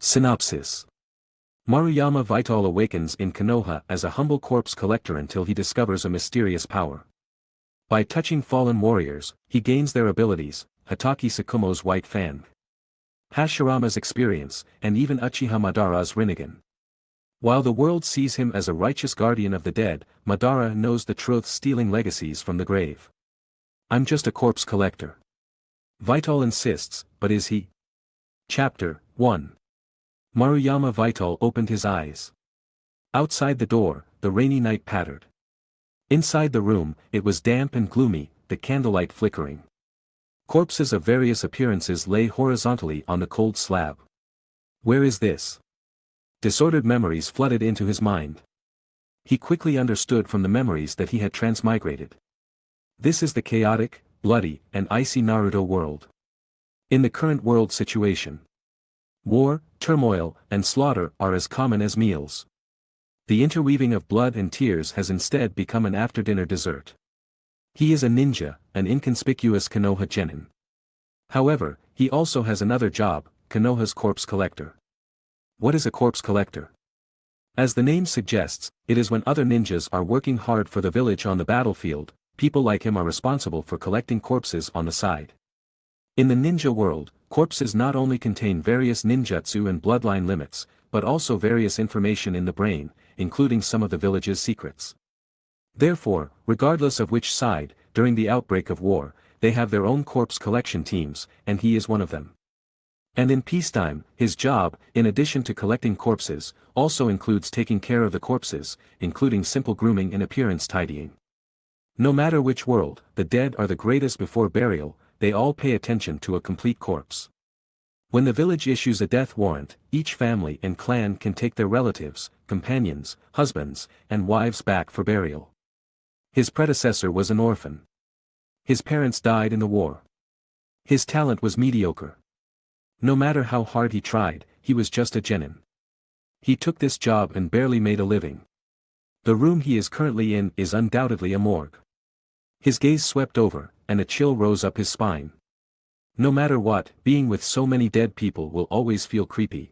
Synopsis. Maruyama Vital awakens in Konoha as a humble corpse collector until he discovers a mysterious power. By touching fallen warriors, he gains their abilities, Hatake Sakumo's white Fang, Hashirama's experience, and even Uchiha Madaras Rinnegan. While the world sees him as a righteous guardian of the dead, Madara knows the truth, stealing legacies from the grave. "I'm just a corpse collector," Vital insists, but is he? Chapter 1. Maruyama Vital opened his eyes. Outside the door, the rainy night pattered. Inside the room, it was damp and gloomy, the candlelight flickering. Corpses of various appearances lay horizontally on the cold slab. Where is this? Disordered memories flooded into his mind. He quickly understood from the memories that he had transmigrated. This is the chaotic, bloody, and icy Naruto world. In the current world situation, war, turmoil, and slaughter are as common as meals. The interweaving of blood and tears has instead become an after-dinner dessert. He is a ninja, an inconspicuous Konoha jonin. However, he also has another job, Konoha's corpse collector. What is a corpse collector? As the name suggests, it is when other ninjas are working hard for the village on the battlefield, people like him are responsible for collecting corpses on the side. In the ninja world, corpses not only contain various ninjutsu and bloodline limits, but also various information in the brain, including some of the village's secrets. Therefore, regardless of which side, during the outbreak of war, they have their own corpse collection teams, and he is one of them. And in peacetime, his job, in addition to collecting corpses, also includes taking care of the corpses, including simple grooming and appearance tidying. No matter which world, the dead are the greatest before burial, they all pay attention to a complete corpse. When the village issues a death warrant, each family and clan can take their relatives, companions, husbands, and wives back for burial. His predecessor was an orphan. His parents died in the war. His talent was mediocre. No matter how hard he tried, he was just a jonin. He took this job and barely made a living. The room he is currently in is undoubtedly a morgue. His gaze swept over, and a chill rose up his spine. No matter what, being with so many dead people will always feel creepy.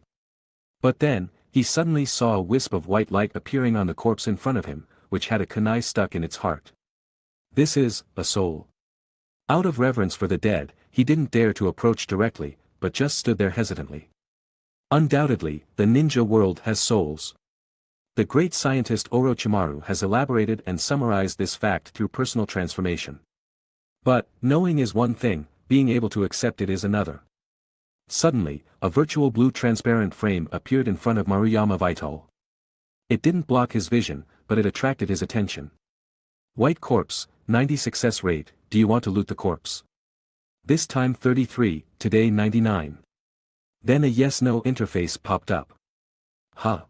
But then, he suddenly saw a wisp of white light appearing on the corpse in front of him, which had a kunai stuck in its heart. This is a soul. Out of reverence for the dead, he didn't dare to approach directly, but just stood there hesitantly. Undoubtedly, the ninja world has souls. The great scientist Orochimaru has elaborated and summarized this fact through personal transformation. But, knowing is one thing, being able to accept it is another. Suddenly, a virtual blue transparent frame appeared in front of Maruyama Vital. It didn't block his vision, but it attracted his attention. White corpse, 90 success rate, do you want to loot the corpse? This time 33, today 99. Then a yes-no interface popped up. Huh.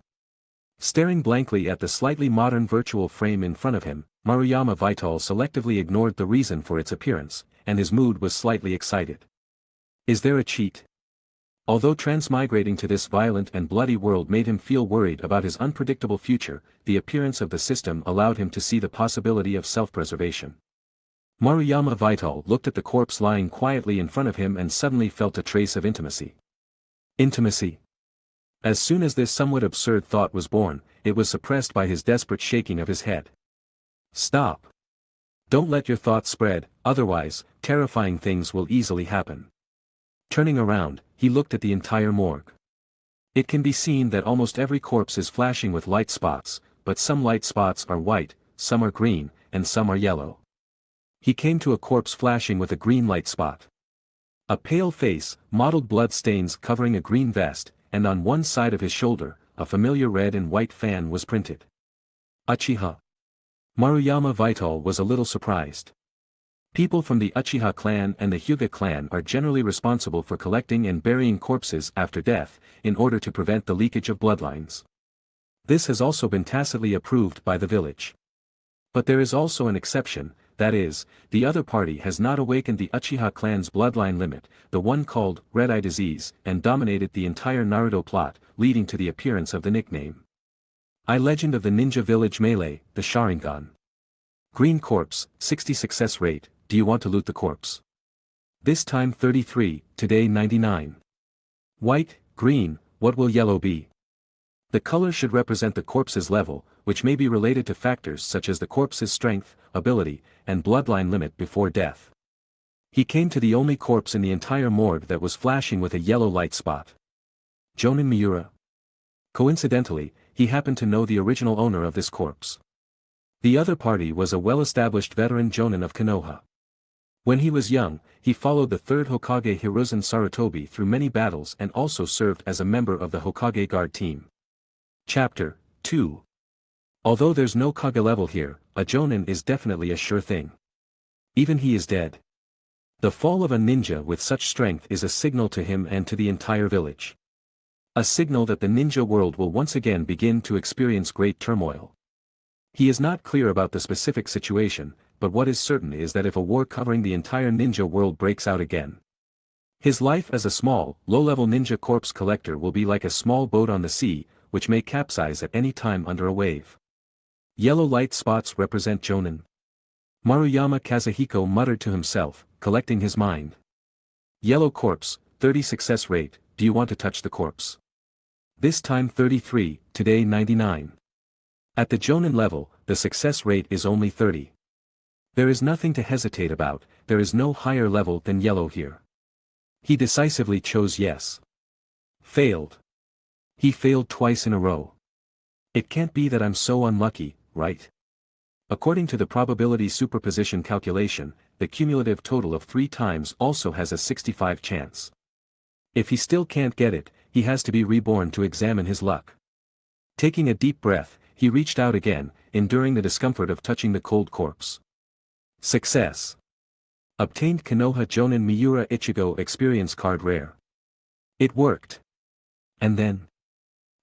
Staring blankly at the slightly modern virtual frame in front of him, Maruyama Vital selectively ignored the reason for its appearance, and his mood was slightly excited. Is there a cheat? Although transmigrating to this violent and bloody world made him feel worried about his unpredictable future, the appearance of the system allowed him to see the possibility of self-preservation. Maruyama Vital looked at the corpse lying quietly in front of him and suddenly felt a trace of intimacy. Intimacy? As soon as this somewhat absurd thought was born, it was suppressed by his desperate shaking of his head. Stop. Don't let your thoughts spread, otherwise, terrifying things will easily happen. Turning around, he looked at the entire morgue. It can be seen that almost every corpse is flashing with light spots, but some light spots are white, some are green, and some are yellow. He came to a corpse flashing with a green light spot. A pale face, mottled blood stains covering a green vest, and on one side of his shoulder, a familiar red and white fan was printed. Uchiha. Maruyama Vital was a little surprised. People from the Uchiha clan and the Hyuga clan are generally responsible for collecting and burying corpses after death, in order to prevent the leakage of bloodlines. This has also been tacitly approved by the village. But there is also an exception, that is, the other party has not awakened the Uchiha clan's bloodline limit, the one called Red Eye Disease, and dominated the entire Naruto plot, leading to the appearance of the nickname. Legend of the Ninja Village Melee, the Sharingan. Green corpse, 60 success rate, do you want to loot the corpse? This time 33, today 99. White, green, what will yellow be? The color should represent the corpse's level, which may be related to factors such as the corpse's strength, ability, and bloodline limit before death. He came to the only corpse in the entire morgue that was flashing with a yellow light spot. Jonin Miura. Coincidentally, he happened to know the original owner of this corpse. The other party was a well-established veteran jonin of Konoha. When he was young, he followed the third Hokage Hiruzen Sarutobi through many battles and also served as a member of the Hokage Guard team. Chapter 2. Although there's no Kage level here, a jonin is definitely a sure thing. Even he is dead. The fall of a ninja with such strength is a signal to him and to the entire village. A signal that the ninja world will once again begin to experience great turmoil. He is not clear about the specific situation, but what is certain is that if a war covering the entire ninja world breaks out again, his life as a small, low-level ninja corpse collector will be like a small boat on the sea, which may capsize at any time under a wave. Yellow light spots represent jonin. Maruyama Kazuhiko muttered to himself, collecting his mind. Yellow corpse, 30 success rate, do you want to touch the corpse? This time 33, today 99. At the jonin level, the success rate is only 30. There is nothing to hesitate about, there is no higher level than yellow here. He decisively chose yes. Failed. He failed twice in a row. It can't be that I'm so unlucky, right? According to the probability superposition calculation, the cumulative total of 3 times also has a 65 chance. If he still can't get it, he has to be reborn to examine his luck. Taking a deep breath, he reached out again, enduring the discomfort of touching the cold corpse. Success. Obtained Konoha Jonin Miura Ichigo Experience Card Rare. It worked. And then,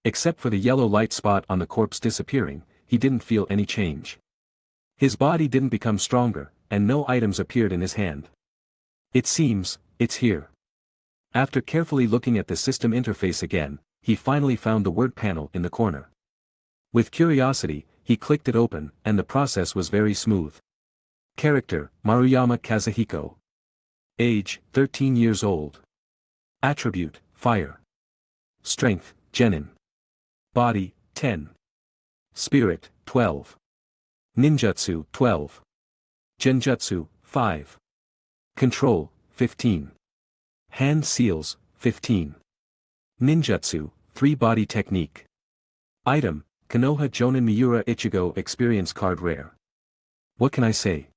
except for the yellow light spot on the corpse disappearing, he didn't feel any change. His body didn't become stronger, and no items appeared in his hand. It seems, it's here. After carefully looking at the system interface again, he finally found the word panel in the corner. With curiosity, he clicked it open, and the process was very smooth. Character, Maruyama Kazuhiko. Age, 13 years old. Attribute, Fire. Strength, Genin. Body, 10. Spirit, 12. Ninjutsu, 12. Genjutsu, 5. Control, 15. Hand seals, 15. Ninjutsu, 3 body technique. Item, Konoha Jonin Miura Ichigo Experience Card Rare. What can I say?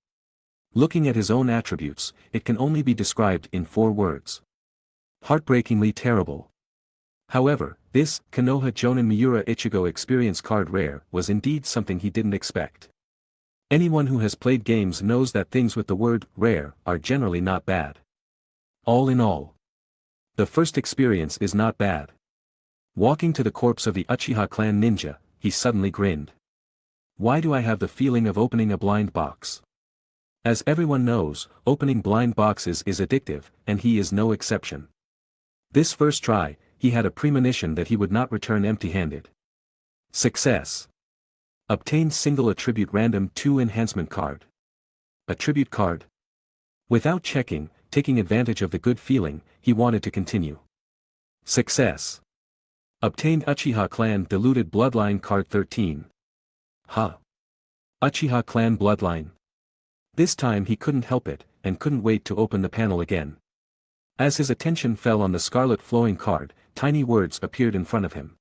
Looking at his own attributes, it can only be described in 4 words. Heartbreakingly terrible. However, this, Konoha Jonin Miura Ichigo Experience Card Rare, was indeed something he didn't expect. Anyone who has played games knows that things with the word rare are generally not bad. All in all, the first experience is not bad. Walking to the corpse of the Uchiha clan ninja, he suddenly grinned. Why do I have the feeling of opening a blind box? As everyone knows, opening blind boxes is addictive, and he is no exception. This first try, he had a premonition that he would not return empty-handed. Success. Obtained single attribute random 2 enhancement card. Attribute card. Without checking, taking advantage of the good feeling, he wanted to continue. Success. Obtained Uchiha Clan Diluted Bloodline Card 13. Uchiha Clan Bloodline. This time he couldn't help it, and couldn't wait to open the panel again. As his attention fell on the scarlet flowing card, tiny words appeared in front of him.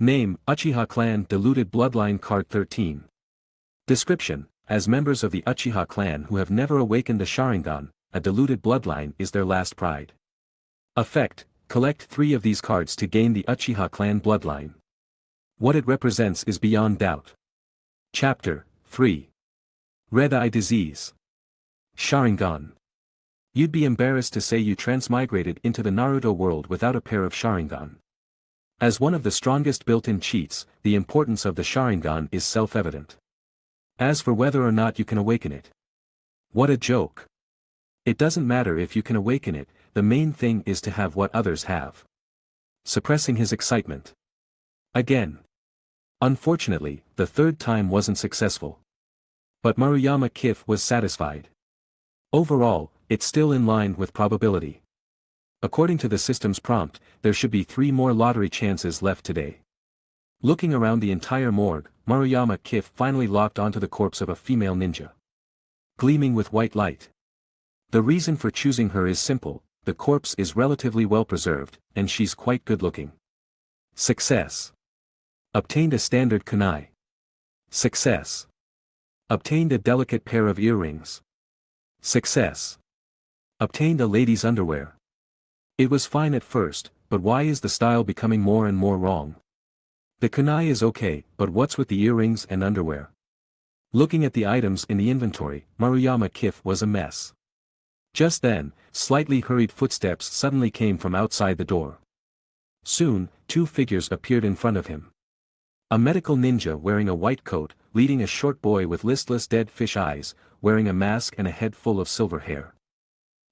Name, Uchiha Clan Diluted Bloodline Card 13. Description, as members of the Uchiha clan who have never awakened the Sharingan, a diluted bloodline is their last pride. Effect, collect 3 of these cards to gain the Uchiha clan bloodline. What it represents is beyond doubt. Chapter 3. Red Eye Disease. Sharingan. You'd be embarrassed to say you transmigrated into the Naruto world without a pair of Sharingan. As one of the strongest built-in cheats, the importance of the Sharingan is self-evident. As for whether or not you can awaken it. What a joke. It doesn't matter if you can awaken it, the main thing is to have what others have. Suppressing his excitement. Again. Unfortunately, the 3rd time wasn't successful. But Maruyama Qifeng was satisfied. Overall, it's still in line with probability. According to the system's prompt, there should be 3 more lottery chances left today. Looking around the entire morgue, Maruyama Qifeng finally locked onto the corpse of a female ninja. Gleaming with white light. The reason for choosing her is simple, the corpse is relatively well preserved, and she's quite good looking. Success. Obtained a standard kunai. Success. Obtained a delicate pair of earrings. Success. Obtained a lady's underwear. It was fine at first, but why is the style becoming more and more wrong? The kunai is okay, but what's with the earrings and underwear? Looking at the items in the inventory, Maruyama Qifeng was a mess. Just then, slightly hurried footsteps suddenly came from outside the door. Soon, 2 figures appeared in front of him. A medical ninja wearing a white coat, leading a short boy with listless dead fish eyes, wearing a mask and a head full of silver hair.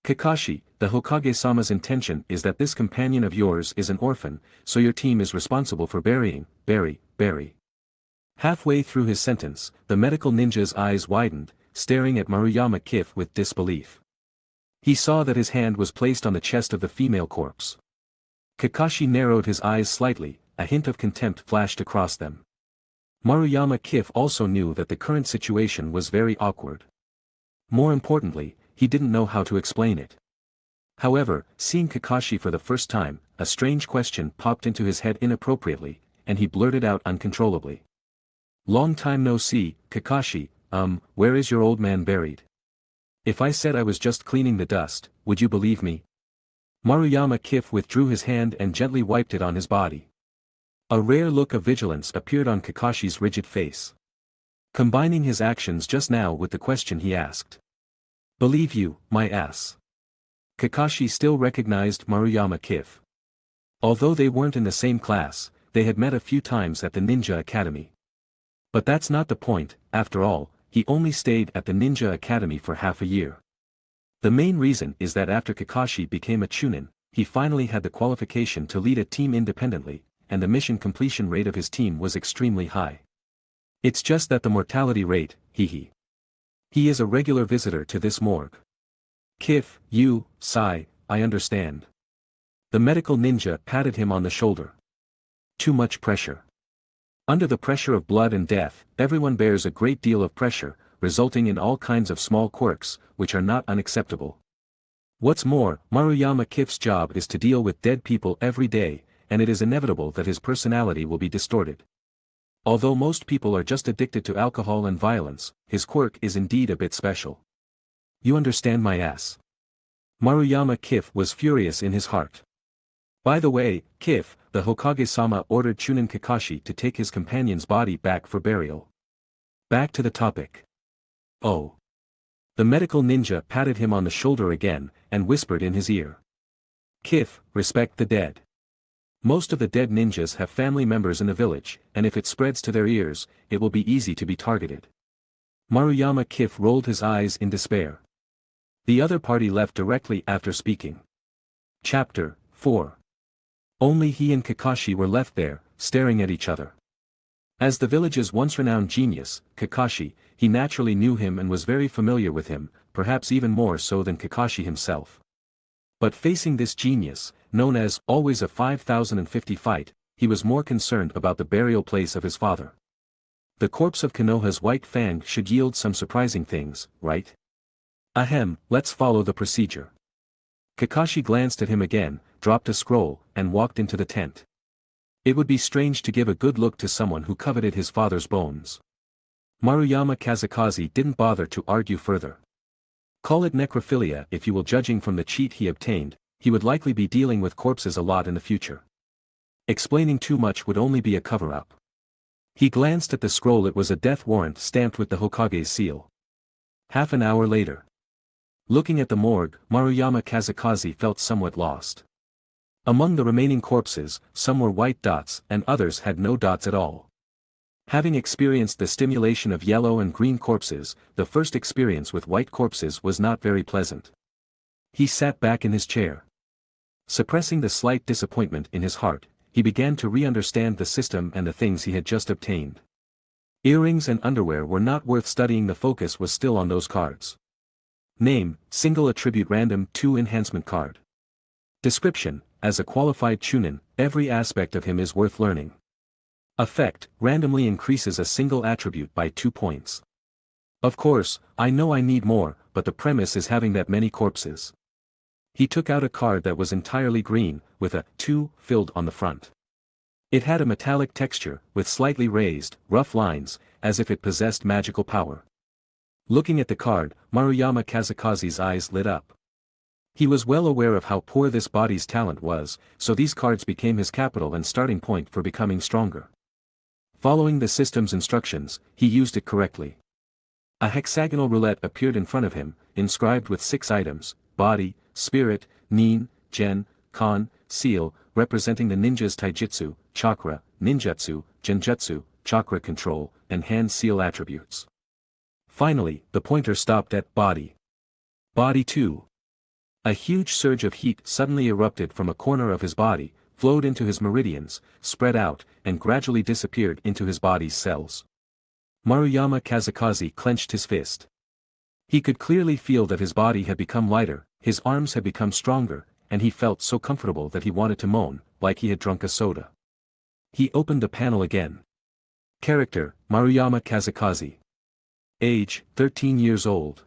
Kakashi, the Hokage-sama's intention is that this companion of yours is an orphan, so your team is responsible for bury. Halfway through his sentence, the medical ninja's eyes widened, staring at Maruyama Qifeng with disbelief. He saw that his hand was placed on the chest of the female corpse. Kakashi narrowed his eyes slightly, a hint of contempt flashed across them. Maruyama Qifeng also knew that the current situation was very awkward. More importantly, he didn't know how to explain it. However, seeing Kakashi for the first time, a strange question popped into his head inappropriately, and he blurted out uncontrollably. "Long time no see, Kakashi, where is your old man buried? If I said I was just cleaning the dust, would you believe me?" Maruyama Qifeng withdrew his hand and gently wiped it on his body. A rare look of vigilance appeared on Kakashi's rigid face. Combining his actions just now with the question he asked. "Believe you, my ass." Kakashi still recognized Maruyama Qifeng. Although they weren't in the same class, they had met a few times at the Ninja Academy. But that's not the point, after all, he only stayed at the Ninja Academy for half a year. The main reason is that after Kakashi became a Chunin, he finally had the qualification to lead a team independently, and the mission completion rate of his team was extremely high. It's just that the mortality rate, He is a regular visitor to this morgue. Sigh, I understand. The medical ninja patted him on the shoulder. Too much pressure. Under the pressure of blood and death, everyone bears a great deal of pressure, resulting in all kinds of small quirks, which are not unacceptable. What's more, Maruyama Qifeng's job is to deal with dead people every day, and it is inevitable that his personality will be distorted. Although most people are just addicted to alcohol and violence, his quirk is indeed a bit special. You understand my ass? Maruyama Qifeng was furious in his heart. By the way, Qifeng, the Hokage-sama ordered Chunin Kakashi to take his companion's body back for burial. Back to the topic. Oh. The medical ninja patted him on the shoulder again, and whispered in his ear. Qifeng, respect the dead. Most of the dead ninjas have family members in the village, and if it spreads to their ears, it will be easy to be targeted. Maruyama Qifeng rolled his eyes in despair. The other party left directly after speaking. Chapter 4. Only he and Kakashi were left there, staring at each other. As the village's once-renowned genius, Kakashi, he naturally knew him and was very familiar with him, perhaps even more so than Kakashi himself. But facing this genius, known as always a 5050 fight, he was more concerned about the burial place of his father. The corpse of Konoha's white Fang should yield some surprising things, right? Ahem, let's follow the procedure. Kakashi glanced at him again, dropped a scroll, and walked into the tent. It would be strange to give a good look to someone who coveted his father's bones. Maruyama Kazakazi didn't bother to argue further. Call it necrophilia if you will, judging from the cheat he obtained, he would likely be dealing with corpses a lot in the future. Explaining too much would only be a cover-up. He glanced at the scroll. It was a death warrant stamped with the Hokage's seal. Half an hour later. Looking at the morgue, Maruyama Kazakazi felt somewhat lost. Among the remaining corpses, some were white dots and others had no dots at all. Having experienced the stimulation of yellow and green corpses, the first experience with white corpses was not very pleasant. He sat back in his chair. Suppressing the slight disappointment in his heart, he began to re-understand the system and the things he had just obtained. Earrings and underwear were not worth studying. The focus was still on those cards. Name, single attribute random 2 enhancement card. Description: as a qualified Chunin, every aspect of him is worth learning. Effect: randomly increases a single attribute by 2 points. Of course, I know I need more, but the premise is having that many corpses. He took out a card that was entirely green, with a 2 filled on the front. It had a metallic texture, with slightly raised, rough lines, as if it possessed magical power. Looking at the card, Maruyama Qifeng's eyes lit up. He was well aware of how poor this body's talent was, so these cards became his capital and starting point for becoming stronger. Following the system's instructions, he used it correctly. A hexagonal roulette appeared in front of him, inscribed with 6 items: body, spirit, nin, gen, kan, seal, representing the ninja's taijutsu, chakra, ninjutsu, genjutsu, chakra control, and hand seal attributes. Finally, the pointer stopped at body. Body 2. A huge surge of heat suddenly erupted from a corner of his body, flowed into his meridians, spread out, and gradually disappeared into his body's cells. Maruyama Qifeng clenched his fist. He could clearly feel that his body had become lighter, his arms had become stronger, and he felt so comfortable that he wanted to moan, like he had drunk a soda. He opened the panel again. Character: Maruyama Qifeng. Age: 13 years old.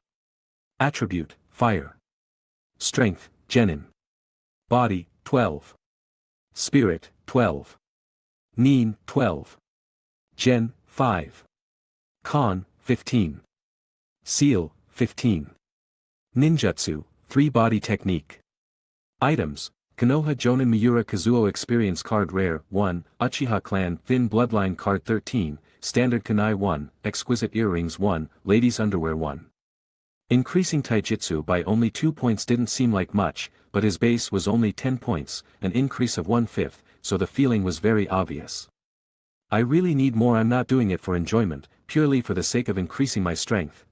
Attribute: fire. Strength: jonin. Body: 12. Spirit: 12. Nin: 12. Gen: 5. Kan: 15. Seal: 15. Ninjutsu: 3-body technique. Items: Konoha Jonin Miura Kazuo Experience Card Rare 1, Uchiha Clan Thin Bloodline Card 13, Standard Kunai 1, Exquisite Earrings 1, Ladies Underwear 1. Increasing taijutsu by only 2 points didn't seem like much, but his base was only 10 points, an increase of 1/5, so the feeling was very obvious. I really need more. I'm not doing it for enjoyment, purely for the sake of increasing my strength.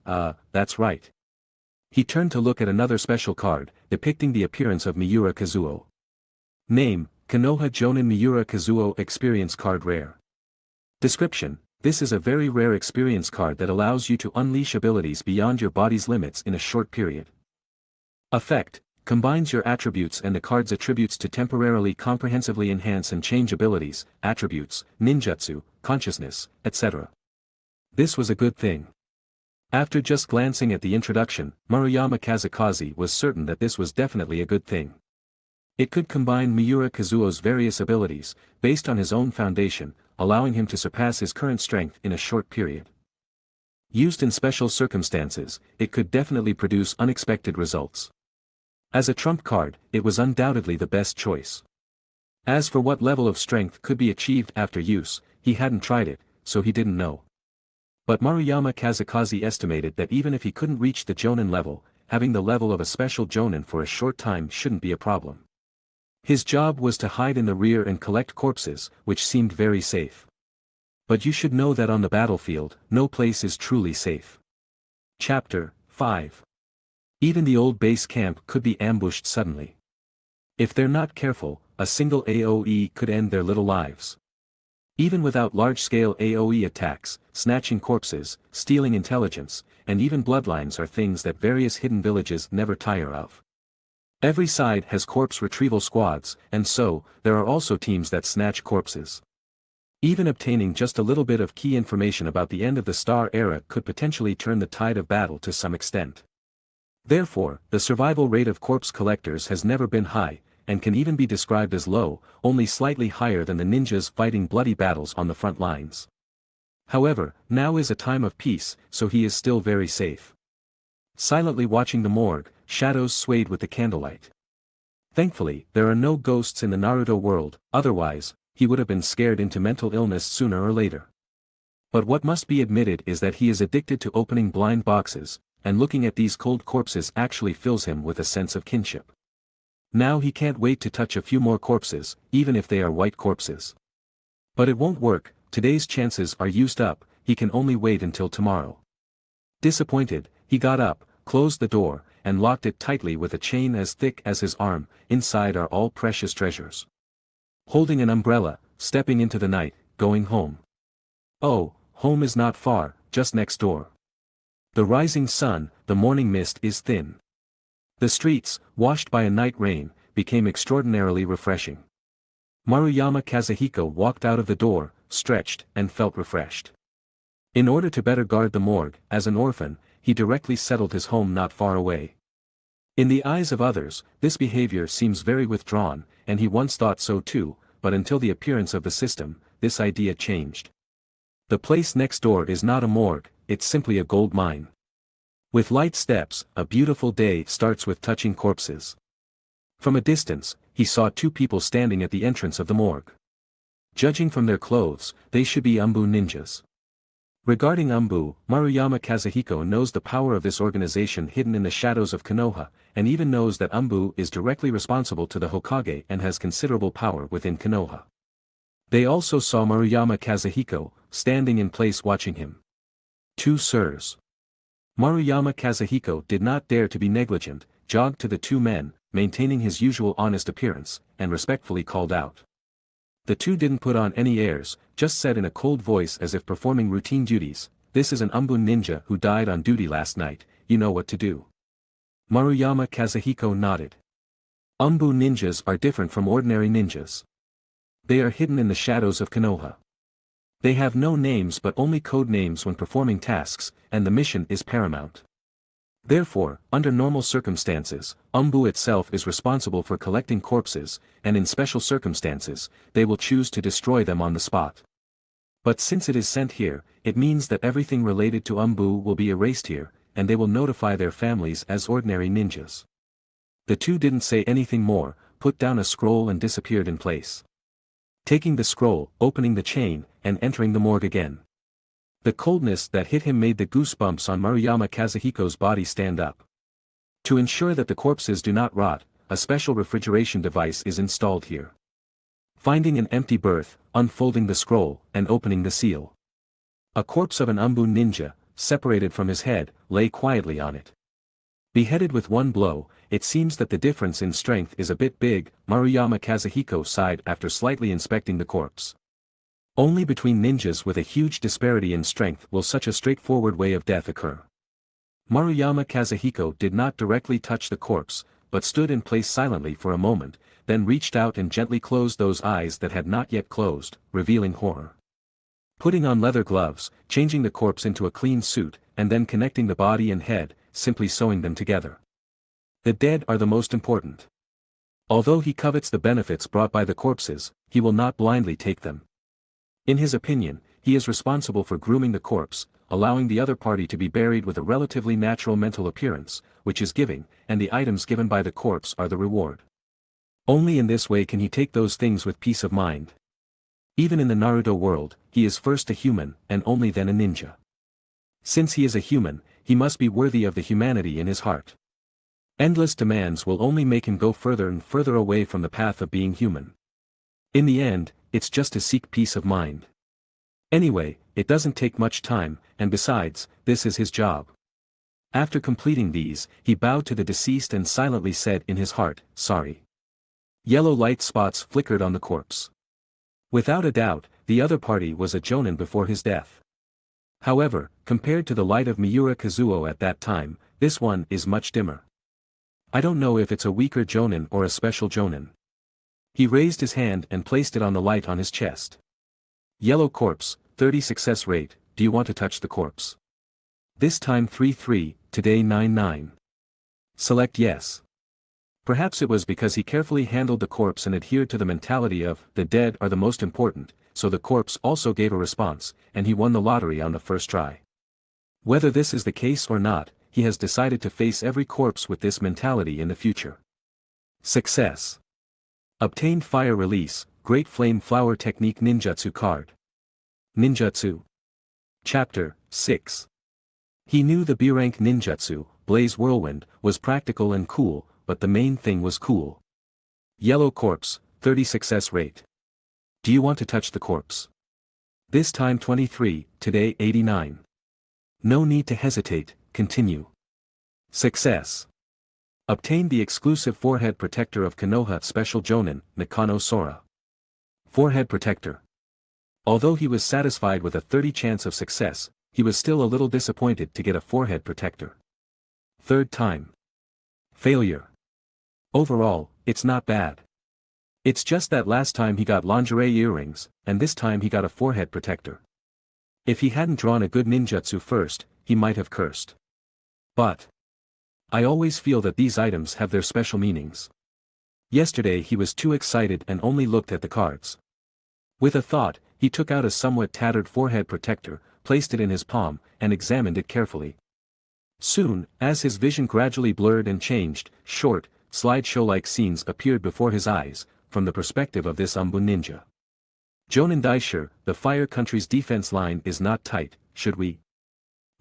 That's right. He turned to look at another special card, depicting the appearance of Miura Kazuo. Name: Konoha Jonin Miura Kazuo Experience Card Rare. Description: this is a very rare experience card that allows you to unleash abilities beyond your body's limits in a short period. Effect: combines your attributes and the card's attributes to temporarily comprehensively enhance and change abilities, attributes, ninjutsu, consciousness, etc. This was a good thing. After just glancing at the introduction, Maruyama Qifeng was certain that this was definitely a good thing. It could combine Miura Kazuo's various abilities, based on his own foundation, allowing him to surpass his current strength in a short period. Used in special circumstances, it could definitely produce unexpected results. As a trump card, it was undoubtedly the best choice. As for what level of strength could be achieved after use, he hadn't tried it, so he didn't know. But Maruyama Qifeng estimated that even if he couldn't reach the jonin level, having the level of a special jonin for a short time shouldn't be a problem. His job was to hide in the rear and collect corpses, which seemed very safe. But you should know that on the battlefield, no place is truly safe. Chapter 5. Even the old base camp could be ambushed suddenly. If they're not careful, a single AoE could end their little lives. Even without large-scale AoE attacks, snatching corpses, stealing intelligence, and even bloodlines are things that various hidden villages never tire of. Every side has corpse retrieval squads, and so, there are also teams that snatch corpses. Even obtaining just a little bit of key information about the end of the Star Era could potentially turn the tide of battle to some extent. Therefore, the survival rate of corpse collectors has never been high, and can even be described as low, only slightly higher than the ninjas fighting bloody battles on the front lines. However, now is a time of peace, so he is still very safe. Silently watching the morgue, shadows swayed with the candlelight. Thankfully, there are no ghosts in the Naruto world, otherwise, he would have been scared into mental illness sooner or later. But what must be admitted is that he is addicted to opening blind boxes, and looking at these cold corpses actually fills him with a sense of kinship. Now he can't wait to touch a few more corpses, even if they are white corpses. But it won't work, today's chances are used up, he can only wait until tomorrow. Disappointed, he got up, closed the door, and locked it tightly with a chain as thick as his arm. Inside are all precious treasures. Holding an umbrella, stepping into the night, going home. Oh, home is not far, just next door. The rising sun, the morning mist is thin. The streets, washed by a night rain, became extraordinarily refreshing. Maruyama Kazuhiko walked out of the door, stretched, and felt refreshed. In order to better guard the morgue, as an orphan, he directly settled his home not far away. In the eyes of others, this behavior seems very withdrawn, and he once thought so too, but until the appearance of the system, this idea changed. The place next door is not a morgue, it's simply a gold mine. With light steps, a beautiful day starts with touching corpses. From a distance, he saw two people standing at the entrance of the morgue. Judging from their clothes, they should be Umbu ninjas. Regarding Umbu, Maruyama Kazuhiko knows the power of this organization hidden in the shadows of Konoha, and even knows that Umbu is directly responsible to the Hokage and has considerable power within Konoha. They also saw Maruyama Kazuhiko, standing in place watching him. Two sirs. Maruyama Kazuhiko did not dare to be negligent, jogged to the two men, maintaining his usual honest appearance, and respectfully called out. The two didn't put on any airs, just said in a cold voice as if performing routine duties, "This is an Umbu ninja who died on duty last night, you know what to do." Maruyama Kazuhiko nodded. Umbu ninjas are different from ordinary ninjas. They are hidden in the shadows of Konoha. They have no names but only code names when performing tasks, and the mission is paramount. Therefore, under normal circumstances, Umbu itself is responsible for collecting corpses, and in special circumstances, they will choose to destroy them on the spot. But since it is sent here, it means that everything related to Umbu will be erased here, and they will notify their families as ordinary ninjas. The two didn't say anything more, put down a scroll and disappeared in place. Taking the scroll, opening the chain, and entering the morgue again. The coldness that hit him made the goosebumps on Maruyama Kazuhiko's body stand up. To ensure that the corpses do not rot, a special refrigeration device is installed here. Finding an empty berth, unfolding the scroll, and opening the seal. A corpse of an Umbu ninja, separated from his head, lay quietly on it. Beheaded with one blow, it seems that the difference in strength is a bit big, Maruyama Kazuhiko sighed after slightly inspecting the corpse. Only between ninjas with a huge disparity in strength will such a straightforward way of death occur. Maruyama Kazuhiko did not directly touch the corpse, but stood in place silently for a moment, then reached out and gently closed those eyes that had not yet closed, revealing horror. Putting on leather gloves, changing the corpse into a clean suit, and then connecting the body and head, simply sewing them together. The dead are the most important. Although he covets the benefits brought by the corpses, he will not blindly take them. In his opinion, he is responsible for grooming the corpse, allowing the other party to be buried with a relatively natural mental appearance, which is giving, and the items given by the corpse are the reward. Only in this way can he take those things with peace of mind. Even in the Naruto world, he is first a human, and only then a ninja. Since he is a human, he must be worthy of the humanity in his heart. Endless demands will only make him go further and further away from the path of being human. In the end, it's just to seek peace of mind. Anyway, it doesn't take much time, and besides, this is his job. After completing these, he bowed to the deceased and silently said in his heart, "Sorry." Yellow light spots flickered on the corpse. Without a doubt, the other party was a jonin before his death. However, compared to the light of Miura Kazuo at that time, this one is much dimmer. I don't know if it's a weaker jonin or a special jonin. He raised his hand and placed it on the light on his chest. Yellow corpse, 30 success rate, do you want to touch the corpse? This time 3-3, today 9-9. Select yes. Perhaps it was because he carefully handled the corpse and adhered to the mentality of, the dead are the most important, so the corpse also gave a response, and he won the lottery on the first try. Whether this is the case or not, he has decided to face every corpse with this mentality in the future. Success. Obtained fire release, Great Flame Flower Technique Ninjutsu card. Ninjutsu. Chapter 6. He knew the B-rank ninjutsu, Blaze Whirlwind, was practical and cool, but the main thing was cool. Yellow corpse, 30 success rate. Do you want to touch the corpse? This time 23, today 89. No need to hesitate, continue. Success. Obtained the exclusive forehead protector of Konoha Special Jonin, Nakano Sora. Forehead protector. Although he was satisfied with a 30 chance of success, he was still a little disappointed to get a forehead protector. Third time. Failure. Overall, it's not bad. It's just that last time he got lingerie earrings, and this time he got a forehead protector. If he hadn't drawn a good ninjutsu first, he might have cursed. But I always feel that these items have their special meanings. Yesterday he was too excited and only looked at the cards. With a thought, he took out a somewhat tattered forehead protector, placed it in his palm, and examined it carefully. Soon, as his vision gradually blurred and changed, short, slideshow-like scenes appeared before his eyes, from the perspective of this Umbun ninja. Jonin Daisher, the Fire Country's defense line is not tight, should we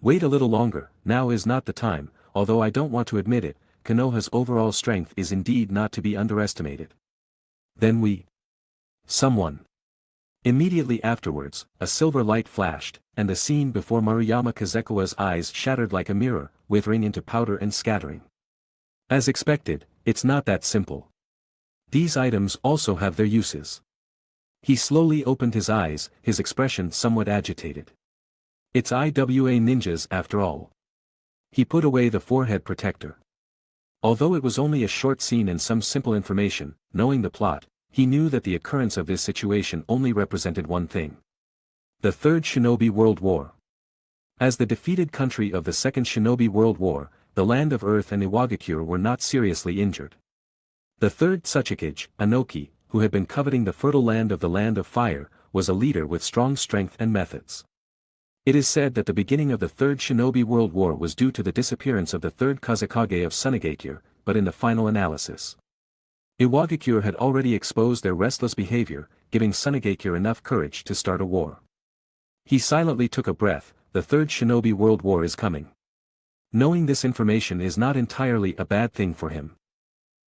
wait a little longer? Now is not the time, although I don't want to admit it, Konoha's overall strength is indeed not to be underestimated. Then someone. Immediately afterwards, a silver light flashed, and the scene before Maruyama Qifeng's eyes shattered like a mirror, withering into powder and scattering. As expected, it's not that simple. These items also have their uses. He slowly opened his eyes, his expression somewhat agitated. It's IWA ninjas after all. He put away the forehead protector. Although it was only a short scene and some simple information, knowing the plot, he knew that the occurrence of this situation only represented one thing. The Third Shinobi World War. As the defeated country of the Second Shinobi World War, the Land of Earth and Iwagakure were not seriously injured. The third Tsuchikage, Anoki, who had been coveting the fertile land of Fire, was a leader with strong strength and methods. It is said that the beginning of the Third Shinobi World War was due to the disappearance of the third Kazekage of Sunagakure, but in the final analysis, Iwagakure had already exposed their restless behavior, giving Sunagakure enough courage to start a war. He silently took a breath. The Third Shinobi World War is coming. Knowing this information is not entirely a bad thing for him.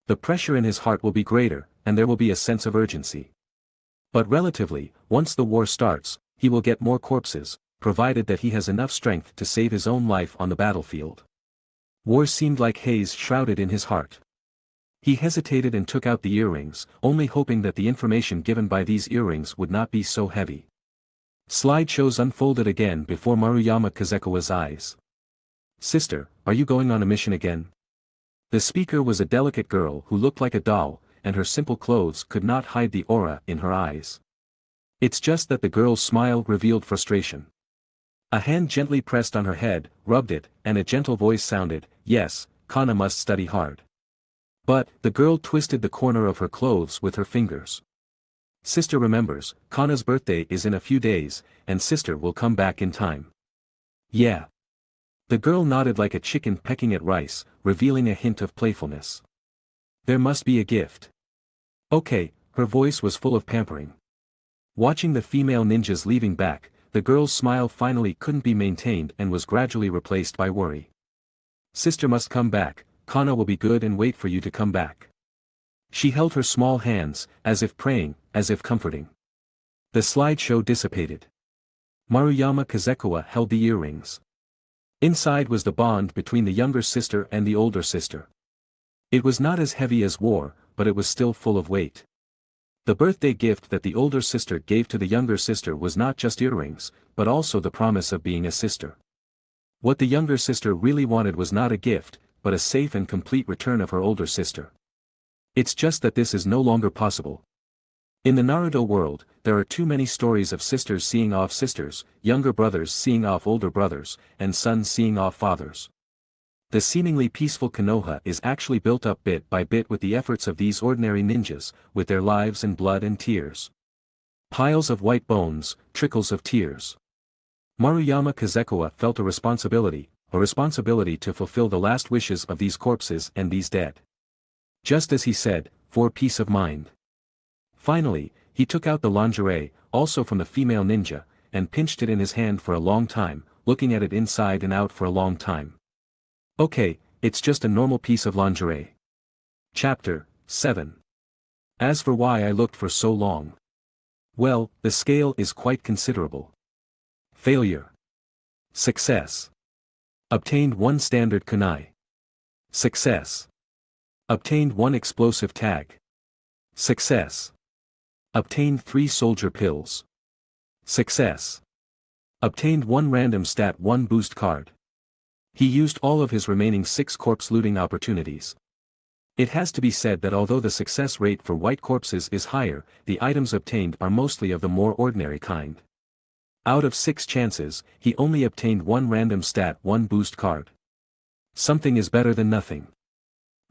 The pressure in his heart will be greater, and there will be a sense of urgency. But relatively, once the war starts, he will get more corpses, provided that he has enough strength to save his own life on the battlefield. War seemed like haze shrouded in his heart. He hesitated and took out the earrings, only hoping that the information given by these earrings would not be so heavy. Slideshows unfolded again before Maruyama Qifeng's eyes. "Sister, are you going on a mission again?" The speaker was a delicate girl who looked like a doll, and her simple clothes could not hide the aura in her eyes. It's just that the girl's smile revealed frustration. A hand gently pressed on her head, rubbed it, and a gentle voice sounded, "Yes, Kana must study hard." But, the girl twisted the corner of her clothes with her fingers. "Sister remembers, Kana's birthday is in a few days, and sister will come back in time." "Yeah." The girl nodded like a chicken pecking at rice, revealing a hint of playfulness. "There must be a gift." "Okay," her voice was full of pampering. Watching the female ninjas leaving back, the girl's smile finally couldn't be maintained and was gradually replaced by worry. "Sister must come back, Kana will be good and wait for you to come back." She held her small hands, as if praying, as if comforting. The slideshow dissipated. Maruyama Qifeng held the earrings. Inside was the bond between the younger sister and the older sister. It was not as heavy as war, but it was still full of weight. The birthday gift that the older sister gave to the younger sister was not just earrings, but also the promise of being a sister. What the younger sister really wanted was not a gift, but a safe and complete return of her older sister. It's just that this is no longer possible. In the Naruto world, there are too many stories of sisters seeing off sisters, younger brothers seeing off older brothers, and sons seeing off fathers. The seemingly peaceful Konoha is actually built up bit by bit with the efforts of these ordinary ninjas, with their lives and blood and tears. Piles of white bones, trickles of tears. Maruyama Qifeng felt a responsibility to fulfill the last wishes of these corpses and these dead. Just as he said, for peace of mind. Finally, he took out the lingerie, also from the female ninja, and pinched it in his hand for a long time, looking at it inside and out for a long time. "Okay, it's just a normal piece of lingerie." Chapter 7. As for why I looked for so long. Well, the scale is quite considerable. Failure. Success. Obtained 1 standard kunai. Success. Obtained 1 explosive tag. Success. Obtained 3 soldier pills. Success. Obtained 1 random stat 1 boost card. He used all of his remaining 6 corpse looting opportunities. It has to be said that although the success rate for white corpses is higher, the items obtained are mostly of the more ordinary kind. Out of 6 chances, he only obtained 1 random stat 1 boost card. Something is better than nothing.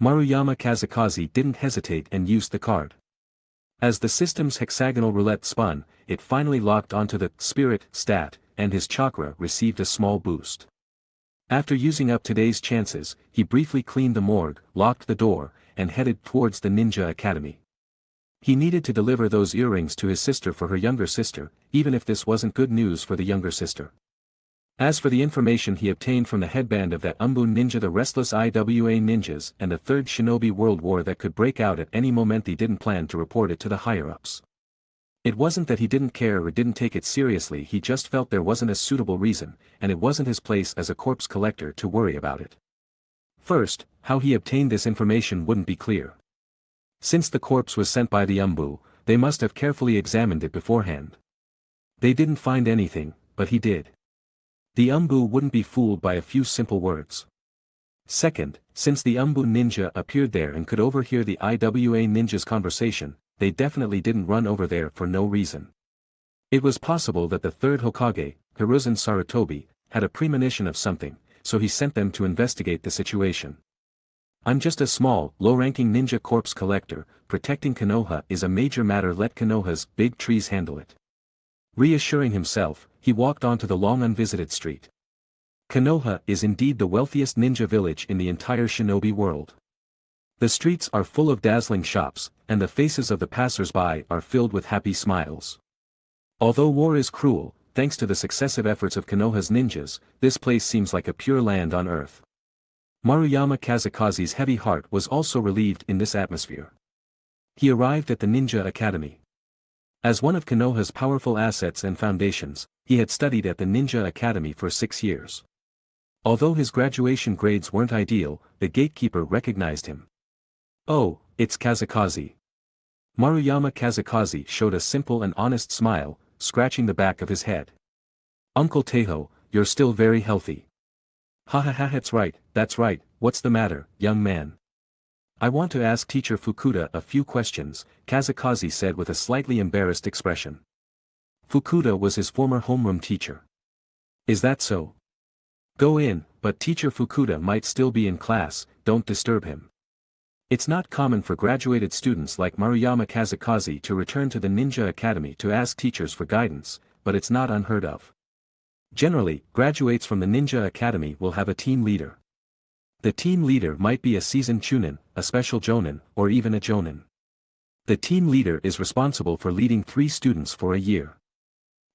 Maruyama Qifeng didn't hesitate and used the card. As the system's hexagonal roulette spun, it finally locked onto the spirit stat, and his chakra received a small boost. After using up today's chances, he briefly cleaned the morgue, locked the door, and headed towards the Ninja Academy. He needed to deliver those earrings to his sister for her younger sister, even if this wasn't good news for the younger sister. As for the information he obtained from the headband of that Umbun ninja, the restless IWA ninjas and the Third Shinobi World War that could break out at any moment, he didn't plan to report it to the higher-ups. It wasn't that he didn't care or didn't take it seriously, he just felt there wasn't a suitable reason, and it wasn't his place as a corpse collector to worry about it. First, how he obtained this information wouldn't be clear. Since the corpse was sent by the Umbu, they must have carefully examined it beforehand. They didn't find anything, but he did. The Umbu wouldn't be fooled by a few simple words. Second, since the Umbu ninja appeared there and could overhear the IWA ninja's conversation, they definitely didn't run over there for no reason. It was possible that the third Hokage, Hiruzen Sarutobi, had a premonition of something, so he sent them to investigate the situation. I'm just a small, low-ranking ninja corpse collector, protecting Konoha is a major matter, let Konoha's big trees handle it. Reassuring himself, he walked onto the long unvisited street. Konoha is indeed the wealthiest ninja village in the entire shinobi world. The streets are full of dazzling shops, and the faces of the passers-by are filled with happy smiles. Although war is cruel, thanks to the successive efforts of Konoha's ninjas, this place seems like a pure land on earth. Maruyama Qifeng's heavy heart was also relieved in this atmosphere. He arrived at the Ninja Academy. As one of Konoha's powerful assets and foundations, he had studied at the Ninja Academy for 6 years. Although his graduation grades weren't ideal, the gatekeeper recognized him. "Oh, it's Kazakazi." Maruyama Qifeng showed a simple and honest smile, scratching the back of his head. "Uncle Taeho, you're still very healthy." "Ha ha ha, that's right, what's the matter, young man?" "I want to ask Teacher Fukuda a few questions," Kazakazi said with a slightly embarrassed expression. Fukuda was his former homeroom teacher. "Is that so?" "Go in, but Teacher Fukuda might still be in class, don't disturb him." It's not common for graduated students like Maruyama Qifeng to return to the Ninja Academy to ask teachers for guidance, but it's not unheard of. Generally, graduates from the Ninja Academy will have a team leader. The team leader might be a seasoned Chunin, a special jonin, or even a jonin. The team leader is responsible for leading 3 students for a year.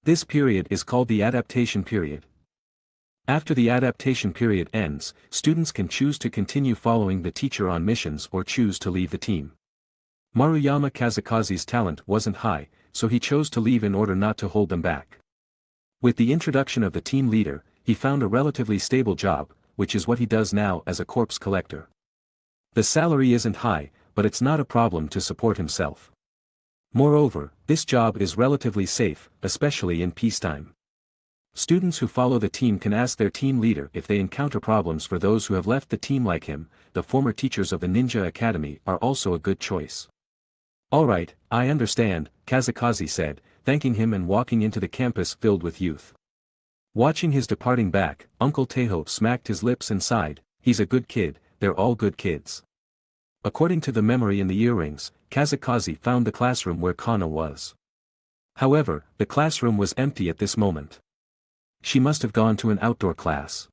This period is called the adaptation period. After the adaptation period ends, students can choose to continue following the teacher on missions or choose to leave the team. Maruyama Qifeng's talent wasn't high, so he chose to leave in order not to hold them back. With the introduction of the team leader, he found a relatively stable job, which is what he does now as a corpse collector. The salary isn't high, but it's not a problem to support himself. Moreover, this job is relatively safe, especially in peacetime. Students who follow the team can ask their team leader if they encounter problems. For those who have left the team like him, the former teachers of the Ninja Academy are also a good choice. "Alright, I understand," Kazakazi said, thanking him and walking into the campus filled with youth. Watching his departing back, Uncle Taeho smacked his lips and sighed, "He's a good kid, they're all good kids." According to the memory in the earrings, Kazakazi found the classroom where Kana was. However, the classroom was empty at this moment. She must have gone to an outdoor class.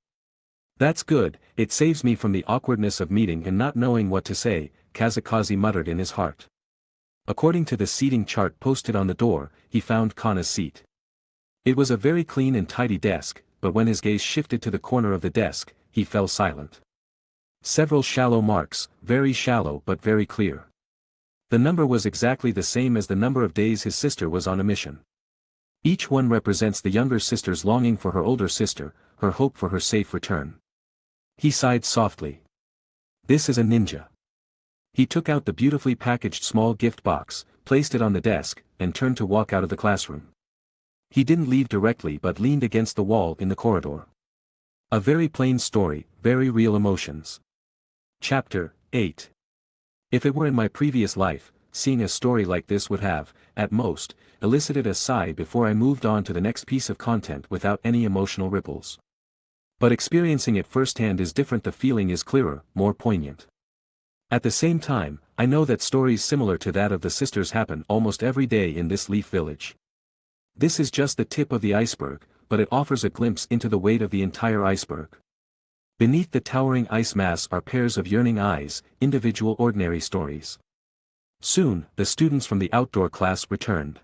"That's good, it saves me from the awkwardness of meeting and not knowing what to say," Kazakazi muttered in his heart. According to the seating chart posted on the door, he found Kana's seat. It was a very clean and tidy desk, but when his gaze shifted to the corner of the desk, he fell silent. Several shallow marks, very shallow but very clear. The number was exactly the same as the number of days his sister was on a mission. Each one represents the younger sister's longing for her older sister, her hope for her safe return. He sighed softly. "This is a ninja." He took out the beautifully packaged small gift box, placed it on the desk, and turned to walk out of the classroom. He didn't leave directly but leaned against the wall in the corridor. A very plain story, very real emotions. Chapter 8. If it were in my previous life, seeing a story like this would have, at most, elicited a sigh before I moved on to the next piece of content without any emotional ripples. But experiencing it firsthand is different. The feeling is clearer, more poignant. At the same time, I know that stories similar to that of the sisters happen almost every day in this leaf village. This is just the tip of the iceberg, but it offers a glimpse into the weight of the entire iceberg. Beneath the towering ice mass are pairs of yearning eyes, individual ordinary stories. Soon, the students from the outdoor class returned.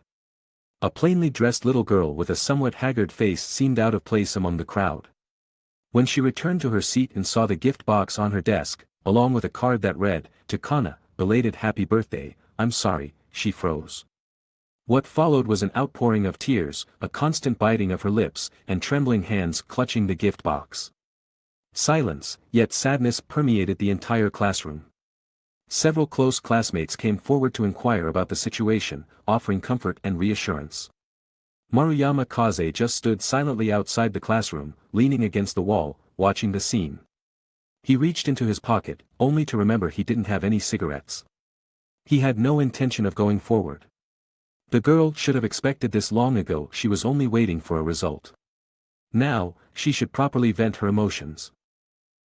A plainly dressed little girl with a somewhat haggard face seemed out of place among the crowd. When she returned to her seat and saw the gift box on her desk, along with a card that read, "To Kana, belated happy birthday, I'm sorry," she froze. What followed was an outpouring of tears, a constant biting of her lips, and trembling hands clutching the gift box. Silence, yet sadness permeated the entire classroom. Several close classmates came forward to inquire about the situation, offering comfort and reassurance. Maruyama Qifeng just stood silently outside the classroom, leaning against the wall, watching the scene. He reached into his pocket, only to remember he didn't have any cigarettes. He had no intention of going forward. The girl should have expected this long ago. She was only waiting for a result. Now, she should properly vent her emotions.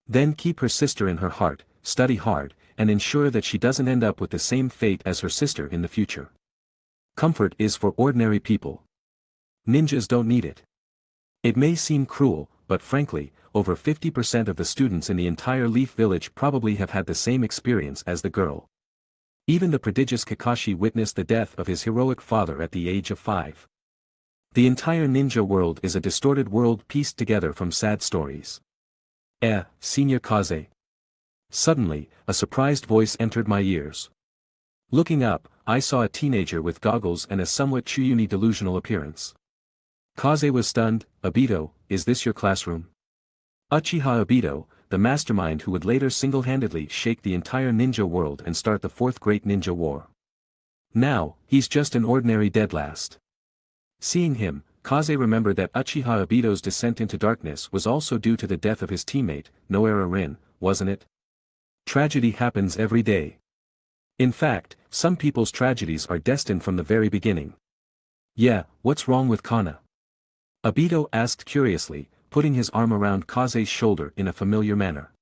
Then keep her sister in her heart, study hard, and ensure that she doesn't end up with the same fate as her sister in the future. Comfort is for ordinary people. Ninjas don't need it. It may seem cruel, but frankly, over 50% of the students in the entire Leaf Village probably have had the same experience as the girl. Even the prodigious Kakashi witnessed the death of his heroic father at the age of 5. The entire ninja world is a distorted world pieced together from sad stories. Senior Kaze. Suddenly, a surprised voice entered my ears. Looking up, I saw a teenager with goggles and a somewhat Chuyuni delusional appearance. Kaze was stunned. "Obito, is this your classroom?" Uchiha Obito, the mastermind who would later single-handedly shake the entire ninja world and start the Fourth Great Ninja War. Now, he's just an ordinary deadlast. Seeing him, Kaze remembered that Uchiha Obito's descent into darkness was also due to the death of his teammate, Noara Rin, wasn't it? Tragedy happens every day. In fact, some people's tragedies are destined from the very beginning. Yeah, what's wrong with Kana? Obito asked curiously, putting his arm around Kaze's shoulder in a familiar manner.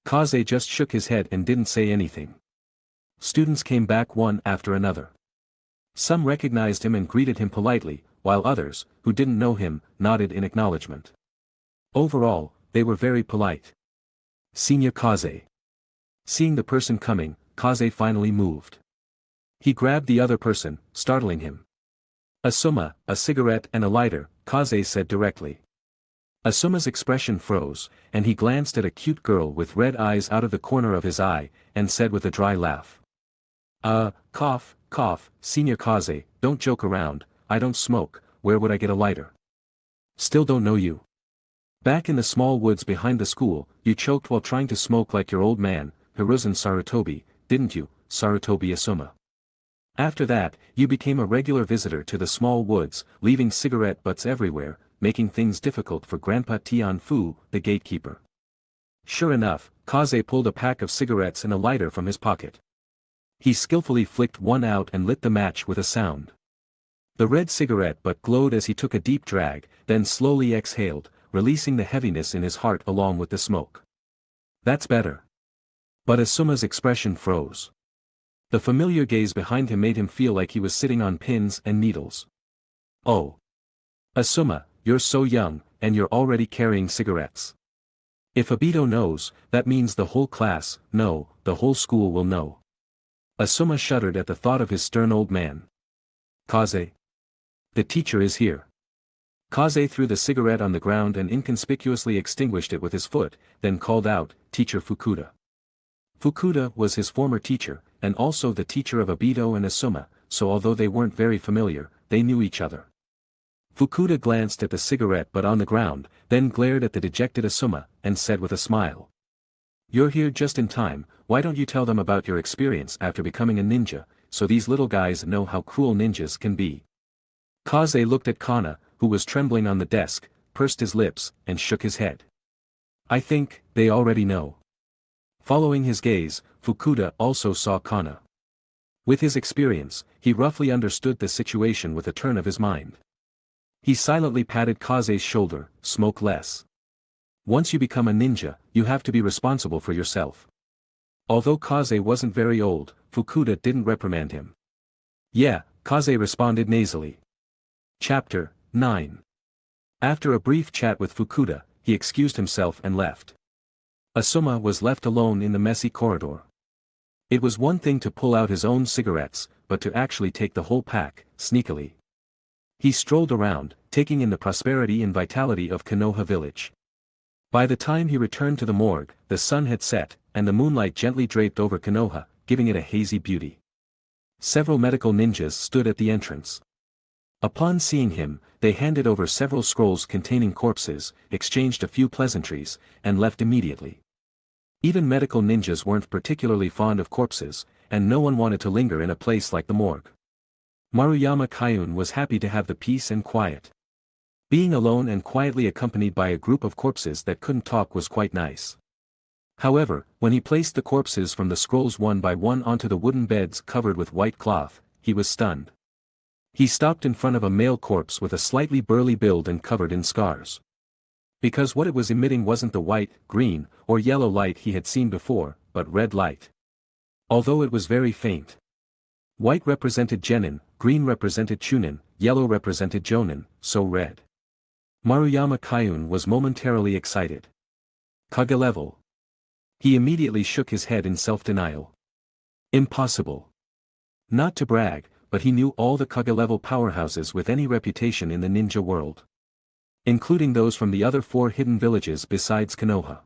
Kaze just shook his head and didn't say anything. Students came back one after another. Some recognized him and greeted him politely, while others, who didn't know him, nodded in acknowledgement. Overall, they were very polite. Senior Kaze. Seeing the person coming, Kaze finally moved. He grabbed the other person, startling him. "Asuma, a cigarette and a lighter," Kaze said directly. Asuma's expression froze, and he glanced at a cute girl with red eyes out of the corner of his eye, and said with a dry laugh. Cough, Senior Kaze, don't joke around, I don't smoke, where would I get a lighter? Still don't know you. Back in the small woods behind the school, you choked while trying to smoke like your old man, Hiruzen Sarutobi, didn't you, Sarutobi Asuma? After that, you became a regular visitor to the small woods, leaving cigarette butts everywhere, making things difficult for Grandpa Tianfu, the gatekeeper. Sure enough, Kaze pulled a pack of cigarettes and a lighter from his pocket. He skillfully flicked one out and lit the match with a sound. The red cigarette butt glowed as he took a deep drag, then slowly exhaled, releasing the heaviness in his heart along with the smoke. That's better. But Asuma's expression froze. The familiar gaze behind him made him feel like he was sitting on pins and needles. Oh. Asuma, you're so young, and you're already carrying cigarettes. If Obito knows, that means the whole class, no, the whole school will know. Asuma shuddered at the thought of his stern old man. Kaze. The teacher is here. Kaze threw the cigarette on the ground and inconspicuously extinguished it with his foot, then called out, "Teacher Fukuda." Fukuda was his former teacher, and also the teacher of Obito and Asuma, so although they weren't very familiar, they knew each other. Fukuda glanced at the cigarette butt on the ground, then glared at the dejected Asuma, and said with a smile. "You're here just in time, why don't you tell them about your experience after becoming a ninja, so these little guys know how cruel ninjas can be?" Kaze looked at Kana, who was trembling on the desk, pursed his lips, and shook his head. "I think, they already know." Following his gaze, Fukuda also saw Kana. With his experience, he roughly understood the situation with a turn of his mind. He silently patted Kaze's shoulder, "Smoke less. Once you become a ninja, you have to be responsible for yourself." Although Kaze wasn't very old, Fukuda didn't reprimand him. "Yeah," Kaze responded nasally. Chapter 9. After a brief chat with Fukuda, he excused himself and left. Asuma was left alone in the messy corridor. It was one thing to pull out his own cigarettes, but to actually take the whole pack, sneakily. He strolled around, taking in the prosperity and vitality of Konoha village. By the time he returned to the morgue, the sun had set, and the moonlight gently draped over Konoha, giving it a hazy beauty. Several medical ninjas stood at the entrance. Upon seeing him, they handed over several scrolls containing corpses, exchanged a few pleasantries, and left immediately. Even medical ninjas weren't particularly fond of corpses, and no one wanted to linger in a place like the morgue. Maruyama Qifeng was happy to have the peace and quiet. Being alone and quietly accompanied by a group of corpses that couldn't talk was quite nice. However, when he placed the corpses from the scrolls one by one onto the wooden beds covered with white cloth, he was stunned. He stopped in front of a male corpse with a slightly burly build and covered in scars. Because what it was emitting wasn't the white, green, or yellow light he had seen before, but red light. Although it was very faint. White represented genin, green represented chunin, yellow represented jonin, so red. Maruyama Qifeng was momentarily excited. Kage level. He immediately shook his head in self-denial. Impossible. Not to brag, but he knew all the Kage level powerhouses with any reputation in the ninja world. Including those from the other 4 hidden villages besides Konoha.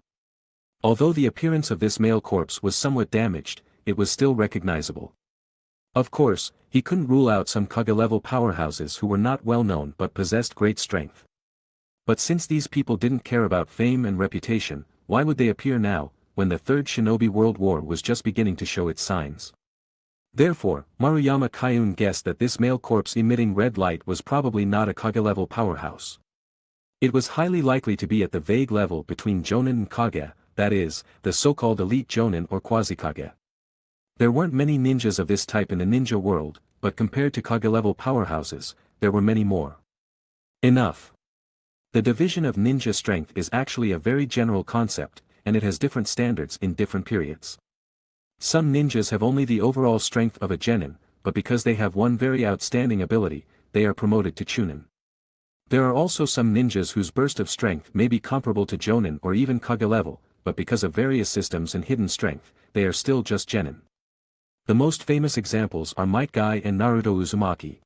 Although the appearance of this male corpse was somewhat damaged, it was still recognizable. Of course, he couldn't rule out some Kage-level powerhouses who were not well known but possessed great strength. But since these people didn't care about fame and reputation, why would they appear now, when the Third Shinobi World War was just beginning to show its signs? Therefore, Maruyama Qifeng guessed that this male corpse emitting red light was probably not a Kage-level powerhouse. It was highly likely to be at the vague level between Jonin and Kage, that is, the so-called elite Jonin or Quasi-Kage. There weren't many ninjas of this type in the ninja world, but compared to Kage-level powerhouses, there were many more. Enough. The division of ninja strength is actually a very general concept, and it has different standards in different periods. Some ninjas have only the overall strength of a genin, but because they have one very outstanding ability, they are promoted to chunin. There are also some ninjas whose burst of strength may be comparable to jonin or even Kage level, but because of various systems and hidden strength, they are still just genin. The most famous examples are Might Guy and Naruto Uzumaki.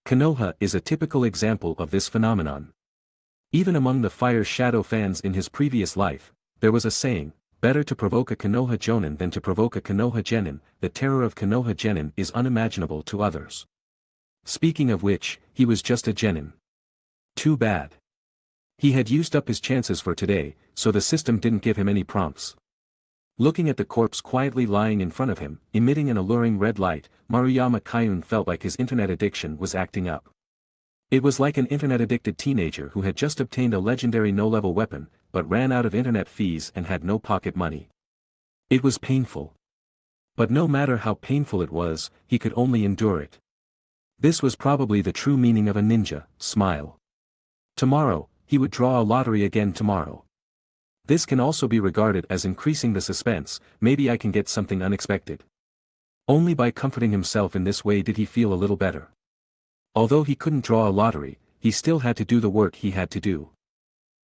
Konoha is a typical example of this phenomenon. Even among the Fire Shadow fans in his previous life, there was a saying, better to provoke a Konoha jonin than to provoke a Konoha genin. The terror of Konoha genin is unimaginable to others. Speaking of which, he was just a genin. Too bad. He had used up his chances for today, so the system didn't give him any prompts. Looking at the corpse quietly lying in front of him, emitting an alluring red light, Maruyama Qifeng felt like his internet addiction was acting up. It was like an internet-addicted teenager who had just obtained a legendary no-level weapon, but ran out of internet fees and had no pocket money. It was painful. But no matter how painful it was, he could only endure it. This was probably the true meaning of a ninja, smile. Tomorrow, he would draw a lottery again tomorrow. This can also be regarded as increasing the suspense, maybe I can get something unexpected. Only by comforting himself in this way did he feel a little better. Although he couldn't draw a lottery, he still had to do the work he had to do.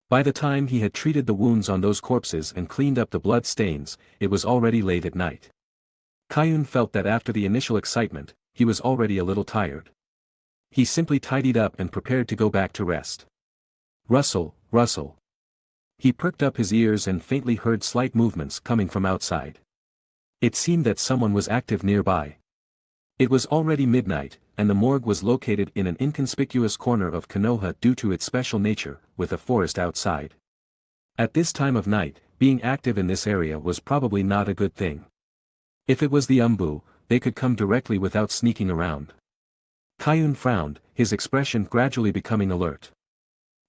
By the time he had treated the wounds on those corpses and cleaned up the blood stains, it was already late at night. Qifeng felt that after the initial excitement, he was already a little tired. He simply tidied up and prepared to go back to rest. Rustle, rustle. He pricked up his ears and faintly heard slight movements coming from outside. It seemed that someone was active nearby. It was already midnight, and the morgue was located in an inconspicuous corner of Konoha due to its special nature, with a forest outside. At this time of night, being active in this area was probably not a good thing. If it was the Umbu, they could come directly without sneaking around. Qifeng frowned, his expression gradually becoming alert.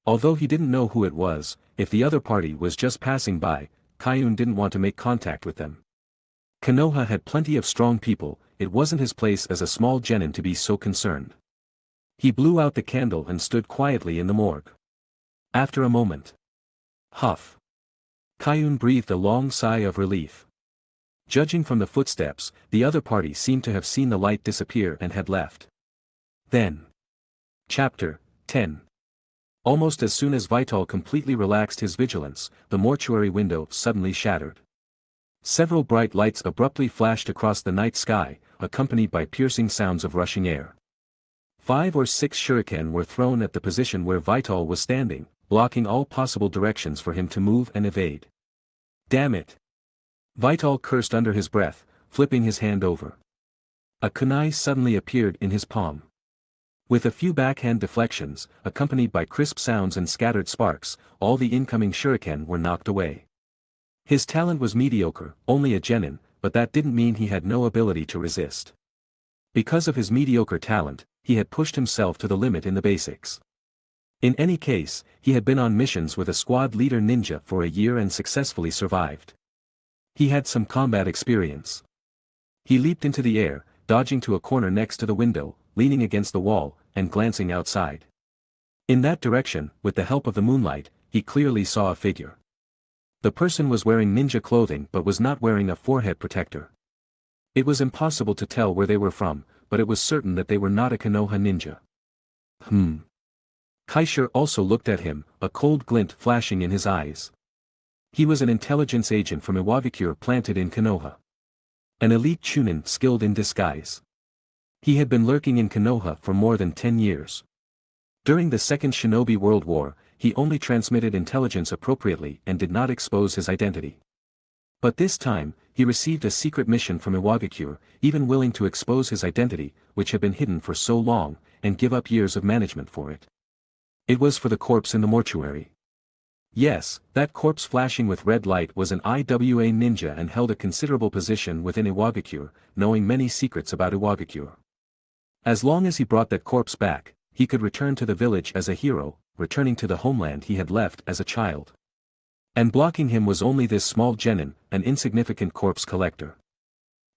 Although he didn't know who it was, if the other party was just passing by, Kaiun didn't want to make contact with them. Konoha had plenty of strong people, it wasn't his place as a small genin to be so concerned. He blew out the candle and stood quietly in the morgue. After a moment. Huff. Kaiun breathed a long sigh of relief. Judging from the footsteps, the other party seemed to have seen the light disappear and had left. Then. Chapter 10. Almost as soon as Vital completely relaxed his vigilance, the mortuary window suddenly shattered. Several bright lights abruptly flashed across the night sky, accompanied by piercing sounds of rushing air. 5 or 6 shuriken were thrown at the position where Vital was standing, blocking all possible directions for him to move and evade. Damn it! Vital cursed under his breath, flipping his hand over. A kunai suddenly appeared in his palm. With a few backhand deflections, accompanied by crisp sounds and scattered sparks, all the incoming shuriken were knocked away. His talent was mediocre, only a genin, but that didn't mean he had no ability to resist. Because of his mediocre talent, he had pushed himself to the limit in the basics. In any case, he had been on missions with a squad leader ninja for a year and successfully survived. He had some combat experience. He leaped into the air, dodging to a corner next to the window, leaning against the wall, and glancing outside. In that direction, with the help of the moonlight, he clearly saw a figure. The person was wearing ninja clothing but was not wearing a forehead protector. It was impossible to tell where they were from, but it was certain that they were not a Konoha ninja. Kaisher also looked at him, a cold glint flashing in his eyes. He was an intelligence agent from Iwabikure planted in Konoha. An elite Chunin skilled in disguise. He had been lurking in Konoha for more than 10 years. During the Second Shinobi World War, he only transmitted intelligence appropriately and did not expose his identity. But this time, he received a secret mission from Iwabikure, even willing to expose his identity, which had been hidden for so long, and give up years of management for it. It was for the corpse in the mortuary. Yes, that corpse flashing with red light was an IWA ninja and held a considerable position within Iwabikure, knowing many secrets about Iwabikure. As long as he brought that corpse back, he could return to the village as a hero, returning to the homeland he had left as a child. And blocking him was only this small genin, an insignificant corpse collector.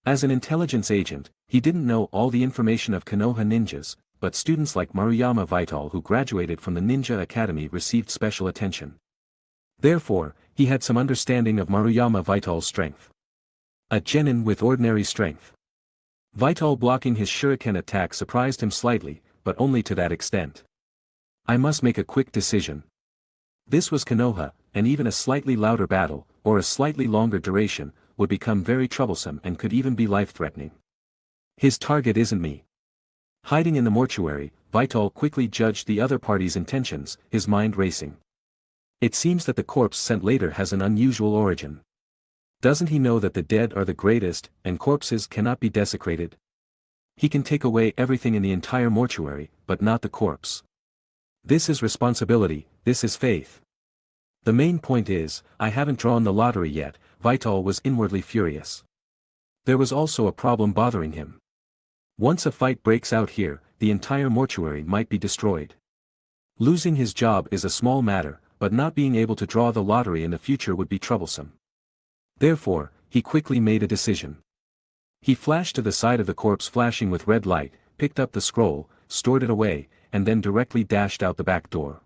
As an intelligence agent, he didn't know all the information of Konoha ninjas, but students like Maruyama Vital who graduated from the Ninja Academy received special attention. Therefore, he had some understanding of Maruyama Vital's strength. A genin with ordinary strength. Vital blocking his shuriken attack surprised him slightly, but only to that extent. I must make a quick decision. This was Konoha, and even a slightly louder battle, or a slightly longer duration, would become very troublesome and could even be life-threatening. His target isn't me. Hiding in the mortuary, Vital quickly judged the other party's intentions, his mind racing. It seems that the corpse sent later has an unusual origin. Doesn't he know that the dead are the greatest, and corpses cannot be desecrated? He can take away everything in the entire mortuary, but not the corpse. This is responsibility, this is faith. The main point is, I haven't drawn the lottery yet. Vital was inwardly furious. There was also a problem bothering him. Once a fight breaks out here, the entire mortuary might be destroyed. Losing his job is a small matter, but not being able to draw the lottery in the future would be troublesome. Therefore, he quickly made a decision. He flashed to the side of the corpse flashing with red light, picked up the scroll, stored it away, and then directly dashed out the back door.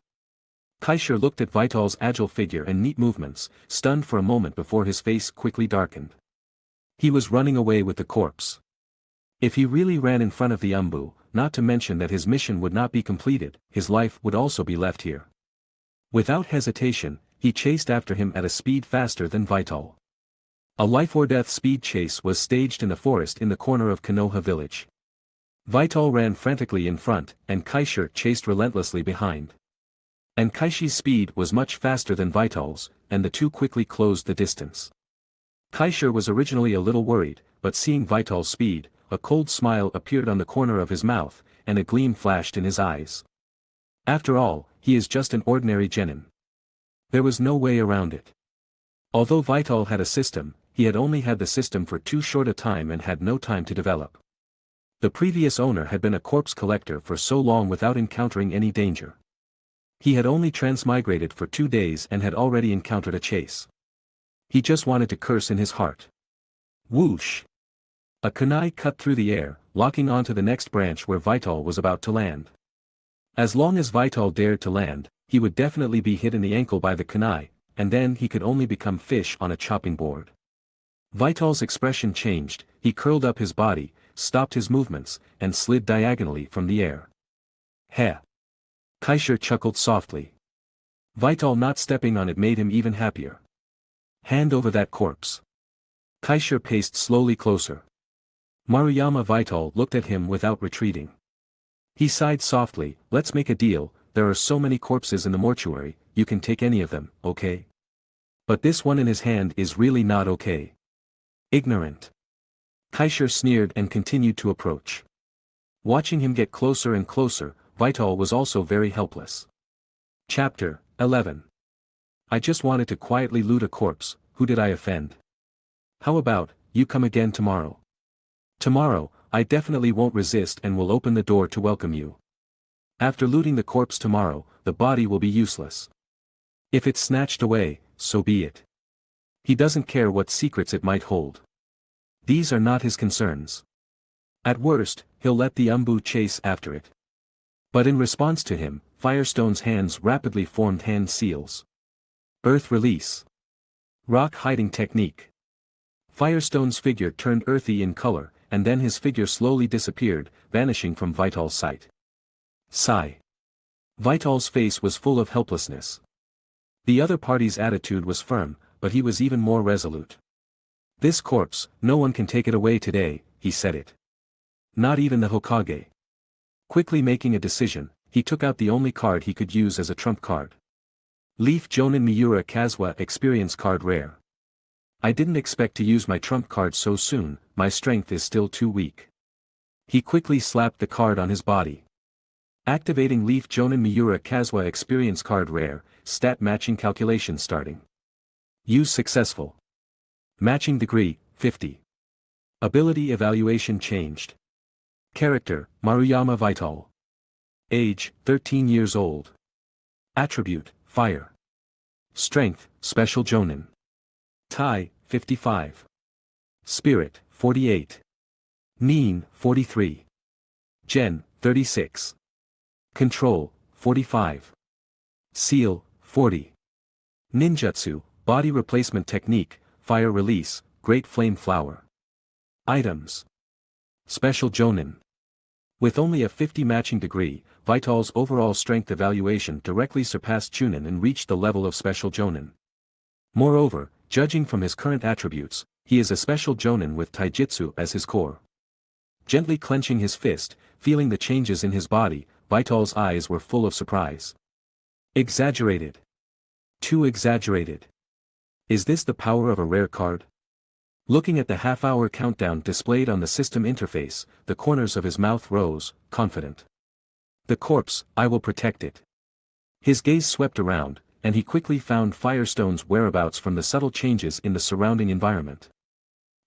Kaisher looked at Vital's agile figure and neat movements, stunned for a moment before his face quickly darkened. He was running away with the corpse. If he really ran in front of the Umbu, not to mention that his mission would not be completed, his life would also be left here. Without hesitation, he chased after him at a speed faster than Vital. A life-or-death speed chase was staged in the forest in the corner of Konoha village. Vital ran frantically in front, and Kaisher chased relentlessly behind. And Kaishi's speed was much faster than Vital's, and the two quickly closed the distance. Kaisher was originally a little worried, but seeing Vital's speed, a cold smile appeared on the corner of his mouth, and a gleam flashed in his eyes. After all, he is just an ordinary genin. There was no way around it. Although Vital had a system, he had only had the system for too short a time and had no time to develop. The previous owner had been a corpse collector for so long without encountering any danger. He had only transmigrated for 2 days and had already encountered a chase. He just wanted to curse in his heart. Whoosh! A kunai cut through the air, locking onto the next branch where Vital was about to land. As long as Vital dared to land, he would definitely be hit in the ankle by the kunai, and then he could only become fish on a chopping board. Vital's expression changed, he curled up his body, stopped his movements, and slid diagonally from the air. Heh! Kaisha chuckled softly. Vital not stepping on it made him even happier. Hand over that corpse. Kaisha paced slowly closer. Maruyama Vital looked at him without retreating. He sighed softly, let's make a deal, there are so many corpses in the mortuary, you can take any of them, okay? But this one in his hand is really not okay. Ignorant. Kaisha sneered and continued to approach. Watching him get closer and closer, Vital was also very helpless. Chapter 11. I just wanted to quietly loot a corpse, who did I offend? How about, you come again tomorrow? Tomorrow, I definitely won't resist and will open the door to welcome you. After looting the corpse tomorrow, the body will be useless. If it's snatched away, so be it. He doesn't care what secrets it might hold. These are not his concerns. At worst, he'll let the Umbu chase after it. But in response to him, Firestone's hands rapidly formed hand seals. Earth release. Rock hiding technique. Firestone's figure turned earthy in color, and then his figure slowly disappeared, vanishing from Vital's sight. Sigh. Vital's face was full of helplessness. The other party's attitude was firm, but he was even more resolute. This corpse, no one can take it away today, he said it. Not even the Hokage. Quickly making a decision, he took out the only card he could use as a trump card. Leaf Jonin Miura Kazuha Experience Card Rare. I didn't expect to use my trump card so soon, my strength is still too weak. He quickly slapped the card on his body. Activating Leaf Jonin Miura Kazuha Experience Card Rare, stat matching calculation starting. Use successful. Matching degree, 50. Ability evaluation changed. Character, Maruyama Vital. Age, 13 years old. Attribute, Fire. Strength, Special Jonin. Tai, 55. Spirit, 48. Nin, 43. Gen, 36. Control, 45. Seal, 40. Ninjutsu, Body Replacement Technique, Fire Release, Great Flame Flower. Items. Special Jonin. With only a 50 matching degree, Vital's overall strength evaluation directly surpassed Chunin and reached the level of Special Jonin. Moreover, judging from his current attributes, he is a Special Jonin with Taijutsu as his core. Gently clenching his fist, feeling the changes in his body, Vital's eyes were full of surprise. Exaggerated. Too exaggerated. Is this the power of a rare card? Looking at the half-hour countdown displayed on the system interface, the corners of his mouth rose, confident. The corpse, I will protect it. His gaze swept around, and he quickly found Firestone's whereabouts from the subtle changes in the surrounding environment.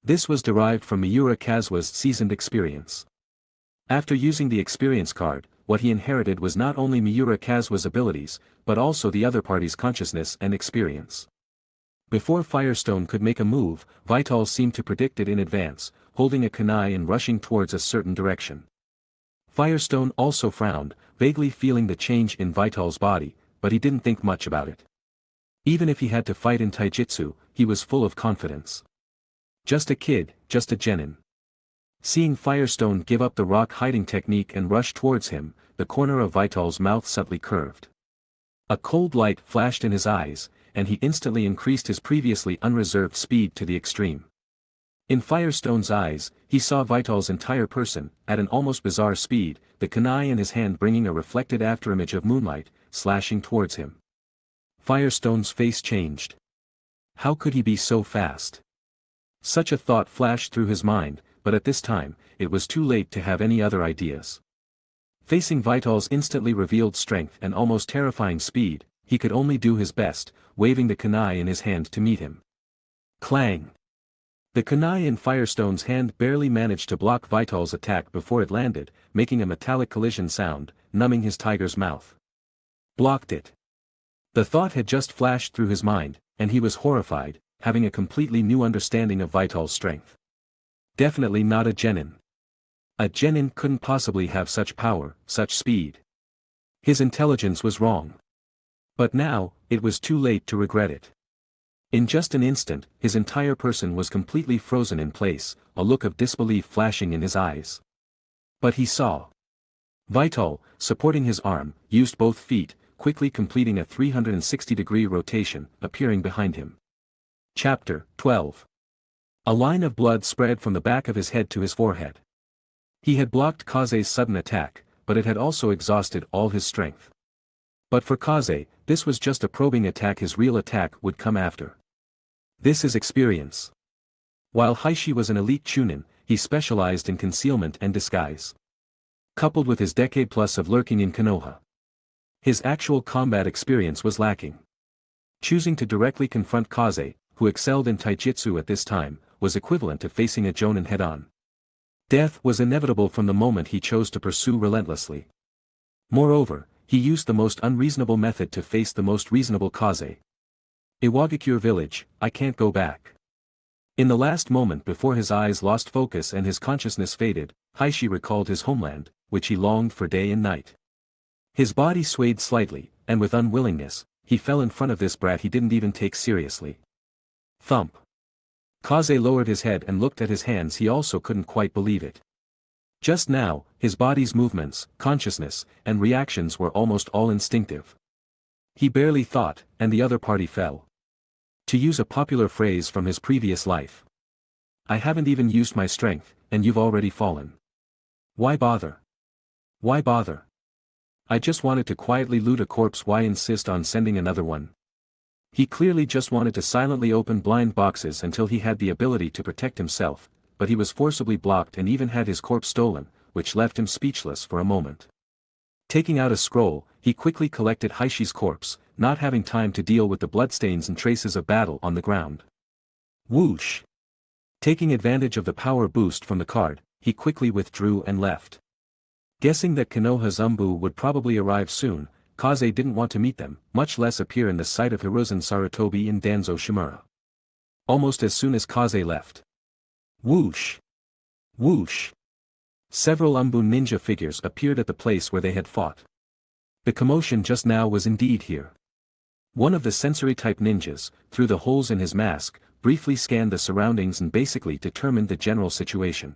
This was derived from Miura Kazuha's seasoned experience. After using the experience card, what he inherited was not only Miura Kazuha's abilities, but also the other party's consciousness and experience. Before Firestone could make a move, Vital seemed to predict it in advance, holding a kunai and rushing towards a certain direction. Firestone also frowned, vaguely feeling the change in Vital's body, but he didn't think much about it. Even if he had to fight in taijutsu, he was full of confidence. Just a kid, just a genin. Seeing Firestone give up the rock hiding technique and rush towards him, the corner of Vital's mouth subtly curved. A cold light flashed in his eyes, and he instantly increased his previously unreserved speed to the extreme. In Firestone's eyes, he saw Vital's entire person, at an almost bizarre speed, the kunai in his hand bringing a reflected afterimage of moonlight, slashing towards him. Firestone's face changed. How could he be so fast? Such a thought flashed through his mind, but at this time, it was too late to have any other ideas. Facing Vital's instantly revealed strength and almost terrifying speed, he could only do his best, waving the kunai in his hand to meet him. Clang! The kunai in Firestone's hand barely managed to block Vital's attack before it landed, making a metallic collision sound, numbing his tiger's mouth. Blocked it. The thought had just flashed through his mind, and he was horrified, having a completely new understanding of Vital's strength. Definitely not a genin. A genin couldn't possibly have such power, such speed. His intelligence was wrong. But now, it was too late to regret it. In just an instant, his entire person was completely frozen in place, a look of disbelief flashing in his eyes. But he saw. Vital, supporting his arm, used both feet, quickly completing a 360-degree rotation, appearing behind him. Chapter 12. A line of blood spread from the back of his head to his forehead. He had blocked Kaze's sudden attack, but it had also exhausted all his strength. But for Kaze, this was just a probing attack. His real attack would come after. This is experience. While Heishi was an elite Chunin, he specialized in concealment and disguise. Coupled with his decade plus of lurking in Konoha, his actual combat experience was lacking. Choosing to directly confront Kaze, who excelled in taijutsu at this time, was equivalent to facing a jonin head-on. Death was inevitable from the moment he chose to pursue relentlessly. Moreover, he used the most unreasonable method to face the most reasonable Kaze. Iwagakure village, I can't go back. In the last moment before his eyes lost focus and his consciousness faded, Heishi recalled his homeland, which he longed for day and night. His body swayed slightly, and with unwillingness, he fell in front of this brat he didn't even take seriously. Thump. Kaze lowered his head and looked at his hands. He also couldn't quite believe it. Just now, his body's movements, consciousness, and reactions were almost all instinctive. He barely thought, and the other party fell. To use a popular phrase from his previous life. I haven't even used my strength, and you've already fallen. Why bother? Why bother? I just wanted to quietly loot a corpse. Why insist on sending another one? He clearly just wanted to silently open blind boxes until he had the ability to protect himself, but he was forcibly blocked and even had his corpse stolen, which left him speechless for a moment. Taking out a scroll, he quickly collected Haishi's corpse, not having time to deal with the bloodstains and traces of battle on the ground. Whoosh! Taking advantage of the power boost from the card, he quickly withdrew and left. Guessing that Konoha's Umbu would probably arrive soon, Kaze didn't want to meet them, much less appear in the sight of Hiruzen Sarutobi in Danzo Shimura. Almost as soon as Kaze left. Whoosh! Whoosh! Several Umbu ninja figures appeared at the place where they had fought. The commotion just now was indeed here. One of the sensory-type ninjas, through the holes in his mask, briefly scanned the surroundings and basically determined the general situation.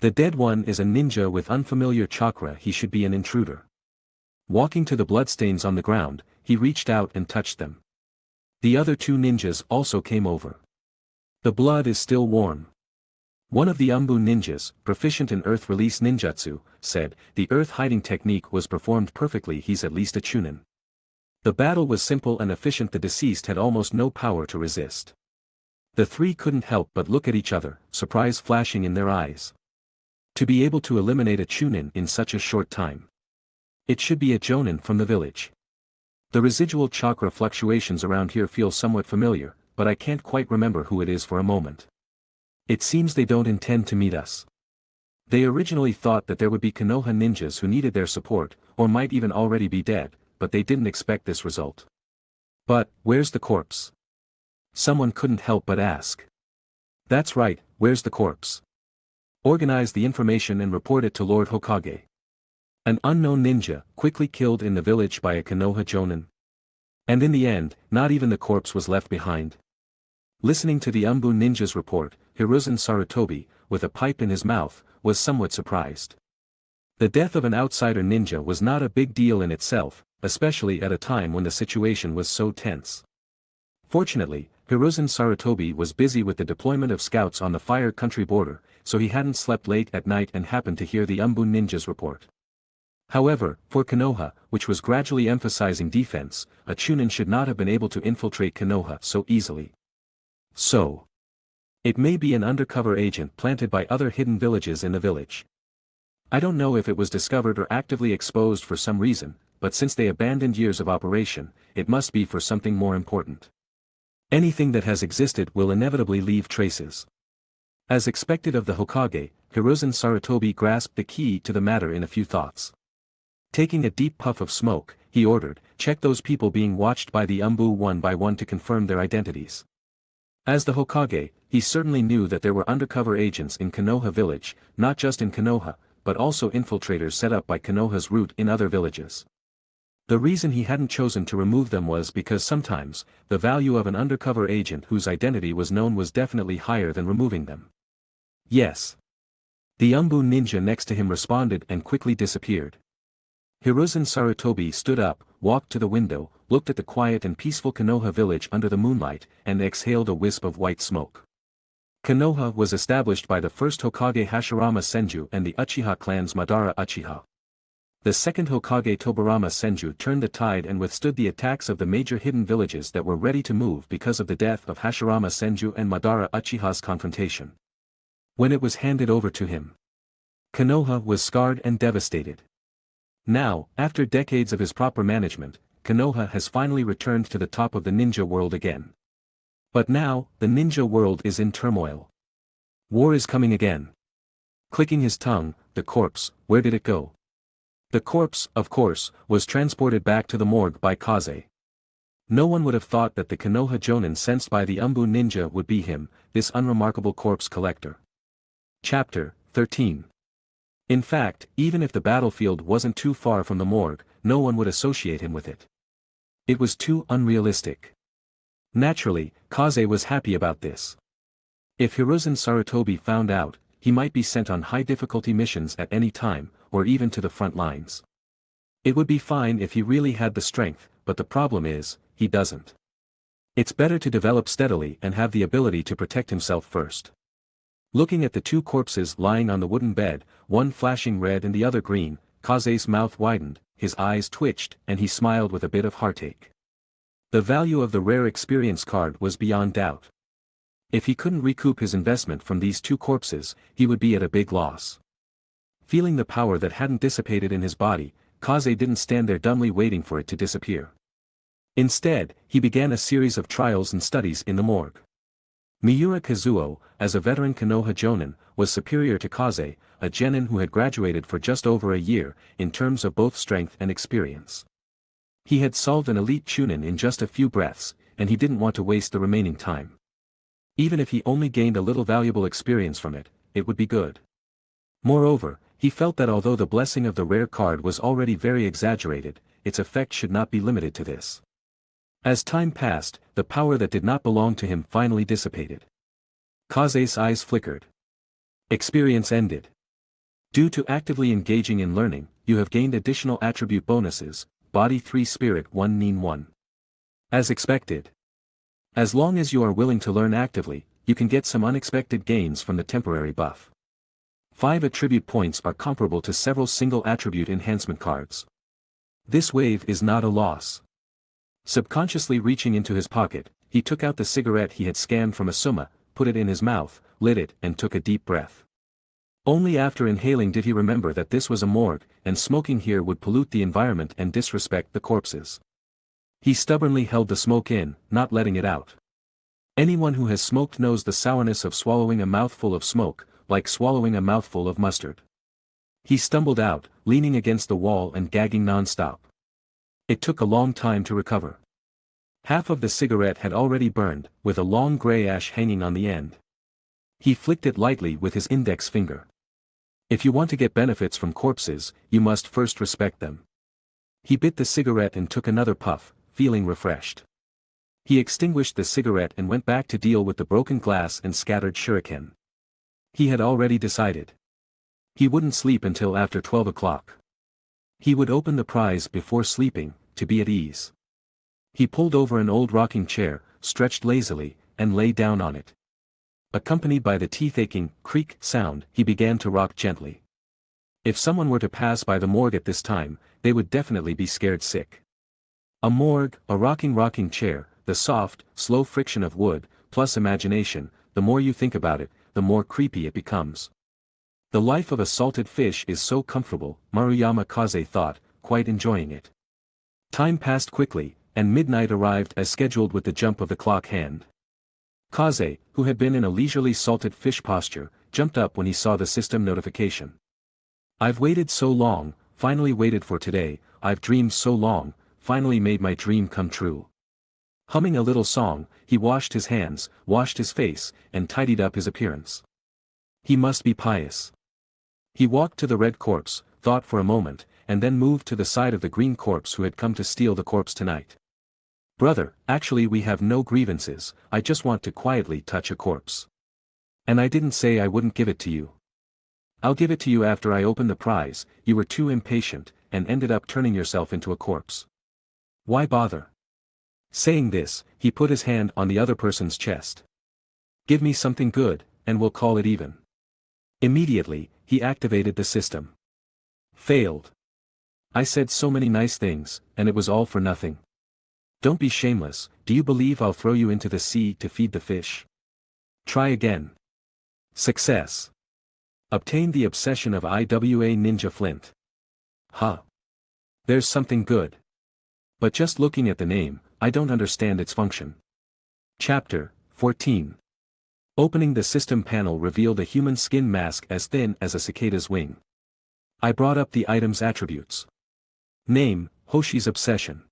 The dead one is a ninja with unfamiliar chakra. He should be an intruder. Walking to the bloodstains on the ground, he reached out and touched them. The other two ninjas also came over. The blood is still warm. One of the Umbu ninjas, proficient in earth release ninjutsu, said, the earth hiding technique was performed perfectly. He's at least a Chunin. The battle was simple and efficient. The deceased had almost no power to resist. The three couldn't help but look at each other, surprise flashing in their eyes. To be able to eliminate a Chunin in such a short time. It should be a jonin from the village. The residual chakra fluctuations around here feel somewhat familiar, but I can't quite remember who it is for a moment. It seems they don't intend to meet us. They originally thought that there would be Konoha ninjas who needed their support, or might even already be dead, but they didn't expect this result. But, where's the corpse? Someone couldn't help but ask. That's right, where's the corpse? Organize the information and report it to Lord Hokage. An unknown ninja, quickly killed in the village by a Konoha jonin. And in the end, not even the corpse was left behind. Listening to the Umbu ninja's report, Hiruzen Sarutobi, with a pipe in his mouth, was somewhat surprised. The death of an outsider ninja was not a big deal in itself, especially at a time when the situation was so tense. Fortunately, Hiruzen Sarutobi was busy with the deployment of scouts on the Fire Country border, so he hadn't slept late at night and happened to hear the Umbu ninja's report. However, for Konoha, which was gradually emphasizing defense, a Chunin should not have been able to infiltrate Konoha so easily. So, it may be an undercover agent planted by other hidden villages in the village. I don't know if it was discovered or actively exposed for some reason, but since they abandoned years of operation, it must be for something more important. Anything that has existed will inevitably leave traces. As expected of the Hokage, Hiruzen Sarutobi grasped the key to the matter in a few thoughts. Taking a deep puff of smoke, he ordered, check those people being watched by the Umbu one by one to confirm their identities. As the Hokage, he certainly knew that there were undercover agents in Konoha village, not just in Konoha, but also infiltrators set up by Konoha's route in other villages. The reason he hadn't chosen to remove them was because sometimes, the value of an undercover agent whose identity was known was definitely higher than removing them. Yes. The Umbu ninja next to him responded and quickly disappeared. Hiruzen Sarutobi stood up, walked to the window, looked at the quiet and peaceful Konoha village under the moonlight, and exhaled a wisp of white smoke. Konoha was established by the first Hokage Hashirama Senju and the Uchiha clan's Madara Uchiha. The second Hokage Tobirama Senju turned the tide and withstood the attacks of the major hidden villages that were ready to move because of the death of Hashirama Senju and Madara Uchiha's confrontation. When it was handed over to him, Konoha was scarred and devastated. Now, after decades of his proper management, Konoha has finally returned to the top of the ninja world again. But now, the ninja world is in turmoil. War is coming again. Clicking his tongue, the corpse, where did it go? The corpse, of course, was transported back to the morgue by Kaze. No one would have thought that the Konoha jonin sensed by the Umbu ninja would be him, this unremarkable corpse collector. Chapter 13. In fact, even if the battlefield wasn't too far from the morgue, no one would associate him with it. It was too unrealistic. Naturally, Kaze was happy about this. If Hiruzen Sarutobi found out, he might be sent on high-difficulty missions at any time, or even to the front lines. It would be fine if he really had the strength, but the problem is, he doesn't. It's better to develop steadily and have the ability to protect himself first. Looking at the two corpses lying on the wooden bed, one flashing red and the other green, Kaze's mouth widened, his eyes twitched, and he smiled with a bit of heartache. The value of the rare experience card was beyond doubt. If he couldn't recoup his investment from these two corpses, he would be at a big loss. Feeling the power that hadn't dissipated in his body, Kaze didn't stand there dumbly waiting for it to disappear. Instead, he began a series of trials and studies in the morgue. Miura Kazuo, as a veteran Konoha jonin, was superior to Kaze, a genin who had graduated for just over a year, in terms of both strength and experience. He had solved an elite Chunin in just a few breaths, and he didn't want to waste the remaining time. Even if he only gained a little valuable experience from it, it would be good. Moreover, he felt that although the blessing of the rare card was already very exaggerated, its effect should not be limited to this. As time passed, the power that did not belong to him finally dissipated. Kaze's eyes flickered. Experience ended. Due to actively engaging in learning, you have gained additional attribute bonuses, Body 3 Spirit 1 Nin 1. As expected. As long as you are willing to learn actively, you can get some unexpected gains from the temporary buff. 5 attribute points are comparable to several single attribute enhancement cards. This wave is not a loss. Subconsciously reaching into his pocket, he took out the cigarette he had scanned from Asuma, put it in his mouth, lit it and took a deep breath. Only after inhaling did he remember that this was a morgue, and smoking here would pollute the environment and disrespect the corpses. He stubbornly held the smoke in, not letting it out. Anyone who has smoked knows the sourness of swallowing a mouthful of smoke, like swallowing a mouthful of mustard. He stumbled out, leaning against the wall and gagging non-stop. It took a long time to recover. Half of the cigarette had already burned, with a long gray ash hanging on the end. He flicked it lightly with his index finger. If you want to get benefits from corpses, you must first respect them. He bit the cigarette and took another puff, feeling refreshed. He extinguished the cigarette and went back to deal with the broken glass and scattered shuriken. He had already decided. He wouldn't sleep until after 12 o'clock. He would open the prize before sleeping, to be at ease. He pulled over an old rocking chair, stretched lazily, and lay down on it. Accompanied by the teeth-aching, creak sound, he began to rock gently. If someone were to pass by the morgue at this time, they would definitely be scared sick. A morgue, a rocking chair, the soft, slow friction of wood, plus imagination, the more you think about it, the more creepy it becomes. The life of a salted fish is so comfortable, Maruyama Kaze thought, quite enjoying it. Time passed quickly, and midnight arrived as scheduled with the jump of the clock hand. Kaze, who had been in a leisurely salted fish posture, jumped up when he saw the system notification. I've waited so long, finally waited for today, I've dreamed so long, finally made my dream come true. Humming a little song, he washed his hands, washed his face, and tidied up his appearance. He must be pious. He walked to the red corpse, thought for a moment, and then moved to the side of the green corpse who had come to steal the corpse tonight. Brother, actually we have no grievances, I just want to quietly touch a corpse. And I didn't say I wouldn't give it to you. I'll give it to you after I open the prize, you were too impatient, and ended up turning yourself into a corpse. Why bother? Saying this, he put his hand on the other person's chest. Give me something good, and we'll call it even. Immediately, he activated the system. Failed. I said so many nice things, and it was all for nothing. Don't be shameless, do you believe I'll throw you into the sea to feed the fish? Try again. Success. Obtained the obsession of IWA Ninja Flint. Huh. There's something good. But just looking at the name, I don't understand its function. Chapter 14. Opening the system panel revealed a human skin mask as thin as a cicada's wing. I brought up the item's attributes. Name, Hoshi's Obsession.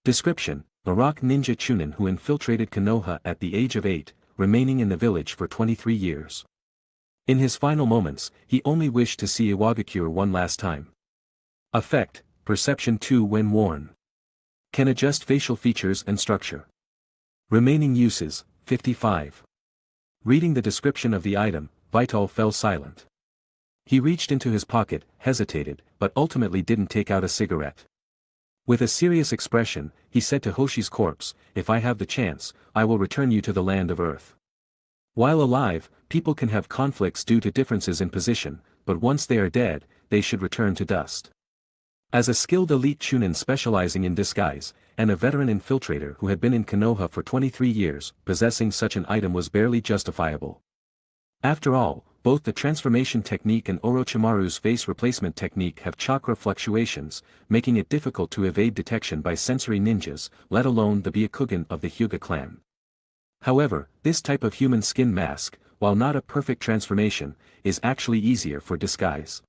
Description, a rock ninja Chunin who infiltrated Konoha at the age of 8, remaining in the village for 23 years. In his final moments, he only wished to see Iwagakure one last time. Effect, Perception 2 when worn. Can adjust facial features and structure. Remaining uses, 55. Reading the description of the item, Vital fell silent. He reached into his pocket, hesitated, but ultimately didn't take out a cigarette. With a serious expression, he said to Hoshi's corpse, if I have the chance, I will return you to the land of Earth. While alive, people can have conflicts due to differences in position, but once they are dead, they should return to dust. As a skilled elite Chunin specializing in disguise, and a veteran infiltrator who had been in Konoha for 23 years, possessing such an item was barely justifiable. After all, both the transformation technique and Orochimaru's face replacement technique have chakra fluctuations, making it difficult to evade detection by sensory ninjas, let alone the Byakugan of the Hyuga clan. However, this type of human skin mask, while not a perfect transformation, is actually easier for disguise.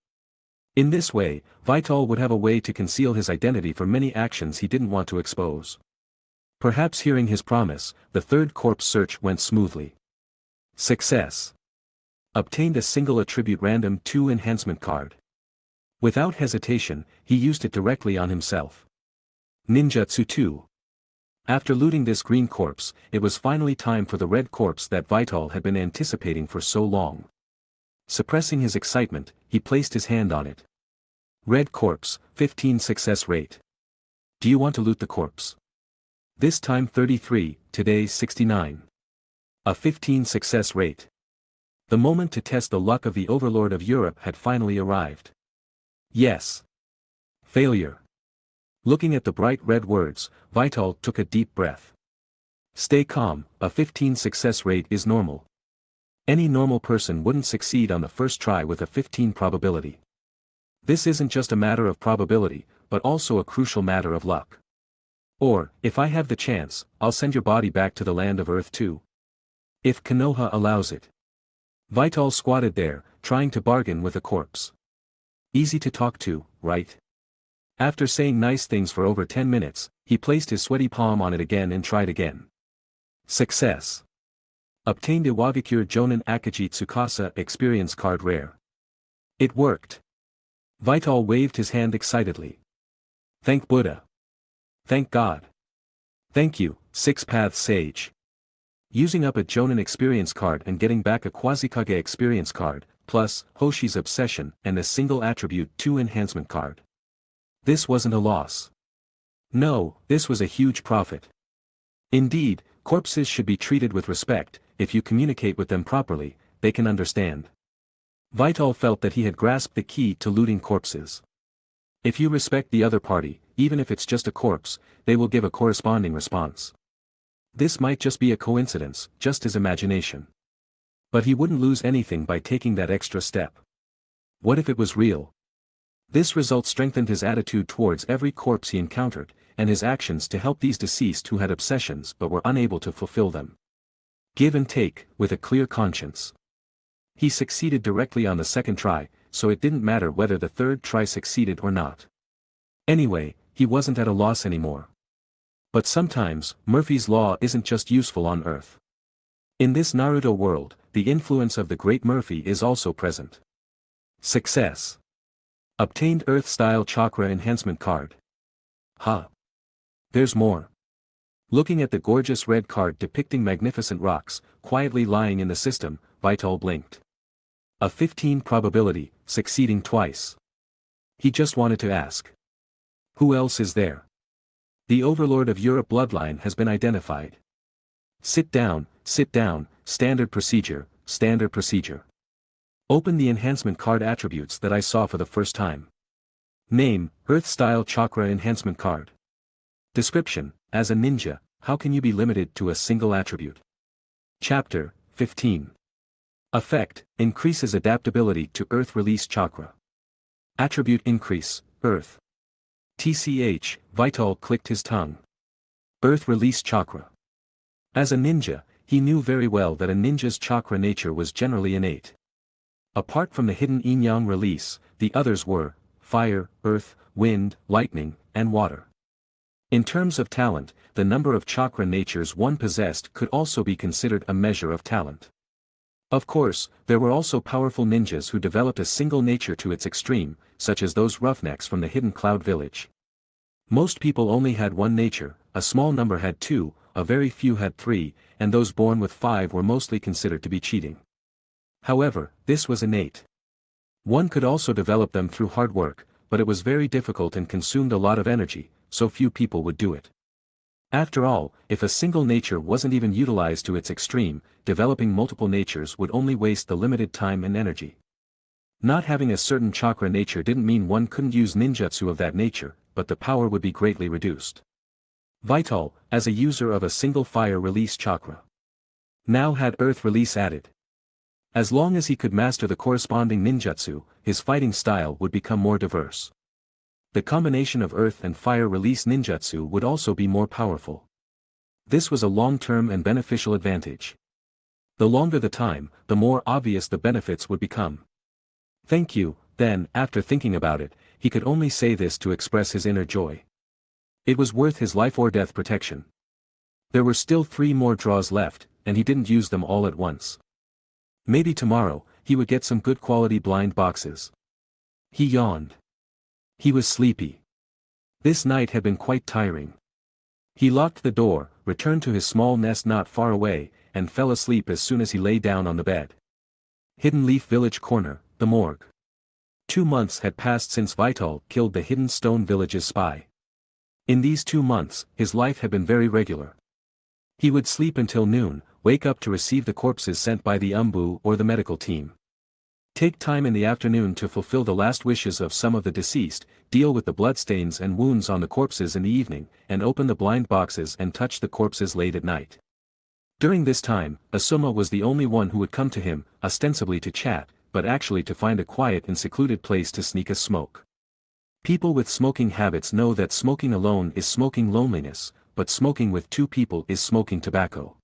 In this way, Vital would have a way to conceal his identity for many actions he didn't want to expose. Perhaps hearing his promise, the third corpse search went smoothly. Success. Obtained a single attribute random 2 enhancement card. Without hesitation, he used it directly on himself. Ninjutsu 2. After looting this green corpse, it was finally time for the red corpse that Vital had been anticipating for so long. Suppressing his excitement, he placed his hand on it. Red corpse, 15 success rate. Do you want to loot the corpse? This time 33, today 69. A 15 success rate. The moment to test the luck of the overlord of Europe had finally arrived. Yes. Failure. Looking at the bright red words, Vital took a deep breath. Stay calm, a 15 success rate is normal. Any normal person wouldn't succeed on the first try with a 15 probability. This isn't just a matter of probability, but also a crucial matter of luck. Or, if I have the chance, I'll send your body back to the land of Earth too. If Konoha allows it. Vital squatted there, trying to bargain with a corpse. Easy to talk to, right? After saying nice things for over 10 minutes, he placed his sweaty palm on it again and tried again. Success. Obtained Iwagakure Jonin Akaji Tsukasa experience card rare. It worked. Vital waved his hand excitedly. Thank Buddha. Thank God. Thank you, Six Paths Sage. Using up a Jonin experience card and getting back a Quasi-Kage experience card, plus Hoshi's Obsession and a single attribute 2 enhancement card. This wasn't a loss. No, this was a huge profit. Indeed, corpses should be treated with respect. If you communicate with them properly, they can understand. Vital felt that he had grasped the key to looting corpses. If you respect the other party, even if it's just a corpse, they will give a corresponding response. This might just be a coincidence, just his imagination. But he wouldn't lose anything by taking that extra step. What if it was real? This result strengthened his attitude towards every corpse he encountered, and his actions to help these deceased who had obsessions but were unable to fulfill them. Give and take, with a clear conscience. He succeeded directly on the second try, so it didn't matter whether the third try succeeded or not. Anyway, he wasn't at a loss anymore. But sometimes, Murphy's Law isn't just useful on Earth. In this Naruto world, the influence of the Great Murphy is also present. Success. Obtained Earth-style Chakra Enhancement Card. Huh. There's more. Looking at the gorgeous red card depicting magnificent rocks, quietly lying in the system, Vital blinked. A 15 probability, succeeding twice. He just wanted to ask. Who else is there? The Overlord of Europe bloodline has been identified. Sit down, standard procedure, standard procedure. Open the enhancement card attributes that I saw for the first time. Name, Earth-style Chakra Enhancement Card. Description, as a ninja, how can you be limited to a single attribute? Chapter 15. Effect, increases adaptability to Earth Release Chakra. Attribute increase, Earth. TCH, Vital clicked his tongue. Earth Release Chakra. As a ninja, he knew very well that a ninja's chakra nature was generally innate. Apart from the hidden yin-yang release, the others were fire, earth, wind, lightning, and water. In terms of talent, the number of chakra natures one possessed could also be considered a measure of talent. Of course, there were also powerful ninjas who developed a single nature to its extreme, such as those roughnecks from the hidden cloud village. Most people only had one nature, a small number had two, a very few had three, and those born with five were mostly considered to be cheating. However, this was innate. One could also develop them through hard work, but it was very difficult and consumed a lot of energy, so few people would do it. After all, if a single nature wasn't even utilized to its extreme, developing multiple natures would only waste the limited time and energy. Not having a certain chakra nature didn't mean one couldn't use ninjutsu of that nature, but the power would be greatly reduced. Vital, as a user of a single fire release chakra, now had earth release added. As long as he could master the corresponding ninjutsu, his fighting style would become more diverse. The combination of earth and fire release ninjutsu would also be more powerful. This was a long-term and beneficial advantage. The longer the time, the more obvious the benefits would become. Thank you, then, after thinking about it, he could only say this to express his inner joy. It was worth his life or death protection. There were still 3 more draws left, and he didn't use them all at once. Maybe tomorrow, he would get some good quality blind boxes. He yawned. He was sleepy. This night had been quite tiring. He locked the door, returned to his small nest not far away, and fell asleep as soon as he lay down on the bed. Hidden Leaf Village Corner, the morgue. 2 months had passed since Vital killed the Hidden Stone Village's spy. In these 2 months, his life had been very regular. He would sleep until noon, wake up to receive the corpses sent by the Umbu or the medical team. Take time in the afternoon to fulfill the last wishes of some of the deceased, deal with the bloodstains and wounds on the corpses in the evening, and open the blind boxes and touch the corpses late at night. During this time, Asuma was the only one who would come to him, ostensibly to chat, but actually to find a quiet and secluded place to sneak a smoke. People with smoking habits know that smoking alone is smoking loneliness, but smoking with 2 people is smoking tobacco.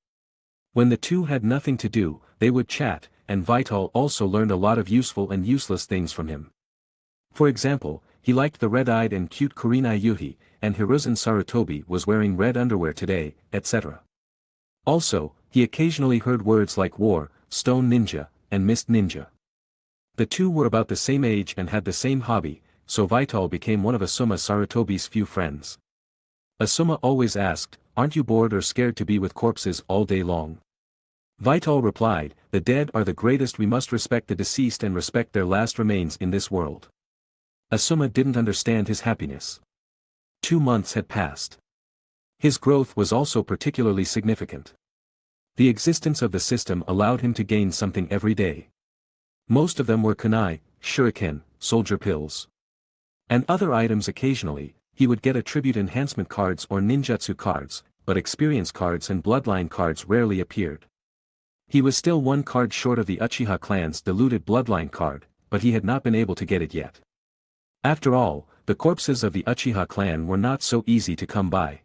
When the 2 had nothing to do, they would chat, and Vital also learned a lot of useful and useless things from him. For example, he liked the red-eyed and cute Kurenai Yuhi, and Hiruzen Sarutobi was wearing red underwear today, etc. Also, he occasionally heard words like war, stone ninja, and mist ninja. The 2 were about the same age and had the same hobby, so Vital became one of Asuma Sarutobi's few friends. Asuma always asked, "Aren't you bored or scared to be with corpses all day long?" Vital replied, "The dead are the greatest, we must respect the deceased and respect their last remains in this world." Asuma didn't understand his happiness. 2 months had passed. His growth was also particularly significant. The existence of the system allowed him to gain something every day. Most of them were kunai, shuriken, soldier pills. And other items occasionally. He would get attribute enhancement cards or ninjutsu cards, but experience cards and bloodline cards rarely appeared. He was still 1 card short of the Uchiha clan's diluted bloodline card, but he had not been able to get it yet. After all, the corpses of the Uchiha clan were not so easy to come by.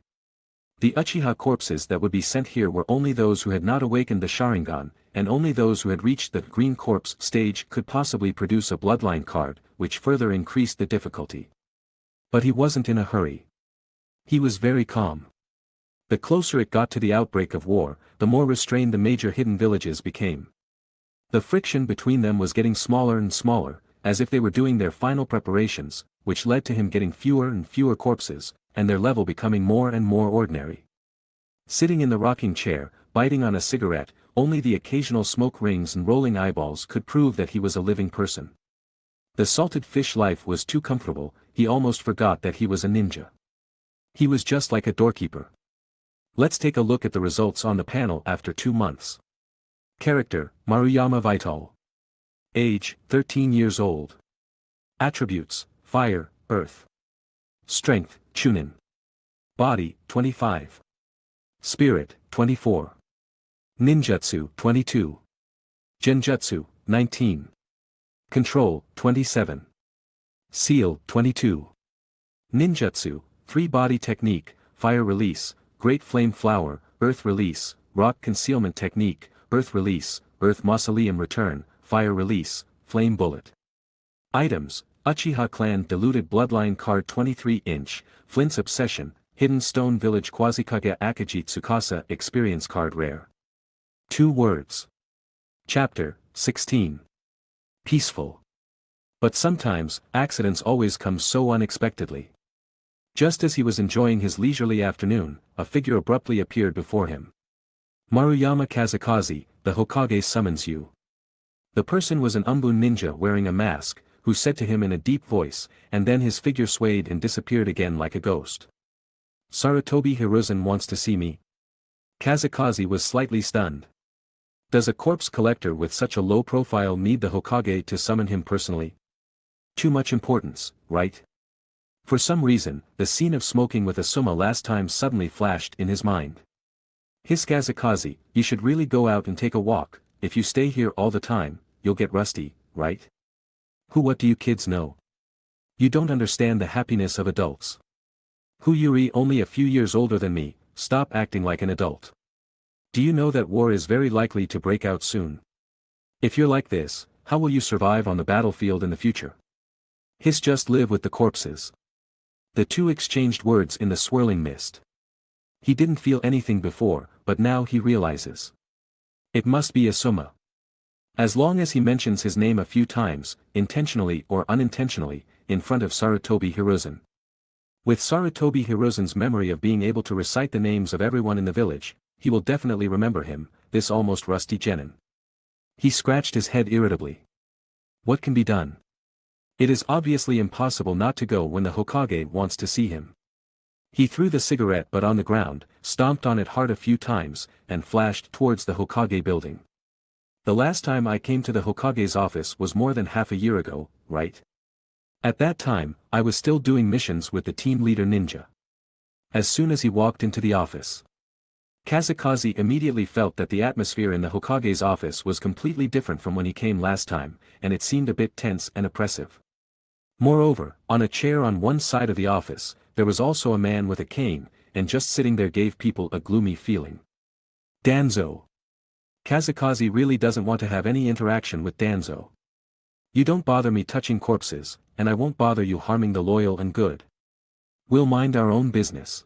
The Uchiha corpses that would be sent here were only those who had not awakened the Sharingan, and only those who had reached the green corpse stage could possibly produce a bloodline card, which further increased the difficulty. But he wasn't in a hurry. He was very calm. The closer it got to the outbreak of war, the more restrained the major hidden villages became. The friction between them was getting smaller and smaller, as if they were doing their final preparations, which led to him getting fewer and fewer corpses, and their level becoming more and more ordinary. Sitting in the rocking chair, biting on a cigarette, only the occasional smoke rings and rolling eyeballs could prove that he was a living person. The salted fish life was too comfortable, he almost forgot that he was a ninja. He was just like a doorkeeper. Let's take a look at the results on the panel after 2 months. Character, Maruyama Vital. Age, 13 years old. Attributes, Fire, Earth. Strength, Chunin. Body, 25. Spirit, 24. Ninjutsu, 22. Genjutsu, 19. Control, 27. Seal, 22. Ninjutsu, 3 body technique, fire release, great flame flower, earth release, rock concealment technique, earth release, earth mausoleum return, fire release, flame bullet. Items, Uchiha clan diluted bloodline card 23-inch, Flint's obsession, hidden stone village Quasikage Akaji Tsukasa experience card rare. 2 words. Chapter, 16. Peaceful. But sometimes, accidents always come so unexpectedly. Just as he was enjoying his leisurely afternoon, a figure abruptly appeared before him. Maruyama Qifeng, the Hokage summons you. The person was an Umbun ninja wearing a mask, who said to him in a deep voice, and then his figure swayed and disappeared again like a ghost. Sarutobi Hiruzen wants to see me. Qifeng was slightly stunned. Does a corpse collector with such a low profile need the Hokage to summon him personally? Too much importance, right? For some reason, the scene of smoking with Asuma last time suddenly flashed in his mind. His Qifeng, you should really go out and take a walk, if you stay here all the time, you'll get rusty, right? What do you kids know? You don't understand the happiness of adults. Yuri only a few years older than me, stop acting like an adult. Do you know that war is very likely to break out soon? If you're like this, how will you survive on the battlefield in the future? Just live with the corpses. The two exchanged words in the swirling mist. He didn't feel anything before, but now he realizes. It must be Asuma. As long as he mentions his name a few times, intentionally or unintentionally, in front of Sarutobi Hiruzen. With Sarutobi Hiruzen's memory of being able to recite the names of everyone in the village, he will definitely remember him, this almost rusty genin. He scratched his head irritably. What can be done? It is obviously impossible not to go when the Hokage wants to see him. He threw the cigarette butt on the ground, stomped on it hard a few times, and flashed towards the Hokage building. The last time I came to the Hokage's office was more than half a year ago, right? At that time, I was still doing missions with the team leader ninja. As soon as he walked into the office, Qifeng immediately felt that the atmosphere in the Hokage's office was completely different from when he came last time, and it seemed a bit tense and oppressive. Moreover, on a chair on one side of the office, there was also a man with a cane, and just sitting there gave people a gloomy feeling. Danzo. Qifeng really doesn't want to have any interaction with Danzo. You don't bother me touching corpses, and I won't bother you harming the loyal and good. We'll mind our own business.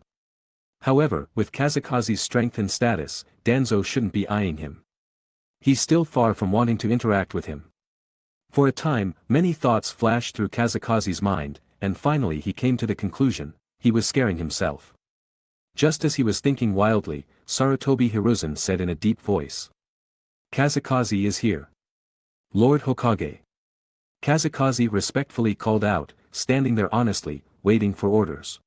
However, with Qifeng's strength and status, Danzo shouldn't be eyeing him. He's still far from wanting to interact with him. For a time, many thoughts flashed through Qifeng's mind, and finally he came to the conclusion, he was scaring himself. Just as he was thinking wildly, Sarutobi Hiruzen said in a deep voice. Qifeng is here. Lord Hokage. Qifeng respectfully called out, standing there honestly, waiting for orders.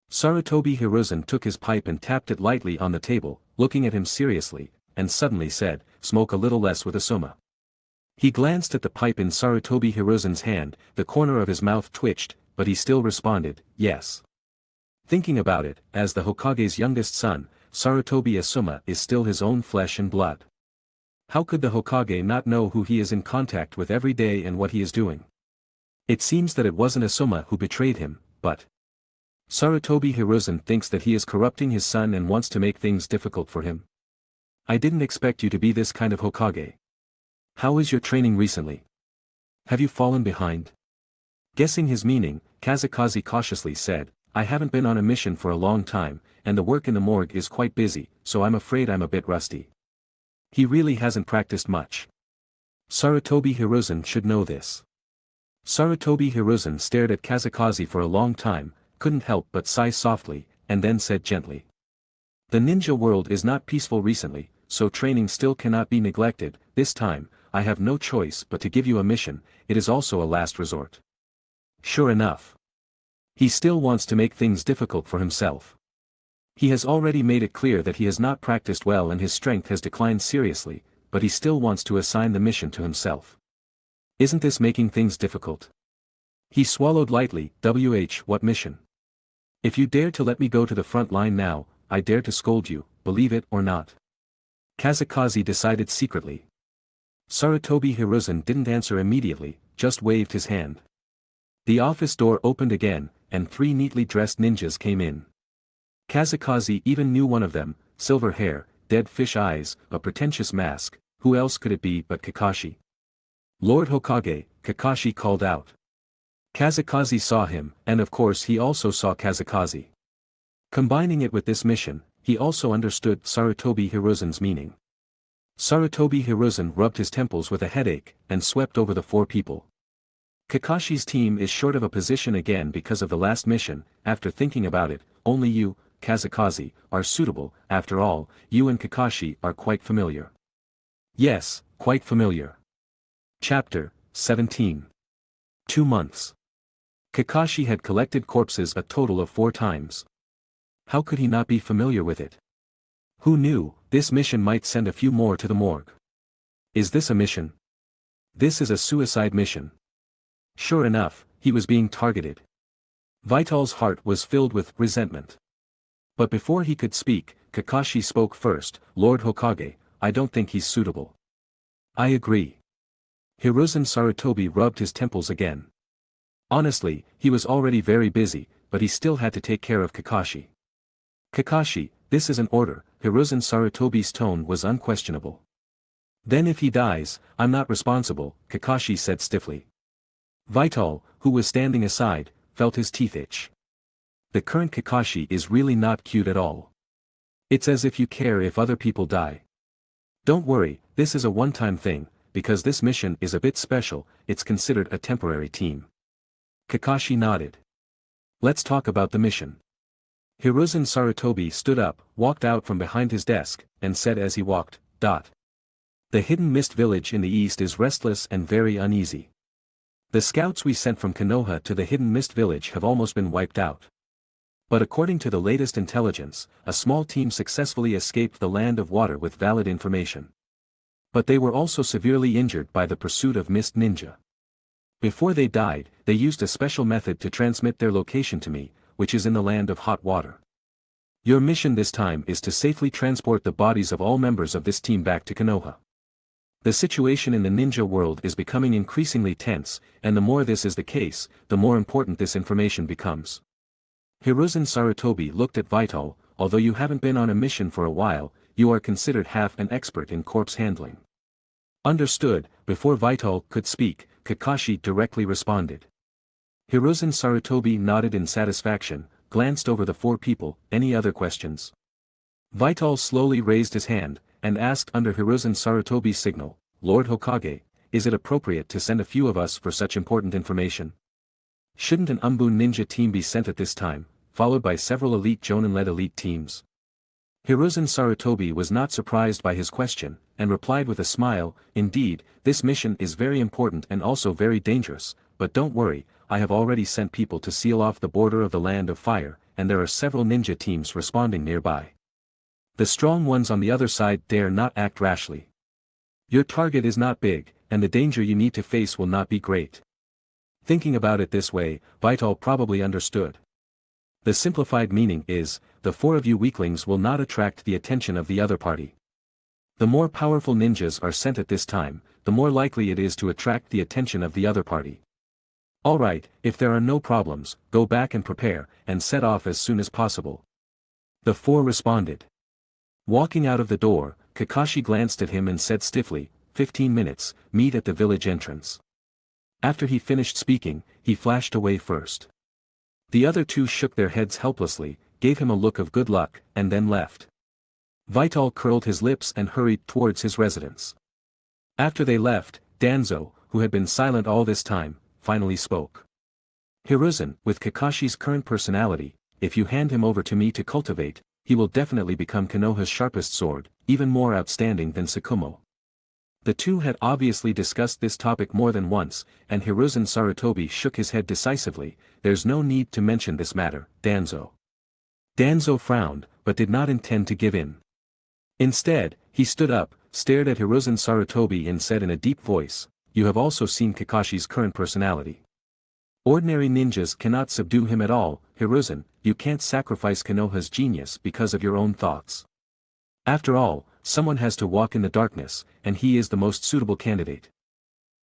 Sarutobi Hiruzen took his pipe and tapped it lightly on the table, looking at him seriously, and suddenly said, smoke a little less with Asuma. He glanced at the pipe in Sarutobi Hiruzen's hand, the corner of his mouth twitched, but he still responded, yes. Thinking about it, as the Hokage's youngest son, Sarutobi Asuma is still his own flesh and blood. How could the Hokage not know who he is in contact with every day and what he is doing? It seems that it wasn't Asuma who betrayed him, but Sarutobi Hiruzen thinks that he is corrupting his son and wants to make things difficult for him. I didn't expect you to be this kind of Hokage. How is your training recently? Have you fallen behind? Guessing his meaning, Qifeng cautiously said, I haven't been on a mission for a long time, and the work in the morgue is quite busy, so I'm afraid I'm a bit rusty. He really hasn't practiced much. Sarutobi Hiruzen should know this. Sarutobi Hiruzen stared at Kazakazi for a long time, couldn't help but sigh softly, and then said gently. The ninja world is not peaceful recently, so training still cannot be neglected. This time, I have no choice but to give you a mission. It is also a last resort. Sure enough. He still wants to make things difficult for himself. He has already made it clear that he has not practiced well and his strength has declined seriously, but he still wants to assign the mission to himself. Isn't this making things difficult? He swallowed lightly. What mission? If you dare to let me go to the front line now, I dare to scold you, believe it or not. Kazakazi decided secretly. Sarutobi Hiruzen didn't answer immediately, just waved his hand. The office door opened again, and 3 neatly dressed ninjas came in. Kazakazi even knew one of them, silver hair, dead fish eyes, a pretentious mask. Who else could it be but Kakashi? Lord Hokage, Kakashi called out. Kazakazi saw him, and of course he also saw Kazakazi. Combining it with this mission, he also understood Sarutobi Hiruzen's meaning. Sarutobi Hiruzen rubbed his temples with a headache, and swept over the 4 people. Kakashi's team is short of a position again because of the last mission. After thinking about it, only you, Kazakazi, are suitable. After all, you and Kakashi are quite familiar. Yes, quite familiar. Chapter 17. 2 months. Kakashi had collected corpses a total of 4 times. How could he not be familiar with it? Who knew, this mission might send a few more to the morgue. Is this a mission? This is a suicide mission. Sure enough, he was being targeted. Vital's heart was filled with resentment. But before he could speak, Kakashi spoke first. Lord Hokage, I don't think he's suitable. I agree. Hiruzen Sarutobi rubbed his temples again. Honestly, he was already very busy, but he still had to take care of Kakashi. Kakashi, this is an order. Hiruzen Sarutobi's tone was unquestionable. Then if he dies, I'm not responsible, Kakashi said stiffly. Vital, who was standing aside, felt his teeth itch. The current Kakashi is really not cute at all. It's as if you care if other people die. Don't worry, this is a one-time thing, because this mission is a bit special. It's considered a temporary team. Kakashi nodded. Let's talk about the mission. Hiruzen Sarutobi stood up, walked out from behind his desk, and said as he walked, The hidden mist village in the east is restless and very uneasy. The scouts we sent from Konoha to the hidden mist village have almost been wiped out. But according to the latest intelligence, a small team successfully escaped the land of water with valid information. But they were also severely injured by the pursuit of Mist Ninja. Before they died, they used a special method to transmit their location to me, which is in the land of hot water. Your mission this time is to safely transport the bodies of all members of this team back to Konoha. The situation in the ninja world is becoming increasingly tense, and the more this is the case, the more important this information becomes. Hiruzen Sarutobi looked at Vital. Although you haven't been on a mission for a while, you are considered half an expert in corpse handling. Understood. Before Vital could speak, Kakashi directly responded. Hiruzen Sarutobi nodded in satisfaction, glanced over the 4 people. Any other questions? Vital slowly raised his hand, and asked under Hiruzen Sarutobi's signal, Lord Hokage, is it appropriate to send a few of us for such important information? Shouldn't an Umbun ninja team be sent at this time, followed by several elite jonin-led elite teams? Hiruzen Sarutobi was not surprised by his question, and replied with a smile, Indeed, this mission is very important and also very dangerous, but don't worry, I have already sent people to seal off the border of the land of fire, and there are several ninja teams responding nearby. The strong ones on the other side dare not act rashly. Your target is not big, and the danger you need to face will not be great. Thinking about it this way, Vital probably understood. The simplified meaning is, the 4 of you weaklings will not attract the attention of the other party. The more powerful ninjas are sent at this time, the more likely it is to attract the attention of the other party. Alright, if there are no problems, go back and prepare, and set off as soon as possible. The 4 responded. Walking out of the door, Kakashi glanced at him and said stiffly, 15 minutes, meet at the village entrance. After he finished speaking, he flashed away first. The other two shook their heads helplessly, gave him a look of good luck, and then left. Vital curled his lips and hurried towards his residence. After they left, Danzo, who had been silent all this time, finally spoke. Hiruzen, with Kakashi's current personality, if you hand him over to me to cultivate, he will definitely become Konoha's sharpest sword, even more outstanding than Sakumo. The two had obviously discussed this topic more than once, and Hiruzen Sarutobi shook his head decisively. There's no need to mention this matter, Danzo. Danzo frowned, but did not intend to give in. Instead, he stood up, stared at Hiruzen Sarutobi and said in a deep voice, "You have also seen Kakashi's current personality. Ordinary ninjas cannot subdue him at all, Hiruzen. You can't sacrifice Konoha's genius because of your own thoughts. After all, someone has to walk in the darkness, and he is the most suitable candidate.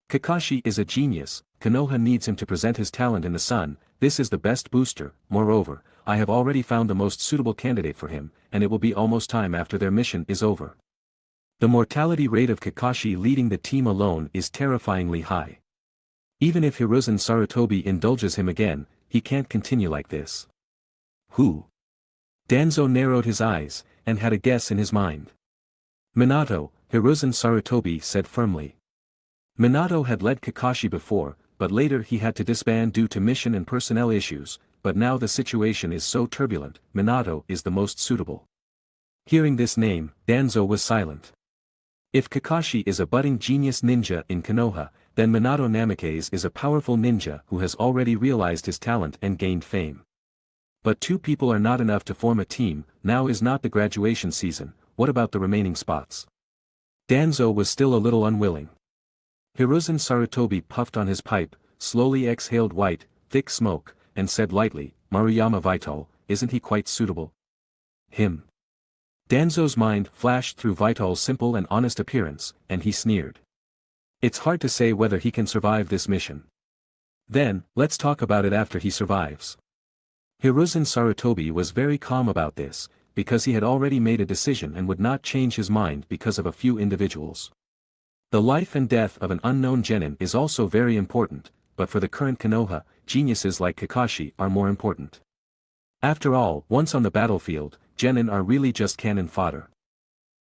Kakashi is a genius, Konoha needs him to present his talent in the sun, this is the best booster. Moreover, I have already found the most suitable candidate for him, and it will be almost time after their mission is over. The mortality rate of Kakashi leading the team alone is terrifyingly high. Even if Hiruzen Sarutobi indulges him again, he can't continue like this." "Who?" Danzo narrowed his eyes, and had a guess in his mind. "Minato," Hiruzen Sarutobi said firmly. Minato had led Kakashi before, but later he had to disband due to mission and personnel issues, but now the situation is so turbulent, Minato is the most suitable. Hearing this name, Danzo was silent. If Kakashi is a budding genius ninja in Konoha, then Minato Namikaze is a powerful ninja who has already realized his talent and gained fame. But two people are not enough to form a team, now is not the graduation season, what about the remaining spots? Danzo was still a little unwilling. Hiruzen Sarutobi puffed on his pipe, slowly exhaled white, thick smoke, and said lightly, "Maruyama Vital, isn't he quite suitable?" "Him." Danzo's mind flashed through Vital's simple and honest appearance, and he sneered. "It's hard to say whether he can survive this mission. Then, let's talk about it after he survives." Hiruzen Sarutobi was very calm about this, because he had already made a decision and would not change his mind because of a few individuals. The life and death of an unknown genin is also very important, but for the current Konoha, geniuses like Kakashi are more important. After all, once on the battlefield, genin are really just cannon fodder.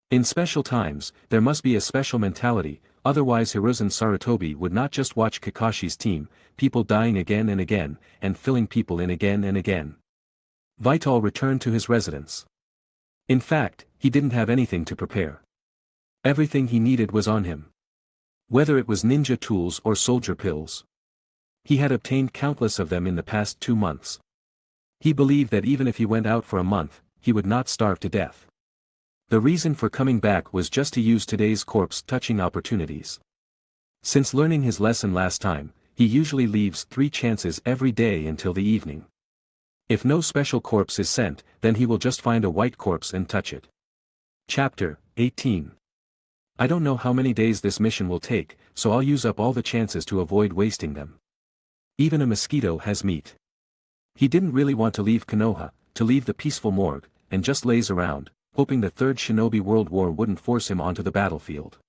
In special times, there must be a special mentality, otherwise Hiruzen Sarutobi would not just watch Kakashi's team, people dying again and again, and filling people in again and again. Vital returned to his residence. In fact, he didn't have anything to prepare. Everything he needed was on him. Whether it was ninja tools or soldier pills. He had obtained countless of them in the past 2 months. He believed that even if he went out for a month, he would not starve to death. The reason for coming back was just to use today's corpse-touching opportunities. Since learning his lesson last time, he usually leaves 3 chances every day until the evening. If no special corpse is sent, then he will just find a white corpse and touch it. Chapter 18. I don't know how many days this mission will take, so I'll use up all the chances to avoid wasting them. Even a mosquito has meat. He didn't really want to leave Konoha, to leave the peaceful morgue, and just laze around, hoping the Third Shinobi World War wouldn't force him onto the battlefield.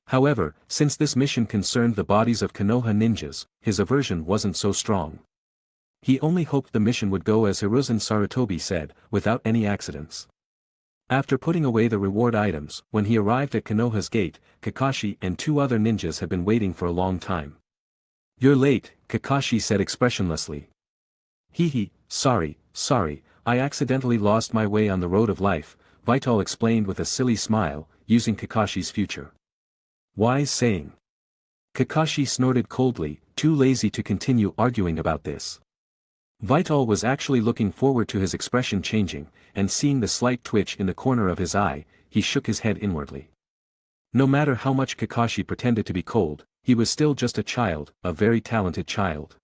However, since this mission concerned the bodies of Konoha ninjas, his aversion wasn't so strong. He only hoped the mission would go as Hiruzen Sarutobi said, without any accidents. After putting away the reward items, when he arrived at Konoha's gate, Kakashi and 2 other ninjas had been waiting for a long time. "You're late," Kakashi said expressionlessly. "Hee, sorry, I accidentally lost my way on the road of life," Vital explained with a silly smile, using Kakashi's future wise saying. Kakashi snorted coldly, too lazy to continue arguing about this. Vital was actually looking forward to his expression changing, and seeing the slight twitch in the corner of his eye, he shook his head inwardly. No matter how much Kakashi pretended to be cold, he was still just a child, a very talented child.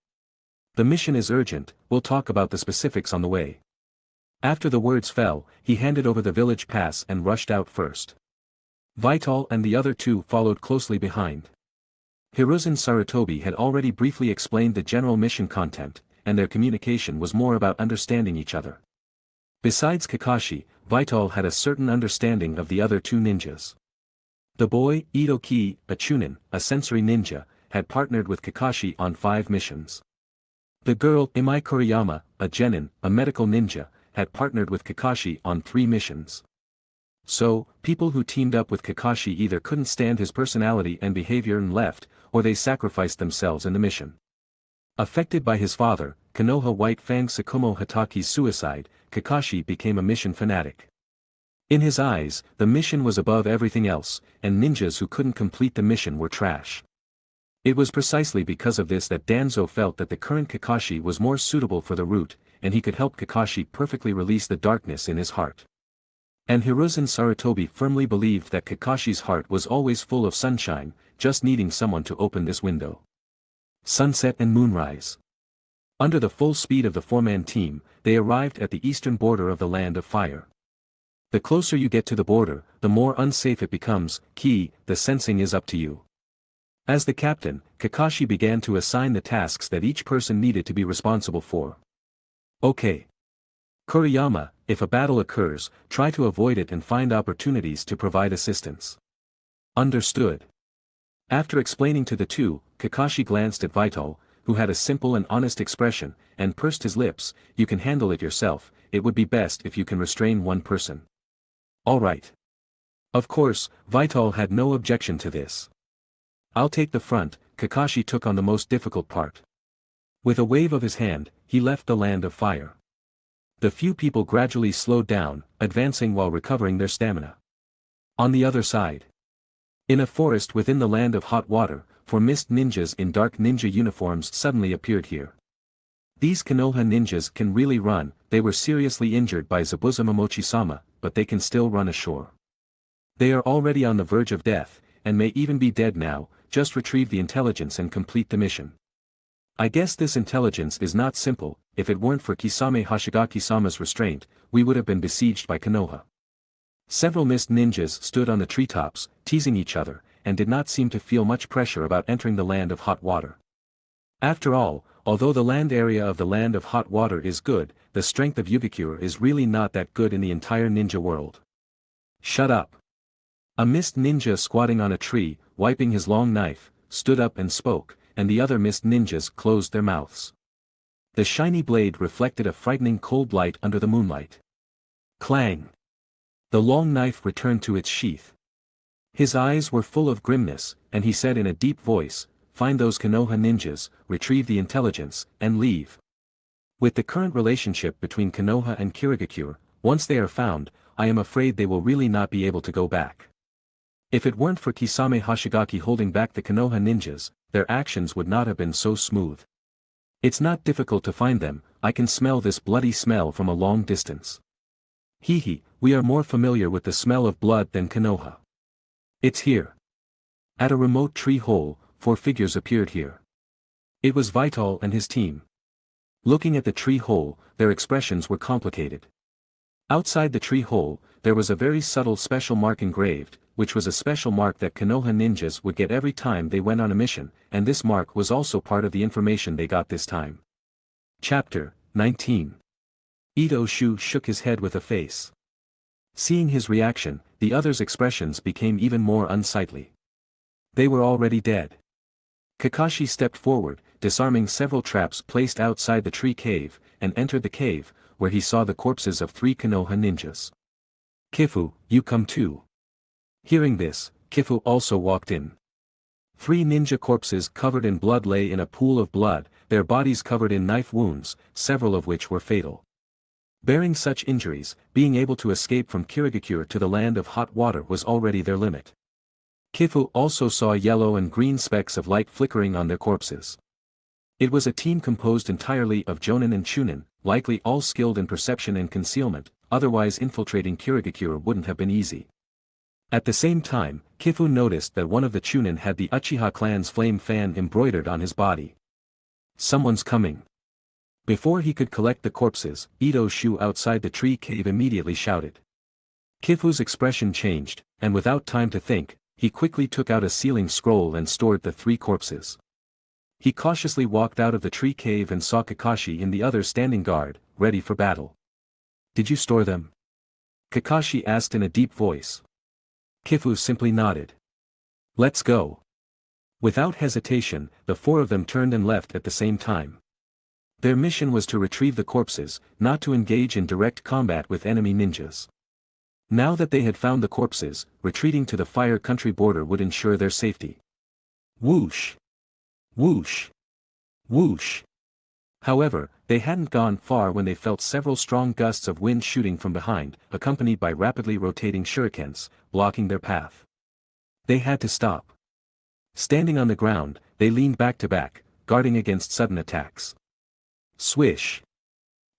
"The mission is urgent, we'll talk about the specifics on the way." After the words fell, he handed over the village pass and rushed out first. Vital and the other 2 followed closely behind. Hiruzen Sarutobi had already briefly explained the general mission content, and their communication was more about understanding each other. Besides Kakashi, Vital had a certain understanding of the other 2 ninjas. The boy, Itoki, a Chunin, a sensory ninja, had partnered with Kakashi on 5 missions. The girl, Imai Kuriyama, a genin, a medical ninja, had partnered with Kakashi on 3 missions. So, people who teamed up with Kakashi either couldn't stand his personality and behavior and left, or they sacrificed themselves in the mission. Affected by his father, Konoha White Fang Sakumo Hatake's suicide, Kakashi became a mission fanatic. In his eyes, the mission was above everything else, and ninjas who couldn't complete the mission were trash. It was precisely because of this that Danzo felt that the current Kakashi was more suitable for the route, and he could help Kakashi perfectly release the darkness in his heart. And Hiruzen Sarutobi firmly believed that Kakashi's heart was always full of sunshine, just needing someone to open this window. Sunset and moonrise. Under the full speed of the 4-man team, they arrived at the eastern border of the Land of Fire. The closer you get to the border, the more unsafe it becomes. The sensing is up to you. As the captain, Kakashi began to assign the tasks that each person needed to be responsible for. Okay. Kuriyama, if a battle occurs, try to avoid it and find opportunities to provide assistance. Understood. After explaining to the two, Kakashi glanced at Vital, who had a simple and honest expression, and pursed his lips. You can handle it yourself, it would be best if you can restrain one person. All right. Of course, Vital had no objection to this. I'll take the front. Kakashi took on the most difficult part. With a wave of his hand, he left the Land of Fire. The few people gradually slowed down, advancing while recovering their stamina. On the other side. In a forest within the Land of Hot Water, 4 mist ninjas in dark ninja uniforms suddenly appeared here. These Konoha ninjas can really run. They were seriously injured by Zabuza Momochi-sama, but they can still run ashore. They are already on the verge of death, and may even be dead now. Just retrieve the intelligence and complete the mission. I guess this intelligence is not simple. If it weren't for Kisame Hashigaki-sama's restraint, we would have been besieged by Konoha. Several mist ninjas stood on the treetops, teasing each other, and did not seem to feel much pressure about entering the Land of Hot Water. After all, although the land area of the Land of Hot Water is good, the strength of Yukikura is really not that good in the entire ninja world. Shut up. A mist ninja squatting on a tree, wiping his long knife, stood up and spoke, and the other mist ninjas closed their mouths. The shiny blade reflected a frightening cold light under the moonlight. Clang! The long knife returned to its sheath. His eyes were full of grimness, and he said in a deep voice, "Find those Konoha ninjas, retrieve the intelligence, and leave." With the current relationship between Konoha and Kirigakure, once they are found, I am afraid they will really not be able to go back. If it weren't for Kisame Hashigaki holding back the Konoha ninjas, their actions would not have been so smooth. It's not difficult to find them. I can smell this bloody smell from a long distance. We are more familiar with the smell of blood than Konoha. It's here. At a remote tree hole, 4 figures appeared here. It was Vital and his team. Looking at the tree hole, their expressions were complicated. Outside the tree hole, there was a very subtle special mark engraved, which was a special mark that Konoha ninjas would get every time they went on a mission, and this mark was also part of the information they got this time. Chapter 19. Ito Shu shook his head with a face. Seeing his reaction, the others' expressions became even more unsightly. They were already dead. Kakashi stepped forward, disarming several traps placed outside the tree cave, and entered the cave, where he saw the corpses of 3 Konoha ninjas. Kifu, you come too. Hearing this, Kifu also walked in. 3 ninja corpses covered in blood lay in a pool of blood, their bodies covered in knife wounds, several of which were fatal. Bearing such injuries, being able to escape from Kirigakure to the Land of Hot Water was already their limit. Kifu also saw yellow and green specks of light flickering on their corpses. It was a team composed entirely of jonin and chunin, likely all skilled in perception and concealment, otherwise infiltrating Kirigakure wouldn't have been easy. At the same time, Kifu noticed that one of the Chunin had the Uchiha clan's flame fan embroidered on his body. Someone's coming. Before he could collect the corpses, Ito Shu outside the tree cave immediately shouted. Kifu's expression changed, and without time to think, he quickly took out a sealing scroll and stored the 3 corpses. He cautiously walked out of the tree cave and saw Kakashi and the others standing guard, ready for battle. Did you store them? Kakashi asked in a deep voice. Kifu simply nodded. Let's go. Without hesitation, the 4 of them turned and left at the same time. Their mission was to retrieve the corpses, not to engage in direct combat with enemy ninjas. Now that they had found the corpses, retreating to the Fire Country border would ensure their safety. Whoosh! Whoosh! Whoosh! However, they hadn't gone far when they felt several strong gusts of wind shooting from behind, accompanied by rapidly rotating shurikens, blocking their path. They had to stop. Standing on the ground, they leaned back to back, guarding against sudden attacks. Swish!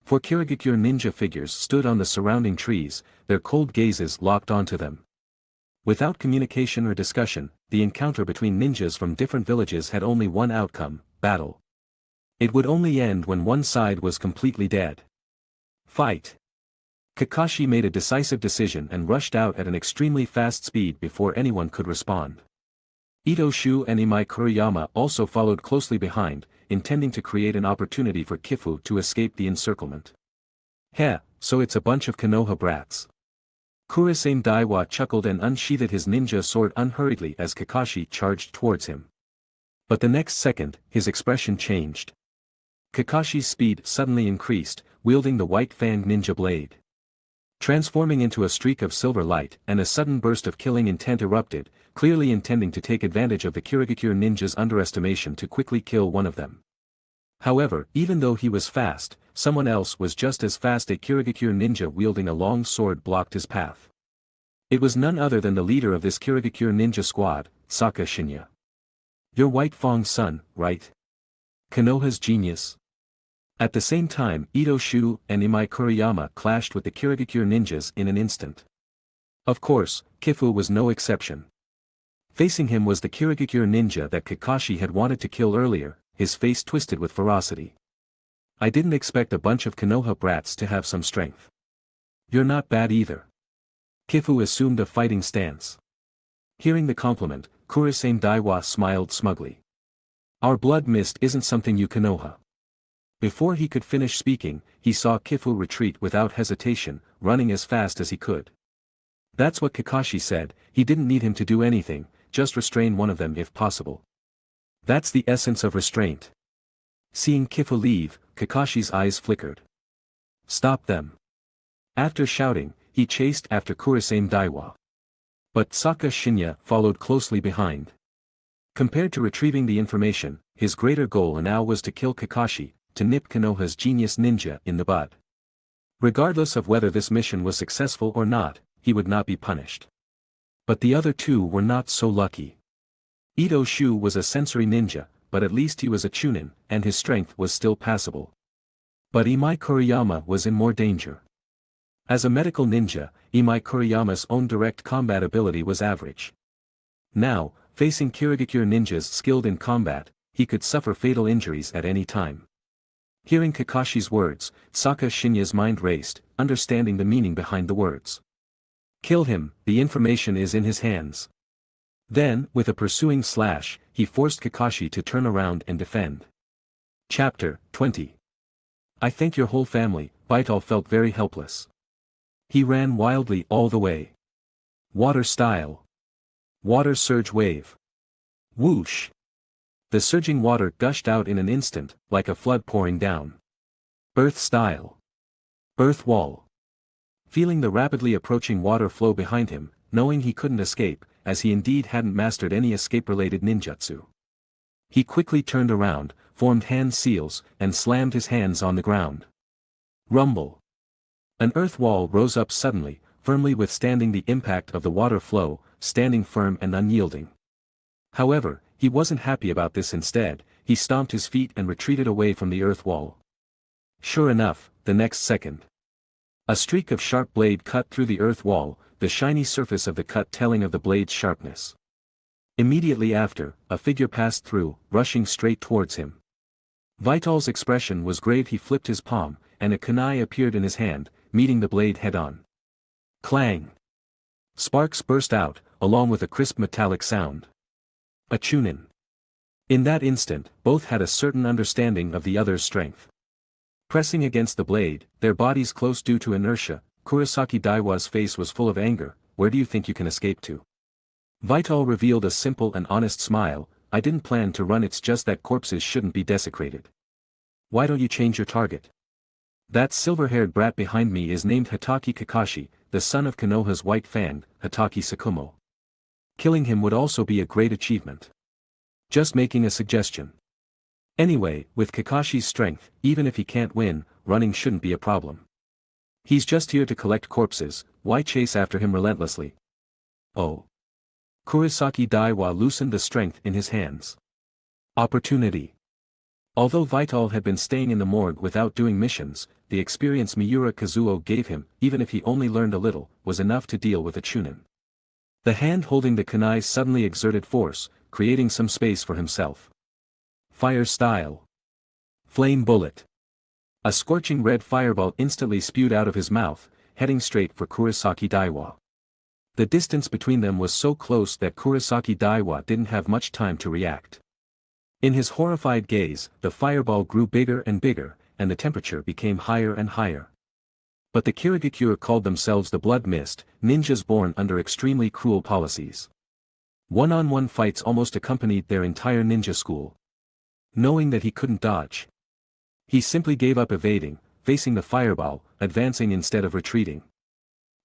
Four Kirigakure ninja figures stood on the surrounding trees, their cold gazes locked onto them. Without communication or discussion, the encounter between ninjas from different villages had only one outcome: battle. It would only end when one side was completely dead. Fight! Kakashi made a decisive decision and rushed out at an extremely fast speed before anyone could respond. Ito Shu and Imai Kuriyama also followed closely behind, intending to create an opportunity for Kifu to escape the encirclement. Heh, so it's a bunch of Konoha brats. Kurasame Daiwa chuckled and unsheathed his ninja sword unhurriedly as Kakashi charged towards him. But the next second, his expression changed. Kakashi's speed suddenly increased, wielding the white Fang ninja blade. Transforming into a streak of silver light, and a sudden burst of killing intent erupted, clearly intending to take advantage of the Kirigakure ninja's underestimation to quickly kill one of them. However, even though he was fast, someone else was just as fast. A Kirigakure ninja wielding a long sword blocked his path. It was none other than the leader of this Kirigakure ninja squad, Saka Shinya. You're White Fang's son, right? Konoha's genius? At the same time, Ito Shu and Imai Kuriyama clashed with the Kirigakure ninjas in an instant. Of course, Kifu was no exception. Facing him was the Kirigakure ninja that Kakashi had wanted to kill earlier, his face twisted with ferocity. I didn't expect a bunch of Konoha brats to have some strength. You're not bad either. Kifu assumed a fighting stance. Hearing the compliment, Kurasame Daiwa smiled smugly. Our blood mist isn't something you Konoha. Before he could finish speaking, he saw Kifu retreat without hesitation, running as fast as he could. That's what Kakashi said, he didn't need him to do anything, just restrain one of them if possible. That's the essence of restraint. Seeing Kifu leave, Kakashi's eyes flickered. Stop them. After shouting, he chased after Kurasame Daiwa. But Saka Shinya followed closely behind. Compared to retrieving the information, his greater goal now was to kill Kakashi, to nip Konoha's genius ninja in the bud. Regardless of whether this mission was successful or not, he would not be punished. But the other two were not so lucky. Ito Shu was a sensory ninja, but at least he was a Chunin, and his strength was still passable. But Imai Kuriyama was in more danger. As a medical ninja, Imai Kuriyama's own direct combat ability was average. Now, facing Kirigakure ninjas skilled in combat, he could suffer fatal injuries at any time. Hearing Kakashi's words, Saka Shinya's mind raced, understanding the meaning behind the words. Kill him, the information is in his hands. Then, with a pursuing slash, he forced Kakashi to turn around and defend. Chapter 20. I think your whole family, Vital felt very helpless. He ran wildly all the way. Water style. Water surge wave. Whoosh. The surging water gushed out in an instant, like a flood pouring down. Earth style. Earth wall. Feeling the rapidly approaching water flow behind him, knowing he couldn't escape, as he indeed hadn't mastered any escape-related ninjutsu. He quickly turned around, formed hand seals, and slammed his hands on the ground. Rumble. An earth wall rose up suddenly, firmly withstanding the impact of the water flow, standing firm and unyielding. However, he wasn't happy about this. Instead, he stomped his feet and retreated away from the earth wall. Sure enough, the next second, a streak of sharp blade cut through the earth wall, the shiny surface of the cut telling of the blade's sharpness. Immediately after, a figure passed through, rushing straight towards him. Vital's expression was grave. He flipped his palm, and a kunai appeared in his hand, meeting the blade head-on. Clang! Sparks burst out, along with a crisp metallic sound. A Chunin. In that instant, both had a certain understanding of the other's strength. Pressing against the blade, their bodies close due to inertia, Kurosaki Daiwa's face was full of anger. Where do you think you can escape to? Vital revealed a simple and honest smile. I didn't plan to run. It's just that corpses shouldn't be desecrated. Why don't you change your target? That silver-haired brat behind me is named Hatake Kakashi, the son of Konoha's white Fang, Hatake Sakumo. Killing him would also be a great achievement. Just making a suggestion. Anyway, with Kakashi's strength, even if he can't win, running shouldn't be a problem. He's just here to collect corpses, why chase after him relentlessly? Oh. Kurosaki Daiwa loosened the strength in his hands. Opportunity. Although Vital had been staying in the morgue without doing missions, the experience Miura Kazuo gave him, even if he only learned a little, was enough to deal with a Chunin. The hand holding the kunai suddenly exerted force, creating some space for himself. Fire style. Flame bullet. A scorching red fireball instantly spewed out of his mouth, heading straight for Kurosaki Daiwa. The distance between them was so close that Kurosaki Daiwa didn't have much time to react. In his horrified gaze, the fireball grew bigger and bigger, and the temperature became higher and higher. But the Kirigakure called themselves the Blood Mist, ninjas born under extremely cruel policies. One-on-one fights almost accompanied their entire ninja school. Knowing that he couldn't dodge, he simply gave up evading, facing the fireball, advancing instead of retreating.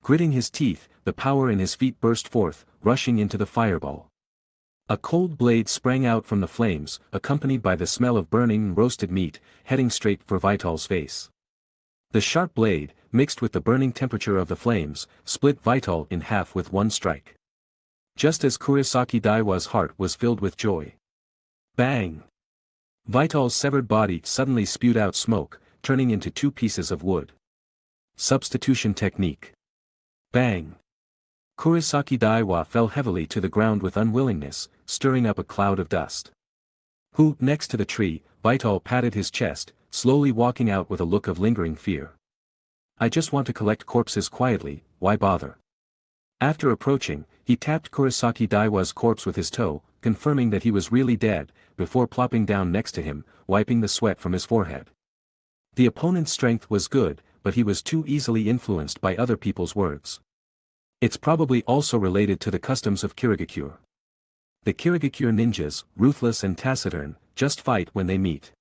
Gritting his teeth, the power in his feet burst forth, rushing into the fireball. A cold blade sprang out from the flames, accompanied by the smell of burning roasted meat, heading straight for Vital's face. The sharp blade, mixed with the burning temperature of the flames, split Vital in half with one strike. Just as Kurosaki Daiwa's heart was filled with joy. Bang! Vital's severed body suddenly spewed out smoke, turning into two pieces of wood. Substitution technique. Bang! Kurosaki Daiwa fell heavily to the ground with unwillingness, stirring up a cloud of dust. Next to the tree, Vital patted his chest, slowly walking out with a look of lingering fear. I just want to collect corpses quietly, why bother? After approaching, he tapped Kurosaki Daiwa's corpse with his toe, confirming that he was really dead, before plopping down next to him, wiping the sweat from his forehead. The opponent's strength was good, but he was too easily influenced by other people's words. It's probably also related to the customs of Kirigakure. The Kirigakure ninjas, ruthless and taciturn, just fight when they meet.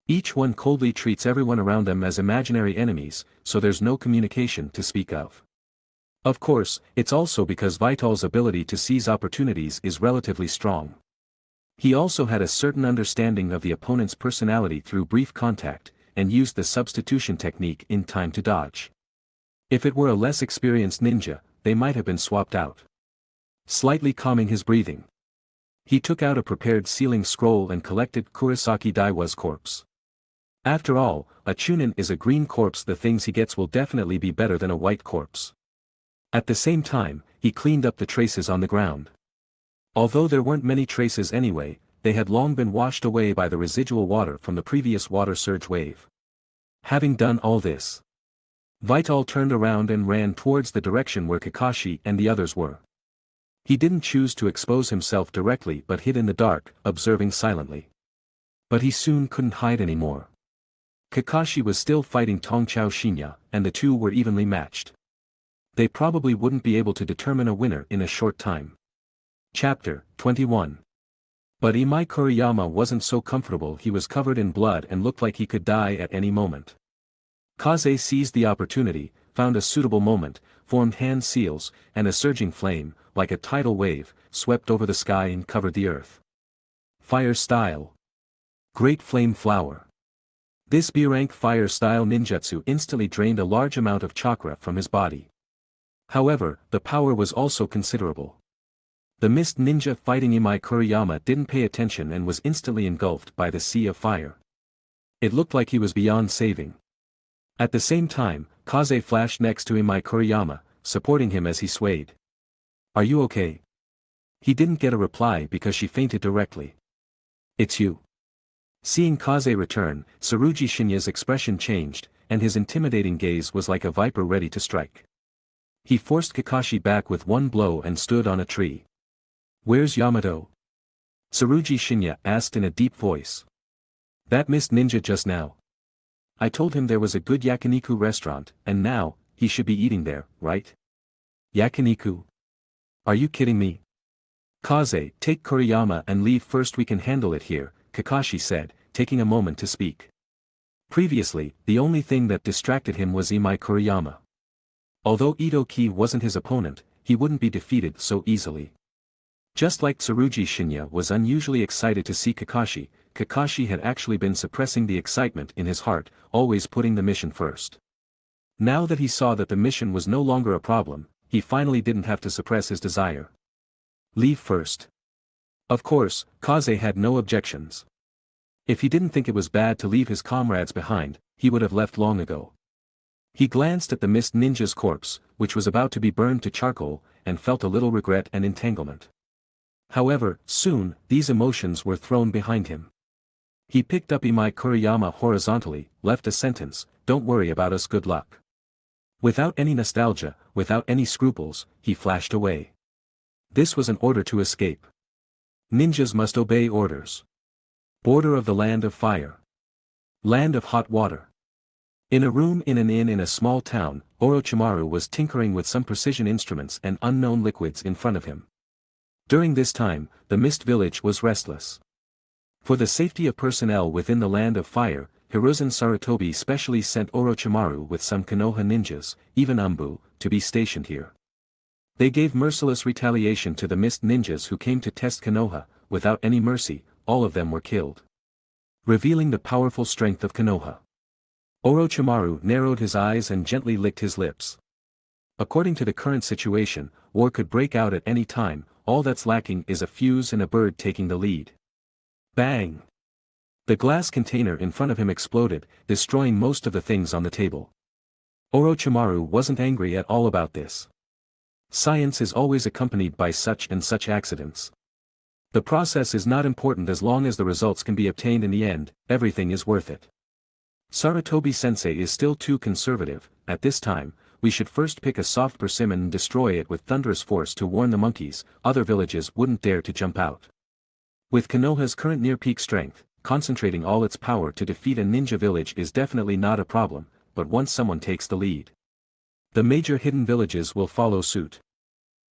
Each one coldly treats everyone around them as imaginary enemies, so there's no communication to speak of. Of course, it's also because Vital's ability to seize opportunities is relatively strong. He also had a certain understanding of the opponent's personality through brief contact, and used the substitution technique in time to dodge. If it were a less experienced ninja, they might have been swapped out. Slightly calming his breathing, he took out a prepared sealing scroll and collected Kurosaki Daiwa's corpse. After all, a Chunin is a green corpse. The things he gets will definitely be better than a white corpse. At the same time, he cleaned up the traces on the ground. Although there weren't many traces anyway, they had long been washed away by the residual water from the previous water surge wave. Having done all this, Vital turned around and ran towards the direction where Kakashi and the others were. He didn't choose to expose himself directly but hid in the dark, observing silently. But he soon couldn't hide anymore. Kakashi was still fighting Tongchao Shinya, and the two were evenly matched. They probably wouldn't be able to determine a winner in a short time. Chapter 21. But Imai Kuriyama wasn't so comfortable. He was covered in blood and looked like he could die at any moment. Kaze seized the opportunity, found a suitable moment, formed hand seals, and a surging flame, like a tidal wave, swept over the sky and covered the earth. Fire style. Great flame flower. This B-rank fire style ninjutsu instantly drained a large amount of chakra from his body. However, the power was also considerable. The mist ninja fighting Imai Kuriyama didn't pay attention and was instantly engulfed by the sea of fire. It looked like he was beyond saving. At the same time, Kaze flashed next to Imai Kuriyama, supporting him as he swayed. Are you okay? He didn't get a reply because she fainted directly. It's you. Seeing Kaze return, Tsurugi Shinya's expression changed, and his intimidating gaze was like a viper ready to strike. He forced Kakashi back with one blow and stood on a tree. Where's Yamato? Tsurugi Shinya asked in a deep voice. That missed ninja just now. I told him there was a good yakiniku restaurant, and now, he should be eating there, right? Yakiniku? Are you kidding me? Kaze, take Kuriyama and leave first. We can handle it here, Kakashi said, taking a moment to speak. Previously, the only thing that distracted him was Imai Kuriyama. Although Ito-ki wasn't his opponent, he wouldn't be defeated so easily. Just like Tsurugi Shinya was unusually excited to see Kakashi, Kakashi had actually been suppressing the excitement in his heart, always putting the mission first. Now that he saw that the mission was no longer a problem, he finally didn't have to suppress his desire. Leave first. Of course, Kaze had no objections. If he didn't think it was bad to leave his comrades behind, he would have left long ago. He glanced at the mist ninja's corpse, which was about to be burned to charcoal, and felt a little regret and entanglement. However, soon, these emotions were thrown behind him. He picked up Imai Kuriyama horizontally, left a sentence, "Don't worry about us, good luck." Without any nostalgia, without any scruples, he flashed away. This was an order to escape. Ninjas must obey orders. Border of the land of fire. Land of hot water. In a room in an inn in a small town, Orochimaru was tinkering with some precision instruments and unknown liquids in front of him. During this time, the Mist Village was restless. For the safety of personnel within the land of fire, Hiruzen Sarutobi specially sent Orochimaru with some Konoha ninjas, even Umbu, to be stationed here. They gave merciless retaliation to the Mist ninjas who came to test Konoha. Without any mercy, all of them were killed. Revealing the powerful strength of Konoha. Orochimaru narrowed his eyes and gently licked his lips. According to the current situation, war could break out at any time, all that's lacking is a fuse and a bird taking the lead. Bang! The glass container in front of him exploded, destroying most of the things on the table. Orochimaru wasn't angry at all about this. Science is always accompanied by such and such accidents. The process is not important as long as the results can be obtained in the end, everything is worth it. Sarutobi-sensei is still too conservative. At this time, we should first pick a soft persimmon and destroy it with thunderous force to warn the monkeys, other villages wouldn't dare to jump out. With Konoha's current near-peak strength, concentrating all its power to defeat a ninja village is definitely not a problem, but once someone takes the lead, the major hidden villages will follow suit.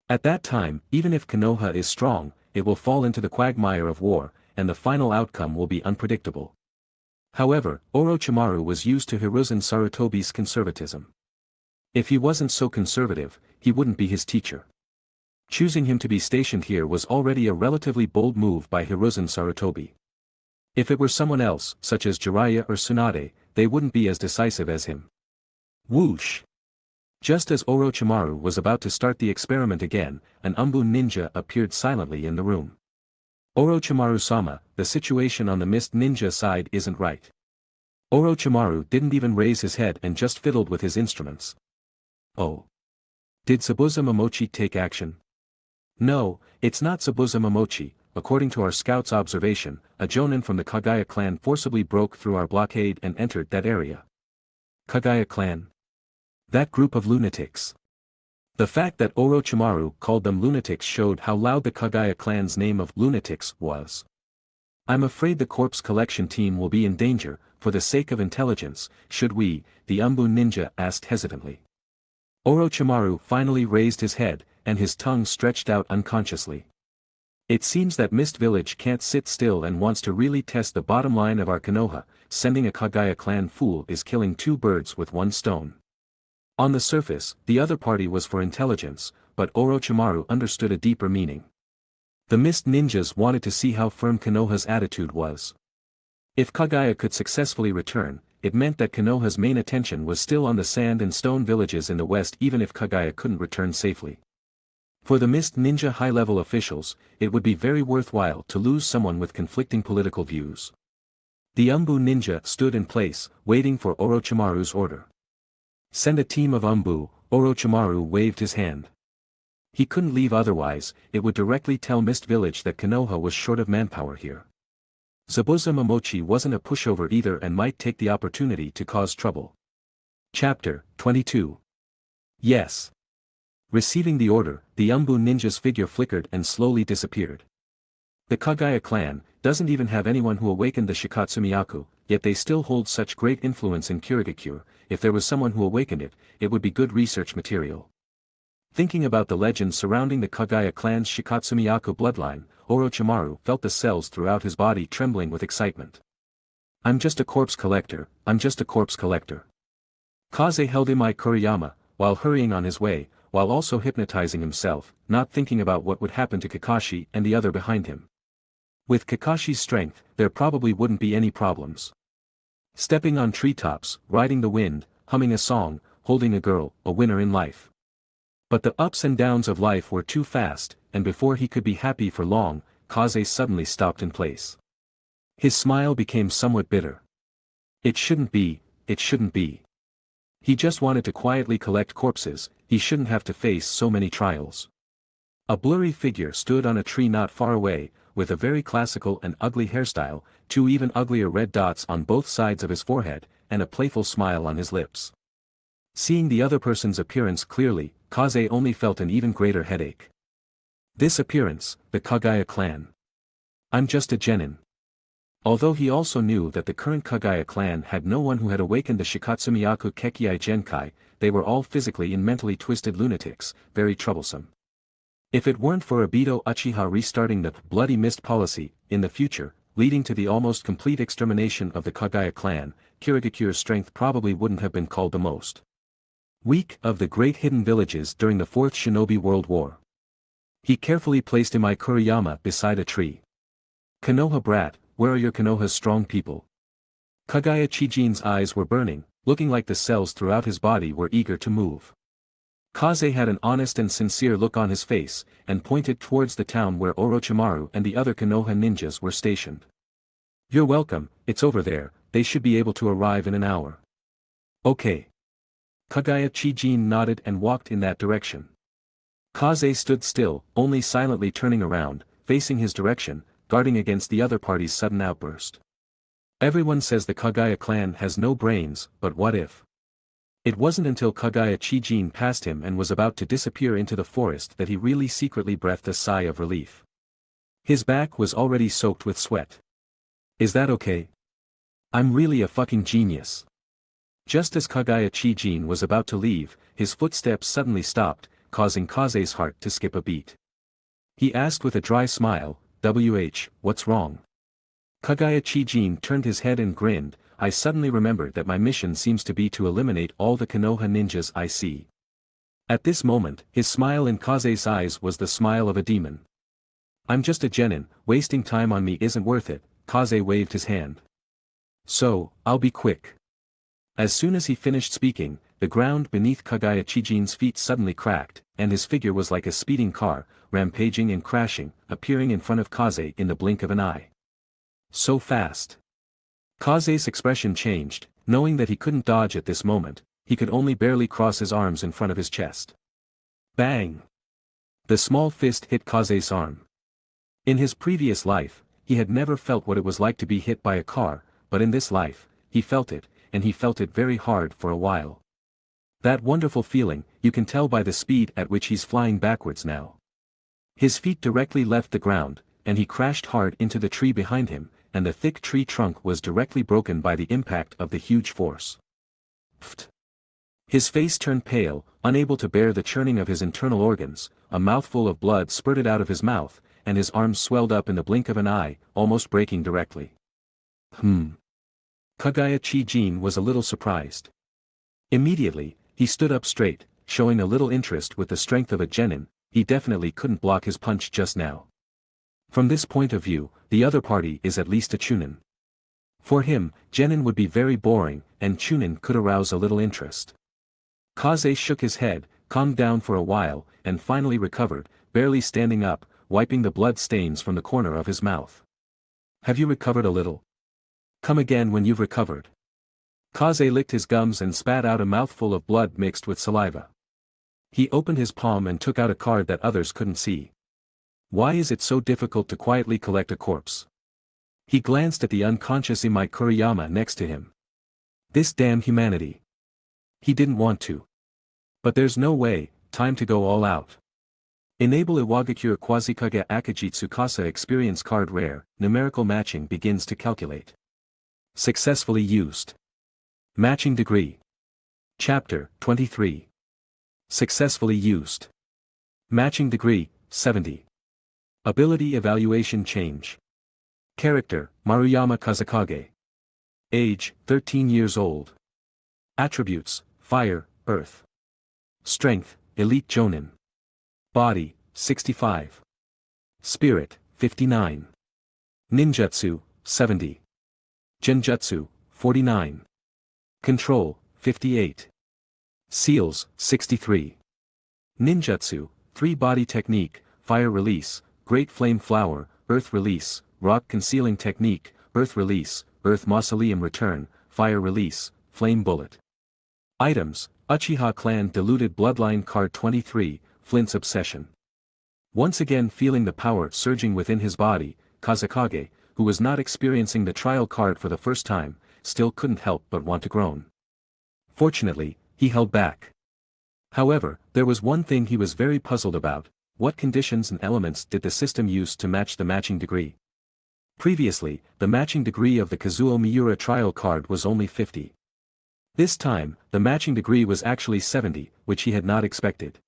At that time, even if Konoha is strong, it will fall into the quagmire of war, and the final outcome will be unpredictable. However, Orochimaru was used to Hiruzen Sarutobi's conservatism. If he wasn't so conservative, he wouldn't be his teacher. Choosing him to be stationed here was already a relatively bold move by Hiruzen Sarutobi. If it were someone else, such as Jiraiya or Tsunade, they wouldn't be as decisive as him. Whoosh! Just as Orochimaru was about to start the experiment again, an Umbu ninja appeared silently in the room. Orochimaru-sama, the situation on the Mist Ninja side isn't right. Orochimaru didn't even raise his head and just fiddled with his instruments. Oh. Did Sabuza Momochi take action? No, it's not Sabuza Momochi. According to our scout's observation, a jonin from the Kagaya clan forcibly broke through our blockade and entered that area. Kagaya clan? That group of lunatics. The fact that Orochimaru called them lunatics showed how loud the Kagaya clan's name of lunatics was. I'm afraid the corpse collection team will be in danger. For the sake of intelligence, should we, the Umbu ninja asked hesitantly. Orochimaru finally raised his head, and his tongue stretched out unconsciously. It seems that Mist Village can't sit still and wants to really test the bottom line of our Konoha. Sending a Kagaya clan fool is killing two birds with one stone. On the surface, the other party was for intelligence, but Orochimaru understood a deeper meaning. The Mist Ninjas wanted to see how firm Konoha's attitude was. If Kagaya could successfully return, it meant that Konoha's main attention was still on the sand and stone villages in the west even if Kagaya couldn't return safely. For the Mist Ninja high-level officials, it would be very worthwhile to lose someone with conflicting political views. The Umbu ninja stood in place, waiting for Orochimaru's order. Send a team of Umbu. Orochimaru waved his hand. He couldn't leave otherwise, it would directly tell Mist Village that Konoha was short of manpower here. Sabuza Momochi wasn't a pushover either and might take the opportunity to cause trouble. Chapter 22. Yes. Receiving the order, the Umbu ninja's figure flickered and slowly disappeared. The Kagaya clan doesn't even have anyone who awakened the Shikatsumiyaku, yet they still hold such great influence in Kirigakure. If there was someone who awakened it, it would be good research material. Thinking about the legends surrounding the Kagaya clan's Shikatsumiyaku bloodline, Orochimaru felt the cells throughout his body trembling with excitement. I'm just a corpse collector, I'm just a corpse collector. Kaze held Imai Kuriyama, while hurrying on his way, while also hypnotizing himself, not thinking about what would happen to Kakashi and the other behind him. With Kakashi's strength, there probably wouldn't be any problems. Stepping on treetops, riding the wind, humming a song, holding a girl, a winner in life. But the ups and downs of life were too fast, and before he could be happy for long, Kaze suddenly stopped in place. His smile became somewhat bitter. It shouldn't be, it shouldn't be. He just wanted to quietly collect corpses, he shouldn't have to face so many trials. A blurry figure stood on a tree not far away, with a very classical and ugly hairstyle, 2 even uglier red dots on both sides of his forehead, and a playful smile on his lips. Seeing the other person's appearance clearly, Kaze only felt an even greater headache. This appearance, the Kagaya clan. I'm just a genin. Although he also knew that the current Kagaya clan had no one who had awakened the Shikatsumiyaku Kekkei Genkai, they were all physically and mentally twisted lunatics, very troublesome. If it weren't for Obito Uchiha restarting the Bloody Mist policy, in the future, leading to the almost complete extermination of the Kagaya clan, Kirigakure's strength probably wouldn't have been called the most weak of the great hidden villages during the Fourth Shinobi World War. He carefully placed Imai Kuriyama beside a tree. Konoha brat, where are your Konoha's strong people? Kagaya Chijin's eyes were burning, looking like the cells throughout his body were eager to move. Kaze had an honest and sincere look on his face, and pointed towards the town where Orochimaru and the other Konoha ninjas were stationed. You're welcome, it's over there, they should be able to arrive in an hour. Okay. Kagaya Chijin nodded and walked in that direction. Kaze stood still, only silently turning around, facing his direction, guarding against the other party's sudden outburst. Everyone says the Kagaya clan has no brains, but what if? It wasn't until Kagaya Chijin passed him and was about to disappear into the forest that he really secretly breathed a sigh of relief. His back was already soaked with sweat. Is that okay? I'm really a fucking genius. Just as Kagaya Chijin was about to leave, his footsteps suddenly stopped, causing Kaze's heart to skip a beat. He asked with a dry smile, what's wrong? Kagaya Chijin turned his head and grinned, I suddenly remembered that my mission seems to be to eliminate all the Konoha ninjas I see. At this moment, his smile in Kaze's eyes was the smile of a demon. I'm just a genin, wasting time on me isn't worth it, Kaze waved his hand. So, I'll be quick. As soon as he finished speaking, the ground beneath Kagaya Chijin's feet suddenly cracked, and his figure was like a speeding car, rampaging and crashing, appearing in front of Kaze in the blink of an eye. So fast. Kaze's expression changed, knowing that he couldn't dodge at this moment, he could only barely cross his arms in front of his chest. Bang! The small fist hit Kaze's arm. In his previous life, he had never felt what it was like to be hit by a car, but in this life, he felt it, and he felt it very hard for a while. That wonderful feeling, you can tell by the speed at which he's flying backwards now. His feet directly left the ground, and he crashed hard into the tree behind him, and the thick tree trunk was directly broken by the impact of the huge force. Pfft. His face turned pale, unable to bear the churning of his internal organs, a mouthful of blood spurted out of his mouth, and his arms swelled up in the blink of an eye, almost breaking directly. Kagaya Chijin was a little surprised. Immediately, he stood up straight, showing a little interest with the strength of a genin, he definitely couldn't block his punch just now. From this point of view, the other party is at least a Chunin. For him, genin would be very boring, and Chunin could arouse a little interest. Kaze shook his head, calmed down for a while, and finally recovered, barely standing up, wiping the blood stains from the corner of his mouth. Have you recovered a little? Come again when you've recovered. Kaze licked his gums and spat out a mouthful of blood mixed with saliva. He opened his palm and took out a card that others couldn't see. Why is it so difficult to quietly collect a corpse? He glanced at the unconscious Imai Kuriyama next to him. This damn humanity. He didn't want to. But there's no way, time to go all out. Enable Iwagakure Quasi-Kage Akajitsu Kasa experience card rare, numerical matching begins to calculate. Successfully used. Matching degree. Chapter 23. Successfully used. Matching degree, 70. Ability evaluation change. Character, Maruyama Kazekage. Age, 13 years old. Attributes, Fire, Earth. Strength, Elite Jonin. Body, 65. Spirit, 59. Ninjutsu, 70. Genjutsu, 49. Control, 58. Seals, 63. Ninjutsu, 3 body technique, Fire release, Great Flame Flower, Earth release, Rock concealing technique, Earth release, Earth Mausoleum return, Fire release, Flame bullet. Items, Uchiha Clan Diluted Bloodline Card 23, Flint's Obsession. Once again feeling the power surging within his body, Kazekage, who was not experiencing the trial card for the first time, still couldn't help but want to groan. Fortunately, he held back. However, there was one thing he was very puzzled about: what conditions and elements did the system use to match the matching degree? Previously, the matching degree of the Kazuo Miura trial card was only 50. This time, the matching degree was actually 70, which he had not expected.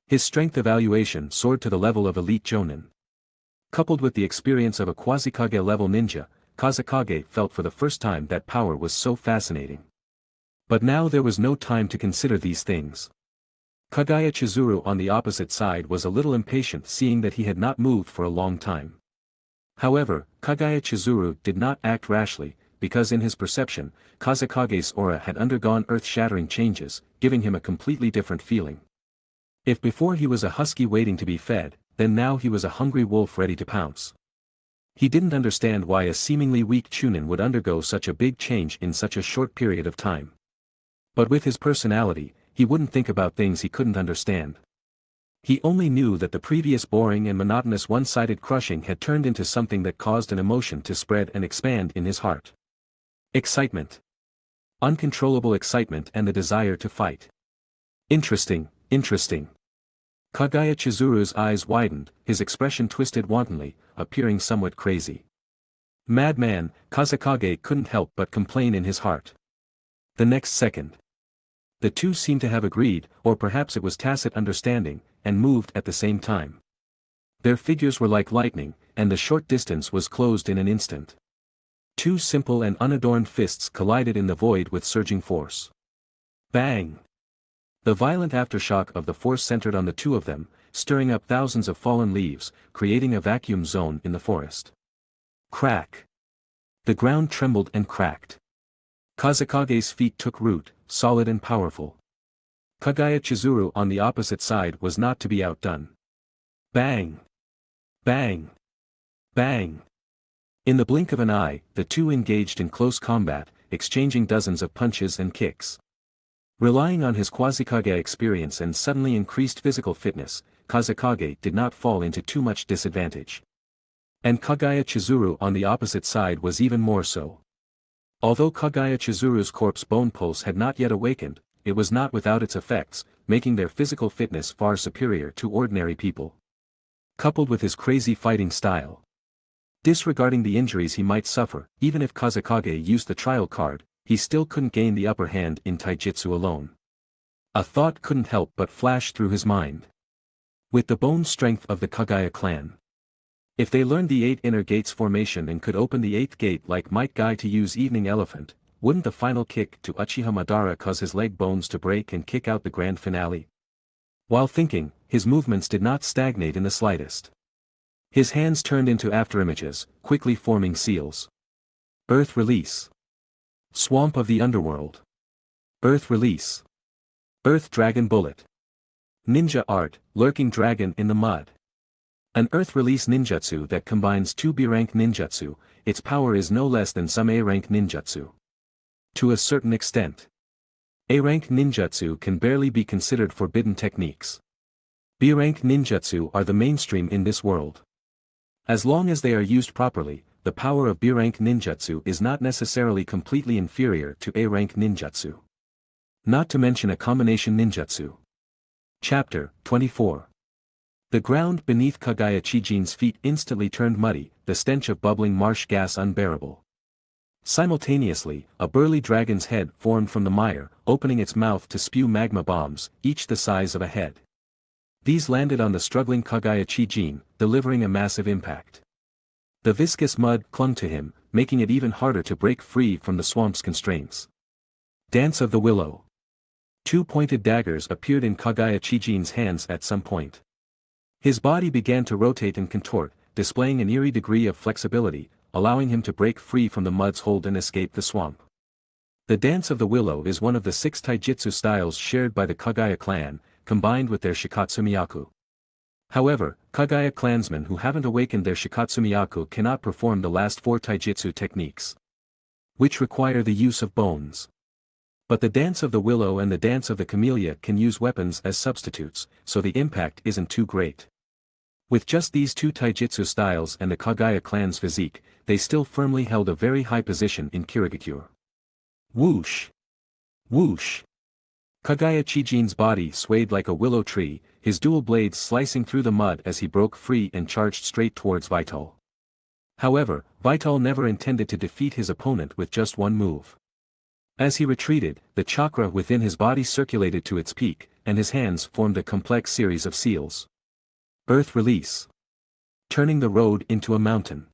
His strength evaluation soared to the level of Elite Jonin. Coupled with the experience of a Quasi-Kage-level ninja, Kazekage felt for the first time that power was so fascinating. But now there was no time to consider these things. Kagaya Chizuru on the opposite side was a little impatient seeing that he had not moved for a long time. However, Kagaya Chizuru did not act rashly, because in his perception, Kazekage's aura had undergone earth-shattering changes, giving him a completely different feeling. If before he was a husky waiting to be fed, then now he was a hungry wolf ready to pounce. He didn't understand why a seemingly weak Chunin would undergo such a big change in such a short period of time. But with his personality, he wouldn't think about things he couldn't understand. He only knew that the previous boring and monotonous one-sided crushing had turned into something that caused an emotion to spread and expand in his heart. Excitement. Uncontrollable excitement and the desire to fight. Interesting. Kagaya Chizuru's eyes widened, his expression twisted wantonly, appearing somewhat crazy. Madman, Kazekage couldn't help but complain in his heart. The next second, the two seemed to have agreed, or perhaps it was tacit understanding, and moved at the same time. Their figures were like lightning, and the short distance was closed in an instant. Two simple and unadorned fists collided in the void with surging force. Bang! The violent aftershock of the force centered on the two of them, stirring up thousands of fallen leaves, creating a vacuum zone in the forest. Crack! The ground trembled and cracked. Kazekage's feet took root, solid and powerful. Kagaya Chizuru on the opposite side was not to be outdone. Bang! Bang! Bang! In the blink of an eye, the two engaged in close combat, exchanging dozens of punches and kicks. Relying on his Quasi-Kage experience and suddenly increased physical fitness, Kazekage did not fall into too much disadvantage. And Kagaya Chizuru on the opposite side was even more so. Although Kagaya Chizuru's corpse bone pulse had not yet awakened, it was not without its effects, making their physical fitness far superior to ordinary people. Coupled with his crazy fighting style. Disregarding the injuries he might suffer, even if Kazekage used the trial card, he still couldn't gain the upper hand in taijutsu alone. A thought couldn't help but flash through his mind. With the bone strength of the Kagaya clan. If they learned the 8 inner gates formation and could open the 8th gate like Might Guy to use Evening Elephant, wouldn't the final kick to Uchiha Madara cause his leg bones to break and kick out the grand finale? While thinking, his movements did not stagnate in the slightest. His hands turned into afterimages, quickly forming seals. Earth release. Swamp of the Underworld. Earth release. Earth Dragon Bullet. Ninja art, Lurking Dragon in the Mud. An Earth release ninjutsu that combines 2 B-rank ninjutsu, its power is no less than some A-rank ninjutsu. To a certain extent. A-rank ninjutsu can barely be considered forbidden techniques. B-rank ninjutsu are the mainstream in this world. As long as they are used properly, the power of B-rank ninjutsu is not necessarily completely inferior to A-rank ninjutsu. Not to mention a combination ninjutsu. Chapter 24. The ground beneath Kagaya Chijin's feet instantly turned muddy, the stench of bubbling marsh gas unbearable. Simultaneously, a burly dragon's head formed from the mire, opening its mouth to spew magma bombs, each the size of a head. These landed on the struggling Kagaya Chijin, delivering a massive impact. The viscous mud clung to him, making it even harder to break free from the swamp's constraints. Dance of the Willow. Two pointed daggers appeared in Kagaya Chijin's hands at some point. His body began to rotate and contort, displaying an eerie degree of flexibility, allowing him to break free from the mud's hold and escape the swamp. The Dance of the Willow is one of the 6 taijutsu styles shared by the Kagaya clan, combined with their Shikatsumiyaku. However, Kagaya clansmen who haven't awakened their Shikatsumiyaku cannot perform the last 4 taijutsu techniques, which require the use of bones. But the Dance of the Willow and the Dance of the Camellia can use weapons as substitutes, so the impact isn't too great. With just these 2 taijutsu styles and the Kagaya clan's physique, they still firmly held a very high position in Kirigakure. Whoosh! Whoosh! Kagaya Chijin's body swayed like a willow tree, his dual blades slicing through the mud as he broke free and charged straight towards Vital. However, Vital never intended to defeat his opponent with just one move. As he retreated, the chakra within his body circulated to its peak, and his hands formed a complex series of seals. Earth Release. Turning the road into a mountain.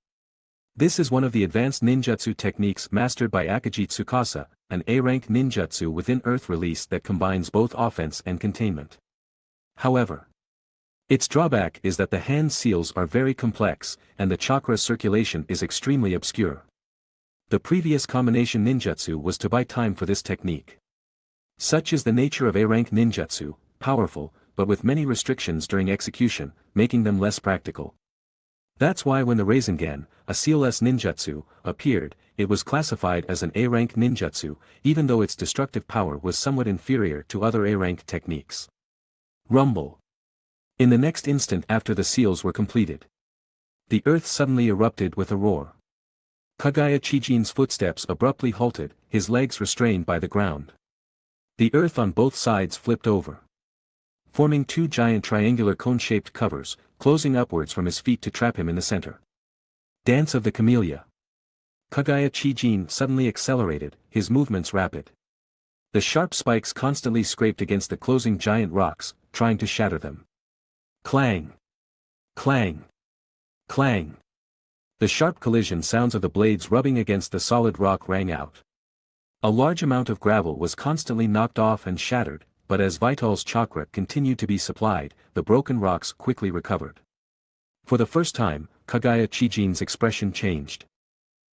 This is one of the advanced ninjutsu techniques mastered by Akagi Tsukasa, an A-rank ninjutsu within Earth Release that combines both offense and containment. However, its drawback is that the hand seals are very complex, and the chakra circulation is extremely obscure. The previous combination ninjutsu was to buy time for this technique. Such is the nature of A-rank ninjutsu, powerful, but with many restrictions during execution, making them less practical. That's why when the Rasengan, a sealless ninjutsu, appeared, it was classified as an A-rank ninjutsu, even though its destructive power was somewhat inferior to other A-rank techniques. Rumble. In the next instant after the seals were completed, the earth suddenly erupted with a roar. Kagaya Chijin's footsteps abruptly halted, his legs restrained by the ground. The earth on both sides flipped over, forming 2 giant triangular cone-shaped covers, closing upwards from his feet to trap him in the center. Dance of the Camellia. Kagaya Chijin suddenly accelerated, his movements rapid. The sharp spikes constantly scraped against the closing giant rocks, trying to shatter them. Clang! Clang! Clang! The sharp collision sounds of the blades rubbing against the solid rock rang out. A large amount of gravel was constantly knocked off and shattered, but as Vital's chakra continued to be supplied, the broken rocks quickly recovered. For the first time, Kagaya Chijin's expression changed.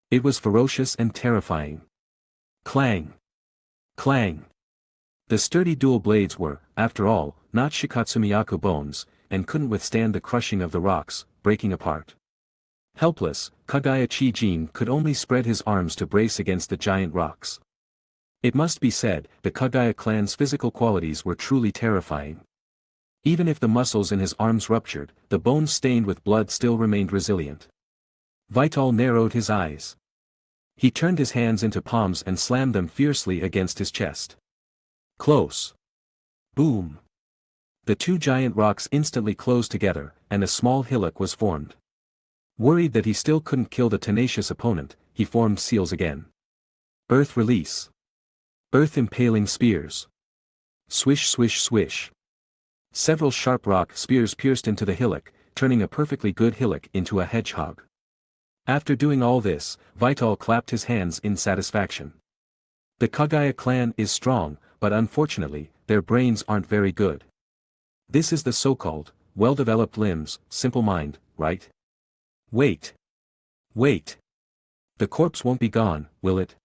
It was ferocious and terrifying. Clang! Clang! The sturdy dual blades were, after all, not Shikatsumiyaku bones, and couldn't withstand the crushing of the rocks, breaking apart. Helpless, Kagaya Chijin could only spread his arms to brace against the giant rocks. It must be said, the Kagaya clan's physical qualities were truly terrifying. Even if the muscles in his arms ruptured, the bones stained with blood still remained resilient. Vital narrowed his eyes. He turned his hands into palms and slammed them fiercely against his chest. Close. Boom. The 2 giant rocks instantly closed together, and a small hillock was formed. Worried that he still couldn't kill the tenacious opponent, he formed seals again. Earth Release. Earth Impaling Spears. Swish swish swish. Several sharp rock spears pierced into the hillock, turning a perfectly good hillock into a hedgehog. After doing all this, Vital clapped his hands in satisfaction. The Kagaya clan is strong, but unfortunately, their brains aren't very good. This is the so-called, well-developed limbs, simple mind, right? Wait. Wait. The corpse won't be gone, will it?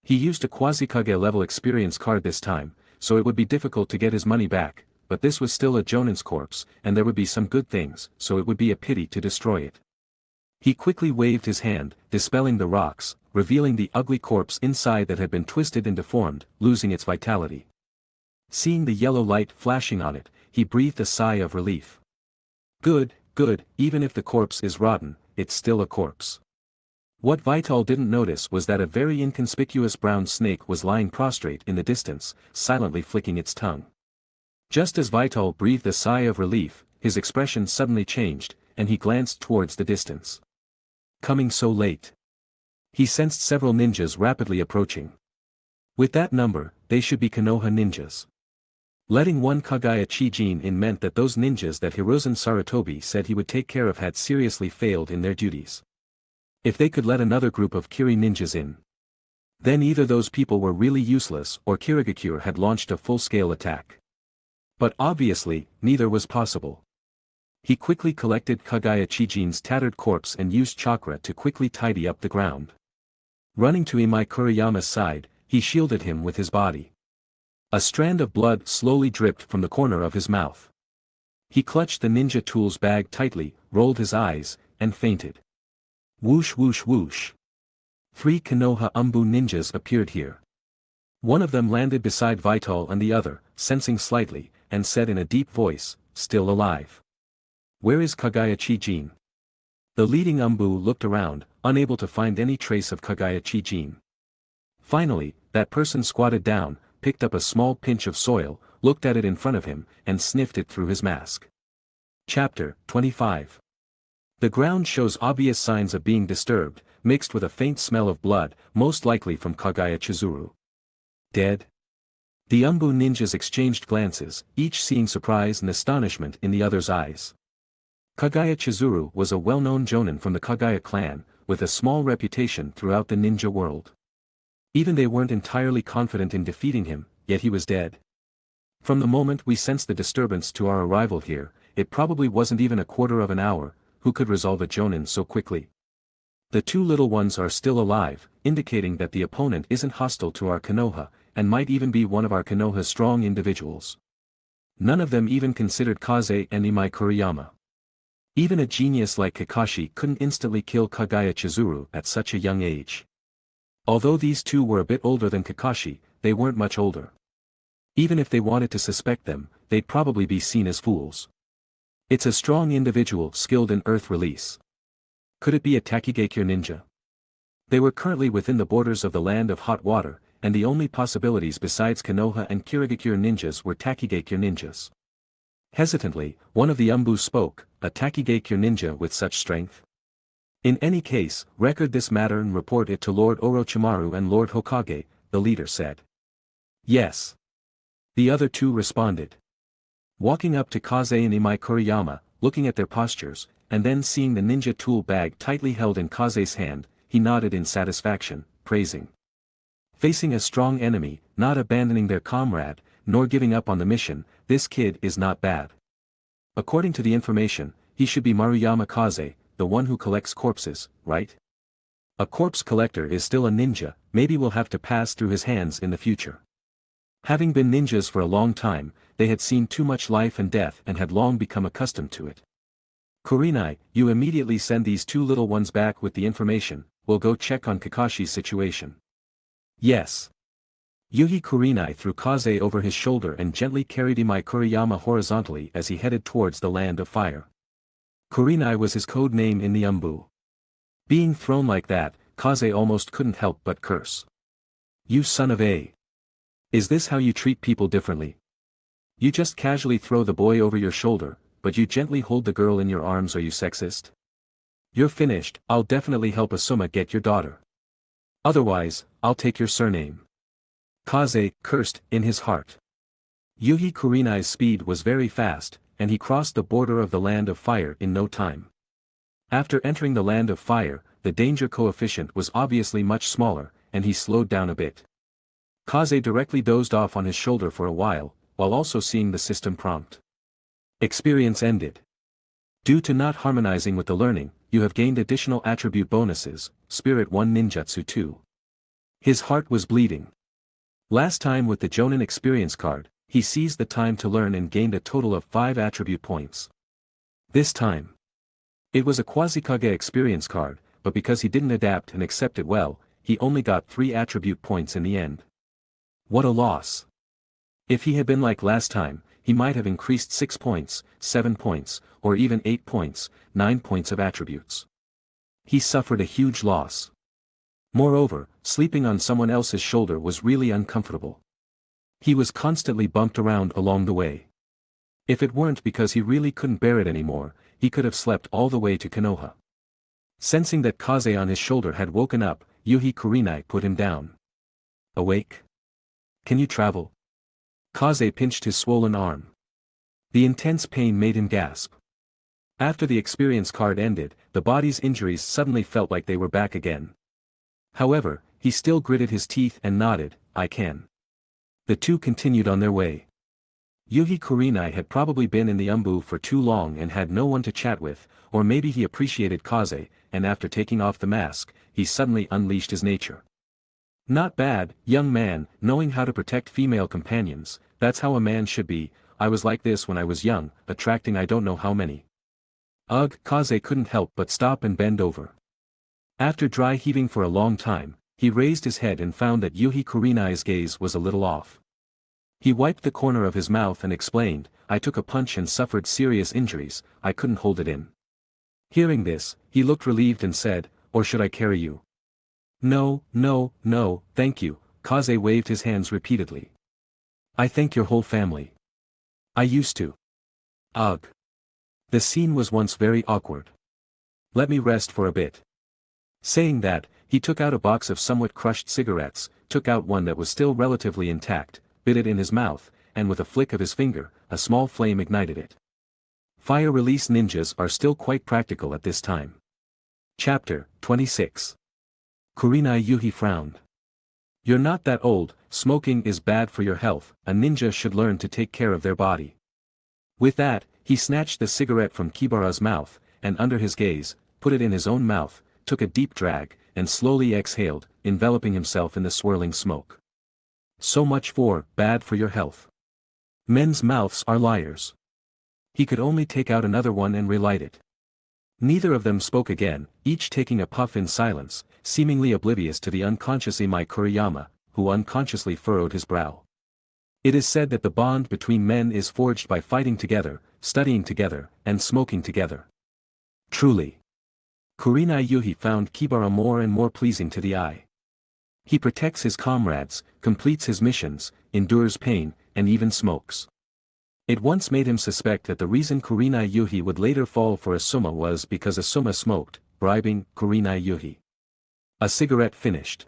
He used a Quasi-Kage level experience card this time, so it would be difficult to get his money back, but this was still a jonin's corpse, and there would be some good things, so it would be a pity to destroy it. He quickly waved his hand, dispelling the rocks, revealing the ugly corpse inside that had been twisted and deformed, losing its vitality. Seeing the yellow light flashing on it, he breathed a sigh of relief. Good, good, even if the corpse is rotten, it's still a corpse. What Vital didn't notice was that a very inconspicuous brown snake was lying prostrate in the distance, silently flicking its tongue. Just as Vital breathed a sigh of relief, his expression suddenly changed, and he glanced towards the distance. Coming so late. He sensed several ninjas rapidly approaching. With that number, they should be Konoha ninjas. Letting one Kagaya Chijin in meant that those ninjas that Hirozen Sarutobi said he would take care of had seriously failed in their duties. If they could let another group of Kiri ninjas in, then either those people were really useless or Kirigakure had launched a full-scale attack. But obviously, neither was possible. He quickly collected Kagaya Chijin's tattered corpse and used chakra to quickly tidy up the ground. Running to Imai Kuriyama's side, he shielded him with his body. A strand of blood slowly dripped from the corner of his mouth. He clutched the ninja tools bag tightly, rolled his eyes, and fainted. Whoosh whoosh whoosh. 3 Konoha Umbu ninjas appeared here. One of them landed beside Vital and the other, sensing slightly, and said in a deep voice, "Still alive. Where is Kagaya Chijin?" The leading Umbu looked around, unable to find any trace of Kagaya Chijin. Finally, that person squatted down, picked up a small pinch of soil, looked at it in front of him, and sniffed it through his mask. Chapter 25. The ground shows obvious signs of being disturbed, mixed with a faint smell of blood, most likely from Kagaya Chizuru. Dead? The Umbu ninjas exchanged glances, each seeing surprise and astonishment in the other's eyes. Kagaya Chizuru was a well-known jonin from the Kagaya clan, with a small reputation throughout the ninja world. Even they weren't entirely confident in defeating him, yet he was dead. From the moment we sensed the disturbance to our arrival here, it probably wasn't even a quarter of an hour. Who could resolve a jonin so quickly? The 2 little ones are still alive, indicating that the opponent isn't hostile to our Konoha, and might even be one of our Konoha's strong individuals. None of them even considered Kaze and Imai Kuriyama. Even a genius like Kakashi couldn't instantly kill Kagaya Chizuru at such a young age. Although these 2 were a bit older than Kakashi, they weren't much older. Even if they wanted to suspect them, they'd probably be seen as fools. It's a strong individual skilled in earth release. Could it be a Tgthegood ninja? They were currently within the borders of the land of hot water, and the only possibilities besides Konoha and Kirigakure ninjas were Tgthegood ninjas. Hesitantly, one of the Umbu spoke, "A Tgthegood ninja with such strength? In any case, record this matter and report it to Lord Orochimaru and Lord Hokage," the leader said. "Yes." The other 2 responded. Walking up to Kaze and Imai Kuriyama, looking at their postures, and then seeing the ninja tool bag tightly held in Kaze's hand, he nodded in satisfaction, praising. Facing a strong enemy, not abandoning their comrade, nor giving up on the mission, this kid is not bad. According to the information, he should be Maruyama Kaze, the one who collects corpses, right? A corpse collector is still a ninja, maybe we'll have to pass through his hands in the future. Having been ninjas for a long time, they had seen too much life and death and had long become accustomed to it. "Kurinai, you immediately send these 2 little ones back with the information, we'll go check on Kakashi's situation." "Yes." Yuhi Kurinai threw Kaze over his shoulder and gently carried Imai Kuriyama horizontally as he headed towards the land of fire. Kurinai was his code name in the Umbu. Being thrown like that, Kaze almost couldn't help but curse. "You son of a... Is this how you treat people differently? You just casually throw the boy over your shoulder, but you gently hold the girl in your arms. Are you sexist? You're finished. I'll definitely help Asuma get your daughter. Otherwise, I'll take your surname." Kaze cursed in his heart. Yuhi Kurinai's speed was very fast, and he crossed the border of the land of fire in no time. After entering the land of fire, the danger coefficient was obviously much smaller, and he slowed down a bit. Kaze directly dozed off on his shoulder for a while also seeing the system prompt. Experience ended. Due to not harmonizing with the learning, you have gained additional attribute bonuses, Spirit 1 Ninjutsu 2. His heart was bleeding. Last time with the Jonin experience card, he seized the time to learn and gained a total of 5 attribute points. This time, it was a Quasi-Kage experience card, but because he didn't adapt and accept it well, he only got 3 attribute points in the end. What a loss. If he had been like last time, he might have increased 6 points, 7 points, or even 8 points, 9 points of attributes. He suffered a huge loss. Moreover, sleeping on someone else's shoulder was really uncomfortable. He was constantly bumped around along the way. If it weren't because he really couldn't bear it anymore, he could have slept all the way to Konoha. Sensing that Kaze on his shoulder had woken up, Yuhi Kurinai put him down. Awake? Can you travel? Kaze pinched his swollen arm. The intense pain made him gasp. After the experience card ended, the body's injuries suddenly felt like they were back again. However, he still gritted his teeth and nodded, "I can." The two continued on their way. Yuhi Kurenai had probably been in the umbu for too long and had no one to chat with, or maybe he appreciated Kaze, and after taking off the mask, he suddenly unleashed his nature. "Not bad, young man, knowing how to protect female companions, that's how a man should be. I was like this when I was young, attracting I don't know how many." Ugh, Kaze couldn't help but stop and bend over. After dry heaving for a long time, he raised his head and found that Yuhi Kurenai's gaze was a little off. He wiped the corner of his mouth and explained, "I took a punch and suffered serious injuries, I couldn't hold it in." Hearing this, he looked relieved and said, "Or should I carry you?" "No, no, no, thank you," Kaze waved his hands repeatedly. "I thank your whole family. I used to." Ugh. The scene was once very awkward. "Let me rest for a bit." Saying that, he took out a box of somewhat crushed cigarettes, took out one that was still relatively intact, bit it in his mouth, and with a flick of his finger, a small flame ignited it. Fire release ninjas are still quite practical at this time. Chapter 26. Kurenai Yuhi frowned. "You're not that old, smoking is bad for your health, a ninja should learn to take care of their body." With that, he snatched the cigarette from Kibara's mouth, and under his gaze, put it in his own mouth, took a deep drag, and slowly exhaled, enveloping himself in the swirling smoke. So much for, bad for your health. Men's mouths are liars. He could only take out another one and relight it. Neither of them spoke again, each taking a puff in silence, seemingly oblivious to the unconscious Imai Kuriyama, who unconsciously furrowed his brow. It is said that the bond between men is forged by fighting together, studying together, and smoking together. Truly. Kurenai Yuhi found Kibara more and more pleasing to the eye. He protects his comrades, completes his missions, endures pain, and even smokes. It once made him suspect that the reason Kurenai Yuhi would later fall for Asuma was because Asuma smoked, bribing Kurenai Yuhi. A cigarette finished.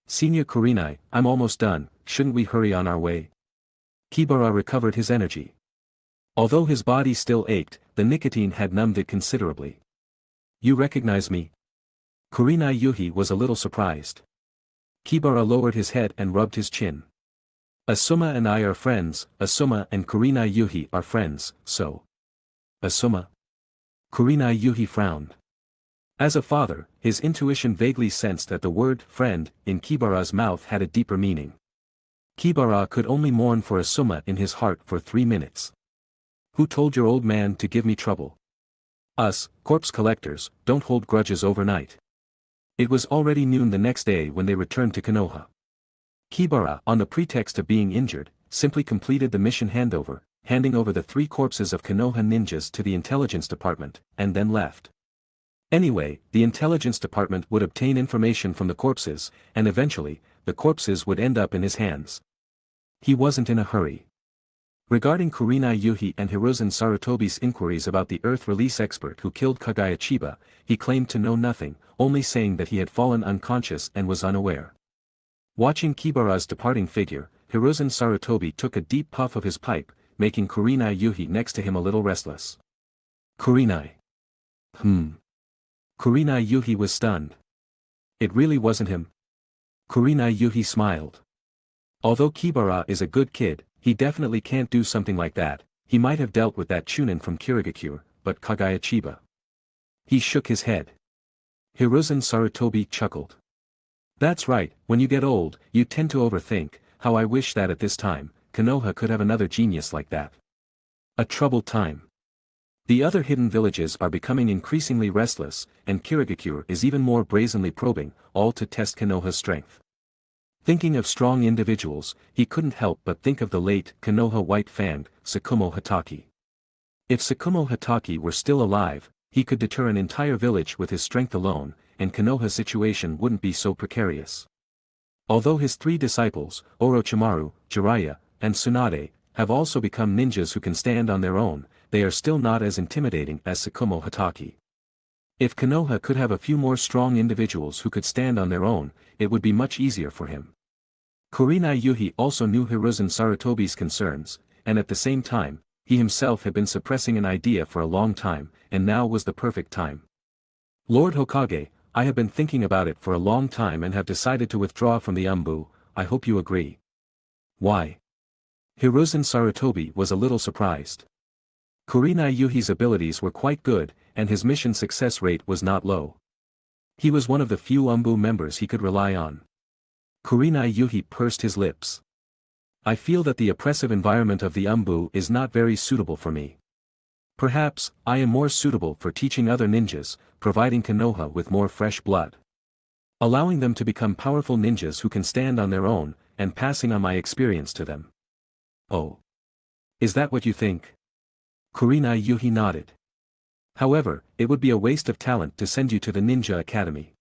"Senior Kurenai, I'm almost done, shouldn't we hurry on our way?" Kibara recovered his energy. Although his body still ached, the nicotine had numbed it considerably. "You recognize me?" Kurenai Yuhi was a little surprised. Kibara lowered his head and rubbed his chin. "Asuma and I are friends, Asuma and Kurenai Yuhi are friends, so." "Asuma?" Kurenai Yuhi frowned. As a father, his intuition vaguely sensed that the word friend in Kibara's mouth had a deeper meaning. Kibara could only mourn for Asuma in his heart for 3 minutes. "Who told your old man to give me trouble?" "Us, corpse collectors, don't hold grudges overnight." It was already noon the next day when they returned to Konoha. Kibara, on the pretext of being injured, simply completed the mission handover, handing over the 3 corpses of Konoha ninjas to the intelligence department, and then left. Anyway, the intelligence department would obtain information from the corpses, and eventually, the corpses would end up in his hands. He wasn't in a hurry. Regarding Kurenai Yuhi and Hiruzen Sarutobi's inquiries about the Earth Release expert who killed Kagaya Chiba, he claimed to know nothing, only saying that he had fallen unconscious and was unaware. Watching Kibara's departing figure, Hiruzen Sarutobi took a deep puff of his pipe, making Kurenai Yuhi next to him a little restless. "Kurenai." Kurenai Yuhi was stunned. It really wasn't him. Kurenai Yuhi smiled. Although Kibara is a good kid, he definitely can't do something like that. He might have dealt with that Chunin from Kirigakure, but Kagaya Chiba. He shook his head. Hiruzen Sarutobi chuckled. "That's right, when you get old, you tend to overthink. How I wish that at this time, Konoha could have another genius like that." A troubled time. The other hidden villages are becoming increasingly restless, and Kirigakure is even more brazenly probing, all to test Konoha's strength. Thinking of strong individuals, he couldn't help but think of the late Konoha White Fang, Sakumo Hatake. If Sakumo Hatake were still alive, he could deter an entire village with his strength alone, and Konoha's situation wouldn't be so precarious. Although his 3 disciples, Orochimaru, Jiraiya, and Tsunade, have also become ninjas who can stand on their own, they are still not as intimidating as Sakumo Hatake. If Konoha could have a few more strong individuals who could stand on their own, it would be much easier for him. Kurenai Yuhi also knew Hiruzen Sarutobi's concerns, and at the same time, he himself had been suppressing an idea for a long time, and now was the perfect time. Lord Hokage, I have been thinking about it for a long time and have decided to withdraw from the Umbu. I hope you agree. Why? Hiruzen Sarutobi was a little surprised. Kurenai Yuhi's abilities were quite good, and his mission success rate was not low. He was one of the few Umbu members he could rely on. Kurenai Yuhi pursed his lips. I feel that the oppressive environment of the Umbu is not very suitable for me. Perhaps, I am more suitable for teaching other ninjas, providing Konoha with more fresh blood. Allowing them to become powerful ninjas who can stand on their own, and passing on my experience to them. Oh. Is that what you think? Kurenai Yuhi nodded. However, it would be a waste of talent to send you to the Ninja Academy.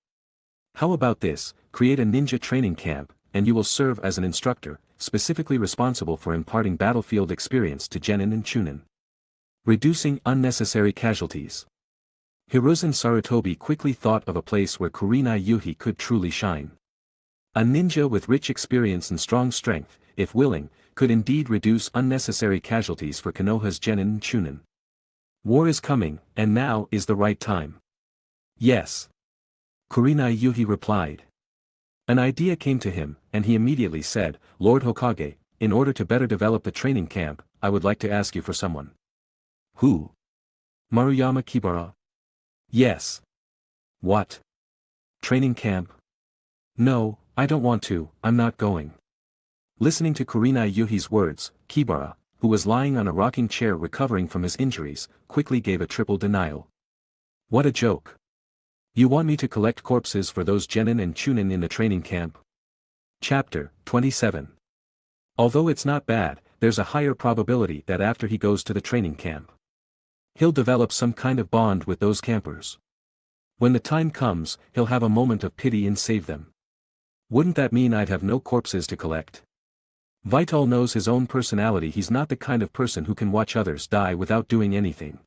How about this, create a ninja training camp, and you will serve as an instructor, specifically responsible for imparting battlefield experience to Genin and Chunin. Reducing unnecessary casualties. Hiruzen Sarutobi quickly thought of a place where Kurenai Yuhi could truly shine. A ninja with rich experience and strong strength, if willing, could indeed reduce unnecessary casualties for Konoha's Genin and Chunin. War is coming, and now is the right time. Yes. Kurenai Yuhi replied. An idea came to him, and he immediately said, Lord Hokage, in order to better develop the training camp, I would like to ask you for someone. Who? Maruyama Qifeng. Yes. What? Training camp? No, I don't want to, I'm not going. Listening to Kurenai Yuhi's words, Qifeng, who was lying on a rocking chair recovering from his injuries, quickly gave a triple denial. What a joke. You want me to collect corpses for those Genin and Chunin in the training camp? Chapter 27. Although it's not bad, there's a higher probability that after he goes to the training camp, he'll develop some kind of bond with those campers. When the time comes, he'll have a moment of pity and save them. Wouldn't that mean I'd have no corpses to collect? Vital knows his own personality. He's not the kind of person who can watch others die without doing anything.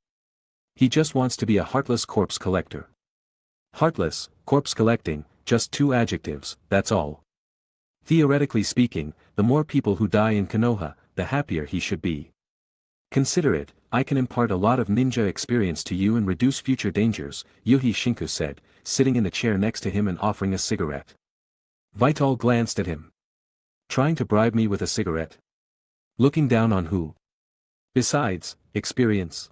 He just wants to be a heartless corpse collector. Heartless, corpse collecting, just two adjectives, that's all. Theoretically speaking, the more people who die in Konoha, the happier he should be. Consider it, I can impart a lot of ninja experience to you and reduce future dangers, Yuhi Shinku said, sitting in the chair next to him and offering a cigarette. Vital glanced at him. Trying to bribe me with a cigarette? Looking down on who? Besides, experience.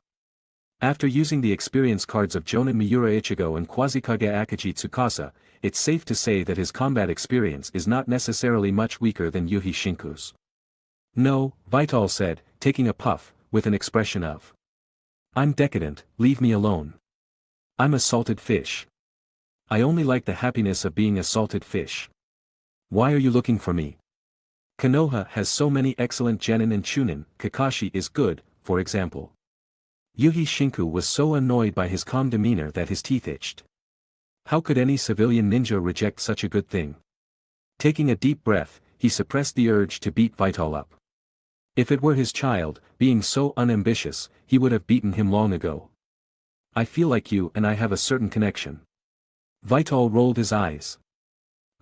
After using the experience cards of Jonin Miura Ichigo and Quasi-Kage Akaji Tsukasa, it's safe to say that his combat experience is not necessarily much weaker than Yuhi Shinku's. No, Vital said, taking a puff, with an expression of, I'm decadent, leave me alone. I'm a salted fish. I only like the happiness of being a salted fish. Why are you looking for me? Konoha has so many excellent Genin and Chunin. Kakashi is good, for example. Yuhi Shinku was so annoyed by his calm demeanor that his teeth itched. How could any civilian ninja reject such a good thing? Taking a deep breath, he suppressed the urge to beat Vital up. If it were his child, being so unambitious, he would have beaten him long ago. I feel like you and I have a certain connection. Vital rolled his eyes.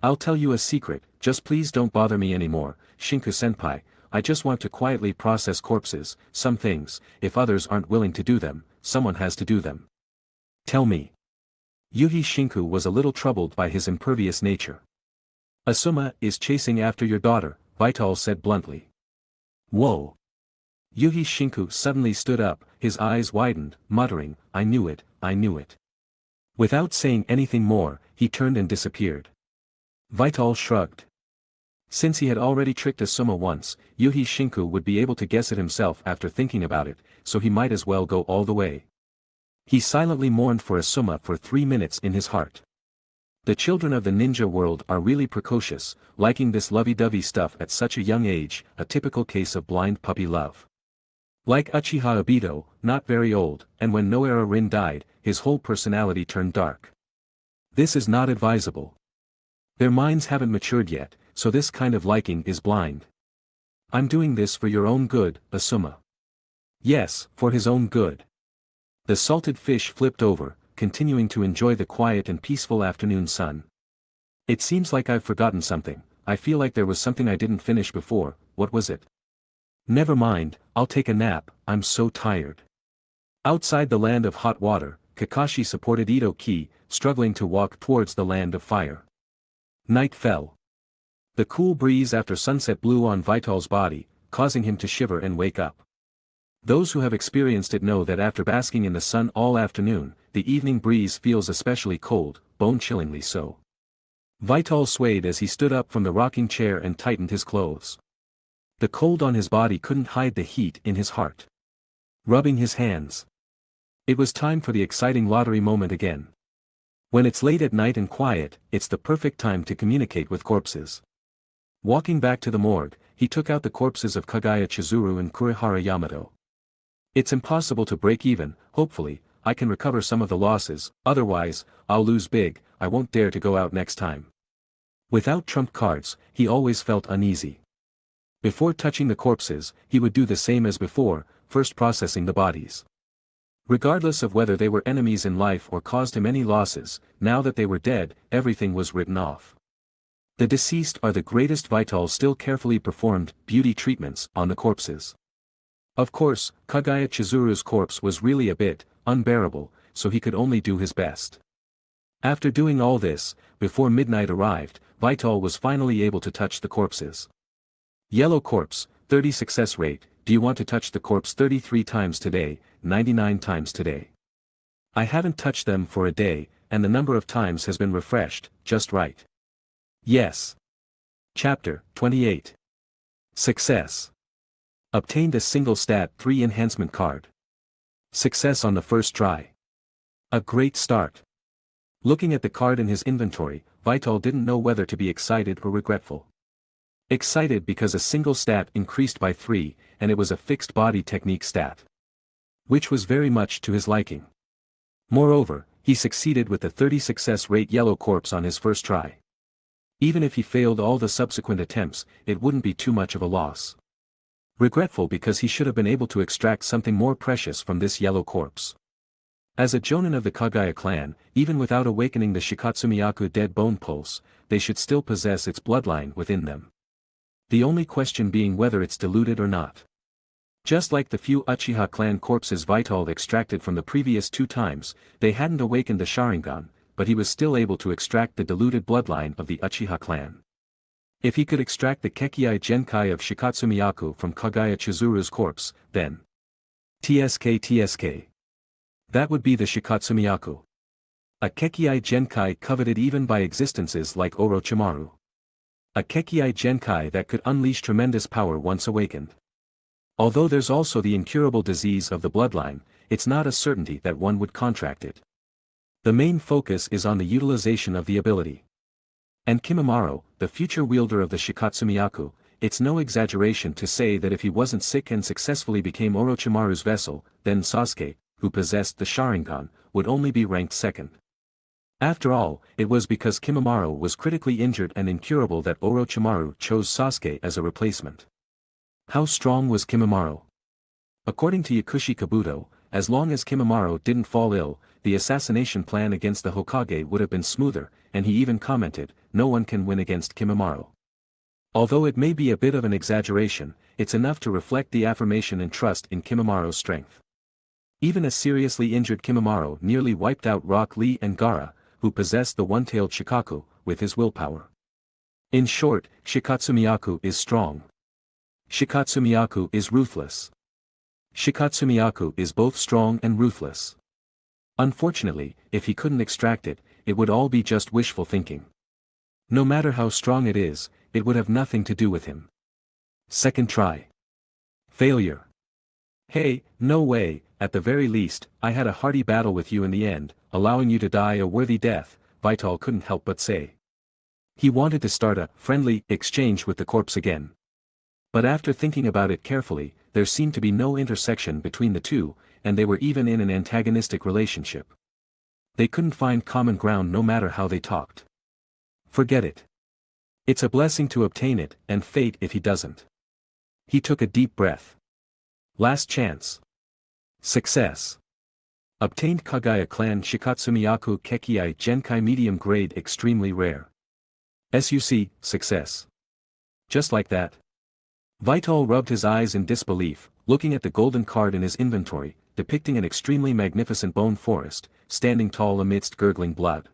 I'll tell you a secret, just please don't bother me anymore, Shinku-senpai, I just want to quietly process corpses. Some things, if others aren't willing to do them, someone has to do them. Tell me. Yuhi Shinku was a little troubled by his impervious nature. Asuma is chasing after your daughter, Vital said bluntly. Whoa. Yuhi Shinku suddenly stood up, his eyes widened, muttering, I knew it, I knew it. Without saying anything more, he turned and disappeared. Vital shrugged. Since he had already tricked Asuma once, Yuhi Shinku would be able to guess it himself after thinking about it, so he might as well go all the way. He silently mourned for Asuma for 3 minutes in his heart. The children of the ninja world are really precocious, liking this lovey-dovey stuff at such a young age, a typical case of blind puppy love. Like Uchiha Obito, not very old, and when Noara Rin died, his whole personality turned dark. This is not advisable. Their minds haven't matured yet, so this kind of liking is blind. I'm doing this for your own good, Asuma. Yes, for his own good. The salted fish flipped over, continuing to enjoy the quiet and peaceful afternoon sun. It seems like I've forgotten something. I feel like there was something I didn't finish before. What was it? Never mind, I'll take a nap, I'm so tired. Outside the land of hot water, Kakashi supported Ito-ki, struggling to walk towards the land of fire. Night fell. The cool breeze after sunset blew on Vital's body, causing him to shiver and wake up. Those who have experienced it know that after basking in the sun all afternoon, the evening breeze feels especially cold, bone-chillingly so. Vital swayed as he stood up from the rocking chair and tightened his clothes. The cold on his body couldn't hide the heat in his heart. Rubbing his hands. It was time for the exciting lottery moment again. When it's late at night and quiet, it's the perfect time to communicate with corpses. Walking back to the morgue, he took out the corpses of Kaguya Chizuru and Kurihara Yamato. It's impossible to break even, hopefully, I can recover some of the losses, otherwise, I'll lose big, I won't dare to go out next time. Without trump cards, he always felt uneasy. Before touching the corpses, he would do the same as before, first processing the bodies. Regardless of whether they were enemies in life or caused him any losses, now that they were dead, everything was written off. The deceased are the greatest. Vital still carefully performed beauty treatments on the corpses. Of course, Kaguya Chizuru's corpse was really a bit unbearable, so he could only do his best. After doing all this, before midnight arrived, Vital was finally able to touch the corpses. Yellow corpse, 30 success rate, do you want to touch the corpse 33 times today, 99 times today? I haven't touched them for a day, and the number of times has been refreshed, just right. Yes. Chapter 28. Success. Obtained a single stat 3 enhancement card. Success on the first try. A great start. Looking at the card in his inventory, Vital didn't know whether to be excited or regretful. Excited because a single stat increased by 3, and it was a fixed body technique stat. Which was very much to his liking. Moreover, he succeeded with the 30 success rate yellow corpse on his first try. Even if he failed all the subsequent attempts, it wouldn't be too much of a loss. Regretful because he should have been able to extract something more precious from this yellow corpse. As a jonin of the Kaguya clan, even without awakening the Shikatsumiyaku dead bone pulse, they should still possess its bloodline within them. The only question being whether it's diluted or not. Just like the few Uchiha clan corpses Vital extracted from the previous 2 times, they hadn't awakened the Sharingan, but he was still able to extract the diluted bloodline of the Uchiha clan. If he could extract the Kekkei Genkai of Shikatsumiyaku from Kaguya Chizuru's corpse, then TSK. That would be the Shikatsumiyaku. A Kekkei Genkai coveted even by existences like Orochimaru. A Kekkei Genkai that could unleash tremendous power once awakened. Although there's also the incurable disease of the bloodline, it's not a certainty that one would contract it. The main focus is on the utilization of the ability. And Kimimaro, the future wielder of the Shikatsumiyaku, it's no exaggeration to say that if he wasn't sick and successfully became Orochimaru's vessel, then Sasuke, who possessed the Sharingan, would only be ranked second. After all, it was because Kimimaro was critically injured and incurable that Orochimaru chose Sasuke as a replacement. How strong was Kimimaro? According to Yakushi Kabuto, as long as Kimimaro didn't fall ill, the assassination plan against the Hokage would have been smoother, and he even commented, no one can win against Kimimaro. Although it may be a bit of an exaggeration, it's enough to reflect the affirmation and trust in Kimimaro's strength. Even a seriously injured Kimimaro nearly wiped out Rock Lee and Gaara, who possessed the one-tailed Shikaku, with his willpower. In short, Shikatsumiyaku is strong. Shikatsumiyaku is ruthless. Shikatsumiyaku is both strong and ruthless. Unfortunately, if he couldn't extract it, it would all be just wishful thinking. No matter how strong it is, it would have nothing to do with him. Second try. Failure. Hey, no way, at the very least, I had a hearty battle with you in the end, allowing you to die a worthy death, Vital couldn't help but say. He wanted to start a friendly exchange with the corpse again. But after thinking about it carefully, there seemed to be no intersection between the two, and they were even in an antagonistic relationship. They couldn't find common ground no matter how they talked. Forget it. It's a blessing to obtain it, and fate if he doesn't. He took a deep breath. Last chance. Success. Obtained Kaguya clan Shikatsumiyaku Kekkei Genkai medium grade extremely rare. SUC, success. Just like that. Vital rubbed his eyes in disbelief, looking at the golden card in his inventory, depicting an extremely magnificent bone forest, standing tall amidst gurgling blood.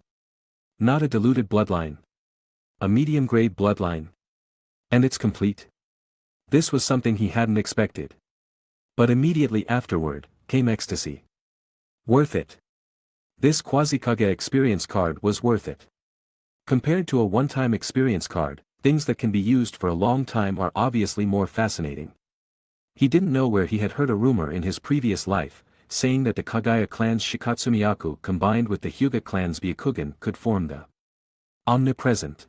Not a diluted bloodline. A medium-grade bloodline. And it's complete. This was something he hadn't expected. But immediately afterward, came ecstasy. Worth it. This Quasi-Kage experience card was worth it. Compared to a one-time experience card, things that can be used for a long time are obviously more fascinating. He didn't know where he had heard a rumor in his previous life, saying that the Kagaya clan's Shikatsumiyaku combined with the Hyuga clan's Byakugan could form the omnipresent.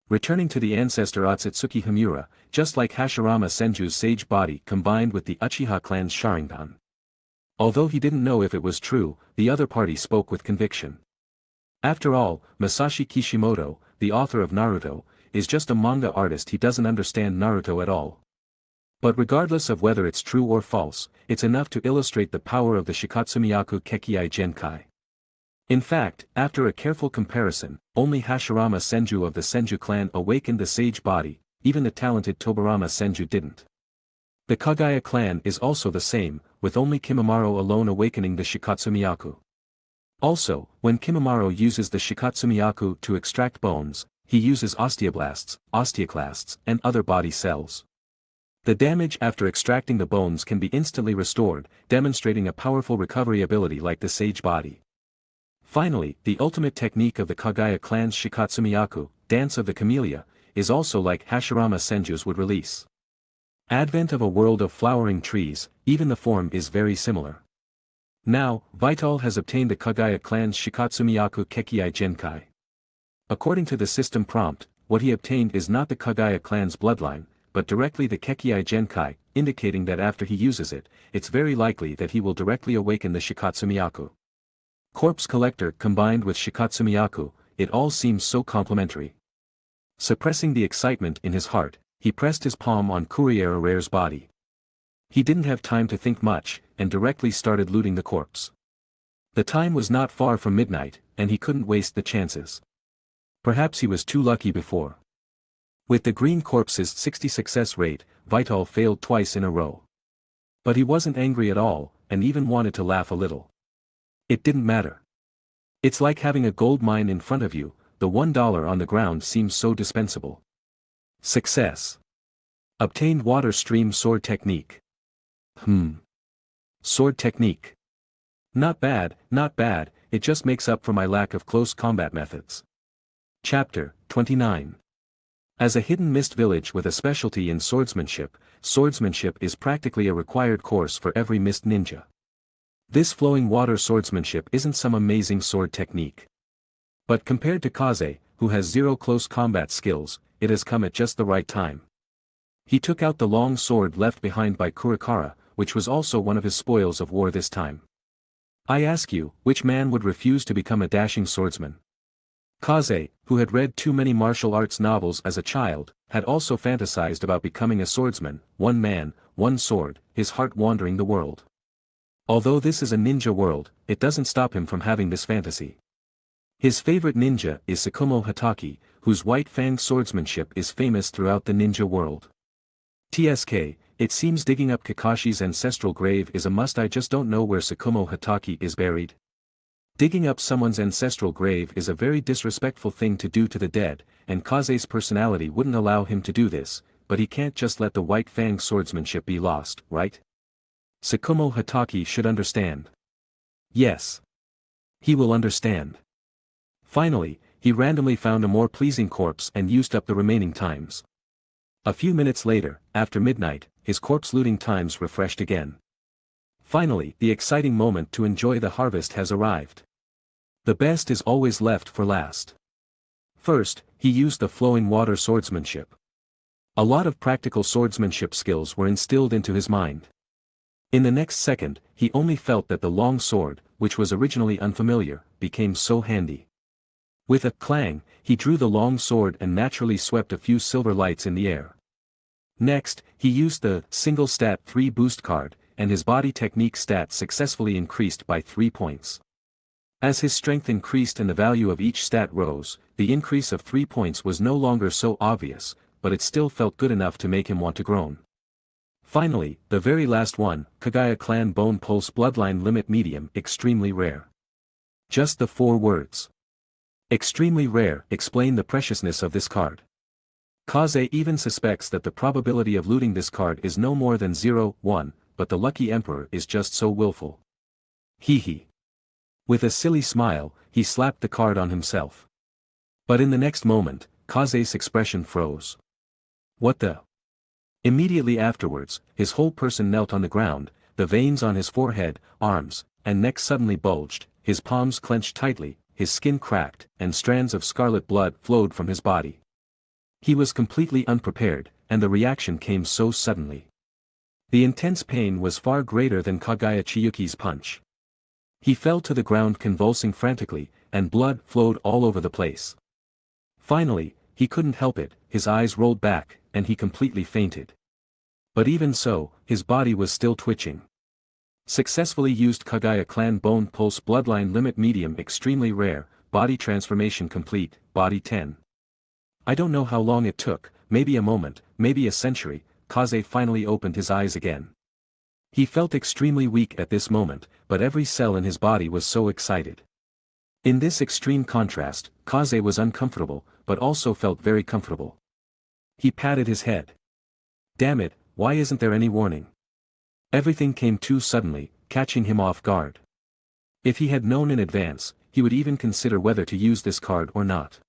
Returning to the ancestor Otsutsuki Himura, just like Hashirama Senju's sage body combined with the Uchiha clan's Sharingan. Although he didn't know if it was true, the other party spoke with conviction. After all, Masashi Kishimoto, the author of Naruto, is just a manga artist. He doesn't understand Naruto at all. But regardless of whether it's true or false, it's enough to illustrate the power of the Shikatsumiyaku Kekei Genkai. In fact, after a careful comparison, only Hashirama Senju of the Senju clan awakened the sage body, even the talented Tobarama Senju didn't. The Kagaya clan is also the same, with only Kimimaro alone awakening the Shikatsumiyaku. Also, when Kimimaro uses the Shikatsumiyaku to extract bones, he uses osteoblasts, osteoclasts, and other body cells. The damage after extracting the bones can be instantly restored, demonstrating a powerful recovery ability like the sage body. Finally, the ultimate technique of the Kagaya clan's Shikatsumiyaku, Dance of the Camellia, is also like Hashirama Senju's would release. Advent of a world of flowering trees, even the form is very similar. Now, Vital has obtained the Kagaya clan's Shikatsumiyaku Kekei Genkai. According to the system prompt, what he obtained is not the Kagaya clan's bloodline, but directly the Kekei Genkai, indicating that after he uses it, it's very likely that he will directly awaken the Shikatsumiyaku. Corpse Collector combined with Shikatsumiyaku, it all seems so complementary. Suppressing the excitement in his heart, he pressed his palm on Courier Rare's body. He didn't have time to think much, and directly started looting the corpse. The time was not far from midnight, and he couldn't waste the chances. Perhaps he was too lucky before. With the green corpse's 60 success rate, Vital failed twice in a row. But he wasn't angry at all, and even wanted to laugh a little. It didn't matter. It's like having a gold mine in front of you, the $1 on the ground seems so dispensable. Success. Obtained water stream sword technique. Sword technique. Not bad, it just makes up for my lack of close combat methods. Chapter 29. As a hidden mist village with a specialty in swordsmanship is practically a required course for every mist ninja. This flowing water swordsmanship isn't some amazing sword technique. But compared to Kaze, who has zero close combat skills, it has come at just the right time. He took out the long sword left behind by Kurikara, which was also one of his spoils of war this time. I ask you, which man would refuse to become a dashing swordsman? Kaze, who had read too many martial arts novels as a child, had also fantasized about becoming a swordsman, one man, one sword, his heart wandering the world. Although this is a ninja world, it doesn't stop him from having this fantasy. His favorite ninja is Sakumo Hatake, whose white fang swordsmanship is famous throughout the ninja world. TSK, it seems digging up Kakashi's ancestral grave is a must. I just don't know where Sakumo Hatake is buried. Digging up someone's ancestral grave is a very disrespectful thing to do to the dead, and Kaze's personality wouldn't allow him to do this, but he can't just let the white fang swordsmanship be lost, right? Sakumo Hatake should understand. Yes. He will understand. Finally, he randomly found a more pleasing corpse and used up the remaining times. A few minutes later, after midnight, his corpse looting times refreshed again. Finally, the exciting moment to enjoy the harvest has arrived. The best is always left for last. First, he used the flowing water swordsmanship. A lot of practical swordsmanship skills were instilled into his mind. In the next second, he only felt that the long sword, which was originally unfamiliar, became so handy. With a clang, he drew the long sword and naturally swept a few silver lights in the air. Next, he used the single stat 3 boost card, and his body technique stat successfully increased by 3 points. As his strength increased and the value of each stat rose, the increase of 3 points was no longer so obvious, but it still felt good enough to make him want to groan. Finally, the very last one, Kagaya Clan Bone Pulse Bloodline Limit Medium extremely rare. Just the 4 words. Extremely rare explain the preciousness of this card. Kaze even suspects that the probability of looting this card is no more than 0-1, but the lucky emperor is just so willful. Hee hee. With a silly smile, he slapped the card on himself. But in the next moment, Kaze's expression froze. What the? Immediately afterwards, his whole person knelt on the ground, the veins on his forehead, arms, and neck suddenly bulged, his palms clenched tightly, his skin cracked, and strands of scarlet blood flowed from his body. He was completely unprepared, and the reaction came so suddenly. The intense pain was far greater than Kagaya Chiyuki's punch. He fell to the ground convulsing frantically, and blood flowed all over the place. Finally, he couldn't help it, his eyes rolled back, and he completely fainted. But even so, his body was still twitching. Successfully used Kagaya Clan Bone Pulse Bloodline Limit Medium extremely rare, body transformation complete, body 10. I don't know how long it took, maybe a moment, maybe a century, Kaze finally opened his eyes again. He felt extremely weak at this moment, but every cell in his body was so excited. In this extreme contrast, Kaze was uncomfortable, but also felt very comfortable. He patted his head. Damn it, why isn't there any warning? Everything came too suddenly, catching him off guard. If he had known in advance, he would even consider whether to use this card or not.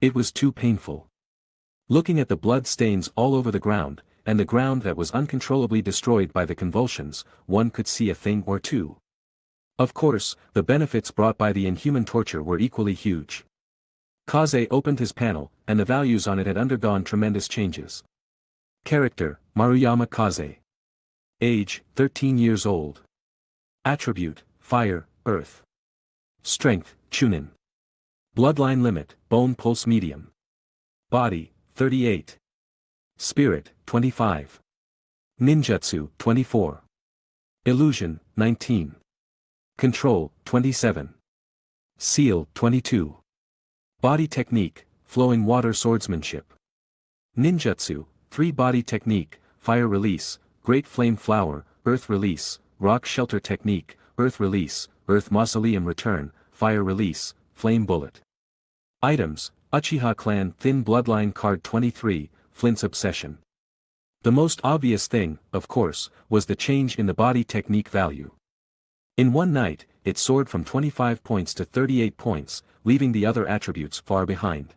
It was too painful. Looking at the blood stains all over the ground, and the ground that was uncontrollably destroyed by the convulsions, one could see a thing or two. Of course, the benefits brought by the inhuman torture were equally huge. Kaze opened his panel, and the values on it had undergone tremendous changes. Character, Maruyama Kaze. Age, 13 years old. Attribute, Fire, Earth. Strength, Chunin. Bloodline limit, Bone Pulse Medium. Body, 38. Spirit, 25. Ninjutsu, 24. Illusion, 19. Control, 27. Seal, 22. Body technique, Flowing Water Swordsmanship. Ninjutsu, 3 Body technique, Fire Release, Great Flame Flower, Earth Release, Rock Shelter Technique, Earth Release, Earth Mausoleum Return, Fire Release, Flame Bullet. Items, Uchiha Clan Thin Bloodline Card 23, Flint's Obsession. The most obvious thing, of course, was the change in the body technique value. In one night, it soared from 25 points to 38 points, leaving the other attributes far behind.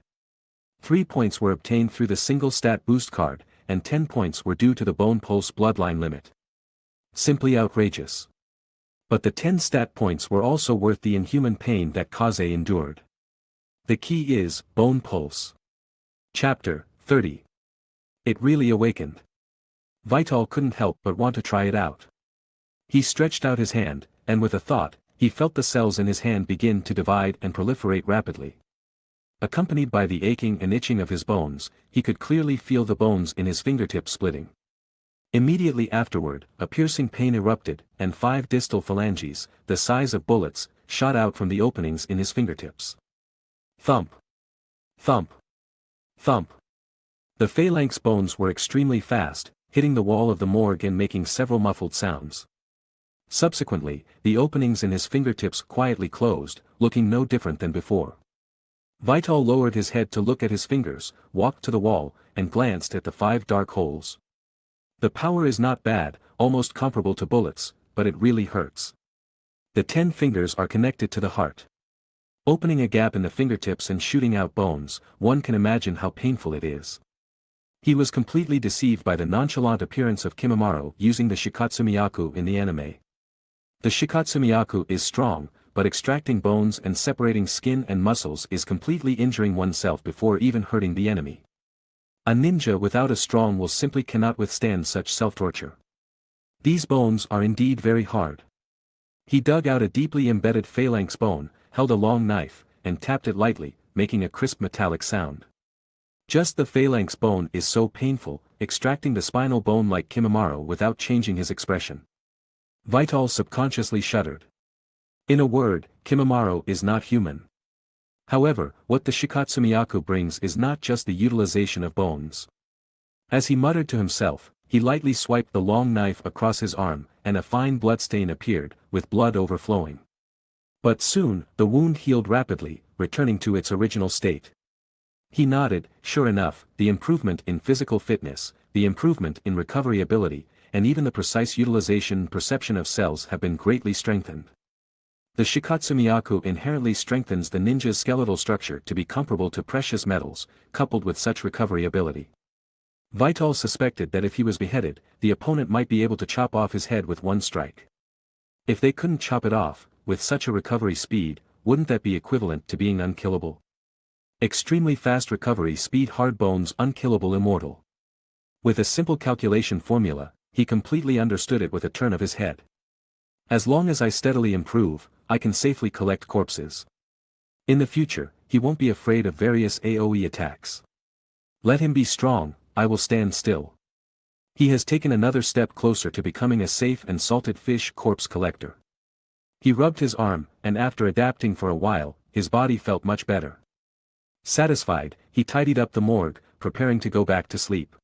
3 points were obtained through the single stat boost card, and 10 points were due to the Bone Pulse Bloodline limit. Simply outrageous. But the 10 stat points were also worth the inhuman pain that Kaze endured. The key is, Bone Pulse. Chapter 30. It really awakened. Vital couldn't help but want to try it out. He stretched out his hand, and with a thought, he felt the cells in his hand begin to divide and proliferate rapidly. Accompanied by the aching and itching of his bones, he could clearly feel the bones in his fingertips splitting. Immediately afterward, a piercing pain erupted, and 5 distal phalanges, the size of bullets, shot out from the openings in his fingertips. Thump. Thump. Thump. The phalanx bones were extremely fast, hitting the wall of the morgue and making several muffled sounds. Subsequently, the openings in his fingertips quietly closed, looking no different than before. Vital lowered his head to look at his fingers, walked to the wall, and glanced at the 5 dark holes. The power is not bad, almost comparable to bullets, but it really hurts. The 10 fingers are connected to the heart. Opening a gap in the fingertips and shooting out bones, one can imagine how painful it is. He was completely deceived by the nonchalant appearance of Kimimaro using the Shikatsumiyaku in the anime. The Shikatsumiyaku is strong, but extracting bones and separating skin and muscles is completely injuring oneself before even hurting the enemy. A ninja without a strong will simply cannot withstand such self-torture. These bones are indeed very hard. He dug out a deeply embedded phalanx bone, held a long knife, and tapped it lightly, making a crisp metallic sound. Just the phalanx bone is so painful, extracting the spinal bone like Kimimaro without changing his expression. Vital subconsciously shuddered. In a word, Kimimaro is not human. However, what the Shikatsumiyaku brings is not just the utilization of bones. As he muttered to himself, he lightly swiped the long knife across his arm, and a fine bloodstain appeared, with blood overflowing. But soon, the wound healed rapidly, returning to its original state. He nodded. Sure enough, the improvement in physical fitness, the improvement in recovery ability, and even the precise utilization and perception of cells have been greatly strengthened. The Shikatsu Myaku inherently strengthens the ninja's skeletal structure to be comparable to precious metals, coupled with such recovery ability. Vital suspected that if he was beheaded, the opponent might be able to chop off his head with one strike. If they couldn't chop it off, with such a recovery speed, wouldn't that be equivalent to being unkillable? Extremely fast recovery speed, hard bones, unkillable, immortal. With a simple calculation formula, he completely understood it with a turn of his head. As long as I steadily improve, I can safely collect corpses. In the future, he won't be afraid of various AoE attacks. Let him be strong, I will stand still. He has taken another step closer to becoming a safe and salted fish corpse collector. He rubbed his arm, and after adapting for a while, his body felt much better. Satisfied, he tidied up the morgue, preparing to go back to sleep.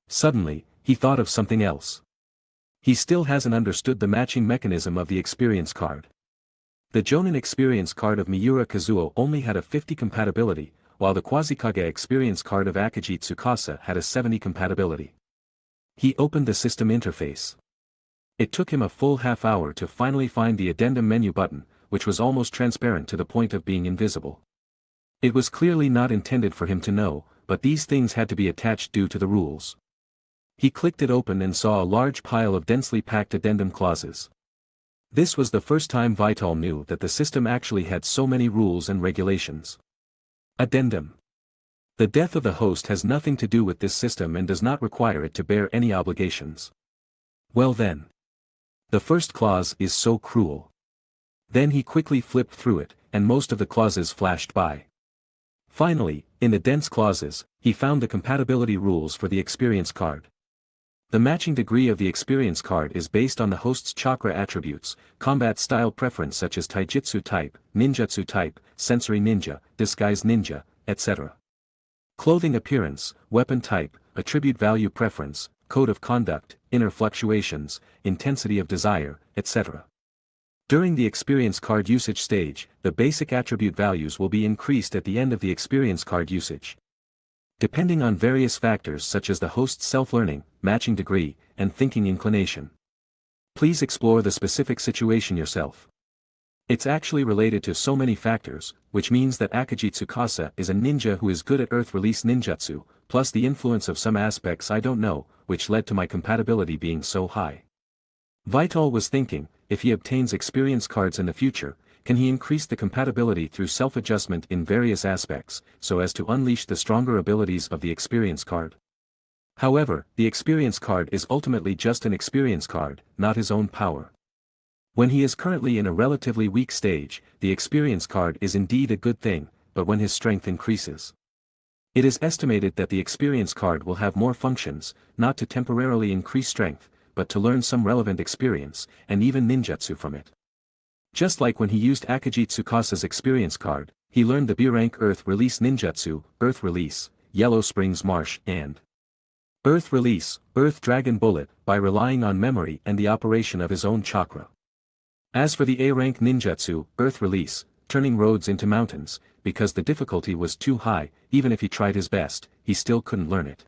Suddenly, he thought of something else. He still hasn't understood the matching mechanism of the experience card. The Jonin experience card of Miura Kazuo only had a 50 compatibility, while the Quasi-Kage experience card of Akagi Tsukasa had a 70 compatibility. He opened the system interface. It took him a full half hour to finally find the addendum menu button, which was almost transparent to the point of being invisible. It was clearly not intended for him to know, but these things had to be attached due to the rules. He clicked it open and saw a large pile of densely packed addendum clauses. This was the first time Vital knew that the system actually had so many rules and regulations. Addendum. The death of the host has nothing to do with this system and does not require it to bear any obligations. Well then. The first clause is so cruel. Then he quickly flipped through it, and most of the clauses flashed by. Finally, in the dense clauses, he found the compatibility rules for the experience card. The matching degree of the experience card is based on the host's chakra attributes, combat style preference such as taijutsu type, ninjutsu type, sensory ninja, disguise ninja, etc. Clothing appearance, weapon type, attribute value preference, code of conduct, inner fluctuations, intensity of desire, etc. During the experience card usage stage, the basic attribute values will be increased at the end of the experience card usage. Depending on various factors such as the host's self-learning, matching degree, and thinking inclination. Please explore the specific situation yourself. It's actually related to so many factors, which means that Akagi Tsukasa is a ninja who is good at earth release ninjutsu, plus the influence of some aspects I don't know, which led to my compatibility being so high. Vital was thinking, if he obtains experience cards in the future, can he increase the compatibility through self-adjustment in various aspects, so as to unleash the stronger abilities of the experience card? However, the experience card is ultimately just an experience card, not his own power. When he is currently in a relatively weak stage, the experience card is indeed a good thing, but when his strength increases. It is estimated that the experience card will have more functions, not to temporarily increase strength, but to learn some relevant experience, and even ninjutsu from it. Just like when he used Akagi Tsukasa's experience card, he learned the B-rank Earth Release Ninjutsu, Earth Release, Yellow Springs Marsh, and Earth Release, Earth Dragon Bullet, by relying on memory and the operation of his own chakra. As for the A-rank Ninjutsu, Earth Release, turning roads into mountains, because the difficulty was too high, even if he tried his best, he still couldn't learn it.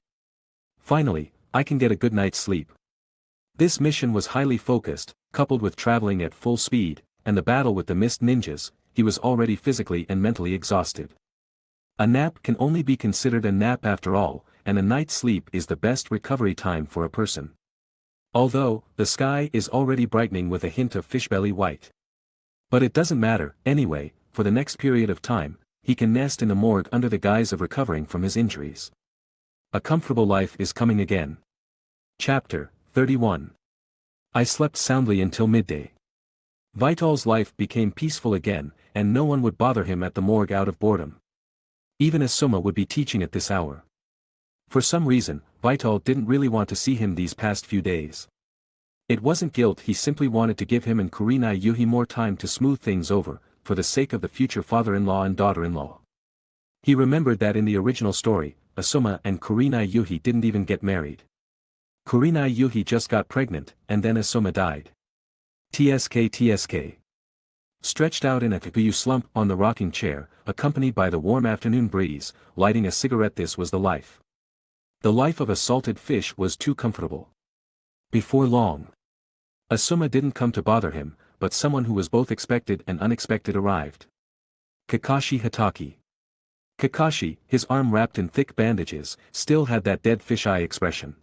Finally, I can get a good night's sleep. This mission was highly focused, coupled with traveling at full speed, and the battle with the mist ninjas, he was already physically and mentally exhausted. A nap can only be considered a nap after all, and a night's sleep is the best recovery time for a person. Although, the sky is already brightening with a hint of fishbelly white. But it doesn't matter, anyway, for the next period of time, he can nest in the morgue under the guise of recovering from his injuries. A comfortable life is coming again. Chapter 31. I slept soundly until midday. Vital's life became peaceful again, and no one would bother him at the morgue out of boredom. Even Asuma would be teaching at this hour. For some reason, Vital didn't really want to see him these past few days. It wasn't guilt, he simply wanted to give him and Kurenai Yuhi more time to smooth things over, for the sake of the future father-in-law and daughter-in-law. He remembered that in the original story, Asuma and Kurenai Yuhi didn't even get married. Kurenai Yuhi just got pregnant, and then Asuma died. TSK. Stretched out in a kakuyu slump on the rocking chair, accompanied by the warm afternoon breeze, lighting a cigarette. This was the life. The life of a salted fish was too comfortable. Before long, Asuma didn't come to bother him, but someone who was both expected and unexpected arrived. Kakashi Hatake. Kakashi, his arm wrapped in thick bandages, still had that dead fish-eye expression.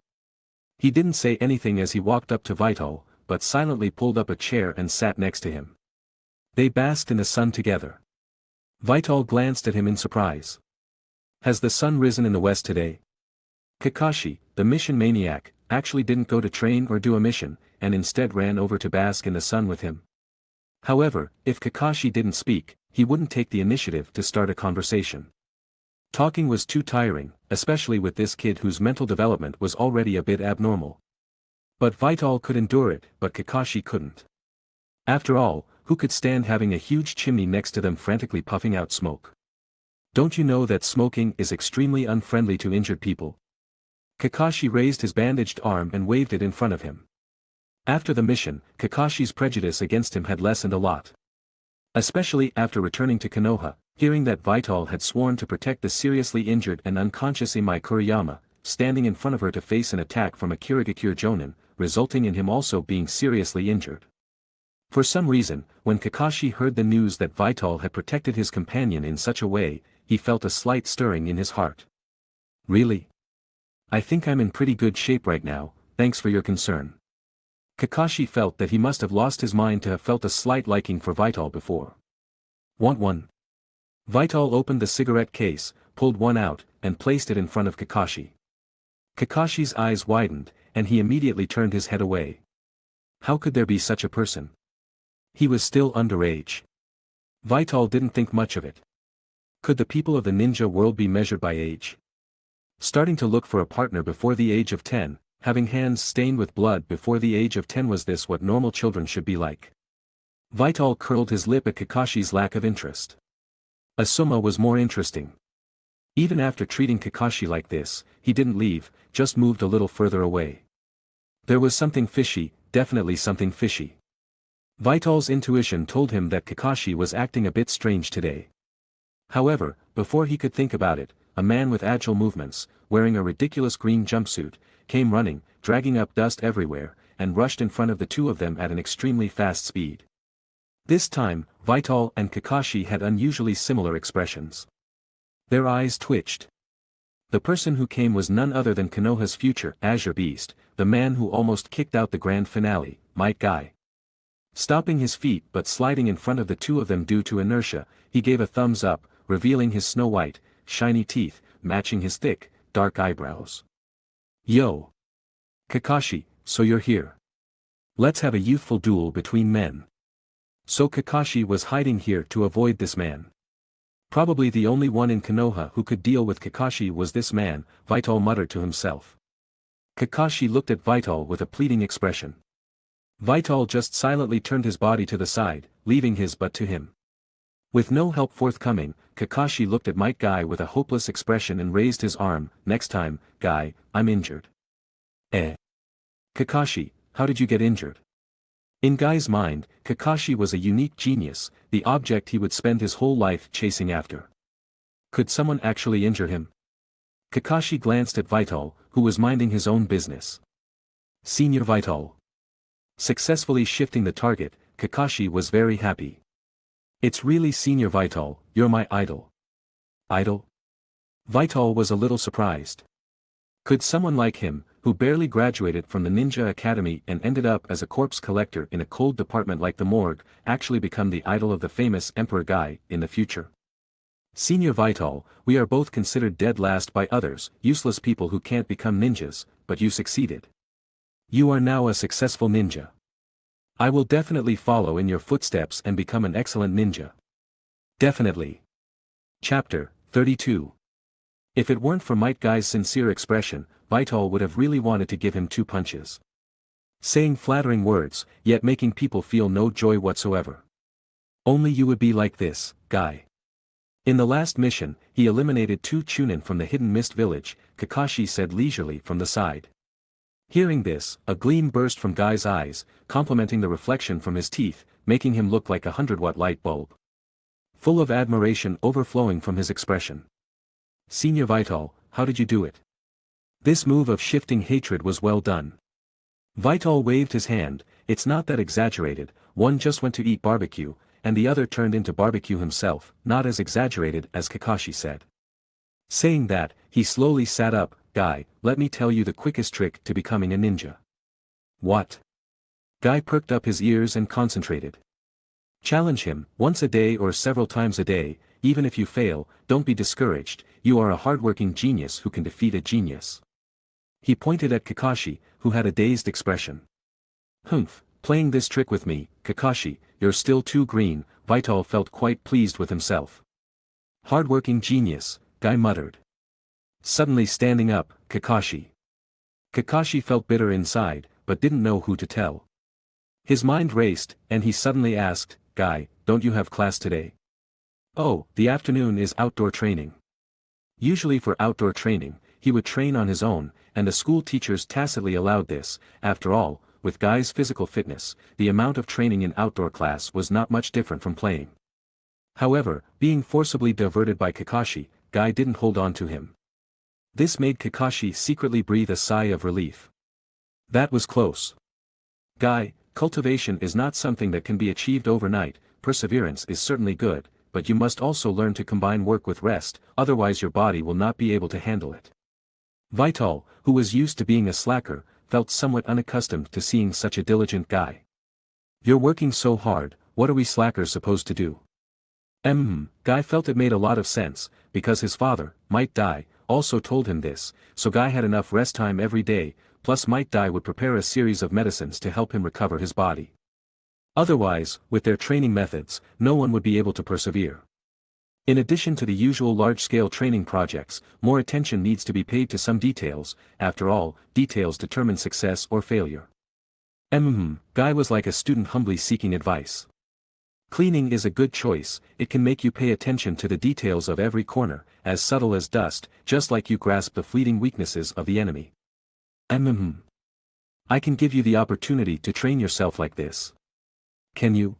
He didn't say anything as he walked up to Vital, but silently pulled up a chair and sat next to him. They basked in the sun together. Vital glanced at him in surprise. Has the sun risen in the west today? Kakashi, the mission maniac, actually didn't go to train or do a mission, and instead ran over to bask in the sun with him. However, if Kakashi didn't speak, he wouldn't take the initiative to start a conversation. Talking was too tiring, especially with this kid whose mental development was already a bit abnormal. But Vital could endure it, but Kakashi couldn't. After all, who could stand having a huge chimney next to them frantically puffing out smoke? Don't you know that smoking is extremely unfriendly to injured people? Kakashi raised his bandaged arm and waved it in front of him. After the mission, Kakashi's prejudice against him had lessened a lot. Especially after returning to Konoha, hearing that Vital had sworn to protect the seriously injured and unconscious Imai Kuriyama, standing in front of her to face an attack from a Kirigakure jonin, resulting in him also being seriously injured. For some reason, when Kakashi heard the news that Vital had protected his companion in such a way, he felt a slight stirring in his heart. Really? I think I'm in pretty good shape right now, thanks for your concern. Kakashi felt that he must have lost his mind to have felt a slight liking for Vital before. Want one? Vital opened the cigarette case, pulled one out, and placed it in front of Kakashi. Kakashi's eyes widened, and he immediately turned his head away. How could there be such a person? He was still underage. Vital didn't think much of it. Could the people of the ninja world be measured by age? Starting to look for a partner before the age of 10, having hands stained with blood before the age of 10, was this what normal children should be like? Vital curled his lip at Kakashi's lack of interest. Asuma was more interesting. Even after treating Kakashi like this, he didn't leave, just moved a little further away. There was something fishy, definitely something fishy. Vital's intuition told him that Kakashi was acting a bit strange today. However, before he could think about it, a man with agile movements, wearing a ridiculous green jumpsuit, came running, dragging up dust everywhere, and rushed in front of the two of them at an extremely fast speed. This time, Vital and Kakashi had unusually similar expressions. Their eyes twitched. The person who came was none other than Konoha's future Azure Beast, the man who almost kicked out the grand finale, Might Guy. Stopping his feet but sliding in front of the two of them due to inertia, he gave a thumbs up, revealing his snow-white, shiny teeth, matching his thick, dark eyebrows. Yo! Kakashi, so you're here. Let's have a youthful duel between men. So Kakashi was hiding here to avoid this man. Probably the only one in Konoha who could deal with Kakashi was this man, Vital muttered to himself. Kakashi looked at Vital with a pleading expression. Vital just silently turned his body to the side, leaving his butt to him. With no help forthcoming, Kakashi looked at Might Guy with a hopeless expression and raised his arm. Next time, Guy, I'm injured. Kakashi, how did you get injured? In Guy's mind, Kakashi was a unique genius, the object he would spend his whole life chasing after. Could someone actually injure him? Kakashi glanced at Vital, who was minding his own business. Senior Vital. Successfully shifting the target, Kakashi was very happy. It's really Senior Vital, you're my idol. Idol? Vital was a little surprised. Could someone like him, who barely graduated from the Ninja Academy and ended up as a corpse collector in a cold department like the morgue, actually become the idol of the famous Emperor Guy in the future? Senior Vital, we are both considered dead last by others, useless people who can't become ninjas, but you succeeded. You are now a successful ninja. I will definitely follow in your footsteps and become an excellent ninja. Definitely. Chapter 32. If it weren't for Might Guy's sincere expression, Vital would have really wanted to give him 2 punches. Saying flattering words, yet making people feel no joy whatsoever. Only you would be like this, Guy. In the last mission, he eliminated 2 Chunin from the hidden mist village, Kakashi said leisurely from the side. Hearing this, a gleam burst from Guy's eyes, complementing the reflection from his teeth, making him look like a 100-watt light bulb. Full of admiration overflowing from his expression. Senior Vital, how did you do it? This move of shifting hatred was well done. Vital waved his hand, it's not that exaggerated, one just went to eat barbecue, and the other turned into barbecue himself, not as exaggerated as Kakashi said. Saying that, he slowly sat up, Guy, let me tell you the quickest trick to becoming a ninja. What? Guy perked up his ears and concentrated. Challenge him, once a day or several times a day, even if you fail, don't be discouraged, you are a hardworking genius who can defeat a genius. He pointed at Kakashi, who had a dazed expression. Humph, playing this trick with me, Kakashi, you're still too green, Vital felt quite pleased with himself. Hardworking genius, Guy muttered. Suddenly standing up, Kakashi. Kakashi felt bitter inside, but didn't know who to tell. His mind raced, and he suddenly asked, Guy, don't you have class today? Oh, the afternoon is outdoor training. Usually for outdoor training, he would train on his own, and the school teachers tacitly allowed this. After all, with Guy's physical fitness, the amount of training in outdoor class was not much different from playing. However, being forcibly diverted by Kakashi, Guy didn't hold on to him. This made Kakashi secretly breathe a sigh of relief. That was close. Guy, cultivation is not something that can be achieved overnight, perseverance is certainly good, but you must also learn to combine work with rest, otherwise your body will not be able to handle it. Vital, who was used to being a slacker, felt somewhat unaccustomed to seeing such a diligent Guy. You're working so hard, what are we slackers supposed to do? Guy felt it made a lot of sense, because his father, Might Dai, also told him this, so Guy had enough rest time every day, plus Might Dai would prepare a series of medicines to help him recover his body. Otherwise, with their training methods, no one would be able to persevere. In addition to the usual large-scale training projects, more attention needs to be paid to some details, after all, details determine success or failure. Guy was like a student humbly seeking advice. Cleaning is a good choice, it can make you pay attention to the details of every corner, as subtle as dust, just like you grasp the fleeting weaknesses of the enemy. I can give you the opportunity to train yourself like this. Can you?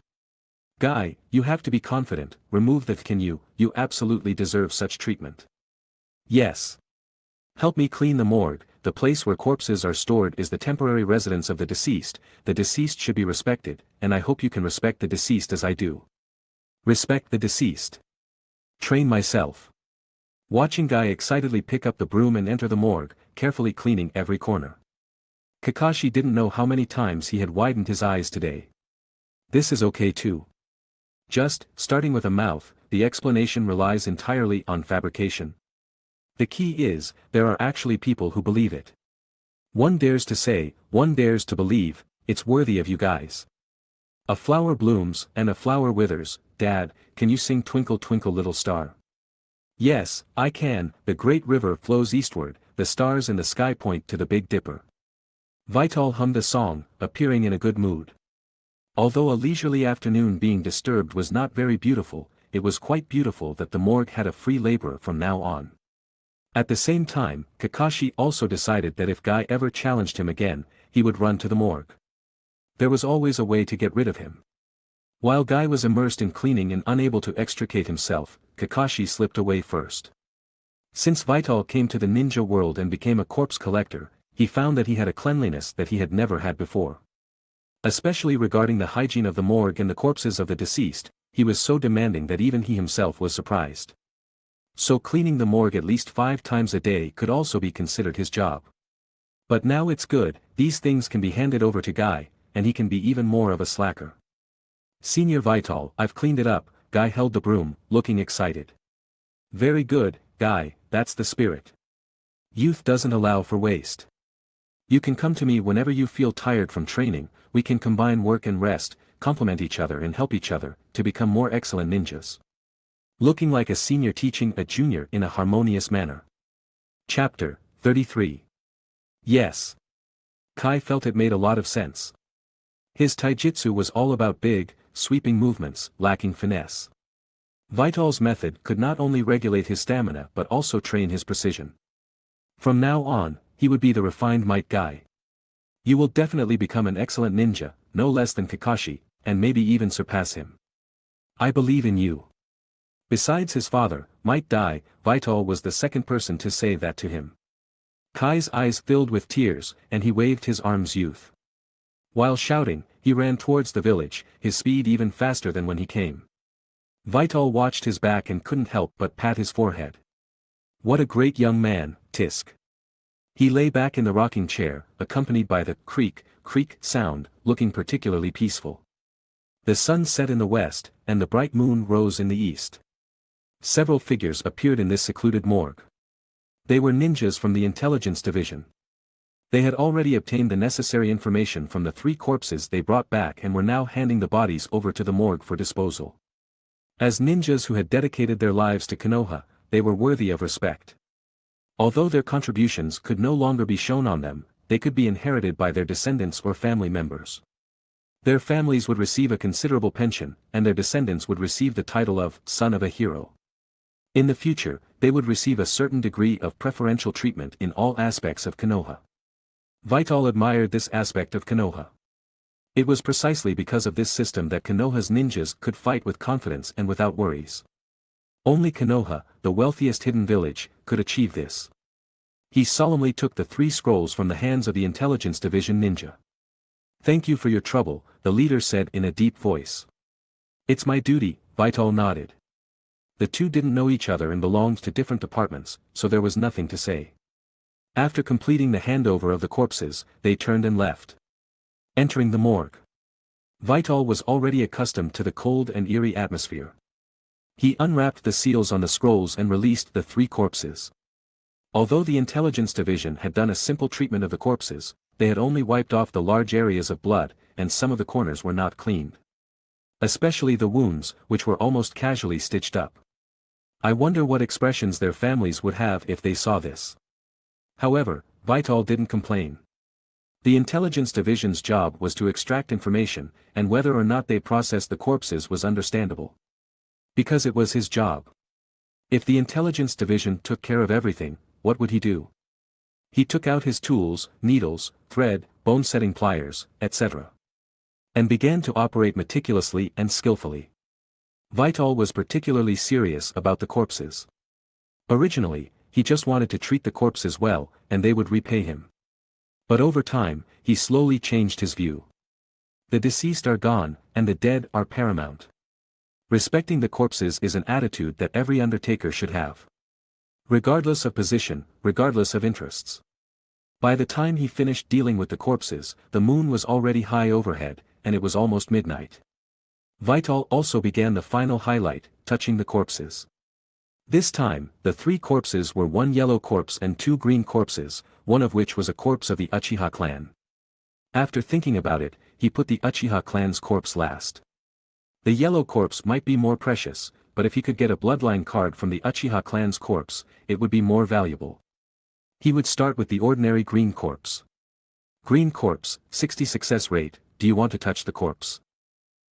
Guy, you have to be confident, remove that can you absolutely deserve such treatment. Yes. Help me clean the morgue, the place where corpses are stored is the temporary residence of the deceased should be respected, and I hope you can respect the deceased as I do. Respect the deceased. Train myself. Watching Guy excitedly pick up the broom and enter the morgue, carefully cleaning every corner. Kakashi didn't know how many times he had widened his eyes today. This is okay too. Just, starting with a mouth, the explanation relies entirely on fabrication. The key is, there are actually people who believe it. One dares to say, one dares to believe, it's worthy of you guys. A flower blooms, and a flower withers, Dad, can you sing Twinkle Twinkle Little Star? Yes, I can, the great river flows eastward, the stars in the sky point to the Big Dipper. Vital hummed a song, appearing in a good mood. Although a leisurely afternoon being disturbed was not very beautiful, it was quite beautiful that the morgue had a free laborer from now on. At the same time, Kakashi also decided that if Guy ever challenged him again, he would run to the morgue. There was always a way to get rid of him. While Guy was immersed in cleaning and unable to extricate himself, Kakashi slipped away first. Since Vital came to the ninja world and became a corpse collector, he found that he had a cleanliness that he had never had before. Especially regarding the hygiene of the morgue and the corpses of the deceased, he was so demanding that even he himself was surprised. So cleaning the morgue at least 5 times a day could also be considered his job. But now it's good, these things can be handed over to Guy, and he can be even more of a slacker. Senior Vital, I've cleaned it up, Guy held the broom, looking excited. Very good, Guy, that's the spirit. Youth doesn't allow for waste. You can come to me whenever you feel tired from training, we can combine work and rest, complement each other and help each other, to become more excellent ninjas. Looking like a senior teaching a junior in a harmonious manner. Chapter 33. Yes. Kai felt it made a lot of sense. His taijutsu was all about big, sweeping movements, lacking finesse. Vital's method could not only regulate his stamina but also train his precision. From now on, he would be the refined might guy. You will definitely become an excellent ninja, no less than Kakashi, and maybe even surpass him. I believe in you. Besides his father, Might Dai, Vital was the second person to say that to him. Kai's eyes filled with tears, and he waved his arms youth. While shouting, he ran towards the village, his speed even faster than when he came. Vital watched his back and couldn't help but pat his forehead. What a great young man, Tisk. He lay back in the rocking chair, accompanied by the creak, creak sound, looking particularly peaceful. The sun set in the west, and the bright moon rose in the east. Several figures appeared in this secluded morgue. They were ninjas from the intelligence division. They had already obtained the necessary information from the 3 corpses they brought back and were now handing the bodies over to the morgue for disposal. As ninjas who had dedicated their lives to Konoha, they were worthy of respect. Although their contributions could no longer be shown on them, they could be inherited by their descendants or family members. Their families would receive a considerable pension, and their descendants would receive the title of son of a hero. In the future, they would receive a certain degree of preferential treatment in all aspects of Konoha. Vital admired this aspect of Konoha. It was precisely because of this system that Konoha's ninjas could fight with confidence and without worries. Only Konoha, the wealthiest hidden village, could achieve this. He solemnly took the 3 scrolls from the hands of the intelligence division ninja. Thank you for your trouble, the leader said in a deep voice. It's my duty, Vital nodded. The two didn't know each other and belonged to different departments, so there was nothing to say. After completing the handover of the corpses, they turned and left. Entering the morgue. Vital was already accustomed to the cold and eerie atmosphere. He unwrapped the seals on the scrolls and released the 3 corpses. Although the intelligence division had done a simple treatment of the corpses, they had only wiped off the large areas of blood, and some of the corners were not cleaned. Especially the wounds, which were almost casually stitched up. I wonder what expressions their families would have if they saw this. However, Vital didn't complain. The intelligence division's job was to extract information, and whether or not they processed the corpses was understandable. Because it was his job. If the intelligence division took care of everything, what would he do? He took out his tools, needles, thread, bone-setting pliers, etc. and began to operate meticulously and skillfully. Vital was particularly serious about the corpses. Originally, he just wanted to treat the corpses well, and they would repay him. But over time, he slowly changed his view. The deceased are gone, and the dead are paramount. Respecting the corpses is an attitude that every undertaker should have. Regardless of position, regardless of interests. By the time he finished dealing with the corpses, the moon was already high overhead, and it was almost midnight. Vital also began the final highlight, touching the corpses. This time, the 3 corpses were 1 yellow corpse and 2 green corpses, one of which was a corpse of the Uchiha clan. After thinking about it, he put the Uchiha clan's corpse last. The yellow corpse might be more precious, but if he could get a bloodline card from the Uchiha clan's corpse, it would be more valuable. He would start with the ordinary green corpse. Green corpse, 60 success rate, do you want to touch the corpse?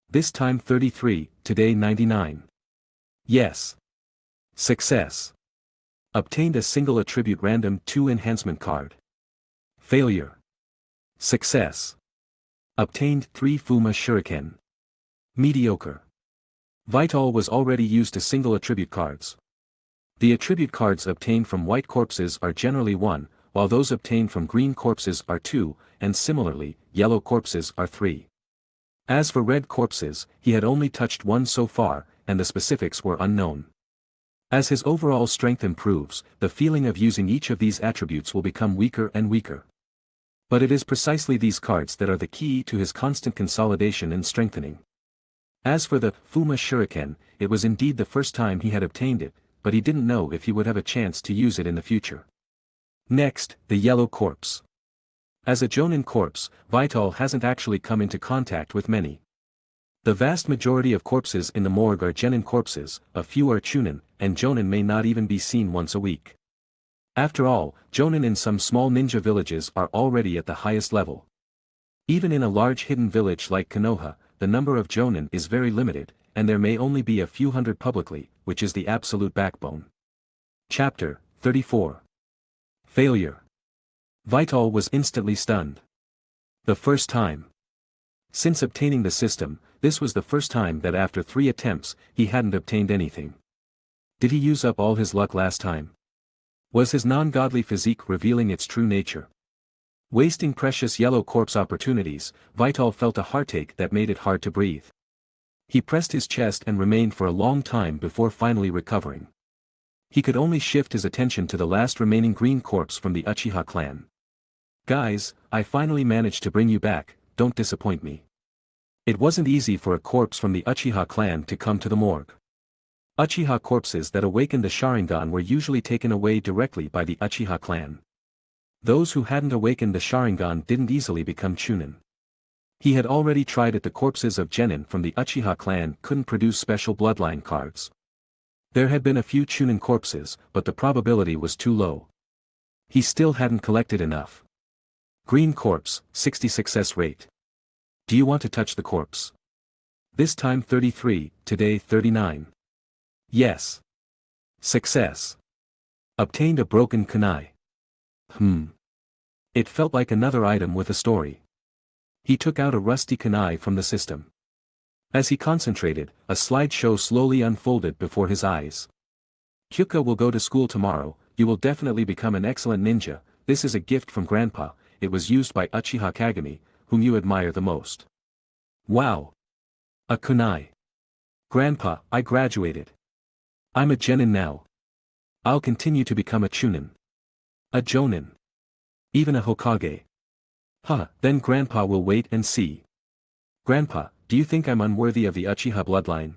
This time 33, today 99. Yes. Success. Obtained a single attribute random 2 enhancement card. Failure. Success. Obtained 3 Fuma Shuriken. Mediocre. Vital was already used to single attribute cards. The attribute cards obtained from white corpses are generally 1, while those obtained from green corpses are 2, and similarly, yellow corpses are 3. As for red corpses, he had only touched 1 so far, and the specifics were unknown. As his overall strength improves, the feeling of using each of these attributes will become weaker and weaker. But it is precisely these cards that are the key to his constant consolidation and strengthening. As for the Fuma Shuriken, it was indeed the first time he had obtained it, but he didn't know if he would have a chance to use it in the future. Next, the yellow corpse. As a jonin corpse, Vital hasn't actually come into contact with many. The vast majority of corpses in the morgue are genin corpses, a few are chunin, and jonin may not even be seen once a week. After all, jonin in some small ninja villages are already at the highest level. Even in a large hidden village like Konoha, the number of jonin is very limited, and there may only be a few hundred publicly, which is the absolute backbone. Chapter 34. Failure. Vital was instantly stunned. The first time. Since obtaining the system, this was the first time that after 3 attempts, he hadn't obtained anything. Did he use up all his luck last time? Was his non-godly physique revealing its true nature? Wasting precious yellow corpse opportunities, Vital felt a heartache that made it hard to breathe. He pressed his chest and remained for a long time before finally recovering. He could only shift his attention to the last remaining green corpse from the Uchiha clan. Guys, I finally managed to bring you back, don't disappoint me. It wasn't easy for a corpse from the Uchiha clan to come to the morgue. Uchiha corpses that awakened the Sharingan were usually taken away directly by the Uchiha clan. Those who hadn't awakened the Sharingan didn't easily become Chunin. He had already tried it. The corpses of genin from the Uchiha clan couldn't produce special bloodline cards. There had been a few Chunin corpses, but the probability was too low. He still hadn't collected enough. Green corpse, 60 success rate. Do you want to touch the corpse? This time 33, today 39. Yes. Success. Obtained a broken kunai. It felt like another item with a story. He took out a rusty kunai from the system. As he concentrated, a slideshow slowly unfolded before his eyes. Kyuka will go to school tomorrow, you will definitely become an excellent ninja, this is a gift from Grandpa, it was used by Uchiha Kagami, whom you admire the most. Wow! A kunai. Grandpa, I graduated. I'm a jonin now. I'll continue to become a chunin. A jonin. Even a Hokage. Then Grandpa will wait and see. Grandpa, do you think I'm unworthy of the Uchiha bloodline?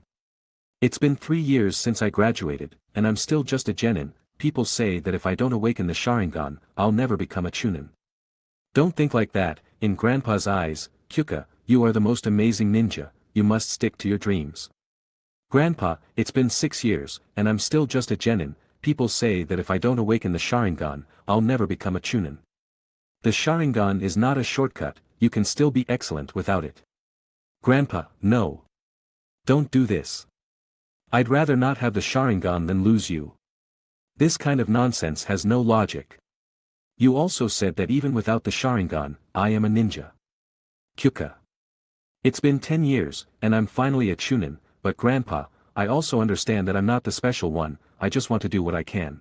It's been 3 years since I graduated, and I'm still just a genin. People say that if I don't awaken the Sharingan, I'll never become a chunin. Don't think like that, in Grandpa's eyes, Kyuka, you are the most amazing ninja, you must stick to your dreams. Grandpa, it's been 6 years, and I'm still just a genin. People say that if I don't awaken the Sharingan, I'll never become a chunin. The Sharingan is not a shortcut, you can still be excellent without it. Grandpa, no. Don't do this. I'd rather not have the Sharingan than lose you. This kind of nonsense has no logic. You also said that even without the Sharingan, I am a ninja. Kyuka. It's been 10 years, and I'm finally a chunin, but Grandpa, I also understand that I'm not the special one, I just want to do what I can.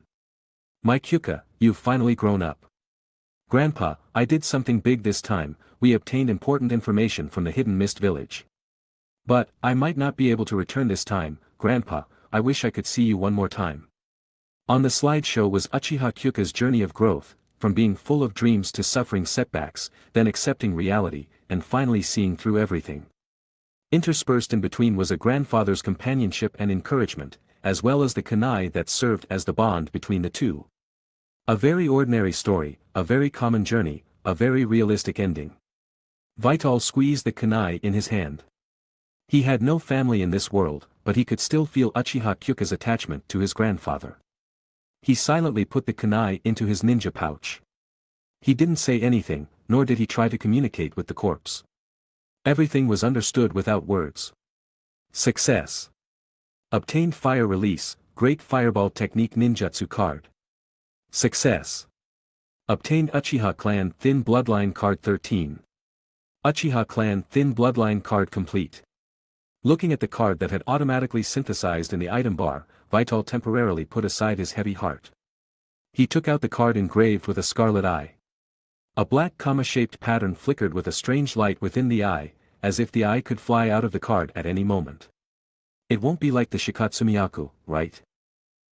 My Kyuka, you've finally grown up. Grandpa, I did something big this time, we obtained important information from the Hidden Mist Village. But, I might not be able to return this time, Grandpa, I wish I could see you one more time. On the slideshow was Uchiha Kyuka's journey of growth, from being full of dreams to suffering setbacks, then accepting reality, and finally seeing through everything. Interspersed in between was a grandfather's companionship and encouragement, as well as the kunai that served as the bond between the two. A very ordinary story, a very common journey, a very realistic ending. Vital squeezed the kunai in his hand. He had no family in this world, but he could still feel Uchiha Kyuka's attachment to his grandfather. He silently put the kunai into his ninja pouch. He didn't say anything, nor did he try to communicate with the corpse. Everything was understood without words. Success. Obtained fire release, great fireball technique ninjutsu card. Success. Obtained Uchiha clan thin bloodline card 13. Uchiha clan thin bloodline card complete. Looking at the card that had automatically synthesized in the item bar, Vital temporarily put aside his heavy heart. He took out the card engraved with a scarlet eye. A black comma-shaped pattern flickered with a strange light within the eye, as if the eye could fly out of the card at any moment. It won't be like the Shikatsumiyaku, right?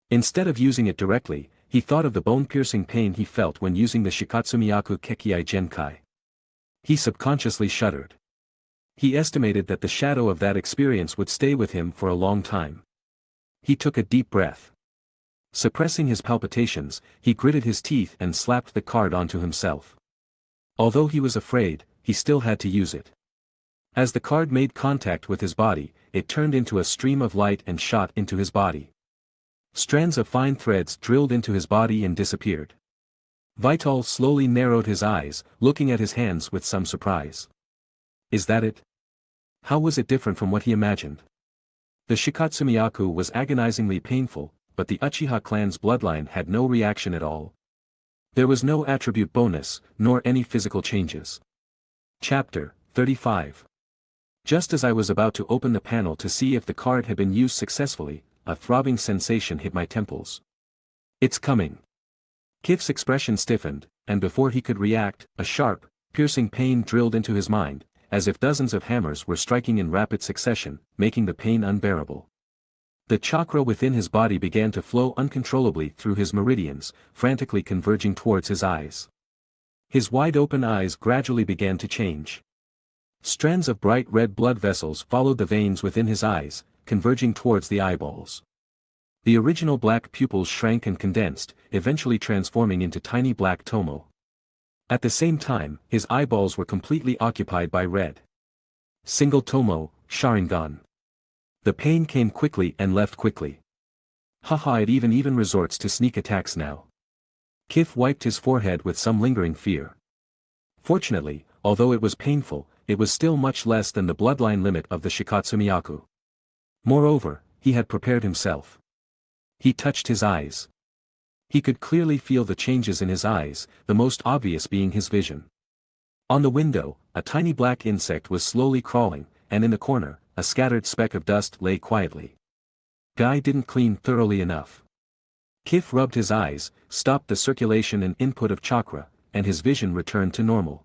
Instead of using it directly, he thought of the bone-piercing pain he felt when using the Shikatsumiyaku Kekiai Genkai. He subconsciously shuddered. He estimated that the shadow of that experience would stay with him for a long time. He took a deep breath. Suppressing his palpitations, he gritted his teeth and slapped the card onto himself. Although he was afraid, he still had to use it. As the card made contact with his body, it turned into a stream of light and shot into his body. Strands of fine threads drilled into his body and disappeared. Vital slowly narrowed his eyes, looking at his hands with some surprise. Is that it? How was it different from what he imagined? The Shikatsumiyaku was agonizingly painful, but the Uchiha clan's bloodline had no reaction at all. There was no attribute bonus, nor any physical changes. Chapter 35. Just as I was about to open the panel to see if the card had been used successfully, a throbbing sensation hit my temples. It's coming. Qifeng's expression stiffened, and before he could react, a sharp, piercing pain drilled into his mind, as if dozens of hammers were striking in rapid succession, making the pain unbearable. The chakra within his body began to flow uncontrollably through his meridians, frantically converging towards his eyes. His wide-open eyes gradually began to change. Strands of bright red blood vessels followed the veins within his eyes, converging towards the eyeballs. The original black pupils shrank and condensed, eventually transforming into tiny black tomo. At the same time, his eyeballs were completely occupied by red. Single tomo, Sharingan. The pain came quickly and left quickly. Haha, it even resorts to sneak attacks now. Qifeng wiped his forehead with some lingering fear. Fortunately, although it was painful, it was still much less than the bloodline limit of the Shikatsumiyaku. Moreover, he had prepared himself. He touched his eyes. He could clearly feel the changes in his eyes, the most obvious being his vision. On the window, a tiny black insect was slowly crawling, and in the corner, a scattered speck of dust lay quietly. Guy didn't clean thoroughly enough. Qifeng rubbed his eyes, stopped the circulation and input of chakra, and his vision returned to normal.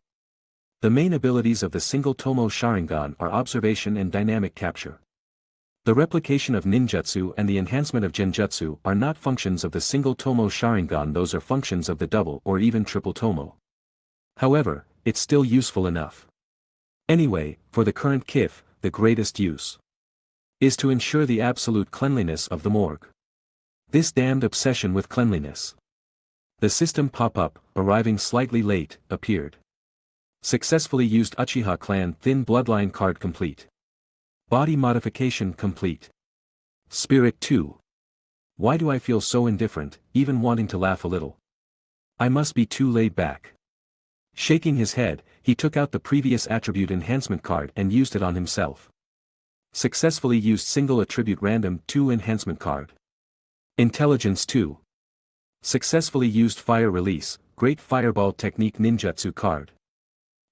The main abilities of the single tomo Sharingan are observation and dynamic capture. The replication of ninjutsu and the enhancement of genjutsu are not functions of the single tomo Sharingan, those are functions of the double or even triple tomo. However, it's still useful enough. Anyway, for the current Qifeng, the greatest use is to ensure the absolute cleanliness of the morgue. This damned obsession with cleanliness. The system pop-up, arriving slightly late, appeared. Successfully used Uchiha clan thin bloodline card complete. Body modification complete. Spirit 2. Why do I feel so indifferent, even wanting to laugh a little? I must be too laid back. Shaking his head, he took out the previous attribute enhancement card and used it on himself. Successfully used single attribute random 2 enhancement card. Intelligence 2. Successfully used fire release, great fireball technique ninjutsu card.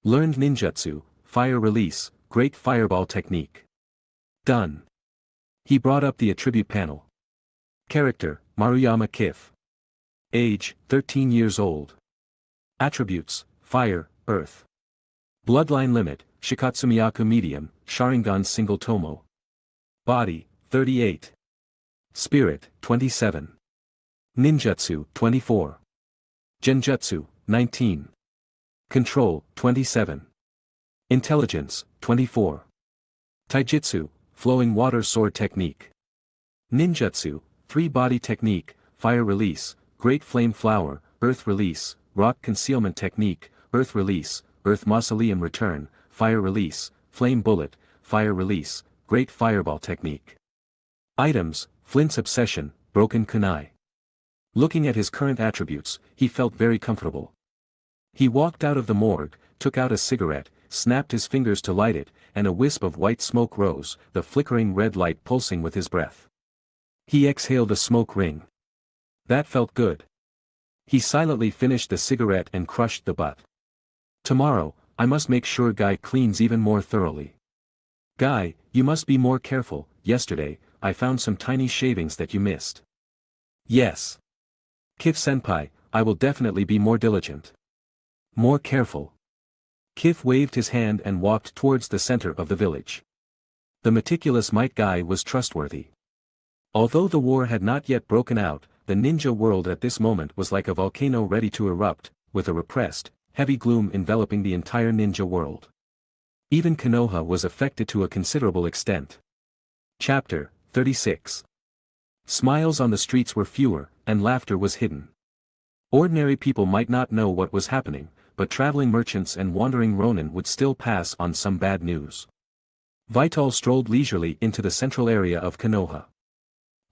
Learned ninjutsu, fire release, great fireball technique. Done. He brought up the attribute panel. Character, Maruyama Qifeng. Age, 13 years old. Attributes, fire, earth. Bloodline limit, Shikatsumiyaku medium, Sharingan single tomo. Body, 38. Spirit, 27. Ninjutsu, 24. Genjutsu, 19. Control, 27. Intelligence, 24. Taijutsu, flowing water sword technique. Ninjutsu, 3 body technique, fire release, great flame flower, earth release, rock concealment technique, earth release, earth mausoleum return, fire release, flame bullet, fire release, great fireball technique. Items, Flint's obsession, broken kunai. Looking at his current attributes, he felt very comfortable. He walked out of the morgue, took out a cigarette, snapped his fingers to light it, and a wisp of white smoke rose, the flickering red light pulsing with his breath. He exhaled a smoke ring. That felt good. He silently finished the cigarette and crushed the butt. Tomorrow, I must make sure Guy cleans even more thoroughly. Guy, you must be more careful. Yesterday, I found some tiny shavings that you missed. Yes. Qifeng-senpai, I will definitely be more diligent. More careful. Qifeng waved his hand and walked towards the center of the village. The meticulous Might Guy was trustworthy. Although the war had not yet broken out, the ninja world at this moment was like a volcano ready to erupt, with a repressed, heavy gloom enveloping the entire ninja world. Even Konoha was affected to a considerable extent. Chapter 36. Smiles on the streets were fewer, and laughter was hidden. Ordinary people might not know what was happening, but traveling merchants and wandering ronin would still pass on some bad news. Vital strolled leisurely into the central area of Konoha.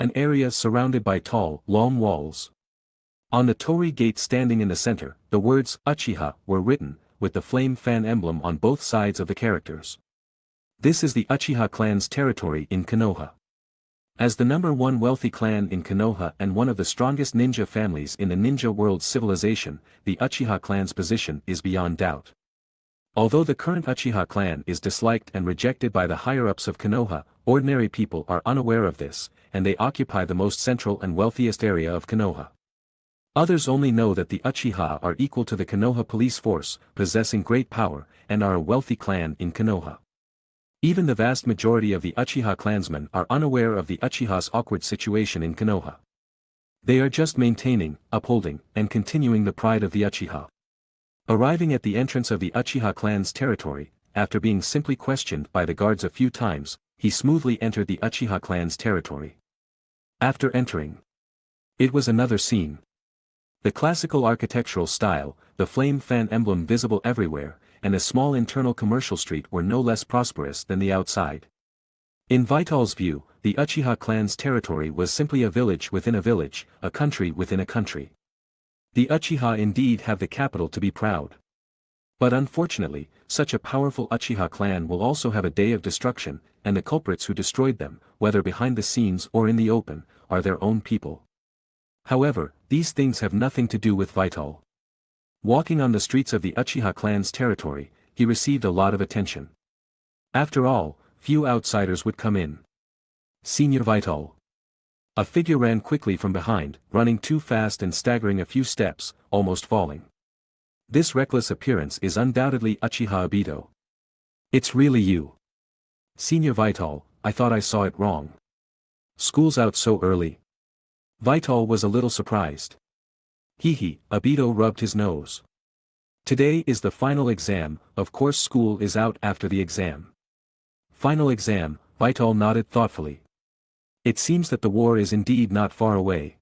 An area surrounded by tall, long walls. On the torii gate standing in the center, the words Uchiha were written, with the flame fan emblem on both sides of the characters. This is the Uchiha clan's territory in Konoha. As the #1 wealthy clan in Konoha and one of the strongest ninja families in the ninja world civilization, the Uchiha clan's position is beyond doubt. Although the current Uchiha clan is disliked and rejected by the higher-ups of Konoha, ordinary people are unaware of this, and they occupy the most central and wealthiest area of Konoha. Others only know that the Uchiha are equal to the Konoha police force, possessing great power, and are a wealthy clan in Konoha. Even the vast majority of the Uchiha clansmen are unaware of the Uchiha's awkward situation in Konoha. They are just maintaining, upholding, and continuing the pride of the Uchiha. Arriving at the entrance of the Uchiha clan's territory, after being simply questioned by the guards a few times, he smoothly entered the Uchiha clan's territory. After entering, it was another scene. The classical architectural style, the flame fan emblem visible everywhere, and a small internal commercial street were no less prosperous than the outside. In Vital's view, the Uchiha clan's territory was simply a village within a village, a country within a country. The Uchiha indeed have the capital to be proud. But unfortunately, such a powerful Uchiha clan will also have a day of destruction, and the culprits who destroyed them, whether behind the scenes or in the open, are their own people. However, these things have nothing to do with Vital. Walking on the streets of the Uchiha clan's territory, he received a lot of attention. After all, few outsiders would come in. Senior Vital. A figure ran quickly from behind, running too fast and staggering a few steps, almost falling. This reckless appearance is undoubtedly Uchiha Obito. It's really you. Senior Vital, I thought I saw it wrong. School's out so early. Vital was a little surprised. Hee, Obito rubbed his nose. Today is the final exam, of course school is out after the exam. Final exam, Vital nodded thoughtfully. It seems that the war is indeed not far away.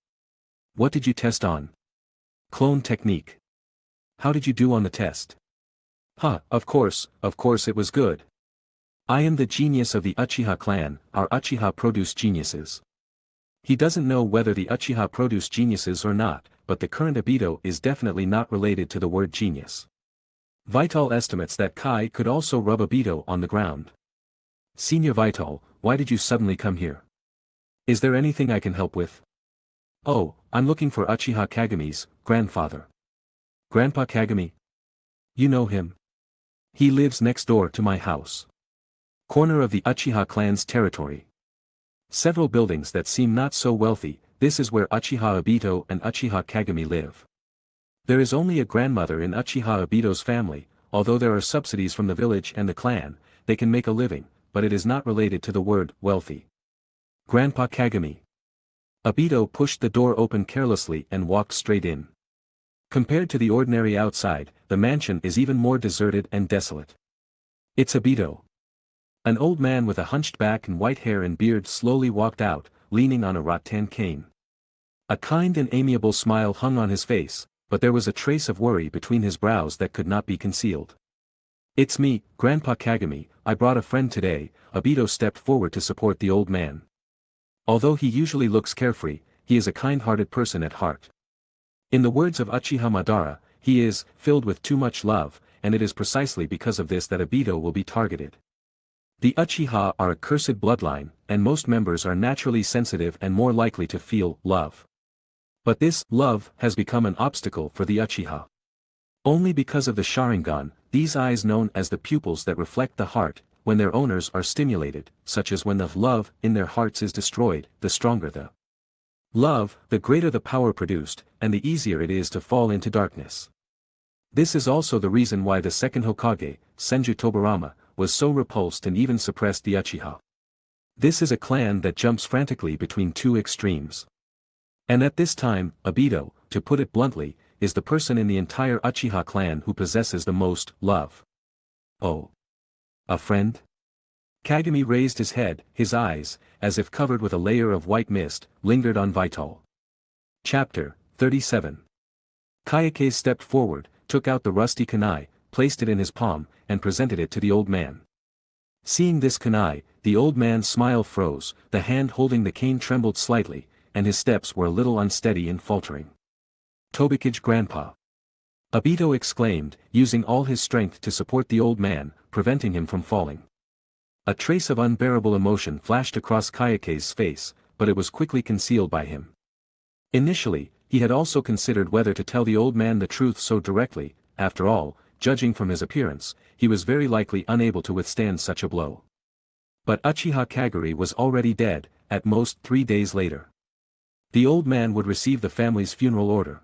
What did you test on? Clone technique. How did you do on the test? Of course it was good. I am the genius of the Uchiha clan, our Uchiha produce geniuses. He doesn't know whether the Uchiha produce geniuses or not, but the current Obito is definitely not related to the word genius. Vital estimates that Kai could also rub Obito on the ground. Senior Vital, why did you suddenly come here? Is there anything I can help with? Oh, I'm looking for Uchiha Kageme's grandfather. Grandpa Kagame? You know him? He lives next door to my house. Corner of the Uchiha clan's territory. Several buildings that seem not so wealthy, this is where Uchiha Obito and Uchiha Kagame live. There is only a grandmother in Uchiha Obito's family, although there are subsidies from the village and the clan, they can make a living, but it is not related to the word wealthy. Grandpa Kagame. Obito pushed the door open carelessly and walked straight in. Compared to the ordinary outside, the mansion is even more deserted and desolate. It's Obito. An old man with a hunched back and white hair and beard slowly walked out, leaning on a rattan cane. A kind and amiable smile hung on his face, but there was a trace of worry between his brows that could not be concealed. It's me, Grandpa Kagame, I brought a friend today. Obito stepped forward to support the old man. Although he usually looks carefree, he is a kind-hearted person at heart. In the words of Uchiha Madara, he is filled with too much love, and it is precisely because of this that Obito will be targeted. The Uchiha are a cursed bloodline, and most members are naturally sensitive and more likely to feel love. But this love has become an obstacle for the Uchiha. Only because of the Sharingan, these eyes known as the pupils that reflect the heart, when their owners are stimulated, such as when the love in their hearts is destroyed, the stronger the love, the greater the power produced, and the easier it is to fall into darkness. This is also the reason why the second Hokage, Senju Tobirama, was so repulsed and even suppressed the Uchiha. This is a clan that jumps frantically between two extremes. And at this time, Obito, to put it bluntly, is the person in the entire Uchiha clan who possesses the most love. Oh. A friend? Kagami raised his head, his eyes, as if covered with a layer of white mist, lingered on Vital. Chapter 37. Kayake stepped forward, took out the rusty kunai, placed it in his palm, and presented it to the old man. Seeing this kunai, the old man's smile froze, the hand holding the cane trembled slightly, and his steps were a little unsteady and faltering. Tobikage Grandpa! Obito exclaimed, using all his strength to support the old man, preventing him from falling. A trace of unbearable emotion flashed across Kayake's face, but it was quickly concealed by him. Initially, he had also considered whether to tell the old man the truth so directly. After all, judging from his appearance, he was very likely unable to withstand such a blow. But Uchiha Kagari was already dead, at most 3 days later. The old man would receive the family's funeral order.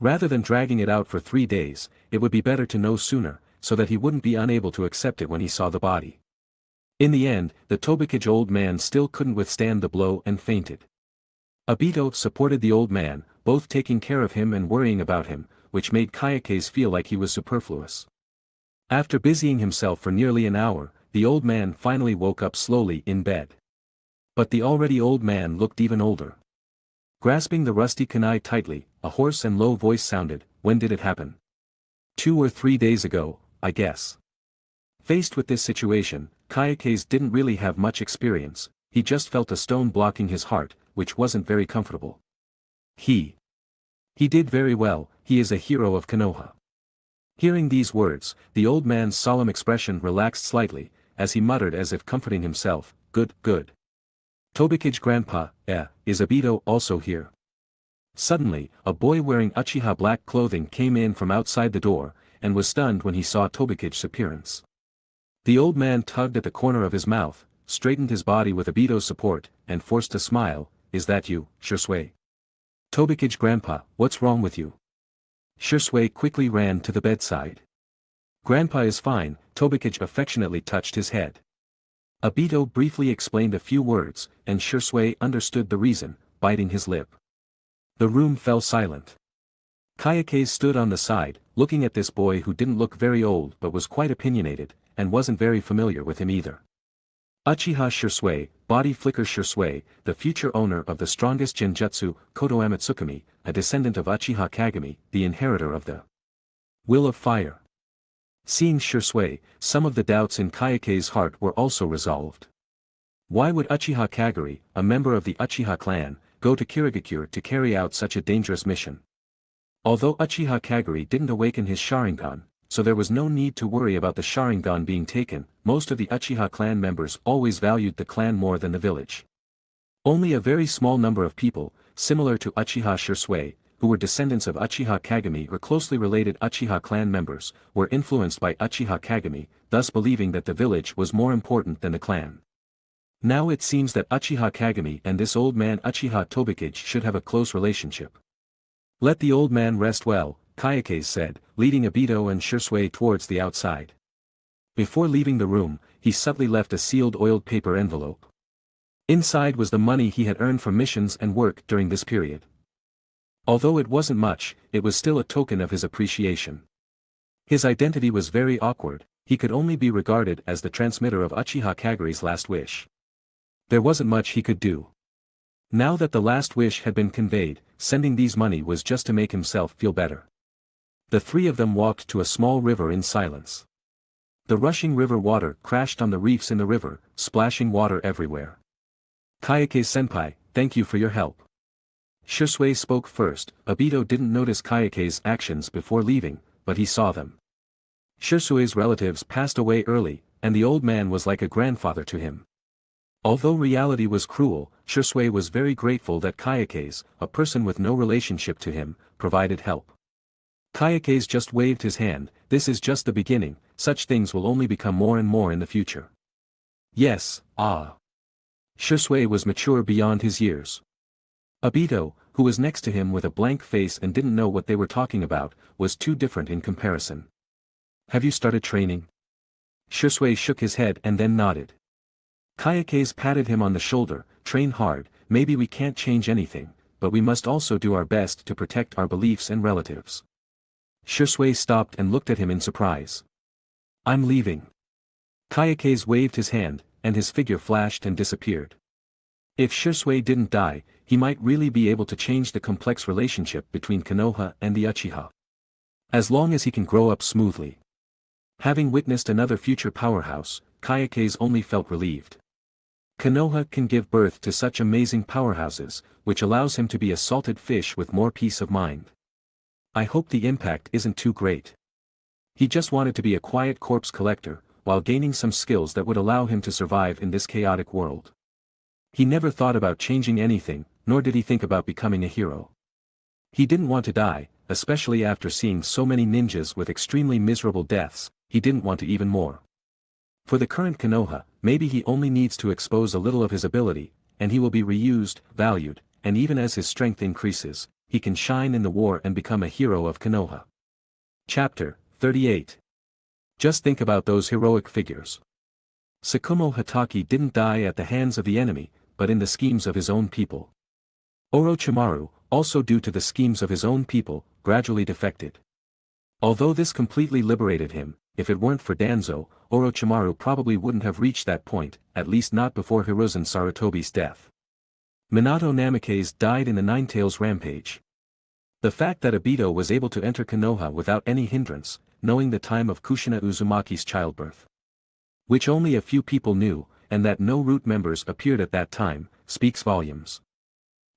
Rather than dragging it out for 3 days, it would be better to know sooner, so that he wouldn't be unable to accept it when he saw the body. In the end, the Tobikage old man still couldn't withstand the blow and fainted. Obito supported the old man, both taking care of him and worrying about him, which made Kayakase feel like he was superfluous. After busying himself for nearly an hour, the old man finally woke up slowly in bed. But the already old man looked even older. Grasping the rusty kunai tightly, a hoarse and low voice sounded, "When did it happen?" 2 or 3 days ago, I guess. Faced with this situation, Kayakase didn't really have much experience, he just felt a stone blocking his heart, which wasn't very comfortable. He did very well, he is a hero of Konoha. Hearing these words, the old man's solemn expression relaxed slightly, as he muttered as if comforting himself, "Good, good. Tobikage grandpa, is Obito also here?" Suddenly, a boy wearing Uchiha black clothing came in from outside the door, and was stunned when he saw Tobikage's appearance. The old man tugged at the corner of his mouth, straightened his body with Obito's support, and forced a smile. "Is that you, Shisui?" "Tobikage grandpa, what's wrong with you?" Shisui quickly ran to the bedside. "Grandpa is fine," Tobikage affectionately touched his head. Obito briefly explained a few words, and Shisui understood the reason, biting his lip. The room fell silent. Kayakase stood on the side, looking at this boy who didn't look very old but was quite opinionated, and wasn't very familiar with him either. Uchiha Shisui, Body Flicker Shisui, the future owner of the strongest genjutsu, Koto Amatsukami, a descendant of Uchiha Kagami, the inheritor of the Will of Fire. Seeing Shisui, some of the doubts in Kayakase's heart were also resolved. Why would Uchiha Kagari, a member of the Uchiha clan, go to Kirigakure to carry out such a dangerous mission? Although Uchiha Kagari didn't awaken his Sharingan, so there was no need to worry about the Sharingan being taken. Most of the Uchiha clan members always valued the clan more than the village. Only a very small number of people, similar to Uchiha Shisui, who were descendants of Uchiha Kagami or closely related Uchiha clan members, were influenced by Uchiha Kagami, thus believing that the village was more important than the clan. Now it seems that Uchiha Kagami and this old man Uchiha Tobikage should have a close relationship. "Let the old man rest well," Kayakase said, leading Obito and Shisui towards the outside. Before leaving the room, he subtly left a sealed oiled paper envelope. Inside was the money he had earned from missions and work during this period. Although it wasn't much, it was still a token of his appreciation. His identity was very awkward, he could only be regarded as the transmitter of Uchiha Kagari's last wish. There wasn't much he could do. Now that the last wish had been conveyed, sending these money was just to make himself feel better. The three of them walked to a small river in silence. The rushing river water crashed on the reefs in the river, splashing water everywhere. "Kayakase-senpai, thank you for your help." Shisui spoke first. Obito didn't notice Kayakase's actions before leaving, but he saw them. Shisui's relatives passed away early, and the old man was like a grandfather to him. Although reality was cruel, Shisui was very grateful that Kayakase, a person with no relationship to him, provided help. Kayakase just waved his hand. "This is just the beginning, such things will only become more and more in the future." Yes, Shisui was mature beyond his years. Obito, who was next to him with a blank face and didn't know what they were talking about, was too different in comparison. "Have you started training?" Shisui shook his head and then nodded. Kayakase patted him on the shoulder. "Train hard, maybe we can't change anything, but we must also do our best to protect our beliefs and relatives." Shisui stopped and looked at him in surprise. "I'm leaving." Kayakase waved his hand, and his figure flashed and disappeared. If Shisui didn't die, he might really be able to change the complex relationship between Konoha and the Uchiha. As long as he can grow up smoothly. Having witnessed another future powerhouse, Kayakase only felt relieved. Konoha can give birth to such amazing powerhouses, which allows him to be a salted fish with more peace of mind. I hope the impact isn't too great. He just wanted to be a quiet corpse collector, while gaining some skills that would allow him to survive in this chaotic world. He never thought about changing anything, nor did he think about becoming a hero. He didn't want to die, especially after seeing so many ninjas with extremely miserable deaths. He didn't want to even more. For the current Konoha, maybe he only needs to expose a little of his ability, and he will be reused, valued, and even as his strength increases, he can shine in the war and become a hero of Konoha. Chapter 38. Just think about those heroic figures. Sakumo Hatake didn't die at the hands of the enemy, but in the schemes of his own people. Orochimaru, also due to the schemes of his own people, gradually defected. Although this completely liberated him, if it weren't for Danzo, Orochimaru probably wouldn't have reached that point, at least not before Hiruzen Sarutobi's death. Minato Namikaze died in the Ninetales rampage. The fact that Obito was able to enter Konoha without any hindrance, knowing the time of Kushina Uzumaki's childbirth, which only a few people knew, and that no root members appeared at that time, speaks volumes.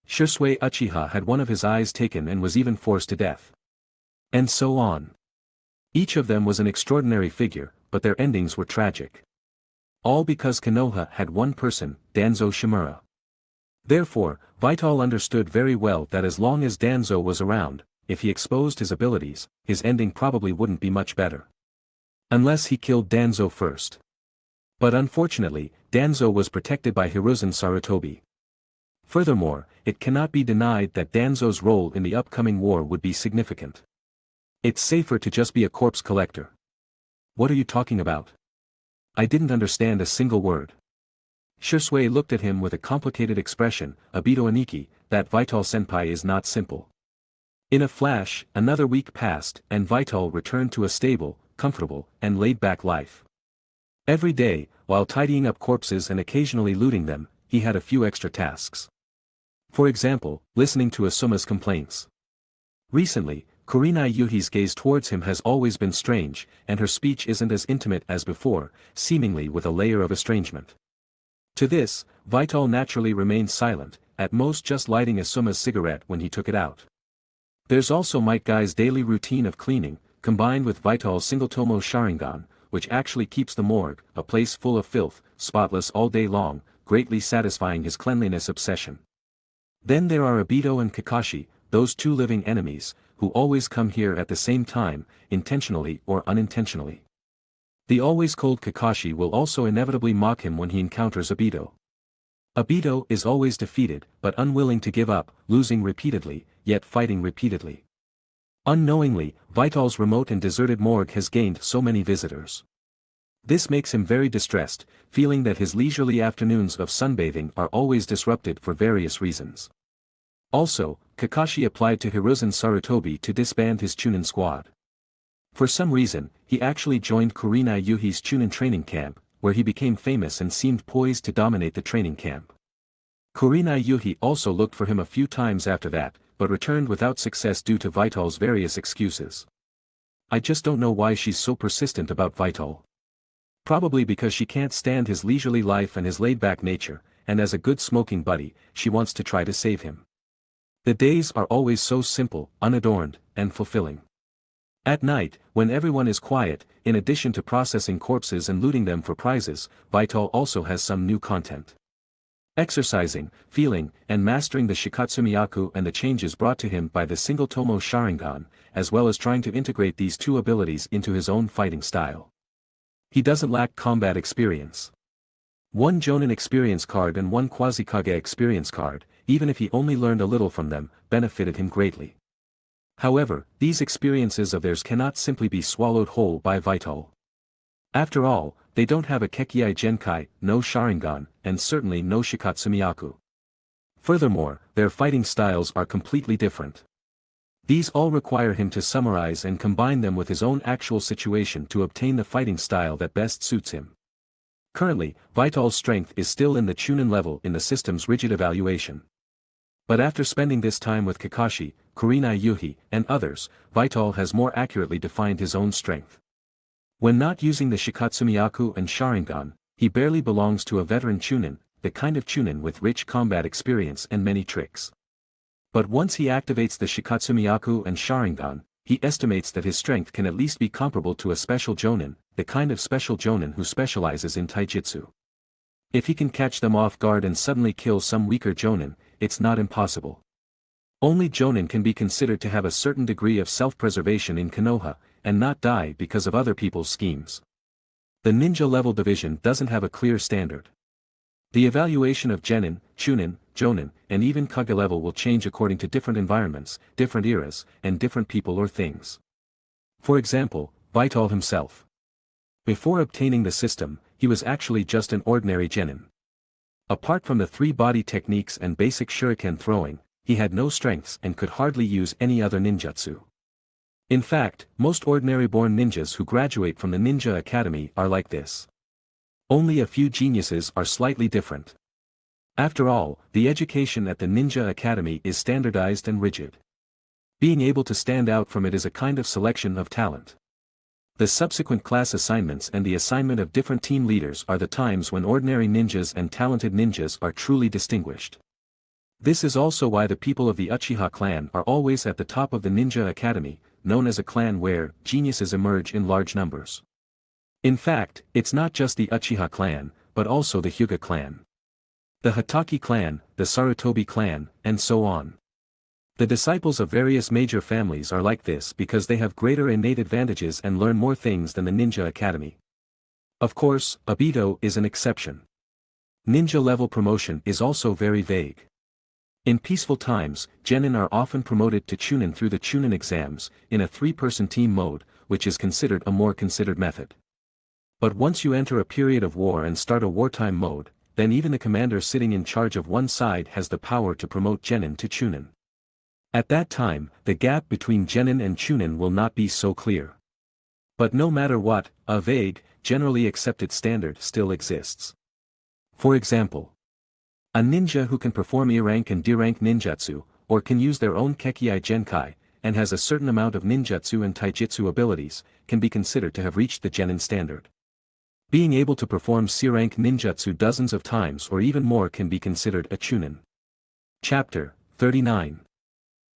Shisui Uchiha had one of his eyes taken and was even forced to death. And so on. Each of them was an extraordinary figure, but their endings were tragic. All because Konoha had one person, Danzo Shimura. Therefore, Vital understood very well that as long as Danzo was around, if he exposed his abilities, his ending probably wouldn't be much better. Unless he killed Danzo first. But unfortunately, Danzo was protected by Hiruzen Sarutobi. Furthermore, it cannot be denied that Danzo's role in the upcoming war would be significant. It's safer to just be a corpse collector. What are you talking about? I didn't understand a single word. Shisui looked at him with a complicated expression. Obito Aniki, that Vital senpai is not simple. In a flash, another week passed, and Vital returned to a stable, comfortable, and laid-back life. Every day, while tidying up corpses and occasionally looting them, he had a few extra tasks. For example, listening to Asuma's complaints. Recently, Kurenai Yuhi's gaze towards him has always been strange, and her speech isn't as intimate as before, seemingly with a layer of estrangement. To this, Vital naturally remained silent, at most just lighting Asuma's cigarette when he took it out. There's also Might Guy's daily routine of cleaning, combined with Vital's single-tomo Sharingan, which actually keeps the morgue, a place full of filth, spotless all day long, greatly satisfying his cleanliness obsession. Then there are Obito and Kakashi, those two living enemies, who always come here at the same time, intentionally or unintentionally. The always cold Kakashi will also inevitably mock him when he encounters Obito. Obito is always defeated, but unwilling to give up, losing repeatedly, yet fighting repeatedly. Unknowingly, Vital's remote and deserted morgue has gained so many visitors. This makes him very distressed, feeling that his leisurely afternoons of sunbathing are always disrupted for various reasons. Also, Kakashi applied to Hiruzen Sarutobi to disband his Chunin squad. For some reason, he actually joined Kurenai Yuhi's Chunin training camp, where he became famous and seemed poised to dominate the training camp. Kurenai Yuhi also looked for him a few times after that, but returned without success due to Vital's various excuses. I just don't know why she's so persistent about Vital. Probably because she can't stand his leisurely life and his laid-back nature, and as a good smoking buddy, she wants to try to save him. The days are always so simple, unadorned, and fulfilling. At night, when everyone is quiet, in addition to processing corpses and looting them for prizes, Vital also has some new content. Exercising, feeling, and mastering the Shikatsumiyaku and the changes brought to him by the single-tomo Sharingan, as well as trying to integrate these two abilities into his own fighting style. He doesn't lack combat experience. One Jonin experience card and one Quasi-Kage experience card, even if he only learned a little from them, benefited him greatly. However, these experiences of theirs cannot simply be swallowed whole by Vital. After all, they don't have a Kekkei Genkai, no Sharingan, and certainly no Shikatsumiyaku. Furthermore, their fighting styles are completely different. These all require him to summarize and combine them with his own actual situation to obtain the fighting style that best suits him. Currently, Vital's strength is still in the Chunin level in the system's rigid evaluation. But after spending this time with Kakashi, Kurenai Yuhi, and others, Vital has more accurately defined his own strength. When not using the Shikatsumiyaku and Sharingan, he barely belongs to a veteran Chunin, the kind of Chunin with rich combat experience and many tricks. But once he activates the Shikatsumiyaku and Sharingan, he estimates that his strength can at least be comparable to a special jonin, the kind of special jonin who specializes in taijutsu. If he can catch them off guard and suddenly kill some weaker jonin, it's not impossible. Only jonin can be considered to have a certain degree of self-preservation in Konoha, and not die because of other people's schemes. The ninja level division doesn't have a clear standard. The evaluation of genin, chunin, jonin, and even kage level will change according to different environments, different eras, and different people or things. For example, Vital himself. Before obtaining the system, he was actually just an ordinary genin. Apart from the 3 body techniques and basic shuriken throwing, he had no strengths and could hardly use any other ninjutsu. In fact, most ordinary-born ninjas who graduate from the Ninja Academy are like this. Only a few geniuses are slightly different. After all, the education at the Ninja Academy is standardized and rigid. Being able to stand out from it is a kind of selection of talent. The subsequent class assignments and the assignment of different team leaders are the times when ordinary ninjas and talented ninjas are truly distinguished. This is also why the people of the Uchiha clan are always at the top of the Ninja Academy, known as a clan where geniuses emerge in large numbers. In fact, it's not just the Uchiha clan, but also the Hyuga clan, the Hatake clan, the Sarutobi clan, and so on. The disciples of various major families are like this because they have greater innate advantages and learn more things than the Ninja Academy. Of course, Obito is an exception. Ninja level promotion is also very vague. In peaceful times, genin are often promoted to chunin through the chunin exams, in a 3-person team mode, which is considered a more considered method. But once you enter a period of war and start a wartime mode, then even the commander sitting in charge of one side has the power to promote genin to chunin. At that time, the gap between genin and chunin will not be so clear. But no matter what, a vague, generally accepted standard still exists. For example, a ninja who can perform E-rank and D-rank ninjutsu, or can use their own Kekkai Genkai, and has a certain amount of ninjutsu and taijutsu abilities, can be considered to have reached the genin standard. Being able to perform C-rank ninjutsu dozens of times or even more can be considered a chunin. Chapter 39.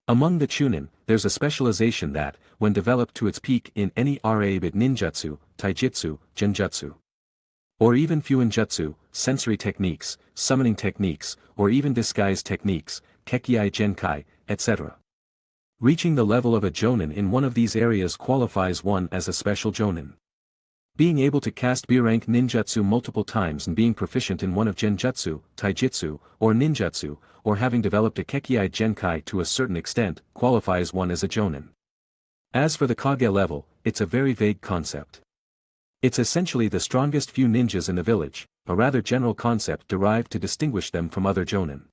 Among the chunin, there's a specialization that, when developed to its peak in any RA-bit ninjutsu, taijutsu, genjutsu, or even fuinjutsu, sensory techniques, summoning techniques, or even disguise techniques, Kekkai Genkai, etc. Reaching the level of a jonin in one of these areas qualifies one as a special jonin. Being able to cast B-rank ninjutsu multiple times and being proficient in one of genjutsu, taijutsu, or ninjutsu, or having developed a Kekkai Genkai to a certain extent, qualifies one as a jonin. As for the Kage level, it's a very vague concept. It's essentially the strongest few ninjas in the village, a rather general concept derived to distinguish them from other jonin.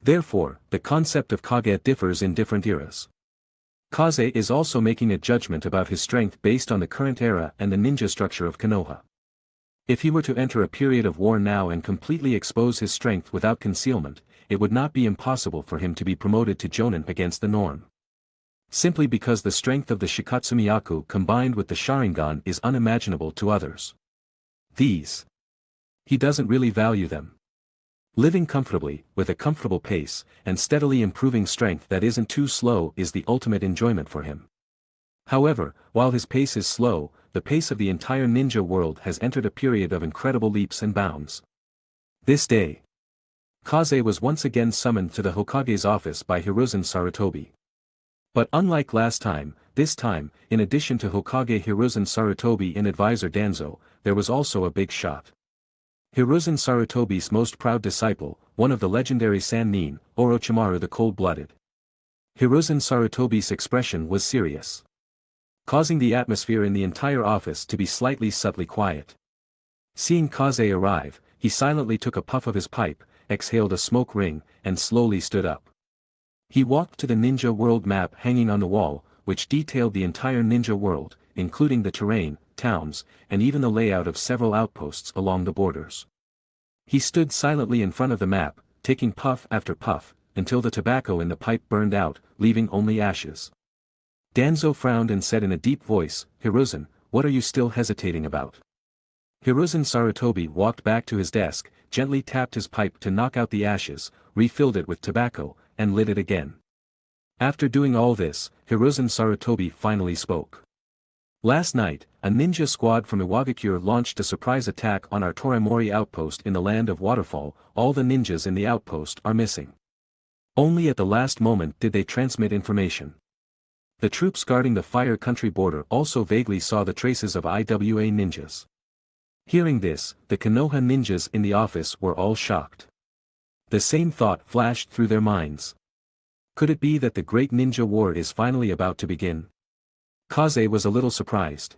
Therefore, the concept of Kage differs in different eras. Kaze is also making a judgment about his strength based on the current era and the ninja structure of Konoha. If he were to enter a period of war now and completely expose his strength without concealment, it would not be impossible for him to be promoted to jonin against the norm. Simply because the strength of the Shikatsumiyaku combined with the Sharingan is unimaginable to others. He doesn't really value them. Living comfortably, with a comfortable pace, and steadily improving strength that isn't too slow is the ultimate enjoyment for him. However, while his pace is slow, the pace of the entire ninja world has entered a period of incredible leaps and bounds. This day, Kaze was once again summoned to the Hokage's office by Hiruzen Sarutobi. But unlike last time, this time, in addition to Hokage Hiruzen Sarutobi and advisor Danzo, there was also a big shot. Hiruzen Sarutobi's most proud disciple, one of the legendary Sannin, Orochimaru the Cold-Blooded. Hiruzen Sarutobi's expression was serious, causing the atmosphere in the entire office to be subtly quiet. Seeing Kaze arrive, he silently took a puff of his pipe, exhaled a smoke ring, and slowly stood up. He walked to the ninja world map hanging on the wall, which detailed the entire ninja world, including the terrain, towns, and even the layout of several outposts along the borders. He stood silently in front of the map, taking puff after puff, until the tobacco in the pipe burned out, leaving only ashes. Danzo frowned and said in a deep voice, "Hiruzen, what are you still hesitating about?" Hiruzen Sarutobi walked back to his desk, gently tapped his pipe to knock out the ashes, refilled it with tobacco, and lit it again. After doing all this, Hiruzen Sarutobi finally spoke. "Last night, A ninja squad from Iwagakure launched a surprise attack on our Torimori outpost in the land of Waterfall. All the ninjas in the outpost are missing. Only at the last moment did they transmit information. The troops guarding the Fire Country border also vaguely saw the traces of IWA ninjas. Hearing this, the Konoha ninjas in the office were all shocked. The same thought flashed through their minds. Could it be that the Great Ninja War is finally about to begin? Kaze was a little surprised.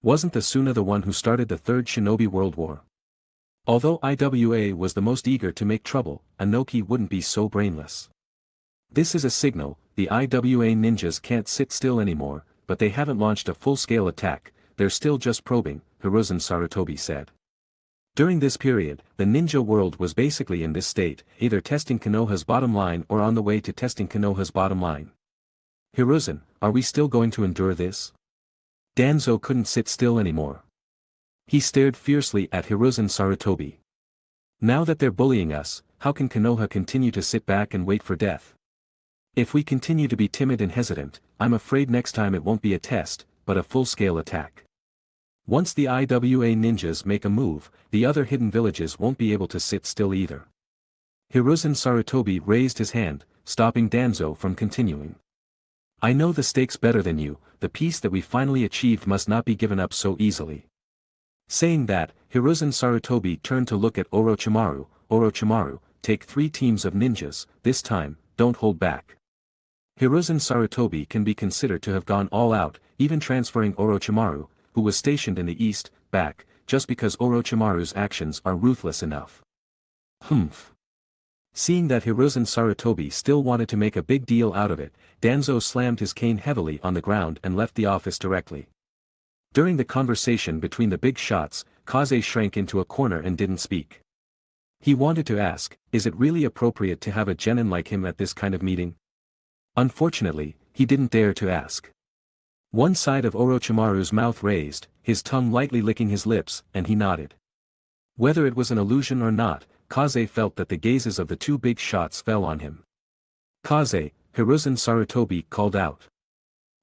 Wasn't the Suna the one who started the Third Shinobi World War? Although IWA was the most eager to make trouble, Anoki wouldn't be so brainless. This is a signal, the IWA ninjas can't sit still anymore, but they haven't launched a full-scale attack, they're still just probing, Hiruzen Sarutobi said. During this period, the ninja world was basically in this state, either testing Konoha's bottom line or on the way to testing Konoha's bottom line. Hiruzen, are we still going to endure this? Danzo couldn't sit still anymore. He stared fiercely at Hiruzen Sarutobi. Now that they're bullying us, how can Konoha continue to sit back and wait for death? If we continue to be timid and hesitant, I'm afraid next time it won't be a test, but a full-scale attack. Once the IWA ninjas make a move, the other hidden villages won't be able to sit still either. Hiruzen Sarutobi raised his hand, stopping Danzo from continuing. I know the stakes better than you, the peace that we finally achieved must not be given up so easily. Saying that, Hiruzen Sarutobi turned to look at Orochimaru. Orochimaru, take 3 teams of ninjas, this time, don't hold back. Hiruzen Sarutobi can be considered to have gone all out, even transferring Orochimaru, who was stationed in the east, back, just because Orochimaru's actions are ruthless enough. Humph. Seeing that Hiruzen Sarutobi still wanted to make a big deal out of it, Danzo slammed his cane heavily on the ground and left the office directly. During the conversation between the big shots, Kaze shrank into a corner and didn't speak. He wanted to ask, is it really appropriate to have a genin like him at this kind of meeting? Unfortunately, he didn't dare to ask. One side of Orochimaru's mouth raised, his tongue lightly licking his lips, and he nodded. Whether it was an illusion or not, Kaze felt that the gazes of the 2 big shots fell on him. Kaze, Hiruzen Sarutobi called out.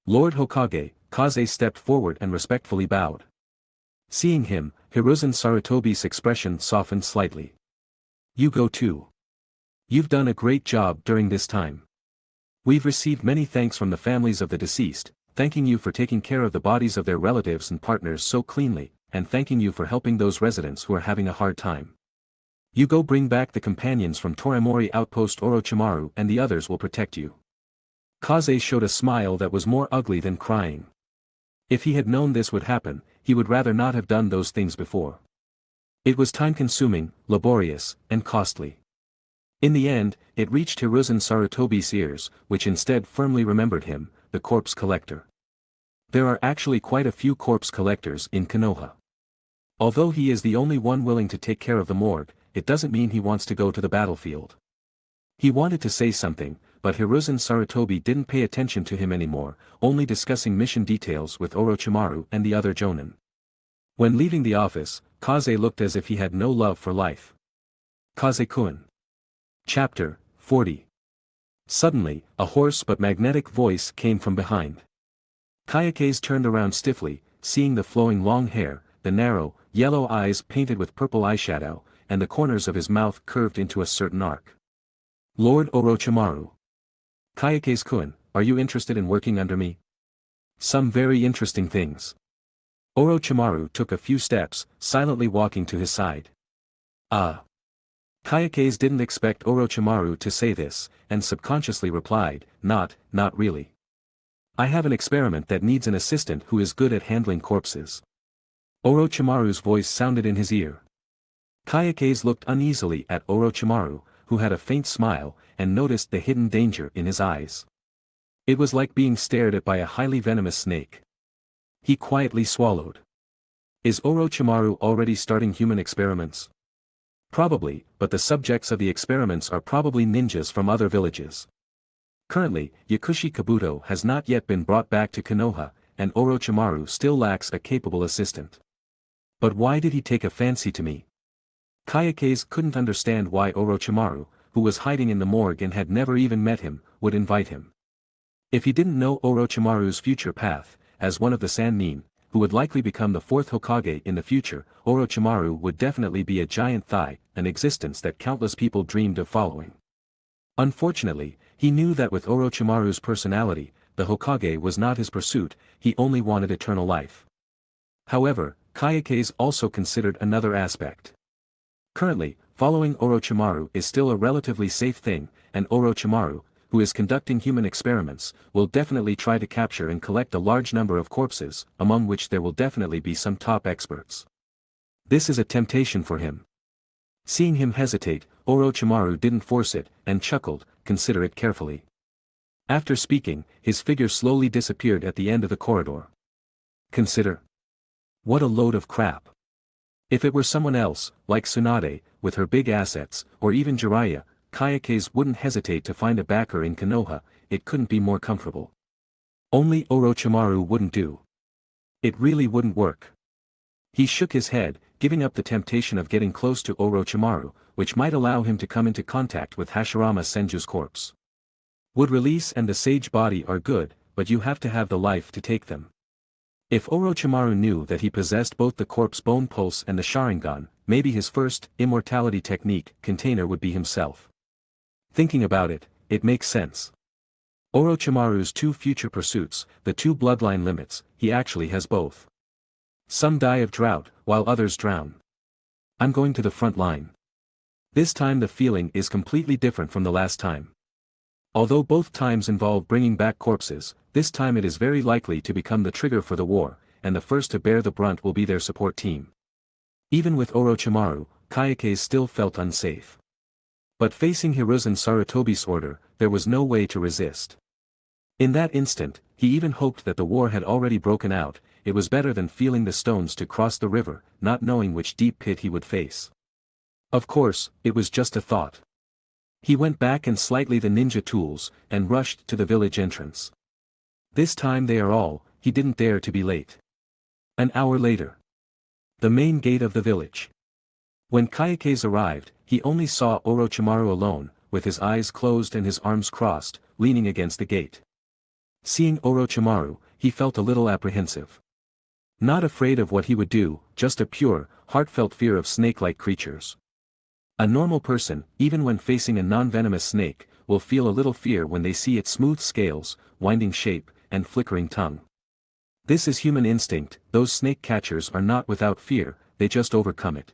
Lord Hokage. Kaze stepped forward and respectfully bowed. Seeing him, Hiruzen Sarutobi's expression softened slightly. You go too. You've done a great job during this time. We've received many thanks from the families of the deceased, thanking you for taking care of the bodies of their relatives and partners so cleanly, and thanking you for helping those residents who are having a hard time. You go bring back the companions from Torimori outpost. Orochimaru and the others will protect you. Kaze showed a smile that was more ugly than crying. If he had known this would happen, he would rather not have done those things before. It was time-consuming, laborious, and costly. In the end, it reached Hiruzen Sarutobi's ears, which instead firmly remembered him, the corpse collector. There are actually quite a few corpse collectors in Konoha. Although he is the only one willing to take care of the morgue, it doesn't mean he wants to go to the battlefield. He wanted to say something, but Hiruzen Sarutobi didn't pay attention to him anymore, only discussing mission details with Orochimaru and the other jonin. When leaving the office, Kaze looked as if he had no love for life. Kaze-kun. Chapter 40. Suddenly, a hoarse but magnetic voice came from behind. Kayakase turned around stiffly, seeing the flowing long hair, the narrow, yellow eyes painted with purple eyeshadow, and the corners of his mouth curved into a certain arc. Lord Orochimaru. Kayakase-kun, are you interested in working under me? Some very interesting things. Orochimaru took a few steps, silently walking to his side. Ah. Kayakase didn't expect Orochimaru to say this, and subconsciously replied, not really. I have an experiment that needs an assistant who is good at handling corpses. Orochimaru's voice sounded in his ear. Kayakase looked uneasily at Orochimaru, who had a faint smile, and noticed the hidden danger in his eyes. It was like being stared at by a highly venomous snake. He quietly swallowed. Is Orochimaru already starting human experiments? Probably, but the subjects of the experiments are probably ninjas from other villages. Currently, Yakushi Kabuto has not yet been brought back to Konoha, and Orochimaru still lacks a capable assistant. But why did he take a fancy to me? Kayakase couldn't understand why Orochimaru, who was hiding in the morgue and had never even met him, would invite him. If he didn't know Orochimaru's future path, as one of the Sannin, who would likely become the fourth Hokage in the future, Orochimaru would definitely be a giant thigh, an existence that countless people dreamed of following. Unfortunately, he knew that with Orochimaru's personality, the Hokage was not his pursuit, he only wanted eternal life. However, Kayake's also considered another aspect. Currently, following Orochimaru is still a relatively safe thing, and Orochimaru, who is conducting human experiments, will definitely try to capture and collect a large number of corpses, among which there will definitely be some top experts. This is a temptation for him. Seeing him hesitate, Orochimaru didn't force it, and chuckled, "Consider it carefully." After speaking, his figure slowly disappeared at the end of the corridor. Consider? What a load of crap. If it were someone else, like Tsunade, with her big assets, or even Jiraiya, Kayake's wouldn't hesitate to find a backer in Konoha, it couldn't be more comfortable. Only Orochimaru wouldn't do. It really wouldn't work. He shook his head, giving up the temptation of getting close to Orochimaru, which might allow him to come into contact with Hashirama Senju's corpse. Wood release and the sage body are good, but you have to have the life to take them. If Orochimaru knew that he possessed both the corpse bone pulse and the Sharingan, maybe his first immortality technique container would be himself. Thinking about it, it makes sense. Orochimaru's two future pursuits, the two bloodline limits, he actually has both. Some die of drought, while others drown. I'm going to the front line. This time the feeling is completely different from the last time. Although both times involve bringing back corpses, this time it is very likely to become the trigger for the war, and the first to bear the brunt will be their support team. Even with Orochimaru, Kayake still felt unsafe. But facing Hiruzen Sarutobi's order, there was no way to resist. In that instant, he even hoped that the war had already broken out. It was better than feeling the stones to cross the river, not knowing which deep pit he would face. Of course, it was just a thought. He went back and slightly the ninja tools, and rushed to the village entrance. This time they are all, he didn't dare to be late. An hour later. The main gate of the village. When Kayake's arrived, he only saw Orochimaru alone, with his eyes closed and his arms crossed, leaning against the gate. Seeing Orochimaru, he felt a little apprehensive. Not afraid of what he would do, just a pure, heartfelt fear of snake-like creatures. A normal person, even when facing a non-venomous snake, will feel a little fear when they see its smooth scales, winding shape, and flickering tongue. This is human instinct. Those snake catchers are not without fear, they just overcome it.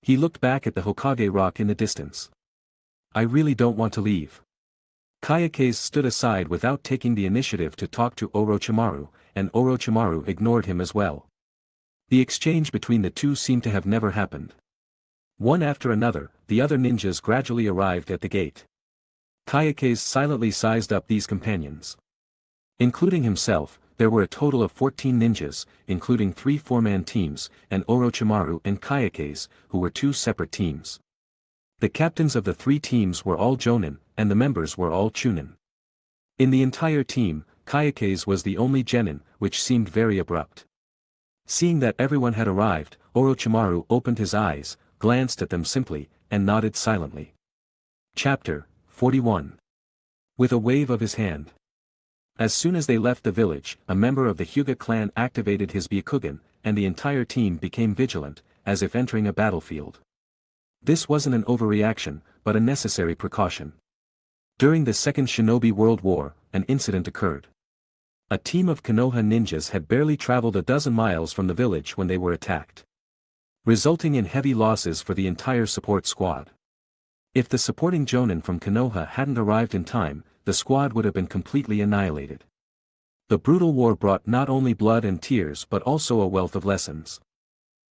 He looked back at the Hokage rock in the distance. I really don't want to leave. Kayake stood aside without taking the initiative to talk to Orochimaru, and Orochimaru ignored him as well. The exchange between the two seemed to have never happened. One after another, the other ninjas gradually arrived at the gate. Kayake silently sized up these companions. Including himself, there were a total of 14 ninjas, including 3 four-man teams, and Orochimaru and Kayake's, who were 2 separate teams. The captains of the 3 teams were all jonin, and the members were all chunin. In the entire team, Kayake's was the only genin, which seemed very abrupt. Seeing that everyone had arrived, Orochimaru opened his eyes, glanced at them simply, and nodded silently. Chapter 41. With a wave of his hand. As soon as they left the village, a member of the Hyuga clan activated his Byakugan, and the entire team became vigilant, as if entering a battlefield. This wasn't an overreaction, but a necessary precaution. During the Second Shinobi World War, an incident occurred. A team of Konoha ninjas had barely traveled a dozen miles from the village when they were attacked, resulting in heavy losses for the entire support squad. If the supporting jonin from Konoha hadn't arrived in time, the squad would have been completely annihilated. The brutal war brought not only blood and tears but also a wealth of lessons.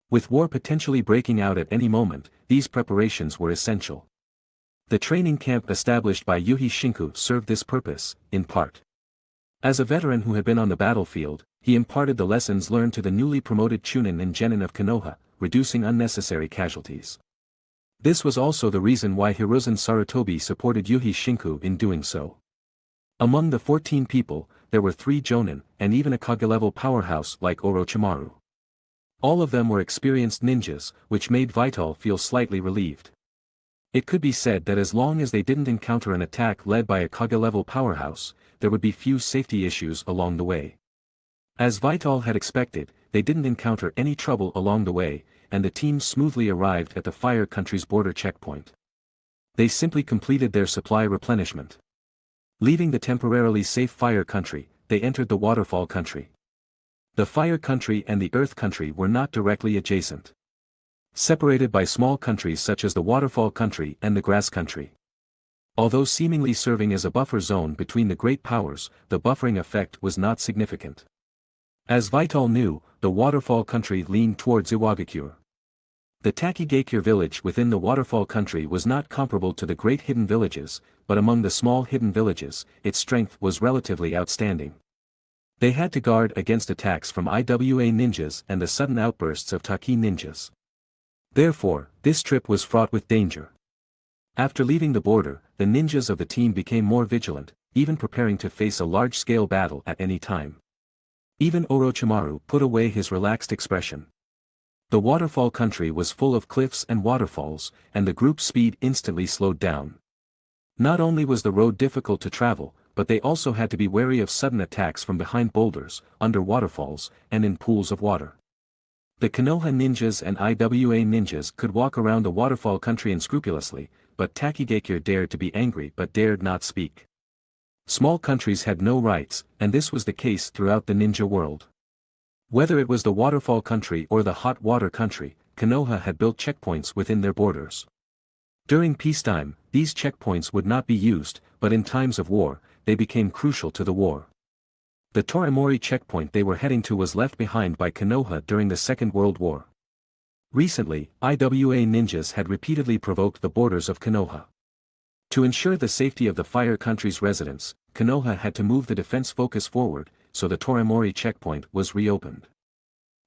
With war potentially breaking out at any moment, these preparations were essential. The training camp established by Yuhi Shinku served this purpose, in part. As a veteran who had been on the battlefield, he imparted the lessons learned to the newly promoted Chunin and Genin of Konoha, reducing unnecessary casualties. This was also the reason why Hiruzen Sarutobi supported Yuhi Shinku in doing so. Among the 14 people, there were 3 jonin, and even a Kage-level powerhouse like Orochimaru. All of them were experienced ninjas, which made Vital feel slightly relieved. It could be said that as long as they didn't encounter an attack led by a Kage-level powerhouse, there would be few safety issues along the way. As Vital had expected, they didn't encounter any trouble along the way, and the team smoothly arrived at the Fire Country's border checkpoint. They simply completed their supply replenishment. Leaving the temporarily safe Fire Country, they entered the Waterfall Country. The Fire Country and the Earth Country were not directly adjacent. Separated by small countries such as the Waterfall Country and the Grass Country. Although seemingly serving as a buffer zone between the great powers, the buffering effect was not significant. As Vital knew, the Waterfall Country leaned towards Iwagakure. The Tgthegood village within the Waterfall Country was not comparable to the great hidden villages, but among the small hidden villages, its strength was relatively outstanding. They had to guard against attacks from IWA ninjas and the sudden outbursts of Take ninjas. Therefore, this trip was fraught with danger. After leaving the border, the ninjas of the team became more vigilant, even preparing to face a large-scale battle at any time. Even Orochimaru put away his relaxed expression. The Waterfall Country was full of cliffs and waterfalls, and the group's speed instantly slowed down. Not only was the road difficult to travel, but they also had to be wary of sudden attacks from behind boulders, under waterfalls, and in pools of water. The Konoha ninjas and IWA ninjas could walk around the Waterfall Country unscrupulously, but Tgthegood dared to be angry but dared not speak. Small countries had no rights, and this was the case throughout the ninja world. Whether it was the Waterfall Country or the Hot Water Country, Konoha had built checkpoints within their borders. During peacetime, these checkpoints would not be used, but in times of war, they became crucial to the war. The Torimori checkpoint they were heading to was left behind by Konoha during the Second World War. Recently, IWA ninjas had repeatedly provoked the borders of Konoha. To ensure the safety of the Fire Country's residents, Konoha had to move the defense focus forward, so the Torimori checkpoint was reopened.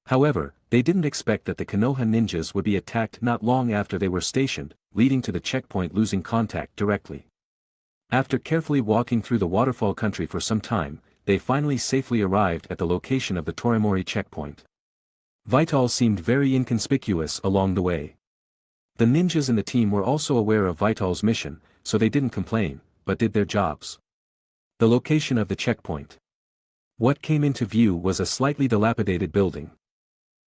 However, they didn't expect that the Konoha ninjas would be attacked not long after they were stationed, leading to the checkpoint losing contact directly. After carefully walking through the Waterfall Country for some time, they finally safely arrived at the location of the Torimori checkpoint. Vital seemed very inconspicuous along the way. The ninjas in the team were also aware of Vital's mission, so they didn't complain, but did their jobs. The location of the checkpoint. What came into view was a slightly dilapidated building.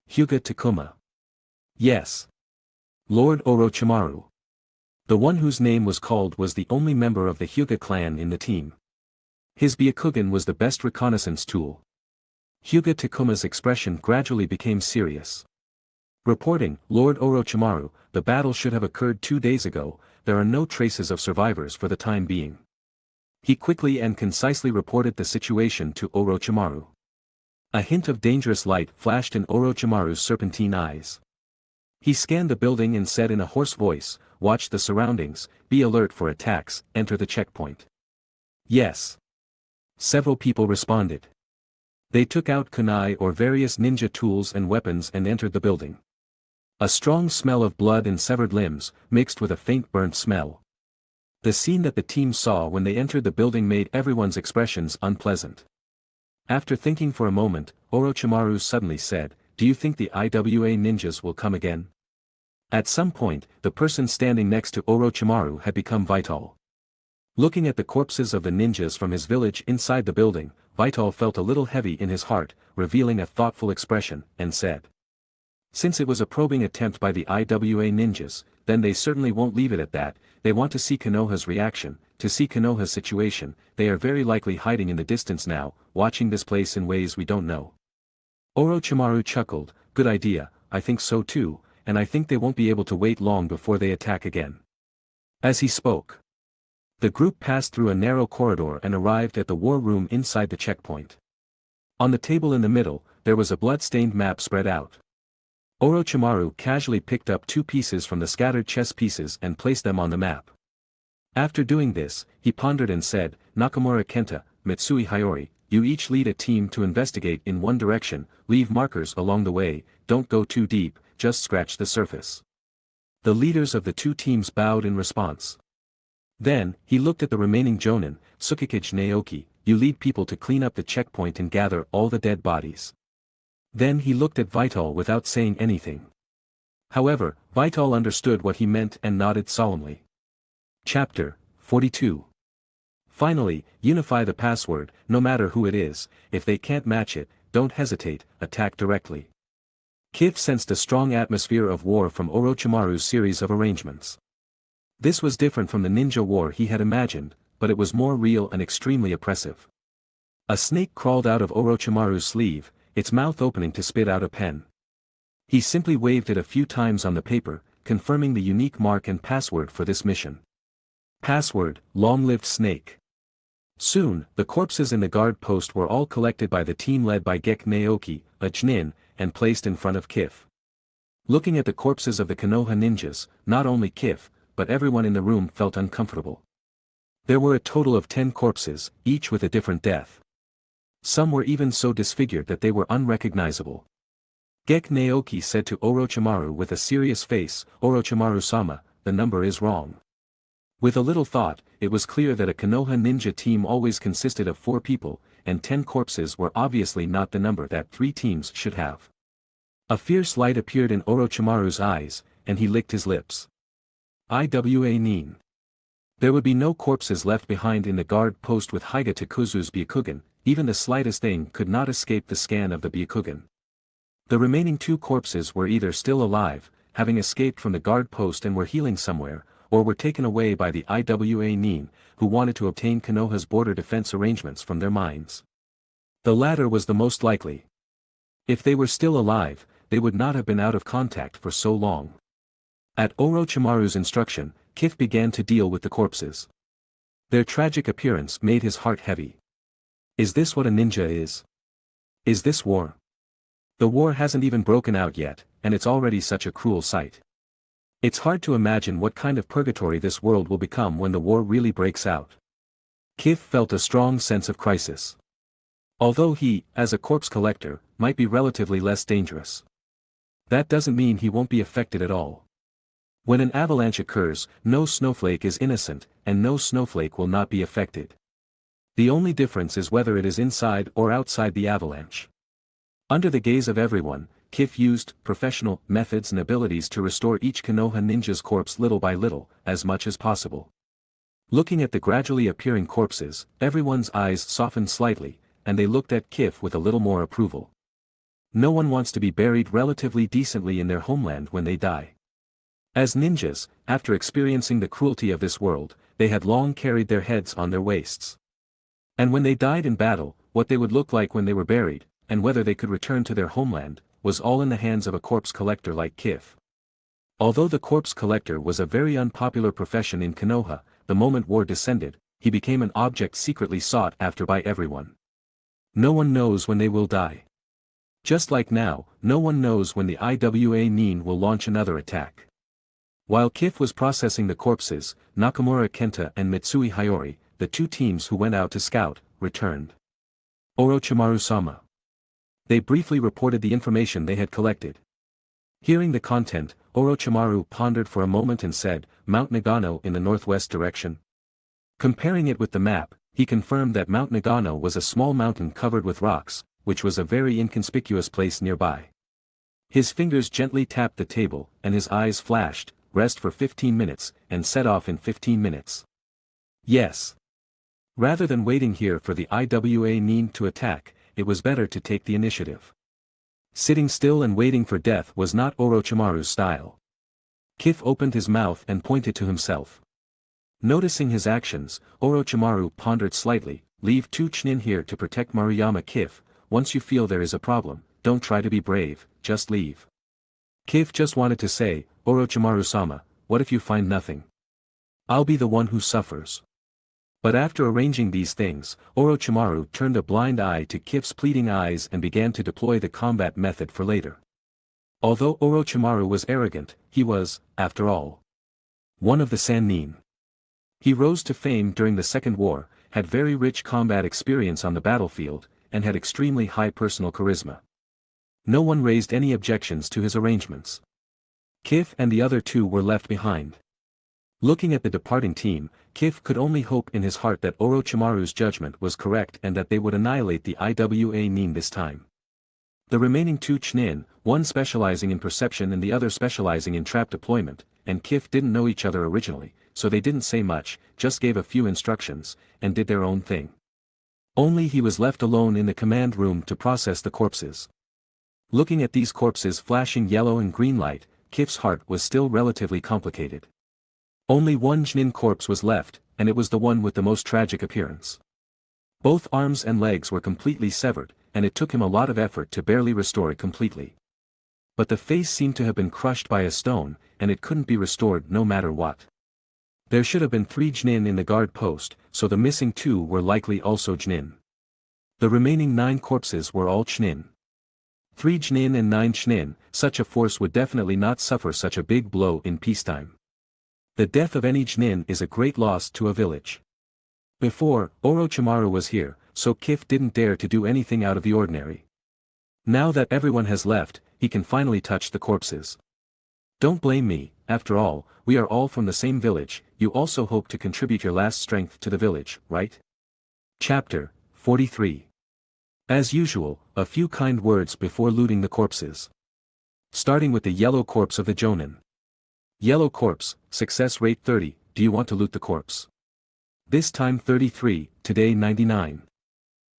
Hyuga Takuma. Yes. Lord Orochimaru. The one whose name was called was the only member of the Hyuga clan in the team. His Byakugan was the best reconnaissance tool. Hyuga Takuma's expression gradually became serious. Reporting, Lord Orochimaru, the battle should have occurred 2 days ago, there are no traces of survivors for the time being. He quickly and concisely reported the situation to Orochimaru. A hint of dangerous light flashed in Orochimaru's serpentine eyes. He scanned the building and said in a hoarse voice, "Watch the surroundings, be alert for attacks, enter the checkpoint." Yes. Several people responded. They took out kunai or various ninja tools and weapons and entered the building. A strong smell of blood and severed limbs, mixed with a faint burnt smell. The scene that the team saw when they entered the building made everyone's expressions unpleasant. After thinking for a moment, Orochimaru suddenly said, "Do you think the IWA ninjas will come again?" At some point, the person standing next to Orochimaru had become Vital. Looking at the corpses of the ninjas from his village inside the building, Vital felt a little heavy in his heart, revealing a thoughtful expression, and said, "Since it was a probing attempt by the IWA ninjas, then they certainly won't leave it at that. They want to see Konoha's reaction, to see Konoha's situation. They are very likely hiding in the distance now, watching this place in ways we don't know." Orochimaru chuckled, "Good idea, I think so too, and I think they won't be able to wait long before they attack again." As he spoke, the group passed through a narrow corridor and arrived at the war room inside the checkpoint. On the table in the middle, there was a blood-stained map spread out. Orochimaru casually picked up 2 pieces from the scattered chess pieces and placed them on the map. After doing this, he pondered and said, "Nakamura Kenta, Mitsui Hayori, you each lead a team to investigate in one direction, leave markers along the way, don't go too deep, just scratch the surface." The leaders of the 2 teams bowed in response. Then, he looked at the remaining jonin, Tsukikage Naoki, you lead people to clean up the checkpoint and gather all the dead bodies. Then he looked at Vital without saying anything. However, Vital understood what he meant and nodded solemnly. Chapter 42. Finally, unify the password, no matter who it is. If they can't match it, don't hesitate, attack directly. Kif sensed a strong atmosphere of war from Orochimaru's series of arrangements. This was different from the ninja war he had imagined, but it was more real and extremely oppressive. A snake crawled out of Orochimaru's sleeve, its mouth opening to spit out a pen. He simply waved it a few times on the paper, confirming the unique mark and password for this mission. Password, long-lived snake. Soon, the corpses in the guard post were all collected by the team led by Gek Naoki, a jonin, and placed in front of Kif. Looking at the corpses of the Konoha ninjas, not only Kif, but everyone in the room felt uncomfortable. There were a total of 10 corpses, each with a different death. Some were even so disfigured that they were unrecognizable. Gek Naoki said to Orochimaru with a serious face, "Orochimaru-sama, the number is wrong." With a little thought, it was clear that a Konoha ninja team always consisted of 4 people, and 10 corpses were obviously not the number that 3 teams should have. A fierce light appeared in Orochimaru's eyes, and he licked his lips. Iwa Nin. There would be no corpses left behind in the guard post with Hyuga Tekuzu's Byakugan, even the slightest thing could not escape the scan of the Byakugan. The remaining 2 corpses were either still alive, having escaped from the guard post and were healing somewhere, or were taken away by the Iwa Nin, who wanted to obtain Konoha's border defense arrangements from their minds. The latter was the most likely. If they were still alive, they would not have been out of contact for so long. At Orochimaru's instruction, Kif began to deal with the corpses. Their tragic appearance made his heart heavy. Is this what a ninja is? Is this war? The war hasn't even broken out yet, and it's already such a cruel sight. It's hard to imagine what kind of purgatory this world will become when the war really breaks out. Kif felt a strong sense of crisis. Although he, as a corpse collector, might be relatively less dangerous. That doesn't mean he won't be affected at all. When an avalanche occurs, no snowflake is innocent, and no snowflake will not be affected. The only difference is whether it is inside or outside the avalanche. Under the gaze of everyone, Kif used professional methods and abilities to restore each Konoha ninja's corpse little by little, as much as possible. Looking at the gradually appearing corpses, everyone's eyes softened slightly, and they looked at Kif with a little more approval. No one wants to be buried relatively decently in their homeland when they die. As ninjas, after experiencing the cruelty of this world, they had long carried their heads on their waists. And when they died in battle, what they would look like when they were buried, and whether they could return to their homeland, was all in the hands of a corpse collector like Kif. Although the corpse collector was a very unpopular profession in Konoha, the moment war descended, he became an object secretly sought after by everyone. No one knows when they will die. Just like now, no one knows when the Iwa Nin will launch another attack. While Kif was processing the corpses, Nakamura Kenta and Mitsui Hayori, the 2 teams who went out to scout, returned. Orochimaru-sama. They briefly reported the information they had collected. Hearing the content, Orochimaru pondered for a moment and said, "Mount Nagano in the northwest direction." Comparing it with the map, he confirmed that Mount Nagano was a small mountain covered with rocks, which was a very inconspicuous place nearby. His fingers gently tapped the table, and his eyes flashed, "Rest for 15 minutes, and set off in 15 minutes. Yes. Rather than waiting here for the Iwa Nin to attack, it was better to take the initiative. Sitting still and waiting for death was not Orochimaru's style. Kif opened his mouth and pointed to himself. Noticing his actions, Orochimaru pondered slightly, "Leave 2 Chunin here to protect Maruyama Qifeng. Once you feel there is a problem, don't try to be brave, just leave." Kif just wanted to say, "Orochimaru-sama, what if you find nothing? I'll be the one who suffers." But after arranging these things, Orochimaru turned a blind eye to Kif's pleading eyes and began to deploy the combat method for later. Although Orochimaru was arrogant, he was, after all, one of the Sannin. He rose to fame during the Second War, had very rich combat experience on the battlefield, and had extremely high personal charisma. No one raised any objections to his arrangements. Kif and the other 2 were left behind. Looking at the departing team, Kif could only hope in his heart that Orochimaru's judgment was correct and that they would annihilate the Iwa Nin this time. The remaining 2 Chunin, one specializing in perception and the other specializing in trap deployment, and Kif didn't know each other originally, so they didn't say much, just gave a few instructions, and did their own thing. Only he was left alone in the command room to process the corpses. Looking at these corpses flashing yellow and green light, Kif's heart was still relatively complicated. Only one jonin corpse was left, and it was the one with the most tragic appearance. Both arms and legs were completely severed, and it took him a lot of effort to barely restore it completely. But the face seemed to have been crushed by a stone, and it couldn't be restored no matter what. There should have been 3 jonin in the guard post, so the missing 2 were likely also jonin. The remaining 9 corpses were all chunin. 3 jonin and 9 chunin, such a force would definitely not suffer such a big blow in peacetime. The death of any jonin is a great loss to a village. Before, Orochimaru was here, so Kif didn't dare to do anything out of the ordinary. Now that everyone has left, he can finally touch the corpses. Don't blame me, after all, we are all from the same village. You also hope to contribute your last strength to the village, right? Chapter 43. As usual, a few kind words before looting the corpses. Starting with the yellow corpse of the jonin. Yellow corpse, success rate 30, do you want to loot the corpse? This time 33, today 99.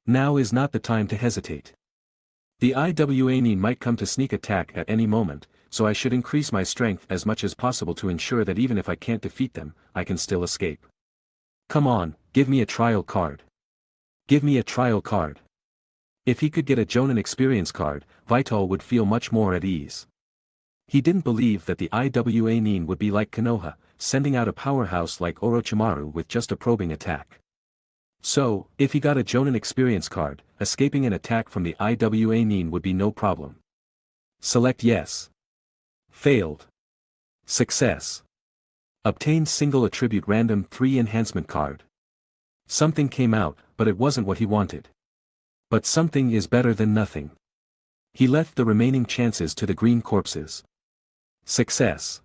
Now is not the time to hesitate. The Iwana might come to sneak attack at any moment, so I should increase my strength as much as possible to ensure that even if I can't defeat them, I can still escape. Come on, give me a trial card. Give me a trial card. If he could get a jonin experience card, Vital would feel much more at ease. He didn't believe that the Iwana would be like Konoha, sending out a powerhouse like Orochimaru with just a probing attack. So, if he got a jonin experience card, escaping an attack from the Iwana would be no problem. Select yes. Failed. Success. Obtained single attribute random 3 enhancement card. Something came out, but it wasn't what he wanted. But something is better than nothing. He left the remaining chances to the green corpses. Success.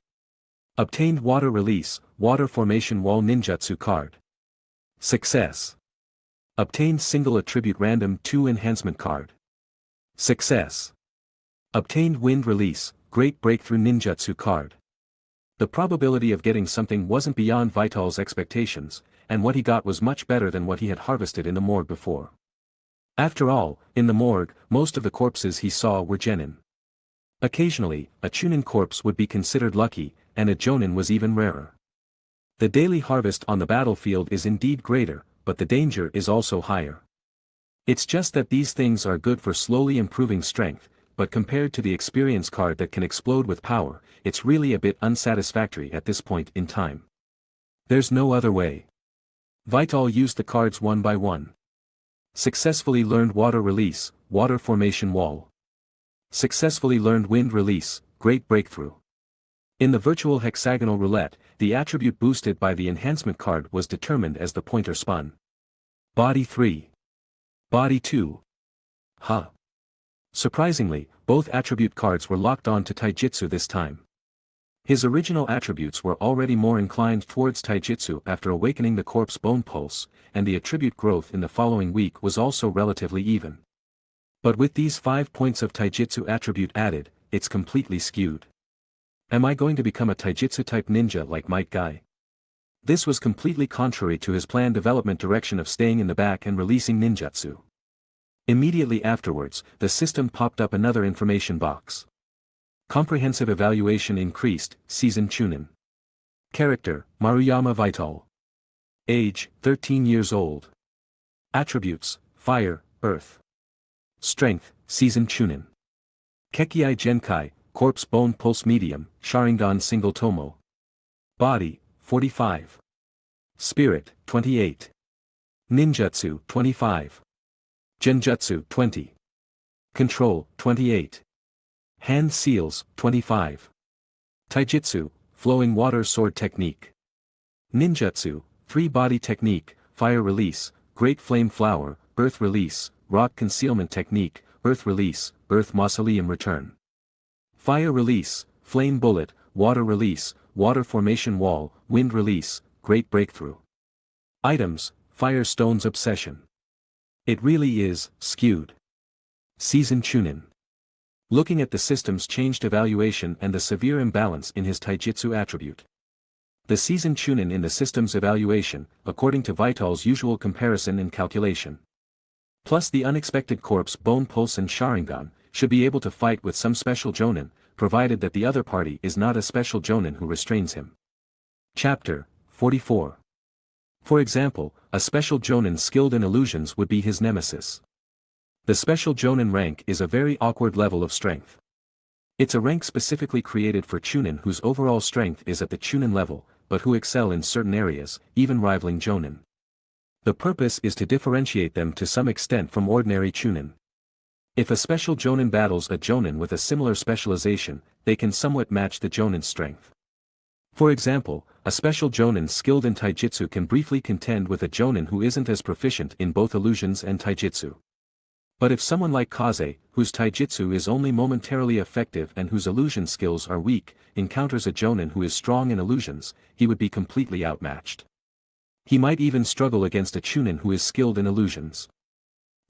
Obtained water release, water formation wall ninjutsu card. Success. Obtained single attribute random 2 enhancement card. Success. Obtained wind release, great breakthrough ninjutsu card. The probability of getting something wasn't beyond Vital's expectations, and what he got was much better than what he had harvested in the morgue before. After all, in the morgue, most of the corpses he saw were genin. Occasionally, a chunin corpse would be considered lucky, and a jonin was even rarer. The daily harvest on the battlefield is indeed greater, but the danger is also higher. It's just that these things are good for slowly improving strength, but compared to the experience card that can explode with power, it's really a bit unsatisfactory at this point in time. There's no other way. Vital used the cards one by one. Successfully learned water release, water formation wall. Successfully learned wind release, great breakthrough. In the virtual hexagonal roulette, the attribute boosted by the enhancement card was determined as the pointer spun. Body 3. Body 2. Huh. Surprisingly, both attribute cards were locked on to taijutsu this time. His original attributes were already more inclined towards taijutsu after awakening the corpse bone pulse, and the attribute growth in the following week was also relatively even. But with these 5 points of taijutsu attribute added, it's completely skewed. Am I going to become a taijutsu type ninja like Might Guy? This was completely contrary to his planned development direction of staying in the back and releasing ninjutsu. Immediately afterwards, the system popped up another information box. Comprehensive evaluation increased, season Chunin. Character, Maruyama Vital. Age, 13 years old. Attributes, Fire, Earth. Strength, season Chunin. Kekkei Genkai, Corpse Bone Pulse Medium, Sharingan Single Tomo. Body, 45. Spirit, 28. Ninjutsu, 25. Genjutsu, 20. Control, 28. Hand Seals, 25. Taijutsu, Flowing Water Sword Technique. Ninjutsu, 3 Body Technique, Fire Release, Great Flame Flower, Earth Release, Rock Concealment Technique, Earth Release, Earth Mausoleum Return. Fire Release, Flame Bullet, Water Release, Water Formation Wall, Wind Release, Great Breakthrough. Items, Firestone's Obsession. It really is skewed. Season Chunin. Looking at the system's changed evaluation and the severe imbalance in his taijutsu attribute. The season Chunin in the system's evaluation, according to Vital's usual comparison and calculation. Plus the unexpected corpse Bone Pulse and Sharingan should be able to fight with some special jonin, provided that the other party is not a special jonin who restrains him. Chapter 44. For example, a special jonin skilled in illusions would be his nemesis. The special jonin rank is a very awkward level of strength. It's a rank specifically created for Chunin whose overall strength is at the Chunin level, but who excel in certain areas, even rivaling jonin. The purpose is to differentiate them to some extent from ordinary Chunin. If a special jonin battles a jonin with a similar specialization, they can somewhat match the jonin's strength. For example, a special jonin skilled in taijutsu can briefly contend with a jonin who isn't as proficient in both illusions and taijutsu. But if someone like Kaze, whose taijutsu is only momentarily effective and whose illusion skills are weak, encounters a jonin who is strong in illusions, he would be completely outmatched. He might even struggle against a chunin who is skilled in illusions.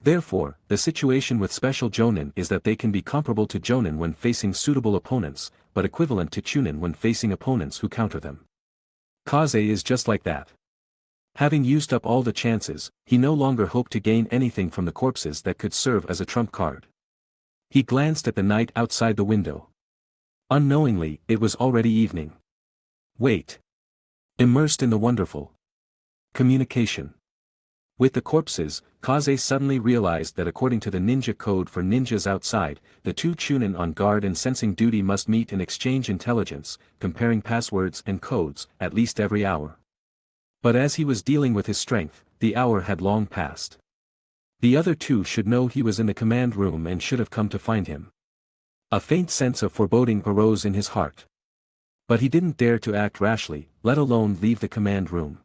Therefore, the situation with special jonin is that they can be comparable to jonin when facing suitable opponents, but equivalent to chunin when facing opponents who counter them. Kaze is just like that. Having used up all the chances, he no longer hoped to gain anything from the corpses that could serve as a trump card. He glanced at the night outside the window. Unknowingly, it was already evening. Wait. Immersed in the wonderful communication with the corpses, Kaze suddenly realized that according to the ninja code for ninjas outside, the two chunin on guard and sensing duty must meet and exchange intelligence, comparing passwords and codes, at least every hour. But as he was dealing with his strength, the hour had long passed. The other two should know he was in the command room and should have come to find him. A faint sense of foreboding arose in his heart. But he didn't dare to act rashly, let alone leave the command room.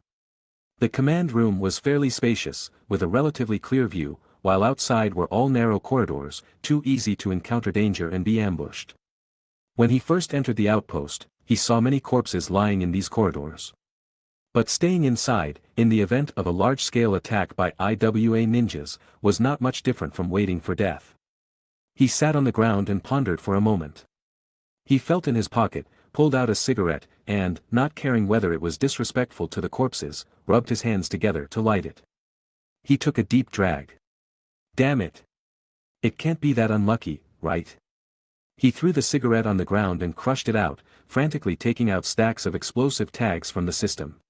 The command room was fairly spacious, with a relatively clear view, while outside were all narrow corridors, too easy to encounter danger and be ambushed. When he first entered the outpost, he saw many corpses lying in these corridors. But staying inside, in the event of a large-scale attack by IWA ninjas, was not much different from waiting for death. He sat on the ground and pondered for a moment. He felt in his pocket, pulled out a cigarette, and, not caring whether it was disrespectful to the corpses, rubbed his hands together to light it. He took a deep drag. Damn it! It can't be that unlucky, right? He threw the cigarette on the ground and crushed it out, frantically taking out stacks of explosive tags from the system.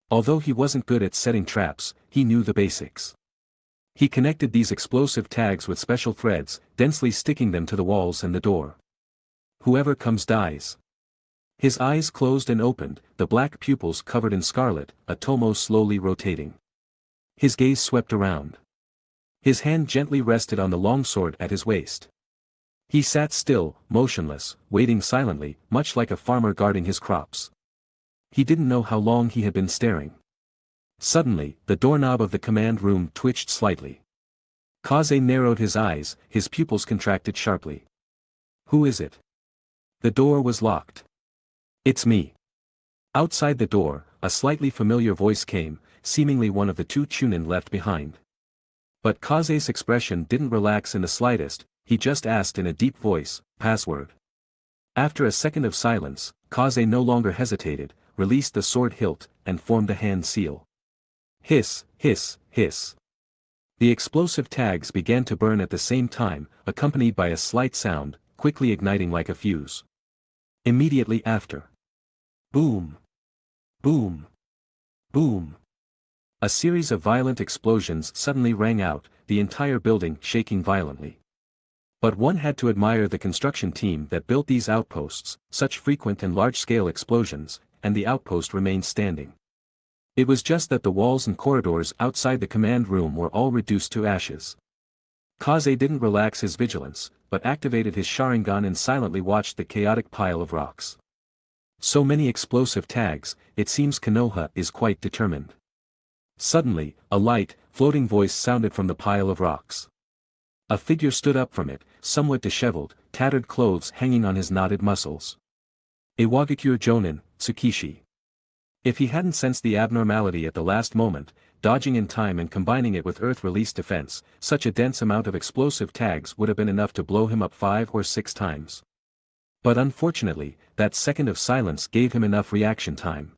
Although he wasn't good at setting traps, he knew the basics. He connected these explosive tags with special threads, densely sticking them to the walls and the door. Whoever comes dies. His eyes closed and opened, the black pupils covered in scarlet, a tomo slowly rotating. His gaze swept around. His hand gently rested on the long sword at his waist. He sat still, motionless, waiting silently, much like a farmer guarding his crops. He didn't know how long he had been staring. Suddenly, the doorknob of the command room twitched slightly. Kaze narrowed his eyes, his pupils contracted sharply. Who is it? The door was locked. It's me. Outside the door, a slightly familiar voice came, seemingly one of the two chunin left behind. But Kaze's expression didn't relax in the slightest, he just asked in a deep voice, password. After a second of silence, Kaze no longer hesitated, released the sword hilt, and formed a hand seal. Hiss, hiss, hiss. The explosive tags began to burn at the same time, accompanied by a slight sound, quickly igniting like a fuse. Immediately after. Boom. Boom. Boom. A series of violent explosions suddenly rang out, the entire building shaking violently. But one had to admire the construction team that built these outposts, such frequent and large-scale explosions, and the outpost remained standing. It was just that the walls and corridors outside the command room were all reduced to ashes. Kaze didn't relax his vigilance, but activated his Sharingan and silently watched the chaotic pile of rocks. So many explosive tags, it seems Konoha is quite determined. Suddenly, a light, floating voice sounded from the pile of rocks. A figure stood up from it, somewhat disheveled, tattered clothes hanging on his knotted muscles. Iwagakure Jonin, Tsukishi. If he hadn't sensed the abnormality at the last moment, dodging in time and combining it with Earth-release defense, such a dense amount of explosive tags would have been enough to blow him up 5 or 6 times. But unfortunately, that second of silence gave him enough reaction time.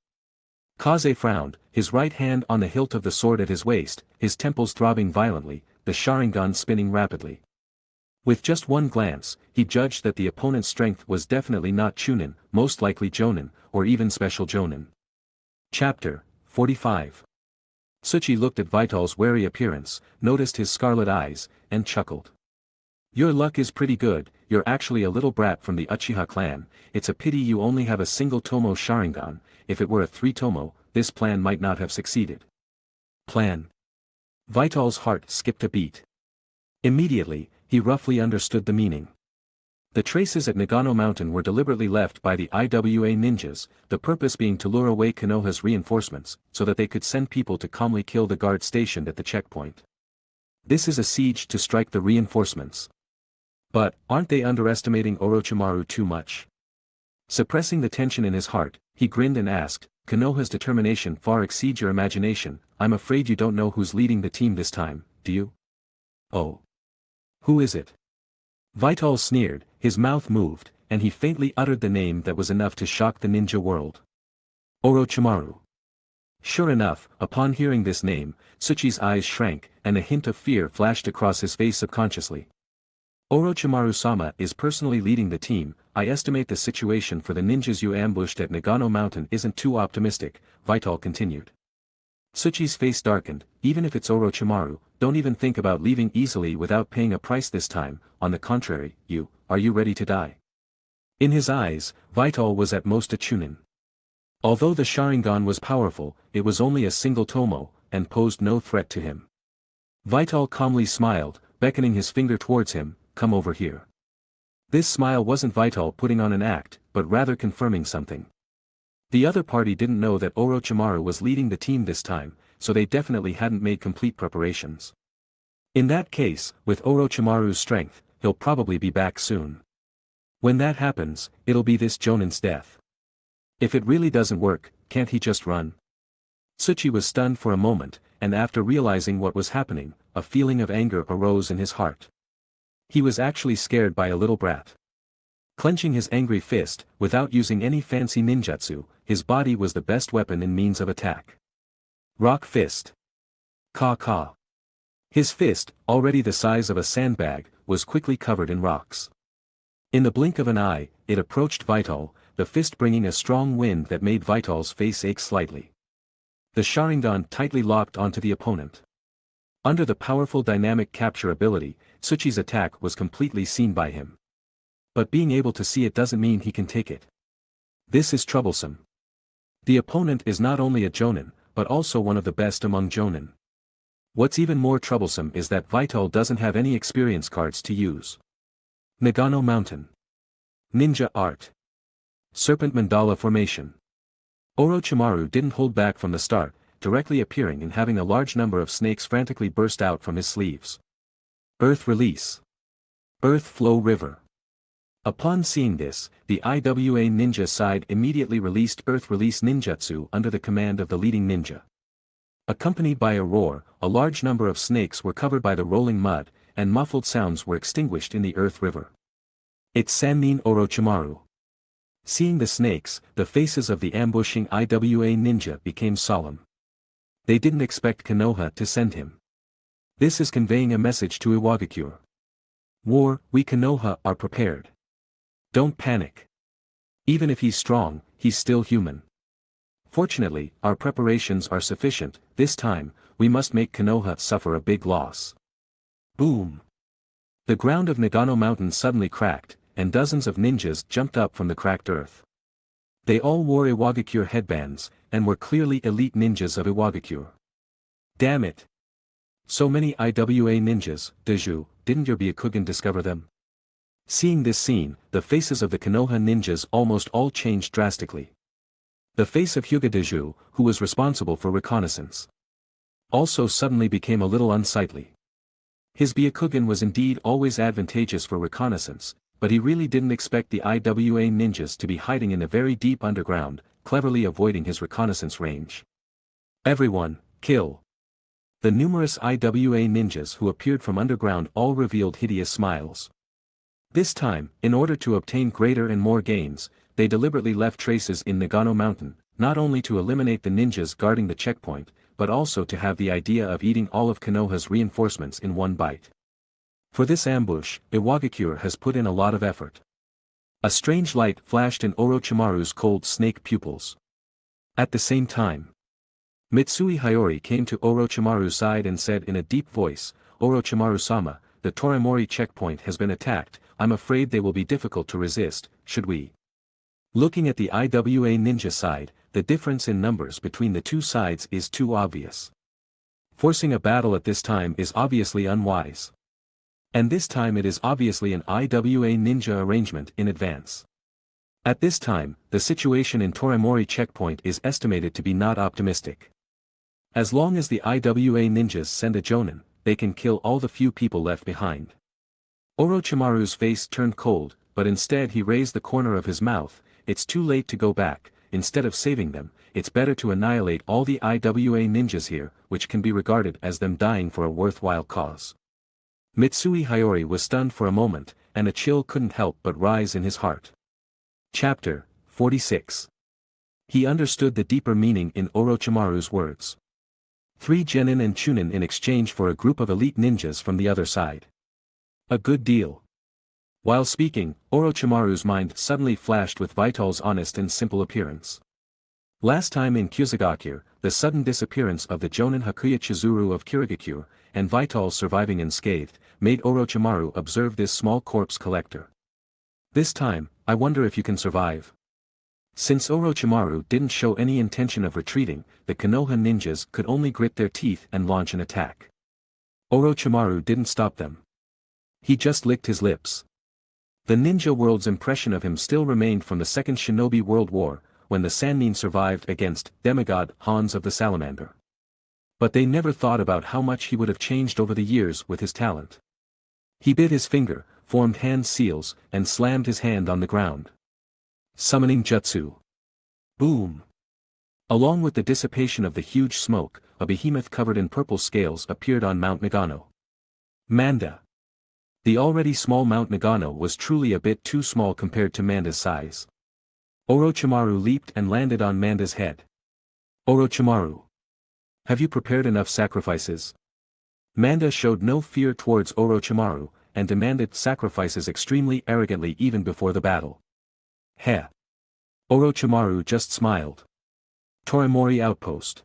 Kaze frowned, his right hand on the hilt of the sword at his waist, his temples throbbing violently, the Sharingan spinning rapidly. With just one glance, he judged that the opponent's strength was definitely not Chunin, most likely jonin, or even special jonin. Chapter 45. Tsuchi looked at Vital's wary appearance, noticed his scarlet eyes, and chuckled. Your luck is pretty good, you're actually a little brat from the Uchiha clan, it's a pity you only have a single Tomo Sharingan, if it were a 3-Tomo, this plan might not have succeeded. Plan. Vital's heart skipped a beat. Immediately, he roughly understood the meaning. The traces at Nagano Mountain were deliberately left by the IWA ninjas, the purpose being to lure away Konoha's reinforcements, so that they could send people to calmly kill the guard stationed at the checkpoint. This is a siege to strike the reinforcements. But, aren't they underestimating Orochimaru too much? Suppressing the tension in his heart, he grinned and asked, Konoha's determination far exceeds your imagination, I'm afraid you don't know who's leading the team this time, do you? Oh. Who is it? Vital sneered, his mouth moved, and he faintly uttered the name that was enough to shock the ninja world. Orochimaru. Sure enough, upon hearing this name, Tsuchi's eyes shrank, and a hint of fear flashed across his face subconsciously. Orochimaru-sama is personally leading the team, I estimate the situation for the ninjas you ambushed at Nagano Mountain isn't too optimistic, Vital continued. Tsuchi's face darkened, even if it's Orochimaru, don't even think about leaving easily without paying a price this time, on the contrary, are you ready to die? In his eyes, Vital was at most a Chunin. Although the Sharingan was powerful, it was only a single Tomo, and posed no threat to him. Vital calmly smiled, beckoning his finger towards him, come over here. This smile wasn't Vital putting on an act, but rather confirming something. The other party didn't know that Orochimaru was leading the team this time, so they definitely hadn't made complete preparations. In that case, with Orochimaru's strength, he'll probably be back soon. When that happens, it'll be this jonin's death. If it really doesn't work, can't he just run? Tsuchi was stunned for a moment, and after realizing what was happening, a feeling of anger arose in his heart. He was actually scared by a little brat. Clenching his angry fist, without using any fancy ninjutsu, his body was the best weapon in means of attack. Rock fist. Ka. His fist, already the size of a sandbag, was quickly covered in rocks. In the blink of an eye, it approached Vital, the fist bringing a strong wind that made Vital's face ache slightly. The Sharingan tightly locked onto the opponent. Under the powerful dynamic capture ability, Tsuchi's attack was completely seen by him. But being able to see it doesn't mean he can take it. This is troublesome. The opponent is not only a jonin, but also one of the best among jonin. What's even more troublesome is that Vital doesn't have any experience cards to use. Nagano Mountain. Ninja Art. Serpent Mandala Formation. Orochimaru didn't hold back from the start, directly appearing and having a large number of snakes frantically burst out from his sleeves. Earth Release. Earth Flow River. Upon seeing this, the IWA ninja side immediately released Earth Release Ninjutsu under the command of the leading ninja. Accompanied by a roar, a large number of snakes were covered by the rolling mud, and muffled sounds were extinguished in the Earth River. It's Sannin Orochimaru. Seeing the snakes, the faces of the ambushing IWA ninja became solemn. They didn't expect Konoha to send him. This is conveying a message to Iwagakure. War, we Konoha are prepared. Don't panic. Even if he's strong, he's still human. Fortunately, our preparations are sufficient, this time, we must make Konoha suffer a big loss. Boom! The ground of Nagano Mountain suddenly cracked, and dozens of ninjas jumped up from the cracked earth. They all wore Iwagakure headbands, and were clearly elite ninjas of Iwagakure. Damn it! So many IWA ninjas, Deju, didn't your Byakugan discover them? Seeing this scene, the faces of the Konoha ninjas almost all changed drastically. The face of Hyuga Deju, who was responsible for reconnaissance, also suddenly became a little unsightly. His Byakugan was indeed always advantageous for reconnaissance, but he really didn't expect the IWA ninjas to be hiding in the very deep underground, cleverly avoiding his reconnaissance range. Everyone, kill! The numerous IWA ninjas who appeared from underground all revealed hideous smiles. This time, in order to obtain greater and more gains, they deliberately left traces in Nagano Mountain, not only to eliminate the ninjas guarding the checkpoint, but also to have the idea of eating all of Konoha's reinforcements in one bite. For this ambush, Iwagakure has put in a lot of effort. A strange light flashed in Orochimaru's cold snake pupils. At the same time, Mitsui Hiyori came to Orochimaru's side and said in a deep voice, "Orochimaru-sama, the Torimori checkpoint has been attacked. I'm afraid they will be difficult to resist, should we?" Looking at the IWA ninja side, the difference in numbers between the two sides is too obvious. Forcing a battle at this time is obviously unwise. And this time it is obviously an IWA ninja arrangement in advance. At this time, the situation in Torimori checkpoint is estimated to be not optimistic. As long as the IWA ninjas send a jonin, they can kill all the few people left behind. Orochimaru's face turned cold, but instead he raised the corner of his mouth. "It's too late to go back. Instead of saving them, it's better to annihilate all the IWA ninjas here, which can be regarded as them dying for a worthwhile cause." Mitsui Hiyori was stunned for a moment, and a chill couldn't help but rise in his heart. Chapter 46. He understood the deeper meaning in Orochimaru's words. 3 genin and chunin in exchange for a group of elite ninjas from the other side. A good deal. While speaking, Orochimaru's mind suddenly flashed with Vital's honest and simple appearance. Last time in Kyusugakure, the sudden disappearance of the jonin Hakuya Chizuru of Kirigakure, and Vital's surviving unscathed, made Orochimaru observe this small corpse collector. This time, I wonder if you can survive. Since Orochimaru didn't show any intention of retreating, the Konoha ninjas could only grit their teeth and launch an attack. Orochimaru didn't stop them. He just licked his lips. The ninja world's impression of him still remained from the Second Shinobi World War, when the Sannin survived against demigod Hans of the Salamander. But they never thought about how much he would have changed over the years with his talent. He bit his finger, formed hand seals, and slammed his hand on the ground. Summoning Jutsu. Boom! Along with the dissipation of the huge smoke, a behemoth covered in purple scales appeared on Mount Nagano. Manda. The already small Mount Nagano was truly a bit too small compared to Manda's size. Orochimaru leaped and landed on Manda's head. "Orochimaru. Have you prepared enough sacrifices?" Manda showed no fear towards Orochimaru, and demanded sacrifices extremely arrogantly even before the battle. Heh. Orochimaru just smiled. Torimori outpost.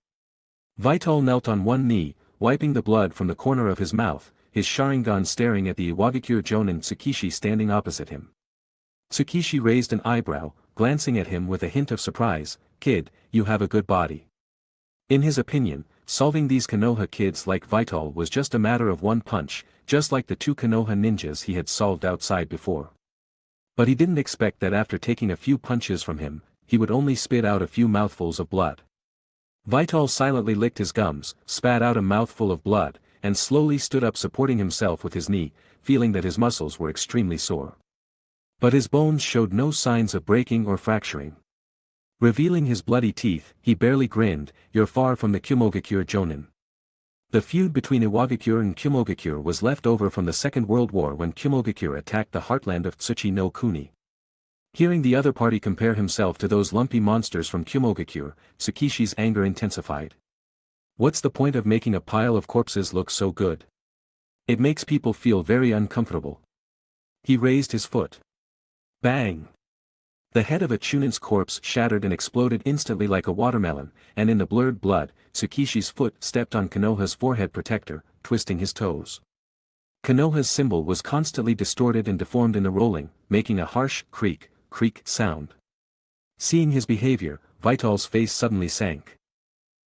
Vital knelt on one knee, wiping the blood from the corner of his mouth, his Sharingan staring at the Iwagakure jonin Tsukishi standing opposite him. Tsukishi raised an eyebrow, glancing at him with a hint of surprise. "Kid, you have a good body." In his opinion, solving these Konoha kids like Vital was just a matter of one punch, just like the 2 Konoha ninjas he had solved outside before. But he didn't expect that after taking a few punches from him, he would only spit out a few mouthfuls of blood. Vital silently licked his gums, spat out a mouthful of blood, and slowly stood up supporting himself with his knee, feeling that his muscles were extremely sore. But his bones showed no signs of breaking or fracturing. Revealing his bloody teeth, he barely grinned. "You're far from the Kumogakure jonin." The feud between Iwagakure and Kumogakure was left over from the Second World War when Kumogakure attacked the heartland of Tsuchi no Kuni. Hearing the other party compare himself to those lumpy monsters from Kumogakure, Tsukishi's anger intensified. What's the point of making a pile of corpses look so good? It makes people feel very uncomfortable. He raised his foot. Bang! The head of a Chunin's corpse shattered and exploded instantly like a watermelon, and in the blurred blood, Tsukishi's foot stepped on Konoha's forehead protector, twisting his toes. Konoha's symbol was constantly distorted and deformed in the rolling, making a harsh creak, creak sound. Seeing his behavior, Vital's face suddenly sank.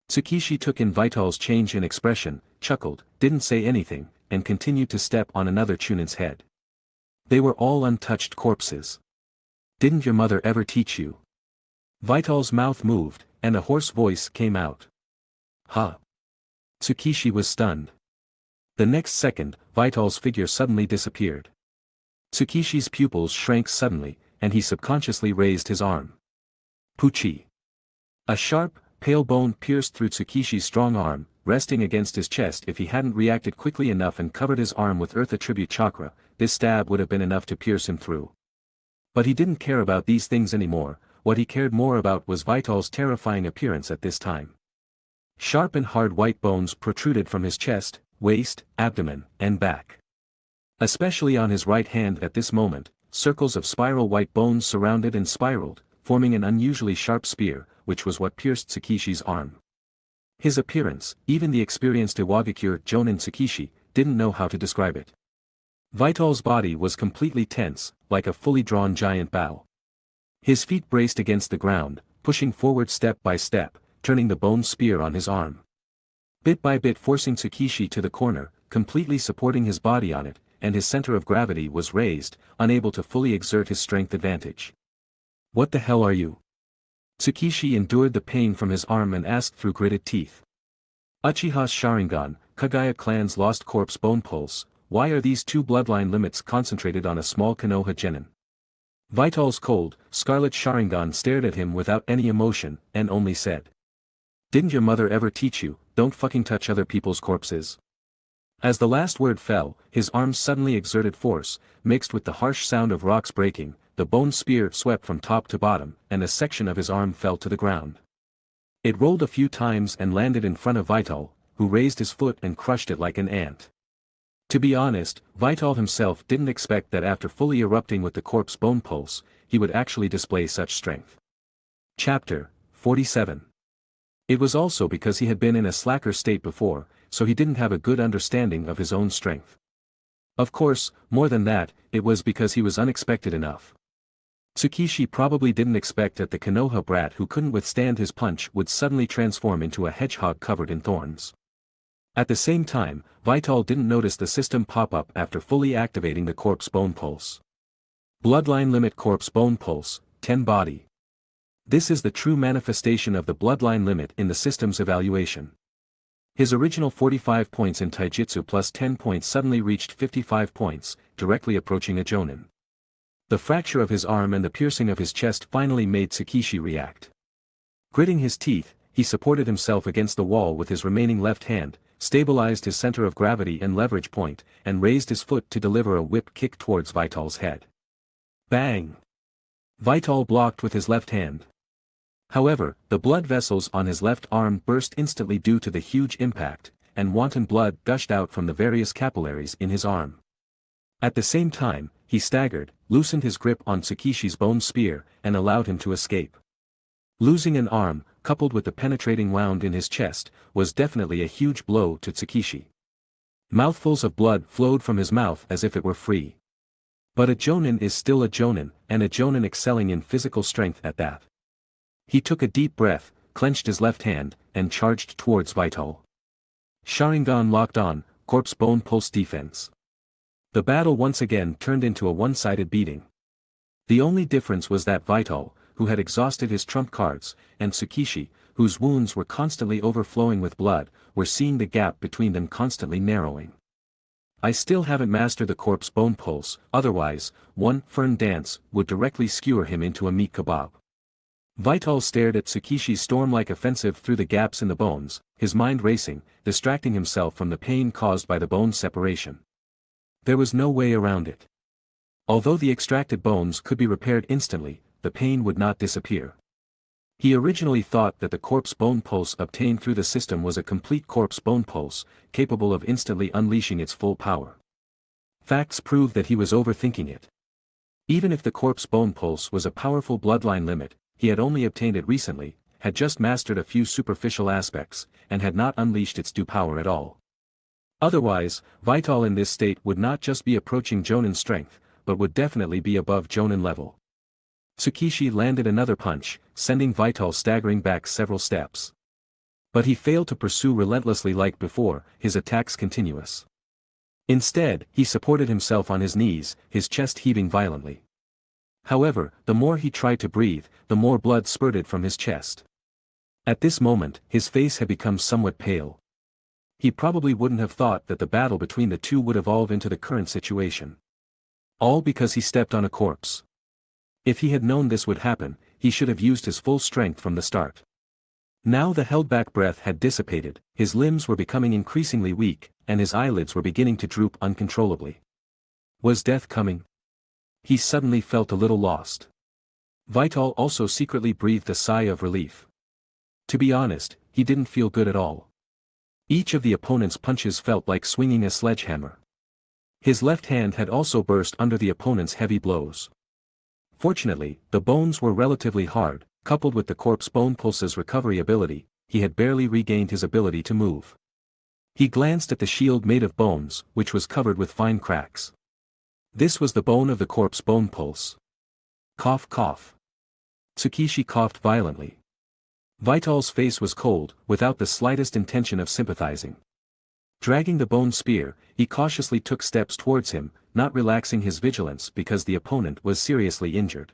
Tsukishi took in Vital's change in expression, chuckled, didn't say anything, and continued to step on another Chunin's head. They were all untouched corpses. "Didn't your mother ever teach you?" Vital's mouth moved, and a hoarse voice came out. "Huh?" Tsukishi was stunned. The next second, Vital's figure suddenly disappeared. Tsukishi's pupils shrank suddenly, and he subconsciously raised his arm. Puchi. A sharp, pale bone pierced through Tsukishi's strong arm, resting against his chest. If he hadn't reacted quickly enough and covered his arm with Earth Attribute Chakra, this stab would have been enough to pierce him through. But he didn't care about these things anymore. What he cared more about was Vital's terrifying appearance at this time. Sharp and hard white bones protruded from his chest, waist, abdomen, and back. Especially on his right hand at this moment, circles of spiral white bones surrounded and spiraled, forming an unusually sharp spear, which was what pierced Tsukishi's arm. His appearance, even the experienced Iwagakure Jonin Tsukishi, didn't know how to describe it. Vital's body was completely tense, like a fully drawn giant bow. His feet braced against the ground, pushing forward step by step, turning the bone spear on his arm. Bit by bit forcing Tsukishi to the corner, completely supporting his body on it, and his center of gravity was raised, unable to fully exert his strength advantage. "What the hell are you?" Tsukishi endured the pain from his arm and asked through gritted teeth. "Uchiha's Sharingan, Kagaya clan's lost corpse bone pulse, why are these two bloodline limits concentrated on a small Konoha genin?" Vital's cold, scarlet Sharingan stared at him without any emotion, and only said, "Didn't your mother ever teach you, don't fucking touch other people's corpses?" As the last word fell, his arms suddenly exerted force, mixed with the harsh sound of rocks breaking, the bone spear swept from top to bottom, and a section of his arm fell to the ground. It rolled a few times and landed in front of Vital, who raised his foot and crushed it like an ant. To be honest, Vital himself didn't expect that after fully erupting with the corpse bone pulse, he would actually display such strength. Chapter 47. It was also because he had been in a slacker state before, so he didn't have a good understanding of his own strength. Of course, more than that, it was because he was unexpected enough. Tsukishi probably didn't expect that the Konoha brat who couldn't withstand his punch would suddenly transform into a hedgehog covered in thorns. At the same time, Vital didn't notice the system pop up after fully activating the corpse bone pulse. Bloodline limit corpse bone pulse, 10 body. This is the true manifestation of the bloodline limit in the system's evaluation. His original 45 points in taijutsu plus 10 points suddenly reached 55 points, directly approaching a jonin. The fracture of his arm and the piercing of his chest finally made Tsukishi react. Gritting his teeth, he supported himself against the wall with his remaining left hand, stabilized his center of gravity and leverage point, and raised his foot to deliver a whip kick towards Vital's head. Bang! Vital blocked with his left hand. However, the blood vessels on his left arm burst instantly due to the huge impact, and wanton blood gushed out from the various capillaries in his arm. At the same time, he staggered, loosened his grip on Tsukishi's bone spear, and allowed him to escape. Losing an arm, coupled with the penetrating wound in his chest, was definitely a huge blow to Tsukishi. Mouthfuls of blood flowed from his mouth as if it were free. But a jonin is still a jonin, and a jonin excelling in physical strength at that. He took a deep breath, clenched his left hand, and charged towards Vital. Sharingan locked on, corpse bone pulse defense. The battle once again turned into a one-sided beating. The only difference was that Vital, who had exhausted his trump cards, and Tsukishi, whose wounds were constantly overflowing with blood, were seeing the gap between them constantly narrowing. "I still haven't mastered the corpse bone pulse, otherwise, one fern dance would directly skewer him into a meat kebab." Vital stared at Tsukishi's storm-like offensive through the gaps in the bones, his mind racing, distracting himself from the pain caused by the bone separation. There was no way around it. Although the extracted bones could be repaired instantly, the pain would not disappear. He originally thought that the corpse bone pulse obtained through the system was a complete corpse bone pulse, capable of instantly unleashing its full power. Facts proved that he was overthinking it. Even if the corpse bone pulse was a powerful bloodline limit, he had only obtained it recently, had just mastered a few superficial aspects, and had not unleashed its due power at all. Otherwise, Vital in this state would not just be approaching jonin strength, but would definitely be above jonin level. Tsukishi landed another punch, sending Vital staggering back several steps. But he failed to pursue relentlessly like before, his attacks continuous. Instead, he supported himself on his knees, his chest heaving violently. However, the more he tried to breathe, the more blood spurted from his chest. At this moment, his face had become somewhat pale. He probably wouldn't have thought that the battle between the two would evolve into the current situation. All because he stepped on a corpse. If he had known this would happen, he should have used his full strength from the start. Now the held-back breath had dissipated, his limbs were becoming increasingly weak, and his eyelids were beginning to droop uncontrollably. Was death coming? He suddenly felt a little lost. Vital also secretly breathed a sigh of relief. To be honest, he didn't feel good at all. Each of the opponent's punches felt like swinging a sledgehammer. His left hand had also burst under the opponent's heavy blows. Fortunately, the bones were relatively hard, coupled with the corpse bone pulse's recovery ability, he had barely regained his ability to move. He glanced at the shield made of bones, which was covered with fine cracks. This was the bone of the corpse bone pulse. Cough cough. Tsukishi coughed violently. Vital's face was cold, without the slightest intention of sympathizing. Dragging the bone spear, he cautiously took steps towards him, not relaxing his vigilance because the opponent was seriously injured.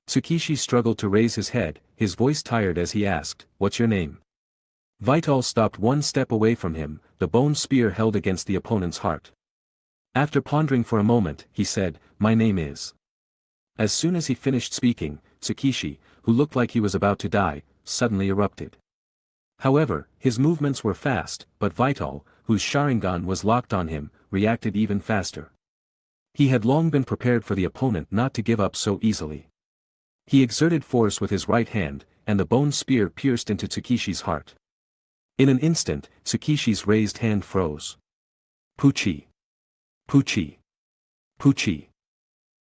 Tsukishi struggled to raise his head, his voice tired as he asked, "What's your name?" Vital stopped one step away from him, the bone spear held against the opponent's heart. After pondering for a moment, he said, "My name is." As soon as he finished speaking, Tsukishi, who looked like he was about to die, suddenly erupted. However, his movements were fast, but Vital, whose Sharingan was locked on him, reacted even faster. He had long been prepared for the opponent not to give up so easily. He exerted force with his right hand, and the bone spear pierced into Tsukishi's heart. In an instant, Tsukishi's raised hand froze. Puchi. Puchi. Puchi.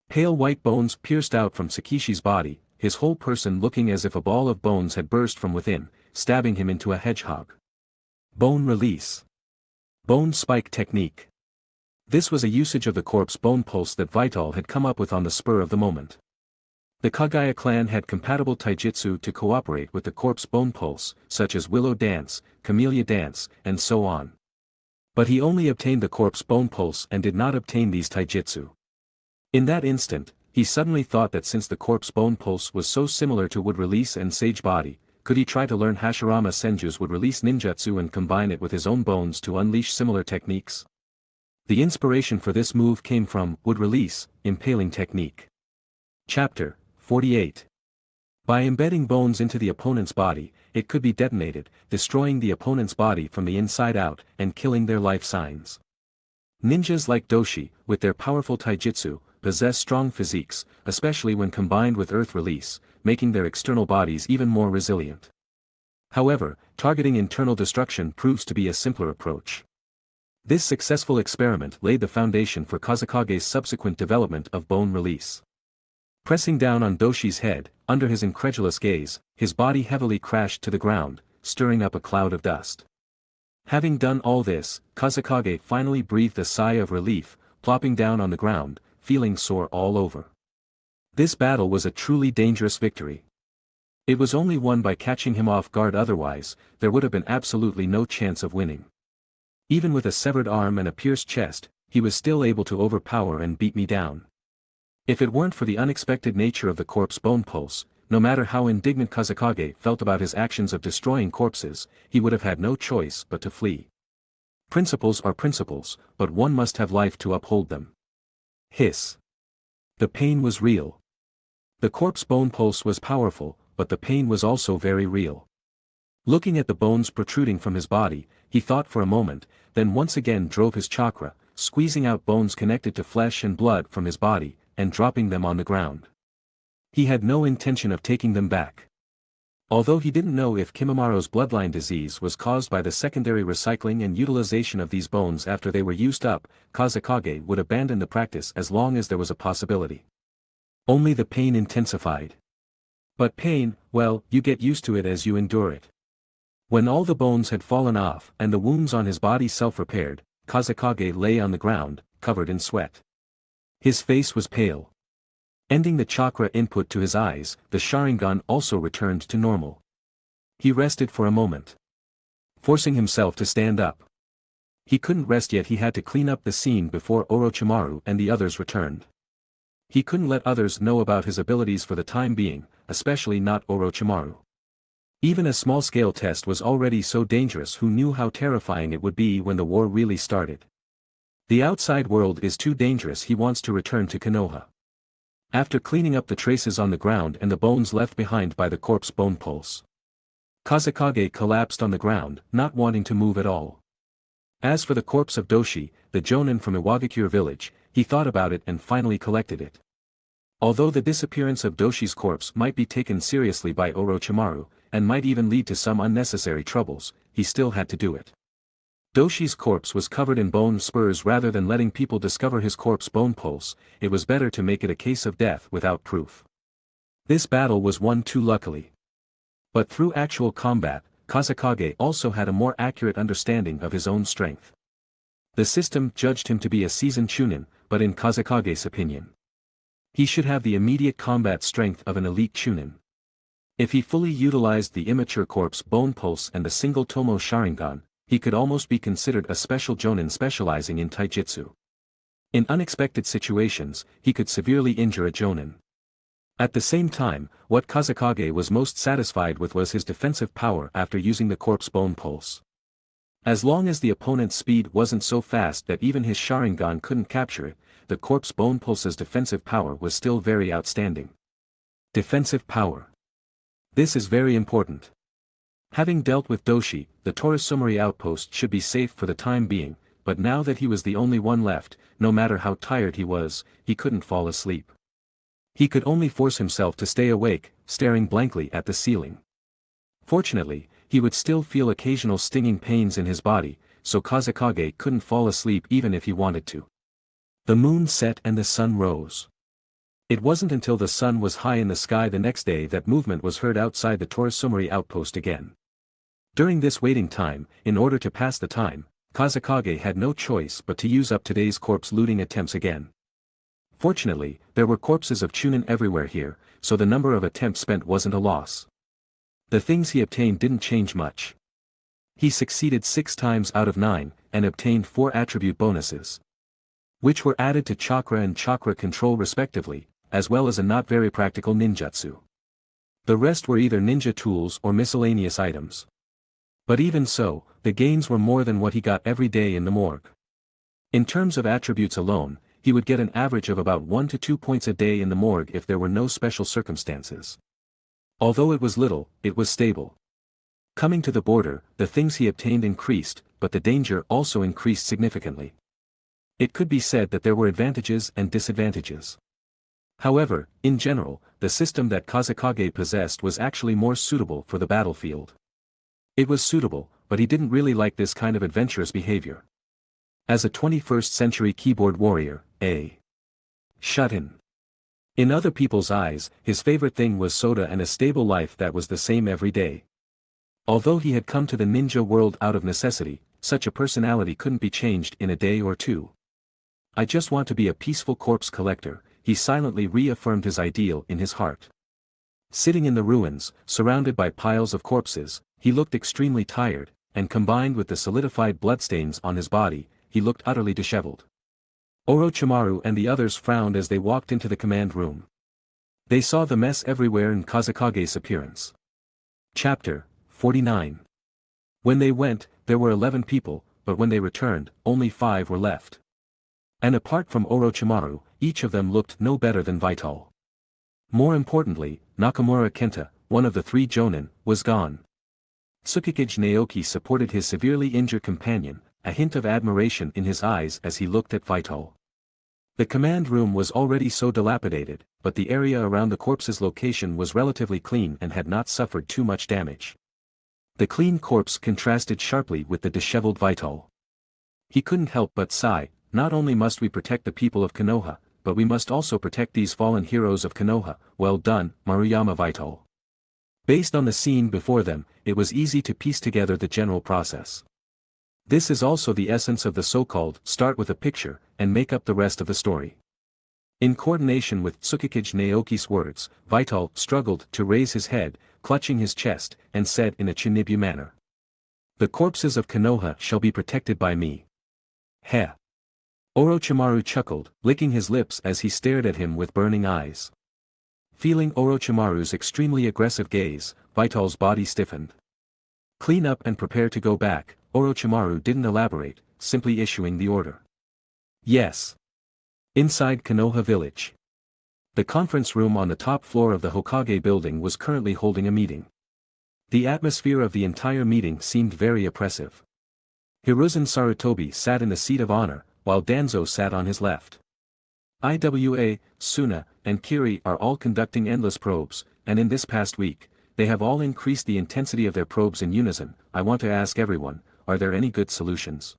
Pale white bones pierced out from Tsukishi's body, his whole person looking as if a ball of bones had burst from within, stabbing him into a hedgehog. Bone release. Bone spike technique. This was a usage of the corpse bone pulse that Vital had come up with on the spur of the moment. The Kagaya clan had compatible taijutsu to cooperate with the corpse bone pulse, such as willow dance, camellia dance, and so on. But he only obtained the corpse bone pulse and did not obtain these taijutsu. In that instant, he suddenly thought that since the corpse bone pulse was so similar to wood release and sage body, could he try to learn Hashirama Senju's wood release ninjutsu and combine it with his own bones to unleash similar techniques? The inspiration for this move came from wood release, impaling technique. Chapter 48. By embedding bones into the opponent's body, it could be detonated, destroying the opponent's body from the inside out and killing their life signs. Ninjas like Doshi, with their powerful taijutsu, possess strong physiques, especially when combined with earth release, making their external bodies even more resilient. However, targeting internal destruction proves to be a simpler approach. This successful experiment laid the foundation for Kazekage's subsequent development of bone release. Pressing down on Doshi's head, under his incredulous gaze, his body heavily crashed to the ground, stirring up a cloud of dust. Having done all this, Kazekage finally breathed a sigh of relief, plopping down on the ground, feeling sore all over. This battle was a truly dangerous victory. It was only won by catching him off guard, otherwise, there would have been absolutely no chance of winning. Even with a severed arm and a pierced chest, he was still able to overpower and beat me down. If it weren't for the unexpected nature of the corpse bone pulse, no matter how indignant Kazekage felt about his actions of destroying corpses, he would have had no choice but to flee. Principles are principles, but one must have life to uphold them. Hiss. The pain was real. The corpse bone pulse was powerful, but the pain was also very real. Looking at the bones protruding from his body, he thought for a moment, then once again drove his chakra, squeezing out bones connected to flesh and blood from his body, and dropping them on the ground. He had no intention of taking them back. Although he didn't know if Kimamaro's bloodline disease was caused by the secondary recycling and utilization of these bones after they were used up, Kazekage would abandon the practice as long as there was a possibility. Only the pain intensified. But pain, well, you get used to it as you endure it. When all the bones had fallen off and the wounds on his body self-repaired, Kazekage lay on the ground, covered in sweat. His face was pale. Ending the chakra input to his eyes, the Sharingan also returned to normal. He rested for a moment, forcing himself to stand up. He couldn't rest yet, he had to clean up the scene before Orochimaru and the others returned. He couldn't let others know about his abilities for the time being, especially not Orochimaru. Even a small-scale test was already so dangerous, who knew how terrifying it would be when the war really started. The outside world is too dangerous, he wants to return to Konoha. After cleaning up the traces on the ground and the bones left behind by the corpse bone pulse, Kazekage collapsed on the ground, not wanting to move at all. As for the corpse of Doshi, the jonin from Iwagakure village, he thought about it and finally collected it. Although the disappearance of Doshi's corpse might be taken seriously by Orochimaru, and might even lead to some unnecessary troubles, he still had to do it. Doshi's corpse was covered in bone spurs. Rather than letting people discover his corpse bone pulse, it was better to make it a case of death without proof. This battle was won too luckily. But through actual combat, Kazekage also had a more accurate understanding of his own strength. The system judged him to be a seasoned Chunin, but in Kazekage's opinion, he should have the immediate combat strength of an elite Chunin. If he fully utilized the immature corpse bone pulse and the single Tomo Sharingan, he could almost be considered a special jonin specializing in taijutsu. In unexpected situations, he could severely injure a jonin. At the same time, what Kazekage was most satisfied with was his defensive power after using the corpse bone pulse. As long as the opponent's speed wasn't so fast that even his Sharingan couldn't capture it, the corpse bone pulse's defensive power was still very outstanding. Defensive power. This is very important. Having dealt with Doshi, the Torasumari outpost should be safe for the time being, but now that he was the only one left, no matter how tired he was, he couldn't fall asleep. He could only force himself to stay awake, staring blankly at the ceiling. Fortunately, he would still feel occasional stinging pains in his body, so Kazekage couldn't fall asleep even if he wanted to. The moon set and the sun rose. It wasn't until the sun was high in the sky the next day that movement was heard outside the Torasumari outpost again. During this waiting time, in order to pass the time, Kazekage had no choice but to use up today's corpse looting attempts again. Fortunately, there were corpses of Chunin everywhere here, so the number of attempts spent wasn't a loss. The things he obtained didn't change much. He succeeded 6 times out of 9, and obtained 4 attribute bonuses, which were added to chakra and chakra control respectively, as well as a not very practical ninjutsu. The rest were either ninja tools or miscellaneous items. But even so, the gains were more than what he got every day in the morgue. In terms of attributes alone, he would get an average of about 1 to 2 points a day in the morgue if there were no special circumstances. Although it was little, it was stable. Coming to the border, the things he obtained increased, but the danger also increased significantly. It could be said that there were advantages and disadvantages. However, in general, the system that Kazekage possessed was actually more suitable for the battlefield. It was suitable, but he didn't really like this kind of adventurous behavior. As a 21st century keyboard warrior, shut-in. In other people's eyes, his favorite thing was soda and a stable life that was the same every day. Although he had come to the ninja world out of necessity, such a personality couldn't be changed in a day or two. I just want to be a peaceful corpse collector, he silently reaffirmed his ideal in his heart. Sitting in the ruins, surrounded by piles of corpses, he looked extremely tired, and combined with the solidified bloodstains on his body, he looked utterly disheveled. Orochimaru and the others frowned as they walked into the command room. They saw the mess everywhere in Kazekage's appearance. Chapter 49. When they went, there were 11 people, but when they returned, only 5 were left. And apart from Orochimaru, each of them looked no better than Vital. More importantly, Nakamura Kenta, one of the 3 jonin, was gone. Tsukikage Naoki supported his severely injured companion, a hint of admiration in his eyes as he looked at Vital. The command room was already so dilapidated, but the area around the corpse's location was relatively clean and had not suffered too much damage. The clean corpse contrasted sharply with the disheveled Vital. He couldn't help but sigh, not only must we protect the people of Konoha, but we must also protect these fallen heroes of Konoha. Well done, Maruyama Vital. Based on the scene before them, it was easy to piece together the general process. This is also the essence of the so-called start with a picture, and make up the rest of the story. In coordination with Tsukikage Naoki's words, Vital struggled to raise his head, clutching his chest, and said in a Chinibu manner. The corpses of Konoha shall be protected by me. Heh. Orochimaru chuckled, licking his lips as he stared at him with burning eyes. Feeling Orochimaru's extremely aggressive gaze, Vital's body stiffened. Clean up and prepare to go back, Orochimaru didn't elaborate, simply issuing the order. Yes. Inside Konoha village. The conference room on the top floor of the Hokage building was currently holding a meeting. The atmosphere of the entire meeting seemed very oppressive. Hiruzen Sarutobi sat in the seat of honor, while Danzo sat on his left. Iwa, Suna, and Kiri are all conducting endless probes, and in this past week, they have all increased the intensity of their probes in unison. I want to ask everyone, are there any good solutions?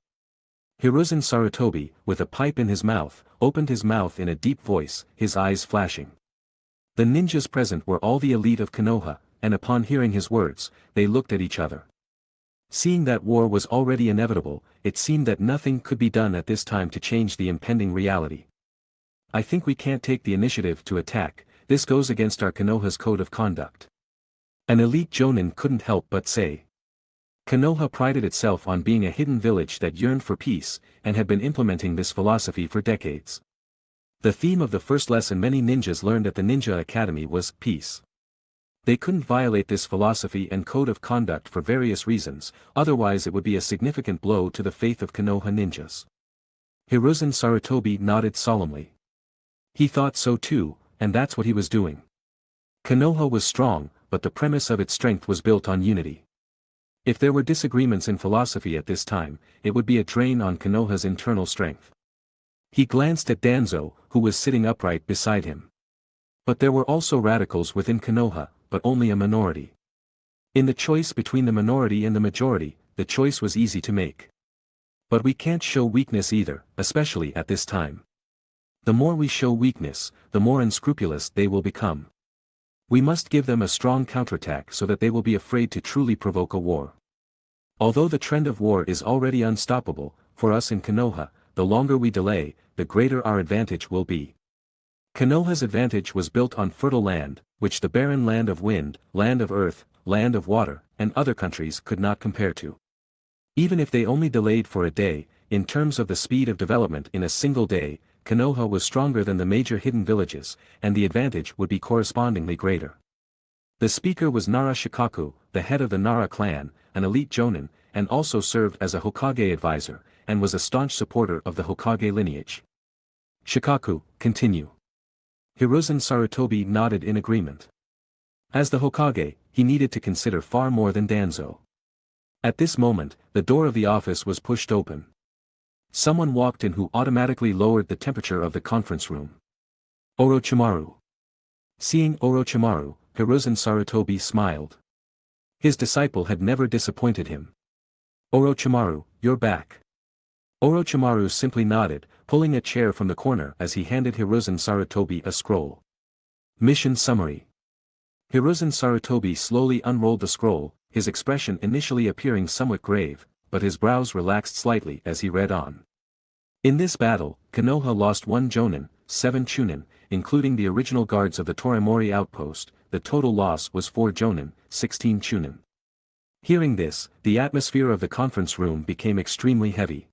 Hiruzen Sarutobi, with a pipe in his mouth, opened his mouth in a deep voice, his eyes flashing. The ninjas present were all the elite of Konoha, and upon hearing his words, they looked at each other. Seeing that war was already inevitable, it seemed that nothing could be done at this time to change the impending reality. I think we can't take the initiative to attack, this goes against our Konoha's code of conduct. An elite jonin couldn't help but say. Konoha prided itself on being a hidden village that yearned for peace, and had been implementing this philosophy for decades. The theme of the first lesson many ninjas learned at the Ninja Academy was peace. They couldn't violate this philosophy and code of conduct for various reasons, otherwise it would be a significant blow to the faith of Konoha ninjas. Hiruzen Sarutobi nodded solemnly. He thought so too, and that's what he was doing. Konoha was strong, but the premise of its strength was built on unity. If there were disagreements in philosophy at this time, it would be a drain on Konoha's internal strength. He glanced at Danzo, who was sitting upright beside him. But there were also radicals within Konoha, but only a minority. In the choice between the minority and the majority, the choice was easy to make. But we can't show weakness either, especially at this time. The more we show weakness, the more unscrupulous they will become. We must give them a strong counterattack so that they will be afraid to truly provoke a war. Although the trend of war is already unstoppable, for us in Konoha, the longer we delay, the greater our advantage will be. Konoha's advantage was built on fertile land, which the barren land of wind, land of earth, land of water, and other countries could not compare to. Even if they only delayed for a day, in terms of the speed of development in a single day, Konoha was stronger than the major hidden villages, and the advantage would be correspondingly greater. The speaker was Nara Shikaku, the head of the Nara clan, an elite jonin, and also served as a Hokage advisor, and was a staunch supporter of the Hokage lineage. Shikaku, continue. Hiruzen Sarutobi nodded in agreement. As the Hokage, he needed to consider far more than Danzo. At this moment, the door of the office was pushed open. Someone walked in who automatically lowered the temperature of the conference room. Orochimaru. Seeing Orochimaru, Hiruzen Sarutobi smiled. His disciple had never disappointed him. Orochimaru, you're back. Orochimaru simply nodded, pulling a chair from the corner as he handed Hiruzen Sarutobi a scroll. Mission Summary. Hiruzen Sarutobi slowly unrolled the scroll, his expression initially appearing somewhat grave, but his brows relaxed slightly as he read on. In this battle, Konoha lost 1 jonin, 7 chunin, including the original guards of the Torimori outpost. The total loss was 4 jonin, 16 chunin. Hearing this, the atmosphere of the conference room became extremely heavy.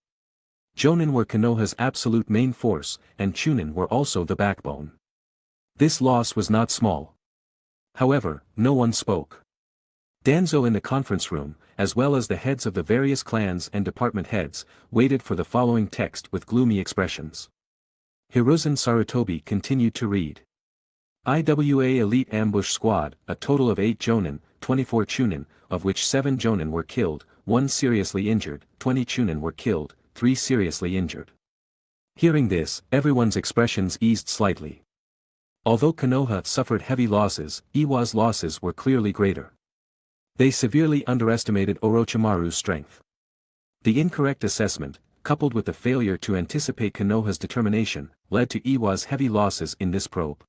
Jonin were Konoha's absolute main force, and chunin were also the backbone. This loss was not small. However, no one spoke. Danzo in the conference room, as well as the heads of the various clans and department heads, waited for the following text with gloomy expressions. Hiruzen Sarutobi continued to read. IWA Elite Ambush Squad, a total of 8 jonin, 24 chunin, of which 7 jonin were killed, 1 seriously injured, 20 chunin were killed, 3 seriously injured. Hearing this, everyone's expressions eased slightly. Although Konoha suffered heavy losses, Iwa's losses were clearly greater. They severely underestimated Orochimaru's strength. The incorrect assessment, coupled with the failure to anticipate Konoha's determination, led to Iwa's heavy losses in this probe.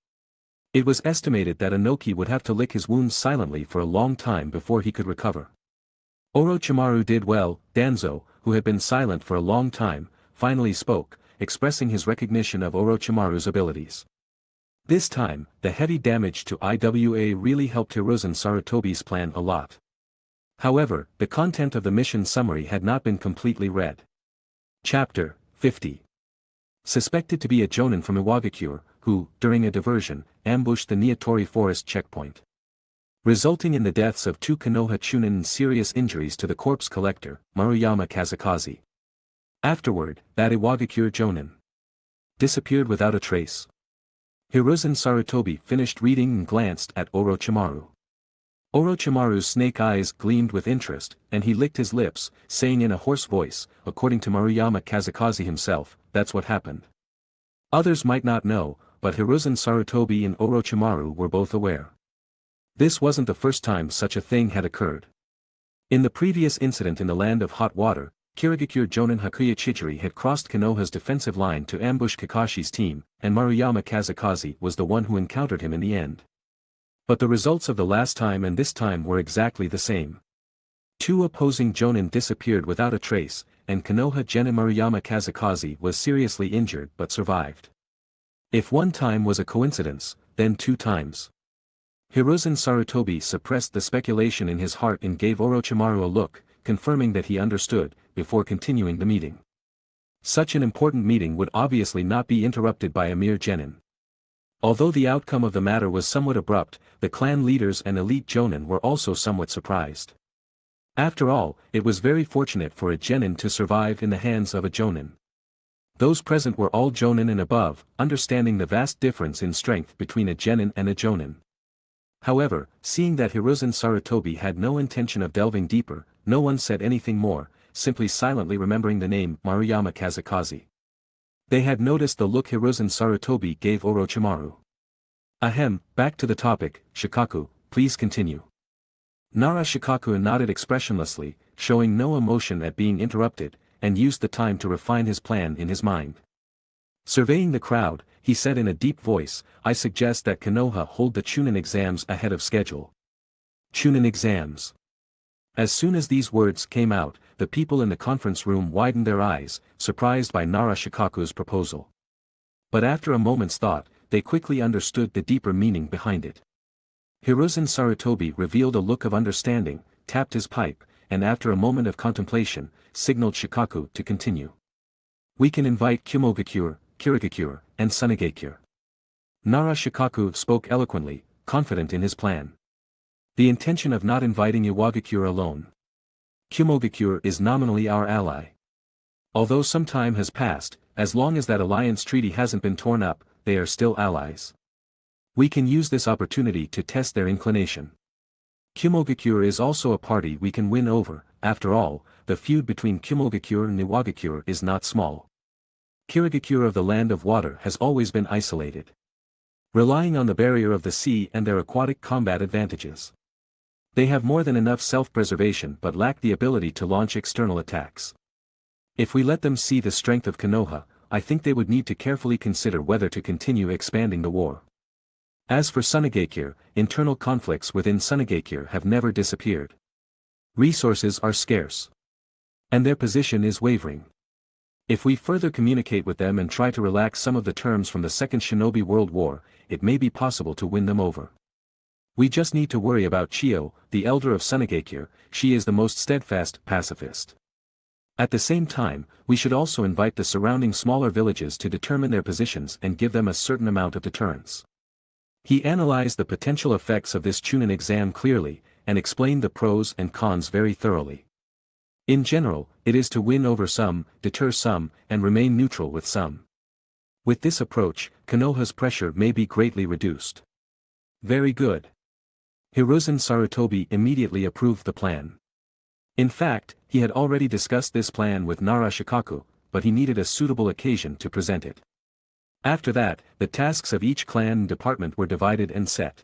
It was estimated that Inoki would have to lick his wounds silently for a long time before he could recover. Orochimaru did well. Danzo, who had been silent for a long time, finally spoke, expressing his recognition of Orochimaru's abilities. This time, the heavy damage to IWA really helped Hiruzen Sarutobi's plan a lot. However, the content of the mission summary had not been completely read. Chapter 50. Suspected to be a jonin from Iwagakure, who, during a diversion, ambushed the Niatori forest checkpoint, resulting in the deaths of 2 Konoha chunin and serious injuries to the corpse collector, Maruyama Qifeng. Afterward, that Iwagakure jonin disappeared without a trace. Hiruzen Sarutobi finished reading and glanced at Orochimaru. Orochimaru's snake eyes gleamed with interest, and he licked his lips, saying in a hoarse voice, according to Maruyama Qifeng himself, that's what happened. Others might not know, but Hiruzen Sarutobi and Orochimaru were both aware. This wasn't the first time such a thing had occurred. In the previous incident in the land of hot water, Kirigakure Jonin Hakuya Chichiri had crossed Konoha's defensive line to ambush Kakashi's team, and Maruyama Kazakazi was the one who encountered him in the end. But the results of the last time and this time were exactly the same. Two opposing jonin disappeared without a trace, and Konoha Genin Maruyama Kazakazi was seriously injured but survived. If one time was a coincidence, then 2 times. Hiruzen Sarutobi suppressed the speculation in his heart and gave Orochimaru a look, confirming that he understood, before continuing the meeting. Such an important meeting would obviously not be interrupted by a mere genin. Although the outcome of the matter was somewhat abrupt, the clan leaders and elite jonin were also somewhat surprised. After all, it was very fortunate for a genin to survive in the hands of a jonin. Those present were all jonin and above, understanding the vast difference in strength between a genin and a jonin. However, seeing that Hiruzen Sarutobi had no intention of delving deeper, no one said anything more, simply silently remembering the name Maruyama Kazakazi. They had noticed the look Hiruzen Sarutobi gave Orochimaru. Ahem, back to the topic, Shikaku, please continue. Nara Shikaku nodded expressionlessly, showing no emotion at being interrupted, and used the time to refine his plan in his mind. Surveying the crowd, he said in a deep voice, I suggest that Konoha hold the Chunin exams ahead of schedule. Chunin exams. As soon as these words came out, the people in the conference room widened their eyes, surprised by Nara Shikaku's proposal. But after a moment's thought, they quickly understood the deeper meaning behind it. Hiruzen Sarutobi revealed a look of understanding, tapped his pipe, and after a moment of contemplation, signaled Shikaku to continue. We can invite Kumogakure, Kirigakure, and Sunigakure. Nara Shikaku spoke eloquently, confident in his plan. The intention of not inviting Iwagakure alone. Kumogakure is nominally our ally. Although some time has passed, as long as that alliance treaty hasn't been torn up, they are still allies. We can use this opportunity to test their inclination. Kumogakure is also a party we can win over, after all, the feud between Kumogakure and Iwagakure is not small. Kirigakure of the land of water has always been isolated, relying on the barrier of the sea and their aquatic combat advantages. They have more than enough self-preservation but lack the ability to launch external attacks. If we let them see the strength of Konoha, I think they would need to carefully consider whether to continue expanding the war. As for Sunigakure, internal conflicts within Sunigakure have never disappeared. Resources are scarce. And their position is wavering. If we further communicate with them and try to relax some of the terms from the Second Shinobi World War, it may be possible to win them over. We just need to worry about Chiyo, the elder of Sunigakure. She is the most steadfast pacifist. At the same time, we should also invite the surrounding smaller villages to determine their positions and give them a certain amount of deterrence. He analyzed the potential effects of this Chunin exam clearly, and explained the pros and cons very thoroughly. In general, it is to win over some, deter some, and remain neutral with some. With this approach, Konoha's pressure may be greatly reduced. Very good. Hiruzen Sarutobi immediately approved the plan. In fact, he had already discussed this plan with Nara Shikaku, but he needed a suitable occasion to present it. After that, the tasks of each clan and department were divided and set.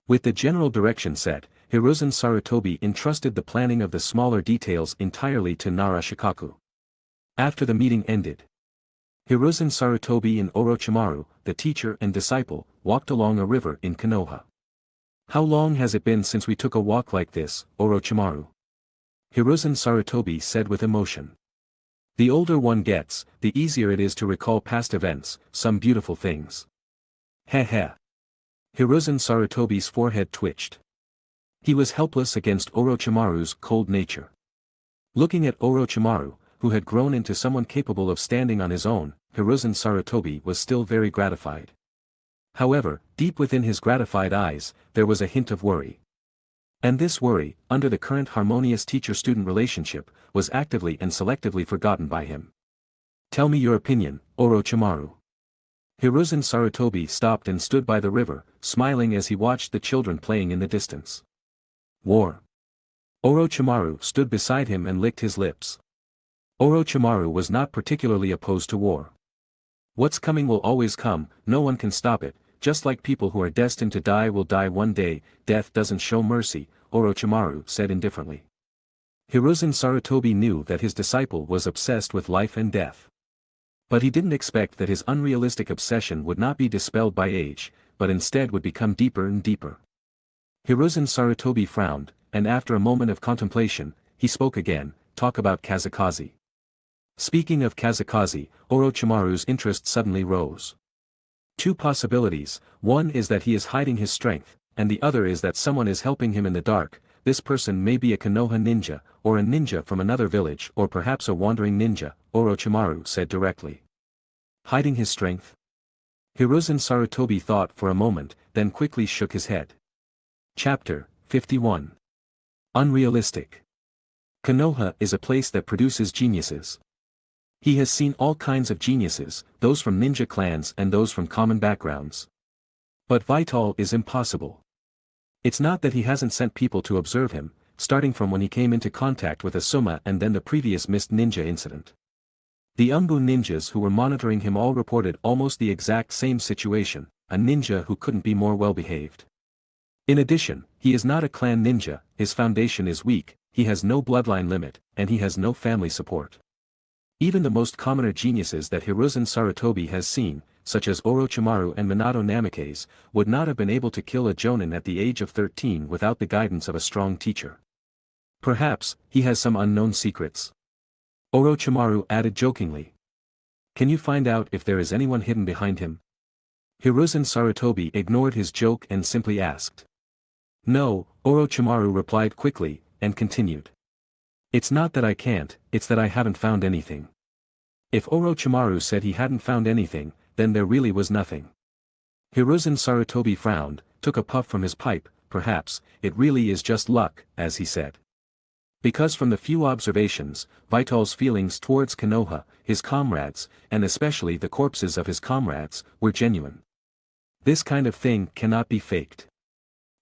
With the general direction set, Hiruzen Sarutobi entrusted the planning of the smaller details entirely to Nara Shikaku. After the meeting ended, Hiruzen Sarutobi and Orochimaru, the teacher and disciple, walked along a river in Konoha. How long has it been since we took a walk like this, Orochimaru? Hiruzen Sarutobi said with emotion. The older one gets, the easier it is to recall past events, some beautiful things. Heh. Hiruzen Sarutobi's forehead twitched. He was helpless against Orochimaru's cold nature. Looking at Orochimaru, who had grown into someone capable of standing on his own, Hiruzen Sarutobi was still very gratified. However, deep within his gratified eyes, there was a hint of worry. And this worry, under the current harmonious teacher-student relationship, was actively and selectively forgotten by him. Tell me your opinion, Orochimaru. Hiruzen Sarutobi stopped and stood by the river, smiling as he watched the children playing in the distance. War. Orochimaru stood beside him and licked his lips. Orochimaru was not particularly opposed to war. What's coming will always come, no one can stop it, just like people who are destined to die will die one day, death doesn't show mercy, Orochimaru said indifferently. Hiruzen Sarutobi knew that his disciple was obsessed with life and death. But he didn't expect that his unrealistic obsession would not be dispelled by age, but instead would become deeper and deeper. Hiruzen Sarutobi frowned, and after a moment of contemplation, he spoke again, talk about Kazakazi. Speaking of Kazakazi, Orochimaru's interest suddenly rose. Two possibilities, one is that he is hiding his strength, and the other is that someone is helping him in the dark. This person may be a Konoha ninja, or a ninja from another village, or perhaps a wandering ninja, Orochimaru said directly. Hiding his strength? Hiruzen Sarutobi thought for a moment, then quickly shook his head. Chapter 51. Unrealistic. Konoha is a place that produces geniuses. He has seen all kinds of geniuses, those from ninja clans and those from common backgrounds. But Vital is impossible. It's not that he hasn't sent people to observe him, starting from when he came into contact with Asuma and then the previous mist ninja incident. The Umbu ninjas who were monitoring him all reported almost the exact same situation, a ninja who couldn't be more well-behaved. In addition, he is not a clan ninja, his foundation is weak, he has no bloodline limit, and he has no family support. Even the most commoner geniuses that Hiruzen Sarutobi has seen, such as Orochimaru and Minato Namikaze, would not have been able to kill a jonin at the age of 13 without the guidance of a strong teacher. Perhaps, he has some unknown secrets. Orochimaru added jokingly. Can you find out if there is anyone hidden behind him? Hiruzen Sarutobi ignored his joke and simply asked. No, Orochimaru replied quickly, and continued. It's not that I can't, it's that I haven't found anything. If Orochimaru said he hadn't found anything, then there really was nothing. Hiruzen Sarutobi frowned, took a puff from his pipe, perhaps, it really is just luck, as he said. Because from the few observations, Vital's feelings towards Konoha, his comrades, and especially the corpses of his comrades, were genuine. This kind of thing cannot be faked.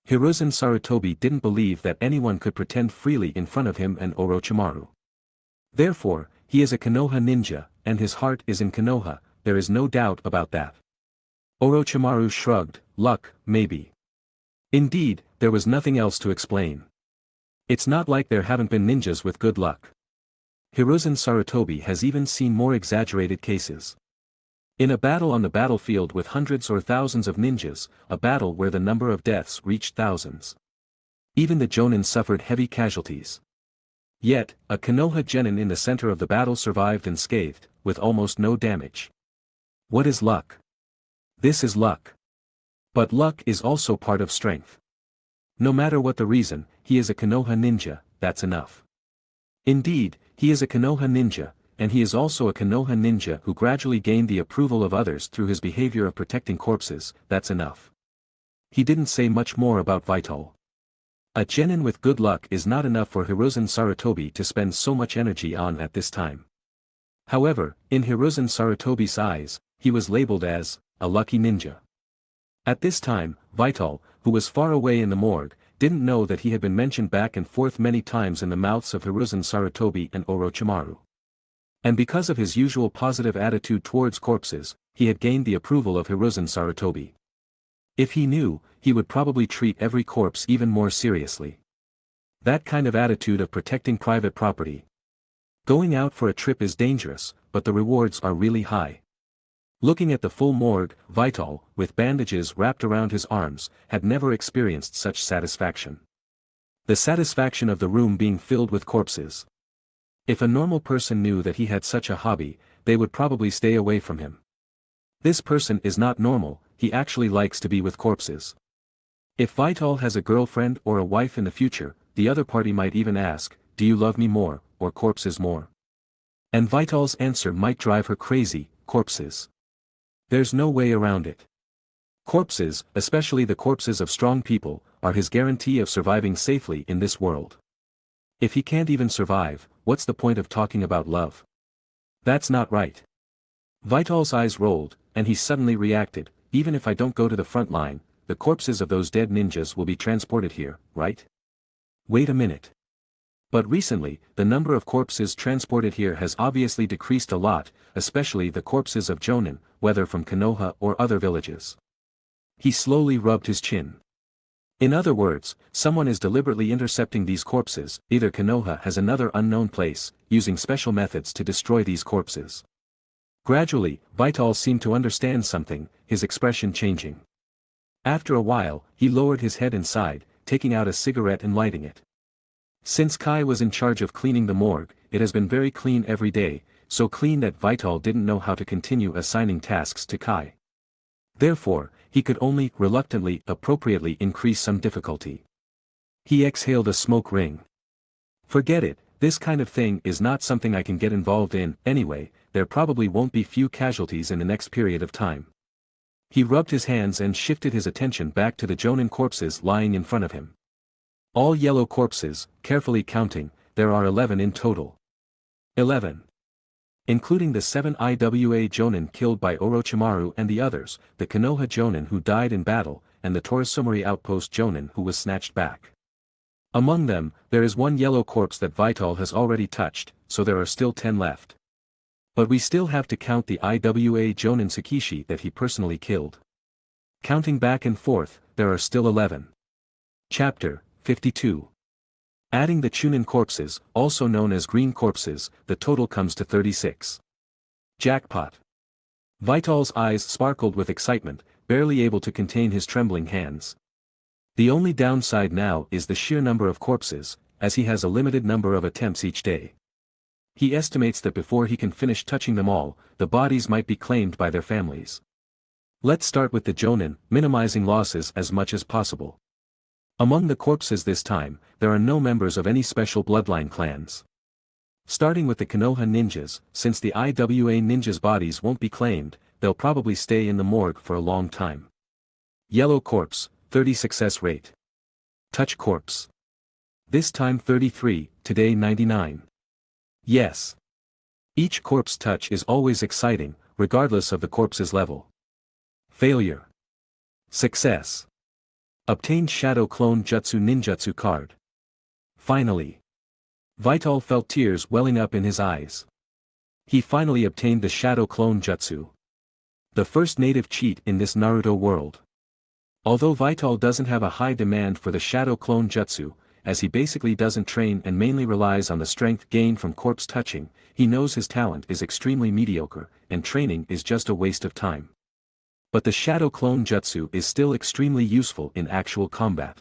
Hiruzen Sarutobi didn't believe that anyone could pretend freely in front of him and Orochimaru. Therefore, he is a Konoha ninja, and his heart is in Konoha, there is no doubt about that. Orochimaru shrugged, luck, maybe. Indeed, there was nothing else to explain. It's not like there haven't been ninjas with good luck. Hiruzen Sarutobi has even seen more exaggerated cases. In a battle on the battlefield with hundreds or thousands of ninjas, a battle where the number of deaths reached thousands. Even the jonin suffered heavy casualties. Yet, a Konoha genin in the center of the battle survived unscathed, with almost no damage. What is luck? This is luck. But luck is also part of strength. No matter what the reason, he is a Konoha ninja, that's enough. Indeed, he is a Konoha ninja, and he is also a Konoha ninja who gradually gained the approval of others through his behavior of protecting corpses, that's enough. He didn't say much more about Vital. A genin with good luck is not enough for Hiruzen Sarutobi to spend so much energy on at this time. However, in Hiruzen Sarutobi's eyes, he was labeled as a lucky ninja. At this time, Vital, who was far away in the morgue, didn't know that he had been mentioned back and forth many times in the mouths of Hiruzen Sarutobi and Orochimaru. And because of his usual positive attitude towards corpses, he had gained the approval of Hiruzen Sarutobi. If he knew, he would probably treat every corpse even more seriously. That kind of attitude of protecting private property. Going out for a trip is dangerous, but the rewards are really high. Looking at the full morgue, Vital, with bandages wrapped around his arms, had never experienced such satisfaction. The satisfaction of the room being filled with corpses. If a normal person knew that he had such a hobby, they would probably stay away from him. This person is not normal, he actually likes to be with corpses. If Vital has a girlfriend or a wife in the future, the other party might even ask, do you love me more, or corpses more? And Vital's answer might drive her crazy, corpses. There's no way around it. Corpses, especially the corpses of strong people, are his guarantee of surviving safely in this world. If he can't even survive, what's the point of talking about love? That's not right. Vital's eyes rolled, and he suddenly reacted, even if I don't go to the front line, the corpses of those dead ninjas will be transported here, right? Wait a minute. But recently, the number of corpses transported here has obviously decreased a lot, especially the corpses of jonin, whether from Konoha or other villages. He slowly rubbed his chin. In other words, someone is deliberately intercepting these corpses, either Konoha has another unknown place, using special methods to destroy these corpses. Gradually, Vital seemed to understand something, his expression changing. After a while, he lowered his head and sighed, taking out a cigarette and lighting it. Since Kai was in charge of cleaning the morgue, it has been very clean every day, so clean that Vital didn't know how to continue assigning tasks to Kai. Therefore, he could only, reluctantly, appropriately increase some difficulty. He exhaled a smoke ring. Forget it, this kind of thing is not something I can get involved in, anyway, there probably won't be few casualties in the next period of time. He rubbed his hands and shifted his attention back to the jonin corpses lying in front of him. All yellow corpses, carefully counting, there are 11 in total. 11. Including the 7 IWA jonin killed by Orochimaru and the others, the Konoha jonin who died in battle, and the Torasumari outpost jonin who was snatched back. Among them, there is one yellow corpse that Vital has already touched, so there are still 10 left. But we still have to count the IWA jonin Tsukishi that he personally killed. Counting back and forth, there are still 11. Chapter 52. Adding the Chunin corpses, also known as green corpses, the total comes to 36. Jackpot. Vital's eyes sparkled with excitement, barely able to contain his trembling hands. The only downside now is the sheer number of corpses, as he has a limited number of attempts each day. He estimates that before he can finish touching them all, the bodies might be claimed by their families. Let's start with the jonin, minimizing losses as much as possible. Among the corpses this time, there are no members of any special bloodline clans. Starting with the Konoha ninjas, since the IWA ninjas' bodies won't be claimed, they'll probably stay in the morgue for a long time. Yellow corpse, 30 success rate. Touch corpse. This time 33, today 99. Yes. Each corpse touch is always exciting, regardless of the corpse's level. Failure. Success. Obtained Shadow Clone Jutsu Ninjutsu card. Finally. Vital felt tears welling up in his eyes. He finally obtained the Shadow Clone Jutsu. The first native cheat in this Naruto world. Although Vital doesn't have a high demand for the Shadow Clone Jutsu, as he basically doesn't train and mainly relies on the strength gained from corpse touching, he knows his talent is extremely mediocre, and training is just a waste of time. But the Shadow Clone Jutsu is still extremely useful in actual combat.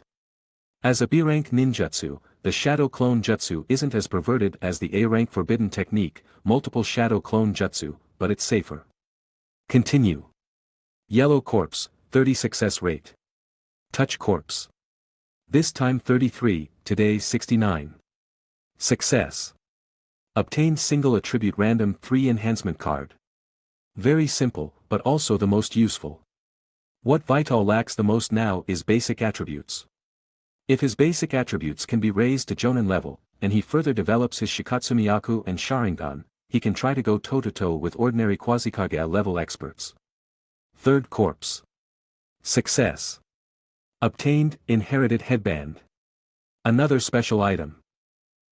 As a B-rank ninjutsu, the Shadow Clone Jutsu isn't as perverted as the A-rank forbidden technique, multiple Shadow Clone Jutsu, but it's safer. Continue. Yellow corpse, 30 success rate. Touch corpse. This time 33, today 69. Success. Obtained single attribute random 3 enhancement card. Very simple, but also the most useful. What Vital lacks the most now is basic attributes. If his basic attributes can be raised to jonin level, and he further develops his Shikatsumiyaku and Sharingan, he can try to go toe-to-toe with ordinary Quasi-Kage level experts. Third corpse. Success. Obtained inherited headband. Another special item.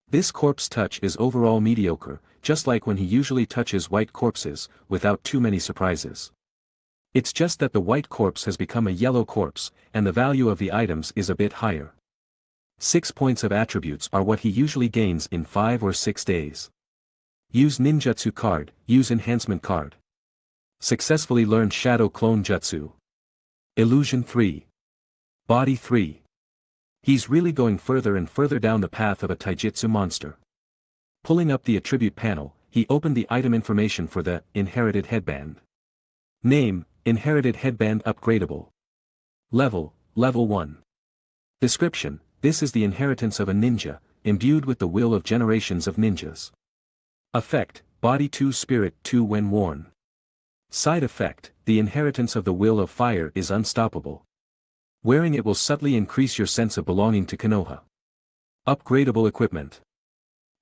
This corpse touch is overall mediocre, just like when he usually touches white corpses, without too many surprises. It's just that the white corpse has become a yellow corpse, and the value of the items is a bit higher. 6 points of attributes are what he usually gains in 5 or 6 days. Use ninjutsu card, use enhancement card. Successfully learned Shadow Clone Jutsu. Illusion 3. Body 3. He's really going further and further down the path of a taijutsu monster. Pulling up the attribute panel, he opened the item information for the inherited headband. Name, inherited headband upgradable. Level 1. Description, this is the inheritance of a ninja, imbued with the will of generations of ninjas. Effect, body 2 spirit 2 when worn. Side effect, the inheritance of the will of fire is unstoppable. Wearing it will subtly increase your sense of belonging to Konoha. Upgradable equipment.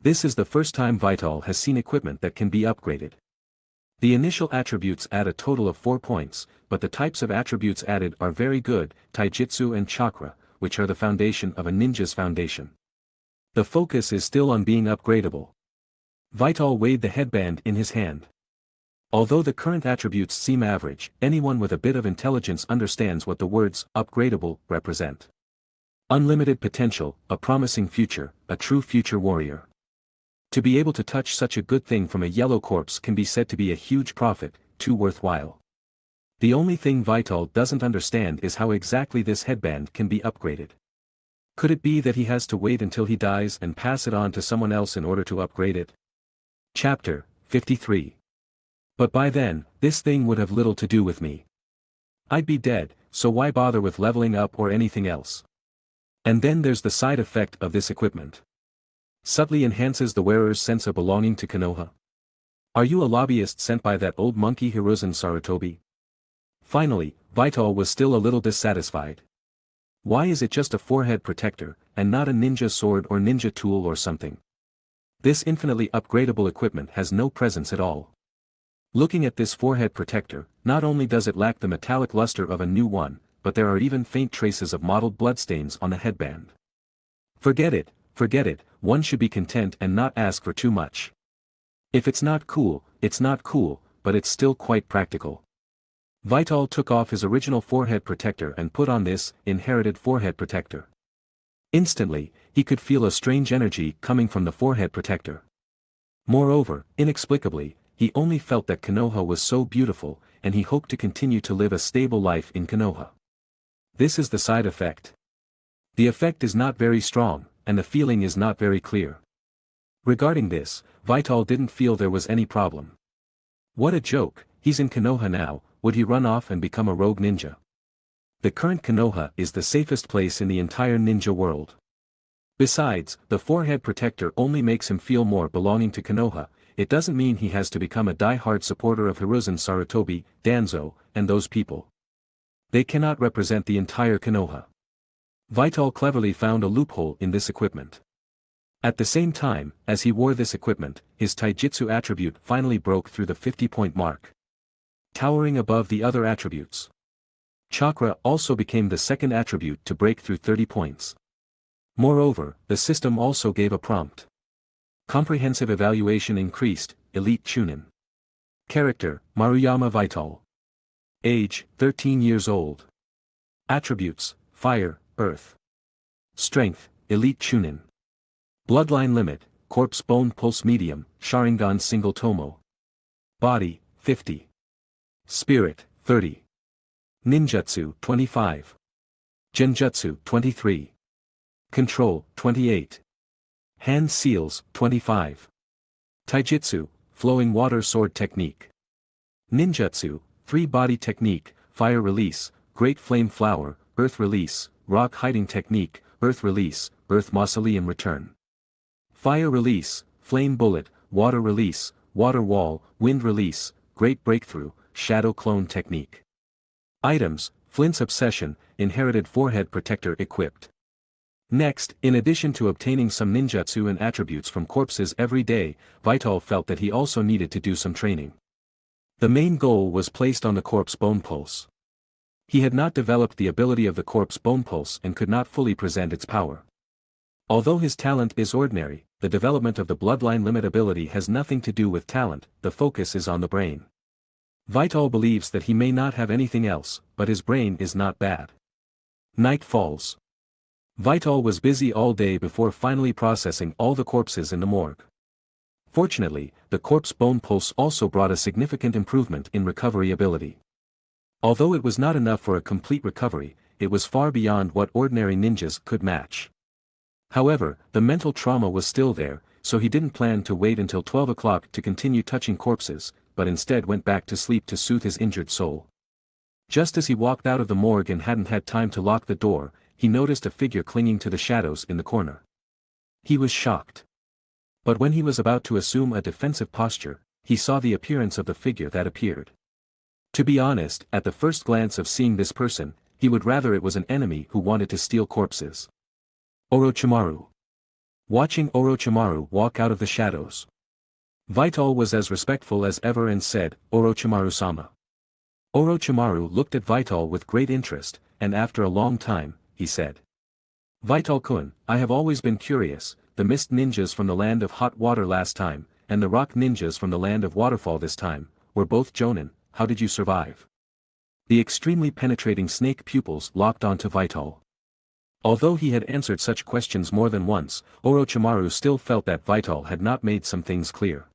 This is the first time Vital has seen equipment that can be upgraded. The initial attributes add a total of 4 points, but the types of attributes added are very good, taijutsu and chakra, which are the foundation of a ninja's foundation. The focus is still on being upgradable. Vital weighed the headband in his hand. Although the current attributes seem average, anyone with a bit of intelligence understands what the words upgradable represent. Unlimited potential, a promising future, a true future warrior. To be able to touch such a good thing from a yellow corpse can be said to be a huge profit, too worthwhile. The only thing Vital doesn't understand is how exactly this headband can be upgraded. Could it be that he has to wait until he dies and pass it on to someone else in order to upgrade it? Chapter 53. But by then, this thing would have little to do with me. I'd be dead, so why bother with leveling up or anything else? And then there's the side effect of this equipment. Subtly enhances the wearer's sense of belonging to Konoha. Are you a lobbyist sent by that old monkey Hiruzen Sarutobi? Finally, Vital was still a little dissatisfied. Why is it just a forehead protector, and not a ninja sword or ninja tool or something? This infinitely upgradable equipment has no presence at all. Looking at this forehead protector, not only does it lack the metallic luster of a new one, but there are even faint traces of mottled bloodstains on the headband. Forget it, one should be content and not ask for too much. If it's not cool, but it's still quite practical. Vital took off his original forehead protector and put on this inherited forehead protector. Instantly, he could feel a strange energy coming from the forehead protector. Moreover, inexplicably, he only felt that Konoha was so beautiful, and he hoped to continue to live a stable life in Konoha. This is the side effect. The effect is not very strong, and the feeling is not very clear. Regarding this, Vital didn't feel there was any problem. What a joke, he's in Konoha now, would he run off and become a rogue ninja? The current Konoha is the safest place in the entire ninja world. Besides, the forehead protector only makes him feel more belonging to Konoha. It doesn't mean he has to become a die-hard supporter of Hiruzen Sarutobi, Danzo, and those people. They cannot represent the entire Konoha. Vital cleverly found a loophole in this equipment. At the same time, as he wore this equipment, his taijutsu attribute finally broke through the 50-point mark. Towering above the other attributes. Chakra also became the second attribute to break through 30 points. Moreover, the system also gave a prompt. Comprehensive evaluation increased, elite Chunin. Character, Maruyama Vital. Age, 13 years old. Attributes, fire, earth. Strength, elite Chunin. Bloodline limit, corpse bone pulse medium, Sharingan single tomo. Body, 50. Spirit, 30. Ninjutsu, 25. Genjutsu, 23. Control, 28. Hand seals, 25. Taijutsu, flowing water sword technique. Ninjutsu, free body technique, fire release, great flame flower, earth release, rock hiding technique, earth release, earth mausoleum return. Fire release, flame bullet, water release, water wall, wind release, great breakthrough, shadow clone technique. Items, Flint's obsession, inherited forehead protector equipped. Next, in addition to obtaining some ninjutsu and attributes from corpses every day, Vital felt that he also needed to do some training. The main goal was placed on the corpse bone pulse. He had not developed the ability of the corpse bone pulse and could not fully present its power. Although his talent is ordinary, the development of the bloodline limit ability has nothing to do with talent, the focus is on the brain. Vital believes that he may not have anything else, but his brain is not bad. Night falls. Vital was busy all day before finally processing all the corpses in the morgue. Fortunately, the corpse bone pulse also brought a significant improvement in recovery ability. Although it was not enough for a complete recovery, it was far beyond what ordinary ninjas could match. However, the mental trauma was still there, so he didn't plan to wait until 12 o'clock to continue touching corpses, but instead went back to sleep to soothe his injured soul. Just as he walked out of the morgue and hadn't had time to lock the door, he noticed a figure clinging to the shadows in the corner. He was shocked. But when he was about to assume a defensive posture, he saw the appearance of the figure that appeared. To be honest, at the first glance of seeing this person, he would rather it was an enemy who wanted to steal corpses. Orochimaru. Watching Orochimaru walk out of the shadows, Vital was as respectful as ever and said, "Orochimaru-sama." Orochimaru looked at Vital with great interest, and after a long time, he said. "Vital-kun, I have always been curious, the mist ninjas from the land of hot water last time, and the rock ninjas from the land of waterfall this time, were both jonin, how did you survive? The extremely penetrating snake pupils locked onto Vital. Although he had answered such questions more than once, Orochimaru still felt that Vital had not made some things clear.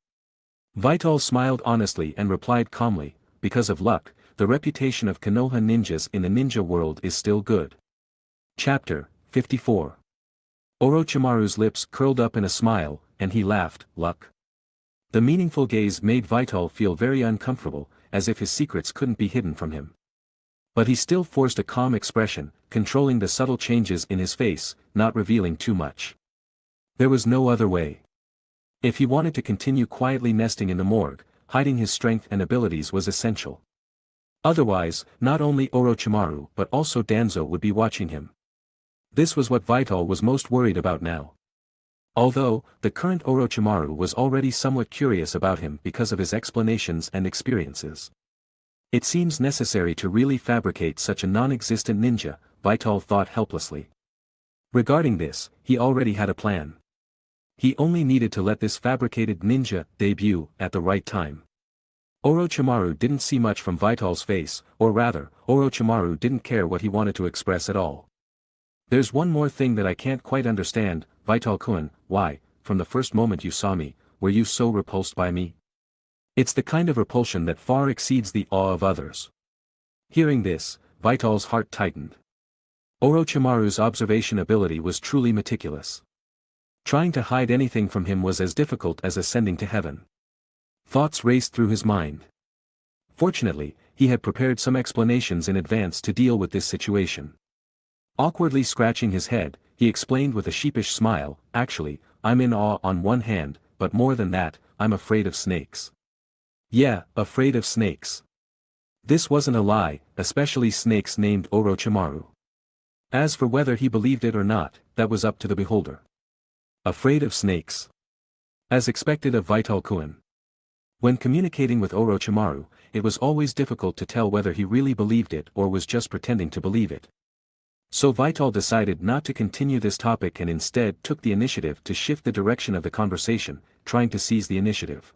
Vital smiled honestly and replied calmly, because of luck, the reputation of Konoha ninjas in the ninja world is still good. Chapter 54. Orochimaru's lips curled up in a smile, and he laughed, luck. The meaningful gaze made Vital feel very uncomfortable, as if his secrets couldn't be hidden from him. But he still forced a calm expression, controlling the subtle changes in his face, not revealing too much. There was no other way. If he wanted to continue quietly nesting in the morgue, hiding his strength and abilities was essential. Otherwise, not only Orochimaru but also Danzo would be watching him. This was what Vital was most worried about now. Although, the current Orochimaru was already somewhat curious about him because of his explanations and experiences. It seems necessary to really fabricate such a non-existent ninja, Vital thought helplessly. Regarding this, he already had a plan. He only needed to let this fabricated ninja debut at the right time. Orochimaru didn't see much from Vital's face, or rather, Orochimaru didn't care what he wanted to express at all. There's one more thing that I can't quite understand, Vital-kun, why, from the first moment you saw me, were you so repulsed by me? It's the kind of repulsion that far exceeds the awe of others. Hearing this, Vital's heart tightened. Orochimaru's observation ability was truly meticulous. Trying to hide anything from him was as difficult as ascending to heaven. Thoughts raced through his mind. Fortunately, he had prepared some explanations in advance to deal with this situation. Awkwardly scratching his head, he explained with a sheepish smile, actually, I'm in awe on one hand, but more than that, I'm afraid of snakes. Yeah, afraid of snakes. This wasn't a lie, especially snakes named Orochimaru. As for whether he believed it or not, that was up to the beholder. Afraid of snakes. As expected of Vital-kun. When communicating with Orochimaru, it was always difficult to tell whether he really believed it or was just pretending to believe it. So Vital decided not to continue this topic and instead took the initiative to shift the direction of the conversation, trying to seize the initiative.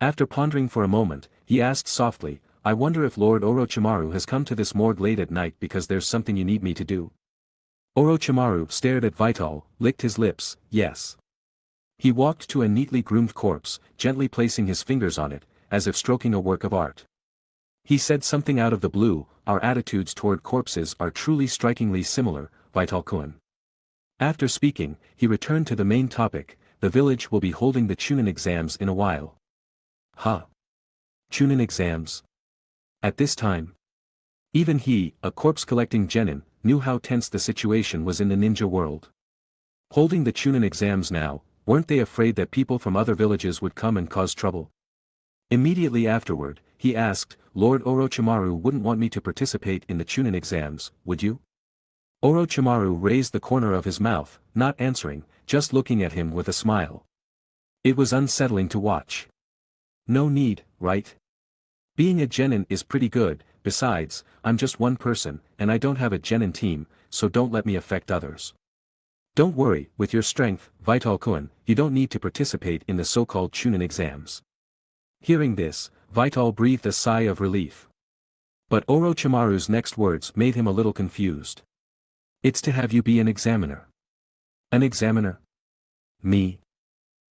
After pondering for a moment, he asked softly, I wonder if Lord Orochimaru has come to this morgue late at night because there's something you need me to do. Orochimaru stared at Vital, licked his lips, yes. He walked to a neatly groomed corpse, gently placing his fingers on it, as if stroking a work of art. He said something out of the blue, our attitudes toward corpses are truly strikingly similar, Vital-kun. After speaking, he returned to the main topic, the village will be holding the Chunin exams in a while. Huh? Chunin exams? At this time? Even he, a corpse-collecting genin, knew how tense the situation was in the ninja world. Holding the Chunin exams now, weren't they afraid that people from other villages would come and cause trouble? Immediately afterward, he asked, Lord Orochimaru wouldn't want me to participate in the Chunin exams, would you? Orochimaru raised the corner of his mouth, not answering, just looking at him with a smile. It was unsettling to watch. No need, right? Being a genin is pretty good, besides, I'm just one person, and I don't have a genin team, so don't let me affect others. Don't worry, with your strength, Vital-kun, you don't need to participate in the so-called Chunin exams. Hearing this, Vital breathed a sigh of relief. But Orochimaru's next words made him a little confused. It's to have you be an examiner. An examiner? Me?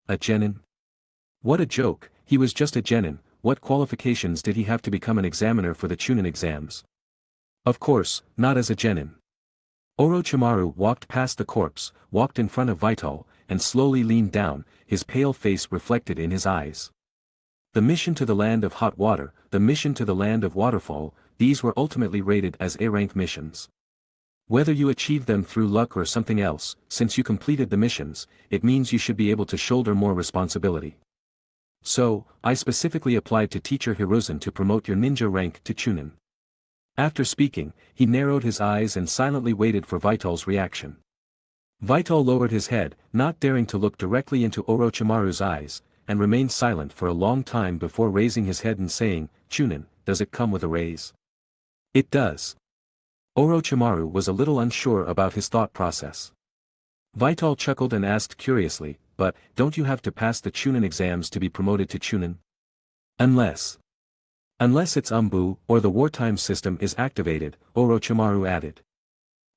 A genin? What a joke, he was just a genin, what qualifications did he have to become an examiner for the Chunin exams? Of course, not as a genin. Orochimaru walked past the corpse, walked in front of Vital, and slowly leaned down, his pale face reflected in his eyes. The mission to the land of hot water, the mission to the land of waterfall, these were ultimately rated as A-rank missions. Whether you achieved them through luck or something else, since you completed the missions, it means you should be able to shoulder more responsibility. So, I specifically applied to Teacher Hiruzen to promote your ninja rank to Chunin. After speaking, he narrowed his eyes and silently waited for Vital's reaction. Vital lowered his head, not daring to look directly into Orochimaru's eyes, and remained silent for a long time before raising his head and saying, Chunin, does it come with a raise? It does. Orochimaru was a little unsure about his thought process. Vital chuckled and asked curiously, but, don't you have to pass the Chunin exams to be promoted to Chunin? Unless. Unless it's Umbu or the wartime system is activated, Orochimaru added.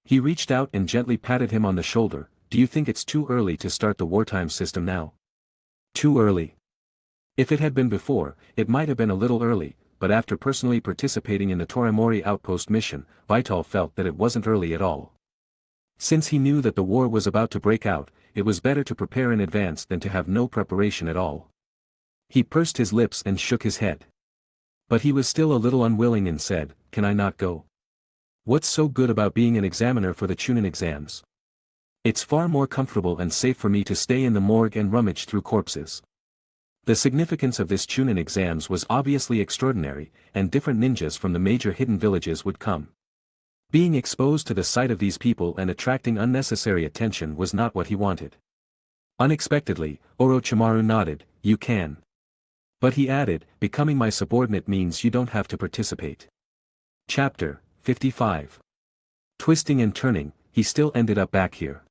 He reached out and gently patted him on the shoulder. Do you think it's too early to start the wartime system now? Too early. If it had been before, it might have been a little early, but after personally participating in the Torimori outpost mission, Vital felt that it wasn't early at all. Since he knew that the war was about to break out, it was better to prepare in advance than to have no preparation at all. He pursed his lips and shook his head. But he was still a little unwilling and said, "Can I not go? What's so good about being an examiner for the Chunin exams? It's far more comfortable and safe for me to stay in the morgue and rummage through corpses." The significance of this Chunin exams was obviously extraordinary, and different ninjas from the major hidden villages would come. Being exposed to the sight of these people and attracting unnecessary attention was not what he wanted. Unexpectedly, Orochimaru nodded, "You can." But he added, "Becoming my subordinate means you don't have to participate." Chapter 55. Twisting and turning, he still ended up back here.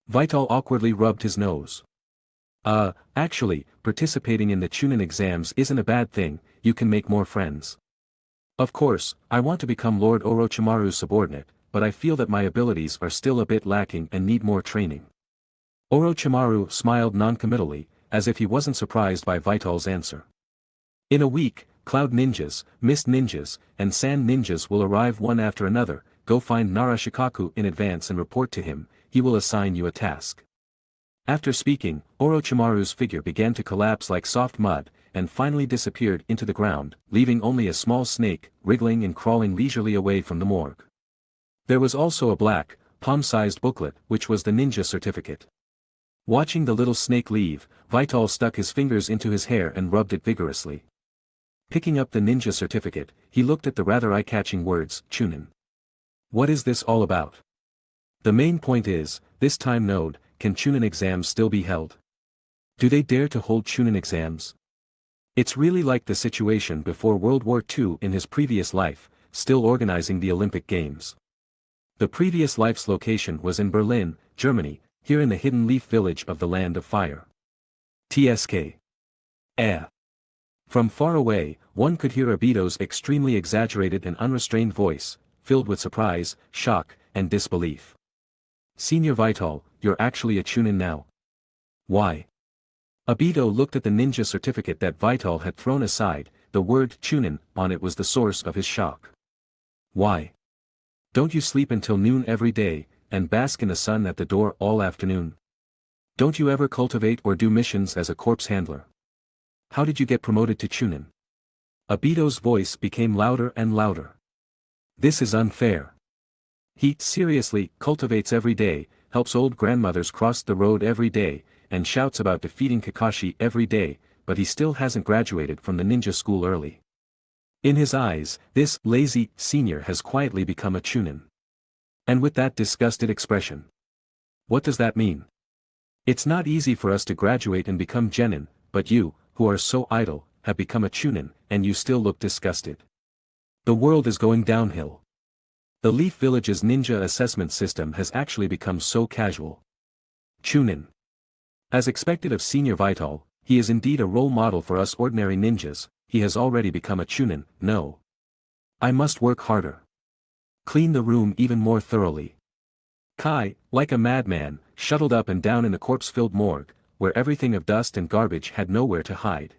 Vital awkwardly rubbed his nose. Actually, participating in the Chunin exams isn't a bad thing, you can make more friends. Of course, I want to become Lord Orochimaru's subordinate, but I feel that my abilities are still a bit lacking and need more training. Orochimaru smiled noncommittally, as if he wasn't surprised by Vital's answer. In a week, Cloud Ninjas, Mist Ninjas, and Sand Ninjas will arrive one after another. Go find Narashikaku in advance and report to him, he will assign you a task. After speaking, Orochimaru's figure began to collapse like soft mud, and finally disappeared into the ground, leaving only a small snake, wriggling and crawling leisurely away from the morgue. There was also a black, palm-sized booklet, which was the ninja certificate. Watching the little snake leave, Vital stuck his fingers into his hair and rubbed it vigorously. Picking up the ninja certificate, he looked at the rather eye-catching words, Chunin. What is this all about? The main point is, this time node, can Chunin exams still be held? Do they dare to hold Chunin exams? It's really like the situation before World War II in his previous life, still organizing the Olympic Games. The previous life's location was in Berlin, Germany, here in the hidden leaf village of the Land of Fire. TSK. From far away, one could hear Obito's extremely exaggerated and unrestrained voice, filled with surprise, shock, and disbelief. Senior Vital, you're actually a Chunin now. Why? Obito looked at the ninja certificate that Vital had thrown aside, the word Chunin on it was the source of his shock. Why? Don't you sleep until noon every day, and bask in the sun at the door all afternoon? Don't you ever cultivate or do missions as a corpse handler? How did you get promoted to Chunin? Obito's voice became louder and louder. This is unfair. He seriously cultivates every day, helps old grandmothers cross the road every day, and shouts about defeating Kakashi every day, but he still hasn't graduated from the ninja school early. In his eyes, this lazy senior has quietly become a Chunin. And with that disgusted expression. What does that mean? It's not easy for us to graduate and become genin, but you, who are so idle, have become a Chunin, and you still look disgusted. The world is going downhill. The Leaf Village's ninja assessment system has actually become so casual. Chunin. As expected of Senior Vital, he is indeed a role model for us ordinary ninjas. He has already become a Chunin. No. I must work harder. Clean the room even more thoroughly. Kai, like a madman, shuttled up and down in the corpse-filled morgue, where everything of dust and garbage had nowhere to hide.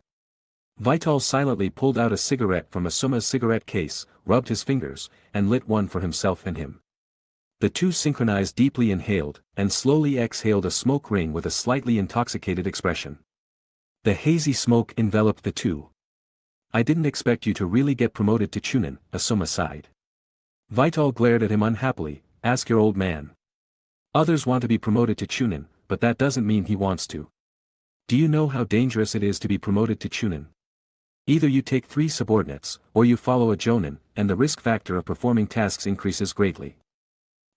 Vital silently pulled out a cigarette from Asuma's cigarette case, rubbed his fingers, and lit one for himself and him. The two synchronized, deeply inhaled, and slowly exhaled a smoke ring with a slightly intoxicated expression. The hazy smoke enveloped the two. I didn't expect you to really get promoted to Chunin, Asuma sighed. Vital glared at him unhappily. Ask your old man. Others want to be promoted to Chunin, but that doesn't mean he wants to. Do you know how dangerous it is to be promoted to Chunin? Either you take 3 subordinates, or you follow a jonin, and the risk factor of performing tasks increases greatly.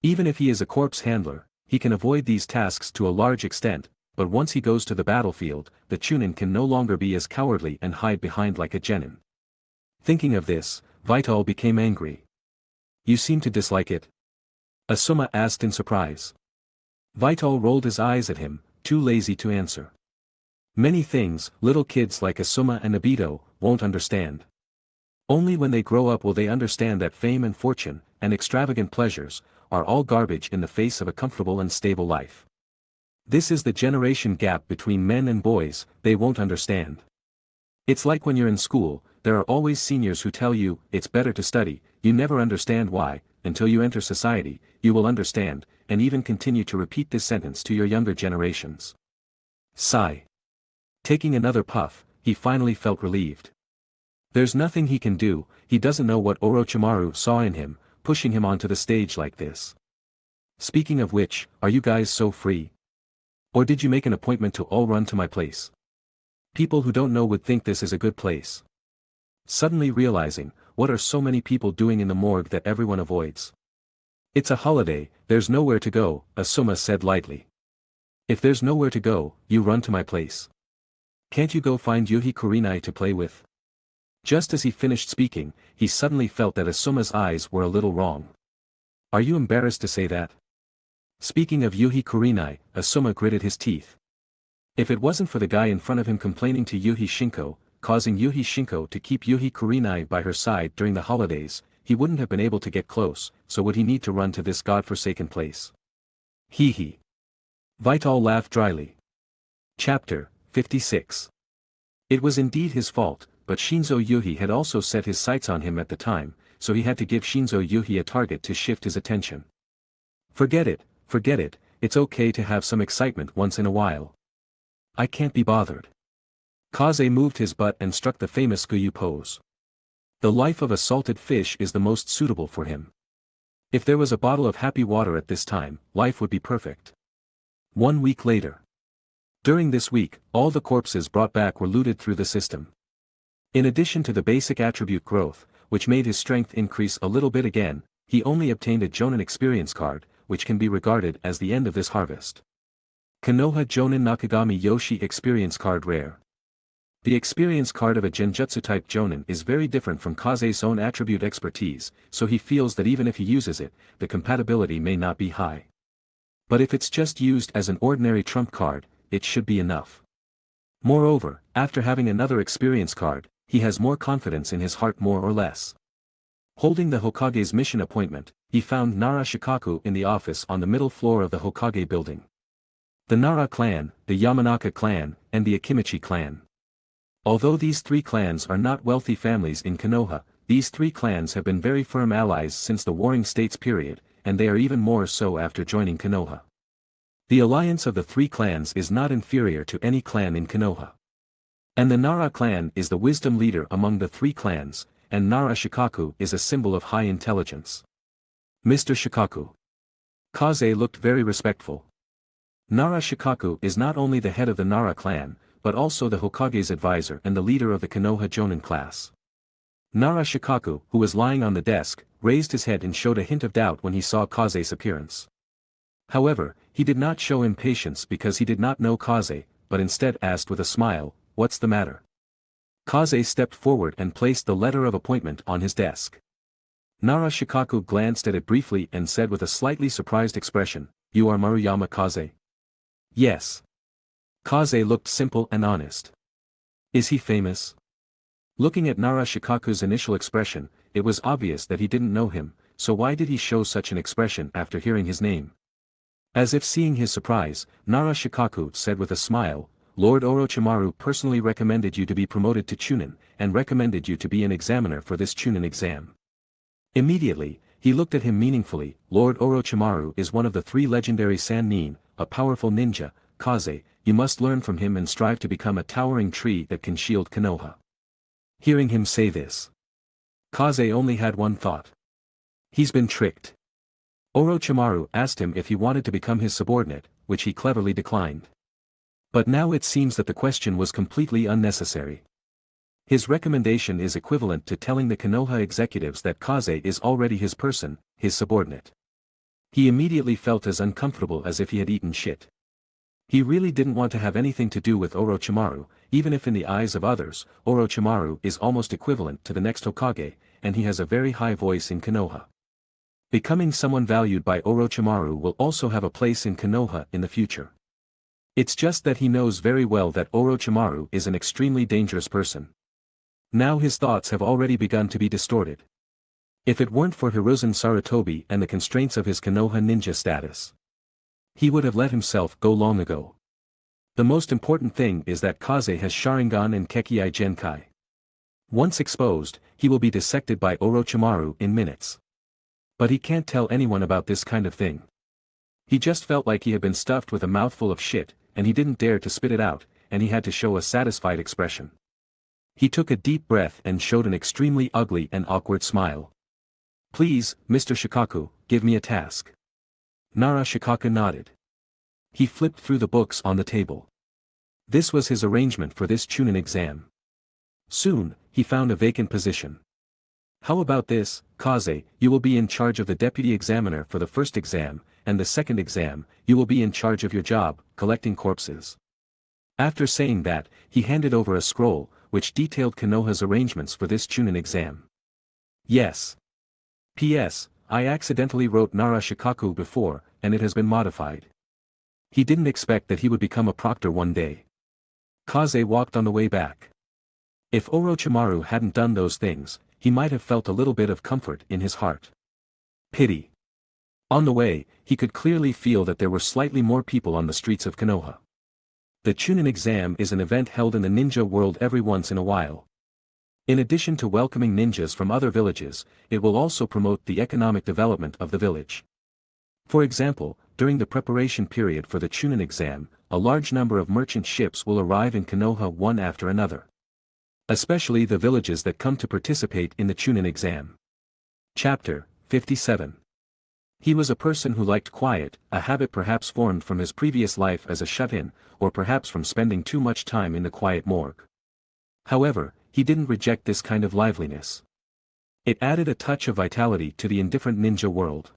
Even if he is a corpse handler, he can avoid these tasks to a large extent, but once he goes to the battlefield, the Chunin can no longer be as cowardly and hide behind like a genin. Thinking of this, Vital became angry. You seem to dislike it? Asuma asked in surprise. Vital rolled his eyes at him, too lazy to answer. Many things, little kids like Asuma and Obito, won't understand. Only when they grow up will they understand that fame and fortune, and extravagant pleasures, are all garbage in the face of a comfortable and stable life. This is the generation gap between men and boys, they won't understand. It's like when you're in school, there are always seniors who tell you, it's better to study, you never understand why, until you enter society, you will understand, and even continue to repeat this sentence to your younger generations. Sigh. Taking another puff, he finally felt relieved. There's nothing he can do, he doesn't know what Orochimaru saw in him, pushing him onto the stage like this. Speaking of which, are you guys so free? Or did you make an appointment to all run to my place? People who don't know would think this is a good place. Suddenly realizing, what are so many people doing in the morgue that everyone avoids? It's a holiday, there's nowhere to go, Asuma said lightly. If there's nowhere to go, you run to my place. Can't you go find Yuhi Kurinai to play with? Just as he finished speaking, he suddenly felt that Asuma's eyes were a little wrong. Are you embarrassed to say that? Speaking of Yuhi Kurinai, Asuma gritted his teeth. If it wasn't for the guy in front of him complaining to Yuhi Shinko, causing Yuhi Shinko to keep Yuhi Kurinai by her side during the holidays, he wouldn't have been able to get close, so would he need to run to this godforsaken place? Hee hee. Vital laughed dryly. Chapter 56. It was indeed his fault, but Shinzo Yuhi had also set his sights on him at the time, so he had to give Shinzo Yuhi a target to shift his attention. Forget it, it's okay to have some excitement once in a while. I can't be bothered. Kaze moved his butt and struck the famous Guyu pose. The life of a salted fish is the most suitable for him. If there was a bottle of happy water at this time, life would be perfect. 1 week later. During this week, all the corpses brought back were looted through the system. In addition to the basic attribute growth, which made his strength increase a little bit again, he only obtained a jonin experience card, which can be regarded as the end of this harvest. Konoha Jonin Nakagami Yoshi experience card rare. The experience card of a genjutsu type jonin is very different from Kaze's own attribute expertise, so he feels that even if he uses it, the compatibility may not be high. But if it's just used as an ordinary trump card, it should be enough. Moreover, after having another experience card, he has more confidence in his heart more or less. Holding the Hokage's mission appointment, he found Nara Shikaku in the office on the middle floor of the Hokage building. The Nara clan, the Yamanaka clan, and the Akimichi clan. Although these three clans are not wealthy families in Konoha, these three clans have been very firm allies since the Warring States period, and they are even more so after joining Konoha. The alliance of the three clans is not inferior to any clan in Konoha. And the Nara clan is the wisdom leader among the three clans, and Nara Shikaku is a symbol of high intelligence. Mr. Shikaku. Kaze looked very respectful. Nara Shikaku is not only the head of the Nara clan, but also the Hokage's advisor and the leader of the Konoha Jonin class. Nara Shikaku, who was lying on the desk, raised his head and showed a hint of doubt when he saw Kaze's appearance. However, he did not show impatience because he did not know Kaze, but instead asked with a smile, "What's the matter?" Kaze stepped forward and placed the letter of appointment on his desk. Nara Shikaku glanced at it briefly and said with a slightly surprised expression, "You are Maruyama Kaze?" "Yes." Kaze looked simple and honest. "Is he famous?" Looking at Nara Shikaku's initial expression, it was obvious that he didn't know him, so why did he show such an expression after hearing his name? As if seeing his surprise, Nara Shikaku said with a smile, "Lord Orochimaru personally recommended you to be promoted to Chunin, and recommended you to be an examiner for this Chunin exam." Immediately, he looked at him meaningfully. Lord Orochimaru is one of the three legendary Sannin, a powerful ninja. Kaze, you must learn from him and strive to become a towering tree that can shield Konoha. Hearing him say this, Kaze only had one thought. He's been tricked. Orochimaru asked him if he wanted to become his subordinate, which he cleverly declined. But now it seems that the question was completely unnecessary. His recommendation is equivalent to telling the Konoha executives that Kaze is already his person, his subordinate. He immediately felt as uncomfortable as if he had eaten shit. He really didn't want to have anything to do with Orochimaru, even if in the eyes of others, Orochimaru is almost equivalent to the next Hokage, and he has a very high voice in Konoha. Becoming someone valued by Orochimaru will also have a place in Konoha in the future. It's just that he knows very well that Orochimaru is an extremely dangerous person. Now his thoughts have already begun to be distorted. If it weren't for Hiruzen Sarutobi and the constraints of his Konoha ninja status, he would have let himself go long ago. The most important thing is that Kaze has Sharingan and Kekkei Genkai. Once exposed, he will be dissected by Orochimaru in minutes. But he can't tell anyone about this kind of thing. He just felt like he had been stuffed with a mouthful of shit, and he didn't dare to spit it out, and he had to show a satisfied expression. He took a deep breath and showed an extremely ugly and awkward smile. "Please, Mr. Shikaku, give me a task." Nara Shikaku nodded. He flipped through the books on the table. This was his arrangement for this Chunin exam. Soon, he found a vacant position. "How about this, Kaze, you will be in charge of the deputy examiner for the first exam, and the second exam, you will be in charge of your job, collecting corpses." After saying that, he handed over a scroll, which detailed Konoha's arrangements for this Chunin exam. "Yes. P.S. I accidentally wrote Nara Shikaku before, and it has been modified." He didn't expect that he would become a proctor one day. Kaze walked on the way back. If Orochimaru hadn't done those things, he might have felt a little bit of comfort in his heart. Pity. On the way, he could clearly feel that there were slightly more people on the streets of Konoha. The Chunin exam is an event held in the ninja world every once in a while. In addition to welcoming ninjas from other villages, it will also promote the economic development of the village. For example, during the preparation period for the Chunin exam, a large number of merchant ships will arrive in Konoha one after another. Especially the villages that come to participate in the Chunin exam. Chapter 57. He was a person who liked quiet, a habit perhaps formed from his previous life as a shut-in, or perhaps from spending too much time in the quiet morgue. However, he didn't reject this kind of liveliness. It added a touch of vitality to the indifferent ninja world.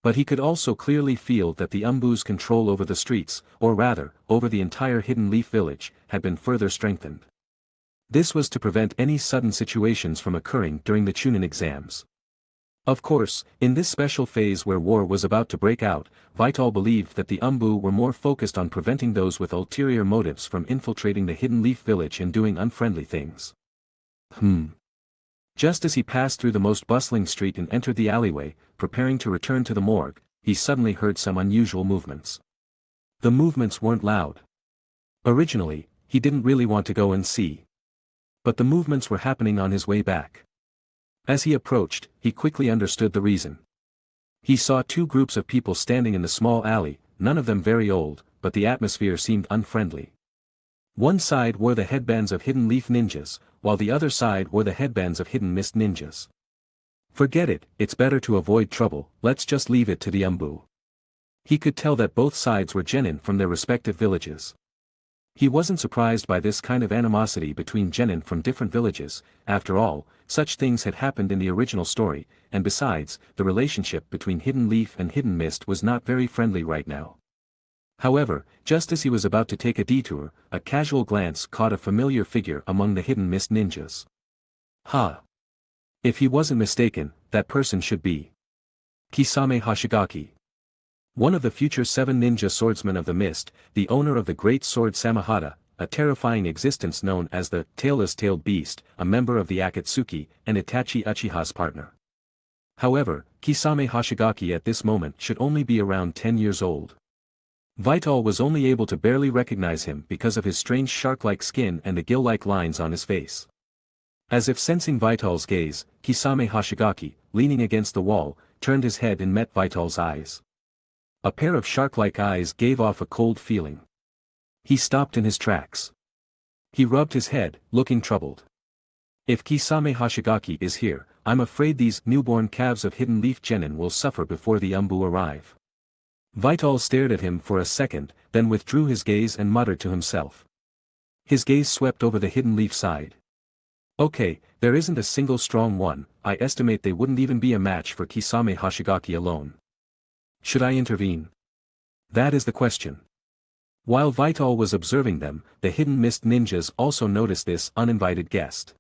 But he could also clearly feel that the Umbu's control over the streets, or rather, over the entire Hidden Leaf village, had been further strengthened. This was to prevent any sudden situations from occurring during the Chunin exams. Of course, in this special phase where war was about to break out, Vital believed that the Umbu were more focused on preventing those with ulterior motives from infiltrating the Hidden Leaf village and doing unfriendly things. Just as he passed through the most bustling street and entered the alleyway, preparing to return to the morgue, he suddenly heard some unusual movements. The movements weren't loud. Originally, he didn't really want to go and see. But the movements were happening on his way back. As he approached, he quickly understood the reason. He saw two groups of people standing in the small alley, none of them very old, but the atmosphere seemed unfriendly. One side wore the headbands of Hidden Leaf ninjas, while the other side wore the headbands of Hidden Mist ninjas. "Forget it, it's better to avoid trouble, let's just leave it to the Umbu." He could tell that both sides were genin from their respective villages. He wasn't surprised by this kind of animosity between genin from different villages. After all, such things had happened in the original story, and besides, the relationship between Hidden Leaf and Hidden Mist was not very friendly right now. However, just as he was about to take a detour, a casual glance caught a familiar figure among the Hidden Mist ninjas. If he wasn't mistaken, that person should be Kisame Hoshigaki. One of the future 7 ninja swordsmen of the mist, the owner of the great sword Samahata, a terrifying existence known as the tailless-tailed beast, a member of the Akatsuki, and Itachi Uchiha's partner. However, Kisame Hoshigaki at this moment should only be around 10 years old. Vital was only able to barely recognize him because of his strange shark-like skin and the gill-like lines on his face. As if sensing Vital's gaze, Kisame Hoshigaki, leaning against the wall, turned his head and met Vital's eyes. A pair of shark-like eyes gave off a cold feeling. He stopped in his tracks. He rubbed his head, looking troubled. If Kisame Hoshigaki is here, I'm afraid these newborn calves of Hidden Leaf genin will suffer before the Umbu arrive. Vital stared at him for a second, then withdrew his gaze and muttered to himself. His gaze swept over the Hidden Leaf side. Okay, there isn't a single strong one, I estimate they wouldn't even be a match for Kisame Hoshigaki alone. Should I intervene? That is the question. While Vital was observing them, the Hidden Mist ninjas also noticed this uninvited guest.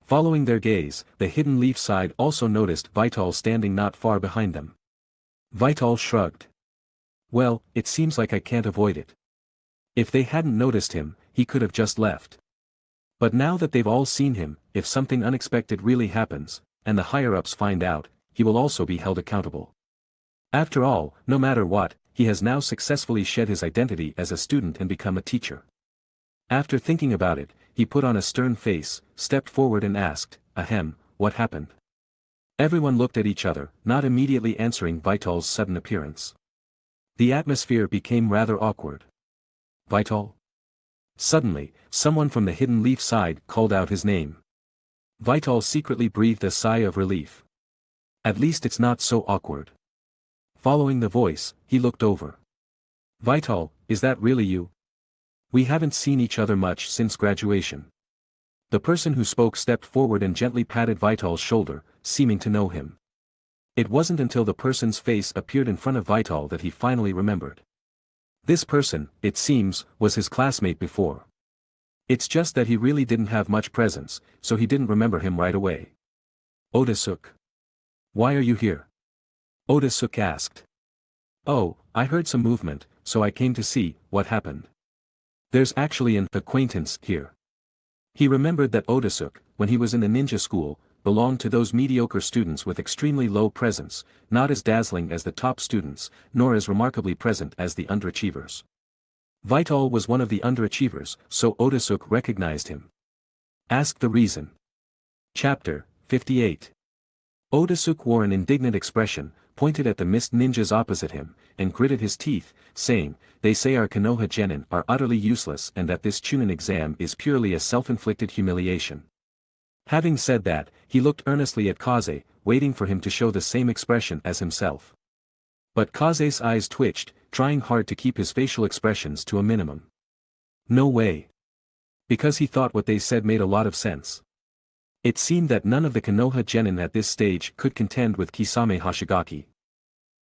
Following their gaze, the Hidden Leaf side also noticed Vital standing not far behind them. Vital shrugged. Well, it seems like I can't avoid it. If they hadn't noticed him, he could have just left. But now that they've all seen him, if something unexpected really happens, and the higher-ups find out, he will also be held accountable. After all, no matter what, he has now successfully shed his identity as a student and become a teacher. After thinking about it, he put on a stern face, stepped forward and asked, "Ahem, what happened?" Everyone looked at each other, not immediately answering Vital's sudden appearance. The atmosphere became rather awkward. "Vital?" Suddenly, someone from the hidden leaf side called out his name. Vital secretly breathed a sigh of relief. At least it's not so awkward. Following the voice, he looked over. "Vital, is that really you? We haven't seen each other much since graduation." The person who spoke stepped forward and gently patted Vital's shoulder, seeming to know him. It wasn't until the person's face appeared in front of Vital that he finally remembered. This person, it seems, was his classmate before. It's just that he really didn't have much presence, so he didn't remember him right away. "Otisuk. Why are you here?" Otisuk asked. "Oh, I heard some movement, so I came to see what happened. There's actually an acquaintance here." He remembered that Otisuk, when he was in the ninja school, belonged to those mediocre students with extremely low presence, not as dazzling as the top students, nor as remarkably present as the underachievers. Vital was one of the underachievers, so Otisuk recognized him. Ask the reason. Chapter 58. Otisuk wore an indignant expression, pointed at the mist ninjas opposite him, and gritted his teeth, saying, "They say our Konoha genin are utterly useless and that this Chunin exam is purely a self-inflicted humiliation." Having said that, he looked earnestly at Kaze, waiting for him to show the same expression as himself. But Kaze's eyes twitched, trying hard to keep his facial expressions to a minimum. No way. Because he thought what they said made a lot of sense. It seemed that none of the Konoha genin at this stage could contend with Kisame Hoshigaki.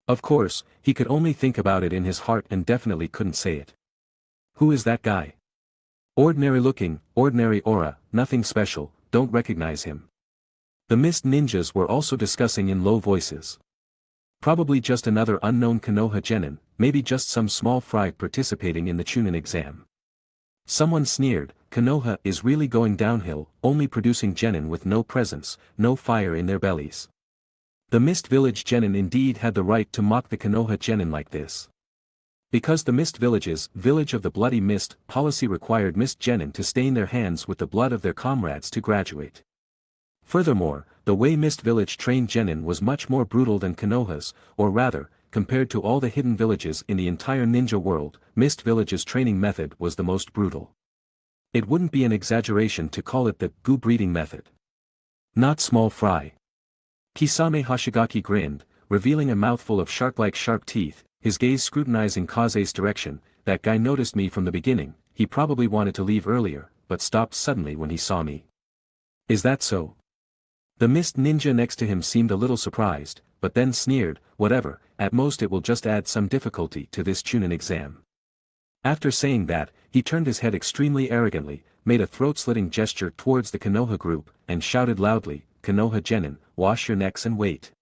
Of course, he could only think about it in his heart and definitely couldn't say it. Who is that guy? Ordinary looking, ordinary aura, nothing special, don't recognize him. The mist ninjas were also discussing in low voices. Probably just another unknown Konoha genin, maybe just some small fry participating in the Chunin exam. Someone sneered, "Konoha is really going downhill, only producing genin with no presence, no fire in their bellies." The Mist Village genin indeed had the right to mock the Konoha genin like this. Because the Mist Village's Village of the Bloody Mist policy required Mist genin to stain their hands with the blood of their comrades to graduate. Furthermore, the way Mist Village trained genin was much more brutal than Konoha's, or rather, compared to all the hidden villages in the entire ninja world, Mist Village's training method was the most brutal. It wouldn't be an exaggeration to call it the goo breeding method. Not small fry. Kisame Hoshigaki grinned, revealing a mouthful of shark-like sharp teeth, his gaze scrutinizing Kaze's direction. "That guy noticed me from the beginning, he probably wanted to leave earlier, but stopped suddenly when he saw me." "Is that so?" The mist ninja next to him seemed a little surprised, but then sneered, "Whatever, at most it will just add some difficulty to this Chunin exam." After saying that, he turned his head extremely arrogantly, made a throat-slitting gesture towards the Konoha group, and shouted loudly, "Konoha genin, wash your necks and wait."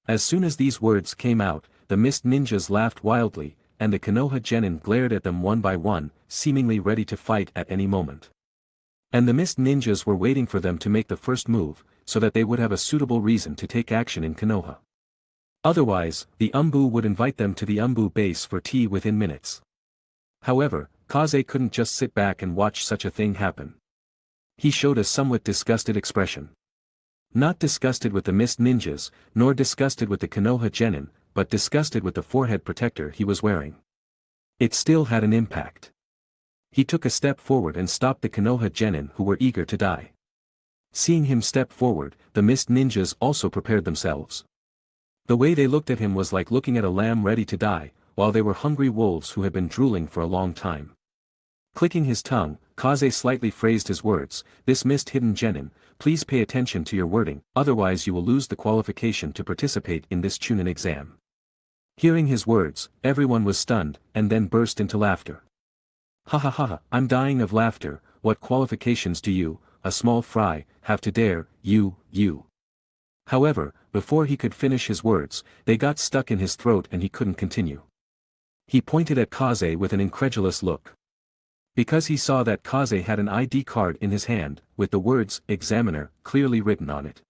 As soon as these words came out, the mist ninjas laughed wildly, and the Konoha genin glared at them one by one, seemingly ready to fight at any moment. And the mist ninjas were waiting for them to make the first move, so that they would have a suitable reason to take action in Konoha. Otherwise, the Umbu would invite them to the Umbu base for tea within minutes. However, Kaze couldn't just sit back and watch such a thing happen. He showed a somewhat disgusted expression. Not disgusted with the mist ninjas, nor disgusted with the Konoha genin, but disgusted with the forehead protector he was wearing. It still had an impact. He took a step forward and stopped the Konoha genin who were eager to die. Seeing him step forward, the mist ninjas also prepared themselves. The way they looked at him was like looking at a lamb ready to die, while they were hungry wolves who had been drooling for a long time. Clicking his tongue, Kaze slightly phrased his words, "This mist hidden genin, please pay attention to your wording, otherwise you will lose the qualification to participate in this Chunin exam." Hearing his words, everyone was stunned, and then burst into laughter. "Ha ha ha, I'm dying of laughter, what qualifications do you, a small fry, have to dare, you. However, before he could finish his words, they got stuck in his throat and he couldn't continue. He pointed at Kaze with an incredulous look. Because he saw that Kaze had an ID card in his hand, with the words, Examiner, clearly written on it.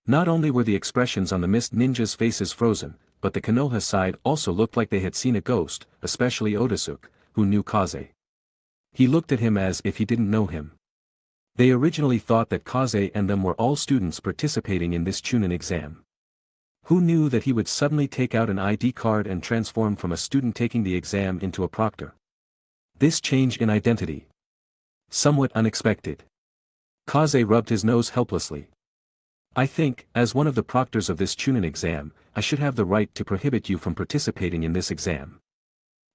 Not only were the expressions on the mist ninjas' faces frozen, but the Konoha side also looked like they had seen a ghost, especially Otosuke, who knew Kaze. He looked at him as if he didn't know him. They originally thought that Kaze and them were all students participating in this Chunin exam. Who knew that he would suddenly take out an ID card and transform from a student taking the exam into a proctor? This change in identity. Somewhat unexpected. Kaze rubbed his nose helplessly. I think, as one of the proctors of this Chunin exam, I should have the right to prohibit you from participating in this exam.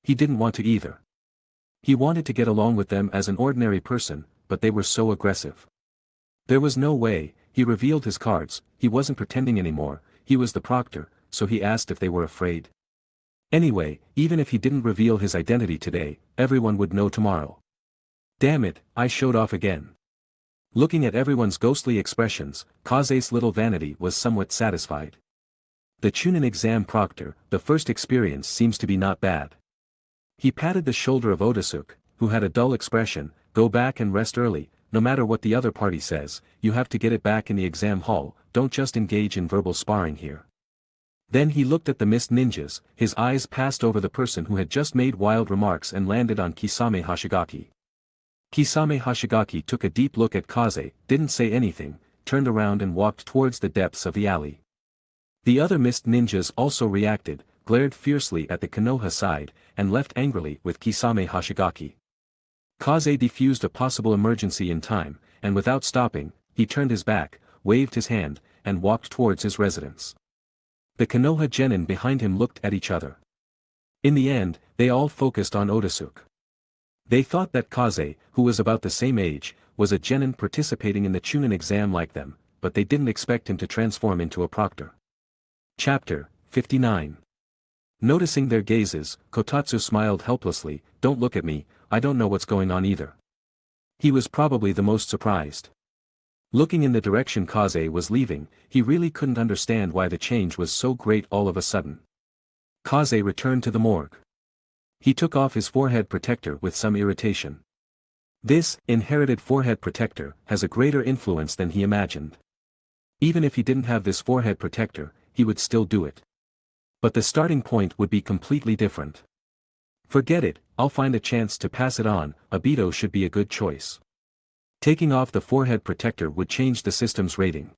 He didn't want to either. He wanted to get along with them as an ordinary person, but they were so aggressive. There was no way. He revealed his cards, he wasn't pretending anymore, he was the proctor, so he asked if they were afraid. Anyway, even if he didn't reveal his identity today, everyone would know tomorrow. Damn it, I showed off again. Looking at everyone's ghostly expressions, Kaze's little vanity was somewhat satisfied. The Chunin exam proctor, the first experience seems to be not bad. He patted the shoulder of Otosuke, who had a dull expression. Go back and rest early, no matter what the other party says, you have to get it back in the exam hall, don't just engage in verbal sparring here. Then he looked at the mist ninjas, his eyes passed over the person who had just made wild remarks and landed on Kisame Hashigaki. Kisame Hashigaki took a deep look at Kaze, didn't say anything, turned around and walked towards the depths of the alley. The other mist ninjas also reacted, glared fiercely at the Konoha side, and left angrily with Kisame Hashigaki. Kaze defused a possible emergency in time, and without stopping, he turned his back, waved his hand, and walked towards his residence. The Konoha genin behind him looked at each other. In the end, they all focused on Otosuke. They thought that Kaze, who was about the same age, was a genin participating in the Chunin exam like them, but they didn't expect him to transform into a proctor. Chapter 59. Noticing their gazes, Kotatsu smiled helplessly, don't look at me, I don't know what's going on either. He was probably the most surprised. Looking in the direction Kaze was leaving, he really couldn't understand why the change was so great all of a sudden. Kaze returned to the morgue. He took off his forehead protector with some irritation. This, inherited forehead protector, has a greater influence than he imagined. Even if he didn't have this forehead protector, he would still do it. But the starting point would be completely different. Forget it, I'll find a chance to pass it on, Obito should be a good choice. Taking off the forehead protector would change the system's rating.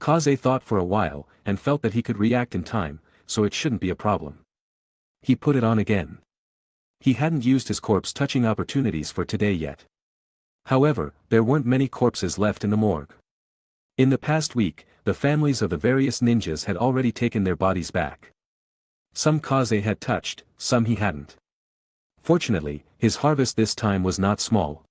Kaze thought for a while, and felt that he could react in time, so it shouldn't be a problem. He put it on again. He hadn't used his corpse-touching opportunities for today yet. However, there weren't many corpses left in the morgue. In the past week, the families of the various ninjas had already taken their bodies back. Some Kaze had touched, some he hadn't. Fortunately, his harvest this time was not small.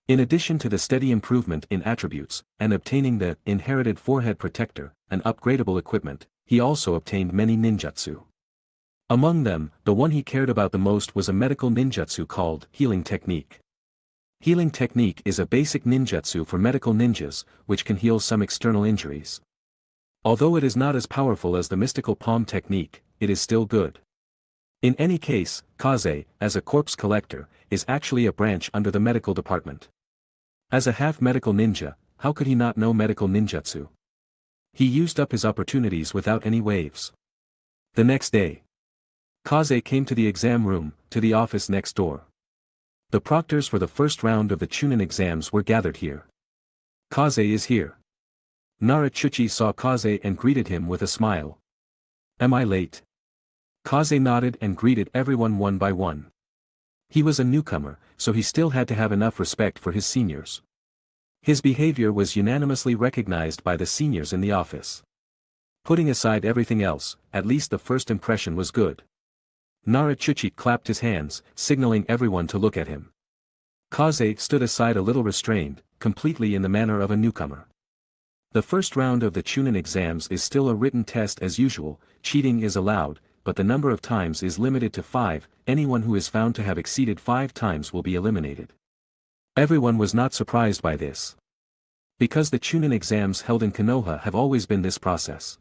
In addition to the steady improvement in attributes, and obtaining the inherited forehead protector, and upgradable equipment, he also obtained many ninjutsu. Among them, the one he cared about the most was a medical ninjutsu called Healing Technique. Healing Technique is a basic ninjutsu for medical ninjas, which can heal some external injuries. Although it is not as powerful as the mystical palm technique, it is still good. In any case, Kaze, as a corpse collector, is actually a branch under the medical department. As a half-medical ninja, how could he not know medical ninjutsu? He used up his opportunities without any waves. The next day, Kaze came to the exam room, to the office next door. The proctors for the first round of the Chunin exams were gathered here. Kaze is here. Narachuchi saw Kaze and greeted him with a smile. Am I late? Kaze nodded and greeted everyone one by one. He was a newcomer, so he still had to have enough respect for his seniors. His behavior was unanimously recognized by the seniors in the office. Putting aside everything else, at least the first impression was good. Narachuchi clapped his hands, signaling everyone to look at him. Kaze stood aside a little restrained, completely in the manner of a newcomer. The first round of the Chunin exams is still a written test as usual, cheating is allowed, but the number of times is limited to 5, anyone who is found to have exceeded 5 times will be eliminated. Everyone was not surprised by this. Because the Chunin exams held in Konoha have always been this process.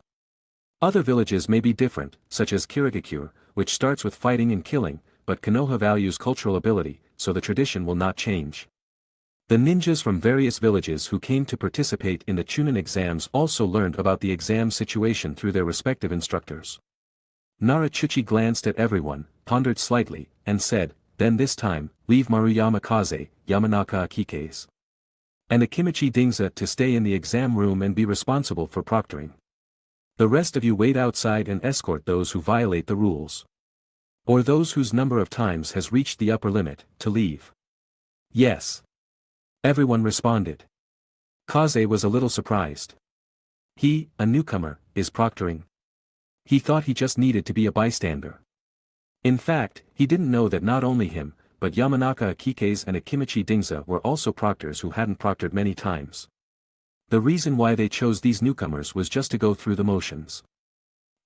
Other villages may be different, such as Kirigakure, which starts with fighting and killing, but Konoha values cultural ability, so the tradition will not change. The ninjas from various villages who came to participate in the Chunin exams also learned about the exam situation through their respective instructors. Narachuchi glanced at everyone, pondered slightly, and said, "Then this time, leave Maruyama Kaze, Yamanaka Akike's, and Akimichi Dingza to stay in the exam room and be responsible for proctoring. The rest of you wait outside and escort those who violate the rules. Or those whose number of times has reached the upper limit, to leave." "Yes." Everyone responded. Kaze was a little surprised. He, a newcomer, is proctoring. He thought he just needed to be a bystander. In fact, he didn't know that not only him, but Yamanaka Akike's and Akimichi Dingza were also proctors who hadn't proctored many times. The reason why they chose these newcomers was just to go through the motions.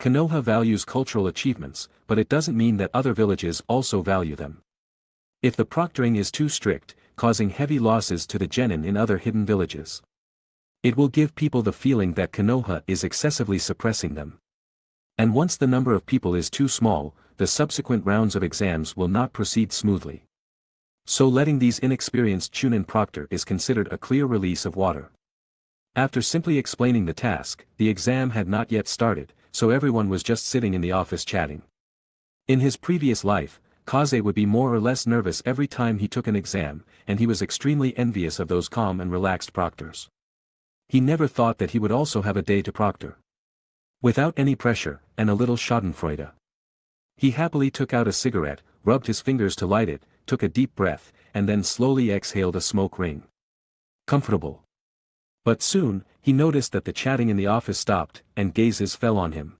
Konoha values cultural achievements, but it doesn't mean that other villages also value them. If the proctoring is too strict, causing heavy losses to the genin in other hidden villages, it will give people the feeling that Konoha is excessively suppressing them. And once the number of people is too small, the subsequent rounds of exams will not proceed smoothly. So letting these inexperienced Chunin proctor is considered a clear release of water. After simply explaining the task, the exam had not yet started, so everyone was just sitting in the office chatting. In his previous life, Kaze would be more or less nervous every time he took an exam, and he was extremely envious of those calm and relaxed proctors. He never thought that he would also have a day to proctor without any pressure, and a little schadenfreude. He happily took out a cigarette, rubbed his fingers to light it, took a deep breath, and then slowly exhaled a smoke ring. Comfortable. But soon, he noticed that the chatting in the office stopped, and gazes fell on him.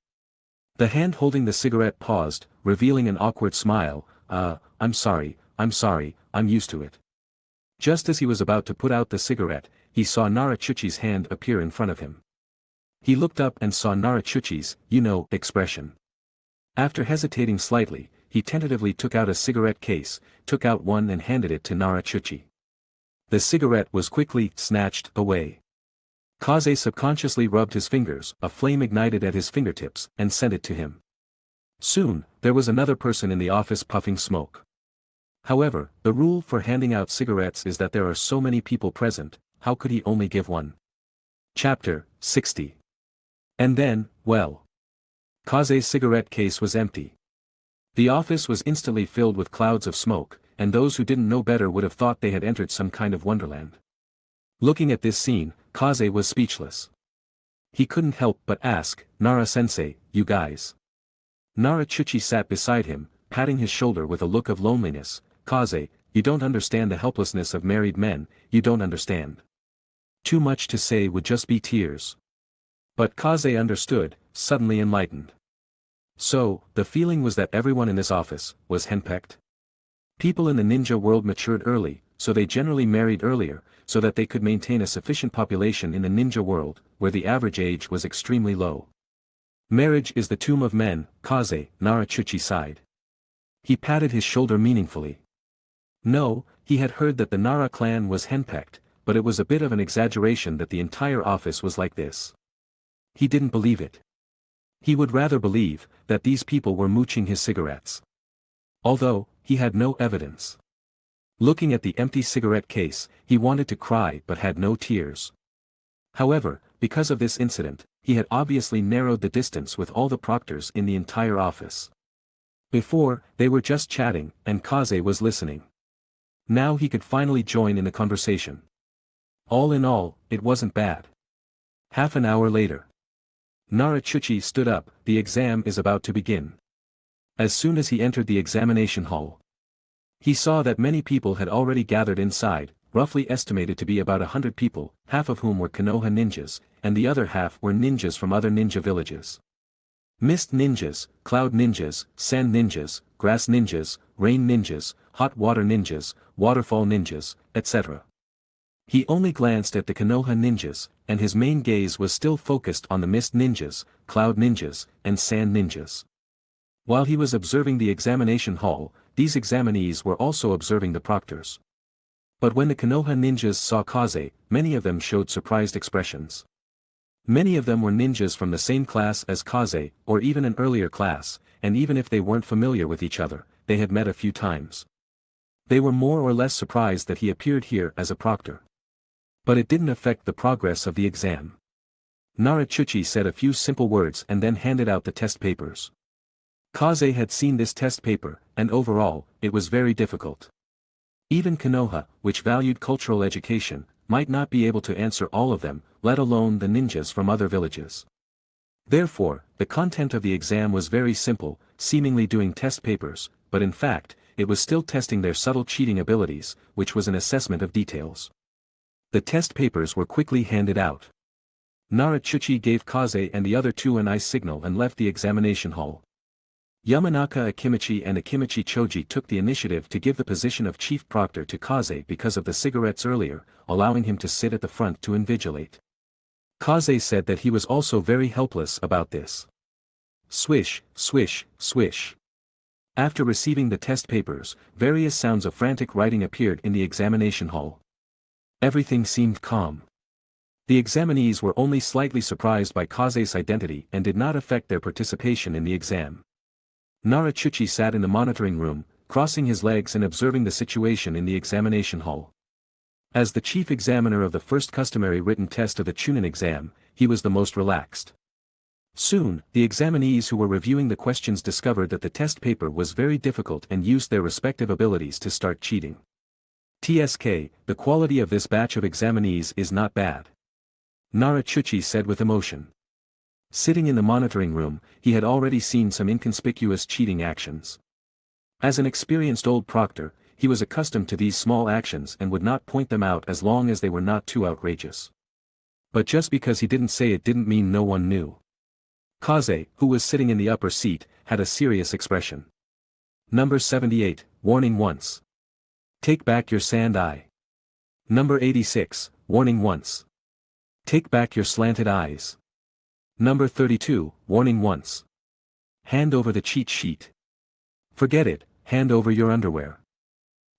The hand holding the cigarette paused, revealing an awkward smile. I'm sorry, I'm used to it." Just as he was about to put out the cigarette, he saw Narachuchi's hand appear in front of him. He looked up and saw Narachuchi's, expression. After hesitating slightly, he tentatively took out a cigarette case, took out one and handed it to Narachuchi. The cigarette was quickly snatched away. Kaze subconsciously rubbed his fingers, a flame ignited at his fingertips, and sent it to him. Soon, there was another person in the office puffing smoke. However, the rule for handing out cigarettes is that there are so many people present, how could he only give one? Chapter 60. And then, well, Kaze's cigarette case was empty. The office was instantly filled with clouds of smoke, and those who didn't know better would have thought they had entered some kind of wonderland. Looking at this scene, Kaze was speechless. He couldn't help but ask, "Nara-sensei, you guys?" Narachuchi sat beside him, patting his shoulder with a look of loneliness. "Kaze, you don't understand the helplessness of married men, you don't understand. Too much to say would just be tears." But Kaze understood, suddenly enlightened. So, the feeling was that everyone in this office was henpecked. People in the ninja world matured early, so they generally married earlier, so that they could maintain a sufficient population in the ninja world, where the average age was extremely low. Marriage is the tomb of men, Kaze, Narachuchi sighed. He patted his shoulder meaningfully. No, he had heard that the Nara clan was henpecked, but it was a bit of an exaggeration that the entire office was like this. He didn't believe it. He would rather believe that these people were mooching his cigarettes. Although, he had no evidence. Looking at the empty cigarette case, he wanted to cry but had no tears. However, because of this incident, he had obviously narrowed the distance with all the proctors in the entire office. Before, they were just chatting, and Kaze was listening. Now he could finally join in the conversation. All in all, it wasn't bad. Half an hour later, Narachuchi stood up. The exam is about to begin. As soon as he entered the examination hall, he saw that many people had already gathered inside, roughly estimated to be about 100 people, half of whom were Konoha ninjas, and the other half were ninjas from other ninja villages. Mist ninjas, cloud ninjas, sand ninjas, grass ninjas, rain ninjas, hot water ninjas, waterfall ninjas, etc. He only glanced at the Konoha ninjas, and his main gaze was still focused on the mist ninjas, cloud ninjas, and sand ninjas. While he was observing the examination hall, these examinees were also observing the proctors. But when the Konoha ninjas saw Kaze, many of them showed surprised expressions. Many of them were ninjas from the same class as Kaze, or even an earlier class, and even if they weren't familiar with each other, they had met a few times. They were more or less surprised that he appeared here as a proctor. But it didn't affect the progress of the exam. Narachuchi said a few simple words and then handed out the test papers. Kaze had seen this test paper, and overall, it was very difficult. Even Konoha, which valued cultural education, might not be able to answer all of them, let alone the ninjas from other villages. Therefore, the content of the exam was very simple, seemingly doing test papers, but in fact, it was still testing their subtle cheating abilities, which was an assessment of details. The test papers were quickly handed out. Narachuchi gave Kaze and the other two an eye signal and left the examination hall. Yamanaka Akimichi and Akimichi Choji took the initiative to give the position of chief proctor to Kaze because of the cigarettes earlier, allowing him to sit at the front to invigilate. Kaze said that he was also very helpless about this. Swish, swish, swish. After receiving the test papers, various sounds of frantic writing appeared in the examination hall. Everything seemed calm. The examinees were only slightly surprised by Kaze's identity and did not affect their participation in the exam. Narachuchi sat in the monitoring room, crossing his legs and observing the situation in the examination hall. As the chief examiner of the first customary written test of the Chunin exam, he was the most relaxed. Soon, the examinees who were reviewing the questions discovered that the test paper was very difficult and used their respective abilities to start cheating. TSK, the quality of this batch of examinees is not bad. Narachuchi said with emotion. Sitting in the monitoring room, he had already seen some inconspicuous cheating actions. As an experienced old proctor, he was accustomed to these small actions and would not point them out as long as they were not too outrageous. But just because he didn't say it didn't mean no one knew. Kaze, who was sitting in the upper seat, had a serious expression. Number 78, warning once. Take back your sand eye. Number 86, warning once. Take back your slanted eyes. Number 32, warning once. Hand over the cheat sheet. Forget it, hand over your underwear.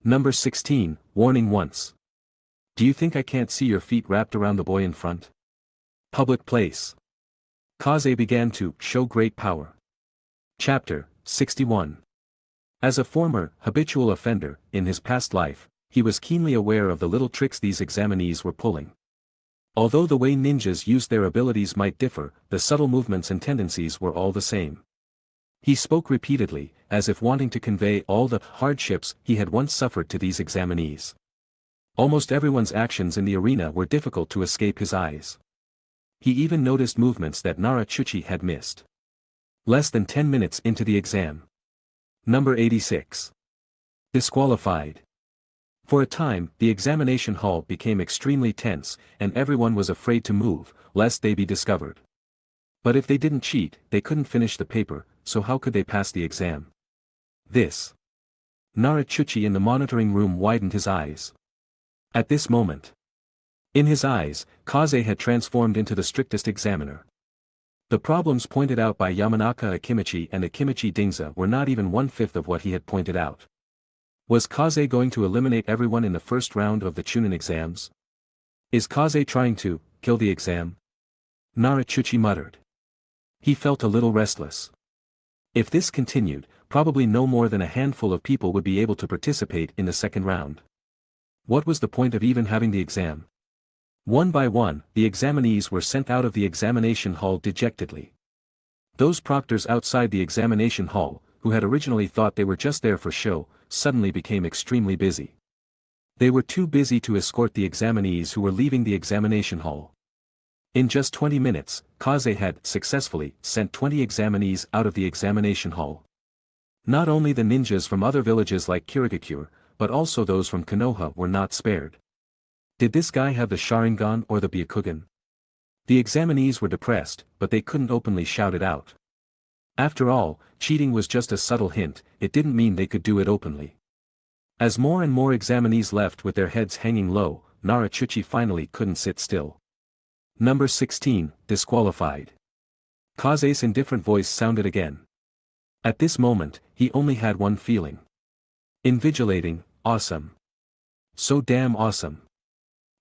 Number 16, warning once. Do you think I can't see your feet wrapped around the boy in front? Public place. Kaze began to show great power. Chapter 61. As a former, habitual offender, in his past life, he was keenly aware of the little tricks these examinees were pulling. Although the way ninjas used their abilities might differ, the subtle movements and tendencies were all the same. He spoke repeatedly, as if wanting to convey all the hardships he had once suffered to these examinees. Almost everyone's actions in the arena were difficult to escape his eyes. He even noticed movements that Narachuchi had missed. Less than 10 minutes into the exam. Number 86. Disqualified. For a time, the examination hall became extremely tense, and everyone was afraid to move, lest they be discovered. But if they didn't cheat, they couldn't finish the paper, so how could they pass the exam? This. Narachuchi in the monitoring room widened his eyes. At this moment. In his eyes, Kaze had transformed into the strictest examiner. The problems pointed out by Yamanaka Akimichi and Akimichi Dingza were not even 1/5 of what he had pointed out. Was Kaze going to eliminate everyone in the first round of the Chunin exams? Is Kaze trying to kill the exam? Narachuchi muttered. He felt a little restless. If this continued, probably no more than a handful of people would be able to participate in the second round. What was the point of even having the exam? One by one, the examinees were sent out of the examination hall dejectedly. Those proctors outside the examination hall, who had originally thought they were just there for show, suddenly became extremely busy. They were too busy to escort the examinees who were leaving the examination hall. In just 20 minutes, Kaze had successfully sent 20 examinees out of the examination hall. Not only the ninjas from other villages like Kirigakure, but also those from Konoha were not spared. Did this guy have the Sharingan or the Byakugan? The examinees were depressed, but they couldn't openly shout it out. After all, cheating was just a subtle hint, it didn't mean they could do it openly. As more and more examinees left with their heads hanging low, Narachuchi finally couldn't sit still. Number 16, disqualified. Kaze's indifferent voice sounded again. At this moment, he only had one feeling. Invigilating, awesome. So damn awesome.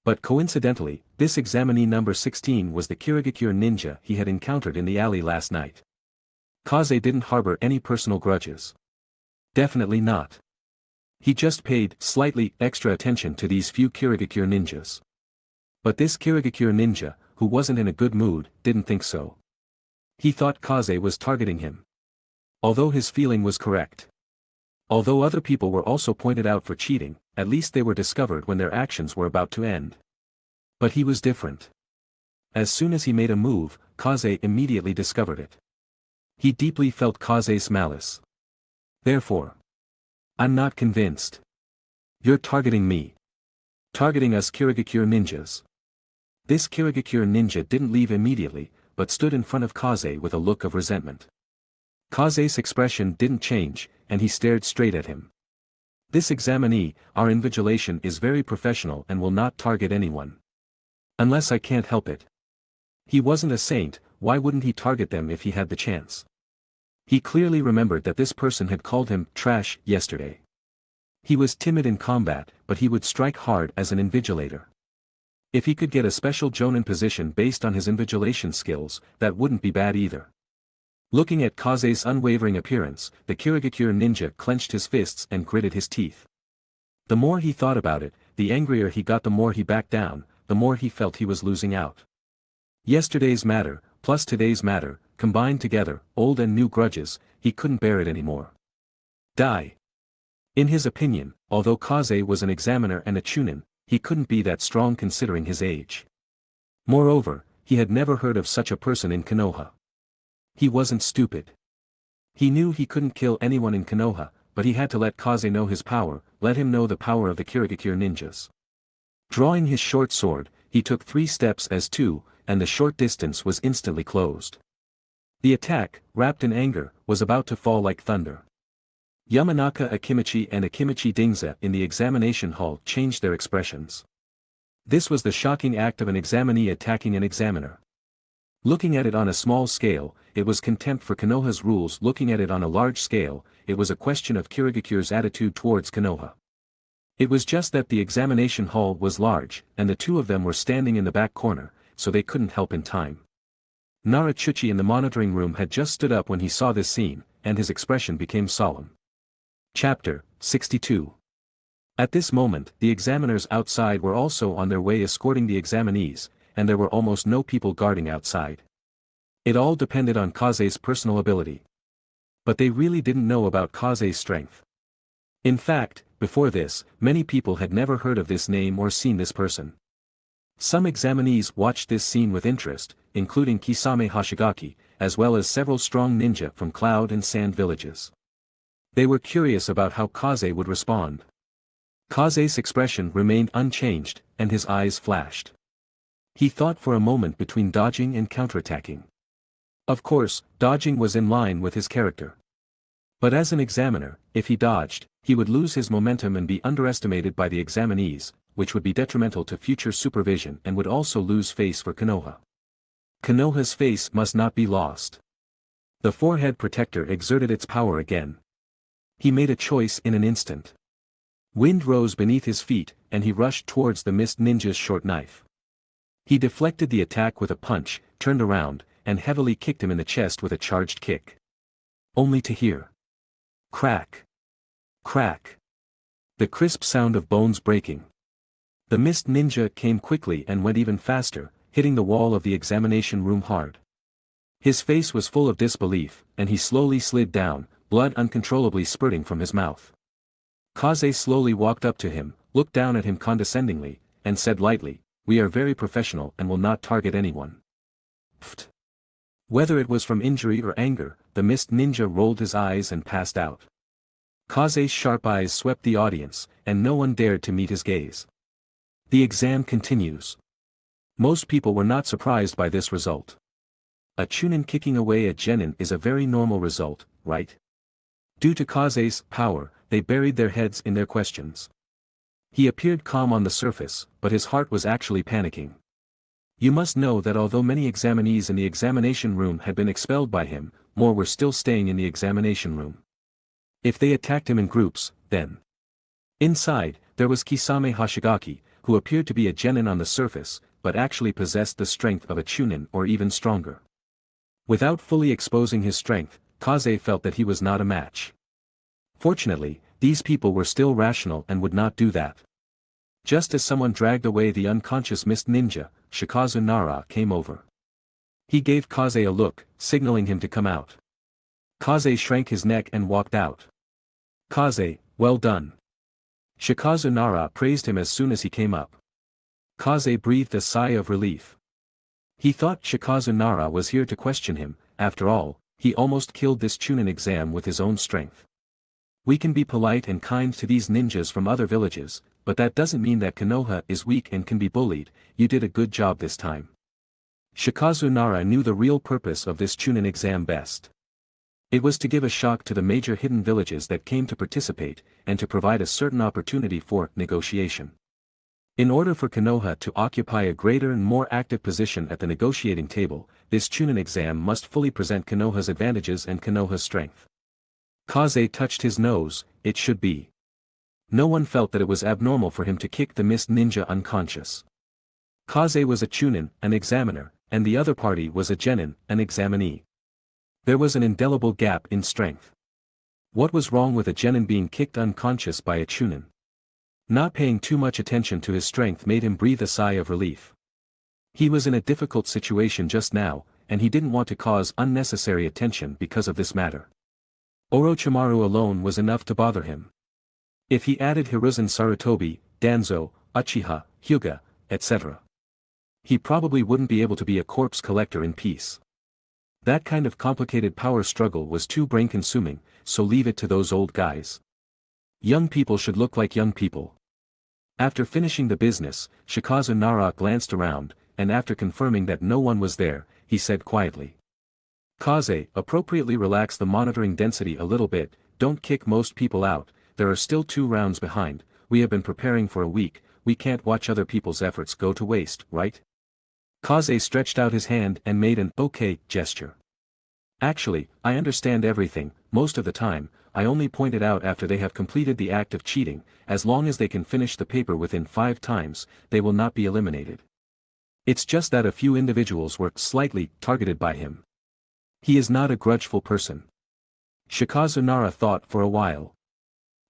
But coincidentally, this examinee number 16 was the Kirigakure ninja he had encountered in the alley last night. Kaze didn't harbor any personal grudges. Definitely not. He just paid slightly extra attention to these few Kirigakure ninjas. But this Kirigakure ninja, who wasn't in a good mood, didn't think so. He thought Kaze was targeting him. Although his feeling was correct. Although other people were also pointed out for cheating, at least they were discovered when their actions were about to end. But he was different. As soon as he made a move, Kaze immediately discovered it. He deeply felt Kaze's malice. Therefore, I'm not convinced. You're targeting me. Targeting us Kirigakure ninjas. This Kirigakure ninja didn't leave immediately, but stood in front of Kaze with a look of resentment. Kaze's expression didn't change, and he stared straight at him. This examinee, our invigilation is very professional and will not target anyone. Unless I can't help it. He wasn't a saint, why wouldn't he target them if he had the chance? He clearly remembered that this person had called him trash yesterday. He was timid in combat, but he would strike hard as an invigilator. If he could get a special jonin position based on his invigilation skills, that wouldn't be bad either. Looking at Kaze's unwavering appearance, the Kirigakure ninja clenched his fists and gritted his teeth. The more he thought about it, the angrier he got, the more he backed down, the more he felt he was losing out. Yesterday's matter, plus today's matter, combined together, old and new grudges, he couldn't bear it anymore. Die. In his opinion, although Kaze was an examiner and a Chunin, he couldn't be that strong considering his age. Moreover, he had never heard of such a person in Konoha. He wasn't stupid. He knew he couldn't kill anyone in Konoha, but he had to let Kaze know his power, let him know the power of the Kirigakure ninjas. Drawing his short sword, he took 3 steps as 2, and the short distance was instantly closed. The attack, wrapped in anger, was about to fall like thunder. Yamanaka Akimichi and Akimichi Dingza in the examination hall changed their expressions. This was the shocking act of an examinee attacking an examiner. Looking at it on a small scale, it was contempt for Konoha's rules. Looking at it on a large scale, it was a question of Kirigakure's attitude towards Konoha. It was just that the examination hall was large, and the 2 of them were standing in the back corner, so they couldn't help in time. Narachuchi in the monitoring room had just stood up when he saw this scene, and his expression became solemn. Chapter 62. At this moment, the examiners outside were also on their way escorting the examinees, and there were almost no people guarding outside. It all depended on Kaze's personal ability. But they really didn't know about Kaze's strength. In fact, before this, many people had never heard of this name or seen this person. Some examinees watched this scene with interest, including Kisame Hoshigaki, as well as several strong ninja from Cloud and Sand villages. They were curious about how Kaze would respond. Kaze's expression remained unchanged, and his eyes flashed. He thought for a moment between dodging and counterattacking. Of course, dodging was in line with his character. But as an examiner, if he dodged, he would lose his momentum and be underestimated by the examinees, which would be detrimental to future supervision and would also lose face for Konoha. Konoha's face must not be lost. The forehead protector exerted its power again. He made a choice in an instant. Wind rose beneath his feet, and he rushed towards the mist ninja's short knife. He deflected the attack with a punch, turned around, and heavily kicked him in the chest with a charged kick. Only to hear crack, crack, the crisp sound of bones breaking. The mist ninja came quickly and went even faster, hitting the wall of the examination room hard. His face was full of disbelief, and he slowly slid down, blood uncontrollably spurting from his mouth. Kaze slowly walked up to him, looked down at him condescendingly, and said lightly, "We are very professional and will not target anyone." Pfft. Whether it was from injury or anger, the mist ninja rolled his eyes and passed out. Kaze's sharp eyes swept the audience, and no one dared to meet his gaze. The exam continues. Most people were not surprised by this result. A Chunin kicking away a genin is a very normal result, right? Due to Kaze's power, they buried their heads in their questions. He appeared calm on the surface, but his heart was actually panicking. You must know that although many examinees in the examination room had been expelled by him, more were still staying in the examination room. If they attacked him in groups, then. Inside, there was Kisame Hoshigaki, who appeared to be a genin on the surface, but actually possessed the strength of a Chunin or even stronger. Without fully exposing his strength, Kaze felt that he was not a match. Fortunately, these people were still rational and would not do that. Just as someone dragged away the unconscious mist ninja, Shikazu Nara came over. He gave Kaze a look, signaling him to come out. Kaze shrank his neck and walked out. Kaze, well done. Shikazu Nara praised him as soon as he came up. Kaze breathed a sigh of relief. He thought Shikazu Nara was here to question him. After all, he almost killed this Chunin exam with his own strength. We can be polite and kind to these ninjas from other villages, but that doesn't mean that Konoha is weak and can be bullied. You did a good job this time. Shikazu Nara knew the real purpose of this Chunin exam best. It was to give a shock to the major hidden villages that came to participate, and to provide a certain opportunity for negotiation. In order for Konoha to occupy a greater and more active position at the negotiating table, this Chunin exam must fully present Konoha's advantages and Konoha's strength. Kaze touched his nose. It should be. No one felt that it was abnormal for him to kick the mist ninja unconscious. Kaze was a Chunin, an examiner, and the other party was a genin, an examinee. There was an indelible gap in strength. What was wrong with a genin being kicked unconscious by a Chunin? Not paying too much attention to his strength made him breathe a sigh of relief. He was in a difficult situation just now, and he didn't want to cause unnecessary attention because of this matter. Orochimaru alone was enough to bother him. If he added Hiruzen Sarutobi, Danzo, Uchiha, Hyuga, etc., he probably wouldn't be able to be a corpse collector in peace. That kind of complicated power struggle was too brain-consuming, so leave it to those old guys. Young people should look like young people. After finishing the business, Shikazu Nara glanced around, and after confirming that no one was there, he said quietly. Kaze, appropriately relax the monitoring density a little bit, don't kick most people out, there are still 2 rounds behind, we have been preparing for a week, we can't watch other people's efforts go to waste, right? Kaze stretched out his hand and made an okay gesture. Actually, I understand everything, most of the time, I only point it out after they have completed the act of cheating, as long as they can finish the paper within 5 times, they will not be eliminated. It's just that a few individuals were slightly targeted by him. He is not a grudgeful person. Shikazu Nara thought for a while.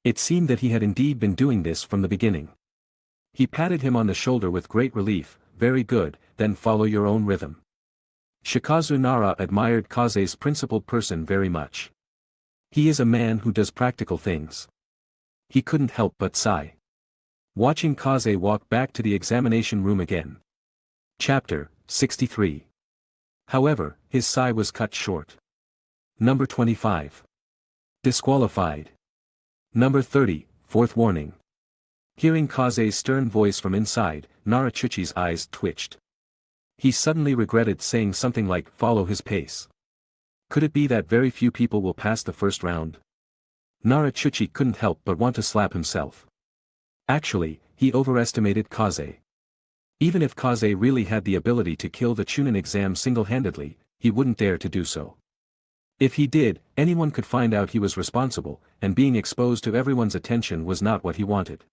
It seemed that he had indeed been doing this from the beginning. He patted him on the shoulder with great relief. Very good, then follow your own rhythm. Shikazu Nara admired Kaze's principled person very much. He is a man who does practical things. He couldn't help but sigh. Watching Kaze walk back to the examination room again. Chapter 63. However, his sigh was cut short. Number 25. Disqualified. Number 30, fourth warning. Hearing Kaze's stern voice from inside, Narachuchi's eyes twitched. He suddenly regretted saying something like follow his pace. Could it be that very few people will pass the first round? Narachuchi couldn't help but want to slap himself. Actually, he overestimated Kaze. Even if Kaze really had the ability to kill the Chunin exam single-handedly, he wouldn't dare to do so. If he did, anyone could find out he was responsible, and being exposed to everyone's attention was not what he wanted.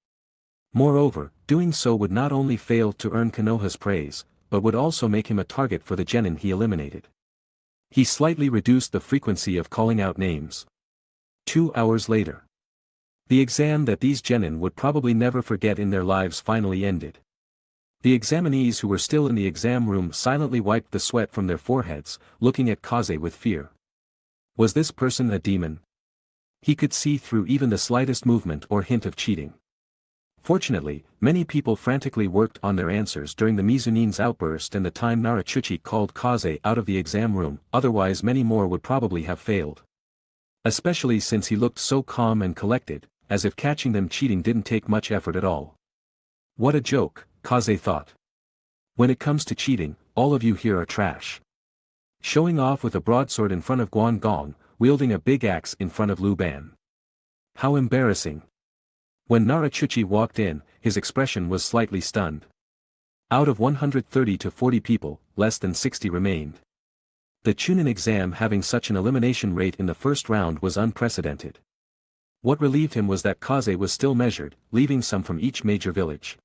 Moreover, doing so would not only fail to earn Konoha's praise, but would also make him a target for the genin he eliminated. He slightly reduced the frequency of calling out names. 2 hours later. The exam that these genin would probably never forget in their lives finally ended. The examinees who were still in the exam room silently wiped the sweat from their foreheads, looking at Kaze with fear. Was this person a demon? He could see through even the slightest movement or hint of cheating. Fortunately, many people frantically worked on their answers during the Mizunin's outburst and the time Narachuchi called Kaze out of the exam room, otherwise many more would probably have failed. Especially since he looked so calm and collected, as if catching them cheating didn't take much effort at all. What a joke, Kaze thought. When it comes to cheating, all of you here are trash. Showing off with a broadsword in front of Guan Gong, wielding a big axe in front of Lu Ban. How embarrassing. When Narachuchi walked in, his expression was slightly stunned. Out of 130 to 40 people, less than 60 remained. The Chunin exam having such an elimination rate in the first round was unprecedented. What relieved him was that Kaze was still measured, leaving some from each major village.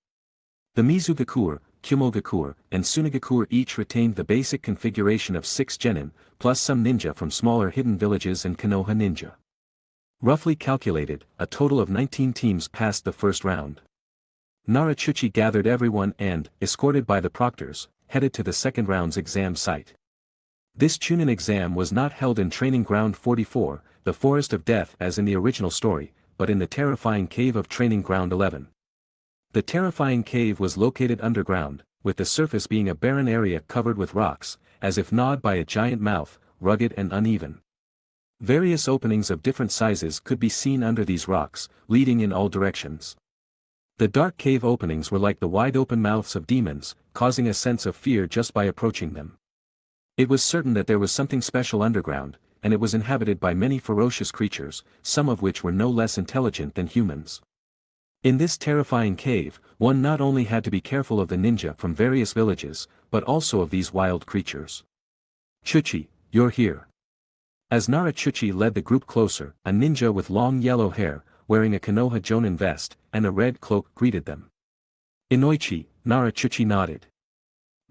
The Mizugakur, Kumogakur, and Tsunegakur each retained the basic configuration of 6 genin, plus some ninja from smaller hidden villages and Konoha ninja. Roughly calculated, a total of 19 teams passed the first round. Narachuchi gathered everyone and, escorted by the proctors, headed to the second round's exam site. This Chunin exam was not held in Training Ground 44, the Forest of Death as in the original story, but in the terrifying cave of Training Ground 11. The terrifying cave was located underground, with the surface being a barren area covered with rocks, as if gnawed by a giant mouth, rugged and uneven. Various openings of different sizes could be seen under these rocks, leading in all directions. The dark cave openings were like the wide-open mouths of demons, causing a sense of fear just by approaching them. It was certain that there was something special underground, and it was inhabited by many ferocious creatures, some of which were no less intelligent than humans. In this terrifying cave, one not only had to be careful of the ninja from various villages, but also of these wild creatures. Chuchi, you're here. As Narachuchi led the group closer, a ninja with long yellow hair, wearing a Konoha jonin vest, and a red cloak greeted them. Inoichi, Narachuchi nodded.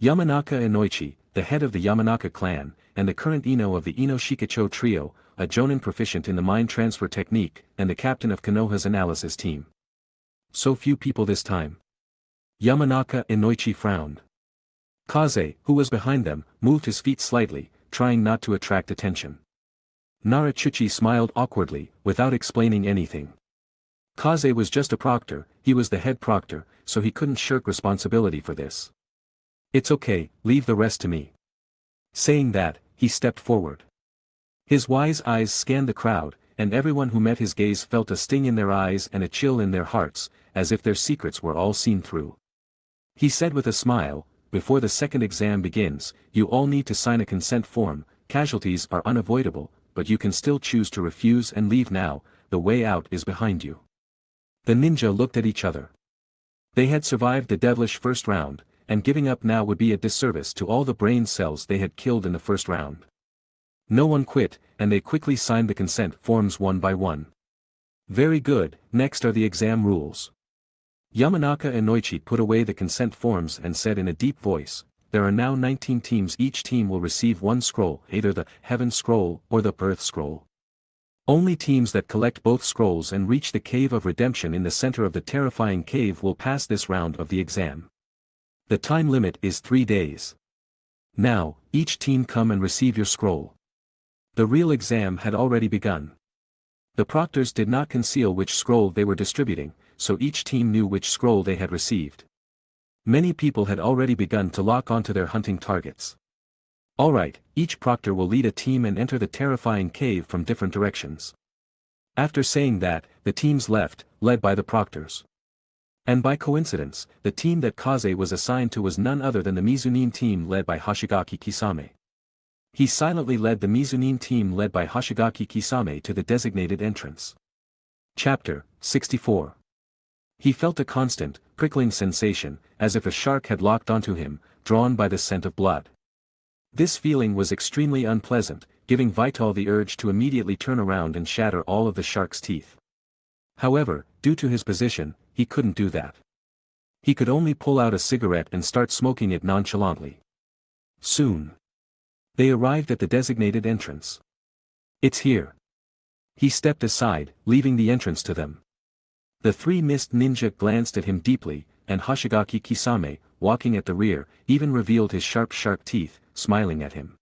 Yamanaka Inoichi, the head of the Yamanaka clan, and the current Ino of the Ino Shikacho trio, a jonin proficient in the mind transfer technique, and the captain of Konoha's analysis team. So few people this time. Yamanaka Inoichi frowned. Kaze, who was behind them, moved his feet slightly, trying not to attract attention. Narachuchi smiled awkwardly, without explaining anything. Kaze was just a proctor, he was the head proctor, so he couldn't shirk responsibility for this. It's okay, leave the rest to me. Saying that, he stepped forward. His wise eyes scanned the crowd, and everyone who met his gaze felt a sting in their eyes and a chill in their hearts, as if their secrets were all seen through. He said with a smile, before the second exam begins, you all need to sign a consent form, casualties are unavoidable, but you can still choose to refuse and leave now, the way out is behind you. The ninja looked at each other. They had survived the devilish first round, and giving up now would be a disservice to all the brain cells they had killed in the first round. No one quit, and they quickly signed the consent forms one by one. Very good, next are the exam rules. Yamanaka Inoichi put away the consent forms and said in a deep voice, there are now 19 teams, each team will receive one scroll, either the Heaven Scroll or the Birth Scroll. Only teams that collect both scrolls and reach the Cave of Redemption in the center of the terrifying cave will pass this round of the exam. The time limit is 3 days. Now, each team come and receive your scroll. The real exam had already begun. The proctors did not conceal which scroll they were distributing, so each team knew which scroll they had received. Many people had already begun to lock onto their hunting targets. Alright, each proctor will lead a team and enter the terrifying cave from different directions. After saying that, the teams left, led by the proctors. And by coincidence, the team that Kaze was assigned to was none other than the Mizunin team led by Hashigaki Kisame. He silently led the Mizunin team led by Hashigaki Kisame to the designated entrance. Chapter 64. He felt a constant, prickling sensation, as if a shark had locked onto him, drawn by the scent of blood. This feeling was extremely unpleasant, giving Vital the urge to immediately turn around and shatter all of the shark's teeth. However, due to his position, he couldn't do that. He could only pull out a cigarette and start smoking it nonchalantly. Soon. They arrived at the designated entrance. It's here. He stepped aside, leaving the entrance to them. The three mist ninja glanced at him deeply, and Hashigaki Kisame, walking at the rear, even revealed his sharp shark teeth, smiling at him.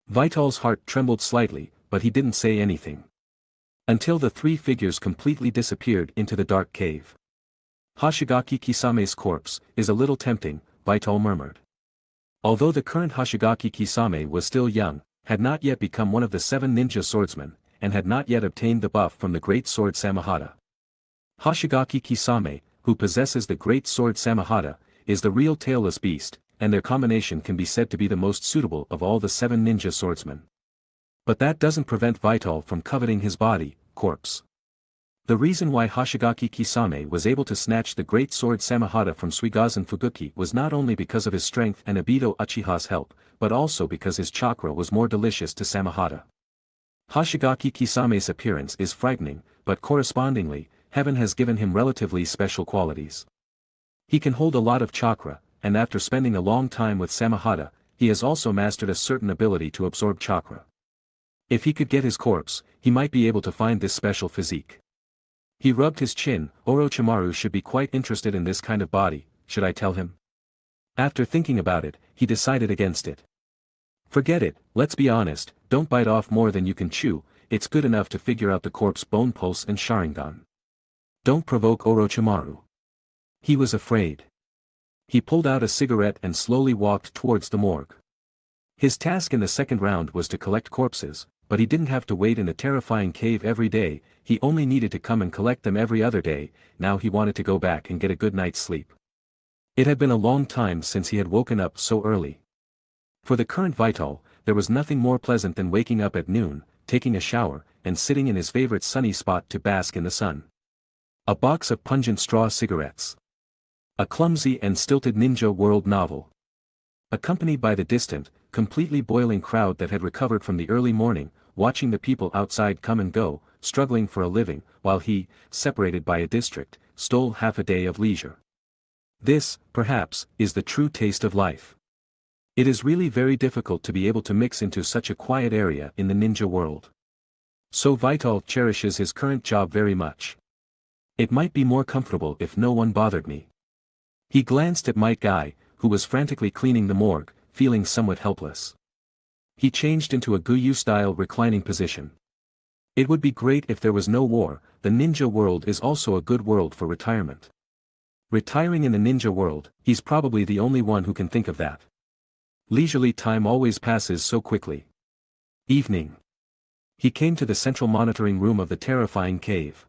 Vital's heart trembled slightly, but he didn't say anything. Until the three figures completely disappeared into the dark cave. Hashigaki Kisame's corpse is a little tempting, Vital murmured. Although the current Hashigaki Kisame was still young, had not yet become one of the 7 ninja swordsmen, and had not yet obtained the buff from the great sword Samahata. Hashigaki Kisame, who possesses the great sword Samahata, is the real tailless beast, and their combination can be said to be the most suitable of all the 7 ninja swordsmen. But that doesn't prevent Vital from coveting his body, corpse. The reason why Hashigaki Kisame was able to snatch the great sword Samahata from Suigazen Fuguki was not only because of his strength and Obito Uchiha's help, but also because his chakra was more delicious to Samahata. Hashigaki Kisame's appearance is frightening, but correspondingly, heaven has given him relatively special qualities. He can hold a lot of chakra, and after spending a long time with Samahata, he has also mastered a certain ability to absorb chakra. If he could get his corpse, he might be able to find this special physique. He rubbed his chin. Orochimaru should be quite interested in this kind of body, should I tell him? After thinking about it, he decided against it. Forget it, let's be honest, don't bite off more than you can chew, it's good enough to figure out the corpse bone pulse and Sharingan. Don't provoke Orochimaru. He was afraid. He pulled out a cigarette and slowly walked towards the morgue. His task in the second round was to collect corpses, but he didn't have to wait in a terrifying cave every day, he only needed to come and collect them every other day, now he wanted to go back and get a good night's sleep. It had been a long time since he had woken up so early. For the current Vital, there was nothing more pleasant than waking up at noon, taking a shower, and sitting in his favorite sunny spot to bask in the sun. A box of pungent straw cigarettes. A clumsy and stilted Ninja World novel. Accompanied by the distant, completely boiling crowd that had recovered from the early morning, watching the people outside come and go, struggling for a living, while he, separated by a district, stole half a day of leisure. This, perhaps, is the true taste of life. It is really very difficult to be able to mix into such a quiet area in the ninja world. So Vital cherishes his current job very much. It might be more comfortable if no one bothered me. He glanced at Might Guy, who was frantically cleaning the morgue, feeling somewhat helpless. He changed into a Guyu-style reclining position. It would be great if there was no war, the ninja world is also a good world for retirement. Retiring in the ninja world, he's probably the only one who can think of that. Leisurely time always passes so quickly. Evening. He came to the central monitoring room of the terrifying cave.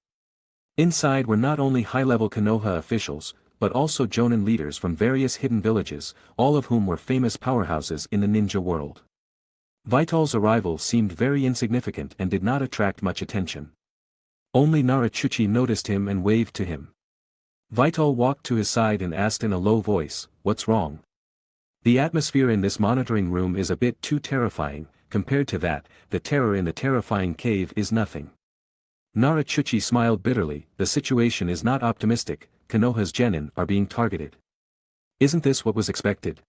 Inside were not only high-level Konoha officials, but also jonin leaders from various hidden villages, all of whom were famous powerhouses in the ninja world. Vital's arrival seemed very insignificant and did not attract much attention. Only Narachuchi noticed him and waved to him. Vital walked to his side and asked in a low voice, "What's wrong?" The atmosphere in this monitoring room is a bit too terrifying, compared to that, the terror in the terrifying cave is nothing. Narachuchi smiled bitterly, the situation is not optimistic, Konoha's genin are being targeted. Isn't this what was expected?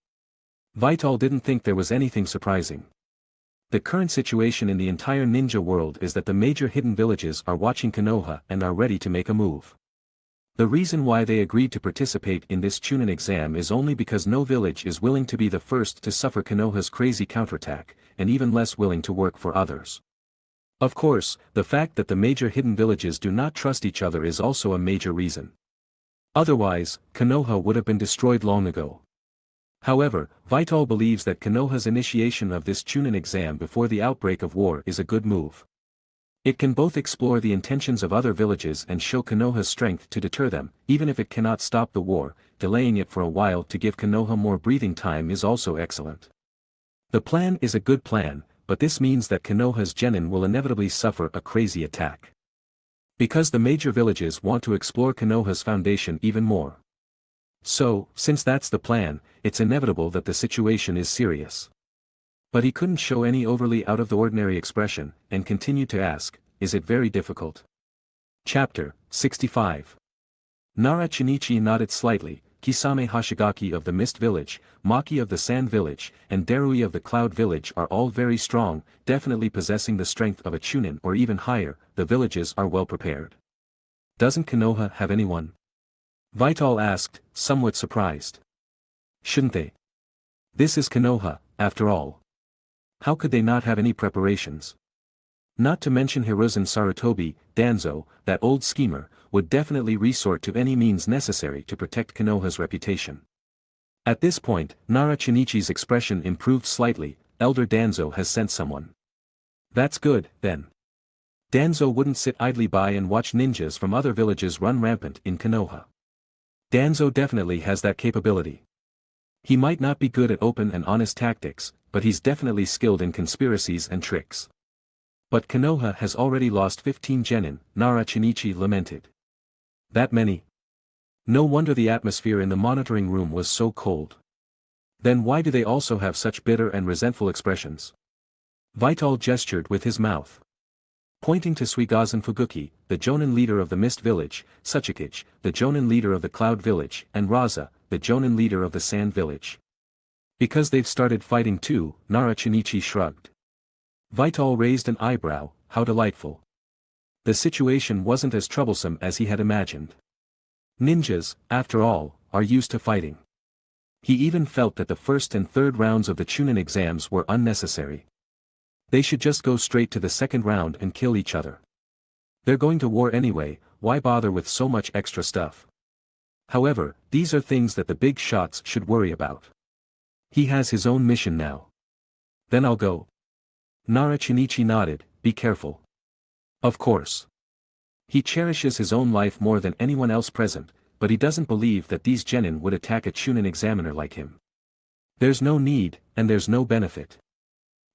Vital didn't think there was anything surprising. The current situation in the entire ninja world is that the major hidden villages are watching Konoha and are ready to make a move. The reason why they agreed to participate in this Chunin exam is only because no village is willing to be the first to suffer Konoha's crazy counterattack, and even less willing to work for others. Of course, the fact that the major hidden villages do not trust each other is also a major reason. Otherwise, Konoha would have been destroyed long ago. However, Vital believes that Konoha's initiation of this Chunin exam before the outbreak of war is a good move. It can both explore the intentions of other villages and show Konoha's strength to deter them, even if it cannot stop the war, delaying it for a while to give Konoha more breathing time is also excellent. The plan is a good plan, but this means that Konoha's genin will inevitably suffer a crazy attack. Because the major villages want to explore Konoha's foundation even more. So, since that's the plan, it's inevitable that the situation is serious. But he couldn't show any overly out-of-the-ordinary expression, and continued to ask, "Is it very difficult?" Chapter 65. Nara Shinichi nodded slightly. Kisame Hoshigaki of the Mist Village, Maki of the Sand Village, and Darui of the Cloud Village are all very strong, definitely possessing the strength of a Chunin or even higher, the villages are well prepared. Doesn't Konoha have anyone? Vital asked, somewhat surprised. Shouldn't they? This is Konoha, after all. How could they not have any preparations? Not to mention Hiruzen Sarutobi, Danzo, that old schemer, would definitely resort to any means necessary to protect Konoha's reputation. At this point, Nara Shinichi's expression improved slightly. Elder Danzo has sent someone. That's good, then. Danzo wouldn't sit idly by and watch ninjas from other villages run rampant in Konoha. Danzo definitely has that capability. He might not be good at open and honest tactics, but he's definitely skilled in conspiracies and tricks. But Konoha has already lost 15 genin, Nara Shinichi lamented. That many? No wonder the atmosphere in the monitoring room was so cold. Then why do they also have such bitter and resentful expressions? Vital gestured with his mouth. Pointing to Suigazen Fuguki, the jonin leader of the Mist Village, Tsuchikage, the jonin leader of the Cloud Village, and Raza, the jonin leader of the Sand Village. Because they've started fighting too, Nara Shinichi shrugged. Vital raised an eyebrow. How delightful. The situation wasn't as troublesome as he had imagined. Ninjas, after all, are used to fighting. He even felt that the first and third rounds of the Chunin exams were unnecessary. They should just go straight to the second round and kill each other. They're going to war anyway, why bother with so much extra stuff? However, these are things that the big shots should worry about. He has his own mission now. Then I'll go. Narachinichi nodded, be careful. Of course. He cherishes his own life more than anyone else present, but he doesn't believe that these genin would attack a Chunin examiner like him. There's no need, and there's no benefit.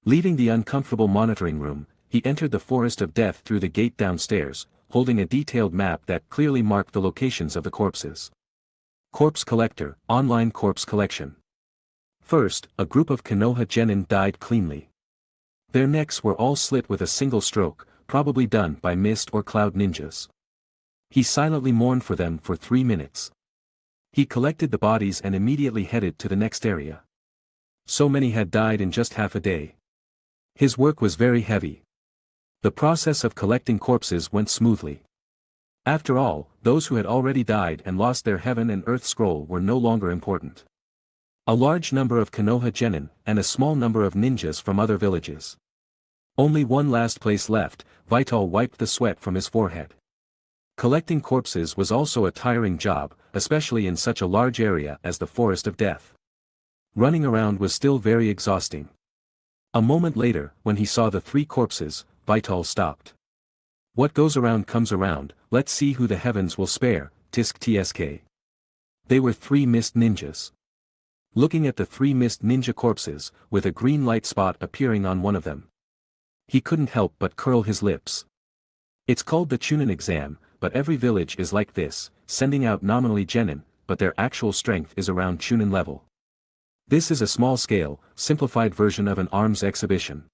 Leaving the uncomfortable monitoring room, he entered the forest of death through the gate downstairs, holding a detailed map that clearly marked the locations of the corpses. Corpse Collector, Online Corpse Collection. First, a group of Konoha genin died cleanly. Their necks were all slit with a single stroke, probably done by mist or cloud ninjas. He silently mourned for them for 3 minutes. He collected the bodies and immediately headed to the next area. So many had died in just half a day. His work was very heavy. The process of collecting corpses went smoothly. After all, those who had already died and lost their heaven and earth scroll were no longer important. A large number of Konoha genin, and a small number of ninjas from other villages. Only one last place left. Vital wiped the sweat from his forehead. Collecting corpses was also a tiring job, especially in such a large area as the Forest of Death. Running around was still very exhausting. A moment later, when he saw the 3 corpses, Vital stopped. What goes around comes around, let's see who the heavens will spare, Tgthegood. They were 3 mist ninjas. Looking at the 3 mist ninja corpses, with a green light spot appearing on one of them, he couldn't help but curl his lips. It's called the Chunin exam, but every village is like this, sending out nominally genin, but their actual strength is around Chunin level. This is a small-scale, simplified version of an arms exhibition.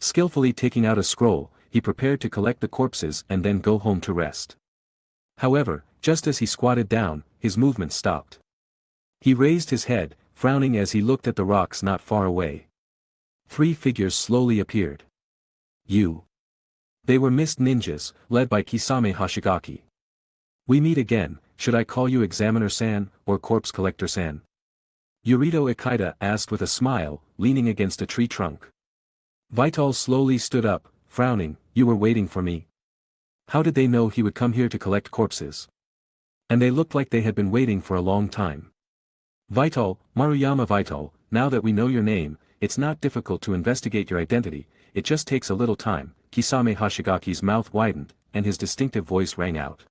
Skillfully taking out a scroll, he prepared to collect the corpses and then go home to rest. However, just as he squatted down, his movement stopped. He raised his head, frowning as he looked at the rocks not far away. 3 figures slowly appeared. They were mist ninjas, led by Kisame Hashigaki. We meet again, should I call you Examiner-san, or Corpse Collector-san? Yurito Ikeda asked with a smile, leaning against a tree trunk. Vital slowly stood up, frowning, you were waiting for me? How did they know he would come here to collect corpses? And they looked like they had been waiting for a long time. Vital, Maruyama Vital, now that we know your name, it's not difficult to investigate your identity, it just takes a little time. Kisame Hashigaki's mouth widened, and his distinctive voice rang out.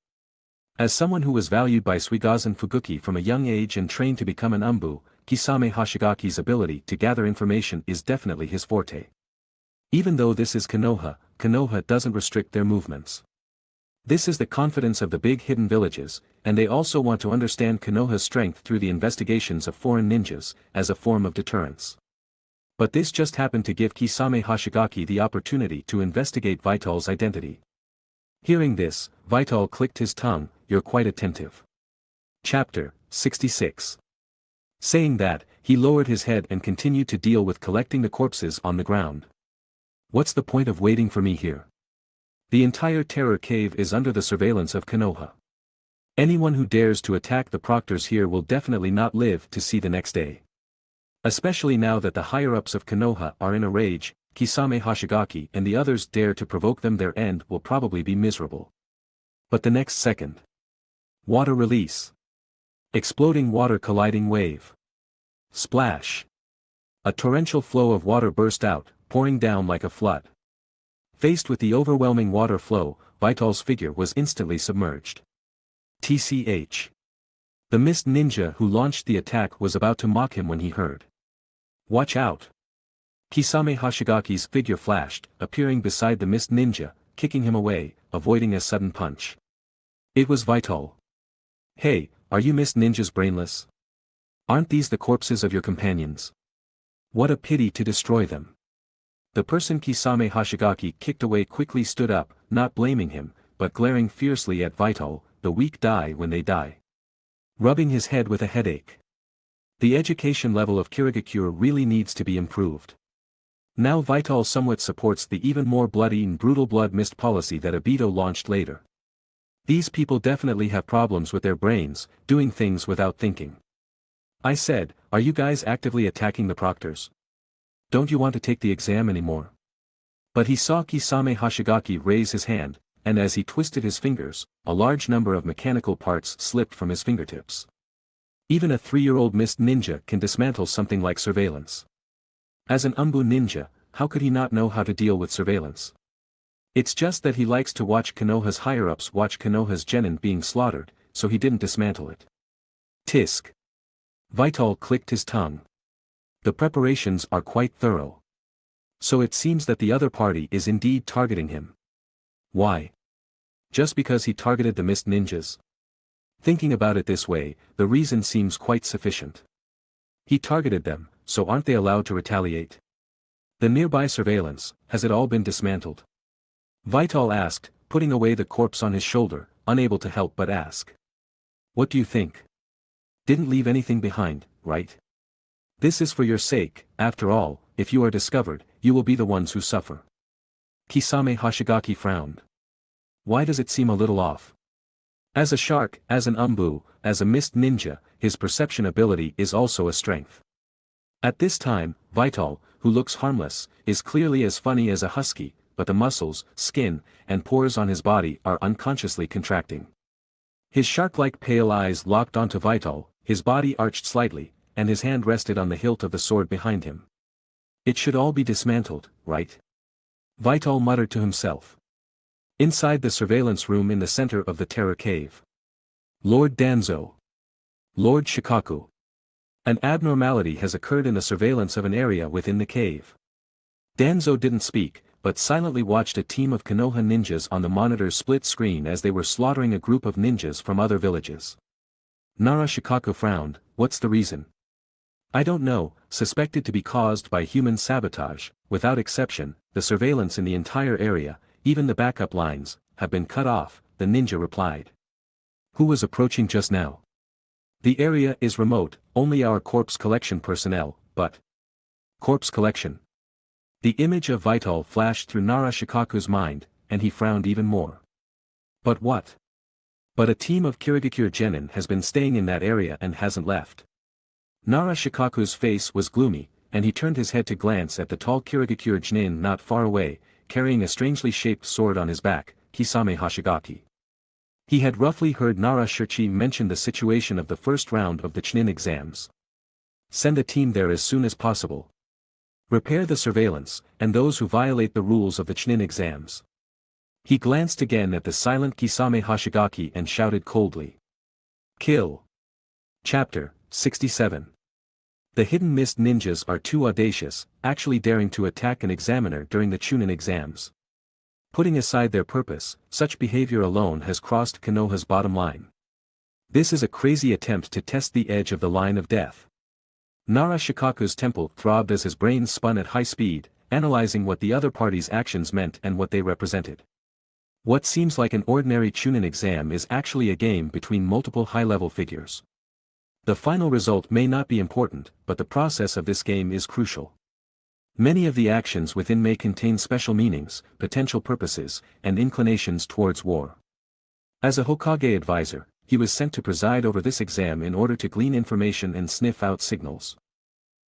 As someone who was valued by Suigazen Fuguki from a young age and trained to become an umbu, Kisame Hashigaki's ability to gather information is definitely his forte. Even though this is Konoha, Konoha doesn't restrict their movements. This is the confidence of the big hidden villages, and they also want to understand Konoha's strength through the investigations of foreign ninjas, as a form of deterrence. But this just happened to give Kisame Hashigaki the opportunity to investigate Vital's identity. Hearing this, Vital clicked his tongue, you're quite attentive. Chapter 66. Saying that, he lowered his head and continued to deal with collecting the corpses on the ground. What's the point of waiting for me here? The entire Terror Cave is under the surveillance of Konoha. Anyone who dares to attack the proctors here will definitely not live to see the next day. Especially now that the higher-ups of Konoha are in a rage, Kisame Hashigaki and the others dare to provoke them, their end will probably be miserable. But the next second. Water release. Exploding water colliding wave. Splash. A torrential flow of water burst out, pouring down like a flood. Faced with the overwhelming water flow, Vital's figure was instantly submerged. TCH. The mist ninja who launched the attack was about to mock him when he heard. Watch out! Kisame Hashigaki's figure flashed, appearing beside the mist ninja, kicking him away, avoiding a sudden punch. It was Vital. Hey, are you mist ninjas brainless? Aren't these the corpses of your companions? What a pity to destroy them. The person Kisame Hashigaki kicked away quickly stood up, not blaming him, but glaring fiercely at Vital, the weak die when they die. Rubbing his head with a headache. The education level of Kirigakure really needs to be improved. Now Vital somewhat supports the even more bloody and brutal blood mist policy that Obito launched later. These people definitely have problems with their brains, doing things without thinking. I said, are you guys actively attacking the proctors? Don't you want to take the exam anymore? But he saw Kisame Hashigaki raise his hand, and as he twisted his fingers, a large number of mechanical parts slipped from his fingertips. Even a 3-year-old mist ninja can dismantle something like surveillance. As an Umbu ninja, how could he not know how to deal with surveillance? It's just that he likes to watch Konoha's higher-ups watch Konoha's genin being slaughtered, so he didn't dismantle it. Tisk. Vital clicked his tongue. The preparations are quite thorough. So it seems that the other party is indeed targeting him. Why? Just because he targeted the mist ninjas? Thinking about it this way, the reason seems quite sufficient. He targeted them, so aren't they allowed to retaliate? The nearby surveillance, has it all been dismantled? Vital asked, putting away the corpse on his shoulder, unable to help but ask. What do you think? Didn't leave anything behind, right? This is for your sake, after all, if you are discovered, you will be the ones who suffer. Kisame Hashigaki frowned. Why does it seem a little off? As a shark, as an Umbu, as a mist ninja, his perception ability is also a strength. At this time, Vital, who looks harmless, is clearly as funny as a husky, but the muscles, skin, and pores on his body are unconsciously contracting. His shark-like pale eyes locked onto Vital, his body arched slightly, and his hand rested on the hilt of the sword behind him. It should all be dismantled, right? Vital muttered to himself. Inside the surveillance room in the center of the Terror Cave. Lord Danzo. Lord Shikaku. An abnormality has occurred in the surveillance of an area within the cave. Danzo didn't speak, but silently watched a team of Konoha ninjas on the monitor's split screen as they were slaughtering a group of ninjas from other villages. Nara Shikaku frowned, what's the reason? I don't know, suspected to be caused by human sabotage, without exception, the surveillance in the entire area, even the backup lines, have been cut off, the ninja replied. Who was approaching just now? The area is remote, only our corpse collection personnel, but... Corpse collection. The image of Vital flashed through Nara Shikaku's mind, and he frowned even more. But what? But a team of Kirigakure genin has been staying in that area and hasn't left. Nara Shikaku's face was gloomy, and he turned his head to glance at the tall Kirigakure genin not far away, carrying a strangely shaped sword on his back, Kisame Hashigaki. He had roughly heard Nara Shirchi mention the situation of the first round of the Chunin exams. Send a team there as soon as possible. Repair the surveillance, and those who violate the rules of the Chunin exams. He glanced again at the silent Kisame Hashigaki and shouted coldly. Kill. Chapter 67. The hidden mist ninjas are too audacious, actually daring to attack an examiner during the Chunin exams. Putting aside their purpose, such behavior alone has crossed Konoha's bottom line. This is a crazy attempt to test the edge of the line of death. Nara Shikaku's temple throbbed as his brain spun at high speed, analyzing what the other party's actions meant and what they represented. What seems like an ordinary Chunin exam is actually a game between multiple high-level figures. The final result may not be important, but the process of this game is crucial. Many of the actions within may contain special meanings, potential purposes, and inclinations towards war. As a Hokage advisor, he was sent to preside over this exam in order to glean information and sniff out signals.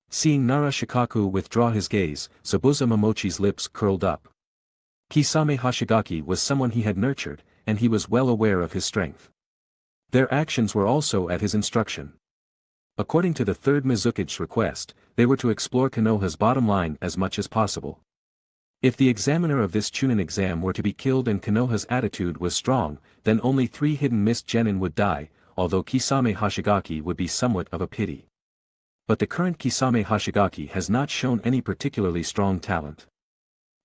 Seeing Nara Shikaku withdraw his gaze, Zabuza Momochi's lips curled up. Kisame Hashigaki was someone he had nurtured, and he was well aware of his strength. Their actions were also at his instruction. According to the third Mizuki's request, they were to explore Konoha's bottom line as much as possible. If the examiner of this Chunin exam were to be killed and Konoha's attitude was strong, then only 3 hidden mist genin would die, although Kisame Hashigaki would be somewhat of a pity. But the current Kisame Hashigaki has not shown any particularly strong talent.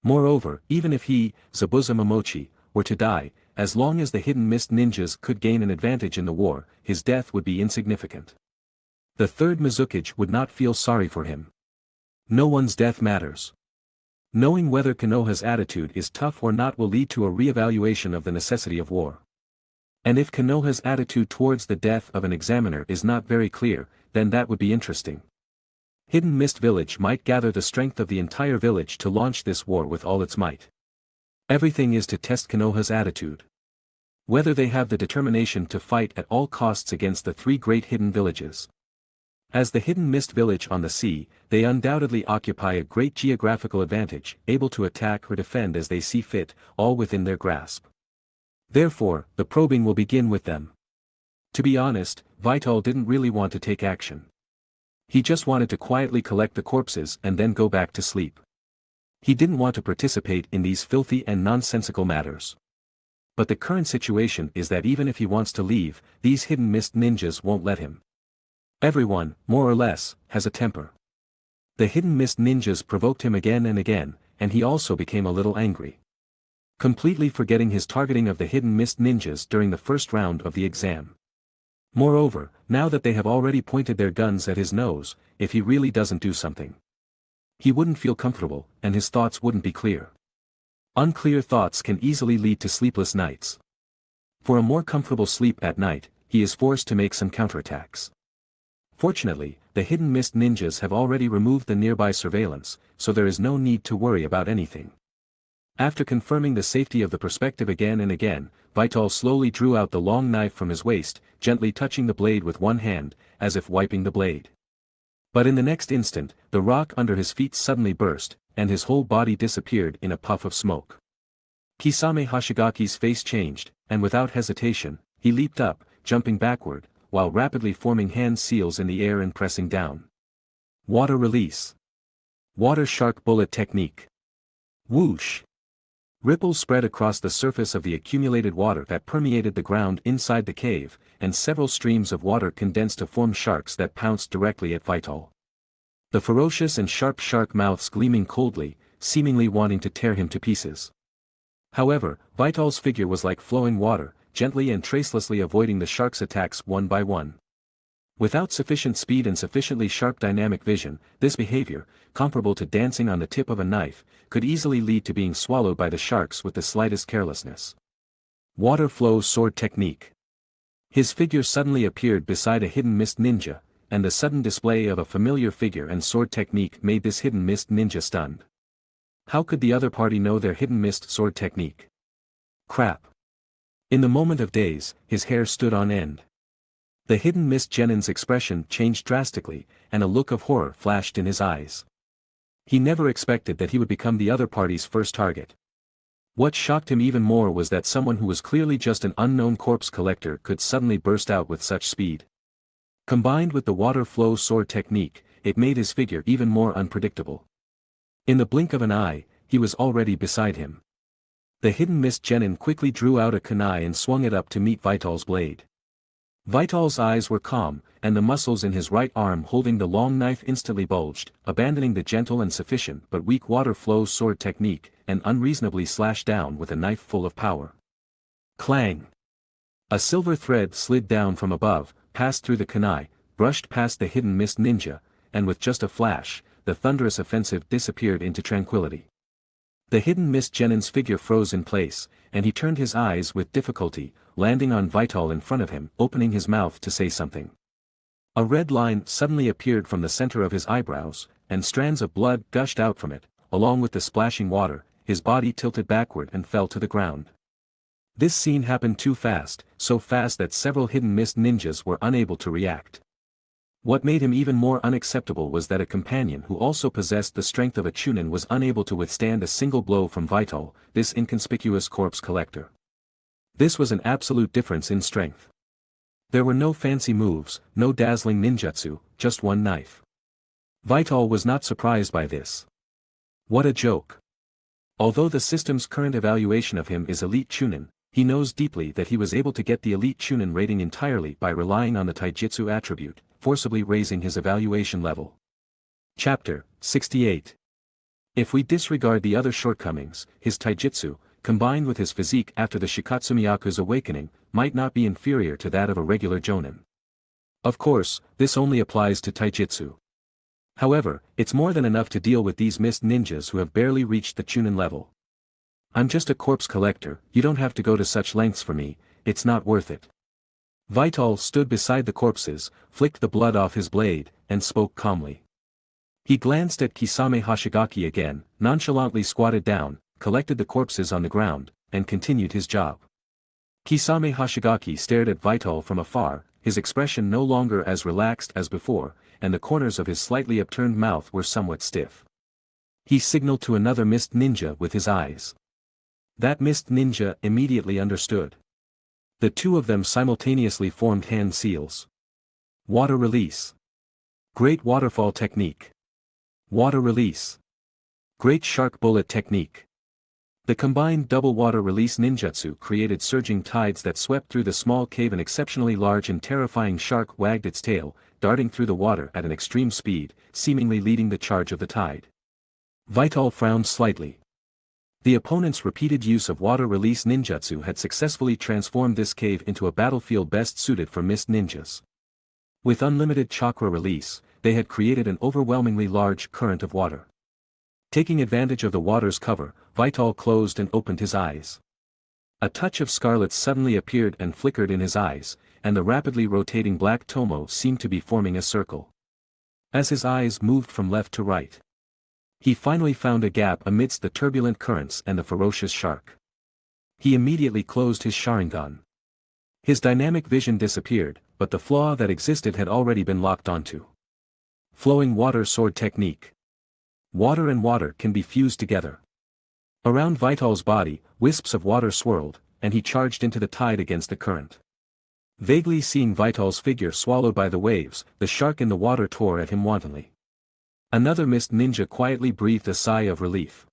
Moreover, even if he, Zabuza Momochi, were to die, as long as the hidden mist ninjas could gain an advantage in the war, his death would be insignificant. The third Mizuki would not feel sorry for him. No one's death matters. Knowing whether Konoha's attitude is tough or not will lead to a re-evaluation of the necessity of war. And if Konoha's attitude towards the death of an examiner is not very clear, then that would be interesting. Hidden Mist Village might gather the strength of the entire village to launch this war with all its might. Everything is to test Konoha's attitude. Whether they have the determination to fight at all costs against the three great hidden villages. As the Hidden Mist Village on the sea, they undoubtedly occupy a great geographical advantage, able to attack or defend as they see fit, all within their grasp. Therefore, the probing will begin with them. To be honest, Vital didn't really want to take action. He just wanted to quietly collect the corpses and then go back to sleep. He didn't want to participate in these filthy and nonsensical matters. But the current situation is that even if he wants to leave, these Hidden Mist ninjas won't let him. Everyone, more or less, has a temper. The Hidden Mist ninjas provoked him again and again, and he also became a little angry. Completely forgetting his targeting of the Hidden Mist ninjas during the first round of the exam. Moreover, now that they have already pointed their guns at his nose, if he really doesn't do something, he wouldn't feel comfortable, and his thoughts wouldn't be clear. Unclear thoughts can easily lead to sleepless nights. For a more comfortable sleep at night, he is forced to make some counterattacks. Fortunately, the Hidden Mist ninjas have already removed the nearby surveillance, so there is no need to worry about anything. After confirming the safety of the perspective again and again, Vital slowly drew out the long knife from his waist, gently touching the blade with one hand, as if wiping the blade. But in the next instant, the rock under his feet suddenly burst, and his whole body disappeared in a puff of smoke. Kisame Hashigaki's face changed, and without hesitation, he leaped up, jumping backward, while rapidly forming hand seals in the air and pressing down. Water release. Water shark bullet technique. Whoosh. Ripples spread across the surface of the accumulated water that permeated the ground inside the cave, and several streams of water condensed to form sharks that pounced directly at Vital. The ferocious and sharp shark mouths gleaming coldly, seemingly wanting to tear him to pieces. However, Vital's figure was like flowing water, gently and tracelessly avoiding the shark's attacks one by one. Without sufficient speed and sufficiently sharp dynamic vision, this behavior, comparable to dancing on the tip of a knife, could easily lead to being swallowed by the sharks with the slightest carelessness. Water flow sword technique. His figure suddenly appeared beside a Hidden Mist ninja, and the sudden display of a familiar figure and sword technique made this Hidden Mist ninja stunned. How could the other party know their Hidden Mist sword technique? Crap. In the moment of daze, his hair stood on end. The Hidden Mist genin's expression changed drastically, and a look of horror flashed in his eyes. He never expected that he would become the other party's first target. What shocked him even more was that someone who was clearly just an unknown corpse collector could suddenly burst out with such speed. Combined with the water flow sword technique, it made his figure even more unpredictable. In the blink of an eye, he was already beside him. The Hidden Mist genin quickly drew out a kunai and swung it up to meet Vital's blade. Vital's eyes were calm, and the muscles in his right arm holding the long knife instantly bulged, abandoning the gentle and sufficient but weak water flow sword technique, and unreasonably slashed down with a knife full of power. Clang! A silver thread slid down from above, passed through the kunai, brushed past the Hidden Mist ninja, and with just a flash, the thunderous offensive disappeared into tranquility. The Hidden Mist genin's figure froze in place, and he turned his eyes with difficulty, landing on Vital in front of him, opening his mouth to say something. A red line suddenly appeared from the center of his eyebrows, and strands of blood gushed out from it, along with the splashing water. His body tilted backward and fell to the ground. This scene happened too fast, so fast that several Hidden Mist ninjas were unable to react. What made him even more unacceptable was that a companion who also possessed the strength of a Chunin was unable to withstand a single blow from Vital, this inconspicuous corpse collector. This was an absolute difference in strength. There were no fancy moves, no dazzling ninjutsu, just one knife. Vital was not surprised by this. What a joke. Although the system's current evaluation of him is Elite Chunin, he knows deeply that he was able to get the Elite Chunin rating entirely by relying on the Taijutsu attribute, forcibly raising his evaluation level. Chapter 68. If we disregard the other shortcomings, his taijutsu, combined with his physique after the Shikatsumiyaku's awakening, might not be inferior to that of a regular jonin. Of course, this only applies to taijutsu. However, it's more than enough to deal with these mist ninjas who have barely reached the Chunin level. I'm just a corpse collector, you don't have to go to such lengths for me, it's not worth it. Vital stood beside the corpses, flicked the blood off his blade, and spoke calmly. He glanced at Kisame Hashigaki again, nonchalantly squatted down, collected the corpses on the ground, and continued his job. Kisame Hashigaki stared at Vital from afar, his expression no longer as relaxed as before, and the corners of his slightly upturned mouth were somewhat stiff. He signaled to another mist ninja with his eyes. That mist ninja immediately understood. The two of them simultaneously formed hand seals. Water release. Great waterfall technique. Water release. Great shark bullet technique. The combined double water release ninjutsu created surging tides that swept through the small cave. An exceptionally large and terrifying shark wagged its tail, darting through the water at an extreme speed, seemingly leading the charge of the tide. Vital frowned slightly. The opponent's repeated use of water release ninjutsu had successfully transformed this cave into a battlefield best suited for mist ninjas. With unlimited chakra release, they had created an overwhelmingly large current of water. Taking advantage of the water's cover, Vital closed and opened his eyes. A touch of scarlet suddenly appeared and flickered in his eyes, and the rapidly rotating black tomo seemed to be forming a circle. As his eyes moved from left to right, he finally found a gap amidst the turbulent currents and the ferocious shark. He immediately closed his Sharingan. His dynamic vision disappeared, but the flaw that existed had already been locked onto. Flowing water sword technique. Water and water can be fused together. Around Vital's body, wisps of water swirled, and he charged into the tide against the current. Vaguely seeing Vital's figure swallowed by the waves, the shark in the water tore at him wantonly. Another mist ninja quietly breathed a sigh of relief.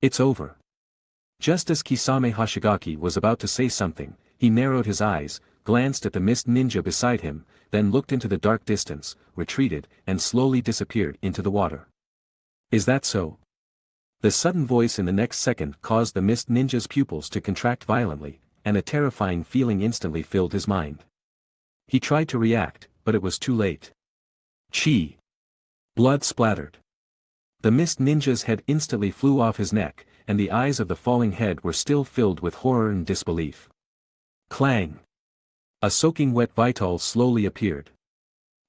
It's over. Just as Kisame Hashigaki was about to say something, he narrowed his eyes, glanced at the mist ninja beside him, then looked into the dark distance, retreated, and slowly disappeared into the water. Is that so? The sudden voice in the next second caused the mist ninja's pupils to contract violently, and a terrifying feeling instantly filled his mind. He tried to react, but it was too late. Chi! Blood splattered. The mist ninja's head instantly flew off his neck, and the eyes of the falling head were still filled with horror and disbelief. Clang! A soaking wet Vital slowly appeared.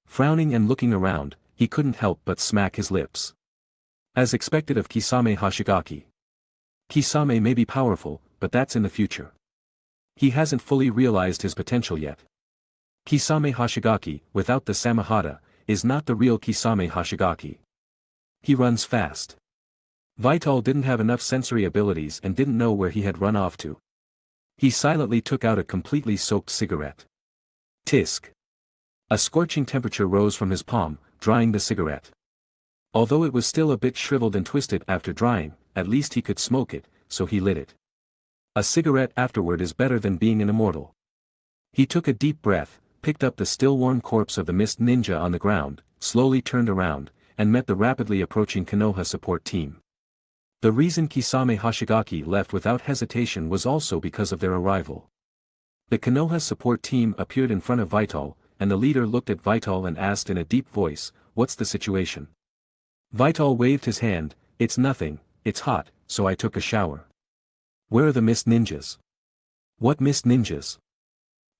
Frowning and looking around, he couldn't help but smack his lips. As expected of Kisame Hashigaki. Kisame may be powerful, but that's in the future. He hasn't fully realized his potential yet. Kisame Hashigaki, without the Samahata, is not the real Kisame Hashigaki. He runs fast. Vital didn't have enough sensory abilities and didn't know where he had run off to. He silently took out a completely soaked cigarette. Tisk. A scorching temperature rose from his palm, drying the cigarette. Although it was still a bit shriveled and twisted after drying, at least he could smoke it, so he lit it. A cigarette afterward is better than being an immortal. He took a deep breath, picked up the still-warm corpse of the mist ninja on the ground, slowly turned around, and met the rapidly approaching Konoha support team. The reason Kisame Hashigaki left without hesitation was also because of their arrival. The Konoha support team appeared in front of Vital, and the leader looked at Vital and asked in a deep voice, "What's the situation?" Vital waved his hand, "It's nothing, it's hot, so I took a shower." "Where are the mist ninjas?" "What mist ninjas?"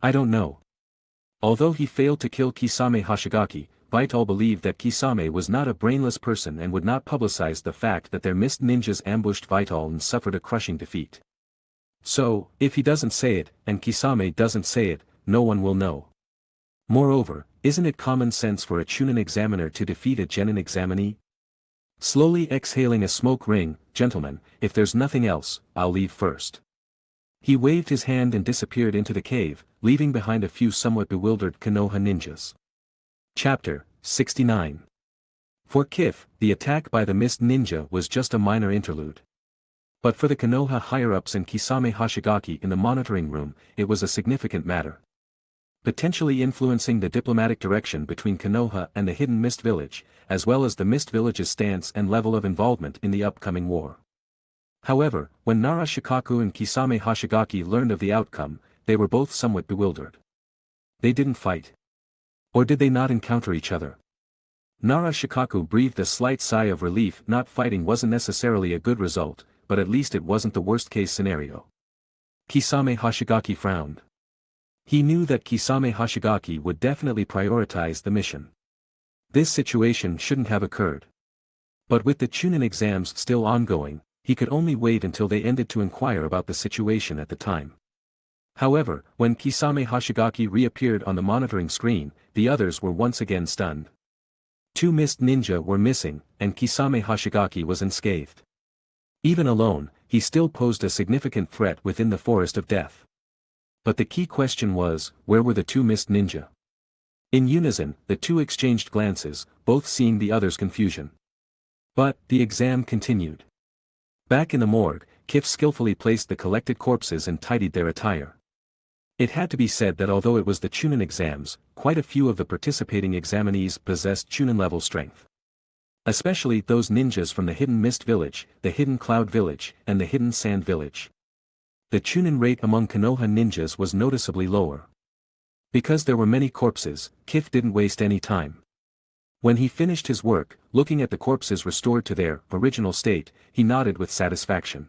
"I don't know." Although he failed to kill Kisame Hashigaki, Vital believed that Kisame was not a brainless person and would not publicize the fact that their mist ninjas ambushed Vital and suffered a crushing defeat. So, if he doesn't say it, and Kisame doesn't say it, no one will know. Moreover, isn't it common sense for a Chunin examiner to defeat a genin examinee? Slowly exhaling a smoke ring, "Gentlemen, if there's nothing else, I'll leave first." He waved his hand and disappeared into the cave, leaving behind a few somewhat bewildered Konoha ninjas. Chapter 69. For Kif, the attack by the mist ninja was just a minor interlude. But for the Konoha higher-ups and Kisame Hashigaki in the monitoring room, it was a significant matter. Potentially influencing the diplomatic direction between Konoha and the hidden Mist Village, as well as the Mist Village's stance and level of involvement in the upcoming war. However, when Nara Shikaku and Kisame Hashigaki learned of the outcome, they were both somewhat bewildered. They didn't fight. Or did they not encounter each other? Nara Shikaku breathed a slight sigh of relief. Not fighting wasn't necessarily a good result, but at least it wasn't the worst-case scenario. Kisame Hashigaki frowned. He knew that Kisame Hashigaki would definitely prioritize the mission. This situation shouldn't have occurred. But with the Chunin exams still ongoing, he could only wait until they ended to inquire about the situation at the time. However, when Kisame Hoshigaki reappeared on the monitoring screen, the others were once again stunned. 2 mist ninja were missing, and Kisame Hoshigaki was unscathed. Even alone, he still posed a significant threat within the Forest of Death. But the key question was, where were the 2 mist ninja? In unison, the two exchanged glances, both seeing the other's confusion. But, the exam continued. Back in the morgue, Qifeng skillfully placed the collected corpses and tidied their attire. It had to be said that although it was the Chunin exams, quite a few of the participating examinees possessed Chunin-level strength. Especially those ninjas from the Hidden Mist Village, the Hidden Cloud Village, and the Hidden Sand Village. The Chunin rate among Konoha ninjas was noticeably lower. Because there were many corpses, Qifeng didn't waste any time. When he finished his work, looking at the corpses restored to their original state, he nodded with satisfaction.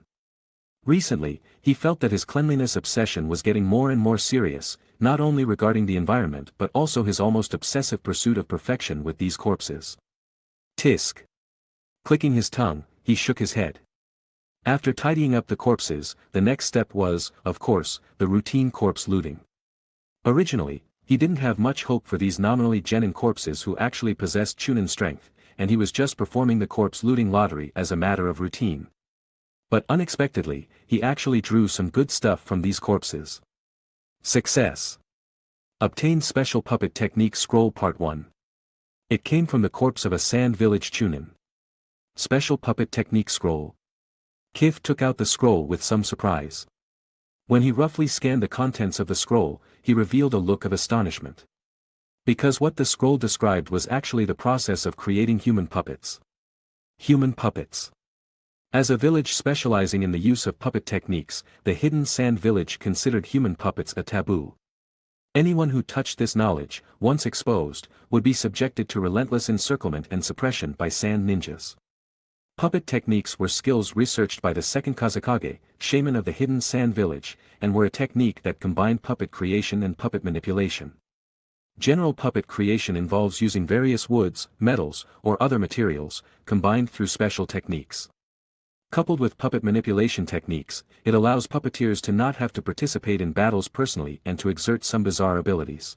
Recently, he felt that his cleanliness obsession was getting more and more serious, not only regarding the environment but also his almost obsessive pursuit of perfection with these corpses. Tisk. Clicking his tongue, he shook his head. After tidying up the corpses, the next step was, of course, the routine corpse looting. Originally, he didn't have much hope for these nominally genin corpses who actually possessed Chunin strength, and he was just performing the corpse looting lottery as a matter of routine. But unexpectedly, he actually drew some good stuff from these corpses. Success. Obtained Special Puppet Technique Scroll Part 1. It came from the corpse of a Sand Village Chunin. Special Puppet Technique Scroll. Qifeng took out the scroll with some surprise. When he roughly scanned the contents of the scroll, he revealed a look of astonishment. Because what the scroll described was actually the process of creating human puppets. Human puppets. As a village specializing in the use of puppet techniques, the Hidden Sand Village considered human puppets a taboo. Anyone who touched this knowledge, once exposed, would be subjected to relentless encirclement and suppression by sand ninjas. Puppet techniques were skills researched by the second Kazekage, shaman of the Hidden Sand Village, and were a technique that combined puppet creation and puppet manipulation. General puppet creation involves using various woods, metals, or other materials, combined through special techniques. Coupled with puppet manipulation techniques, it allows puppeteers to not have to participate in battles personally and to exert some bizarre abilities.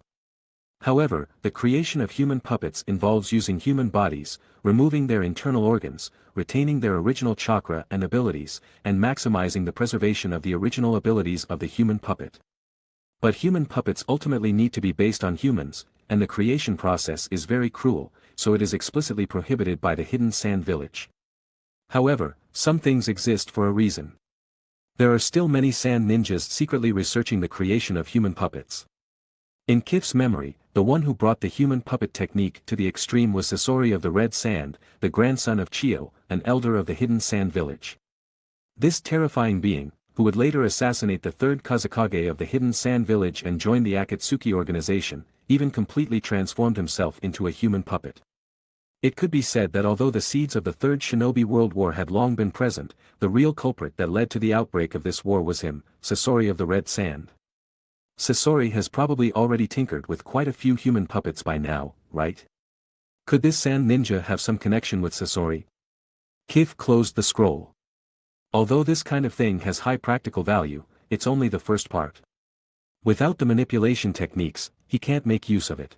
However, the creation of human puppets involves using human bodies, removing their internal organs, retaining their original chakra and abilities, and maximizing the preservation of the original abilities of the human puppet. But human puppets ultimately need to be based on humans, and the creation process is very cruel, so it is explicitly prohibited by the Hidden Sand Village. However, some things exist for a reason. There are still many sand ninjas secretly researching the creation of human puppets. In Qifeng's memory, the one who brought the human puppet technique to the extreme was Sasori of the Red Sand, the grandson of Chiyo, an elder of the Hidden Sand Village. This terrifying being, who would later assassinate the third Kazekage of the Hidden Sand Village and join the Akatsuki organization, even completely transformed himself into a human puppet. It could be said that although the seeds of the Third Shinobi World War had long been present, the real culprit that led to the outbreak of this war was him, Sasori of the Red Sand. Sasori has probably already tinkered with quite a few human puppets by now, right? Could this sand ninja have some connection with Sasori? Qifeng closed the scroll. Although this kind of thing has high practical value, it's only the first part. Without the manipulation techniques, he can't make use of it.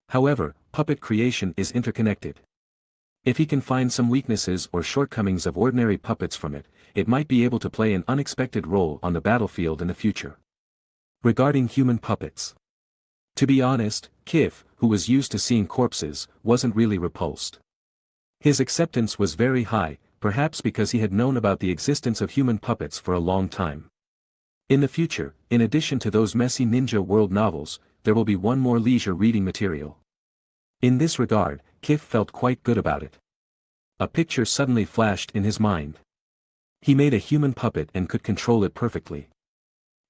However, puppet creation is interconnected. If he can find some weaknesses or shortcomings of ordinary puppets from it, it might be able to play an unexpected role on the battlefield in the future. Regarding human puppets. To be honest, Qifeng, who was used to seeing corpses, wasn't really repulsed. His acceptance was very high, perhaps because he had known about the existence of human puppets for a long time. In the future, in addition to those messy Ninja World novels, there will be one more leisure reading material. In this regard, Qifeng felt quite good about it. A picture suddenly flashed in his mind. He made a human puppet and could control it perfectly.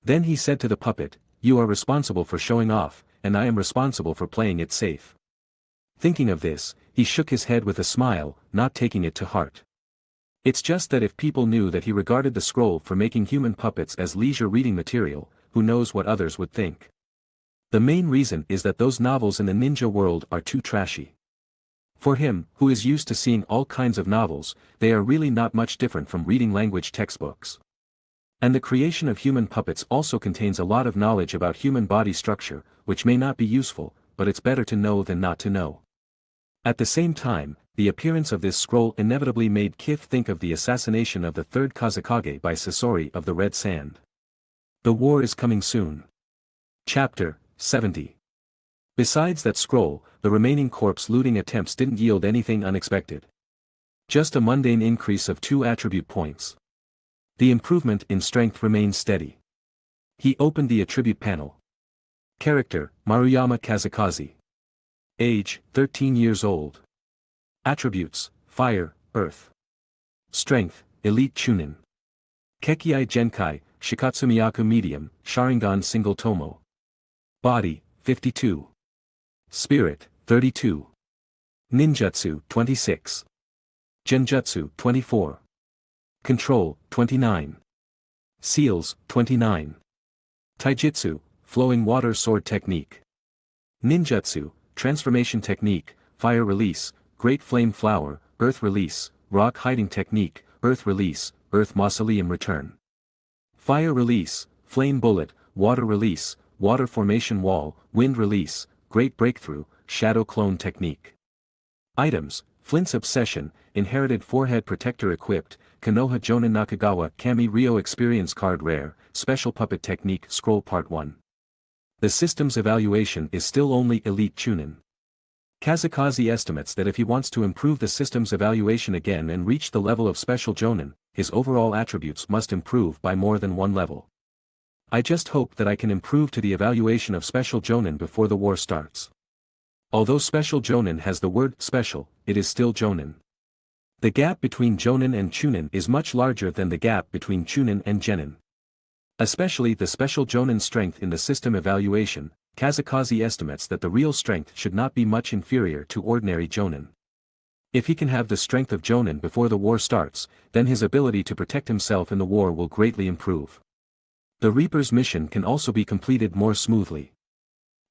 Then he said to the puppet, "You are responsible for showing off, and I am responsible for playing it safe." Thinking of this, he shook his head with a smile, not taking it to heart. It's just that if people knew that he regarded the scroll for making human puppets as leisure reading material, who knows what others would think. The main reason is that those novels in the ninja world are too trashy. For him, who is used to seeing all kinds of novels, they are really not much different from reading language textbooks. And the creation of human puppets also contains a lot of knowledge about human body structure, which may not be useful, but it's better to know than not to know. At the same time, the appearance of this scroll inevitably made Kif think of the assassination of the third Kazekage by Sasori of the Red Sand. The war is coming soon. Chapter 70. Besides that scroll, the remaining corpse looting attempts didn't yield anything unexpected. Just a mundane increase of 2 attribute points. The improvement in strength remained steady. He opened the attribute panel. Character, Maruyama Qifeng. Age, 13 years old. Attributes, Fire, Earth. Strength, Elite Chunin. Kekkei Genkai, Shikatsumiyaku Medium, Sharingan Single Tomo. Body, 52. Spirit, 32. Ninjutsu, 26. Genjutsu, 24. Control, 29. Seals, 29. Taijutsu, Flowing Water Sword Technique. Ninjutsu, Transformation Technique, Fire Release, Great Flame Flower, Earth Release, Rock Hiding Technique, Earth Release, Earth Mausoleum Return. Fire Release, Flame Bullet, Water Release, Water Formation Wall, Wind Release, Great Breakthrough, Shadow Clone Technique. Items, Flint's Obsession, Inherited Forehead Protector equipped, Konoha Jonin Nakagawa Kami Ryo Experience Card Rare, Special Puppet Technique Scroll Part 1. The system's evaluation is still only Elite Chunin. Kazekaze estimates that if he wants to improve the system's evaluation again and reach the level of Special Jonin, his overall attributes must improve by more than 1 level. I just hope that I can improve to the evaluation of Special Jonin before the war starts. Although Special Jonin has the word special, it is still Jonin. The gap between Jonin and Chunin is much larger than the gap between Chunin and Genin. Especially the Special Jonin strength in the system evaluation, Kazekaze estimates that the real strength should not be much inferior to ordinary Jonin. If he can have the strength of Jonin before the war starts, then his ability to protect himself in the war will greatly improve. The Reaper's mission can also be completed more smoothly.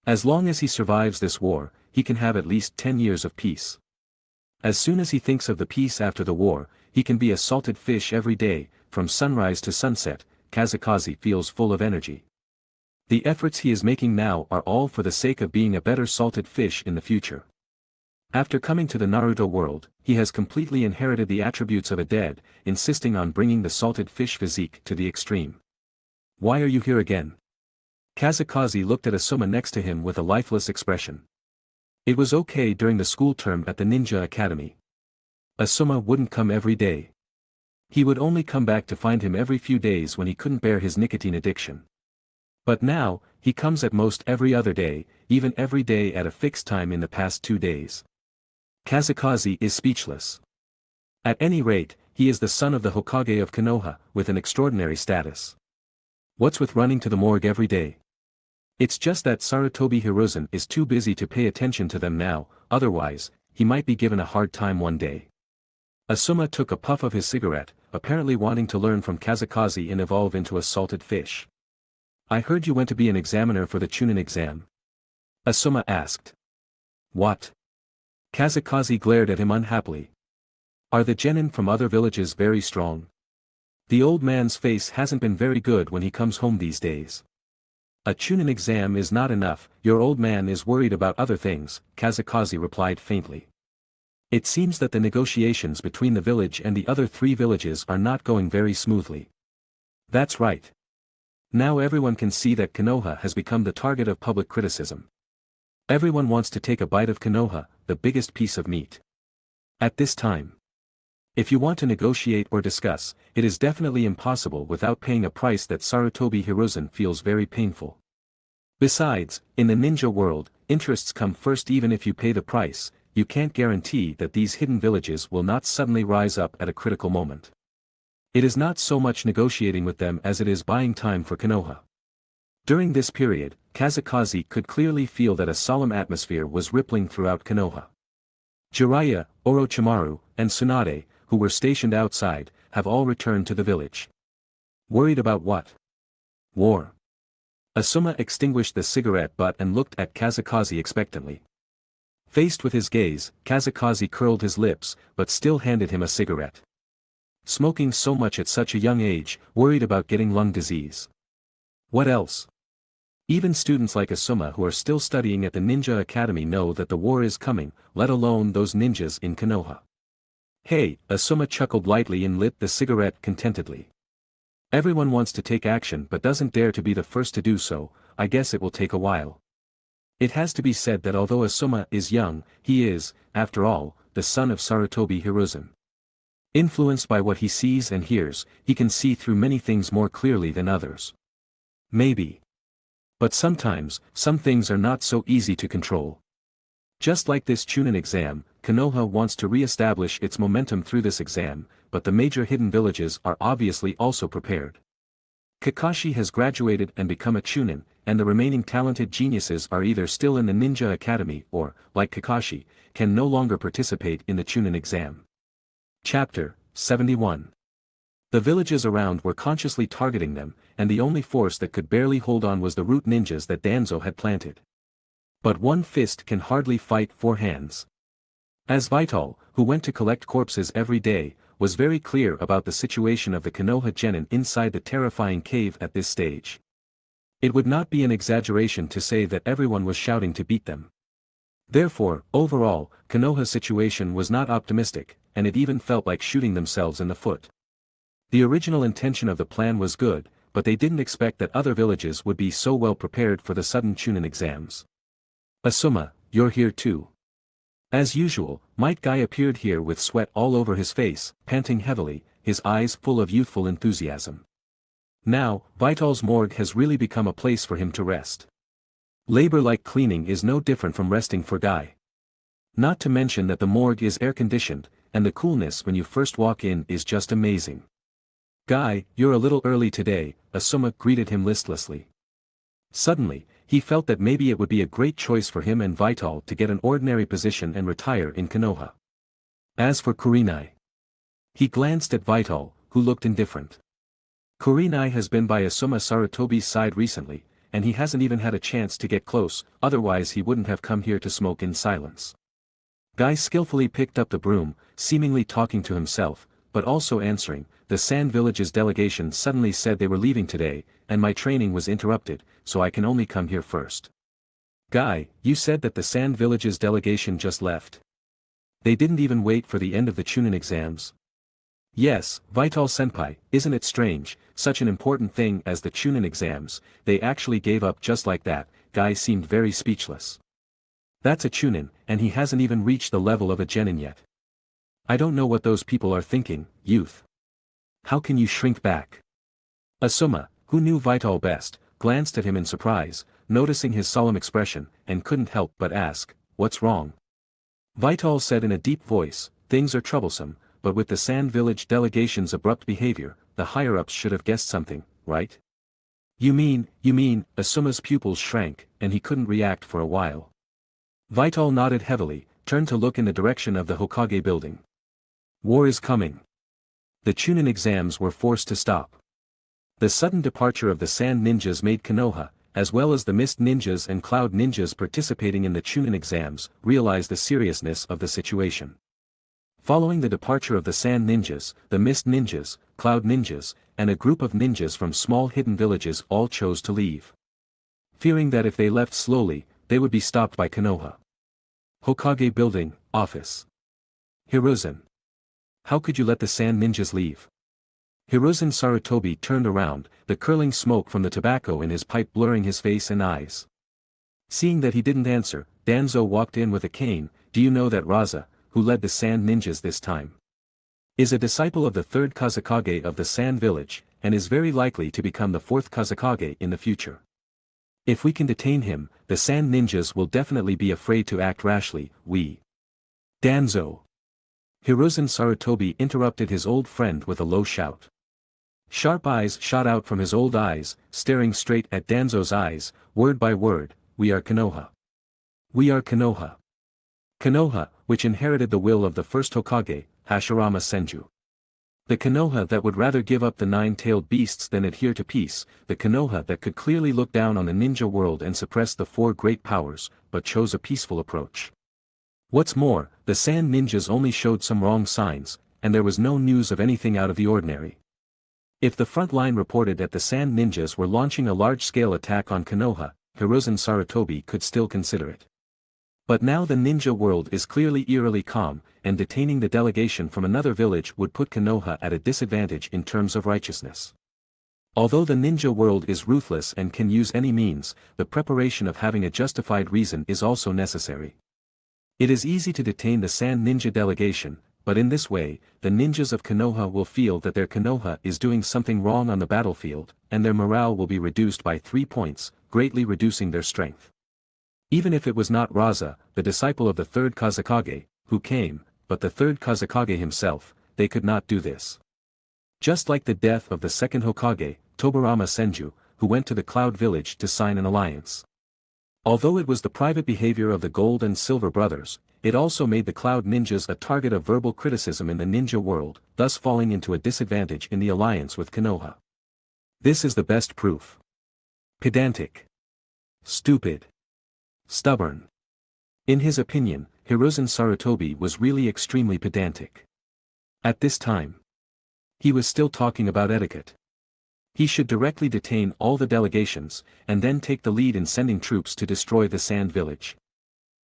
As long as he survives this war, he can have at least 10 years of peace. As soon as he thinks of the peace after the war, he can be a salted fish every day, from sunrise to sunset. Kazekaze feels full of energy. The efforts he is making now are all for the sake of being a better salted fish in the future. After coming to the Naruto world, he has completely inherited the attributes of a dead, insisting on bringing the salted fish physique to the extreme. Why are you here again? Kazekaze looked at Asuma next to him with a lifeless expression. It was okay during the school term at the Ninja Academy. Asuma wouldn't come every day. He would only come back to find him every few days when he couldn't bear his nicotine addiction. But now, he comes at most every other day, even every day at a fixed time in the past 2 days. Kazekaze is speechless. At any rate, he is the son of the Hokage of Konoha, with an extraordinary status. What's with running to the morgue every day? It's just that Sarutobi Hiruzen is too busy to pay attention to them now, otherwise, he might be given a hard time one day. Asuma took a puff of his cigarette, apparently wanting to learn from Kazekaze and evolve into a salted fish. I heard you went to be an examiner for the Chunin exam. Asuma asked. What? Kazekaze glared at him unhappily. Are the genin from other villages very strong? The old man's face hasn't been very good when he comes home these days. A Chunin exam is not enough, your old man is worried about other things, Kazekaze replied faintly. It seems that the negotiations between the village and the other 3 villages are not going very smoothly. That's right. Now everyone can see that Konoha has become the target of public criticism. Everyone wants to take a bite of Konoha, the biggest piece of meat. At this time, if you want to negotiate or discuss, it is definitely impossible without paying a price that Sarutobi Hiruzen feels very painful. Besides, in the ninja world, interests come first even if you pay the price, you can't guarantee that these hidden villages will not suddenly rise up at a critical moment. It is not so much negotiating with them as it is buying time for Konoha. During this period, Kazekaze could clearly feel that a solemn atmosphere was rippling throughout Konoha. Jiraiya, Orochimaru, and Tsunade, who were stationed outside, have all returned to the village. Worried about what? War. Asuma extinguished the cigarette butt and looked at Kazekaze expectantly. Faced with his gaze, Kazakazi curled his lips, but still handed him a cigarette. Smoking so much at such a young age, worried about getting lung disease. What else? Even students like Asuma who are still studying at the Ninja Academy know that the war is coming, let alone those ninjas in Konoha. Hey, Asuma chuckled lightly and lit the cigarette contentedly. Everyone wants to take action but doesn't dare to be the first to do so. I guess it will take a while. It has to be said that although Asuma is young, he is, after all, the son of Sarutobi Hiruzen. Influenced by what he sees and hears, he can see through many things more clearly than others. Maybe. But sometimes, some things are not so easy to control. Just like this Chunin exam, Konoha wants to re-establish its momentum through this exam, but the major hidden villages are obviously also prepared. Kakashi has graduated and become a Chunin, and the remaining talented geniuses are either still in the Ninja Academy or, like Kakashi, can no longer participate in the Chunin exam. Chapter 71. The villages around were consciously targeting them, and the only force that could barely hold on was the root ninjas that Danzo had planted. But one fist can hardly fight four hands. As Vital, who went to collect corpses every day, was very clear about the situation of the Konoha genin inside the terrifying cave at this stage. It would not be an exaggeration to say that everyone was shouting to beat them. Therefore, overall, Konoha's situation was not optimistic, and it even felt like shooting themselves in the foot. The original intention of the plan was good, but they didn't expect that other villages would be so well prepared for the sudden Chunin exams. Asuma, you're here too. As usual, Might Guy appeared here with sweat all over his face, panting heavily, his eyes full of youthful enthusiasm. Now, Vital's morgue has really become a place for him to rest. Labor like cleaning is no different from resting for Guy. Not to mention that the morgue is air-conditioned, and the coolness when you first walk in is just amazing. Guy, you're a little early today, Asuma greeted him listlessly. Suddenly, he felt that maybe it would be a great choice for him and Vital to get an ordinary position and retire in Konoha. As for Kurenai. He glanced at Vital, who looked indifferent. Kurenai has been by Asuma Sarutobi's side recently, and he hasn't even had a chance to get close, otherwise he wouldn't have come here to smoke in silence. Guy skillfully picked up the broom, seemingly talking to himself, but also answering. The Sand Village's delegation suddenly said they were leaving today, and my training was interrupted, so I can only come here first. Guy, you said that the Sand Village's delegation just left. They didn't even wait for the end of the Chunin exams. Yes, Vital Senpai, isn't it strange, such an important thing as the Chunin exams, they actually gave up just like that. Guy seemed very speechless. That's a Chunin, and he hasn't even reached the level of a genin yet. I don't know what those people are thinking, youth. How can you shrink back? Asuma, who knew Vital best, glanced at him in surprise, noticing his solemn expression, and couldn't help but ask, what's wrong? Vital said in a deep voice, things are troublesome, but with the Sand Village delegation's abrupt behavior, the higher-ups should have guessed something, right? You mean, Asuma's pupils shrank, and he couldn't react for a while. Vital nodded heavily, turned to look in the direction of the Hokage building. War is coming. The Chunin exams were forced to stop. The sudden departure of the Sand Ninjas made Konoha, as well as the Mist Ninjas and Cloud Ninjas participating in the Chunin exams, realize the seriousness of the situation. Following the departure of the Sand Ninjas, the Mist Ninjas, Cloud Ninjas, and a group of ninjas from small hidden villages all chose to leave. Fearing that if they left slowly, they would be stopped by Konoha. Hokage Building, Office. Hiruzen. How could you let the Sand Ninjas leave? Hiruzen Sarutobi turned around, the curling smoke from the tobacco in his pipe blurring his face and eyes. Seeing that he didn't answer, Danzo walked in with a cane. Do you know that Raza, who led the Sand Ninjas this time, is a disciple of the third Kazakage of the Sand Village, and is very likely to become the fourth Kazakage in the future. If we can detain him, the Sand Ninjas will definitely be afraid to act rashly. Danzo. Hiruzen Sarutobi interrupted his old friend with a low shout. Sharp eyes shot out from his old eyes, staring straight at Danzo's eyes, word by word, we are Konoha. We are Konoha. Konoha, which inherited the will of the first Hokage, Hashirama Senju. The Konoha that would rather give up the nine-tailed beasts than adhere to peace, the Konoha that could clearly look down on the ninja world and suppress the four great powers, but chose a peaceful approach. What's more, the sand ninjas only showed some wrong signs, and there was no news of anything out of the ordinary. If the front line reported that the sand ninjas were launching a large-scale attack on Konoha, Hiruzen Sarutobi could still consider it. But now the ninja world is clearly eerily calm, and detaining the delegation from another village would put Konoha at a disadvantage in terms of righteousness. Although the ninja world is ruthless and can use any means, the preparation of having a justified reason is also necessary. It is easy to detain the sand ninja delegation, but in this way, the ninjas of Konoha will feel that their Konoha is doing something wrong on the battlefield, and their morale will be reduced by 3 points, greatly reducing their strength. Even if it was not Raza, the disciple of the third Kazekage, who came, but the third Kazekage himself, they could not do this. Just like the death of the second Hokage, Tobirama Senju, who went to the Cloud Village to sign an alliance. Although it was the private behavior of the Gold and Silver brothers, it also made the Cloud Ninjas a target of verbal criticism in the ninja world, thus falling into a disadvantage in the alliance with Konoha. This is the best proof. Pedantic. Stupid. Stubborn. In his opinion, Hiruzen Sarutobi was really extremely pedantic. At this time, he was still talking about etiquette. He should directly detain all the delegations, and then take the lead in sending troops to destroy the Sand Village.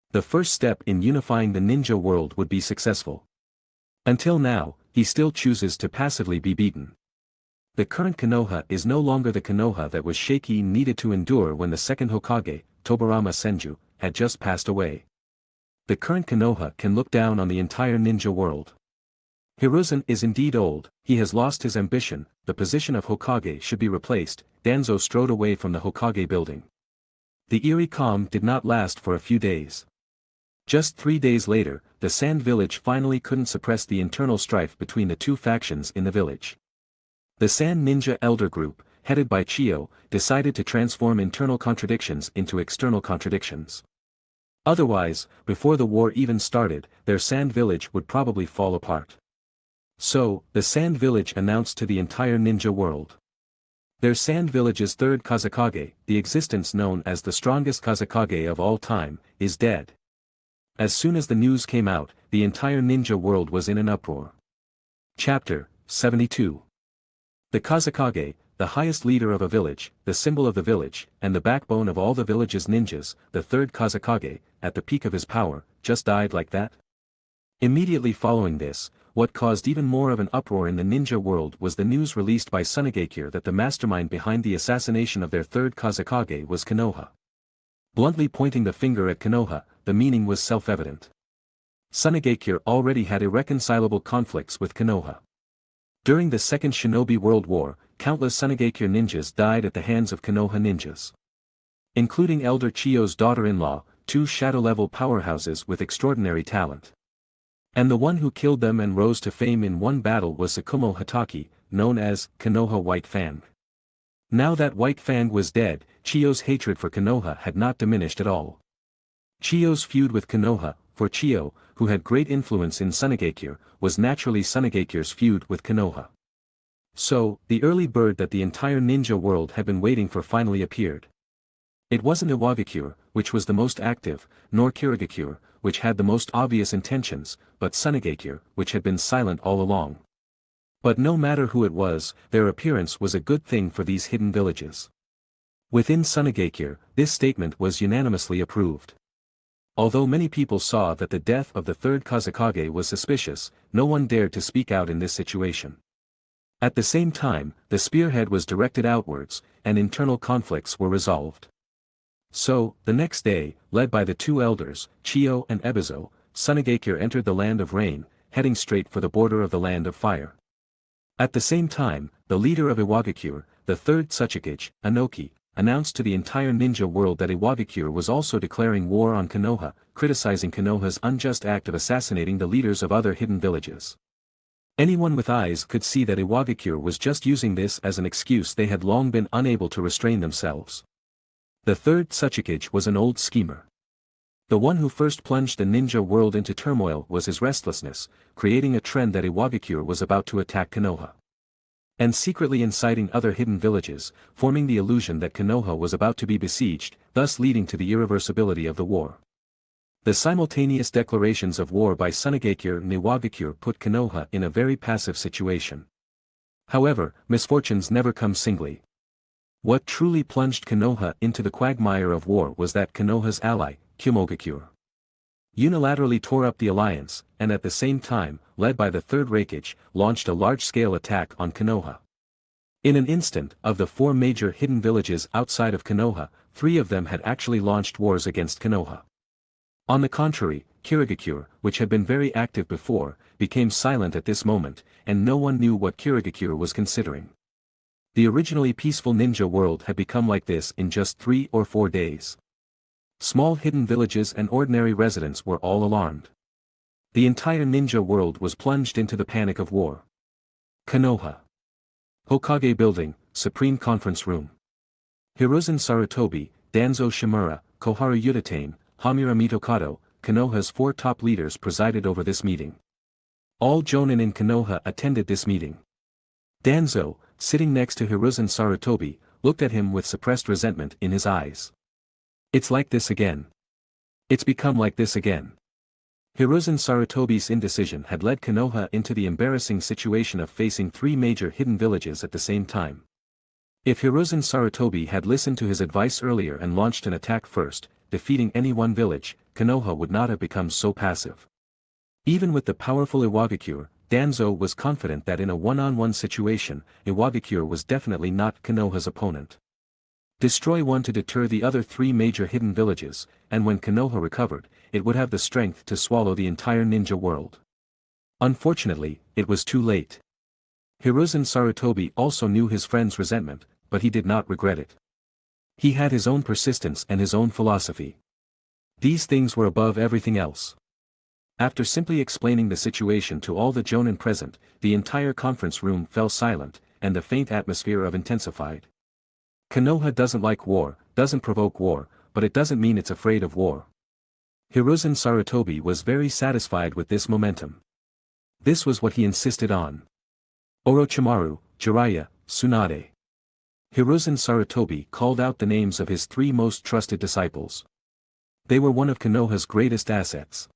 The first step in unifying the ninja world would be successful. Until now, he still chooses to passively be beaten. The current Konoha is no longer the Konoha that was shaky needed to endure when the second Hokage, Tobirama Senju, had just passed away. The current Konoha can look down on the entire ninja world. Hiruzen is indeed old, he has lost his ambition, the position of Hokage should be replaced. Danzo strode away from the Hokage building. The eerie calm did not last for a few days. Just 3 days later, the Sand Village finally couldn't suppress the internal strife between the two factions in the village. The Sand Ninja Elder Group, headed by Chiyo, decided to transform internal contradictions into external contradictions. Otherwise, before the war even started, their Sand Village would probably fall apart. So, the Sand Village announced to the entire ninja world. Their Sand Village's third Kazekage, the existence known as the strongest Kazekage of all time, is dead. As soon as the news came out, the entire ninja world was in an uproar. Chapter 72. The Kazekage, the highest leader of a village, the symbol of the village, and the backbone of all the village's ninjas, the third Kazekage, at the peak of his power, just died like that? Immediately following this, what caused even more of an uproar in the ninja world was the news released by Sunigakure that the mastermind behind the assassination of their third Kazekage was Konoha. Bluntly pointing the finger at Konoha, the meaning was self-evident. Sunigakure already had irreconcilable conflicts with Konoha. During the Second Shinobi World War, countless Sunigakure ninjas died at the hands of Konoha ninjas. Including Elder Chiyo's daughter-in-law, 2 shadow-level powerhouses with extraordinary talent. And the one who killed them and rose to fame in one battle was Sakumo Hatake, known as Konoha White Fang. Now that White Fang was dead, Chiyo's hatred for Konoha had not diminished at all. Chiyo's feud with Konoha, for Chiyo, who had great influence in Sunigakure, was naturally Sunigakure's feud with Konoha. So, the early bird that the entire ninja world had been waiting for finally appeared. It wasn't Iwagakure, which was the most active, nor Kirigakure, which had the most obvious intentions, but Sunigakure, which had been silent all along. But no matter who it was, their appearance was a good thing for these hidden villages. Within Sunigakure, this statement was unanimously approved. Although many people saw that the death of the third Kazekage was suspicious, no one dared to speak out in this situation. At the same time, the spearhead was directed outwards, and internal conflicts were resolved. So, the next day, led by the 2 elders, Chiyo and Ebizo, Sunigakure entered the Land of Rain, heading straight for the border of the Land of Fire. At the same time, the leader of Iwagakure, the third Tsuchikage, Anoki, announced to the entire ninja world that Iwagakure was also declaring war on Konoha, criticizing Konoha's unjust act of assassinating the leaders of other hidden villages. Anyone with eyes could see that Iwagakure was just using this as an excuse. They had long been unable to restrain themselves. The third Tsuchikage was an old schemer. The one who first plunged the ninja world into turmoil was his restlessness, creating a trend that Iwagakure was about to attack Konoha. And secretly inciting other hidden villages, forming the illusion that Konoha was about to be besieged, thus leading to the irreversibility of the war. The simultaneous declarations of war by Sunagakure and Iwagakure put Konoha in a very passive situation. However, misfortunes never come singly. What truly plunged Konoha into the quagmire of war was that Konoha's ally, Kumogakure, unilaterally tore up the alliance, and at the same time, led by the Third Hokage, launched a large-scale attack on Konoha. In an instant, of the 4 major hidden villages outside of Konoha, 3 of them had actually launched wars against Konoha. On the contrary, Kirigakure, which had been very active before, became silent at this moment, and no one knew what Kirigakure was considering. The originally peaceful ninja world had become like this in just 3 or 4 days. Small hidden villages and ordinary residents were all alarmed. The entire ninja world was plunged into the panic of war. Konoha. Hokage Building, Supreme Conference Room. Hiruzen Sarutobi, Danzo Shimura, Koharu Udatane, Hamura Mitokado, Konoha's 4 top leaders presided over this meeting. All jonin in Konoha attended this meeting. Danzo, sitting next to Hiruzen Sarutobi, looked at him with suppressed resentment in his eyes. It's like this again. It's become like this again. Hiruzen Sarutobi's indecision had led Konoha into the embarrassing situation of facing 3 major hidden villages at the same time. If Hiruzen Sarutobi had listened to his advice earlier and launched an attack first, defeating any one village, Konoha would not have become so passive. Even with the powerful Iwagakure, Danzo was confident that in a one-on-one situation, Iwagakure was definitely not Konoha's opponent. Destroy one to deter the other 3 major hidden villages, and when Konoha recovered, it would have the strength to swallow the entire ninja world. Unfortunately, it was too late. Hiruzen Sarutobi also knew his friend's resentment, but he did not regret it. He had his own persistence and his own philosophy. These things were above everything else. After simply explaining the situation to all the jonin present, the entire conference room fell silent, and the faint atmosphere of intensified. Konoha doesn't like war, doesn't provoke war, but it doesn't mean it's afraid of war. Hiruzen Sarutobi was very satisfied with this momentum. This was what he insisted on. Orochimaru, Jiraiya, Tsunade. Hiruzen Sarutobi called out the names of his 3 most trusted disciples. They were one of Konoha's greatest assets.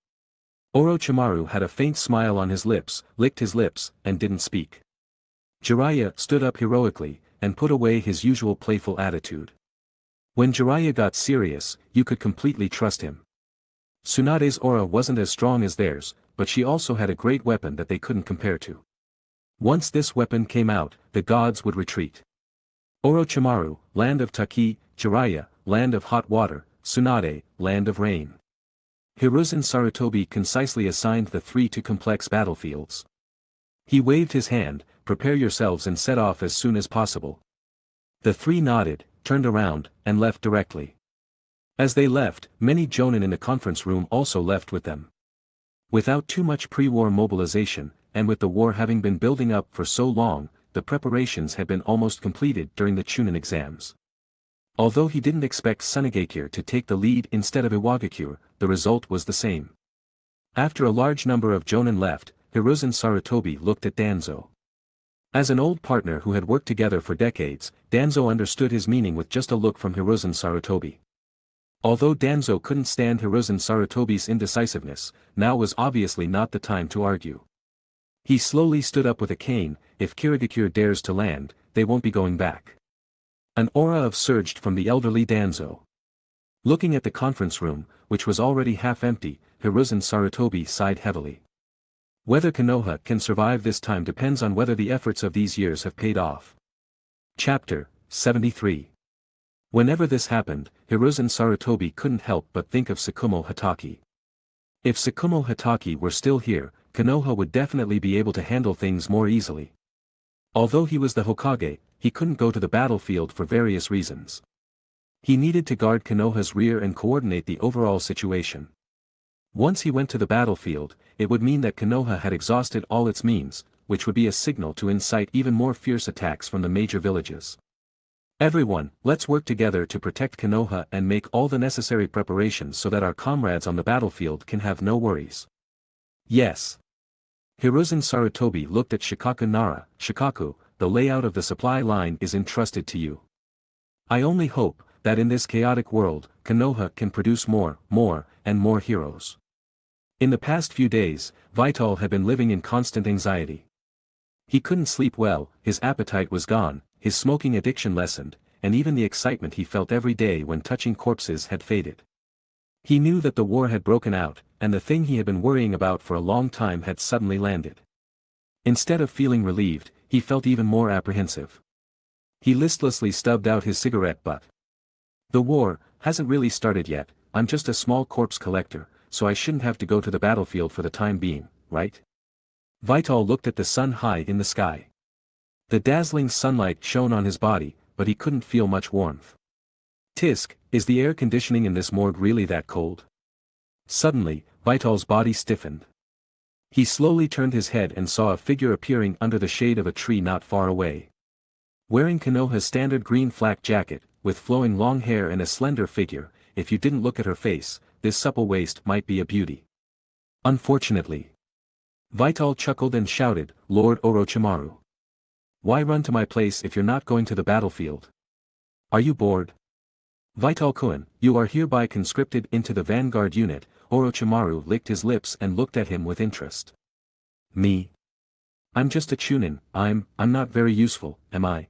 Orochimaru had a faint smile on his lips, licked his lips, and didn't speak. Jiraiya stood up heroically, and put away his usual playful attitude. When Jiraiya got serious, you could completely trust him. Tsunade's aura wasn't as strong as theirs, but she also had a great weapon that they couldn't compare to. Once this weapon came out, the gods would retreat. Orochimaru, land of Taki, Jiraiya, land of hot water, Tsunade, land of rain. Hiruzen Sarutobi concisely assigned the 3 to complex battlefields. He waved his hand, prepare yourselves and set off as soon as possible. The 3 nodded, turned around, and left directly. As they left, many jonin in the conference room also left with them. Without too much pre-war mobilization, and with the war having been building up for so long, the preparations had been almost completed during the Chunin exams. Although he didn't expect Sunagakure to take the lead instead of Iwagakure, the result was the same. After a large number of jonin left, Hiruzen Sarutobi looked at Danzo. As an old partner who had worked together for decades, Danzo understood his meaning with just a look from Hiruzen Sarutobi. Although Danzo couldn't stand Hiruzen Sarutobi's indecisiveness, now was obviously not the time to argue. He slowly stood up with a cane, if Kirigakure dares to land, they won't be going back. An aura of surged from the elderly Danzo. Looking at the conference room, which was already half empty, Hiruzen Sarutobi sighed heavily. Whether Konoha can survive this time depends on whether the efforts of these years have paid off. Chapter 73. Whenever this happened, Hiruzen Sarutobi couldn't help but think of Sakumo Hatake. If Sakumo Hatake were still here, Konoha would definitely be able to handle things more easily. Although he was the Hokage, he couldn't go to the battlefield for various reasons. He needed to guard Konoha's rear and coordinate the overall situation. Once he went to the battlefield, it would mean that Konoha had exhausted all its means, which would be a signal to incite even more fierce attacks from the major villages. Everyone, let's work together to protect Konoha and make all the necessary preparations so that our comrades on the battlefield can have no worries. Yes. Hiruzen Sarutobi looked at Shikaku Nara. Shikaku, the layout of the supply line is entrusted to you. I only hope that in this chaotic world, Konoha can produce more, and more heroes. In the past few days, Vital had been living in constant anxiety. He couldn't sleep well, his appetite was gone, his smoking addiction lessened, and even the excitement he felt every day when touching corpses had faded. He knew that the war had broken out, and the thing he had been worrying about for a long time had suddenly landed. Instead of feeling relieved, he felt even more apprehensive. He listlessly stubbed out his cigarette butt. The war hasn't really started yet. I'm just a small corpse collector, so I shouldn't have to go to the battlefield for the time being, right? Vital looked at the sun high in the sky. The dazzling sunlight shone on his body, but he couldn't feel much warmth. Tisk, is the air conditioning in this morgue really that cold? Suddenly, Vital's body stiffened. He slowly turned his head and saw a figure appearing under the shade of a tree not far away. Wearing Konoha's standard green flak jacket, with flowing long hair and a slender figure, if you didn't look at her face, this supple waist might be a beauty. Unfortunately. Vital chuckled and shouted, Lord Orochimaru. Why run to my place if you're not going to the battlefield? Are you bored? Vital-kun, you are hereby conscripted into the vanguard unit. Orochimaru licked his lips and looked at him with interest. Me? I'm just a Chunin. I'm not very useful, am I?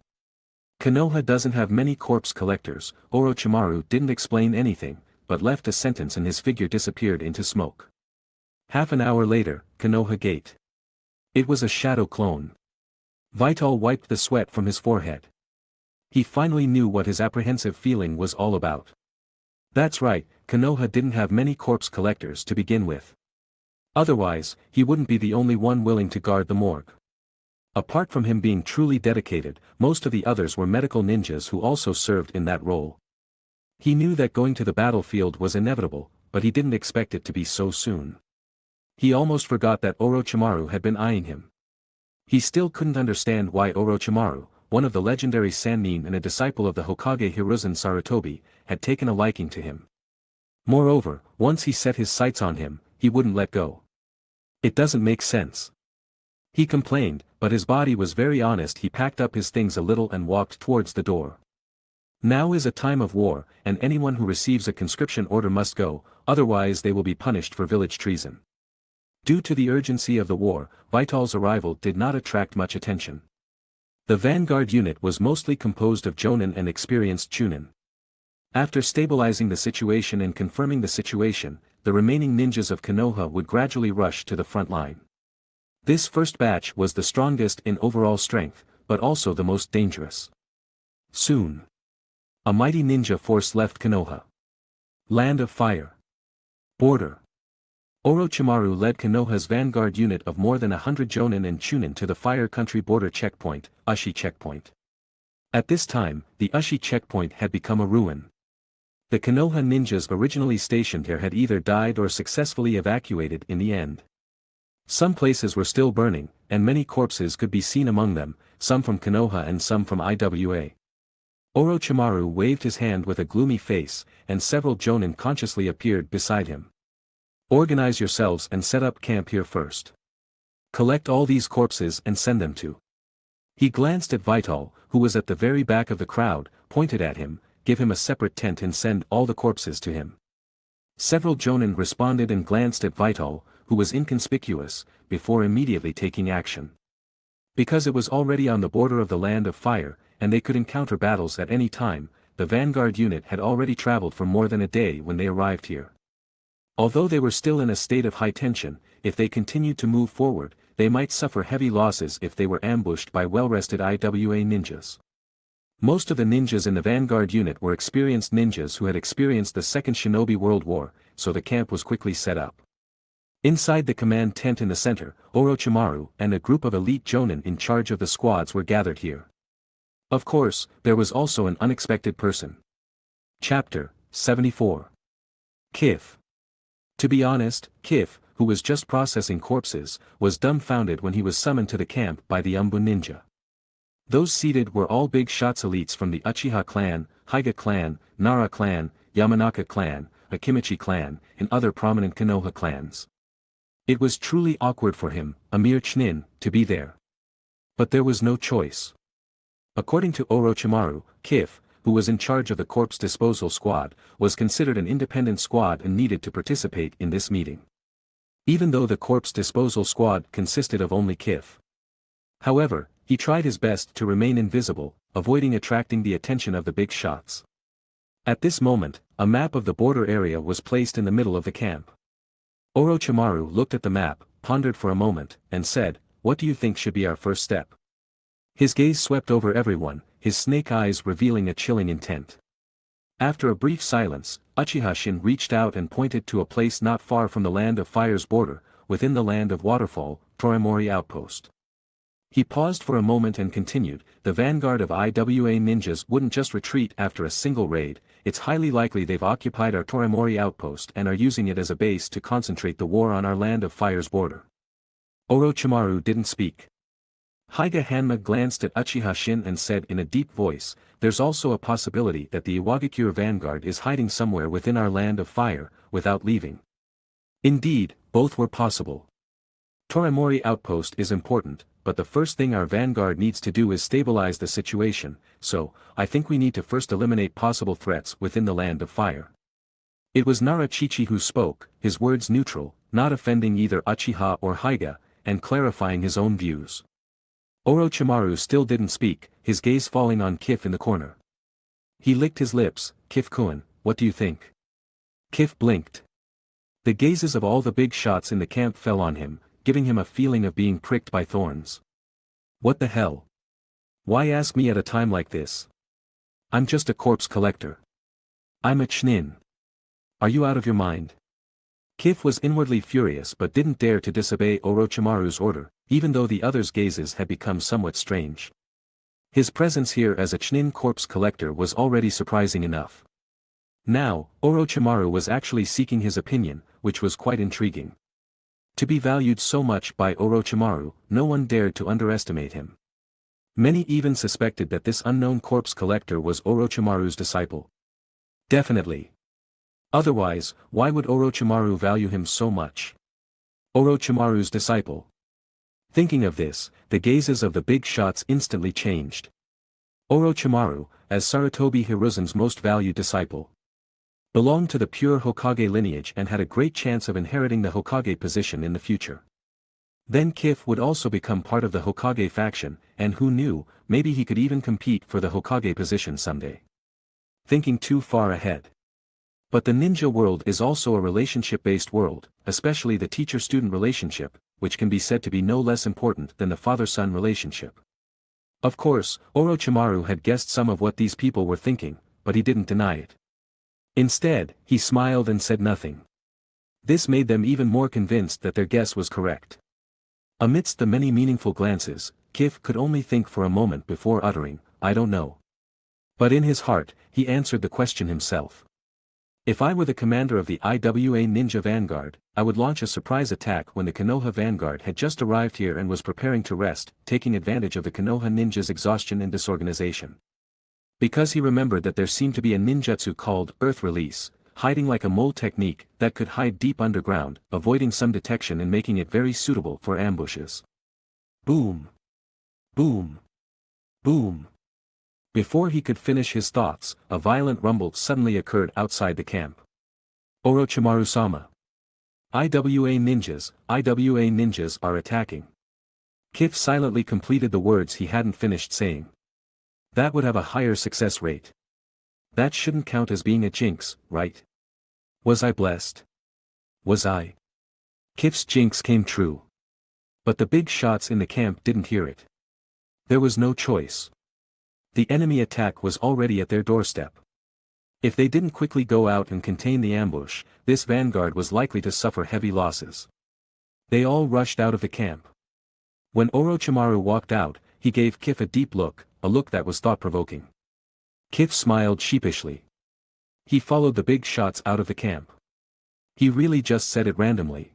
Konoha doesn't have many corpse collectors. Orochimaru didn't explain anything, but left a sentence and his figure disappeared into smoke. Half an hour later, Konoha Gate. It was a shadow clone. Vital wiped the sweat from his forehead. He finally knew what his apprehensive feeling was all about. That's right, Konoha didn't have many corpse collectors to begin with. Otherwise, he wouldn't be the only one willing to guard the morgue. Apart from him being truly dedicated, most of the others were medical ninjas who also served in that role. He knew that going to the battlefield was inevitable, but he didn't expect it to be so soon. He almost forgot that Orochimaru had been eyeing him. He still couldn't understand why Orochimaru, one of the legendary Sannin and a disciple of the Hokage Hiruzen Sarutobi, had taken a liking to him. Moreover, once he set his sights on him, he wouldn't let go. It doesn't make sense. He complained, but his body was very honest. He packed up his things a little and walked towards the door. Now is a time of war, and anyone who receives a conscription order must go, otherwise they will be punished for village treason. Due to the urgency of the war, Vital's arrival did not attract much attention. The vanguard unit was mostly composed of jonin and experienced chunin. After stabilizing the situation and confirming the situation, the remaining ninjas of Konoha would gradually rush to the front line. This first batch was the strongest in overall strength, but also the most dangerous. Soon, a mighty ninja force left Konoha. Land of Fire. Border. Orochimaru led Konoha's vanguard unit of more than 100 jonin and chunin to the Fire Country border checkpoint, Uchi checkpoint. At this time, the Uchi checkpoint had become a ruin. The Konoha ninjas originally stationed here had either died or successfully evacuated in the end. Some places were still burning, and many corpses could be seen among them, some from Konoha and some from IWA. Orochimaru waved his hand with a gloomy face, and several jonin consciously appeared beside him. Organize yourselves and set up camp here first. Collect all these corpses and send them to. He glanced at Vital, who was at the very back of the crowd, pointed at him, give him a separate tent and send all the corpses to him. Several jonin responded and glanced at Vital, who was inconspicuous, before immediately taking action. Because it was already on the border of the Land of Fire, and they could encounter battles at any time, the vanguard unit had already traveled for more than a day when they arrived here. Although they were still in a state of high tension, if they continued to move forward, they might suffer heavy losses if they were ambushed by well-rested IWA ninjas. Most of the ninjas in the vanguard unit were experienced ninjas who had experienced the Second Shinobi World War, so the camp was quickly set up. Inside the command tent in the center, Orochimaru and a group of elite jonin in charge of the squads were gathered here. Of course, there was also an unexpected person. Chapter 74. Qif. To be honest, Qif, who was just processing corpses, was dumbfounded when he was summoned to the camp by the Umbu ninja. Those seated were all big shots elites from the Uchiha clan, Hyuga clan, Nara clan, Yamanaka clan, Akimichi clan, and other prominent Konoha clans. It was truly awkward for him, a mere Chunin, to be there. But there was no choice. According to Orochimaru, Qif, who was in charge of the corpse disposal squad, was considered an independent squad and needed to participate in this meeting. Even though the corpse disposal squad consisted of only Qifeng. However, he tried his best to remain invisible, avoiding attracting the attention of the big shots. At this moment, a map of the border area was placed in the middle of the camp. Orochimaru looked at the map, pondered for a moment, and said, "What do you think should be our first step?" His gaze swept over everyone, his snake eyes revealing a chilling intent. After a brief silence, Uchiha reached out and pointed to a place not far from the Land of Fire's border, within the Land of Waterfall, Torimori Outpost. He paused for a moment and continued, "The vanguard of IWA ninjas wouldn't just retreat after a single raid, it's highly likely they've occupied our Torimori outpost and are using it as a base to concentrate the war on our Land of Fire's border." Orochimaru didn't speak. Hyuga Hanma glanced at Uchiha and said in a deep voice, "There's also a possibility that the Iwagakure vanguard is hiding somewhere within our Land of Fire, without leaving." Indeed, both were possible. Torimori outpost is important, but the first thing our vanguard needs to do is stabilize the situation, so, I think we need to first eliminate possible threats within the Land of Fire. It was Narachichi who spoke, his words neutral, not offending either Uchiha or Hyuga, and clarifying his own views. Orochimaru still didn't speak, his gaze falling on Qifeng in the corner. He licked his lips. "Qifeng-kun, what do you think?" Qifeng blinked. The gazes of all the big shots in the camp fell on him, giving him a feeling of being pricked by thorns. "What the hell? Why ask me at a time like this? I'm just a corpse collector. I'm a Chunin. Are you out of your mind?" Qifeng was inwardly furious but didn't dare to disobey Orochimaru's order, even though the others' gazes had become somewhat strange. His presence here as a Chunin corpse collector was already surprising enough. Now, Orochimaru was actually seeking his opinion, which was quite intriguing. To be valued so much by Orochimaru, no one dared to underestimate him. Many even suspected that this unknown corpse collector was Orochimaru's disciple. Definitely. Otherwise, why would Orochimaru value him so much? Orochimaru's disciple. Thinking of this, the gazes of the big shots instantly changed. Orochimaru, as Sarutobi Hiruzen's most valued disciple, belonged to the pure Hokage lineage and had a great chance of inheriting the Hokage position in the future. Then Qifeng would also become part of the Hokage faction, and who knew, maybe he could even compete for the Hokage position someday. Thinking too far ahead. But the ninja world is also a relationship-based world, especially the teacher-student relationship, which can be said to be no less important than the father-son relationship. Of course, Orochimaru had guessed some of what these people were thinking, but he didn't deny it. Instead, he smiled and said nothing. This made them even more convinced that their guess was correct. Amidst the many meaningful glances, Qifeng could only think for a moment before uttering, "I don't know." But in his heart, he answered the question himself. "If I were the commander of the IWA Ninja Vanguard, I would launch a surprise attack when the Konoha Vanguard had just arrived here and was preparing to rest, taking advantage of the Konoha ninjas' exhaustion and disorganization." Because he remembered that there seemed to be a ninjutsu called Earth Release, hiding like a mole technique that could hide deep underground, avoiding some detection and making it very suitable for ambushes. Boom! Boom! Boom! Before he could finish his thoughts, a violent rumble suddenly occurred outside the camp. Orochimaru-sama. IWA ninjas are attacking. Qifeng silently completed the words he hadn't finished saying. That would have a higher success rate. That shouldn't count as being a jinx, right? Was I blessed? Was I? Qifeng's jinx came true. But the big shots in the camp didn't hear it. There was no choice. The enemy attack was already at their doorstep. If they didn't quickly go out and contain the ambush, this vanguard was likely to suffer heavy losses. They all rushed out of the camp. When Orochimaru walked out, he gave Qifeng a deep look, a look that was thought-provoking. Qifeng smiled sheepishly. He followed the big shots out of the camp. He really just said it randomly.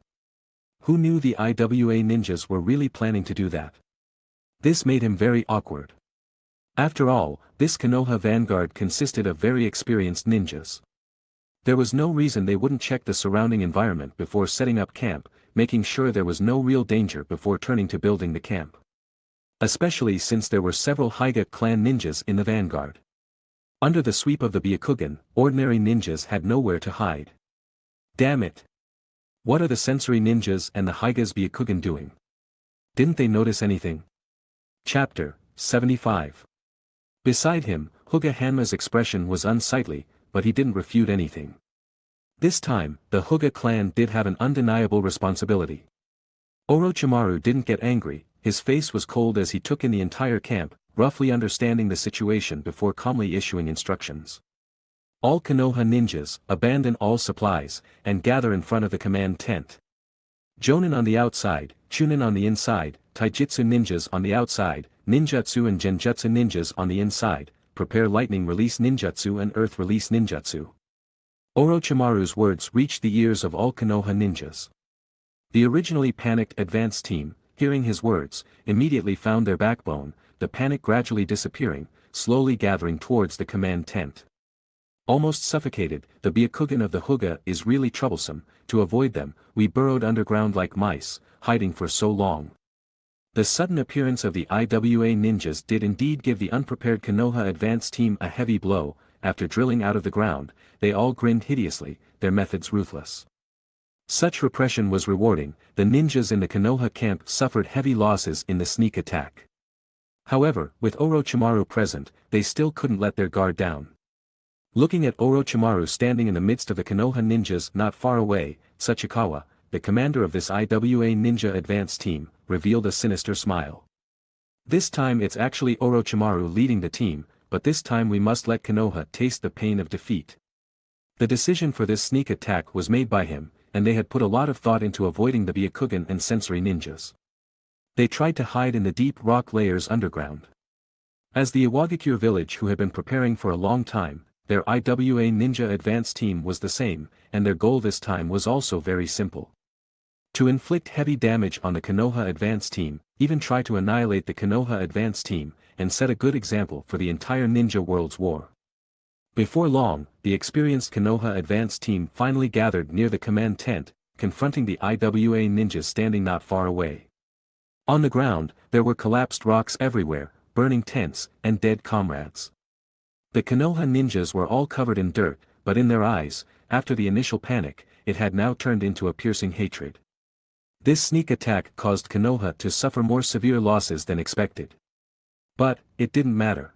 Who knew the IWA ninjas were really planning to do that? This made him very awkward. After all, this Konoha vanguard consisted of very experienced ninjas. There was no reason they wouldn't check the surrounding environment before setting up camp, making sure there was no real danger before turning to building the camp. Especially since there were several Hyuga clan ninjas in the vanguard. Under the sweep of the Byakugan, ordinary ninjas had nowhere to hide. Damn it! What are the sensory ninjas and the Hyga's Byakugan doing? Didn't they notice anything? Chapter 75. Beside him, Hokage Hanma's expression was unsightly, but he didn't refute anything. This time, the Hokage clan did have an undeniable responsibility. Orochimaru didn't get angry, his face was cold as he took in the entire camp, roughly understanding the situation before calmly issuing instructions. All Konoha ninjas, abandon all supplies, and gather in front of the command tent. Jonin on the outside, Chunin on the inside, Taijutsu ninjas on the outside, Ninjutsu and Genjutsu ninjas on the inside, prepare lightning release ninjutsu and earth release ninjutsu. Orochimaru's words reached the ears of all Konoha ninjas. The originally panicked advance team, hearing his words, immediately found their backbone, the panic gradually disappearing, slowly gathering towards the command tent. Almost suffocated, the Byakugan of the Hokage is really troublesome, to avoid them, we burrowed underground like mice, hiding for so long. The sudden appearance of the IWA ninjas did indeed give the unprepared Konoha advance team a heavy blow. After drilling out of the ground, they all grinned hideously, their methods ruthless. Such repression was rewarding, the ninjas in the Konoha camp suffered heavy losses in the sneak attack. However, with Orochimaru present, they still couldn't let their guard down. Looking at Orochimaru standing in the midst of the Konoha ninjas not far away, Tsuchikawa, the commander of this IWA ninja advance team, revealed a sinister smile. This time it's actually Orochimaru leading the team, but this time we must let Konoha taste the pain of defeat. The decision for this sneak attack was made by him, and they had put a lot of thought into avoiding the Byakugan and sensory ninjas. They tried to hide in the deep rock layers underground. As the Iwagakure village who had been preparing for a long time, their IWA ninja advance team was the same, and their goal this time was also very simple. To inflict heavy damage on the Konoha advance team, even try to annihilate the Konoha advance team, and set a good example for the entire ninja world's war. Before long, the experienced Konoha advance team finally gathered near the command tent, confronting the IWA ninjas standing not far away. On the ground, there were collapsed rocks everywhere, burning tents, and dead comrades. The Konoha ninjas were all covered in dirt, but in their eyes, after the initial panic, it had now turned into a piercing hatred. This sneak attack caused Konoha to suffer more severe losses than expected. But, it didn't matter.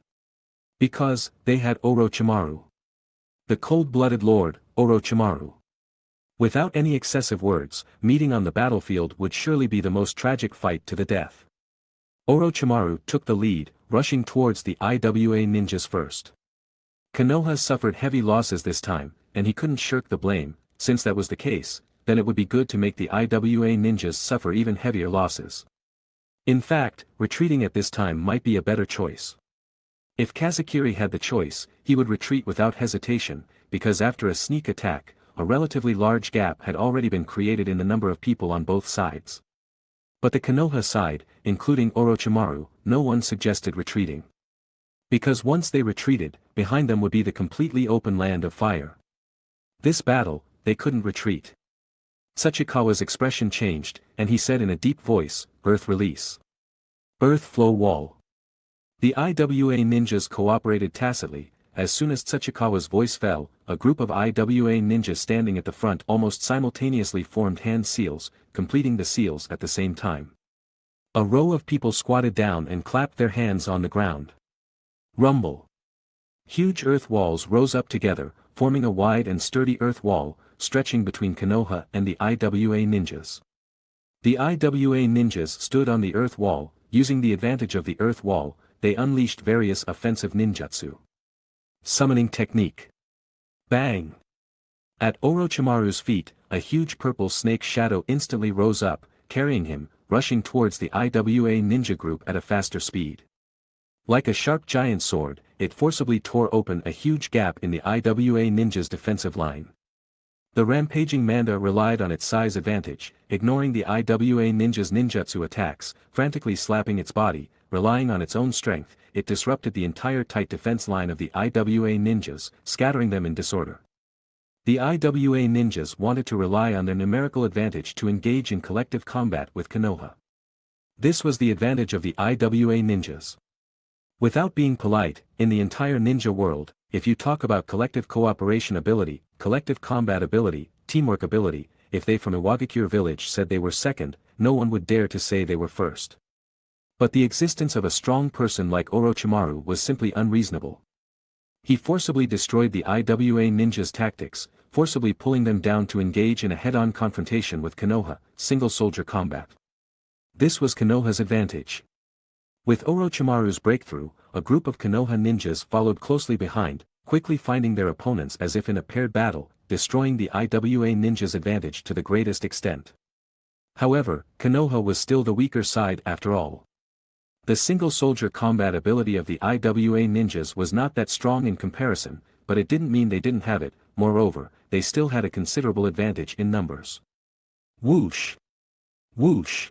Because, they had Orochimaru. The cold-blooded lord, Orochimaru. Without any excessive words, meeting on the battlefield would surely be the most tragic fight to the death. Orochimaru took the lead, rushing towards the IWA ninjas first. Konoha suffered heavy losses this time, and he couldn't shirk the blame. Since that was the case, then it would be good to make the IWA ninjas suffer even heavier losses. In fact, retreating at this time might be a better choice. If Kazekiri had the choice, he would retreat without hesitation, because after a sneak attack, a relatively large gap had already been created in the number of people on both sides. But the Konoha side, including Orochimaru, no one suggested retreating. Because once they retreated, behind them would be the completely open land of fire. This battle, they couldn't retreat. Tsuchikawa's expression changed, and he said in a deep voice, "Earth release. Earth flow wall." The IWA ninjas cooperated tacitly. As soon as Tsuchikawa's voice fell, a group of IWA ninjas standing at the front almost simultaneously formed hand seals, completing the seals at the same time. A row of people squatted down and clapped their hands on the ground. Rumble. Huge earth walls rose up together, forming a wide and sturdy earth wall, stretching between Konoha and the IWA ninjas. The IWA ninjas stood on the earth wall. Using the advantage of the earth wall, they unleashed various offensive ninjutsu. Summoning technique. Bang! At Orochimaru's feet, a huge purple snake shadow instantly rose up, carrying him, rushing towards the IWA ninja group at a faster speed. Like a sharp giant sword, it forcibly tore open a huge gap in the IWA ninja's defensive line. The rampaging Manda relied on its size advantage, ignoring the IWA ninja's ninjutsu attacks, frantically slapping its body, relying on its own strength. It disrupted the entire tight defense line of the IWA ninjas, scattering them in disorder. The IWA ninjas wanted to rely on their numerical advantage to engage in collective combat with Konoha. This was the advantage of the IWA ninjas. Without being polite, in the entire ninja world, if you talk about collective cooperation ability, collective combat ability, teamwork ability, if they from Iwagakure village said they were second, no one would dare to say they were first. But the existence of a strong person like Orochimaru was simply unreasonable. He forcibly destroyed the IWA ninjas' tactics, forcibly pulling them down to engage in a head-on confrontation with Konoha, single-soldier combat. This was Konoha's advantage. With Orochimaru's breakthrough, a group of Konoha ninjas followed closely behind, quickly finding their opponents as if in a paired battle, destroying the IWA ninjas' advantage to the greatest extent. However, Konoha was still the weaker side after all. The single-soldier combat ability of the IWA ninjas was not that strong in comparison, but it didn't mean they didn't have it. Moreover, they still had a considerable advantage in numbers. Whoosh! Whoosh!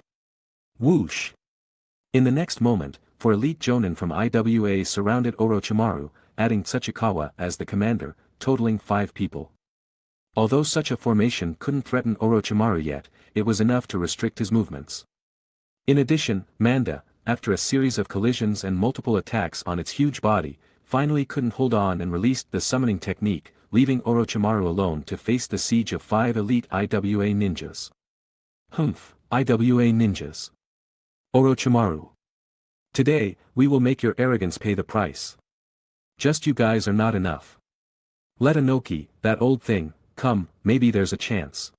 Whoosh! In the next moment, four elite jonin from IWA surrounded Orochimaru, adding Tsuchikawa as the commander, totaling 5 people. Although such a formation couldn't threaten Orochimaru yet, it was enough to restrict his movements. In addition, Manda, after a series of collisions and multiple attacks on its huge body, finally couldn't hold on and released the summoning technique, leaving Orochimaru alone to face the siege of 5 elite IWA ninjas. Humph, IWA ninjas. Orochimaru. Today, we will make your arrogance pay the price. Just you guys are not enough. Let Inoki, that old thing, come, maybe there's a chance.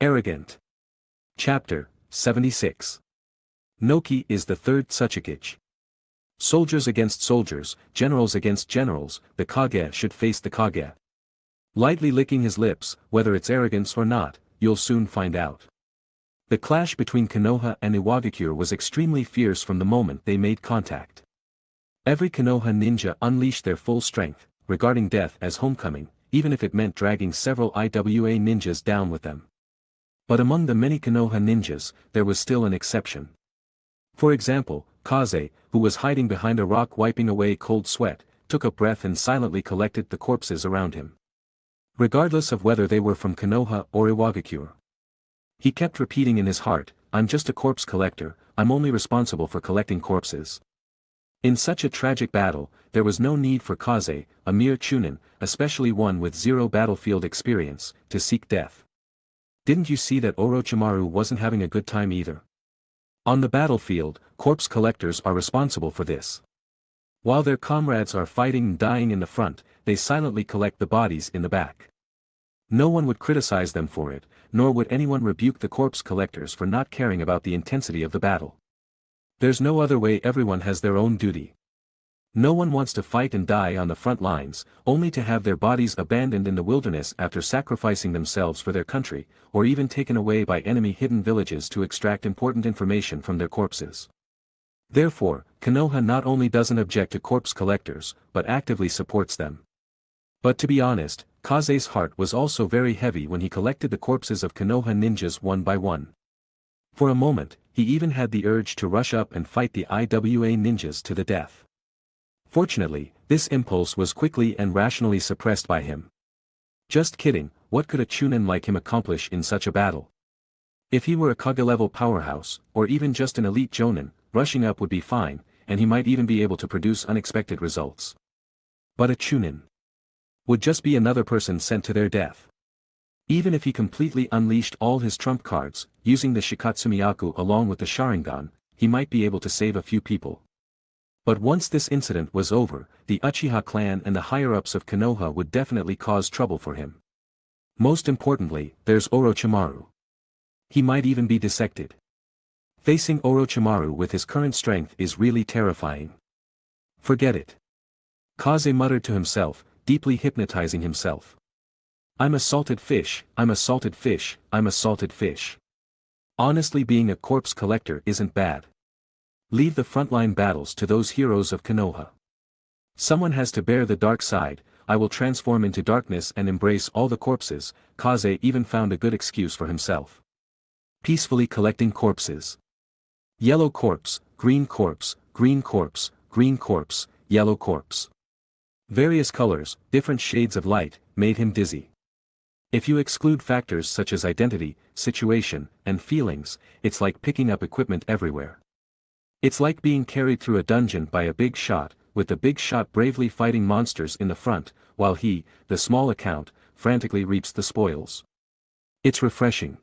Arrogant. Chapter 76. Noki is the third Tsuchikage. Soldiers against soldiers, generals against generals, the Kage should face the Kage. Lightly licking his lips, whether it's arrogance or not, you'll soon find out. The clash between Konoha and Iwagakure was extremely fierce from the moment they made contact. Every Konoha ninja unleashed their full strength, regarding death as homecoming, even if it meant dragging several IWA ninjas down with them. But among the many Konoha ninjas, there was still an exception. For example, Kaze, who was hiding behind a rock wiping away cold sweat, took a breath and silently collected the corpses around him. Regardless of whether they were from Konoha or Iwagakure. He kept repeating in his heart, I'm just a corpse collector, I'm only responsible for collecting corpses. In such a tragic battle, there was no need for Kaze, a mere Chunin, especially one with 0 battlefield experience, to seek death. Didn't you see that Orochimaru wasn't having a good time either? On the battlefield, corpse collectors are responsible for this. While their comrades are fighting and dying in the front, they silently collect the bodies in the back. No one would criticize them for it, nor would anyone rebuke the corpse collectors for not caring about the intensity of the battle. There's no other way, everyone has their own duty. No one wants to fight and die on the front lines, only to have their bodies abandoned in the wilderness after sacrificing themselves for their country, or even taken away by enemy hidden villages to extract important information from their corpses. Therefore, Konoha not only doesn't object to corpse collectors, but actively supports them. But to be honest, Kaze's heart was also very heavy when he collected the corpses of Konoha ninjas one by one. For a moment, he even had the urge to rush up and fight the IWA ninjas to the death. Fortunately, this impulse was quickly and rationally suppressed by him. Just kidding, what could a Chunin like him accomplish in such a battle? If he were a Kage-level powerhouse, or even just an elite jonin, rushing up would be fine, and he might even be able to produce unexpected results. But a Chunin would just be another person sent to their death. Even if he completely unleashed all his trump cards, using the Shikatsumiyaku along with the Sharingan, he might be able to save a few people. But once this incident was over, the Uchiha clan and the higher-ups of Konoha would definitely cause trouble for him. Most importantly, there's Orochimaru. He might even be dissected. Facing Orochimaru with his current strength is really terrifying. Forget it. Kaze muttered to himself, deeply hypnotizing himself. I'm a salted fish, I'm a salted fish, I'm a salted fish. Honestly, being a corpse collector isn't bad. Leave the frontline battles to those heroes of Konoha. Someone has to bear the dark side, I will transform into darkness and embrace all the corpses. Kaze even found a good excuse for himself. Peacefully collecting corpses. Yellow corpse, green corpse, green corpse, green corpse, yellow corpse. Various colors, different shades of light, made him dizzy. If you exclude factors such as identity, situation, and feelings, it's like picking up equipment everywhere. It's like being carried through a dungeon by a big shot, with the big shot bravely fighting monsters in the front, while he, the small account, frantically reaps the spoils. It's refreshing.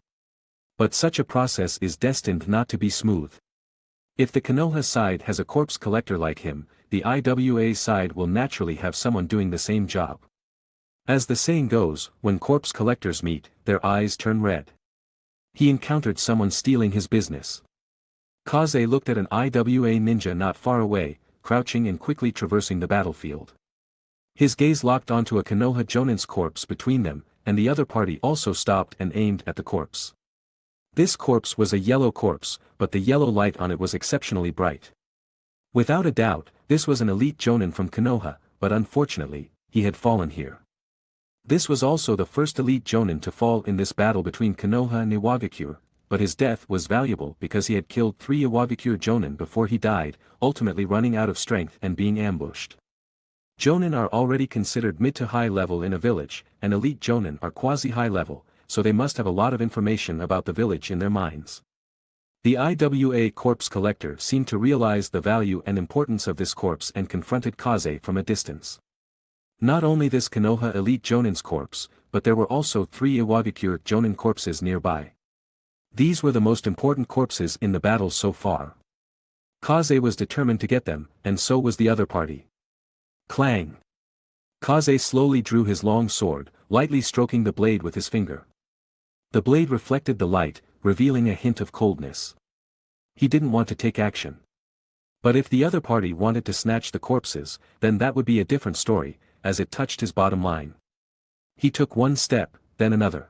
But such a process is destined not to be smooth. If the Konoha side has a corpse collector like him, the IWA side will naturally have someone doing the same job. As the saying goes, when corpse collectors meet, their eyes turn red. He encountered someone stealing his business. Kaze looked at an IWA ninja not far away, crouching and quickly traversing the battlefield. His gaze locked onto a Konoha jonin's corpse between them, and the other party also stopped and aimed at the corpse. This corpse was a yellow corpse, but the yellow light on it was exceptionally bright. Without a doubt, this was an elite jonin from Konoha, but unfortunately, he had fallen here. This was also the first elite jonin to fall in this battle between Konoha and Iwagakure, but his death was valuable because he had killed 3 Iwagakure jonin before he died, ultimately running out of strength and being ambushed. Jonin are already considered mid to high level in a village, and elite jonin are quasi-high level, so they must have a lot of information about the village in their minds. The IWA corpse collector seemed to realize the value and importance of this corpse and confronted Kaze from a distance. Not only this Konoha elite jonin's corpse, but there were also 3 Iwagakure jonin corpses nearby. These were the most important corpses in the battle so far. Kaze was determined to get them, and so was the other party. Clang! Kaze slowly drew his long sword, lightly stroking the blade with his finger. The blade reflected the light, revealing a hint of coldness. He didn't want to take action. But if the other party wanted to snatch the corpses, then that would be a different story, as it touched his bottom line. He took one step, then another.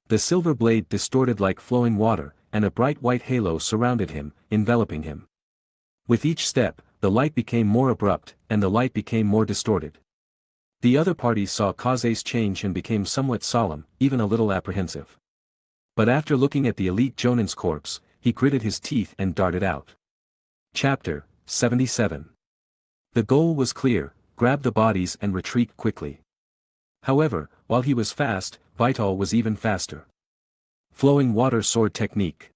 The silver blade distorted like flowing water, and a bright white halo surrounded him, enveloping him. With each step, the light became more abrupt, and the light became more distorted. The other party saw Kaze's change and became somewhat solemn, even a little apprehensive. But after looking at the elite jonin's corpse, he gritted his teeth and darted out. Chapter 77. The goal was clear: grab the bodies and retreat quickly. However, while he was fast, Vital was even faster. Flowing water sword technique.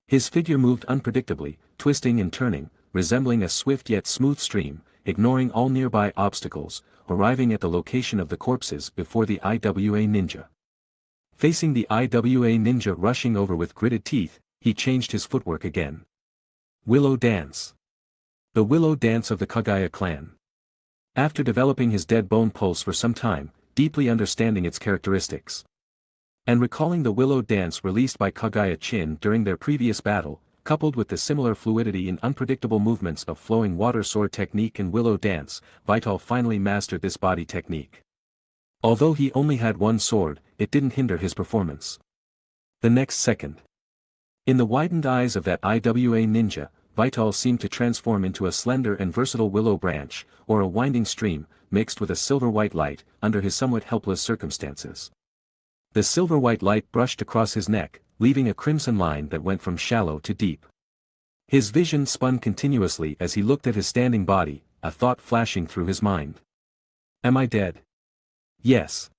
His figure moved unpredictably, twisting and turning, resembling a swift yet smooth stream, ignoring all nearby obstacles, arriving at the location of the corpses before the IWA ninja. Facing the IWA ninja rushing over with gritted teeth, he changed his footwork again. Willow Dance. The Willow Dance of the Kagaya clan. After developing his dead bone pulse for some time, deeply understanding its characteristics, and recalling the Willow Dance released by Kagaya Chin during their previous battle, coupled with the similar fluidity and unpredictable movements of flowing water sword technique and Willow Dance, Vital finally mastered this body technique. Although he only had one sword, it didn't hinder his performance. The next second, in the widened eyes of that IWA ninja, Vital seemed to transform into a slender and versatile willow branch, or a winding stream, mixed with a silver-white light, under his somewhat helpless circumstances. The silver-white light brushed across his neck, leaving a crimson line that went from shallow to deep. His vision spun continuously as he looked at his standing body, a thought flashing through his mind. Am I dead? Yes.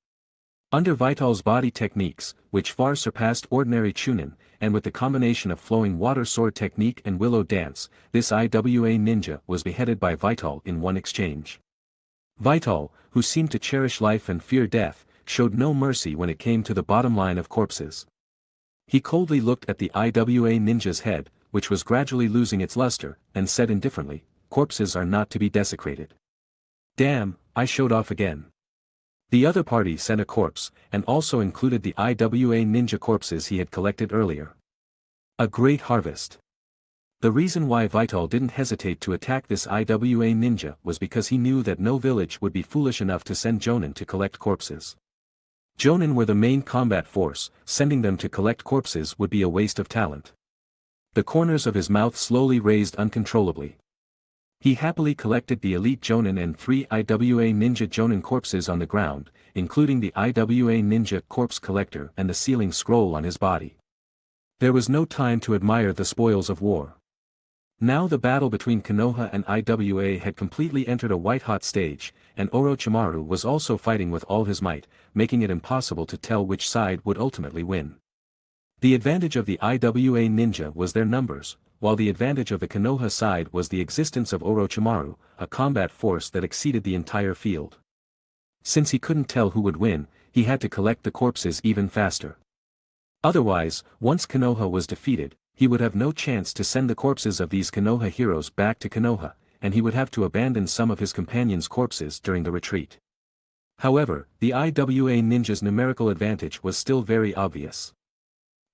Under Vital's body techniques, which far surpassed ordinary Chunin, and with the combination of flowing water sword technique and Willow Dance, this IWA ninja was beheaded by Vital in one exchange. Vital, who seemed to cherish life and fear death, showed no mercy when it came to the bottom line of corpses. He coldly looked at the IWA ninja's head, which was gradually losing its luster, and said indifferently, "Corpses are not to be desecrated." Damn, I showed off again. The other party sent a corpse, and also included the IWA ninja corpses he had collected earlier. A great harvest. The reason why Vital didn't hesitate to attack this IWA ninja was because he knew that no village would be foolish enough to send jonin to collect corpses. Jonin were the main combat force, sending them to collect corpses would be a waste of talent. The corners of his mouth slowly raised uncontrollably. He happily collected the elite jonin and 3 IWA ninja jonin corpses on the ground, including the IWA ninja corpse collector and the sealing scroll on his body. There was no time to admire the spoils of war. Now the battle between Konoha and IWA had completely entered a white-hot stage, and Orochimaru was also fighting with all his might, making it impossible to tell which side would ultimately win. The advantage of the IWA ninja was their numbers, while the advantage of the Konoha side was the existence of Orochimaru, a combat force that exceeded the entire field. Since he couldn't tell who would win, he had to collect the corpses even faster. Otherwise, once Konoha was defeated, he would have no chance to send the corpses of these Konoha heroes back to Konoha, and he would have to abandon some of his companions' corpses during the retreat. However, the IWA ninja's numerical advantage was still very obvious.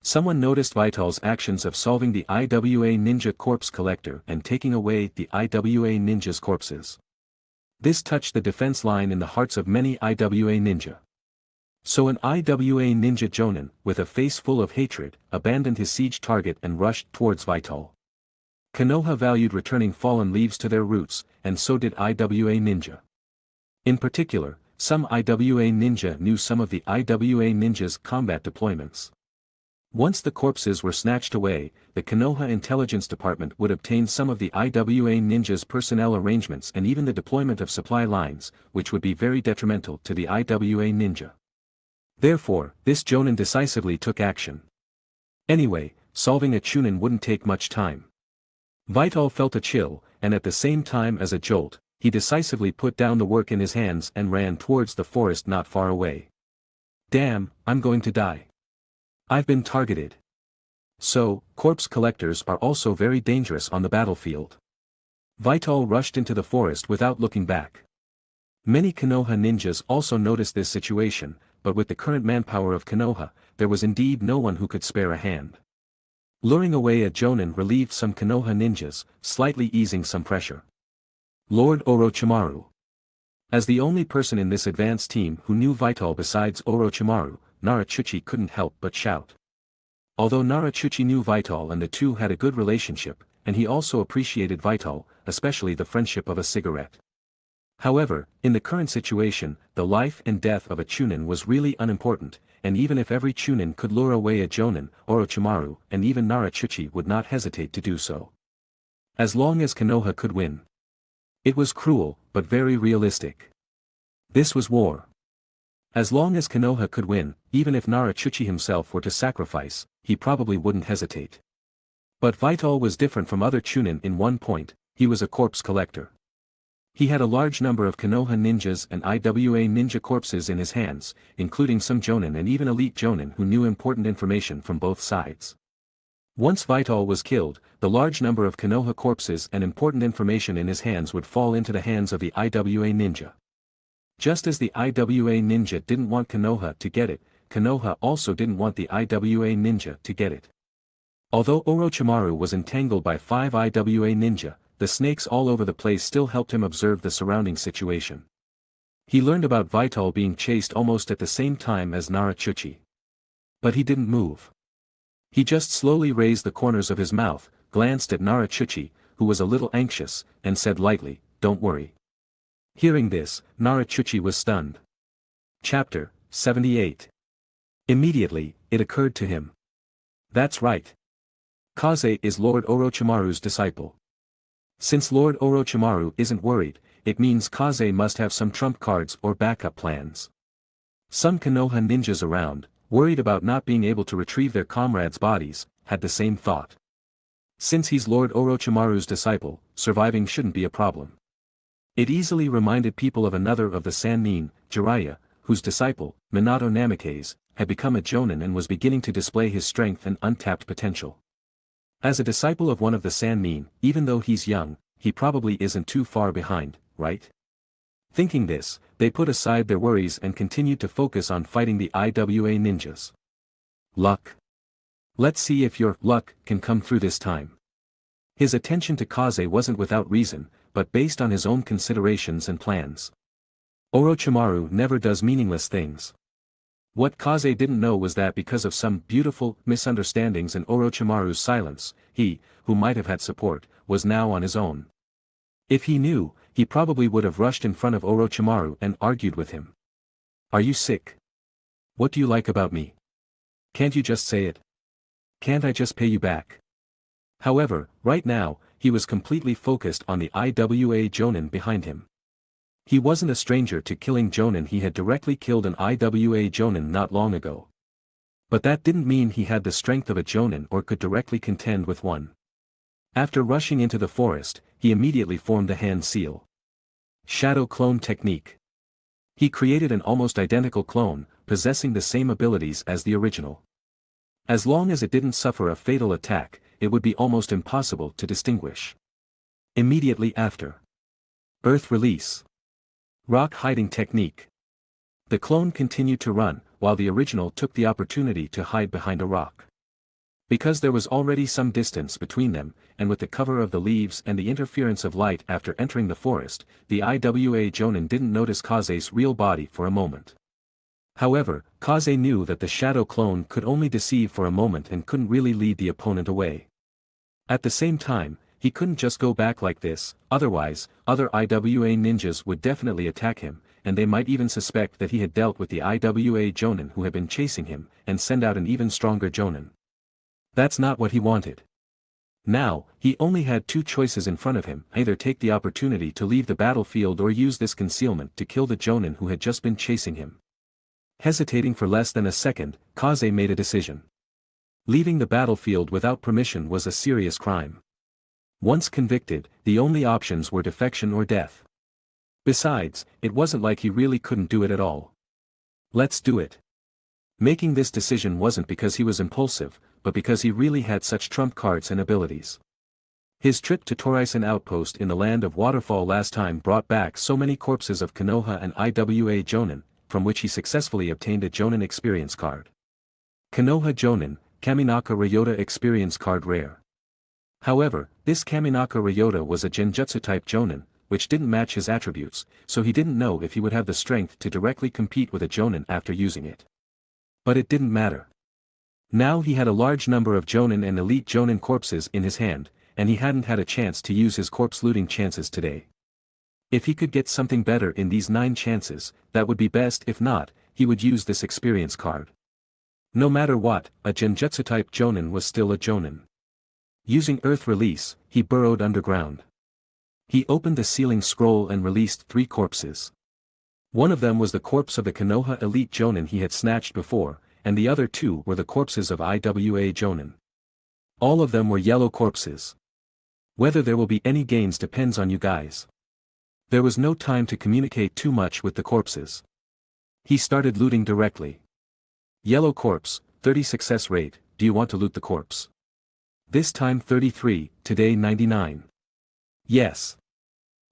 Someone noticed Vital's actions of solving the IWA ninja corpse collector and taking away the IWA ninja's corpses. This touched the defense line in the hearts of many IWA ninja. So an IWA ninja jonin, with a face full of hatred, abandoned his siege target and rushed towards Vital. Konoha valued returning fallen leaves to their roots, and so did IWA ninja. In particular, some IWA ninja knew some of the IWA ninja's combat deployments. Once the corpses were snatched away, the Konoha Intelligence Department would obtain some of the IWA ninja's personnel arrangements and even the deployment of supply lines, which would be very detrimental to the IWA ninja. Therefore, this jonin decisively took action. Anyway, solving a Chunin wouldn't take much time. Vital felt a chill, and at the same time as a jolt, he decisively put down the work in his hands and ran towards the forest not far away. Damn, I'm going to die. I've been targeted. So, corpse collectors are also very dangerous on the battlefield. Vital rushed into the forest without looking back. Many Konoha ninjas also noticed this situation, but with the current manpower of Konoha, there was indeed no one who could spare a hand. Luring away a jonin relieved some Konoha ninjas, slightly easing some pressure. Lord Orochimaru. As the only person in this advance team who knew Vital besides Orochimaru, Narachuchi couldn't help but shout. Although Narachuchi knew Vital and the two had a good relationship, and he also appreciated Vital, especially the friendship of a cigarette. However, in the current situation, the life and death of a Chunin was really unimportant, and even if every Chunin could lure away a jonin, Orochimaru and even Narachuchi would not hesitate to do so. As long as Konoha could win. It was cruel, but very realistic. This was war. As long as Konoha could win, even if Narachuchi himself were to sacrifice, he probably wouldn't hesitate. But Vital was different from other Chunin in one point, he was a corpse collector. He had a large number of Konoha ninjas and IWA ninja corpses in his hands, including some jonin and even elite jonin who knew important information from both sides. Once Vital was killed, the large number of Konoha corpses and important information in his hands would fall into the hands of the IWA ninja. Just as the IWA ninja didn't want Konoha to get it, Konoha also didn't want the IWA ninja to get it. Although Orochimaru was entangled by 5 IWA ninja, the snakes all over the place still helped him observe the surrounding situation. He learned about Vital being chased almost at the same time as Narachuchi. But he didn't move. He just slowly raised the corners of his mouth, glanced at Narachuchi, who was a little anxious, and said lightly, "Don't worry." Hearing this, Narachuchi was stunned. Chapter 78. Immediately, it occurred to him. That's right. Kaze is Lord Orochimaru's disciple. Since Lord Orochimaru isn't worried, it means Kaze must have some trump cards or backup plans. Some Konoha ninjas around, worried about not being able to retrieve their comrades' bodies, had the same thought. Since he's Lord Orochimaru's disciple, surviving shouldn't be a problem. It easily reminded people of another of the Sannin, Jiraiya, whose disciple, Minato Namikaze, had become a jonin and was beginning to display his strength and untapped potential. As a disciple of one of the Sannin, even though he's young, he probably isn't too far behind, right? Thinking this, they put aside their worries and continued to focus on fighting the IWA ninjas. Luck. Let's see if your luck can come through this time. His attention to Kaze wasn't without reason, but based on his own considerations and plans. Orochimaru never does meaningless things. What Kaze didn't know was that because of some beautiful misunderstandings and Orochimaru's silence, he, who might have had support, was now on his own. If he knew, he probably would have rushed in front of Orochimaru and argued with him. Are you sick? What do you like about me? Can't you just say it? Can't I just pay you back? However, right now, he was completely focused on the IWA jonin behind him. He wasn't a stranger to killing jonin. He had directly killed an IWA jonin not long ago. But that didn't mean he had the strength of a jonin or could directly contend with one. After rushing into the forest, he immediately formed the hand seal. Shadow clone technique. He created an almost identical clone, possessing the same abilities as the original. As long as it didn't suffer a fatal attack, it would be almost impossible to distinguish. Immediately after. Earth release. Rock hiding technique. The clone continued to run, while the original took the opportunity to hide behind a rock. Because there was already some distance between them, and with the cover of the leaves and the interference of light after entering the forest, the IWA jonin didn't notice Kaze's real body for a moment. However, Kaze knew that the shadow clone could only deceive for a moment and couldn't really lead the opponent away. At the same time, he couldn't just go back like this, otherwise, other IWA ninjas would definitely attack him, and they might even suspect that he had dealt with the IWA jonin who had been chasing him, and send out an even stronger jonin. That's not what he wanted. Now, he only had two choices in front of him: either take the opportunity to leave the battlefield or use this concealment to kill the jonin who had just been chasing him. Hesitating for less than a second, Kaze made a decision. Leaving the battlefield without permission was a serious crime. Once convicted, the only options were defection or death. Besides, it wasn't like he really couldn't do it at all. Let's do it. Making this decision wasn't because he was impulsive, but because he really had such trump cards and abilities. His trip to Torisen outpost in the land of waterfall last time brought back so many corpses of Konoha and IWA jonin, from which he successfully obtained a jonin experience card. Konoha jonin, Kaminaka Ryota experience card rare. However, this Kaminaka Ryota was a genjutsu type jonin, which didn't match his attributes, so he didn't know if he would have the strength to directly compete with a jonin after using it. But it didn't matter. Now he had a large number of jonin and elite jonin corpses in his hand, and he hadn't had a chance to use his corpse looting chances today. If he could get something better in these 9 chances, that would be best. If not, he would use this experience card. No matter what, a genjutsu type jonin was still a jonin. Using earth release, he burrowed underground. He opened the sealing scroll and released 3 corpses. One of them was the corpse of the Konoha elite jonin he had snatched before, and the other 2 were the corpses of IWA jonin. All of them were yellow corpses. Whether there will be any gains depends on you guys. There was no time to communicate too much with the corpses. He started looting directly. Yellow corpse, 30 success rate, do you want to loot the corpse? This time 33, today 99. Yes.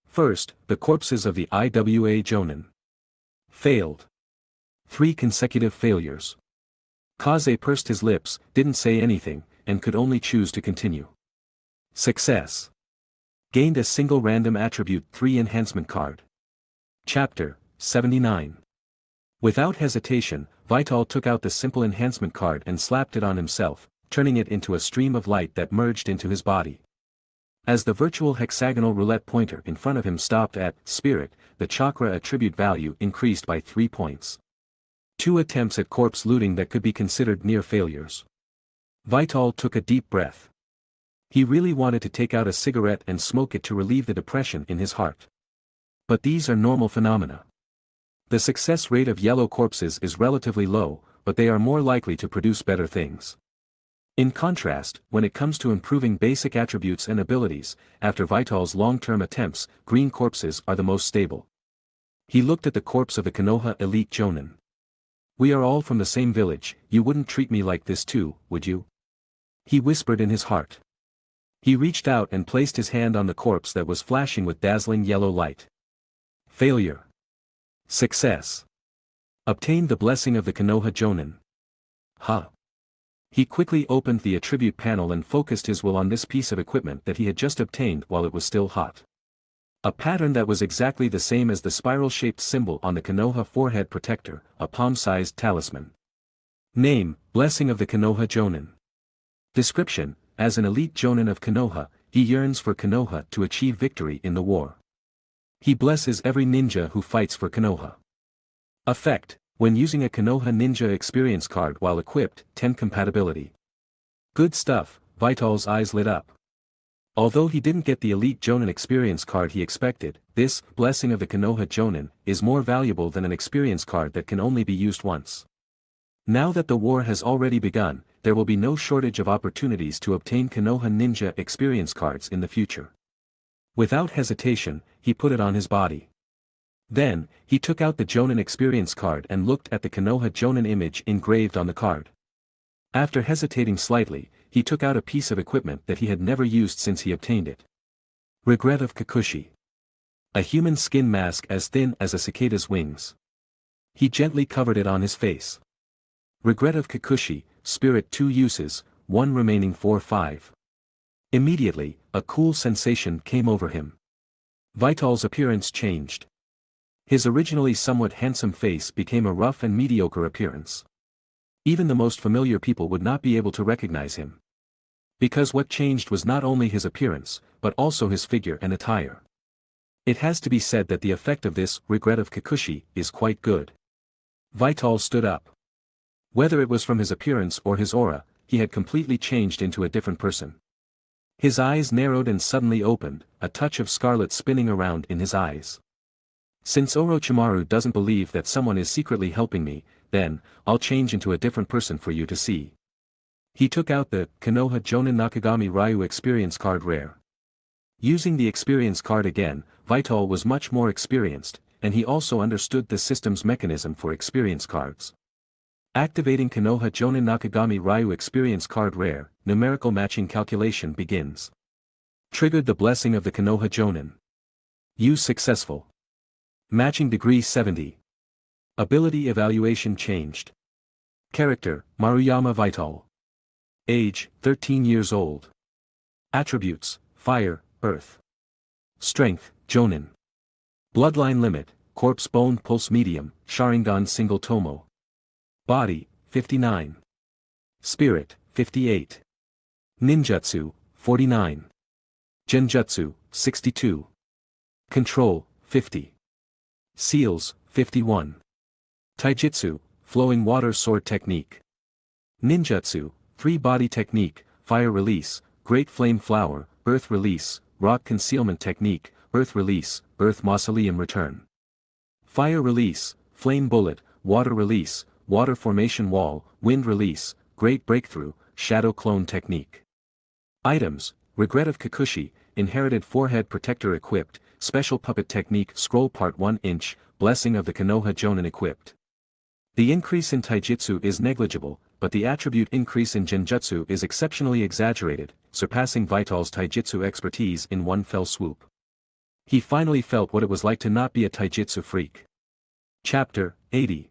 First, the corpses of the IWA jonin. Failed. 3 consecutive failures. Kaze pursed his lips, didn't say anything, and could only choose to continue. Success. Gained a single random attribute 3 enhancement card. Chapter 79. Without hesitation, Vital took out the simple enhancement card and slapped it on himself, turning it into a stream of light that merged into his body. As the virtual hexagonal roulette pointer in front of him stopped at Spirit, the chakra attribute value increased by 3 points. 2 attempts at corpse looting that could be considered near failures. Vital took a deep breath. He really wanted to take out a cigarette and smoke it to relieve the depression in his heart. But these are normal phenomena. The success rate of yellow corpses is relatively low, but they are more likely to produce better things. In contrast, when it comes to improving basic attributes and abilities, after Vital's long-term attempts, green corpses are the most stable. He looked at the corpse of the Konoha elite jonin. We are all from the same village, you wouldn't treat me like this too, would you? He whispered in his heart. He reached out and placed his hand on the corpse that was flashing with dazzling yellow light. Failure. Success. Obtained the blessing of the Konoha jonin. Huh. He quickly opened the attribute panel and focused his will on this piece of equipment that he had just obtained while it was still hot. A pattern that was exactly the same as the spiral-shaped symbol on the Konoha forehead protector, a palm-sized talisman. Name, Blessing of the Konoha jonin. Description, as an elite jonin of Konoha, he yearns for Konoha to achieve victory in the war. He blesses every ninja who fights for Konoha. Effect, when using a Konoha ninja experience card while equipped, 10 compatibility. Good stuff, Vital's eyes lit up. Although he didn't get the elite jonin experience card he expected, this, Blessing of the Konoha jonin, is more valuable than an experience card that can only be used once. Now that the war has already begun, there will be no shortage of opportunities to obtain Konoha ninja experience cards in the future. Without hesitation, he put it on his body. Then, he took out the jonin experience card and looked at the Konoha jonin image engraved on the card. After hesitating slightly, he took out a piece of equipment that he had never used since he obtained it. Regret of Kikuchi. A human skin mask as thin as a cicada's wings. He gently covered it on his face. Regret of Kikuchi, spirit 2 uses, 1 remaining 4-5. Immediately, a cool sensation came over him. Vital's appearance changed. His originally somewhat handsome face became a rough and mediocre appearance. Even the most familiar people would not be able to recognize him. Because what changed was not only his appearance, but also his figure and attire. It has to be said that the effect of this regret of Kikuchi is quite good. Vital stood up. Whether it was from his appearance or his aura, he had completely changed into a different person. His eyes narrowed and suddenly opened, a touch of scarlet spinning around in his eyes. Since Orochimaru doesn't believe that someone is secretly helping me, then, I'll change into a different person for you to see. He took out the Konoha Jonin Nakagami Ryu experience card rare. Using the experience card again, Vital was much more experienced, and he also understood the system's mechanism for experience cards. Activating Konoha Jonin Nakagami Ryu experience card rare, numerical matching calculation begins. Triggered the blessing of the Konoha Jonin. Use successful. Matching degree 70. Ability evaluation changed. Character, Maruyama Vital. Age, 13 years old. Attributes, Fire, Earth. Strength, Jonin. Bloodline limit, Corpse Bone Pulse Medium, Sharingan Single Tomo. Body, 59. Spirit, 58. Ninjutsu, 49. Genjutsu, 62. Control, 50. Seals, 51. Taijutsu, Flowing Water Sword Technique. Ninjutsu, Free Body Technique, Fire Release, Great Flame Flower, Earth Release, Rock Concealment Technique, Earth Release, Earth Mausoleum Return. Fire Release, Flame Bullet, Water Release, Water Formation Wall, Wind Release, Great Breakthrough, Shadow Clone Technique. Items, Regret of Kikuchi, Inherited Forehead Protector equipped, Special Puppet Technique Scroll Part 1 inch, Blessing of the Konoha Jonin equipped. The increase in Taijutsu is negligible, but the attribute increase in Genjutsu is exceptionally exaggerated, surpassing Vital's Taijutsu expertise in one fell swoop. He finally felt what it was like to not be a Taijutsu freak. Chapter 80.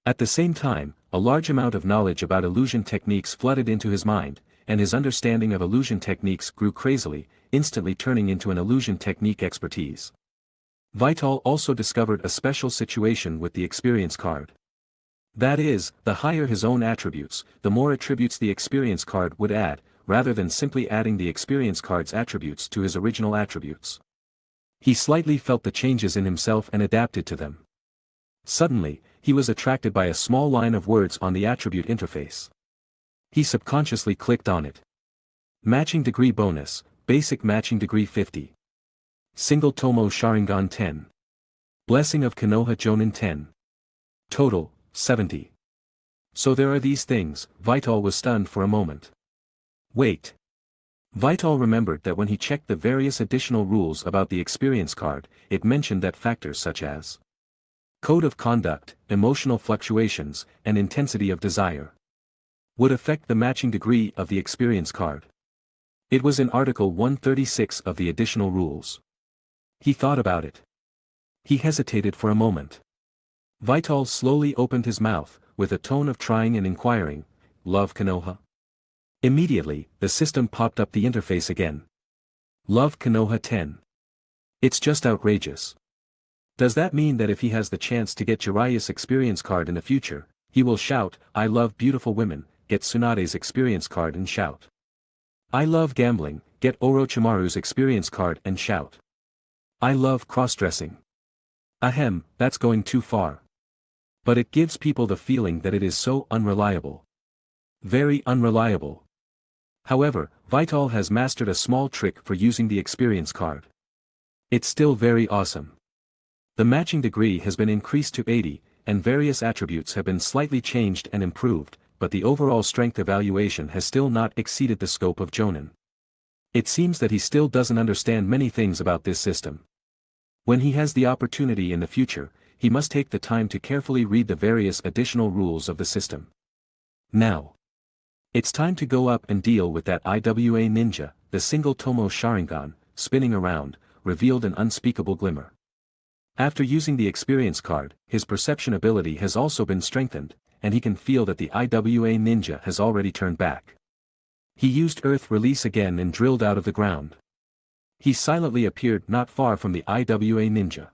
At the same time, a large amount of knowledge about illusion techniques flooded into his mind, and his understanding of illusion techniques grew crazily, instantly turning into an illusion technique expertise. Vital also discovered a special situation with the experience card. That is, the higher his own attributes, the more attributes the experience card would add, rather than simply adding the experience card's attributes to his original attributes. He slightly felt the changes in himself and adapted to them. Suddenly, he was attracted by a small line of words on the attribute interface. He subconsciously clicked on it. Matching degree bonus, basic matching degree 50. Single Tomo Sharingan 10. Blessing of Konoha Jonin 10. Total, 70. So there are these things. Vital was stunned for a moment. Wait. Vital remembered that when he checked the various additional rules about the experience card, it mentioned that factors such as code of conduct, emotional fluctuations, and intensity of desire would affect the matching degree of the experience card. It was in Article 136 of the additional rules. He thought about it. He hesitated for a moment. Vital slowly opened his mouth, with a tone of trying and inquiring, "Love Konoha?" Immediately, the system popped up the interface again. Love Konoha 10. It's just outrageous. Does that mean that if he has the chance to get Jiraiya's experience card in the future, he will shout, "I love beautiful women," get Tsunade's experience card and shout, "I love gambling," get Orochimaru's experience card and shout, "I love cross-dressing"? Ahem, that's going too far. But it gives people the feeling that it is so unreliable. Very unreliable. However, Vital has mastered a small trick for using the experience card. It's still very awesome. The matching degree has been increased to 80, and various attributes have been slightly changed and improved, but the overall strength evaluation has still not exceeded the scope of jonin. It seems that he still doesn't understand many things about this system. When he has the opportunity in the future, he must take the time to carefully read the various additional rules of the system. Now, it's time to go up and deal with that IWA ninja. The single Tomo Sharingan, spinning around, revealed an unspeakable glimmer. After using the experience card, his perception ability has also been strengthened, and he can feel that the IWA ninja has already turned back. He used Earth Release again and drilled out of the ground. He silently appeared not far from the IWA ninja.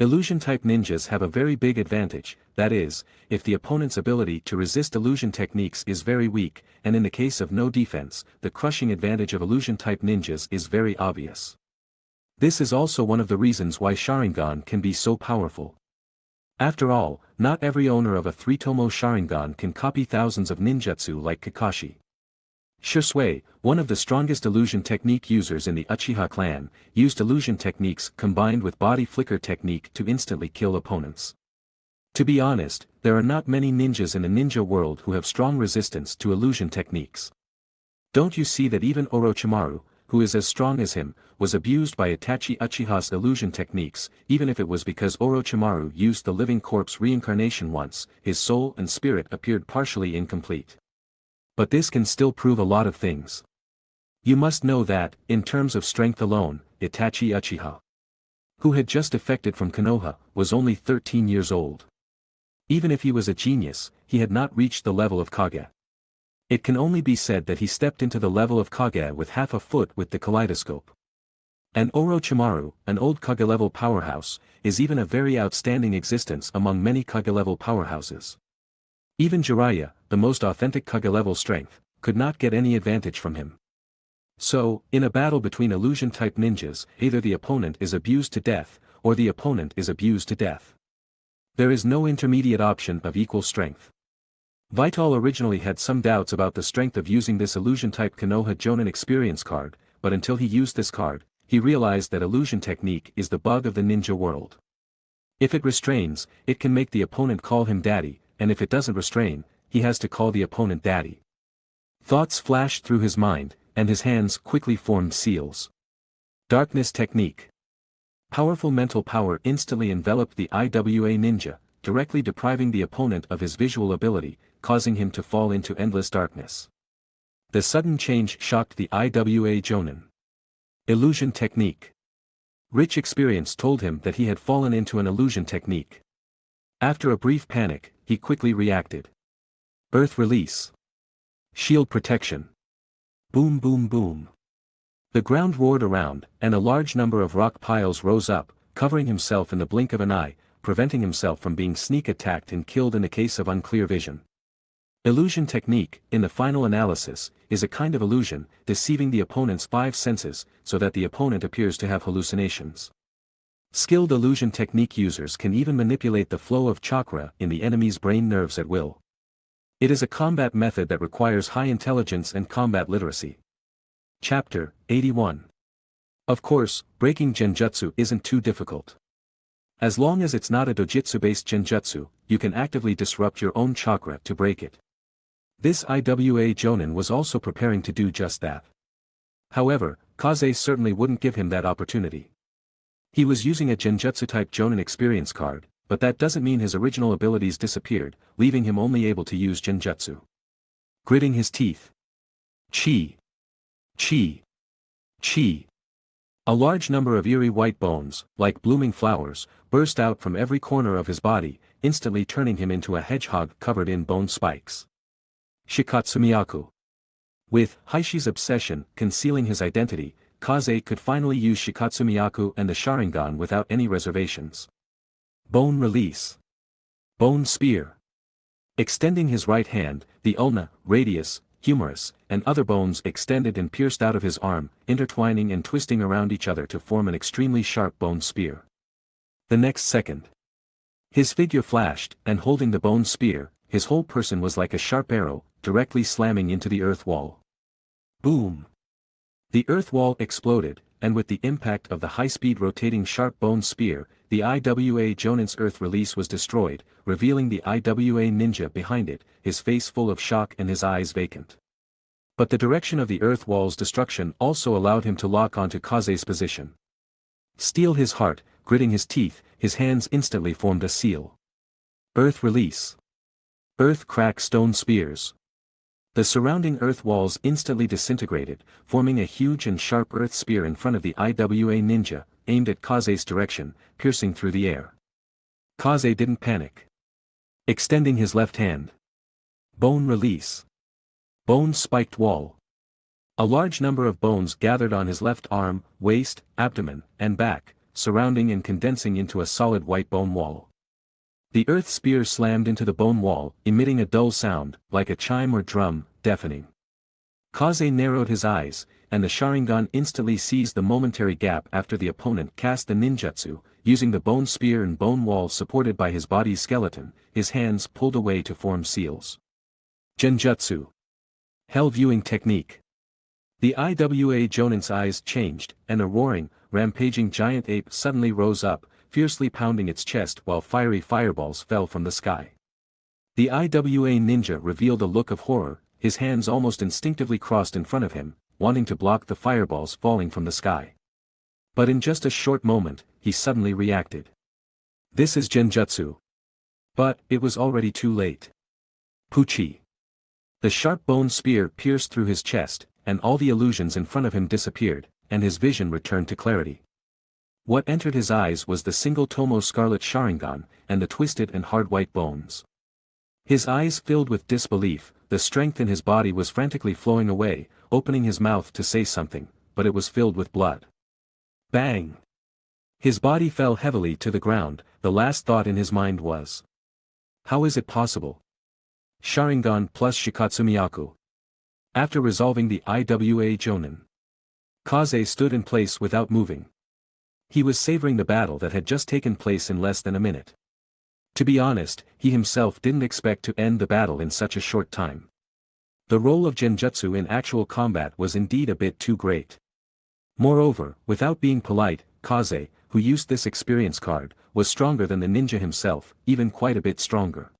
Illusion-type ninjas have a very big advantage, that is, if the opponent's ability to resist illusion techniques is very weak, and in the case of no defense, the crushing advantage of illusion-type ninjas is very obvious. This is also one of the reasons why Sharingan can be so powerful. After all, not every owner of a 3-tomo Sharingan can copy thousands of ninjutsu like Kakashi. Shisui, one of the strongest illusion technique users in the Uchiha clan, used illusion techniques combined with body flicker technique to instantly kill opponents. To be honest, there are not many ninjas in the ninja world who have strong resistance to illusion techniques. Don't you see that even Orochimaru, who is as strong as him, was abused by Itachi Uchiha's illusion techniques, even if it was because Orochimaru used the living corpse reincarnation once, his soul and spirit appeared partially incomplete. But this can still prove a lot of things. You must know that, in terms of strength alone, Itachi Uchiha, who had just defected from Konoha, was only 13 years old. Even if he was a genius, he had not reached the level of Kage. It can only be said that he stepped into the level of Kage with half a foot with the kaleidoscope. And Orochimaru, an old Kage-level powerhouse, is even a very outstanding existence among many Kage-level powerhouses. Even Jiraiya, the most authentic Kage-level strength, could not get any advantage from him. So, in a battle between illusion-type ninjas, either the opponent is abused to death, or the opponent is abused to death. There is no intermediate option of equal strength. Vital originally had some doubts about the strength of using this illusion-type Konoha Jonin experience card, but until he used this card, he realized that illusion technique is the bug of the ninja world. If it restrains, it can make the opponent call him daddy, and if it doesn't restrain, he has to call the opponent daddy. Thoughts flashed through his mind, and his hands quickly formed seals. Darkness technique. Powerful mental power instantly enveloped the IWA ninja, directly depriving the opponent of his visual ability, causing him to fall into endless darkness. The sudden change shocked the IWA Jonin. Illusion technique. Rich experience told him that he had fallen into an illusion technique. After a brief panic, he quickly reacted. Earth release. Shield protection. Boom boom boom. The ground roared around, and a large number of rock piles rose up, covering himself in the blink of an eye, preventing himself from being sneak attacked and killed in the case of unclear vision. Illusion technique, in the final analysis, is a kind of illusion, deceiving the opponent's 5 senses, so that the opponent appears to have hallucinations. Skilled illusion technique users can even manipulate the flow of chakra in the enemy's brain nerves at will. It is a combat method that requires high intelligence and combat literacy. Chapter 81. Of course, breaking genjutsu isn't too difficult. As long as it's not a dojutsu-based genjutsu, you can actively disrupt your own chakra to break it. This IWA Jonin was also preparing to do just that. However, Kaze certainly wouldn't give him that opportunity. He was using a genjutsu-type Jonin experience card, but that doesn't mean his original abilities disappeared, leaving him only able to use genjutsu. Gritting his teeth. Chi. Chi. Chi. A large number of eerie white bones, like blooming flowers, burst out from every corner of his body, instantly turning him into a hedgehog covered in bone spikes. Shikatsumiyaku. With Haishi's obsession concealing his identity, Kaze could finally use Shikatsumiyaku and the Sharingan without any reservations. Bone release. Bone spear. Extending his right hand, the ulna, radius, humerus, and other bones extended and pierced out of his arm, intertwining and twisting around each other to form an extremely sharp bone spear. The next second, his figure flashed, and holding the bone spear, his whole person was like a sharp arrow, directly slamming into the earth wall. Boom! The earth wall exploded, and with the impact of the high-speed rotating sharp bone spear, the IWA Jonin's Earth release was destroyed, revealing the IWA ninja behind it, his face full of shock and his eyes vacant. But the direction of the Earth wall's destruction also allowed him to lock onto Kaze's position. Steel his heart, gritting his teeth, his hands instantly formed a seal. Earth release. Earth crack stone spears. The surrounding earth walls instantly disintegrated, forming a huge and sharp earth spear in front of the IWA ninja, aimed at Kaze's direction, piercing through the air. Kaze didn't panic. Extending his left hand. Bone release. Bone spiked wall. A large number of bones gathered on his left arm, waist, abdomen, and back, surrounding and condensing into a solid white bone wall. The earth spear slammed into the bone wall, emitting a dull sound, like a chime or drum, deafening. Kaze narrowed his eyes, and the Sharingan instantly seized the momentary gap after the opponent cast the ninjutsu, using the bone spear and bone wall supported by his body's skeleton, his hands pulled away to form seals. Genjutsu. Hell viewing technique. The IWA Jonin's eyes changed, and a roaring, rampaging giant ape suddenly rose up, fiercely pounding its chest while fiery fireballs fell from the sky. The IWA ninja revealed a look of horror, his hands almost instinctively crossed in front of him, wanting to block the fireballs falling from the sky. But in just a short moment, he suddenly reacted. This is Genjutsu. But, it was already too late. Puchi. The sharp bone spear pierced through his chest, and all the illusions in front of him disappeared, and his vision returned to clarity. What entered his eyes was the single Tomo Scarlet Sharingan, and the twisted and hard white bones. His eyes filled with disbelief, the strength in his body was frantically flowing away, opening his mouth to say something, but it was filled with blood. Bang! His body fell heavily to the ground, the last thought in his mind was, how is it possible? Sharingan plus Shikatsumiyaku. After resolving the IWA Jonin, Kaze stood in place without moving. He was savoring the battle that had just taken place in less than a minute. To be honest, he himself didn't expect to end the battle in such a short time. The role of Genjutsu in actual combat was indeed a bit too great. Moreover, without being polite, Kaze, who used this experience card, was stronger than the ninja himself, even quite a bit stronger.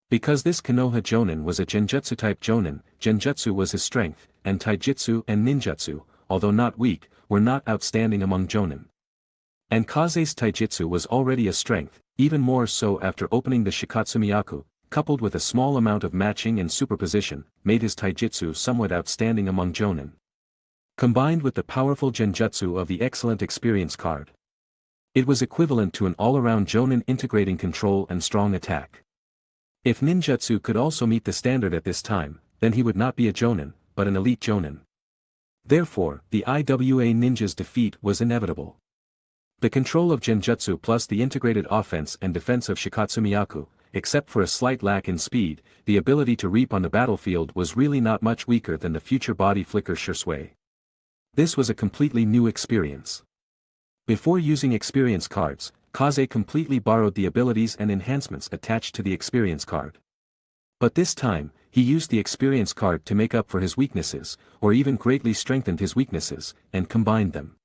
Because this Konoha Jonin was a Genjutsu-type Jonin, Genjutsu was his strength, and Taijutsu and Ninjutsu, although not weak, were not outstanding among Jonin. And Kaze's Taijutsu was already a strength, even more so after opening the Shikatsumiyaku, coupled with a small amount of matching and superposition, made his Taijutsu somewhat outstanding among Jonin. Combined with the powerful Genjutsu of the excellent experience card, it was equivalent to an all-around Jonin integrating control and strong attack. If ninjutsu could also meet the standard at this time, then he would not be a Jonin, but an elite Jonin. Therefore, the IWA ninja's defeat was inevitable. The control of Genjutsu plus the integrated offense and defense of Shikatsumiyaku, except for a slight lack in speed, the ability to reap on the battlefield was really not much weaker than the future body flicker Shursui. This was a completely new experience. Before using experience cards, Kaze completely borrowed the abilities and enhancements attached to the experience card. But this time, he used the experience card to make up for his weaknesses, or even greatly strengthened his weaknesses, and combined them.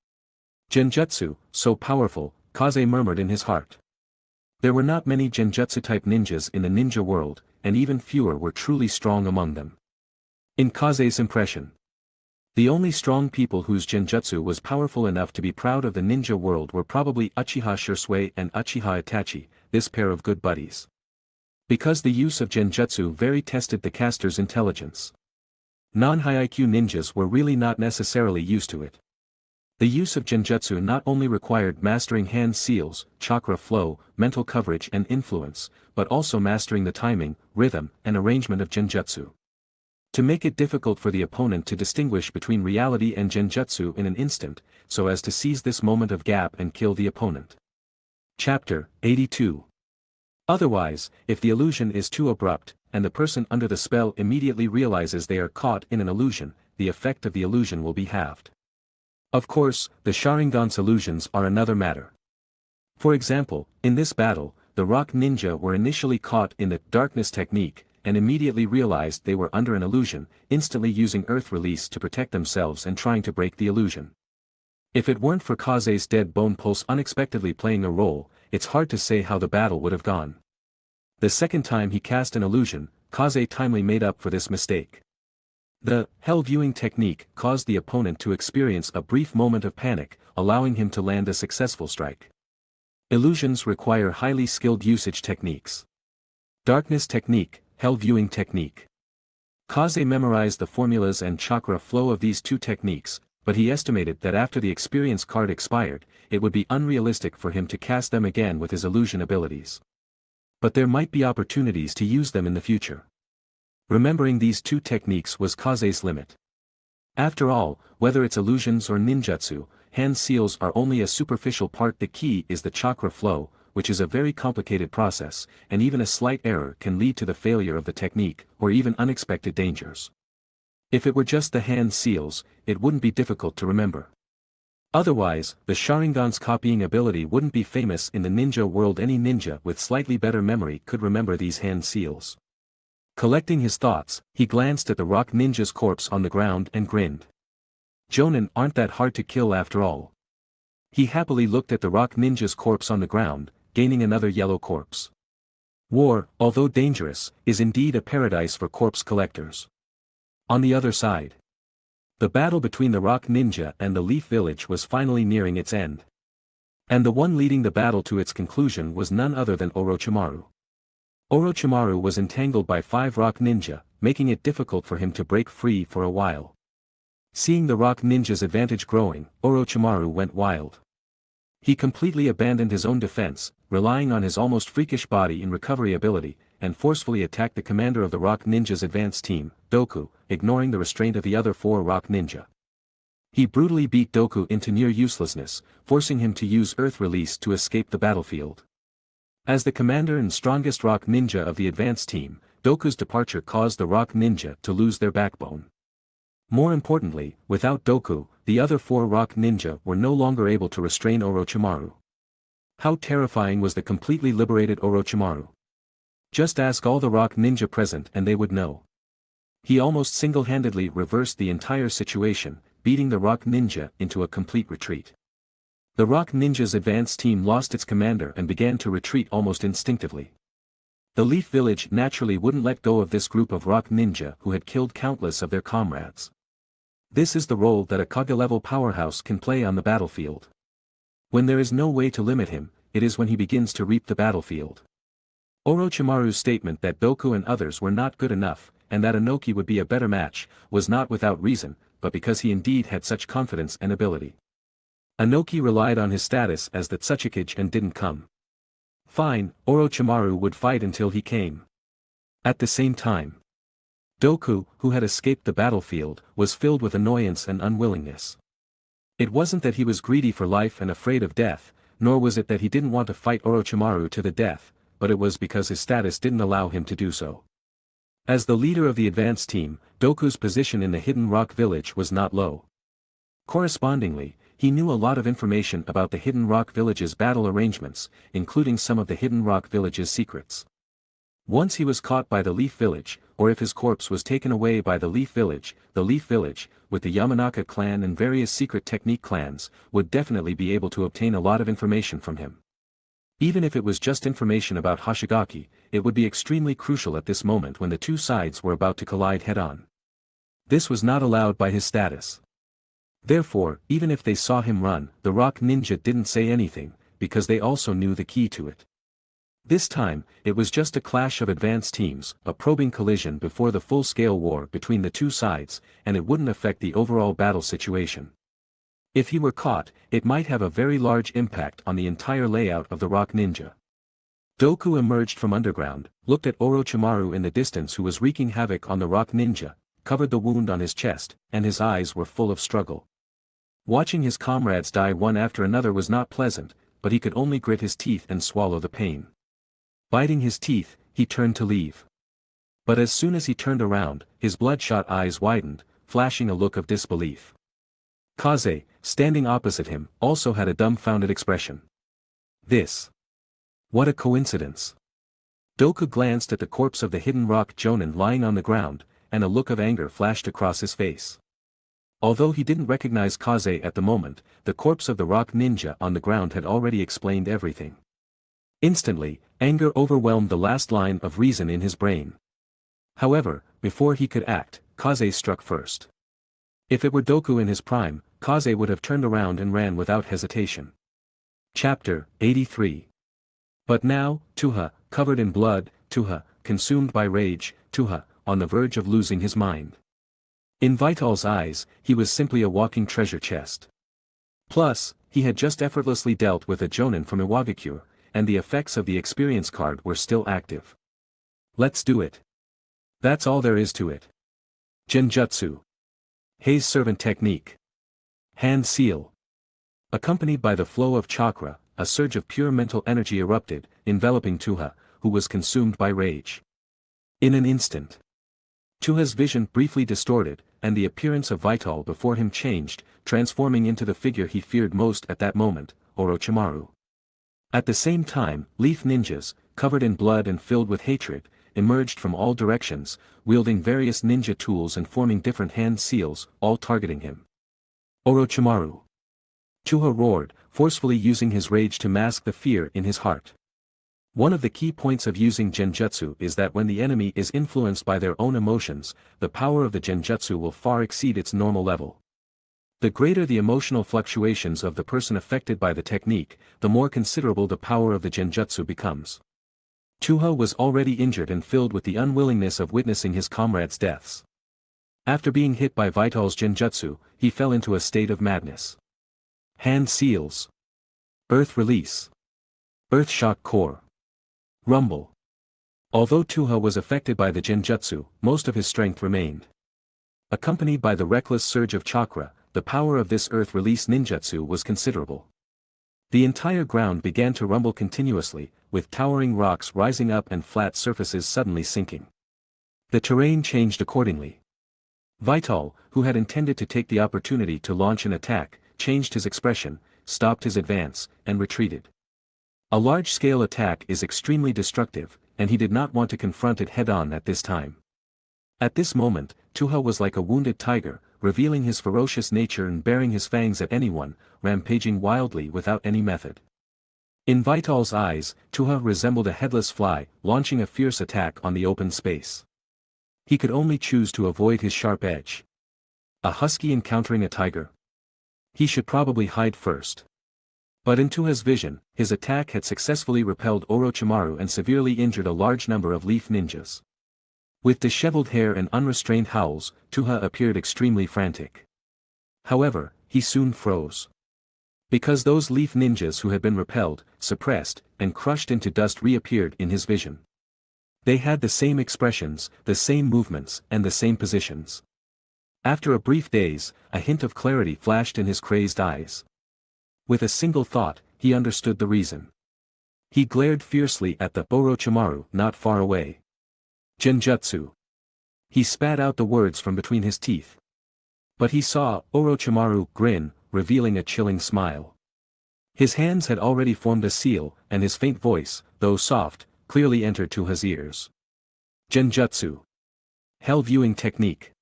Genjutsu, so powerful, Kaze murmured in his heart. There were not many Genjutsu-type ninjas in the ninja world, and even fewer were truly strong among them. In Kaze's impression, the only strong people whose Genjutsu was powerful enough to be proud of the ninja world were probably Uchiha Shursui and Uchiha Itachi, this pair of good buddies. Because the use of Genjutsu very tested the caster's intelligence. Non-high-IQ ninjas were really not necessarily used to it. The use of Genjutsu not only required mastering hand seals, chakra flow, mental coverage and influence, but also mastering the timing, rhythm, and arrangement of Genjutsu. To make it difficult for the opponent to distinguish between reality and Genjutsu in an instant, so as to seize this moment of gap and kill the opponent. Chapter 82. Otherwise, if the illusion is too abrupt, and the person under the spell immediately realizes they are caught in an illusion, the effect of the illusion will be halved. Of course, the Sharingan's illusions are another matter. For example, in this battle, the rock ninja were initially caught in the darkness technique, and immediately realized they were under an illusion, instantly using earth release to protect themselves and trying to break the illusion. If it weren't for Kaze's dead bone pulse unexpectedly playing a role, it's hard to say how the battle would have gone. The second time he cast an illusion, Kaze timely made up for this mistake. The hell viewing technique caused the opponent to experience a brief moment of panic, allowing him to land a successful strike. Illusions require highly skilled usage techniques. Darkness technique, hell viewing technique. Kaze memorized the formulas and chakra flow of these two techniques, but he estimated that after the experience card expired, it would be unrealistic for him to cast them again with his illusion abilities. But there might be opportunities to use them in the future. Remembering these two techniques was Kaze's limit. After all, whether it's illusions or ninjutsu, hand seals are only a superficial part. The key is the chakra flow, which is a very complicated process, and even a slight error can lead to the failure of the technique, or even unexpected dangers. If it were just the hand seals, it wouldn't be difficult to remember. Otherwise, the Sharingan's copying ability wouldn't be famous in the ninja world. Any ninja with slightly better memory could remember these hand seals. Collecting his thoughts, he glanced at the rock ninja's corpse on the ground and grinned. Jonin aren't that hard to kill after all. He happily looked at the rock ninja's corpse on the ground, gaining another yellow corpse. War, although dangerous, is indeed a paradise for corpse collectors. On the other side, the battle between the rock ninja and the leaf village was finally nearing its end. And the one leading the battle to its conclusion was none other than Orochimaru. Orochimaru was entangled by 5 rock ninja, making it difficult for him to break free for a while. Seeing the rock ninja's advantage growing, Orochimaru went wild. He completely abandoned his own defense, relying on his almost freakish body and recovery ability, and forcefully attacked the commander of the rock ninja's advance team, Doku, ignoring the restraint of the other 4 rock ninja. He brutally beat Doku into near uselessness, forcing him to use Earth Release to escape the battlefield. As the commander and strongest rock ninja of the advance team, Doku's departure caused the rock ninja to lose their backbone. More importantly, without Doku, the other 4 rock ninja were no longer able to restrain Orochimaru. How terrifying was the completely liberated Orochimaru? Just ask all the rock ninja present and they would know. He almost single-handedly reversed the entire situation, beating the rock ninja into a complete retreat. The rock ninja's advance team lost its commander and began to retreat almost instinctively. The Leaf Village naturally wouldn't let go of this group of rock ninja who had killed countless of their comrades. This is the role that a Kage-level powerhouse can play on the battlefield. When there is no way to limit him, it is when he begins to reap the battlefield. Orochimaru's statement that Doku and others were not good enough, and that Inoki would be a better match, was not without reason, but because he indeed had such confidence and ability. Inoki relied on his status as the Tsuchikage and didn't come. Fine, Orochimaru would fight until he came. At the same time, Doku, who had escaped the battlefield, was filled with annoyance and unwillingness. It wasn't that he was greedy for life and afraid of death, nor was it that he didn't want to fight Orochimaru to the death, but it was because his status didn't allow him to do so. As the leader of the advance team, Doku's position in the Hidden Rock Village was not low. Correspondingly, he knew a lot of information about the Hidden Rock Village's battle arrangements, including some of the Hidden Rock Village's secrets. Once he was caught by the Leaf Village, or if his corpse was taken away by the Leaf Village, with the Yamanaka clan and various secret technique clans, would definitely be able to obtain a lot of information from him. Even if it was just information about Hoshigaki, it would be extremely crucial at this moment when the two sides were about to collide head-on. This was not allowed by his status. Therefore, even if they saw him run, the rock ninja didn't say anything, because they also knew the key to it. This time, it was just a clash of advanced teams, a probing collision before the full-scale war between the two sides, and it wouldn't affect the overall battle situation. If he were caught, it might have a very large impact on the entire layout of the rock ninja. Doku emerged from underground, looked at Orochimaru in the distance who was wreaking havoc on the rock ninja, covered the wound on his chest, and his eyes were full of struggle. Watching his comrades die one after another was not pleasant, but he could only grit his teeth and swallow the pain. Biting his teeth, he turned to leave. But as soon as he turned around, his bloodshot eyes widened, flashing a look of disbelief. Kaze, standing opposite him, also had a dumbfounded expression. This. What a coincidence. Doku glanced at the corpse of the hidden rock jonin lying on the ground, and a look of anger flashed across his face. Although he didn't recognize Kaze at the moment, the corpse of the rock ninja on the ground had already explained everything. Instantly, anger overwhelmed the last line of reason in his brain. However, before he could act, Kaze struck first. If it were Doku in his prime, Kaze would have turned around and ran without hesitation. Chapter 83. But now, Tgthegood, covered in blood, Tgthegood, consumed by rage, Tgthegood, on the verge of losing his mind. In Vital's eyes, he was simply a walking treasure chest. Plus, he had just effortlessly dealt with a jonin from Iwagakure, and the effects of the experience card were still active. Let's do it. That's all there is to it. Genjutsu. Hei's servant technique. Hand seal. Accompanied by the flow of chakra, a surge of pure mental energy erupted, enveloping Tgthegood, who was consumed by rage. In an instant, Tgthegood's vision briefly distorted, and the appearance of Vital before him changed, transforming into the figure he feared most at that moment, Orochimaru. At the same time, leaf ninjas, covered in blood and filled with hatred, emerged from all directions, wielding various ninja tools and forming different hand seals, all targeting him. Orochimaru. Tgthegood roared, forcefully using his rage to mask the fear in his heart. One of the key points of using genjutsu is that when the enemy is influenced by their own emotions, the power of the genjutsu will far exceed its normal level. The greater the emotional fluctuations of the person affected by the technique, the more considerable the power of the genjutsu becomes. Tgthegood was already injured and filled with the unwillingness of witnessing his comrades' deaths. After being hit by Vital's genjutsu, he fell into a state of madness. Hand seals. Earth release. Earth shock core. Rumble. Although Tgthegood was affected by the genjutsu, most of his strength remained. Accompanied by the reckless surge of chakra, the power of this earth release ninjutsu was considerable. The entire ground began to rumble continuously, with towering rocks rising up and flat surfaces suddenly sinking. The terrain changed accordingly. Vital, who had intended to take the opportunity to launch an attack, changed his expression, stopped his advance, and retreated. A large-scale attack is extremely destructive, and he did not want to confront it head-on at this time. At this moment, Tgthegood was like a wounded tiger, revealing his ferocious nature and baring his fangs at anyone, rampaging wildly without any method. In Vital's eyes, Tgthegood resembled a headless fly, launching a fierce attack on the open space. He could only choose to avoid his sharp edge. A husky encountering a tiger? He should probably hide first. But in Tgthegood's vision, his attack had successfully repelled Orochimaru and severely injured a large number of leaf ninjas. With disheveled hair and unrestrained howls, Tgthegood appeared extremely frantic. However, he soon froze. Because those leaf ninjas who had been repelled, suppressed, and crushed into dust reappeared in his vision. They had the same expressions, the same movements, and the same positions. After a brief daze, a hint of clarity flashed in his crazed eyes. With a single thought, he understood the reason. He glared fiercely at the Orochimaru not far away. Genjutsu. He spat out the words from between his teeth. But he saw Orochimaru grin, revealing a chilling smile. His hands had already formed a seal, and his faint voice, though soft, clearly entered Tgthegood's ears. Genjutsu. Hell viewing technique.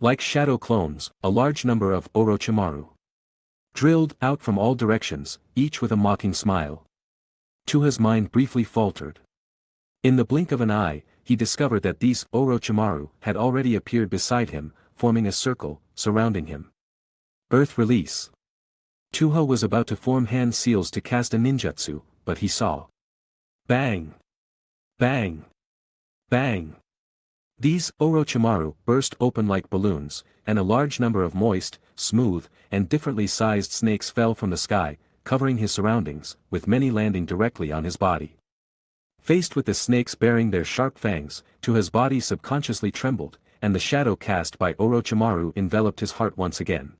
Like shadow clones, a large number of Orochimaru drilled out from all directions, each with a mocking smile. Tgthegood's mind briefly faltered. In the blink of an eye, he discovered that these Orochimaru had already appeared beside him, forming a circle, surrounding him. Earth release. Tgthegood was about to form hand seals to cast a ninjutsu, but he saw. Bang! Bang! Bang! These Orochimaru burst open like balloons, and a large number of moist, smooth, and differently sized snakes fell from the sky, covering his surroundings, with many landing directly on his body. Faced with the snakes bearing their sharp fangs, Tgthegood's body subconsciously trembled, and the shadow cast by Orochimaru enveloped his heart once again.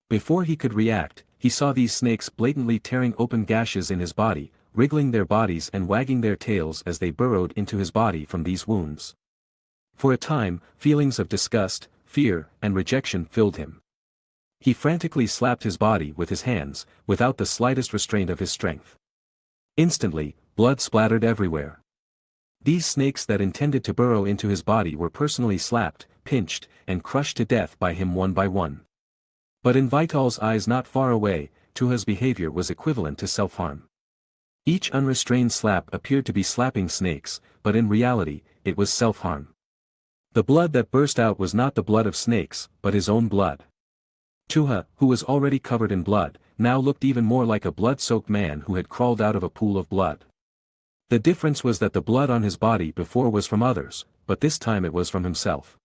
Before he could react, he saw these snakes blatantly tearing open gashes in his body, wriggling their bodies and wagging their tails as they burrowed into his body from these wounds. For a time, feelings of disgust, fear, and rejection filled him. He frantically slapped his body with his hands, without the slightest restraint of his strength. Instantly, blood splattered everywhere. These snakes that intended to burrow into his body were personally slapped, pinched, and crushed to death by him one by one. But in Vital's eyes not far away, Tuha's behavior was equivalent to self-harm. Each unrestrained slap appeared to be slapping snakes, but in reality, it was self-harm. The blood that burst out was not the blood of snakes, but his own blood. Tuha, who was already covered in blood, now looked even more like a blood-soaked man who had crawled out of a pool of blood. The difference was that the blood on his body before was from others, but this time it was from himself.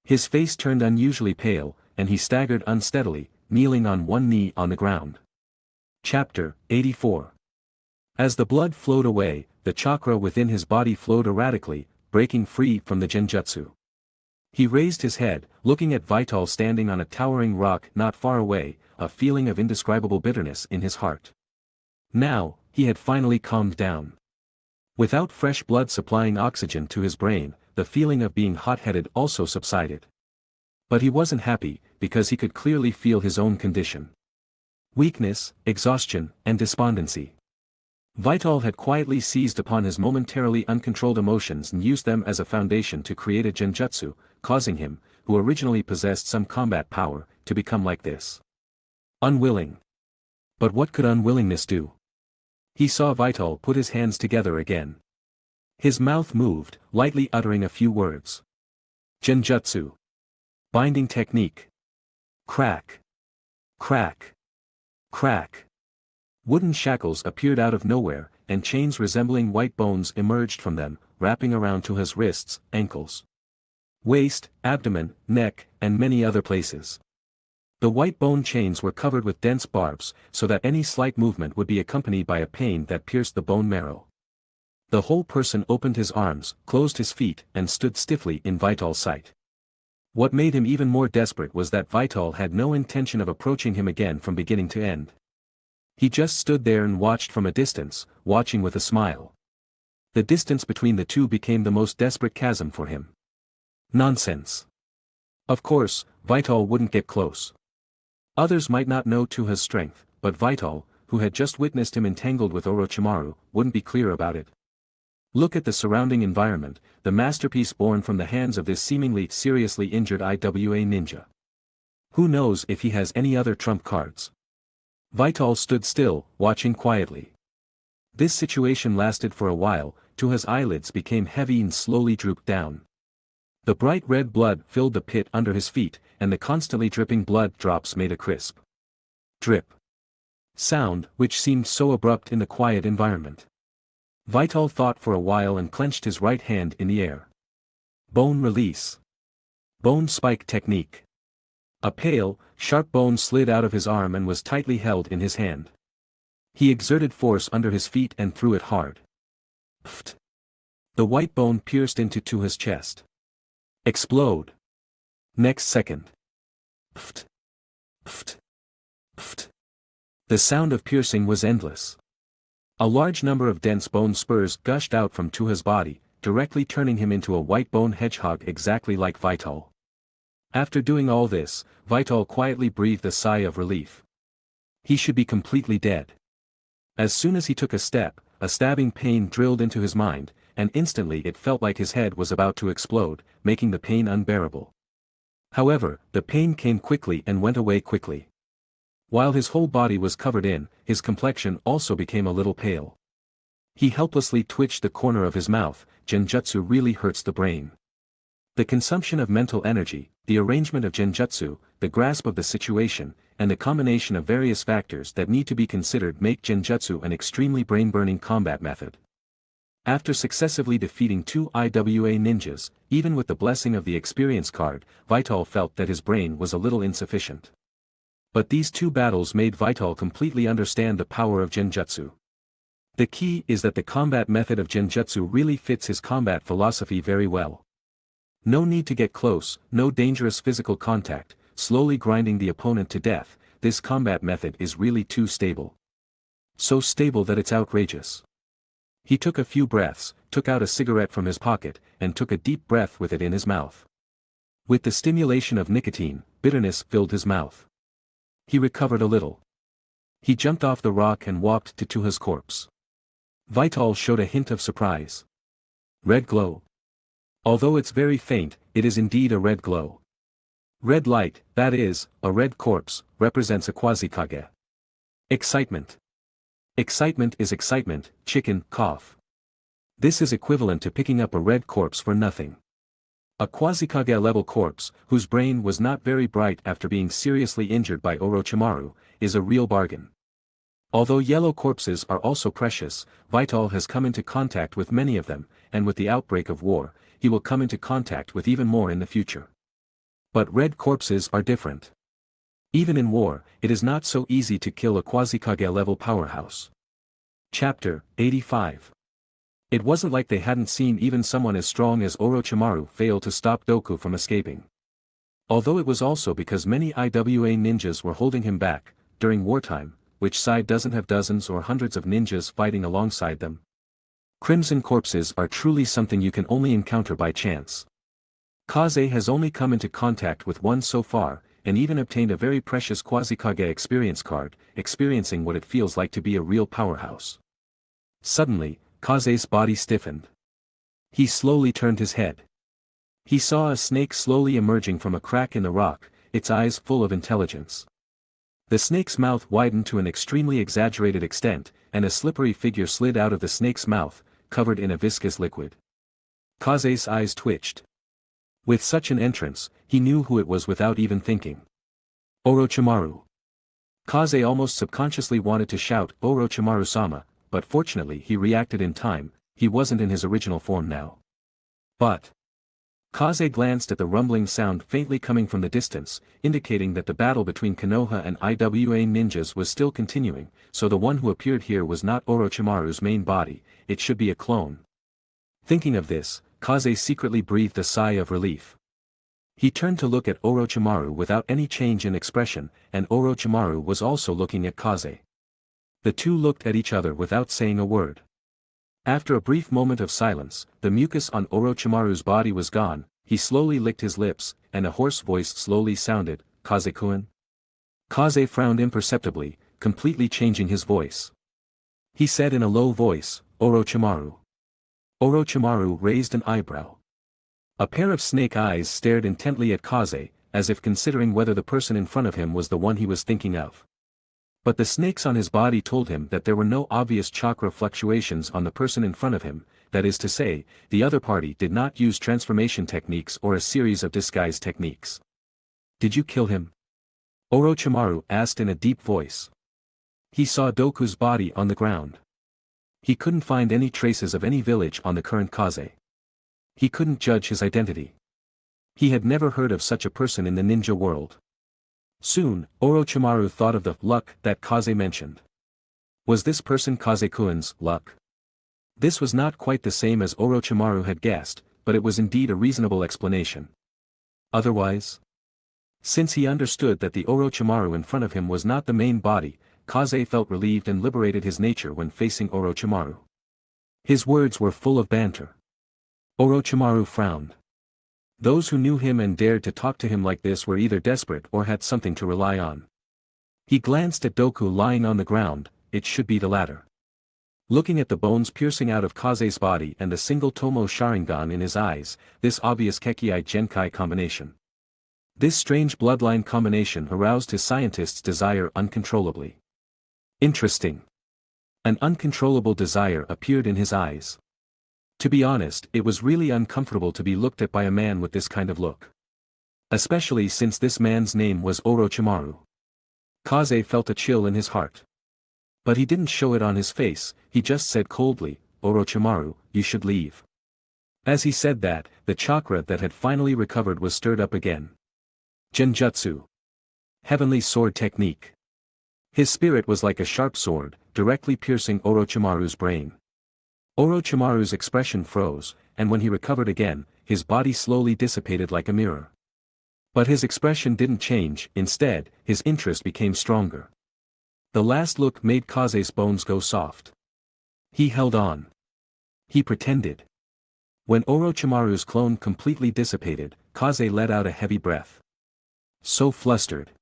His face turned unusually pale, and he staggered unsteadily, kneeling on one knee on the ground. Chapter 84. As the blood flowed away, the chakra within his body flowed erratically, breaking free from the genjutsu. He raised his head, looking at Vital standing on a towering rock not far away, a feeling of indescribable bitterness in his heart. Now, he had finally calmed down. Without fresh blood supplying oxygen to his brain, the feeling of being hot-headed also subsided. But he wasn't happy, because he could clearly feel his own condition. Weakness, exhaustion, and despondency. Vital had quietly seized upon his momentarily uncontrolled emotions and used them as a foundation to create a genjutsu, causing him, who originally possessed some combat power, to become like this. Unwilling. But what could unwillingness do? He saw Vital put his hands together again. His mouth moved, lightly uttering a few words. Genjutsu. Binding technique. Crack. Crack. Crack. Wooden shackles appeared out of nowhere, and chains resembling white bones emerged from them, wrapping around to his wrists, ankles, waist, abdomen, neck, and many other places. The white bone chains were covered with dense barbs, so that any slight movement would be accompanied by a pain that pierced the bone marrow. The whole person opened his arms, closed his feet, and stood stiffly in Vital's sight. What made him even more desperate was that Vital had no intention of approaching him again from beginning to end. He just stood there and watched from a distance, watching with a smile. The distance between the two became the most desperate chasm for him. Nonsense. Of course, Vital wouldn't get close. Others might not know Tuha's strength, but Vital, who had just witnessed him entangled with Orochimaru, wouldn't be clear about it. Look at the surrounding environment, the masterpiece born from the hands of this seemingly seriously injured IWA ninja. Who knows if he has any other trump cards? Vital stood still, watching quietly. This situation lasted for a while, Tuha's eyelids became heavy and slowly drooped down. The bright red blood filled the pit under his feet, and the constantly dripping blood drops made a crisp drip sound which seemed so abrupt in the quiet environment. Vital thought for a while and clenched his right hand in the air. Bone release. Bone spike technique. A pale, sharp bone slid out of his arm and was tightly held in his hand. He exerted force under his feet and threw it hard. Pft. The white bone pierced into Tuha's chest. Explode. Next second. Pft. Pft. Pft. The sound of piercing was endless. A large number of dense bone spurs gushed out from Tuha's body, directly turning him into a white bone hedgehog exactly like Vital. After doing all this, Vital quietly breathed a sigh of relief. He should be completely dead. As soon as he took a step, a stabbing pain drilled into his mind, and instantly it felt like his head was about to explode, making the pain unbearable. However, the pain came quickly and went away quickly. While his whole body was covered in, his complexion also became a little pale. He helplessly twitched the corner of his mouth. Genjutsu really hurts the brain. The consumption of mental energy, the arrangement of genjutsu, the grasp of the situation, and the combination of various factors that need to be considered make genjutsu an extremely brain-burning combat method. After successively defeating 2 IWA ninjas, even with the blessing of the experience card, Vital felt that his brain was a little insufficient. But these 2 battles made Vital completely understand the power of genjutsu. The key is that the combat method of genjutsu really fits his combat philosophy very well. No need to get close, no dangerous physical contact, slowly grinding the opponent to death. This combat method is really too stable. So stable that it's outrageous. He took a few breaths, took out a cigarette from his pocket, and took a deep breath with it in his mouth. With the stimulation of nicotine, bitterness filled his mouth. He recovered a little. He jumped off the rock and walked to Tuha's corpse. Vital showed a hint of surprise. Red glow. Although it's very faint, it is indeed a red glow. Red light, that is, a red corpse, represents a quasi-kage. Excitement. Excitement is excitement, chicken, cough. This is equivalent to picking up a red corpse for nothing. A quasi-kage level corpse, whose brain was not very bright after being seriously injured by Orochimaru, is a real bargain. Although yellow corpses are also precious, Vital has come into contact with many of them, and with the outbreak of war, he will come into contact with even more in the future. But red corpses are different. Even in war, it is not so easy to kill a quasi-kage level powerhouse. Chapter 85. It wasn't like they hadn't seen even someone as strong as Orochimaru fail to stop Doku from escaping. Although it was also because many IWA ninjas were holding him back, during wartime, which side doesn't have dozens or hundreds of ninjas fighting alongside them? Crimson corpses are truly something you can only encounter by chance. Kaze has only come into contact with one so far, and even obtained a very precious Quasi-Kage experience card, experiencing what it feels like to be a real powerhouse. Suddenly, Kaze's body stiffened. He slowly turned his head. He saw a snake slowly emerging from a crack in the rock, its eyes full of intelligence. The snake's mouth widened to an extremely exaggerated extent, and a slippery figure slid out of the snake's mouth, covered in a viscous liquid. Kaze's eyes twitched. With such an entrance, he knew who it was without even thinking. Orochimaru. Kaze almost subconsciously wanted to shout Orochimaru-sama, but fortunately he reacted in time, he wasn't in his original form now. But Kaze glanced at the rumbling sound faintly coming from the distance, indicating that the battle between Konoha and IWA ninjas was still continuing, so the one who appeared here was not Orochimaru's main body, it should be a clone. Thinking of this, Kaze secretly breathed a sigh of relief. He turned to look at Orochimaru without any change in expression, and Orochimaru was also looking at Kaze. The two looked at each other without saying a word. After a brief moment of silence, the mucus on Orochimaru's body was gone, he slowly licked his lips, and a hoarse voice slowly sounded, "Kaze-kun?" Kaze frowned imperceptibly, completely changing his voice. He said in a low voice, "Orochimaru." Orochimaru raised an eyebrow. A pair of snake eyes stared intently at Kaze, as if considering whether the person in front of him was the one he was thinking of. But the snakes on his body told him that there were no obvious chakra fluctuations on the person in front of him, that is to say, the other party did not use transformation techniques or a series of disguise techniques. "Did you kill him?" Orochimaru asked in a deep voice. He saw Doku's body on the ground. He couldn't find any traces of any village on the current Kaze. He couldn't judge his identity. He had never heard of such a person in the ninja world. Soon, Orochimaru thought of the luck that Kaze mentioned. Was this person Kaze-kun's luck? This was not quite the same as Orochimaru had guessed, but it was indeed a reasonable explanation. Otherwise? Since he understood that the Orochimaru in front of him was not the main body, Kaze felt relieved and liberated his nature when facing Orochimaru. His words were full of banter. Orochimaru frowned. Those who knew him and dared to talk to him like this were either desperate or had something to rely on. He glanced at Doku lying on the ground, it should be the latter. Looking at the bones piercing out of Kaze's body and the single Tomo Sharingan in his eyes, this obvious Kekii Genkai combination. This strange bloodline combination aroused his scientist's desire uncontrollably. Interesting. An uncontrollable desire appeared in his eyes. To be honest, it was really uncomfortable to be looked at by a man with this kind of look. Especially since this man's name was Orochimaru. Kaze felt a chill in his heart. But he didn't show it on his face, he just said coldly, "Orochimaru, you should leave." As he said that, the chakra that had finally recovered was stirred up again. Genjutsu. Heavenly sword technique. His spirit was like a sharp sword, directly piercing Orochimaru's brain. Orochimaru's expression froze, and when he recovered again, his body slowly dissipated like a mirror. But his expression didn't change, instead, his interest became stronger. The last look made Kaze's bones go soft. He held on. He pretended. When Orochimaru's clone completely dissipated, Kaze let out a heavy breath. So flustered.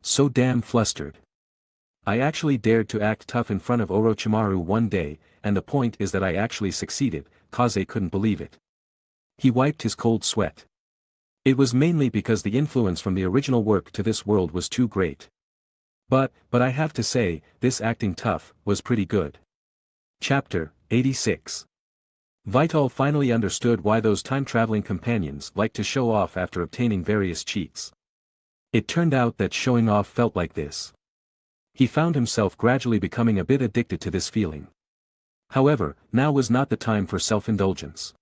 So damn flustered. I actually dared to act tough in front of Orochimaru one day, and the point is that I actually succeeded, Kaze couldn't believe it. He wiped his cold sweat. It was mainly because the influence from the original work to this world was too great. But I have to say, this acting tough was pretty good. Chapter 86. Vital finally understood why those time-traveling companions liked to show off after obtaining various cheats. It turned out that showing off felt like this. He found himself gradually becoming a bit addicted to this feeling. However, now was not the time for self-indulgence.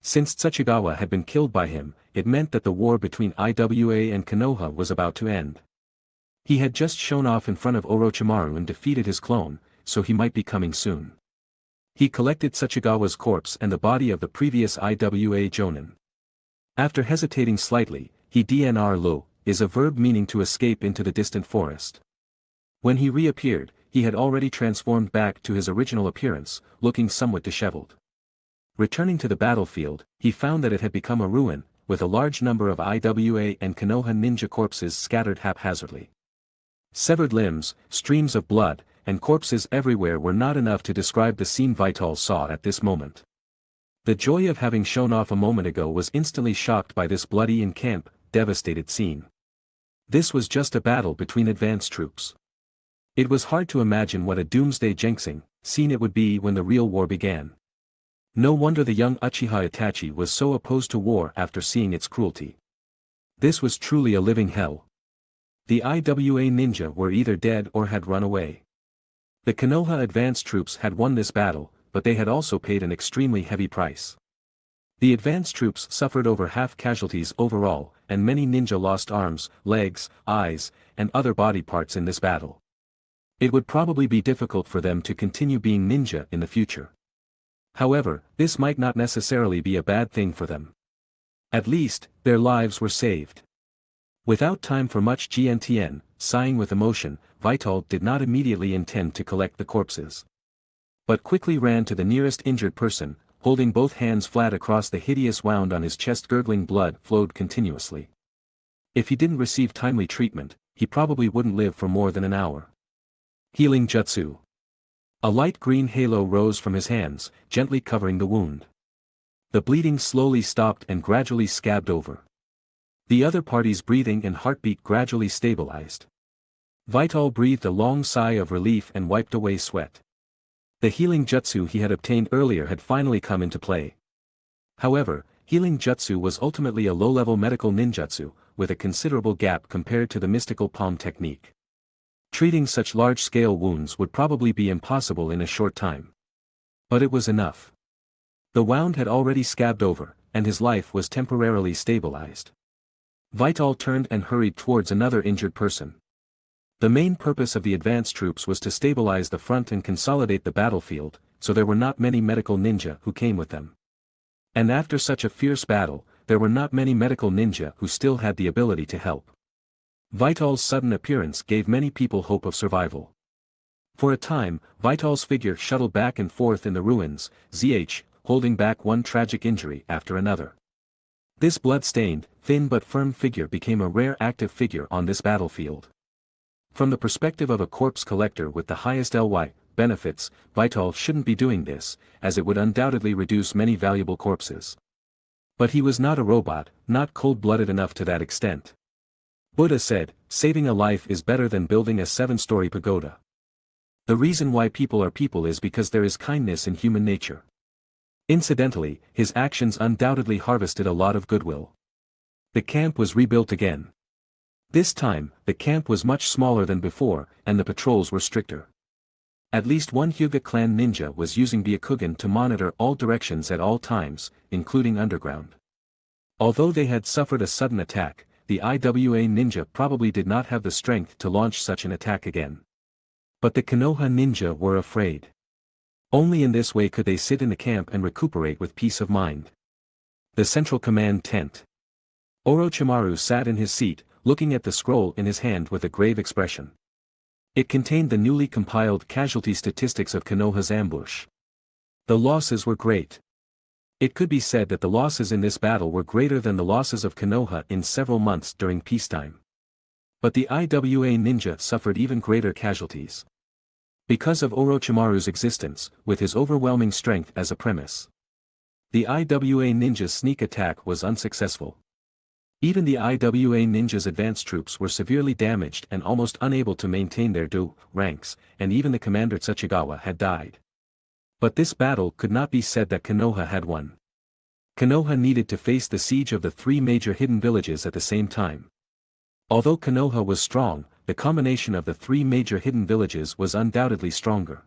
Since Tsuchigawa had been killed by him, it meant that the war between Iwa and Konoha was about to end. He had just shown off in front of Orochimaru and defeated his clone, so he might be coming soon. He collected Tsuchigawa's corpse and the body of the previous Iwa jonin. After hesitating slightly, he DNR is a verb meaning to escape into the distant forest. When he reappeared, he had already transformed back to his original appearance, looking somewhat disheveled. Returning to the battlefield, he found that it had become a ruin, with a large number of Iwa and Konoha ninja corpses scattered haphazardly. Severed limbs, streams of blood, and corpses everywhere were not enough to describe the scene Vital saw at this moment. The joy of having shown off a moment ago was instantly shocked by this bloody and camp, devastated scene. This was just a battle between advanced troops. It was hard to imagine what a doomsday jinxing scene it would be when the real war began. No wonder the young Uchiha Itachi was so opposed to war after seeing its cruelty. This was truly a living hell. The Iwa ninja were either dead or had run away. The Konoha advanced troops had won this battle, but they had also paid an extremely heavy price. The advanced troops suffered over half casualties overall, and many ninja lost arms, legs, eyes, and other body parts in this battle. It would probably be difficult for them to continue being ninja in the future. However, this might not necessarily be a bad thing for them. At least, their lives were saved. Without time for much GNTN, sighing with emotion, Vital did not immediately intend to collect the corpses. But quickly ran to the nearest injured person, holding both hands flat across the hideous wound on his chest. Gurgling blood flowed continuously. If he didn't receive timely treatment, he probably wouldn't live for more than an hour. Healing Jutsu. A light green halo rose from his hands, gently covering the wound. The bleeding slowly stopped and gradually scabbed over. The other party's breathing and heartbeat gradually stabilized. Vital breathed a long sigh of relief and wiped away sweat. The healing jutsu he had obtained earlier had finally come into play. However, healing jutsu was ultimately a low-level medical ninjutsu, with a considerable gap compared to the mystical palm technique. Treating such large-scale wounds would probably be impossible in a short time. But it was enough. The wound had already scabbed over, and his life was temporarily stabilized. Vital turned and hurried towards another injured person. The main purpose of the advanced troops was to stabilize the front and consolidate the battlefield, so there were not many medical ninja who came with them. And after such a fierce battle, there were not many medical ninja who still had the ability to help. Vital's sudden appearance gave many people hope of survival. For a time, Vital's figure shuttled back and forth in the ruins, holding back one tragic injury after another. This blood-stained, thin but firm figure became a rare active figure on this battlefield. From the perspective of a corpse collector with the highest benefits, Vital shouldn't be doing this, as it would undoubtedly reduce many valuable corpses. But he was not a robot, not cold-blooded enough to that extent. Buddha said, saving a life is better than building a 7-story pagoda. The reason why people are people is because there is kindness in human nature. Incidentally, his actions undoubtedly harvested a lot of goodwill. The camp was rebuilt again. This time, the camp was much smaller than before, and the patrols were stricter. At least one Hyuga clan ninja was using Byakugan to monitor all directions at all times, including underground. Although they had suffered a sudden attack, the Iwa ninja probably did not have the strength to launch such an attack again. But the Konoha ninja were afraid. Only in this way could they sit in the camp and recuperate with peace of mind. The Central Command Tent. Orochimaru sat in his seat, looking at the scroll in his hand with a grave expression. It contained the newly compiled casualty statistics of Konoha's ambush. The losses were great. It could be said that the losses in this battle were greater than the losses of Konoha in several months during peacetime. But the Iwa ninja suffered even greater casualties. Because of Orochimaru's existence, with his overwhelming strength as a premise. The Iwa ninja's sneak attack was unsuccessful. Even the IWA ninjas' advanced troops were severely damaged and almost unable to maintain their ranks, and even the commander Tsuchigawa had died. But this battle could not be said that Konoha had won. Konoha needed to face the siege of the three major hidden villages at the same time. Although Konoha was strong, the combination of the three major hidden villages was undoubtedly stronger.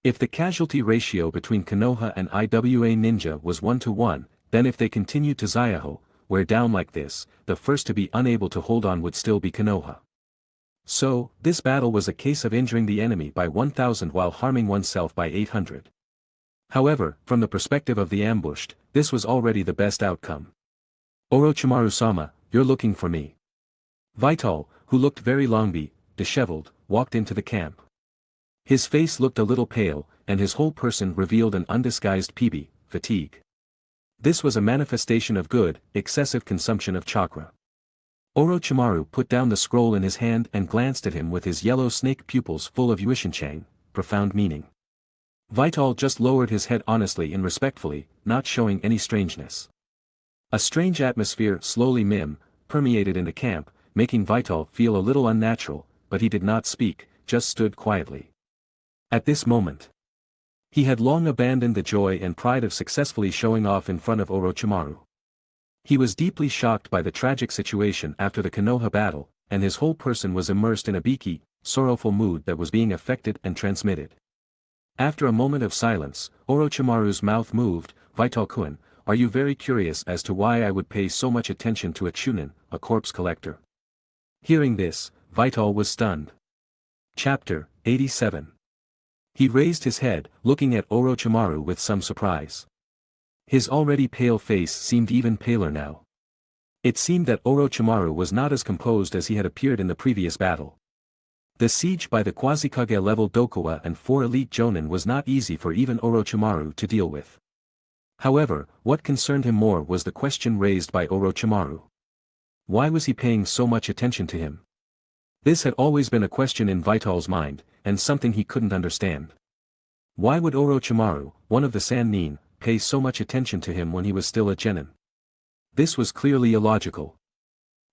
If the casualty ratio between Konoha and IWA Ninja was 1-to-1, then if they continued to Zaiho, wear down like this, the first to be unable to hold on would still be Konoha. So, this battle was a case of injuring the enemy by 1,000 while harming oneself by 800. However, from the perspective of the ambushed, this was already the best outcome. Orochimaru-sama, you're looking for me. Vital, who looked very disheveled, walked into the camp. His face looked a little pale, and his whole person revealed an undisguised fatigue. This was a manifestation of excessive consumption of chakra. Orochimaru put down the scroll in his hand and glanced at him with his yellow snake pupils full of Yuishinchang, profound meaning. Vital just lowered his head honestly and respectfully, not showing any strangeness. A strange atmosphere slowly permeated in the camp, making Vital feel a little unnatural, but he did not speak, just stood quietly. At this moment, he had long abandoned the joy and pride of successfully showing off in front of Orochimaru. He was deeply shocked by the tragic situation after the Konoha battle, and his whole person was immersed in a sorrowful mood that was being affected and transmitted. After a moment of silence, Orochimaru's mouth moved. Vital-kun, are you very curious as to why I would pay so much attention to a Chunin, a corpse collector? Hearing this, Vital was stunned. Chapter 87. He raised his head, looking at Orochimaru with some surprise. His already pale face seemed even paler now. It seemed that Orochimaru was not as composed as he had appeared in the previous battle. The siege by the Quasi-Kage-level Dokuwa and 4 elite jonin was not easy for even Orochimaru to deal with. However, what concerned him more was the question raised by Orochimaru. Why was he paying so much attention to him? This had always been a question in Vital's mind, and something he couldn't understand. Why would Orochimaru, one of the Sannin, pay so much attention to him when he was still a genin? This was clearly illogical.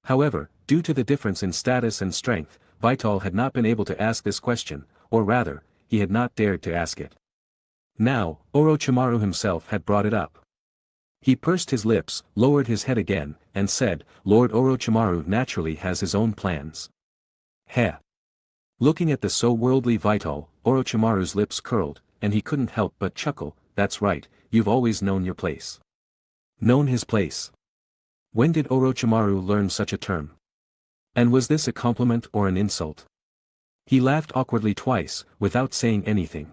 However, due to the difference in status and strength, Vital had not been able to ask this question, or rather, he had not dared to ask it. Now, Orochimaru himself had brought it up. He pursed his lips, lowered his head again, and said, Lord Orochimaru naturally has his own plans. Heh. Looking at the so worldly Vital, Orochimaru's lips curled, and he couldn't help but chuckle. That's right, you've always known your place. Known his place. When did Orochimaru learn such a term? And was this a compliment or an insult? He laughed awkwardly twice, without saying anything.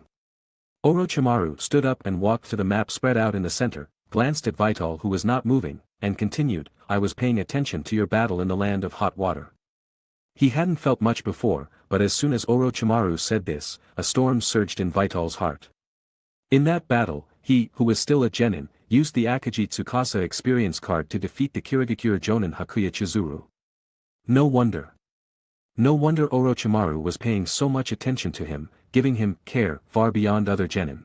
Orochimaru stood up and walked to the map spread out in the center, glanced at Vital who was not moving, and continued, I was paying attention to your battle in the land of hot water. He hadn't felt much before, but as soon as Orochimaru said this, a storm surged in Vital's heart. In that battle, he, who was still a genin, used the Akagi Tsukasa experience card to defeat the Kirigakure Jonin Hakuya Chizuru. No wonder. No wonder Orochimaru was paying so much attention to him, giving him care far beyond other genin.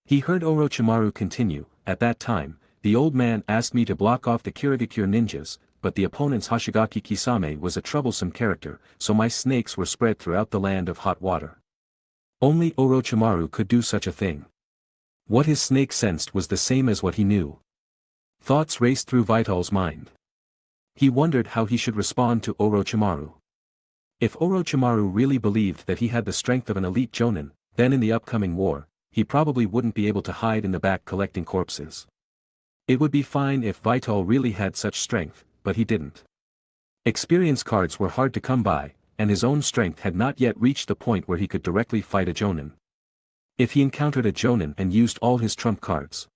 He heard Orochimaru continue, at that time, the old man asked me to block off the Kirigakure ninjas, but the opponent's Hoshigaki Kisame was a troublesome character, so my snakes were spread throughout the land of hot water. Only Orochimaru could do such a thing. What his snake sensed was the same as what he knew. Thoughts raced through Vital's mind. He wondered how he should respond to Orochimaru. If Orochimaru really believed that he had the strength of an elite jonin, then in the upcoming war, he probably wouldn't be able to hide in the back collecting corpses. It would be fine if Vital really had such strength, but he didn't. Experience cards were hard to come by, and his own strength had not yet reached the point where he could directly fight a jonin. If he encountered a jonin and used all his trump cards,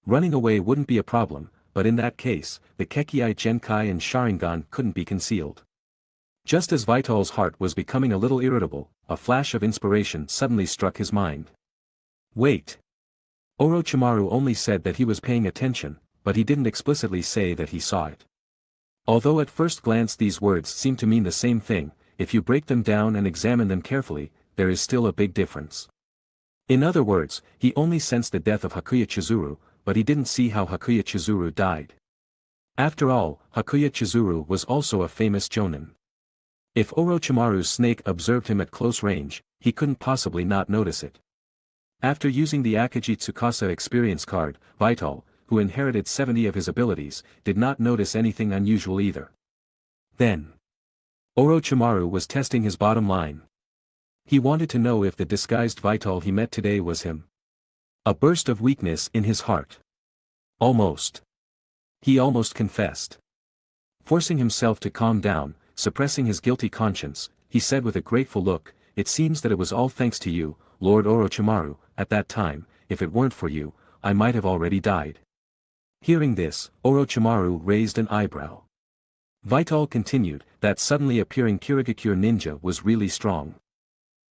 running away wouldn't be a problem, but in that case, the Kekkei Genkai and Sharingan couldn't be concealed. Just as Vital's heart was becoming a little irritable, a flash of inspiration suddenly struck his mind. Wait. Orochimaru only said that he was paying attention, but he didn't explicitly say that he saw it. Although at first glance these words seem to mean the same thing, if you break them down and examine them carefully, there is still a big difference. In other words, he only sensed the death of Hakuya Chizuru, but he didn't see how Hakuya Chizuru died. After all, Hakuya Chizuru was also a famous jonin. If Orochimaru's snake observed him at close range, he couldn't possibly not notice it. After using the Akagi Tsukasa experience card, Vital, who inherited 70 of his abilities, did not notice anything unusual either. Then, Orochimaru was testing his bottom line. He wanted to know if the disguised Vital he met today was him. A burst of weakness in his heart. Almost. He almost confessed. Forcing himself to calm down, suppressing his guilty conscience, he said with a grateful look, "It seems that it was all thanks to you, Lord Orochimaru. At that time, if it weren't for you, I might have already died." Hearing this, Orochimaru raised an eyebrow. Vital continued, "That suddenly appearing Kirigakure ninja was really strong.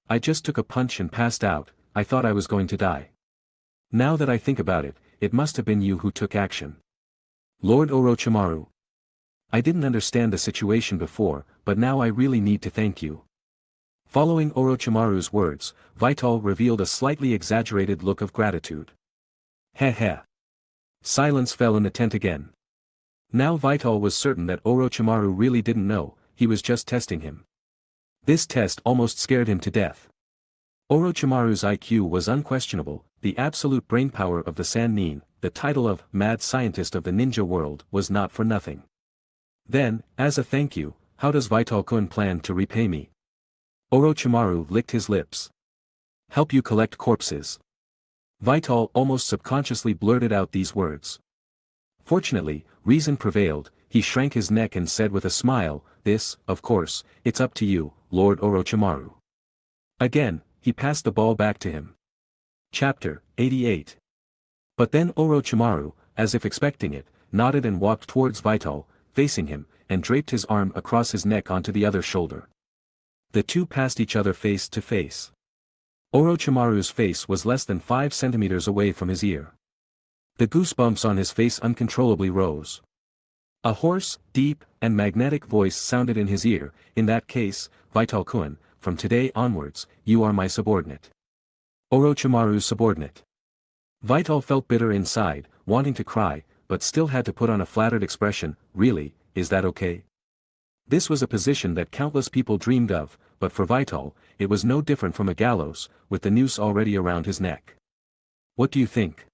I just took a punch and passed out. I thought I was going to die. Now that I think about it, it must have been you who took action. Lord Orochimaru. I didn't understand the situation before, but now I really need to thank you." Following Orochimaru's words, Vital revealed a slightly exaggerated look of gratitude. Heh. Silence fell in the tent again. Now Vital was certain that Orochimaru really didn't know, he was just testing him. This test almost scared him to death. Orochimaru's IQ was unquestionable, the absolute brainpower of the Sannin, the title of mad scientist of the ninja world was not for nothing. Then, as a thank you, how does Vital-kun plan to repay me? Orochimaru licked his lips. Help you collect corpses. Vital almost subconsciously blurted out these words. Fortunately, reason prevailed, he shrank his neck and said with a smile, "This, of course, it's up to you, Lord Orochimaru." Again, he passed the ball back to him. Chapter 88. But then Orochimaru, as if expecting it, nodded and walked towards Vital, facing him, and draped his arm across his neck onto the other shoulder. The two passed each other face to face. Orochimaru's face was less than 5 centimeters away from his ear. The goosebumps on his face uncontrollably rose. A hoarse, deep, and magnetic voice sounded in his ear, "In that case, Vital-kun, from today onwards, you are my subordinate." Orochimaru's subordinate. Vital felt bitter inside, wanting to cry, but still had to put on a flattered expression. "Really, is that okay?" This was a position that countless people dreamed of, but for Vital, it was no different from a gallows, with the noose already around his neck. "What do you think?"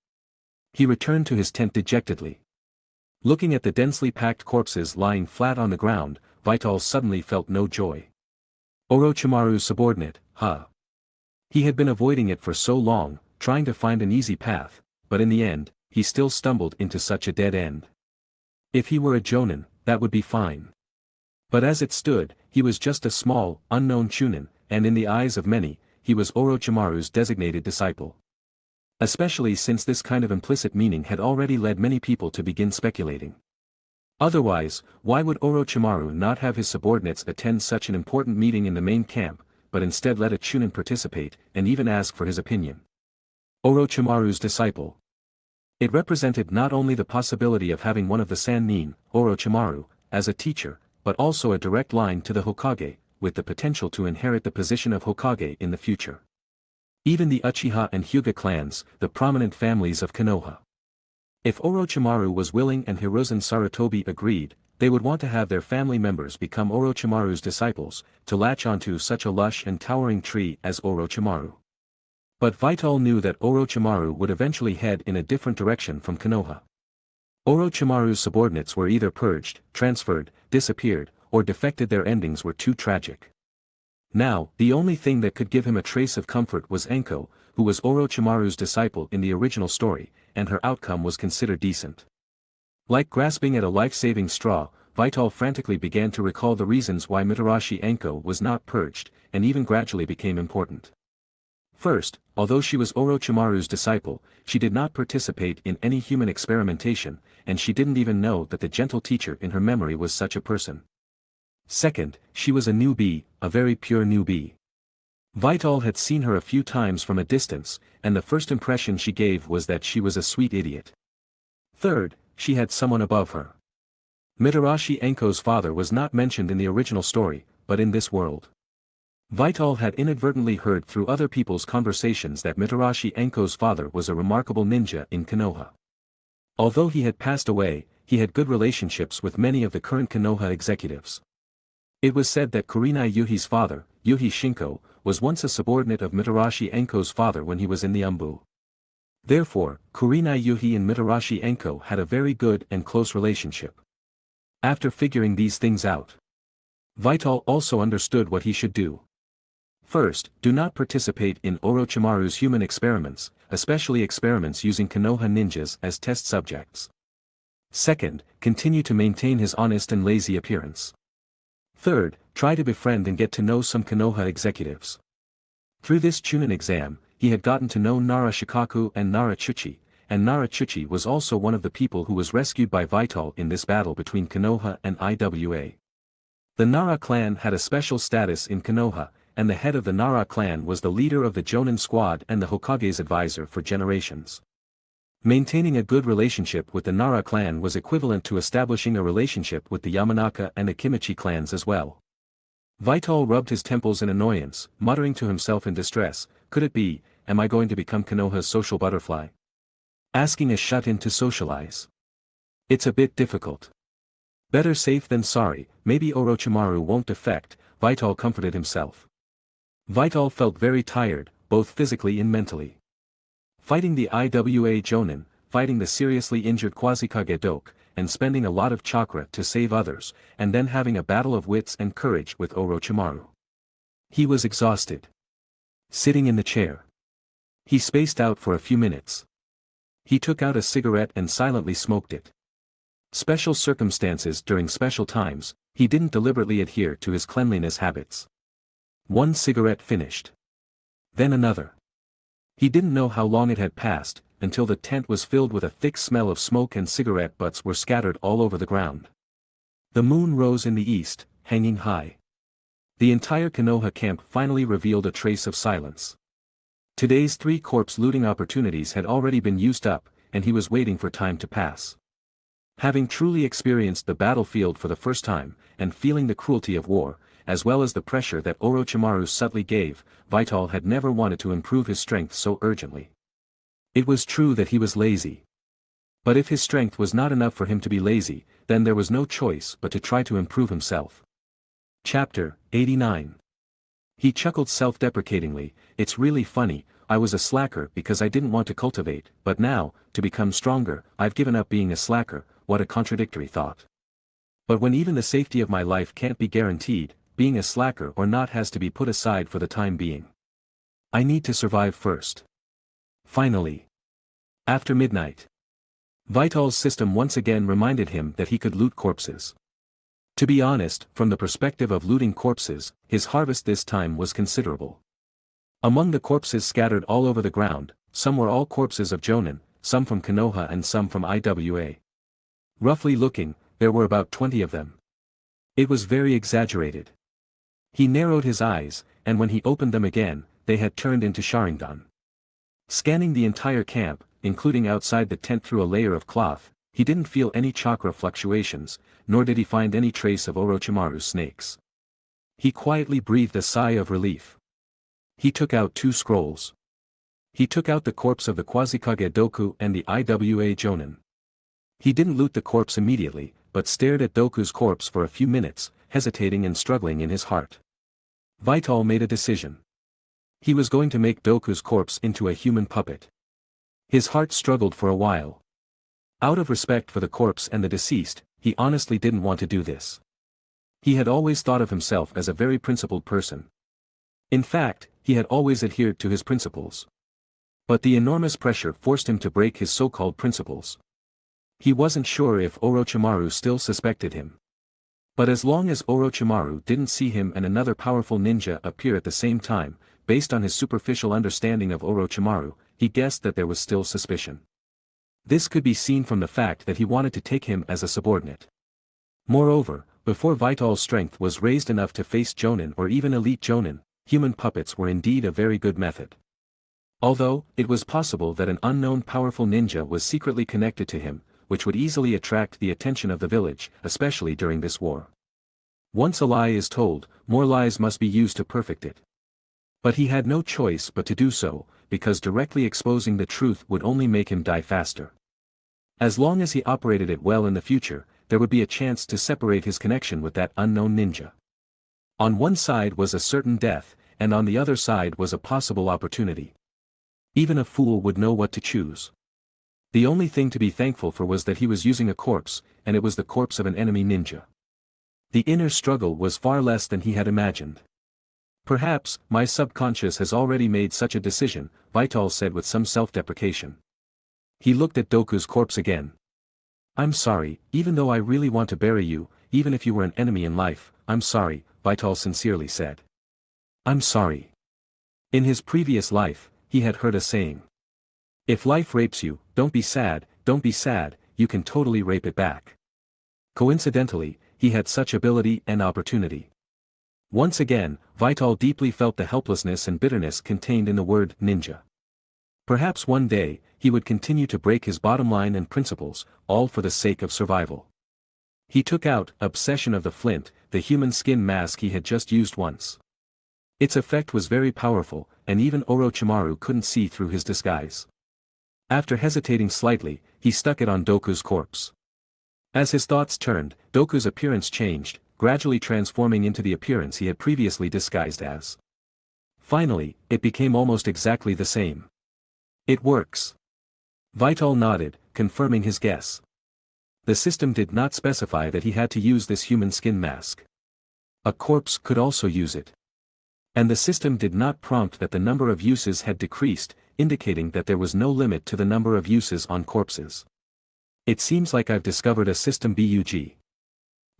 He returned to his tent dejectedly. Looking at the densely packed corpses lying flat on the ground, Vital suddenly felt no joy. Orochimaru's subordinate, huh? He had been avoiding it for so long, trying to find an easy path, but in the end, he still stumbled into such a dead end. If he were a jonin, that would be fine. But as it stood, he was just a small, unknown Chunin, and in the eyes of many, he was Orochimaru's designated disciple. Especially since this kind of implicit meaning had already led many people to begin speculating. Otherwise, why would Orochimaru not have his subordinates attend such an important meeting in the main camp, but instead let a Chunin participate, and even ask for his opinion? Orochimaru's disciple. It represented not only the possibility of having one of the Sannin, Orochimaru, as a teacher, but also a direct line to the Hokage, with the potential to inherit the position of Hokage in the future. Even the Uchiha and Hyuga clans, the prominent families of Konoha. If Orochimaru was willing and Hiruzen Sarutobi agreed, they would want to have their family members become Orochimaru's disciples, to latch onto such a lush and towering tree as Orochimaru. But Vital knew that Orochimaru would eventually head in a different direction from Konoha. Orochimaru's subordinates were either purged, transferred, disappeared, or defected. Their endings were too tragic. Now, the only thing that could give him a trace of comfort was Enko, who was Orochimaru's disciple in the original story, and her outcome was considered decent. Like grasping at a life-saving straw, Vital frantically began to recall the reasons why Mitarashi Enko was not purged, and even gradually became important. First, although she was Orochimaru's disciple, she did not participate in any human experimentation, and she didn't even know that the gentle teacher in her memory was such a person. Second, she was a newbie, a very pure newbie. Vital had seen her a few times from a distance, and the first impression she gave was that she was a sweet idiot. Third, she had someone above her. Mitarashi Enko's father was not mentioned in the original story, but in this world. Vital had inadvertently heard through other people's conversations that Mitarashi Enko's father was a remarkable ninja in Konoha. Although he had passed away, he had good relationships with many of the current Konoha executives. It was said that Kurenai Yuhi's father, Yuhi Shinko, was once a subordinate of Mitarashi Enko's father when he was in the Umbu. Therefore, Kurenai Yuhi and Mitarashi Enko had a very good and close relationship. After figuring these things out, Vital also understood what he should do. First, do not participate in Orochimaru's human experiments, especially experiments using Konoha ninjas as test subjects. Second, continue to maintain his honest and lazy appearance. Third, try to befriend and get to know some Konoha executives. Through this Chunin exam, he had gotten to know Nara Shikaku and Nara Chuchi, and Nara Chuchi was also one of the people who was rescued by Vital in this battle between Konoha and IWA. The Nara clan had a special status in Konoha, and the head of the Nara clan was the leader of the Jonin squad and the Hokage's advisor for generations. Maintaining a good relationship with the Nara clan was equivalent to establishing a relationship with the Yamanaka and Akimichi clans as well. Vital rubbed his temples in annoyance, muttering to himself in distress, could it be, am I going to become Konoha's social butterfly? Asking a shut-in to socialize. It's a bit difficult. Better safe than sorry, maybe Orochimaru won't defect, Vital comforted himself. Vital felt very tired, both physically and mentally. Fighting the IWA Jonin, fighting the seriously injured Quasi-Kage Doke, and spending a lot of chakra to save others, and then having a battle of wits and courage with Orochimaru. He was exhausted. Sitting in the chair, he spaced out for a few minutes. He took out a cigarette and silently smoked it. Special circumstances during special times, he didn't deliberately adhere to his cleanliness habits. One cigarette finished. Then another. He didn't know how long it had passed, until the tent was filled with a thick smell of smoke and cigarette butts were scattered all over the ground. The moon rose in the east, hanging high. The entire Konoha camp finally revealed a trace of silence. Today's 3 corpse looting opportunities had already been used up, and he was waiting for time to pass. Having truly experienced the battlefield for the first time, and feeling the cruelty of war, as well as the pressure that Orochimaru subtly gave, Vital had never wanted to improve his strength so urgently. It was true that he was lazy. But if his strength was not enough for him to be lazy, then there was no choice but to try to improve himself. Chapter 89. He chuckled self-deprecatingly, it's really funny, I was a slacker because I didn't want to cultivate, but now, to become stronger, I've given up being a slacker, what a contradictory thought. But when even the safety of my life can't be guaranteed, being a slacker or not has to be put aside for the time being. I need to survive first. Finally. After midnight. Vital's system once again reminded him that he could loot corpses. To be honest, from the perspective of looting corpses, his harvest this time was considerable. Among the corpses scattered all over the ground, some were all corpses of Jonin, some from Konoha and some from IWA. Roughly looking, there were about 20 of them. It was very exaggerated. He narrowed his eyes, and when he opened them again, they had turned into Sharingan. Scanning the entire camp, including outside the tent through a layer of cloth, he didn't feel any chakra fluctuations, nor did he find any trace of Orochimaru's snakes. He quietly breathed a sigh of relief. He took out 2 scrolls. He took out the corpse of the Quasi-Kage Doku and the IWA Jonin. He didn't loot the corpse immediately, but stared at Doku's corpse for a few minutes, hesitating and struggling in his heart. Vital made a decision. He was going to make Doku's corpse into a human puppet. His heart struggled for a while. Out of respect for the corpse and the deceased, he honestly didn't want to do this. He had always thought of himself as a very principled person. In fact, he had always adhered to his principles. But the enormous pressure forced him to break his so-called principles. He wasn't sure if Orochimaru still suspected him. But as long as Orochimaru didn't see him and another powerful ninja appear at the same time, based on his superficial understanding of Orochimaru, he guessed that there was still suspicion. This could be seen from the fact that he wanted to take him as a subordinate. Moreover, before Vital's strength was raised enough to face Jonin or even elite Jonin, human puppets were indeed a very good method. Although, it was possible that an unknown powerful ninja was secretly connected to him, which would easily attract the attention of the village, especially during this war. Once a lie is told, more lies must be used to perfect it. But he had no choice but to do so, because directly exposing the truth would only make him die faster. As long as he operated it well in the future, there would be a chance to separate his connection with that unknown ninja. On one side was a certain death, and on the other side was a possible opportunity. Even a fool would know what to choose. The only thing to be thankful for was that he was using a corpse, and it was the corpse of an enemy ninja. The inner struggle was far less than he had imagined. Perhaps, my subconscious has already made such a decision, Vital said with some self-deprecation. He looked at Doku's corpse again. I'm sorry, even though I really want to bury you, even if you were an enemy in life, I'm sorry, Vital sincerely said. I'm sorry. In his previous life, he had heard a saying. If life rapes you, don't be sad, you can totally rape it back. Coincidentally, he had such ability and opportunity. Once again, Vital deeply felt the helplessness and bitterness contained in the word ninja. Perhaps one day, he would continue to break his bottom line and principles, all for the sake of survival. He took out Obsession of the Flint, the human skin mask he had just used once. Its effect was very powerful, and even Orochimaru couldn't see through his disguise. After hesitating slightly, he stuck it on Doku's corpse. As his thoughts turned, Doku's appearance changed, gradually transforming into the appearance he had previously disguised as. Finally, it became almost exactly the same. It works. Vital nodded, confirming his guess. The system did not specify that he had to use this human skin mask. A corpse could also use it. And the system did not prompt that the number of uses had decreased, indicating that there was no limit to the number of uses on corpses. It seems like I've discovered a system bug.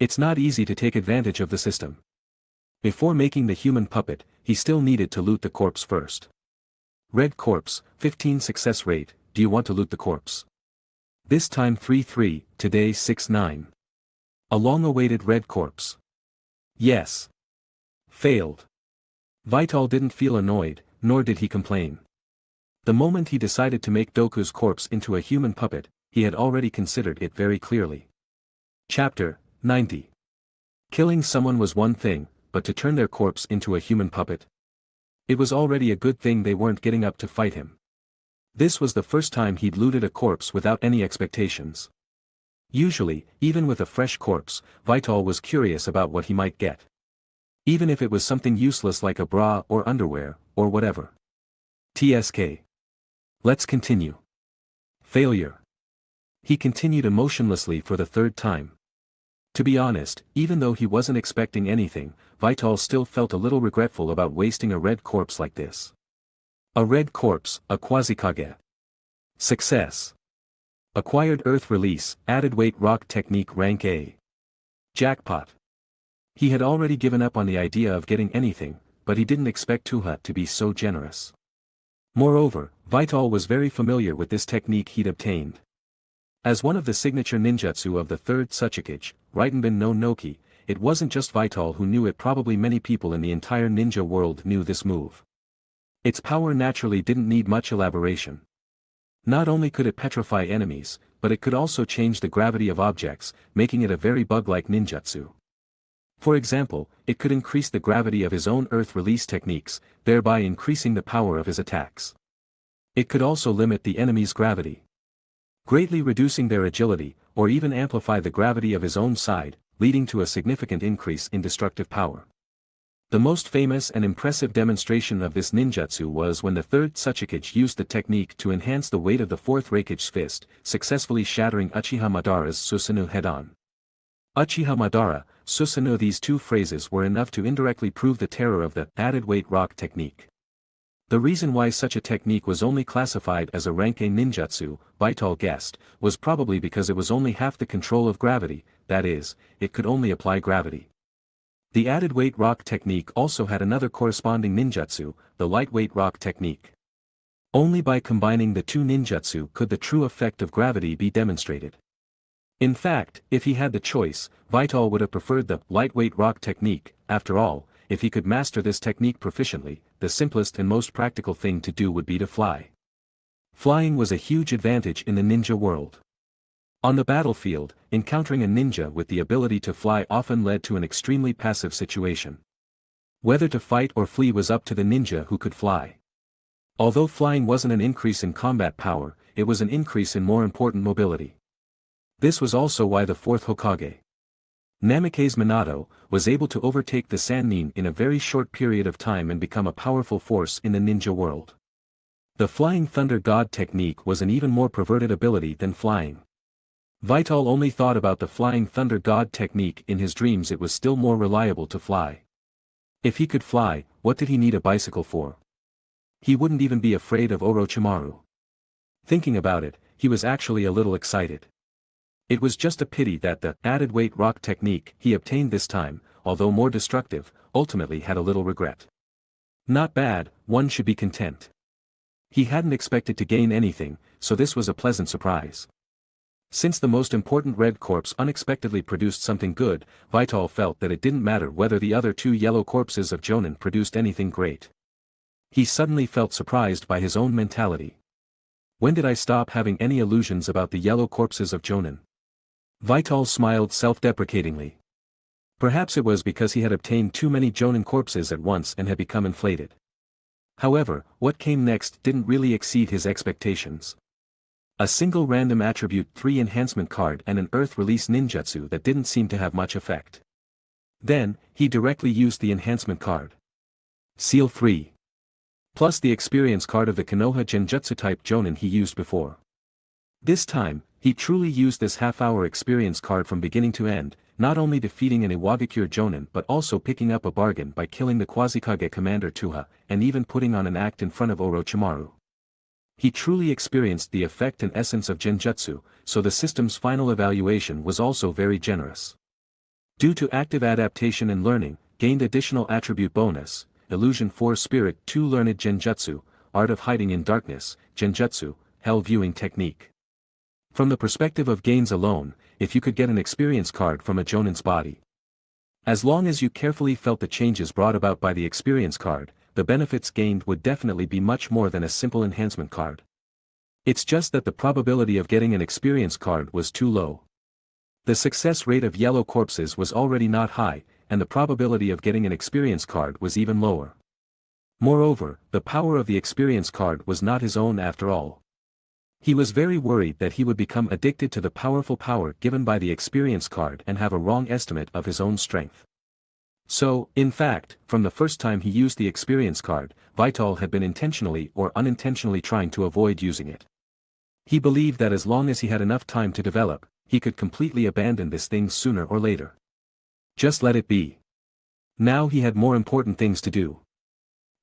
It's not easy to take advantage of the system. Before making the human puppet, he still needed to loot the corpse first. Red corpse, 15 success rate, do you want to loot the corpse? This time 3-3, today 6-9. A long-awaited red corpse. Yes. Failed. Vital didn't feel annoyed, nor did he complain. The moment he decided to make Doku's corpse into a human puppet, he had already considered it very clearly. Chapter 90. Killing someone was one thing, but to turn their corpse into a human puppet? It was already a good thing they weren't getting up to fight him. This was the first time he'd looted a corpse without any expectations. Usually, even with a fresh corpse, Vital was curious about what he might get. Even if it was something useless like a bra or underwear, or whatever. TSK. Let's continue. Failure. He continued emotionlessly for the third time. To be honest, even though he wasn't expecting anything, Vital still felt a little regretful about wasting a red corpse like this. A red corpse, a quasi-kage. Success. Acquired Earth Release, Added Weight Rock Technique Rank A. Jackpot. He had already given up on the idea of getting anything, but he didn't expect Tgthegood to be so generous. Moreover, Vital was very familiar with this technique he'd obtained. As one of the signature ninjutsu of the third Tsuchikage, Raitenbin no Noki, it wasn't just Vital who knew it, probably many people in the entire ninja world knew this move. Its power naturally didn't need much elaboration. Not only could it petrify enemies, but it could also change the gravity of objects, making it a very bug-like ninjutsu. For example, it could increase the gravity of his own earth release techniques, thereby increasing the power of his attacks. It could also limit the enemy's gravity, greatly reducing their agility, or even amplify the gravity of his own side, leading to a significant increase in destructive power. The most famous and impressive demonstration of this ninjutsu was when the third Tsuchikage used the technique to enhance the weight of the fourth Raikage's fist, successfully shattering Uchiha Madara's Susanoo head-on. Uchiha Madara, Susanoo. These two phrases were enough to indirectly prove the terror of the added weight rock technique. The reason why such a technique was only classified as a rank A ninjutsu, Vital guessed, was probably because it was only half the control of gravity, that is, it could only apply gravity. The added weight rock technique also had another corresponding ninjutsu, the lightweight rock technique. Only by combining the two ninjutsu could the true effect of gravity be demonstrated. In fact, if he had the choice, Vital would have preferred the lightweight rock technique. After all, if he could master this technique proficiently, the simplest and most practical thing to do would be to fly. Flying was a huge advantage in the ninja world. On the battlefield, encountering a ninja with the ability to fly often led to an extremely passive situation. Whether to fight or flee was up to the ninja who could fly. Although flying wasn't an increase in combat power, it was an increase in more important mobility. This was also why the fourth Hokage, Namikaze Minato, was able to overtake the Sannin in a very short period of time and become a powerful force in the ninja world. The Flying Thunder God technique was an even more perverted ability than flying. Vital only thought about the Flying Thunder God technique in his dreams. It was still more reliable to fly. If he could fly, what did he need a bicycle for? He wouldn't even be afraid of Orochimaru. Thinking about it, he was actually a little excited. It was just a pity that the added weight rock technique he obtained this time, although more destructive, ultimately had a little regret. Not bad, one should be content. He hadn't expected to gain anything, so this was a pleasant surprise. Since the most important red corpse unexpectedly produced something good, Vital felt that it didn't matter whether the other two yellow corpses of jonin produced anything great. He suddenly felt surprised by his own mentality. When did I stop having any illusions about the yellow corpses of jonin? Vital smiled self-deprecatingly. Perhaps it was because he had obtained too many jonin corpses at once and had become inflated. However, what came next didn't really exceed his expectations. A single random attribute 3 enhancement card and an earth release ninjutsu that didn't seem to have much effect. Then, he directly used the enhancement card. Seal 3. Plus the experience card of the Konoha genjutsu type jonin he used before. This time, he truly used this half-hour experience card from beginning to end, not only defeating an Iwagakure jonin but also picking up a bargain by killing the Quasi-Kage commander Tuha, and even putting on an act in front of Orochimaru. He truly experienced the effect and essence of genjutsu, so the system's final evaluation was also very generous. Due to active adaptation and learning, gained additional attribute bonus, Illusion 4 Spirit 2 Learned Genjutsu, Art of Hiding in Darkness, Genjutsu, Hell Viewing Technique. From the perspective of gains alone, if you could get an experience card from a jonin's body. As long as you carefully felt the changes brought about by the experience card, the benefits gained would definitely be much more than a simple enhancement card. It's just that the probability of getting an experience card was too low. The success rate of yellow corpses was already not high, and the probability of getting an experience card was even lower. Moreover, the power of the experience card was not his own after all. He was very worried that he would become addicted to the powerful power given by the experience card and have a wrong estimate of his own strength. So, in fact, from the first time he used the experience card, Vital had been intentionally or unintentionally trying to avoid using it. He believed that as long as he had enough time to develop, he could completely abandon this thing sooner or later. Just let it be. Now he had more important things to do.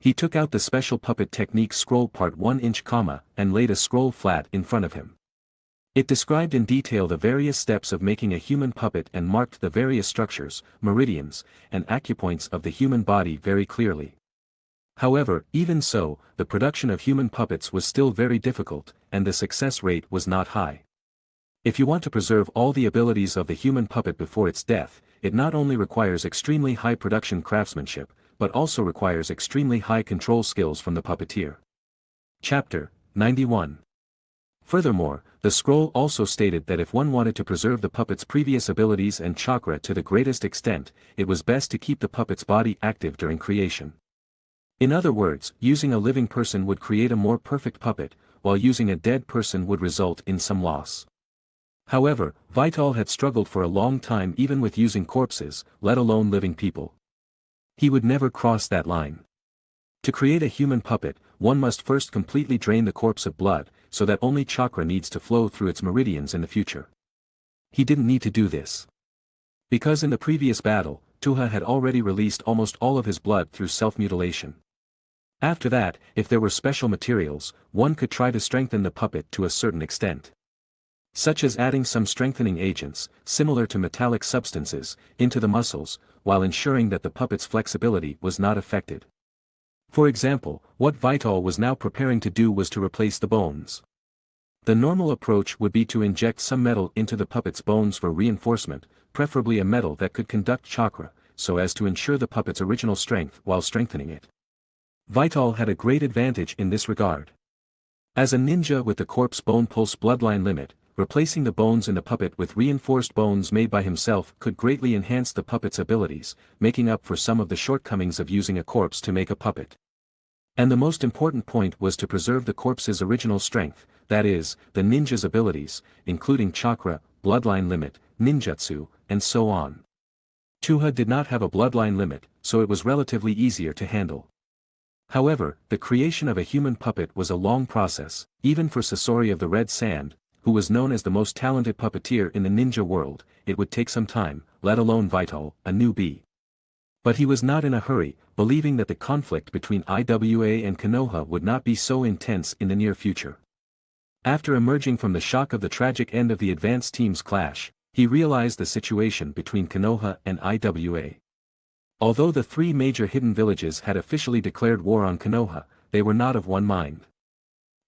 He took out the special puppet technique scroll part 1 inch, and laid a scroll flat in front of him. It described in detail the various steps of making a human puppet and marked the various structures, meridians, and acupoints of the human body very clearly. However, even so, the production of human puppets was still very difficult, and the success rate was not high. If you want to preserve all the abilities of the human puppet before its death, it not only requires extremely high production craftsmanship, but also requires extremely high control skills from the puppeteer. Chapter 91. Furthermore, the scroll also stated that if one wanted to preserve the puppet's previous abilities and chakra to the greatest extent, it was best to keep the puppet's body active during creation. In other words, using a living person would create a more perfect puppet, while using a dead person would result in some loss. However, Vital had struggled for a long time even with using corpses, let alone living people. He would never cross that line. To create a human puppet, one must first completely drain the corpse of blood, so that only chakra needs to flow through its meridians in the future. He didn't need to do this. Because in the previous battle, Tuha had already released almost all of his blood through self-mutilation. After that, if there were special materials, one could try to strengthen the puppet to a certain extent. Such as adding some strengthening agents, similar to metallic substances, into the muscles, while ensuring that the puppet's flexibility was not affected. For example, what Vital was now preparing to do was to replace the bones. The normal approach would be to inject some metal into the puppet's bones for reinforcement, preferably a metal that could conduct chakra, so as to ensure the puppet's original strength while strengthening it. Vital had a great advantage in this regard. As a ninja with the corpse bone pulse bloodline limit, replacing the bones in the puppet with reinforced bones made by himself could greatly enhance the puppet's abilities, making up for some of the shortcomings of using a corpse to make a puppet. And the most important point was to preserve the corpse's original strength, that is, the ninja's abilities, including chakra, bloodline limit, ninjutsu, and so on. Chuha did not have a bloodline limit, so it was relatively easier to handle. However, the creation of a human puppet was a long process, even for Sasori of the Red Sand, who was known as the most talented puppeteer in the ninja world. It would take some time, let alone Vital, a newbie. But he was not in a hurry, believing that the conflict between IWA and Konoha would not be so intense in the near future. After emerging from the shock of the tragic end of the advanced team's clash, he realized the situation between Konoha and IWA. Although the three major hidden villages had officially declared war on Konoha, they were not of one mind.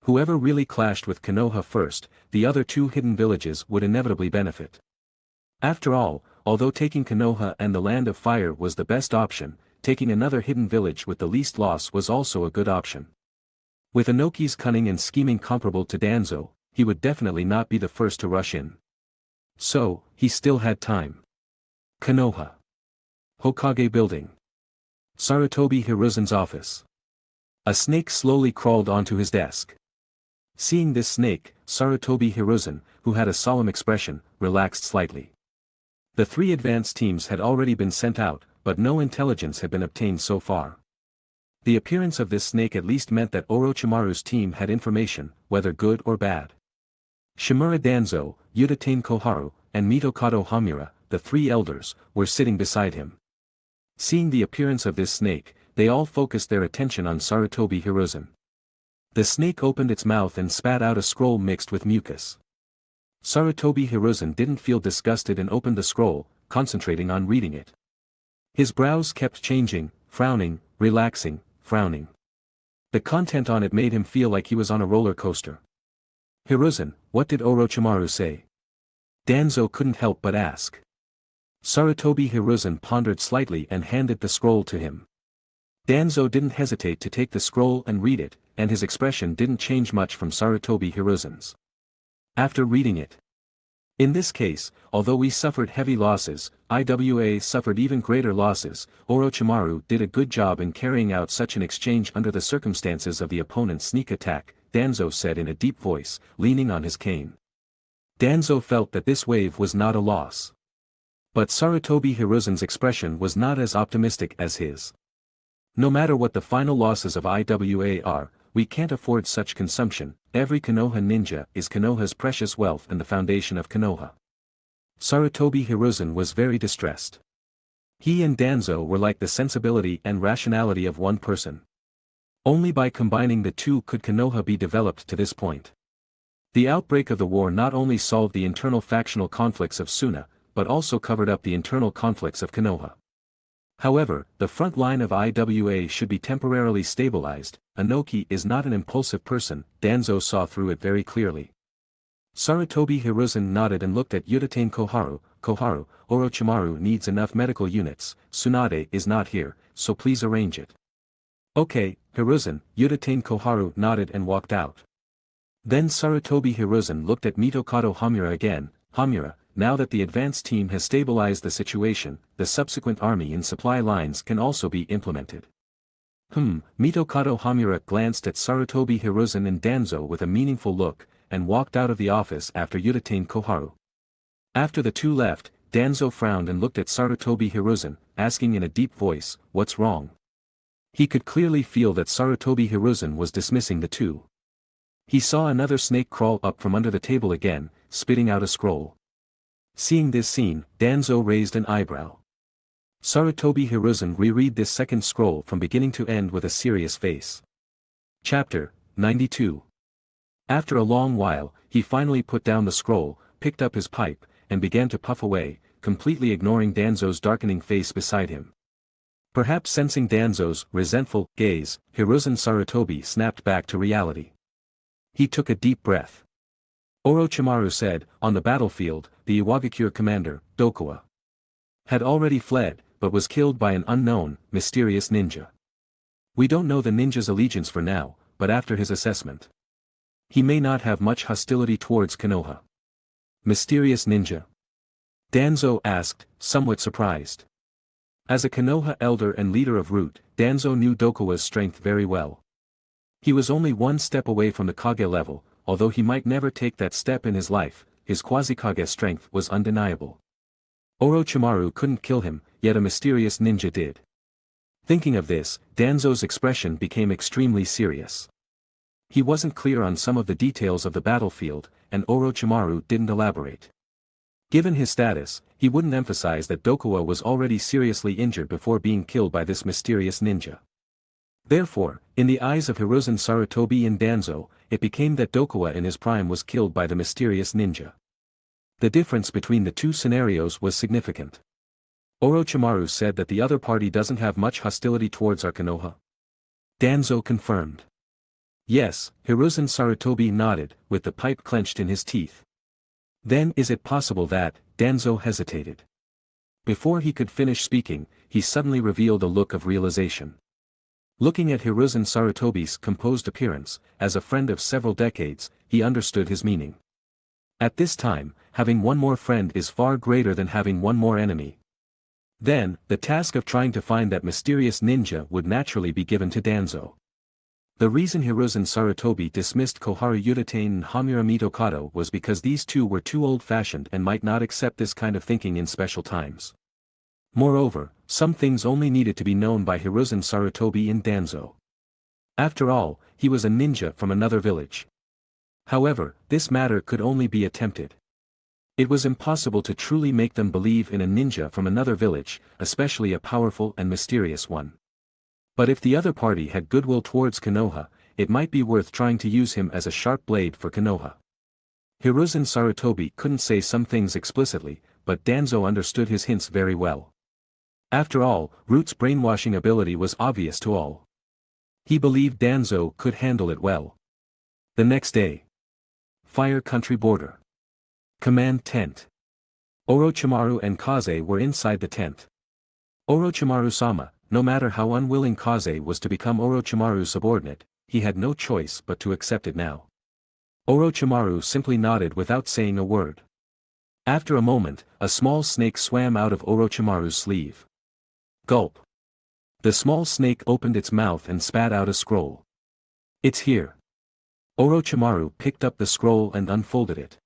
Whoever really clashed with Konoha first, the other two hidden villages would inevitably benefit. After all, although taking Konoha and the Land of Fire was the best option, taking another hidden village with the least loss was also a good option. With Inoki's cunning and scheming comparable to Danzo, he would definitely not be the first to rush in. So, he still had time. Konoha. Hokage Building. Sarutobi Hiruzen's office. A snake slowly crawled onto his desk. Seeing this snake, Sarutobi Hiruzen, who had a solemn expression, relaxed slightly. The three advanced teams had already been sent out, but no intelligence had been obtained so far. The appearance of this snake at least meant that Orochimaru's team had information, whether good or bad. Shimura Danzo, Uchiha Koharu, and Mitokado Hamura, the three elders, were sitting beside him. Seeing the appearance of this snake, they all focused their attention on Sarutobi Hiruzen. The snake opened its mouth and spat out a scroll mixed with mucus. Sarutobi Hiruzen didn't feel disgusted and opened the scroll, concentrating on reading it. His brows kept changing, frowning, relaxing, frowning. The content on it made him feel like he was on a roller coaster. Hiruzen, what did Orochimaru say? Danzo couldn't help but ask. Sarutobi Hiruzen pondered slightly and handed the scroll to him. Danzo didn't hesitate to take the scroll and read it, and his expression didn't change much from Sarutobi Hiruzen's. After reading it. In this case, although we suffered heavy losses, IWA suffered even greater losses. Orochimaru did a good job in carrying out such an exchange under the circumstances of the opponent's sneak attack, Danzo said in a deep voice, leaning on his cane. Danzo felt that this wave was not a loss. But Sarutobi Hiruzen's expression was not as optimistic as his. No matter what the final losses of IWA are, we can't afford such consumption. Every Konoha ninja is Konoha's precious wealth and the foundation of Konoha. Sarutobi Hiruzen was very distressed. He and Danzo were like the sensibility and rationality of one person. Only by combining the two could Konoha be developed to this point. The outbreak of the war not only solved the internal factional conflicts of Suna, but also covered up the internal conflicts of Konoha. However, the front line of IWA should be temporarily stabilized. Inoki is not an impulsive person, Danzo saw through it very clearly. Sarutobi Hiruzen nodded and looked at Uchiha Koharu. Koharu, Orochimaru needs enough medical units, Tsunade is not here, so please arrange it. Okay, Hiruzen. Uchiha Koharu nodded and walked out. Then Sarutobi Hiruzen looked at Mitokado Hamura again. Hamura, now that the advanced team has stabilized the situation, the subsequent army and supply lines can also be implemented. Mitokado Hamura glanced at Sarutobi Hiruzen and Danzo with a meaningful look, and walked out of the office after Uchiha Koharu. After the two left, Danzo frowned and looked at Sarutobi Hiruzen, asking in a deep voice, "What's wrong?" He could clearly feel that Sarutobi Hiruzen was dismissing the two. He saw another snake crawl up from under the table again, spitting out a scroll. Seeing this scene, Danzo raised an eyebrow. Sarutobi Hiruzen reread this second scroll from beginning to end with a serious face. Chapter 92. After a long while, he finally put down the scroll, picked up his pipe, and began to puff away, completely ignoring Danzo's darkening face beside him. Perhaps sensing Danzo's resentful gaze, Hiruzen Sarutobi snapped back to reality. He took a deep breath. Orochimaru said, on the battlefield, the Iwagakure commander, Dokuwa, had already fled, but was killed by an unknown, mysterious ninja. We don't know the ninja's allegiance for now, but after his assessment, he may not have much hostility towards Konoha. Mysterious ninja? Danzo asked, somewhat surprised. As a Konoha elder and leader of Root, Danzo knew Dokuwa's strength very well. He was only one step away from the Kage level, although he might never take that step in his life. his Quasi-Kage strength was undeniable. Orochimaru couldn't kill him, yet a mysterious ninja did. Thinking of this, Danzo's expression became extremely serious. He wasn't clear on some of the details of the battlefield, and Orochimaru didn't elaborate. Given his status, he wouldn't emphasize that Dokuwa was already seriously injured before being killed by this mysterious ninja. Therefore, in the eyes of Hiruzen Sarutobi and Danzo, it became that Dokuwa in his prime was killed by the mysterious ninja. The difference between the two scenarios was significant. Orochimaru said that the other party doesn't have much hostility towards our Konoha. Danzo confirmed. Yes, Hiruzen Sarutobi nodded, with the pipe clenched in his teeth. Then is it possible that, Danzo hesitated. Before he could finish speaking, he suddenly revealed a look of realization. Looking at Hiruzen Sarutobi's composed appearance, as a friend of several decades, he understood his meaning. At this time, having one more friend is far greater than having one more enemy. Then, the task of trying to find that mysterious ninja would naturally be given to Danzo. The reason Hiruzen Sarutobi dismissed Koharu Yudate and Hamura Mitokado was because these two were too old-fashioned and might not accept this kind of thinking in special times. Moreover, some things only needed to be known by Hiruzen Sarutobi and Danzo. After all, he was a ninja from another village. However, this matter could only be attempted. It was impossible to truly make them believe in a ninja from another village, especially a powerful and mysterious one. But if the other party had goodwill towards Konoha, it might be worth trying to use him as a sharp blade for Konoha. Hiruzen Sarutobi couldn't say some things explicitly, but Danzo understood his hints very well. After all, Root's brainwashing ability was obvious to all. He believed Danzo could handle it well. The next day. Fire Country Border. Command Tent. Orochimaru and Kaze were inside the tent. Orochimaru-sama, no matter how unwilling Kaze was to become Orochimaru's subordinate, he had no choice but to accept it now. Orochimaru simply nodded without saying a word. After a moment, a small snake swam out of Orochimaru's sleeve. Gulp. The small snake opened its mouth and spat out a scroll. It's here. Orochimaru picked up the scroll and unfolded it.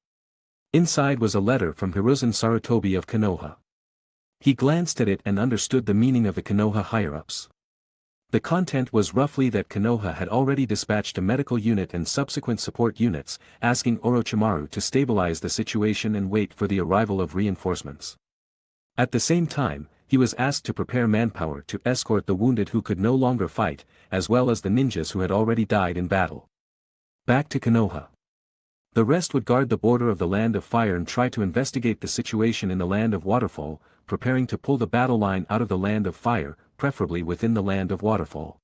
Inside was a letter from Hiruzen Sarutobi of Konoha. He glanced at it and understood the meaning of the Konoha higher-ups. The content was roughly that Konoha had already dispatched a medical unit and subsequent support units, asking Orochimaru to stabilize the situation and wait for the arrival of reinforcements. At the same time, he was asked to prepare manpower to escort the wounded who could no longer fight, as well as the ninjas who had already died in battle. Back to Konoha. The rest would guard the border of the Land of Fire and try to investigate the situation in the Land of Waterfall, preparing to pull the battle line out of the Land of Fire, preferably within the Land of Waterfall.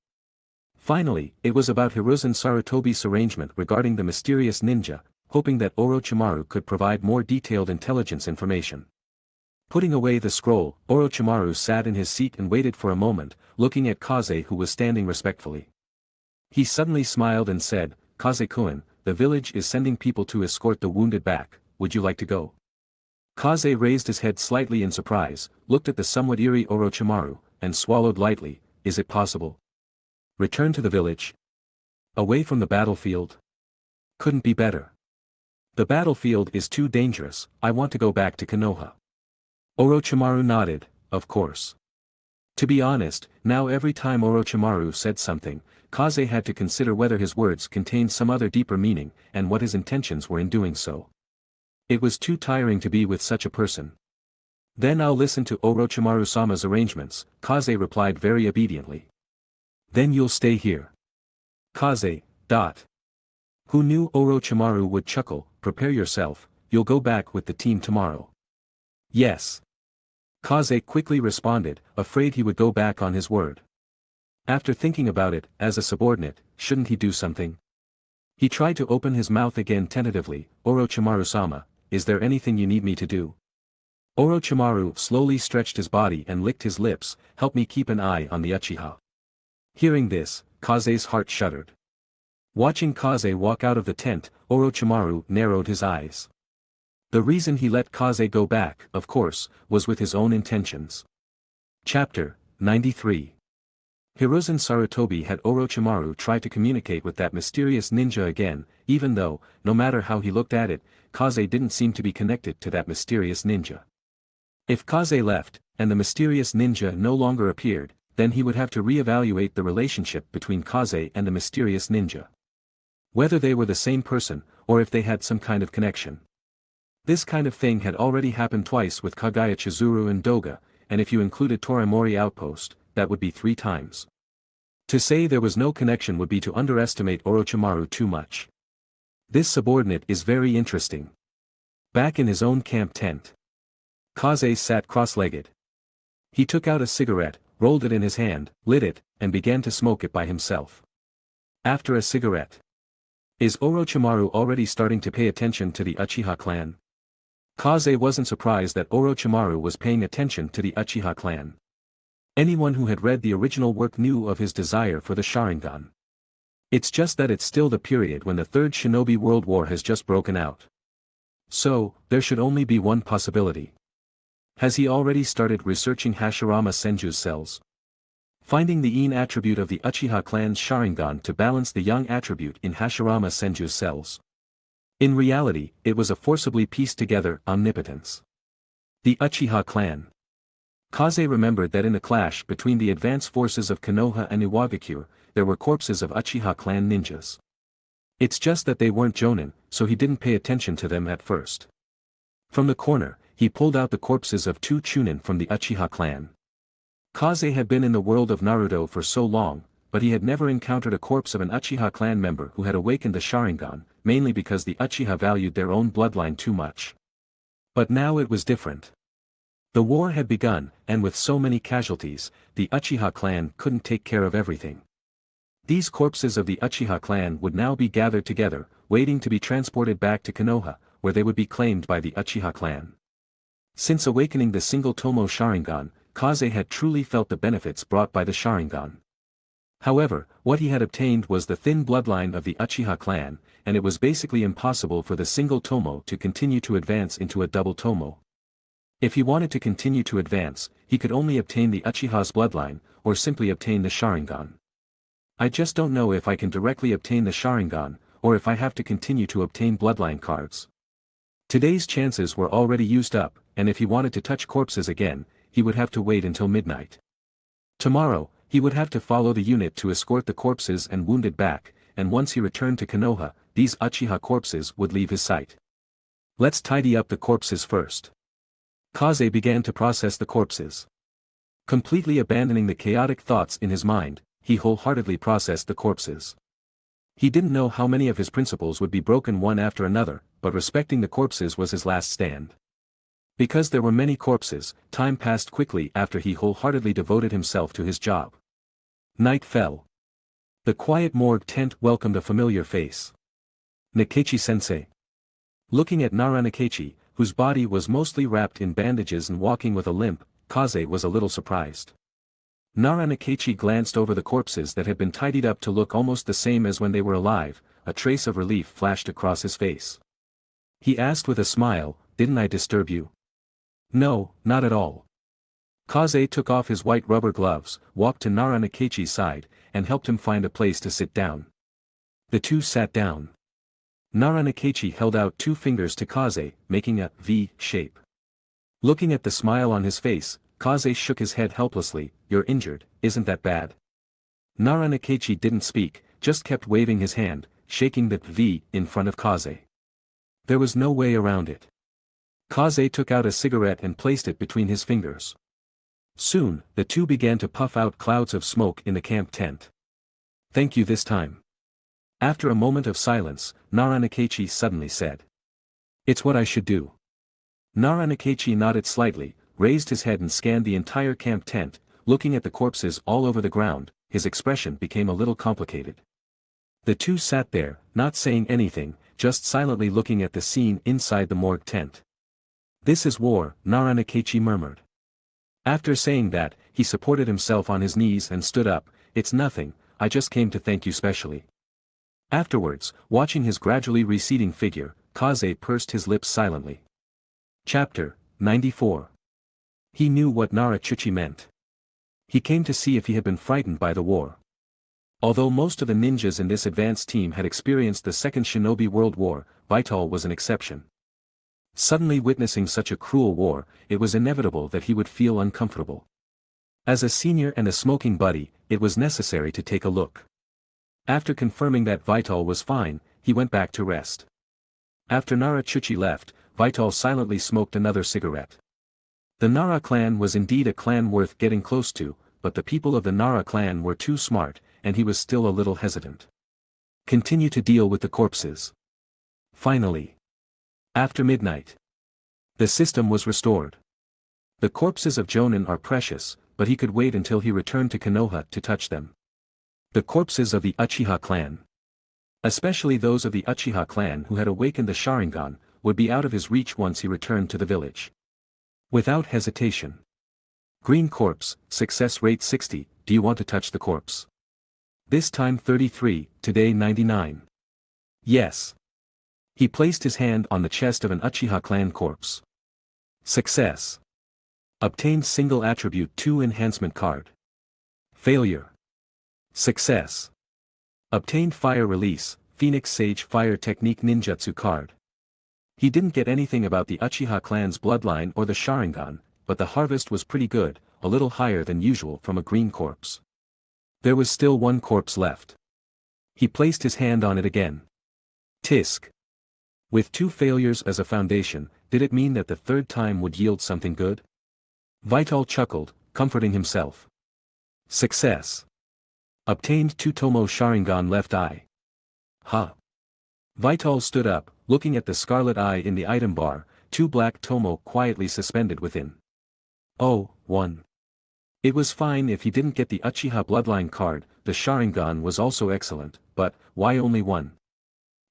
Finally, it was about Hiruzen Sarutobi's arrangement regarding the mysterious ninja, hoping that Orochimaru could provide more detailed intelligence information. Putting away the scroll, Orochimaru sat in his seat and waited for a moment, looking at Kaze who was standing respectfully. He suddenly smiled and said, "Kaze-kun, the village is sending people to escort the wounded back, would you like to go?" Kaze raised his head slightly in surprise, looked at the somewhat eerie Orochimaru, and swallowed lightly. Is it possible? Return to the village? Away from the battlefield? Couldn't be better. The battlefield is too dangerous, I want to go back to Konoha. Orochimaru nodded, of course. To be honest, now every time Orochimaru said something, Kaze had to consider whether his words contained some other deeper meaning, and what his intentions were in doing so. It was too tiring to be with such a person. Then I'll listen to Orochimaru-sama's arrangements, Kaze replied very obediently. Then you'll stay here. Kaze. Who knew Orochimaru would chuckle, prepare yourself, you'll go back with the team tomorrow. Yes. Kaze quickly responded, afraid he would go back on his word. After thinking about it, as a subordinate, shouldn't he do something? He tried to open his mouth again tentatively. Orochimaru-sama, is there anything you need me to do? Orochimaru slowly stretched his body and licked his lips, help me keep an eye on the Uchiha. Hearing this, Kaze's heart shuddered. Watching Kaze walk out of the tent, Orochimaru narrowed his eyes. The reason he let Kaze go back, of course, was with his own intentions. Chapter 93. Hiruzen Sarutobi had Orochimaru try to communicate with that mysterious ninja again, even though, no matter how he looked at it, Kaze didn't seem to be connected to that mysterious ninja. If Kaze left, and the mysterious ninja no longer appeared, then he would have to re-evaluate the relationship between Kaze and the mysterious ninja. Whether they were the same person, or if they had some kind of connection. This kind of thing had already happened twice with Kagaya Chizuru and Doga, and if you included Toramori Outpost, that would be 3 times. To say there was no connection would be to underestimate Orochimaru too much. This subordinate is very interesting. Back in his own camp tent, Kaze sat cross-legged. He took out a cigarette, rolled it in his hand, lit it, and began to smoke it by himself. After a cigarette. Is Orochimaru already starting to pay attention to the Uchiha clan? Kaze wasn't surprised that Orochimaru was paying attention to the Uchiha clan. Anyone who had read the original work knew of his desire for the Sharingan. It's just that it's still the period when the Third Shinobi World War has just broken out. So, there should only be one possibility. Has he already started researching Hashirama Senju's cells? Finding the Yin attribute of the Uchiha clan's Sharingan to balance the Yang attribute in Hashirama Senju's cells. In reality, it was a forcibly pieced together omnipotence. The Uchiha clan. Kaze remembered that in the clash between the advance forces of Konoha and Iwagakure, there were corpses of Uchiha clan ninjas. It's just that they weren't jonin, so he didn't pay attention to them at first. From the corner, he pulled out the corpses of 2 Chunin from the Uchiha clan. Kaze had been in the world of Naruto for so long, but he had never encountered a corpse of an Uchiha clan member who had awakened the Sharingan, mainly because the Uchiha valued their own bloodline too much. But now it was different. The war had begun, and with so many casualties, the Uchiha clan couldn't take care of everything. These corpses of the Uchiha clan would now be gathered together, waiting to be transported back to Konoha, where they would be claimed by the Uchiha clan. Since awakening the single Tomo Sharingan, Kaze had truly felt the benefits brought by the Sharingan. However, what he had obtained was the thin bloodline of the Uchiha clan, and it was basically impossible for the single Tomo to continue to advance into a double Tomo. If he wanted to continue to advance, he could only obtain the Uchiha's bloodline, or simply obtain the Sharingan. I just don't know if I can directly obtain the Sharingan, or if I have to continue to obtain bloodline cards. Today's chances were already used up, and if he wanted to touch corpses again, he would have to wait until midnight. Tomorrow, he would have to follow the unit to escort the corpses and wounded back, and once he returned to Konoha, these Uchiha corpses would leave his sight. Let's tidy up the corpses first. Kaze began to process the corpses. Completely abandoning the chaotic thoughts in his mind, he wholeheartedly processed the corpses. He didn't know how many of his principles would be broken one after another, but respecting the corpses was his last stand. Because there were many corpses, time passed quickly after he wholeheartedly devoted himself to his job. Night fell. The quiet morgue tent welcomed a familiar face. Nakachi-sensei. Looking at Nara Nakachi, whose body was mostly wrapped in bandages and walking with a limp, Kaze was a little surprised. Nara Nakachi glanced over the corpses that had been tidied up to look almost the same as when they were alive. A trace of relief flashed across his face. He asked with a smile, "Didn't I disturb you?" "No, not at all." Kaze took off his white rubber gloves, walked to Nara Nakachi's side, and helped him find a place to sit down. The two sat down. Nara Nakachi held out 2 fingers to Kaze, making a V shape. Looking at the smile on his face, Kaze shook his head helplessly. "You're injured, isn't that bad?" Nara Nakachi didn't speak, just kept waving his hand, shaking the V in front of Kaze. There was no way around it. Kaze took out a cigarette and placed it between his fingers. Soon, the two began to puff out clouds of smoke in the camp tent. "Thank you this time." After a moment of silence, Nara Nakachi suddenly said, "It's what I should do." Nara Nakachi nodded slightly, raised his head and scanned the entire camp tent, looking at the corpses all over the ground. His expression became a little complicated. The two sat there, not saying anything, just silently looking at the scene inside the morgue tent. "This is war," Nara Nakachi murmured. After saying that, he supported himself on his knees and stood up. "It's nothing, I just came to thank you specially." Afterwards, watching his gradually receding figure, Kaze pursed his lips silently. Chapter 94. He knew what Nara Chuchi meant. He came to see if he had been frightened by the war. Although most of the ninjas in this advanced team had experienced the Second Shinobi World War, Vital was an exception. Suddenly witnessing such a cruel war, it was inevitable that he would feel uncomfortable. As a senior and a smoking buddy, it was necessary to take a look. After confirming that Vital was fine, he went back to rest. After Nara Chuchi left, Vital silently smoked another cigarette. The Nara clan was indeed a clan worth getting close to, but the people of the Nara clan were too smart, and he was still a little hesitant. Continue to deal with the corpses. Finally. After midnight. The system was restored. The corpses of jonin are precious, but he could wait until he returned to Konoha to touch them. The corpses of the Uchiha clan. Especially those of the Uchiha clan who had awakened the Sharingan, would be out of his reach once he returned to the village. Without hesitation. Green corpse, success rate 60, do you want to touch the corpse? This time 33, today 99. Yes. He placed his hand on the chest of an Uchiha clan corpse. Success. Obtained single attribute 2 enhancement card. Failure. Success. Obtained fire release, Phoenix Sage Fire Technique Ninjutsu card. He didn't get anything about the Uchiha clan's bloodline or the Sharingan, but the harvest was pretty good, a little higher than usual from a green corpse. There was still one corpse left. He placed his hand on it again. Tisk. With 2 failures as a foundation, did it mean that the third time would yield something good? Vital chuckled, comforting himself. Success. Obtained 2 Tomo Sharingan left eye. Huh. Vital stood up, looking at the scarlet eye in the item bar, 2 black Tomo quietly suspended within. Oh, 1. It was fine if he didn't get the Uchiha bloodline card, the Sharingan was also excellent, but, why only 1?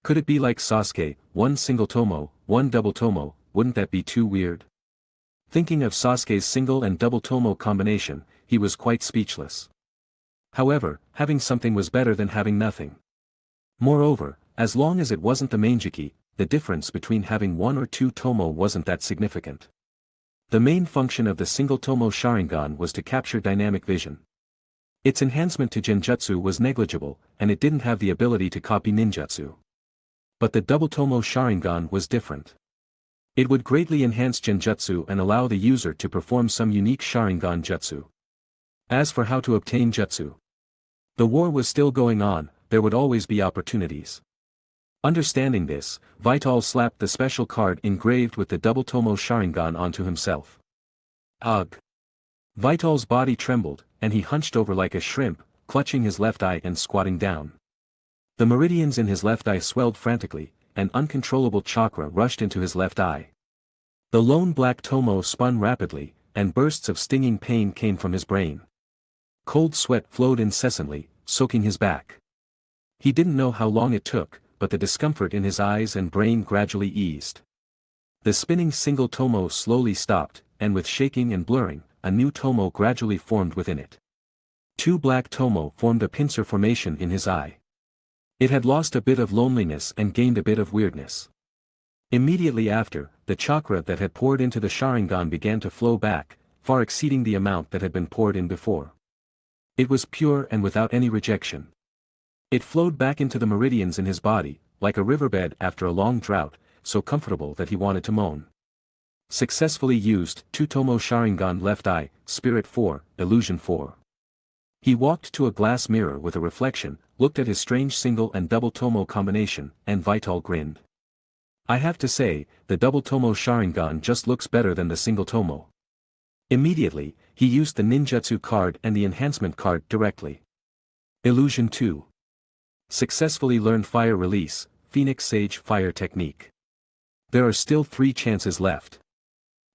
Could it be like Sasuke, 1 single Tomo, 1 double Tomo, wouldn't that be too weird? Thinking of Sasuke's single and double Tomo combination, he was quite speechless. However, having something was better than having nothing. Moreover, as long as it wasn't the Manjiki, the difference between having 1 or 2 Tomo wasn't that significant. The main function of the single Tomo Sharingan was to capture dynamic vision. Its enhancement to Genjutsu was negligible, and it didn't have the ability to copy ninjutsu. But the double Tomo Sharingan was different. It would greatly enhance Genjutsu and allow the user to perform some unique Sharingan jutsu. As for how to obtain jutsu, the war was still going on, there would always be opportunities. Understanding this, Vital slapped the special card engraved with the double Tomo Sharingan onto himself. Ugh! Vital's body trembled, and he hunched over like a shrimp, clutching his left eye and squatting down. The meridians in his left eye swelled frantically, and uncontrollable chakra rushed into his left eye. The lone black Tomo spun rapidly, and bursts of stinging pain came from his brain. Cold sweat flowed incessantly, soaking his back. He didn't know how long it took, but the discomfort in his eyes and brain gradually eased. The spinning single Tomo slowly stopped, and with shaking and blurring, a new Tomo gradually formed within it. 2 black Tomo formed a pincer formation in his eye. It had lost a bit of loneliness and gained a bit of weirdness. Immediately after, the chakra that had poured into the Sharingan began to flow back, far exceeding the amount that had been poured in before. It was pure and without any rejection. It flowed back into the meridians in his body, like a riverbed after a long drought, so comfortable that he wanted to moan. Successfully used, 2 Tomo Sharingan left eye, Spirit 4, Illusion 4. He walked to a glass mirror with a reflection, looked at his strange single and double Tomo combination, and Vital grinned. I have to say, the double Tomo Sharingan just looks better than the single Tomo. Immediately, he used the ninjutsu card and the enhancement card directly. Illusion 2. Successfully learned fire release, Phoenix Sage Fire Technique. There are still 3 chances left.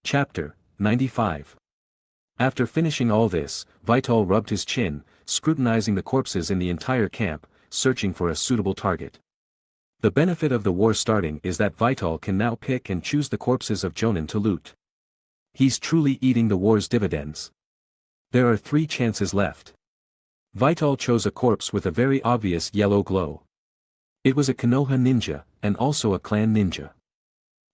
Chapter 95. After finishing all this, Vital rubbed his chin, scrutinizing the corpses in the entire camp, searching for a suitable target. The benefit of the war starting is that Vital can now pick and choose the corpses of jonin to loot. He's truly eating the war's dividends. There are 3 chances left. Vital chose a corpse with a very obvious yellow glow. It was a Konoha ninja, and also a clan ninja.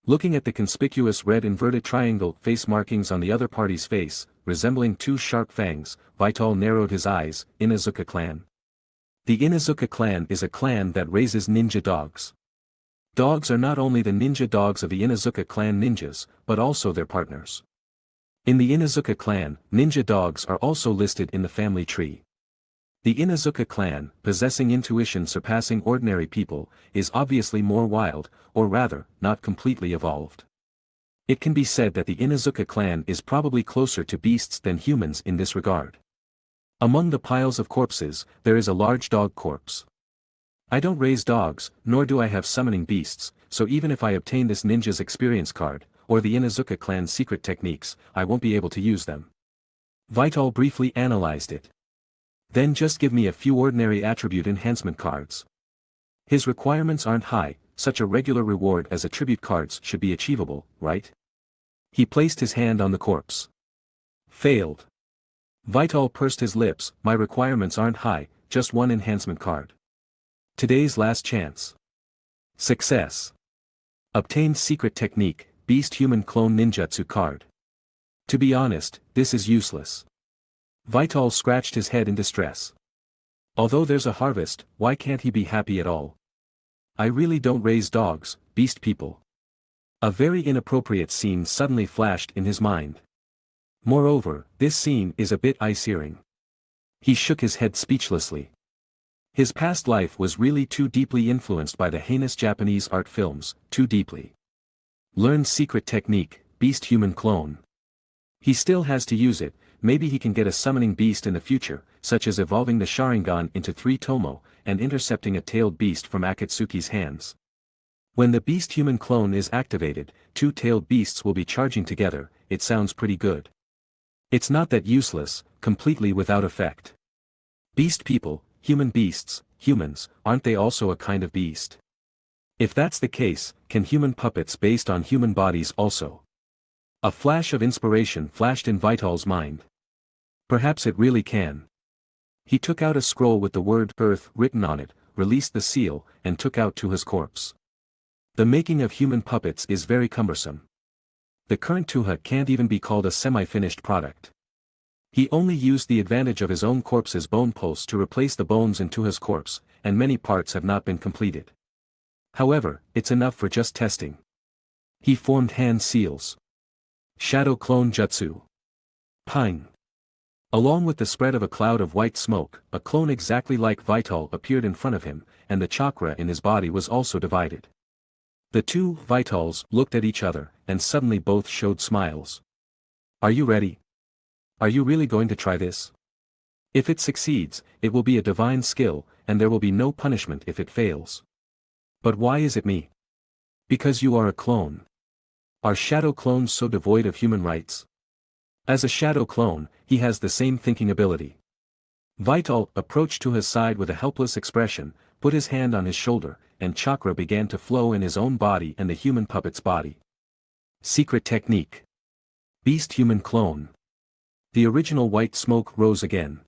Looking at the conspicuous red inverted triangle face markings on the other party's face, resembling two sharp fangs. Vital narrowed his eyes. Inuzuka clan. The Inuzuka clan is a clan that raises ninja dogs. Dogs are not only the ninja dogs of the Inuzuka clan ninjas, but also their partners. In the Inuzuka clan, ninja dogs are also listed in the family tree. The Inuzuka clan, possessing intuition surpassing ordinary people, is obviously more wild, or rather, not completely evolved. It can be said that the Inuzuka clan is probably closer to beasts than humans in this regard. Among the piles of corpses, there is a large dog corpse. I don't raise dogs, nor do I have summoning beasts, so even if I obtain this ninja's experience card, or the Inuzuka clan's secret techniques, I won't be able to use them. Vital briefly analyzed it. Then just give me a few ordinary attribute enhancement cards. His requirements aren't high, such a regular reward as attribute cards should be achievable, right? He placed his hand on the corpse. Failed. Vital pursed his lips. My requirements aren't high, just one enhancement card. Today's last chance. Success. Obtained secret technique, Beast Human Clone Ninjutsu card. To be honest, this is useless. Vital scratched his head in distress. Although there's a harvest, why can't he be happy at all? I really don't raise dogs, beast people. A very inappropriate scene suddenly flashed in his mind. Moreover, this scene is a bit eye-searing. He shook his head speechlessly. His past life was really too deeply influenced by the heinous Japanese art films, too deeply. Learn secret technique, beast human clone. He still has to use it. Maybe he can get a summoning beast in the future, such as evolving the Sharingan into 3 Tomo, and intercepting a tailed beast from Akatsuki's hands. When the beast human clone is activated, 2 tailed beasts will be charging together. It sounds pretty good. It's not that useless, completely without effect. Beast people, human beasts, humans, aren't they also a kind of beast? If that's the case, can human puppets based on human bodies also? A flash of inspiration flashed in Vital's mind. Perhaps it really can. He took out a scroll with the word Earth written on it, released the seal, and took out to his corpse. The making of human puppets is very cumbersome. The current truthhe can't even be called a semi-finished product. He only used the advantage of his own corpse's bone pulse to replace the bones in truthe's corpse, and many parts have not been completed. However, it's enough for just testing. He formed hand seals. Shadow Clone Jutsu. Ping. Along with the spread of a cloud of white smoke, a clone exactly like Vital appeared in front of him, and the chakra in his body was also divided. The two Vitals looked at each other, and suddenly both showed smiles. Are you ready? Are you really going to try this? If it succeeds, it will be a divine skill, and there will be no punishment if it fails. But why is it me? Because you are a clone. Are shadow clones so devoid of human rights? As a shadow clone, he has the same thinking ability. Vital approached to his side with a helpless expression, put his hand on his shoulder, and chakra began to flow in his own body and the human puppet's body. Secret technique. Beast human clone. The original white smoke rose again.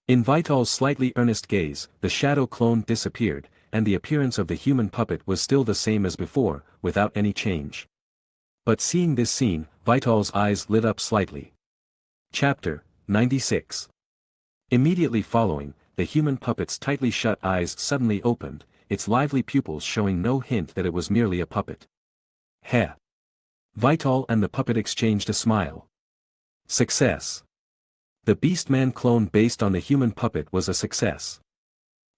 In Vital's slightly earnest gaze, the shadow clone disappeared, and the appearance of the human puppet was still the same as before, without any change. But seeing this scene, Vital's eyes lit up slightly. Chapter 96. Immediately following, the human puppet's tightly shut eyes suddenly opened, its lively pupils showing no hint that it was merely a puppet. Heh. Vital and the puppet exchanged a smile. Success. The Beastman clone based on the human puppet was a success.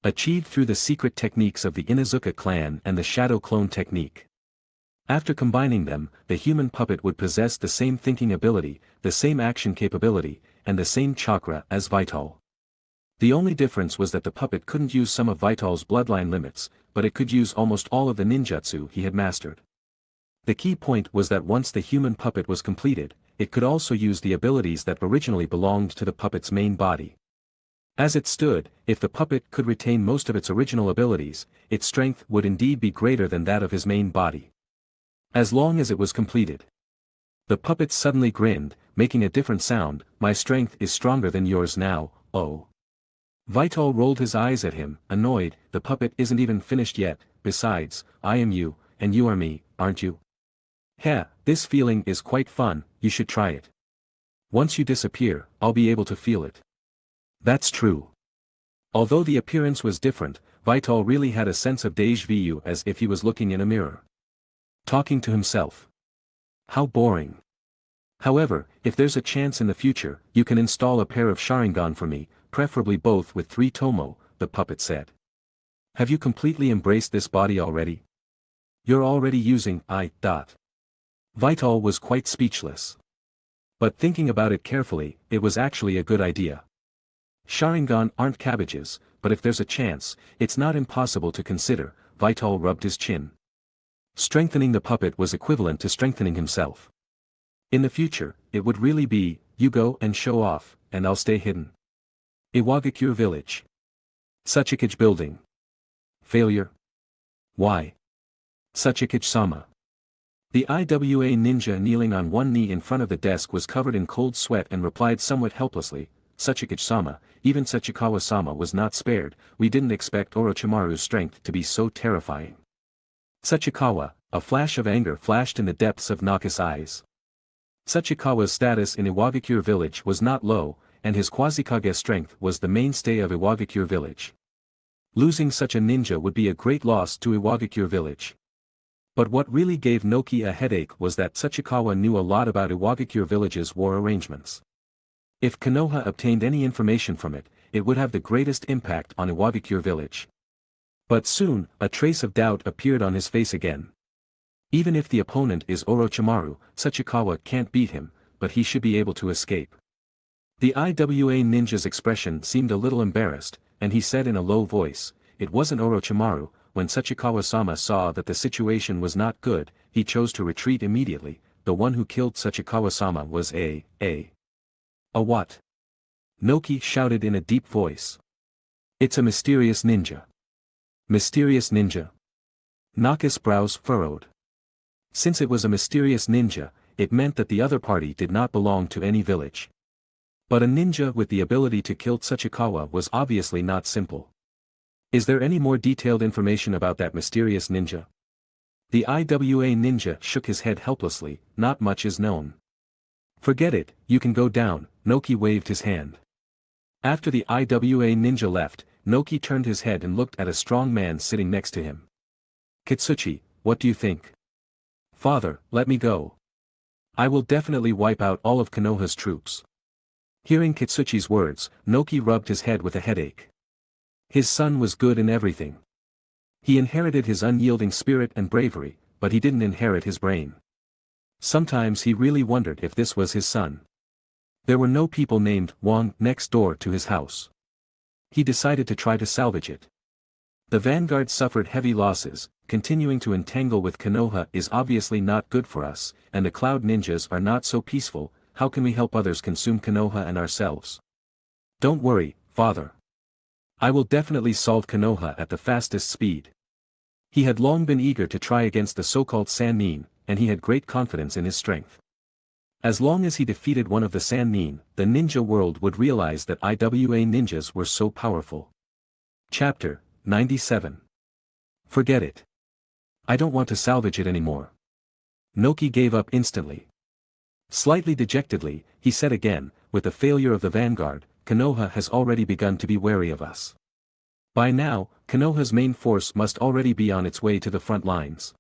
Achieved through the secret techniques of the Inuzuka clan and the shadow clone technique. After combining them, the human puppet would possess the same thinking ability, the same action capability, and the same chakra as Vital. The only difference was that the puppet couldn't use some of Vital's bloodline limits, but it could use almost all of the ninjutsu he had mastered. The key point was that once the human puppet was completed, it could also use the abilities that originally belonged to the puppet's main body. As it stood, if the puppet could retain most of its original abilities, its strength would indeed be greater than that of his main body. As long as it was completed. The puppet suddenly grinned, making a different sound. My strength is stronger than yours now, oh. Vital rolled his eyes at him, annoyed. The puppet isn't even finished yet. Besides, I am you, and you are me, aren't you? Heh, this feeling is quite fun, you should try it. Once you disappear, I'll be able to feel it. That's true. Although the appearance was different, Vital really had a sense of déjà vu as if he was looking in a mirror. Talking to himself. How boring. However, if there's a chance in the future, you can install a pair of Sharingan for me, preferably both with 3 tomo, the puppet said. Have you completely embraced this body already? You're already using I. Vital was quite speechless. But thinking about it carefully, it was actually a good idea. Sharingan aren't cabbages, but if there's a chance, it's not impossible to consider. Vital rubbed his chin. Strengthening the puppet was equivalent to strengthening himself. In the future, it would really be, you go and show off, and I'll stay hidden. Iwagakure Village. Suchikage Building. Failure? Why? Suchikage-sama. The IWA ninja kneeling on one knee in front of the desk was covered in cold sweat and replied somewhat helplessly, Suchikage-sama, even Sachikawa-sama was not spared, we didn't expect Orochimaru's strength to be so terrifying. Sachikawa, a flash of anger flashed in the depths of Naka's eyes. Sachikawa's status in Iwagakure Village was not low, and his Quasi-Kage strength was the mainstay of Iwagakure Village. Losing such a ninja would be a great loss to Iwagakure Village. But what really gave Noki a headache was that Sachikawa knew a lot about Iwagakure Village's war arrangements. If Konoha obtained any information from it, it would have the greatest impact on Iwagakure Village. But soon, a trace of doubt appeared on his face again. Even if the opponent is Orochimaru, Sachikawa can't beat him, but he should be able to escape. The IWA ninja's expression seemed a little embarrassed, and he said in a low voice, it wasn't Orochimaru. When Sachikawa-sama saw that the situation was not good, he chose to retreat immediately. The one who killed Sachikawa-sama was a what? Noki shouted in a deep voice. It's a mysterious ninja. Mysterious ninja? Naka's brows furrowed. Since it was a mysterious ninja, it meant that the other party did not belong to any village. But a ninja with the ability to kill Sachikawa was obviously not simple. Is there any more detailed information about that mysterious ninja? The IWA ninja shook his head helplessly, not much is known. Forget it, you can go down, Noki waved his hand. After the IWA ninja left, Noki turned his head and looked at a strong man sitting next to him. Kitsuchi, what do you think? Father, let me go. I will definitely wipe out all of Konoha's troops. Hearing Kitsuchi's words, Noki rubbed his head with a headache. His son was good in everything. He inherited his unyielding spirit and bravery, but he didn't inherit his brain. Sometimes he really wondered if this was his son. There were no people named Wang next door to his house. He decided to try to salvage it. The vanguard suffered heavy losses, continuing to entangle with Konoha is obviously not good for us, and the cloud ninjas are not so peaceful. How can we help others consume Konoha and ourselves? Don't worry, father. I will definitely solve Konoha at the fastest speed. He had long been eager to try against the so-called Sannin, and he had great confidence in his strength. As long as he defeated one of the Sannin, the ninja world would realize that IWA ninjas were so powerful. Chapter 97. Forget it. I don't want to salvage it anymore. Noki gave up instantly. Slightly dejectedly, he said again, with the failure of the vanguard, Konoha has already begun to be wary of us. By now, Konoha's main force must already be on its way to the front lines.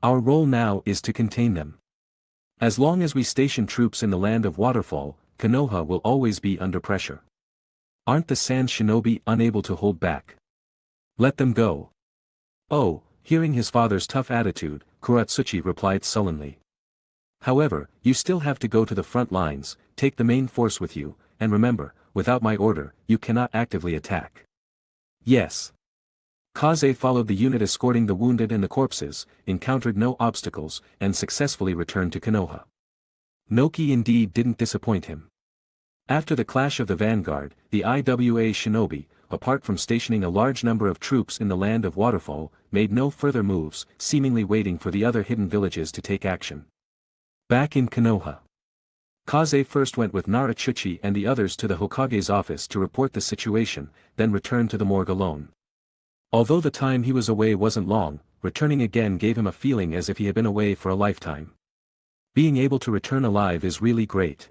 Our role now is to contain them. As long as we station troops in the land of Waterfall, Konoha will always be under pressure. Aren't the Sand Shinobi unable to hold back? Let them go. Oh, hearing his father's tough attitude, Kuratsuchi replied sullenly. However, you still have to go to the front lines, take the main force with you, and remember, without my order, you cannot actively attack. Yes. Kaze followed the unit escorting the wounded and the corpses, encountered no obstacles, and successfully returned to Konoha. Noki indeed didn't disappoint him. After the clash of the vanguard, the IWA shinobi, apart from stationing a large number of troops in the land of Waterfall, made no further moves, seemingly waiting for the other hidden villages to take action. Back in Konoha. Kaze first went with Narachuchi and the others to the Hokage's office to report the situation, then returned to the morgue alone. Although the time he was away wasn't long, returning again gave him a feeling as if he had been away for a lifetime. Being able to return alive is really great.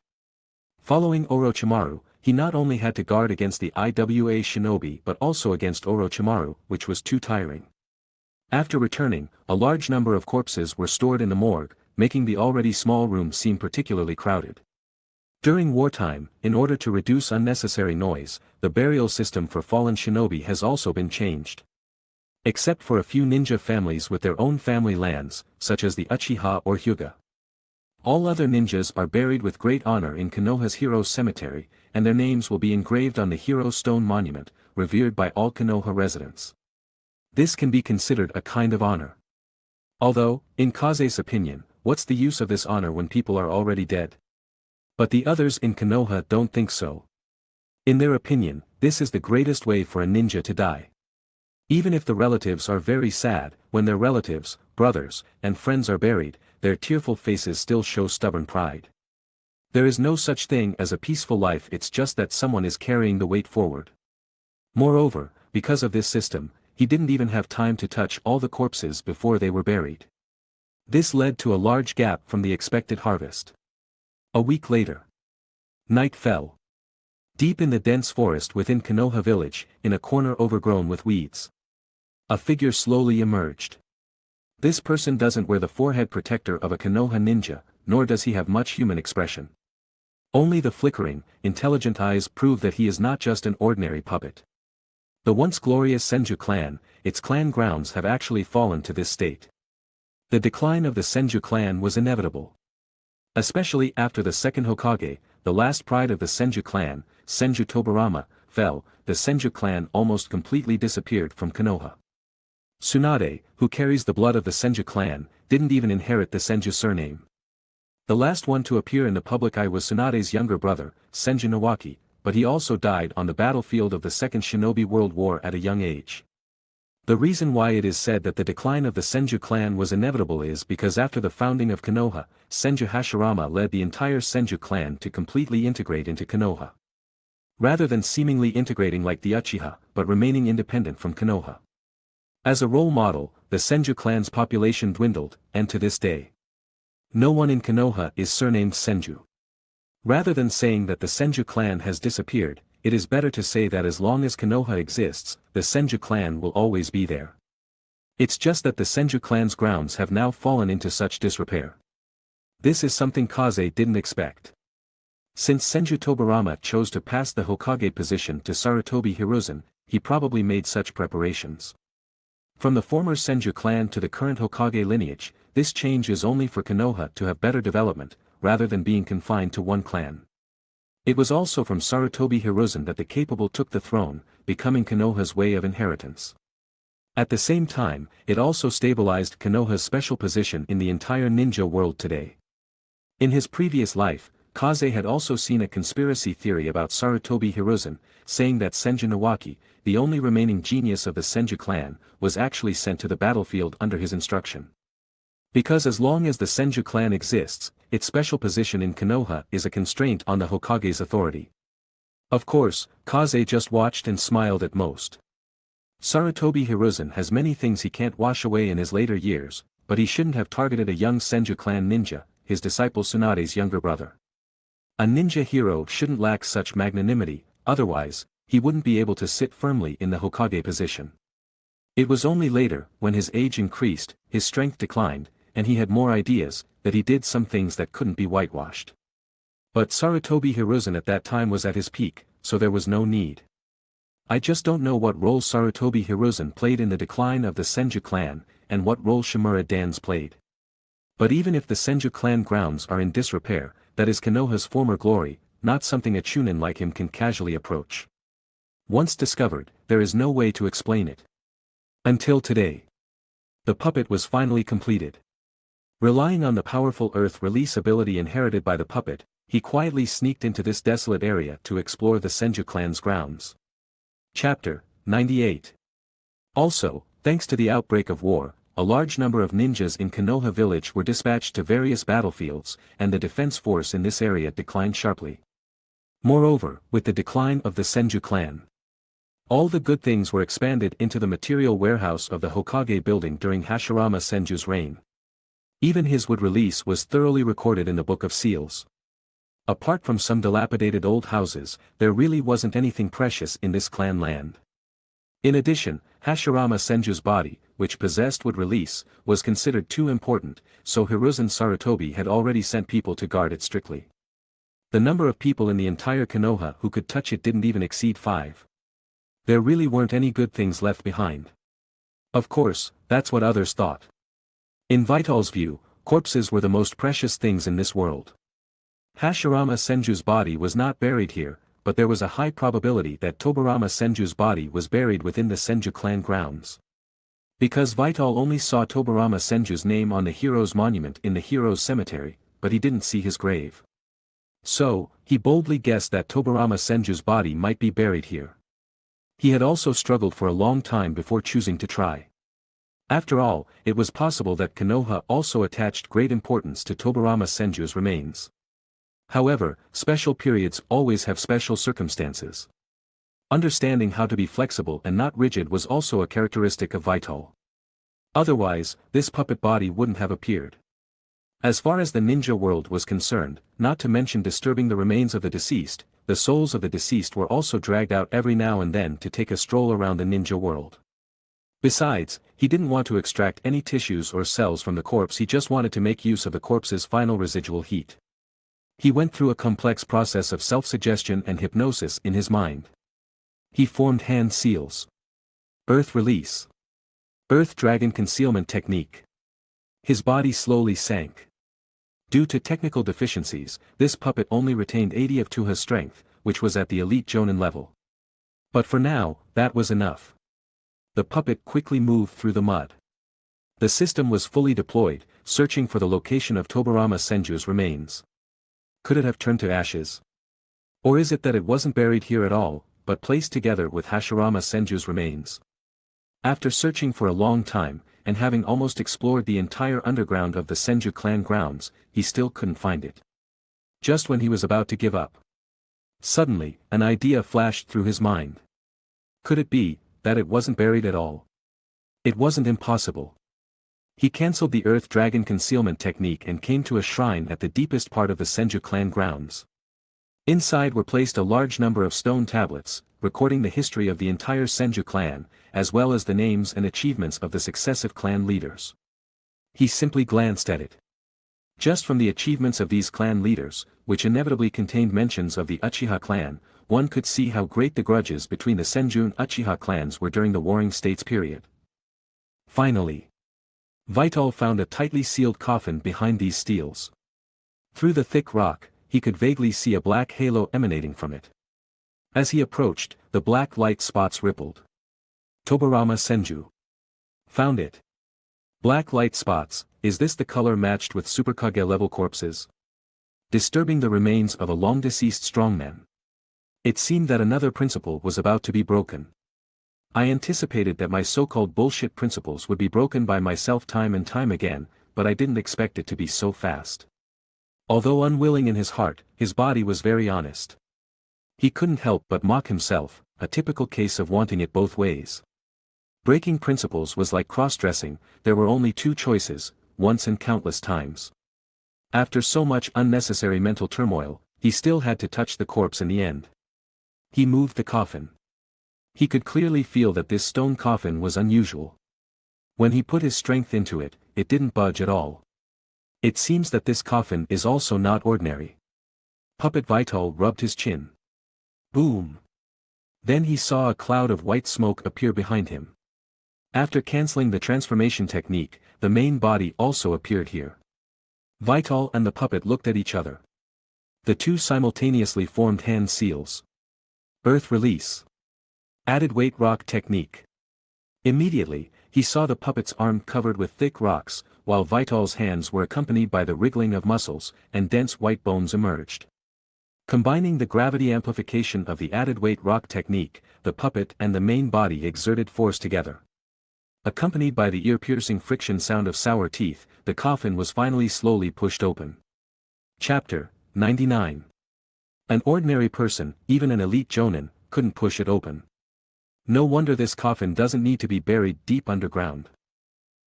Following Orochimaru, he not only had to guard against the IWA shinobi but also against Orochimaru, which was too tiring. After returning, a large number of corpses were stored in the morgue, making the already small room seem particularly crowded. During wartime, in order to reduce unnecessary noise, the burial system for fallen shinobi has also been changed. Except for a few ninja families with their own family lands, such as the Uchiha or Hyuga. All other ninjas are buried with great honor in Konoha's Heroes Cemetery, and their names will be engraved on the Hero Stone Monument, revered by all Konoha residents. This can be considered a kind of honor. Although, in Kaze's opinion, what's the use of this honor when people are already dead? But the others in Konoha don't think so. In their opinion, this is the greatest way for a ninja to die. Even if the relatives are very sad, when their relatives, brothers, and friends are buried, their tearful faces still show stubborn pride. There is no such thing as a peaceful life, it's just that someone is carrying the weight forward. Moreover, because of this system, he didn't even have time to touch all the corpses before they were buried. This led to a large gap from the expected harvest. A week later. Night fell. Deep in the dense forest within Konoha village, in a corner overgrown with weeds. A figure slowly emerged. This person doesn't wear the forehead protector of a Konoha ninja, nor does he have much human expression. Only the flickering, intelligent eyes prove that he is not just an ordinary puppet. The once glorious Senju clan, its clan grounds have actually fallen to this state. The decline of the Senju clan was inevitable. Especially after the second Hokage, the last pride of the Senju clan, Senju Tobirama, fell, the Senju clan almost completely disappeared from Konoha. Tsunade, who carries the blood of the Senju clan, didn't even inherit the Senju surname. The last one to appear in the public eye was Tsunade's younger brother, Senju Nawaki, but he also died on the battlefield of the Second Shinobi World War at a young age. The reason why it is said that the decline of the Senju clan was inevitable is because after the founding of Konoha, Senju Hashirama led the entire Senju clan to completely integrate into Konoha. Rather than seemingly integrating like the Uchiha, but remaining independent from Konoha. As a role model, the Senju clan's population dwindled, and to this day, no one in Konoha is surnamed Senju. Rather than saying that the Senju clan has disappeared, it is better to say that as long as Konoha exists, the Senju clan will always be there. It's just that the Senju clan's grounds have now fallen into such disrepair. This is something Kaze didn't expect. Since Senju Tobirama chose to pass the Hokage position to Sarutobi Hiruzen, he probably made such preparations. From the former Senju clan to the current Hokage lineage, this change is only for Konoha to have better development, rather than being confined to one clan. It was also from Sarutobi Hiruzen that the capable took the throne, becoming Konoha's way of inheritance. At the same time, it also stabilized Konoha's special position in the entire ninja world today. In his previous life, Kaze had also seen a conspiracy theory about Sarutobi Hiruzen, saying that Senju Nawaki, the only remaining genius of the Senju clan, was actually sent to the battlefield under his instruction. Because as long as the Senju clan exists, its special position in Konoha is a constraint on the Hokage's authority. Of course, Kaze just watched and smiled at most. Sarutobi Hiruzen has many things he can't wash away in his later years, but he shouldn't have targeted a young Senju clan ninja, his disciple Tsunade's younger brother. A ninja hero shouldn't lack such magnanimity, otherwise, he wouldn't be able to sit firmly in the Hokage position. It was only later, when his age increased, his strength declined, and he had more ideas, that he did some things that couldn't be whitewashed. But Sarutobi Hiruzen at that time was at his peak, so there was no need. I just don't know what role Sarutobi Hiruzen played in the decline of the Senju clan, and what role Shimura Dan's played. But even if the Senju clan grounds are in disrepair, that is Konoha's former glory, not something a Chunin like him can casually approach. Once discovered, there is no way to explain it. Until today. The puppet was finally completed. Relying on the powerful earth release ability inherited by the puppet, he quietly sneaked into this desolate area to explore the Senju clan's grounds. Chapter 98. Also, thanks to the outbreak of war, a large number of ninjas in Konoha village were dispatched to various battlefields, and the defense force in this area declined sharply. Moreover, with the decline of the Senju clan, all the good things were expanded into the material warehouse of the Hokage building during Hashirama Senju's reign. Even his wood release was thoroughly recorded in the Book of Seals. Apart from some dilapidated old houses, there really wasn't anything precious in this clan land. In addition, Hashirama Senju's body, which possessed would release, was considered too important, so Hiruzen Sarutobi had already sent people to guard it strictly. The number of people in the entire Konoha who could touch it didn't even exceed 5. There really weren't any good things left behind. Of course, that's what others thought. In Vital's view, corpses were the most precious things in this world. Hashirama Senju's body was not buried here, but there was a high probability that Tobarama Senju's body was buried within the Senju clan grounds. Because Vital only saw Tobarama Senju's name on the hero's monument in the hero's cemetery, but he didn't see his grave. So, he boldly guessed that Tobarama Senju's body might be buried here. He had also struggled for a long time before choosing to try. After all, it was possible that Konoha also attached great importance to Tobarama Senju's remains. However, special periods always have special circumstances. Understanding how to be flexible and not rigid was also a characteristic of Vital. Otherwise, this puppet body wouldn't have appeared. As far as the ninja world was concerned, not to mention disturbing the remains of the deceased, the souls of the deceased were also dragged out every now and then to take a stroll around the ninja world. Besides, he didn't want to extract any tissues or cells from the corpse, he just wanted to make use of the corpse's final residual heat. He went through a complex process of self-suggestion and hypnosis in his mind. He formed hand seals. Earth release. Earth dragon concealment technique. His body slowly sank. Due to technical deficiencies, this puppet only retained 80 of Tuha's strength, which was at the elite jonin level. But for now, that was enough. The puppet quickly moved through the mud. The system was fully deployed, searching for the location of Tobarama Senju's remains. Could it have turned to ashes? Or is it that it wasn't buried here at all, but placed together with Hashirama Senju's remains? After searching for a long time, and having almost explored the entire underground of the Senju clan grounds, he still couldn't find it. Just when he was about to give up. Suddenly, an idea flashed through his mind. Could it be that it wasn't buried at all? It wasn't impossible. He cancelled the Earth Dragon concealment technique and came to a shrine at the deepest part of the Senju clan grounds. Inside were placed a large number of stone tablets, recording the history of the entire Senju clan, as well as the names and achievements of the successive clan leaders. He simply glanced at it. Just from the achievements of these clan leaders, which inevitably contained mentions of the Uchiha clan, one could see how great the grudges between the Senju and Uchiha clans were during the Warring States period. Finally, Vital found a tightly sealed coffin behind these steels. Through the thick rock, he could vaguely see a black halo emanating from it. As he approached, the black light spots rippled. Tobarama Senju. Found it. Black light spots, is this the color matched with Superkage level corpses? Disturbing the remains of a long-deceased strongman. It seemed that another principle was about to be broken. I anticipated that my so-called bullshit principles would be broken by myself time and time again, but I didn't expect it to be so fast. Although unwilling in his heart, his body was very honest. He couldn't help but mock himself, a typical case of wanting it both ways. Breaking principles was like cross-dressing, there were only two choices, once and countless times. After so much unnecessary mental turmoil, he still had to touch the corpse in the end. He moved the coffin. He could clearly feel that this stone coffin was unusual. When he put his strength into it, it didn't budge at all. It seems that this coffin is also not ordinary. Puppet Vital rubbed his chin. Boom! Then he saw a cloud of white smoke appear behind him. After cancelling the transformation technique, the main body also appeared here. Vital and the puppet looked at each other. The two simultaneously formed hand seals. Earth release. Added weight rock technique. Immediately, he saw the puppet's arm covered with thick rocks, while Vital's hands were accompanied by the wriggling of muscles, and dense white bones emerged. Combining the gravity amplification of the added weight rock technique, the puppet and the main body exerted force together. Accompanied by the ear-piercing friction sound of sour teeth, the coffin was finally slowly pushed open. Chapter 99. An ordinary person, even an elite jonin, couldn't push it open. No wonder this coffin doesn't need to be buried deep underground.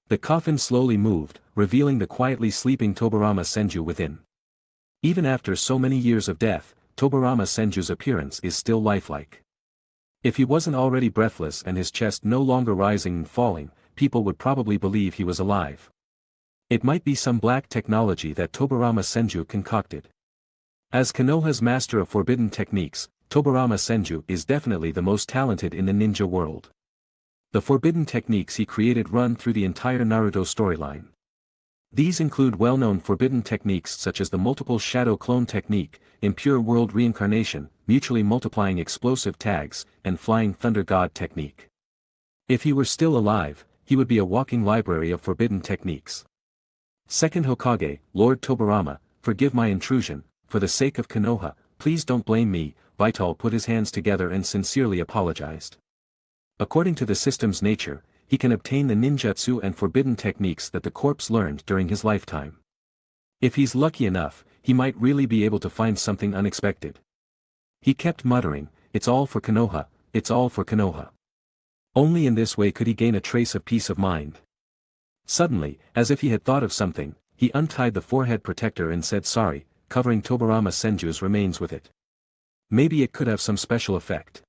The coffin slowly moved, revealing the quietly sleeping Tobarama Senju within. Even after so many years of death, Tobarama Senju's appearance is still lifelike. If he wasn't already breathless and his chest no longer rising and falling, people would probably believe he was alive. It might be some black technology that Tobarama Senju concocted. As Konoha's master of forbidden techniques, Tobarama Senju is definitely the most talented in the ninja world. The forbidden techniques he created run through the entire Naruto storyline. These include well-known forbidden techniques such as the multiple shadow clone technique, impure world reincarnation, mutually multiplying explosive tags, and flying thunder god technique. If he were still alive, he would be a walking library of forbidden techniques. Second Hokage, Lord Tobarama, forgive my intrusion, for the sake of Konoha, please don't blame me. Vital put his hands together and sincerely apologized. According to the system's nature, he can obtain the ninjutsu and forbidden techniques that the corpse learned during his lifetime. If he's lucky enough, he might really be able to find something unexpected. He kept muttering, "It's all for Konoha, it's all for Konoha." Only in this way could he gain a trace of peace of mind. Suddenly, as if he had thought of something, he untied the forehead protector and said sorry, covering Tobarama Senju's remains with it. Maybe it could have some special effect.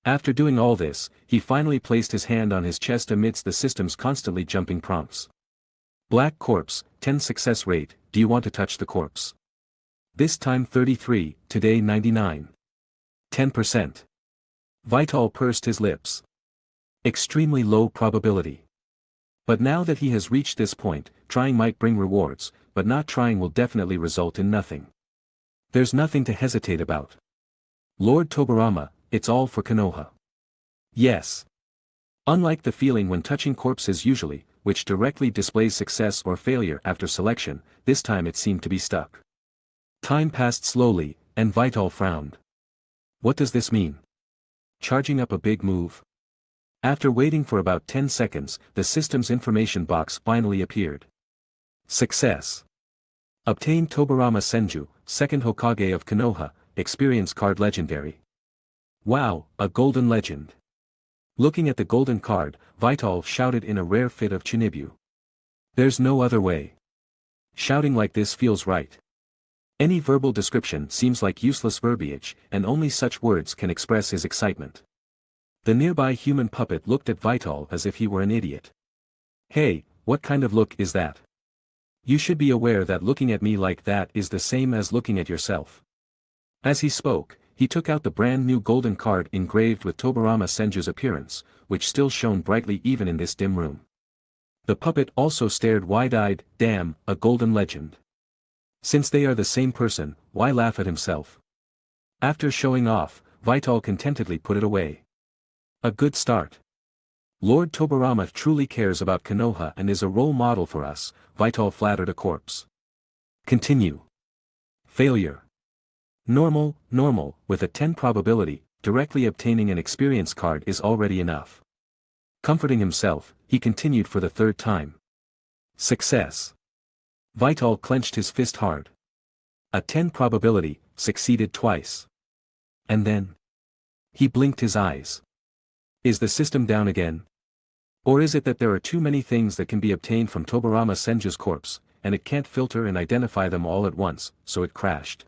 After doing all this, he finally placed his hand on his chest amidst the system's constantly jumping prompts. Black corpse, 10 success rate, do you want to touch the corpse? This time 33, today 99. 10%. Vital pursed his lips. Extremely low probability. But now that he has reached this point, trying might bring rewards, but not trying will definitely result in nothing. There's nothing to hesitate about. Lord Tobarama, it's all for Konoha. Yes. Unlike the feeling when touching corpses usually, which directly displays success or failure after selection, this time it seemed to be stuck. Time passed slowly, and Vital frowned. What does this mean? Charging up a big move? After waiting for about 10 seconds, the system's information box finally appeared. Success. Obtained Tobarama Senju, second Hokage of Konoha, experience card legendary. Wow, a golden legend. Looking at the golden card, Vital shouted in a rare fit of Chinibu. There's no other way. Shouting like this feels right. Any verbal description seems like useless verbiage, and only such words can express his excitement. The nearby human puppet looked at Vital as if he were an idiot. Hey, what kind of look is that? You should be aware that looking at me like that is the same as looking at yourself. As he spoke, he took out the brand new golden card engraved with Tobarama Senju's appearance, which still shone brightly even in this dim room. The puppet also stared wide-eyed, damn, a golden legend. Since they are the same person, why laugh at himself? After showing off, Vital contentedly put it away. A good start. Lord Tobarama truly cares about Konoha and is a role model for us, Vital flattered a corpse. Continue. Failure. Normal, with a 10 probability, directly obtaining an experience card is already enough. Comforting himself, he continued for the third time. Success. Vital clenched his fist hard. A 10 probability, succeeded twice. And then? He blinked his eyes. Is the system down again? Or is it that there are too many things that can be obtained from Tobarama Senju's corpse, and it can't filter and identify them all at once, so it crashed?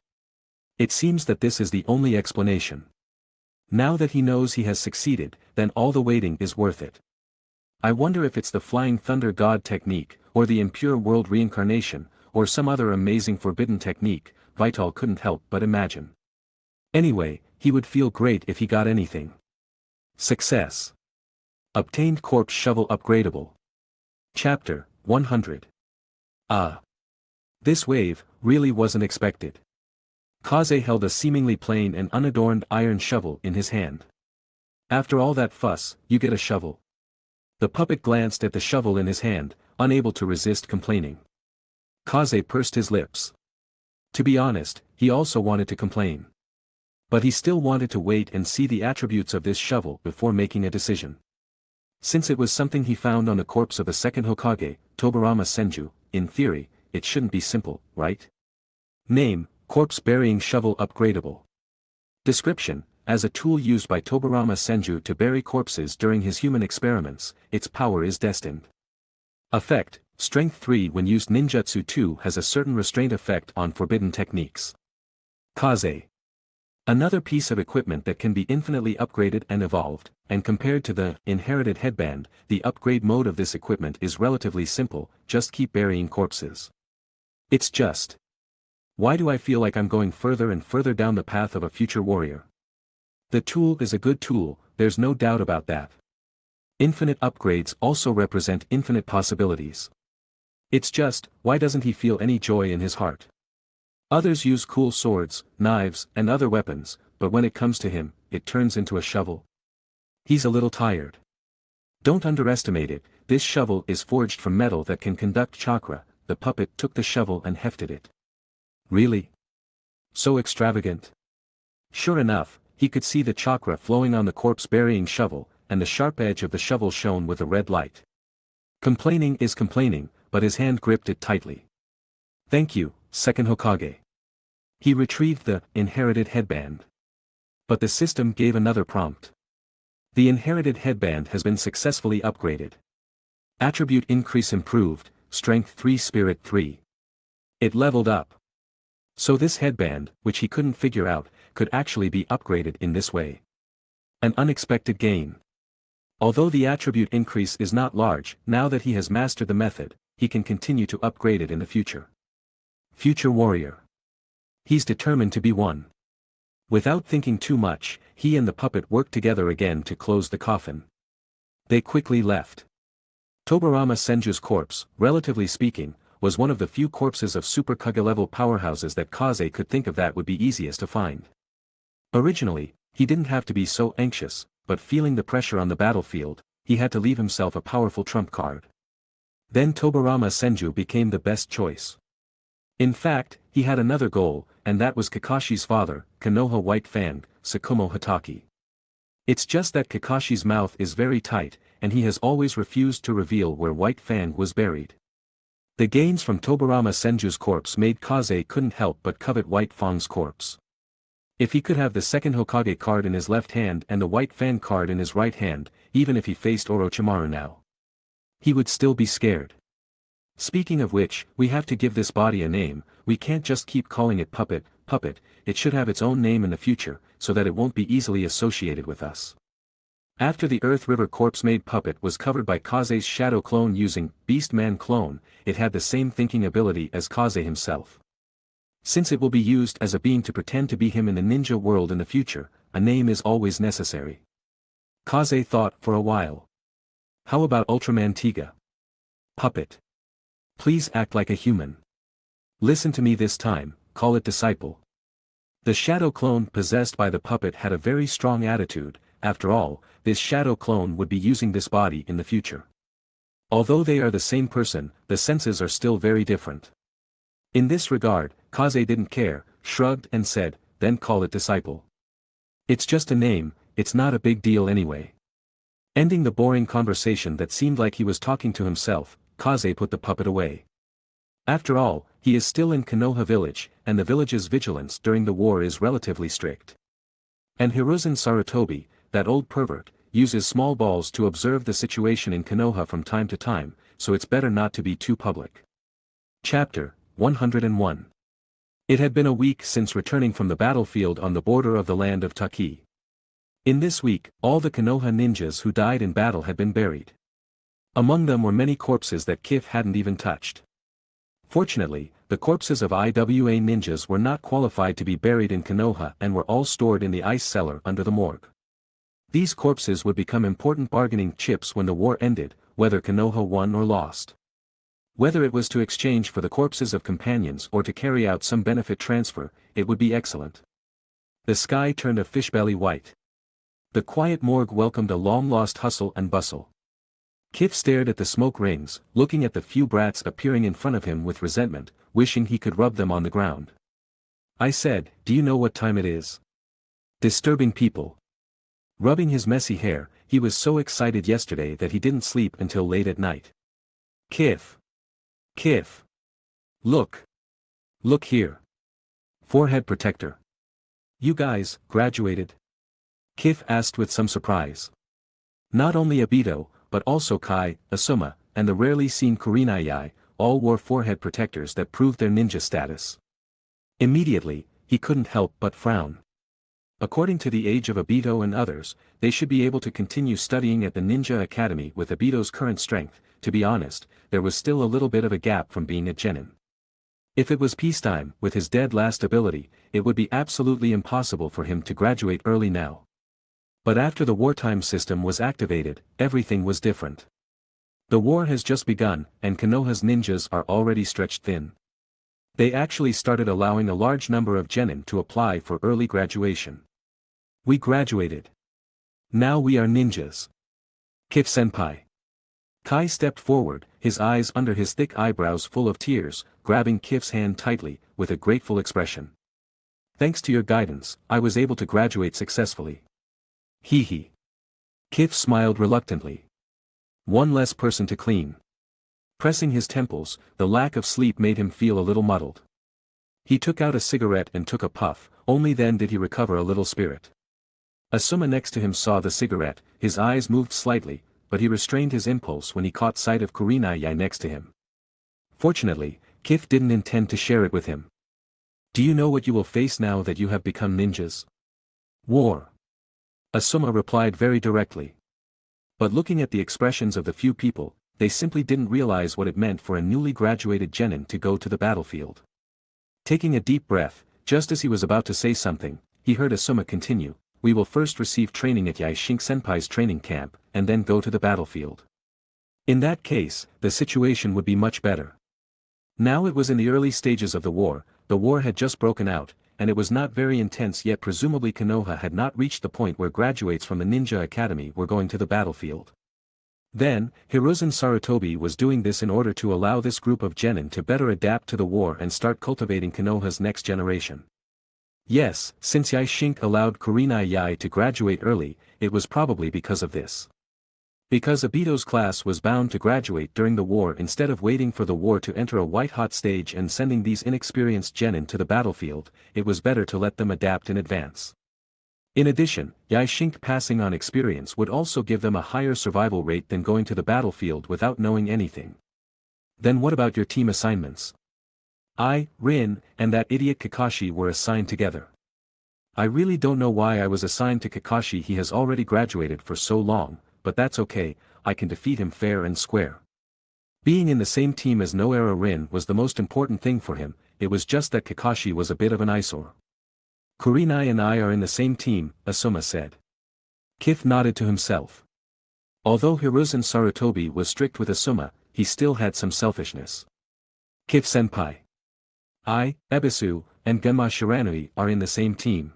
It seems that this is the only explanation. Now that he knows he has succeeded, then all the waiting is worth it. I wonder if it's the Flying Thunder God technique, or the Impure World Reincarnation, or some other amazing forbidden technique, Vital couldn't help but imagine. Anyway, he would feel great if he got anything. Success. Obtained corpse shovel upgradable. Chapter 100. This wave really wasn't expected. Kaze held a seemingly plain and unadorned iron shovel in his hand. After all that fuss, you get a shovel. The puppet glanced at the shovel in his hand, unable to resist complaining. Kaze pursed his lips. To be honest, he also wanted to complain. But he still wanted to wait and see the attributes of this shovel before making a decision. Since it was something he found on the corpse of the second Hokage, Tobarama Senju, in theory, it shouldn't be simple, right? Name, corpse burying shovel upgradable. Description, as a tool used by Tobarama Senju to bury corpses during his human experiments, its power is destined. Effect, Strength 3 when used ninjutsu 2 has a certain restraint effect on forbidden techniques. Kaze. Another piece of equipment that can be infinitely upgraded and evolved, and compared to the inherited headband, the upgrade mode of this equipment is relatively simple, just keep burying corpses. It's just. Why do I feel like I'm going further and further down the path of a future warrior? The tool is a good tool, there's no doubt about that. Infinite upgrades also represent infinite possibilities. It's just, why doesn't he feel any joy in his heart? Others use cool swords, knives, and other weapons, but when it comes to him, it turns into a shovel. He's a little tired. Don't underestimate it, this shovel is forged from metal that can conduct chakra. The puppet took the shovel and hefted it. Really? So extravagant? Sure enough, he could see the chakra flowing on the corpse-burying shovel, and the sharp edge of the shovel shone with a red light. Complaining is complaining, but his hand gripped it tightly. Thank you, second Hokage. He retrieved the inherited headband. But the system gave another prompt. The inherited headband has been successfully upgraded. Attribute increase improved, strength 3 spirit 3. It leveled up. So this headband, which he couldn't figure out, could actually be upgraded in this way. An unexpected gain. Although the attribute increase is not large, now that he has mastered the method, he can continue to upgrade it in the future. Future warrior. He's determined to be one. Without thinking too much, he and the puppet worked together again to close the coffin. They quickly left. Tobirama Senju's corpse, relatively speaking, was one of the few corpses of Super Kage-level powerhouses that Kaze could think of that would be easiest to find. Originally, he didn't have to be so anxious, but feeling the pressure on the battlefield, he had to leave himself a powerful trump card. Then Tobirama Senju became the best choice. In fact, he had another goal, and that was Kakashi's father, Konoha White Fang, Sakumo Hatake. It's just that Kakashi's mouth is very tight, and he has always refused to reveal where White Fang was buried. The gains from Tobirama Senju's corpse made Kaze couldn't help but covet White Fang's corpse. If he could have the second Hokage card in his left hand and the White Fang card in his right hand, even if he faced Orochimaru now, he would still be scared. Speaking of which, we have to give this body a name. We can't just keep calling it puppet, it should have its own name in the future, so that it won't be easily associated with us. After the Earth River corpse-made puppet was covered by Kaze's shadow clone using Beast-Man clone, it had the same thinking ability as Kaze himself. Since it will be used as a being to pretend to be him in the ninja world in the future, a name is always necessary. Kaze thought for a while. How about Ultraman Tiga? Puppet. Please act like a human. Listen to me this time, call it disciple. The shadow clone possessed by the puppet had a very strong attitude. After all, this shadow clone would be using this body in the future. Although they are the same person, the senses are still very different. In this regard, Kaze didn't care, shrugged and said, then call it disciple. It's just a name, it's not a big deal anyway. Ending the boring conversation that seemed like he was talking to himself, Kaze put the puppet away. After all, he is still in Konoha village, and the village's vigilance during the war is relatively strict. And Hiruzen Sarutobi, that old pervert, uses small balls to observe the situation in Konoha from time to time, so it's better not to be too public. Chapter 101. It had been a week since returning from the battlefield on the border of the land of Taki. In this week, all the Konoha ninjas who died in battle had been buried. Among them were many corpses that Kif hadn't even touched. Fortunately, the corpses of IWA ninjas were not qualified to be buried in Konoha and were all stored in the ice cellar under the morgue. These corpses would become important bargaining chips when the war ended, whether Konoha won or lost. Whether it was to exchange for the corpses of companions or to carry out some benefit transfer, it would be excellent. The sky turned a fishbelly white. The quiet morgue welcomed a long-lost hustle and bustle. Kif stared at the smoke rings, looking at the few brats appearing in front of him with resentment, wishing he could rub them on the ground. I said, do you know what time it is? Disturbing people. Rubbing his messy hair, he was so excited yesterday that he didn't sleep until late at night. Kif. Kif. Look. Look here. Forehead protector. You guys, graduated? Kif asked with some surprise. Not only Obito, but also Kai, Asuma, and the rarely seen kurenai, all wore forehead protectors that proved their ninja status. Immediately, he couldn't help but frown. According to the age of Obito and others, they should be able to continue studying at the Ninja Academy with Obito's current strength. To be honest, there was still a little bit of a gap from being a genin. If it was peacetime, with his dead last ability, it would be absolutely impossible for him to graduate early now. But after the wartime system was activated, everything was different. The war has just begun, and Konoha's ninjas are already stretched thin. They actually started allowing a large number of genin to apply for early graduation. We graduated. Now we are ninjas. Qif-senpai. Kai stepped forward, his eyes under his thick eyebrows full of tears, grabbing Qif's hand tightly, with a grateful expression. Thanks to your guidance, I was able to graduate successfully. Hee hee. Qif smiled reluctantly. One less person to clean. Pressing his temples, the lack of sleep made him feel a little muddled. He took out a cigarette and took a puff, only then did he recover a little spirit. Asuma next to him saw the cigarette, his eyes moved slightly, but he restrained his impulse when he caught sight of kurenai next to him. Fortunately, Qif didn't intend to share it with him. Do you know what you will face now that you have become ninjas? War. Asuma replied very directly. But looking at the expressions of the few people, they simply didn't realize what it meant for a newly graduated genin to go to the battlefield. Taking a deep breath, just as he was about to say something, he heard Asuma continue, we will first receive training at Yaishin-senpai's training camp, and then go to the battlefield. In that case, the situation would be much better. Now it was in the early stages of the war had just broken out, and it was not very intense yet presumably Konoha had not reached the point where graduates from the Ninja Academy were going to the battlefield. Then, Hiruzen Sarutobi was doing this in order to allow this group of genin to better adapt to the war and start cultivating Konoha's next generation. Yes, since Yaishin allowed kurenai to graduate early, it was probably because of this. Because Obito's class was bound to graduate during the war instead of waiting for the war to enter a white-hot stage and sending these inexperienced genin to the battlefield, it was better to let them adapt in advance. In addition, Yaishin passing on experience would also give them a higher survival rate than going to the battlefield without knowing anything. Then what about your team assignments? I, Rin, and that idiot Kakashi were assigned together. I really don't know why I was assigned to Kakashi. He has already graduated for so long, but that's okay, I can defeat him fair and square. Being in the same team as Noera Rin was the most important thing for him, it was just that Kakashi was a bit of an eyesore. Kurenai and I are in the same team, Asuma said. Qif nodded to himself. Although Hiruzen Sarutobi was strict with Asuma, he still had some selfishness. Qif-senpai. I, Ebisu, and Genma Shiranui are in the same team.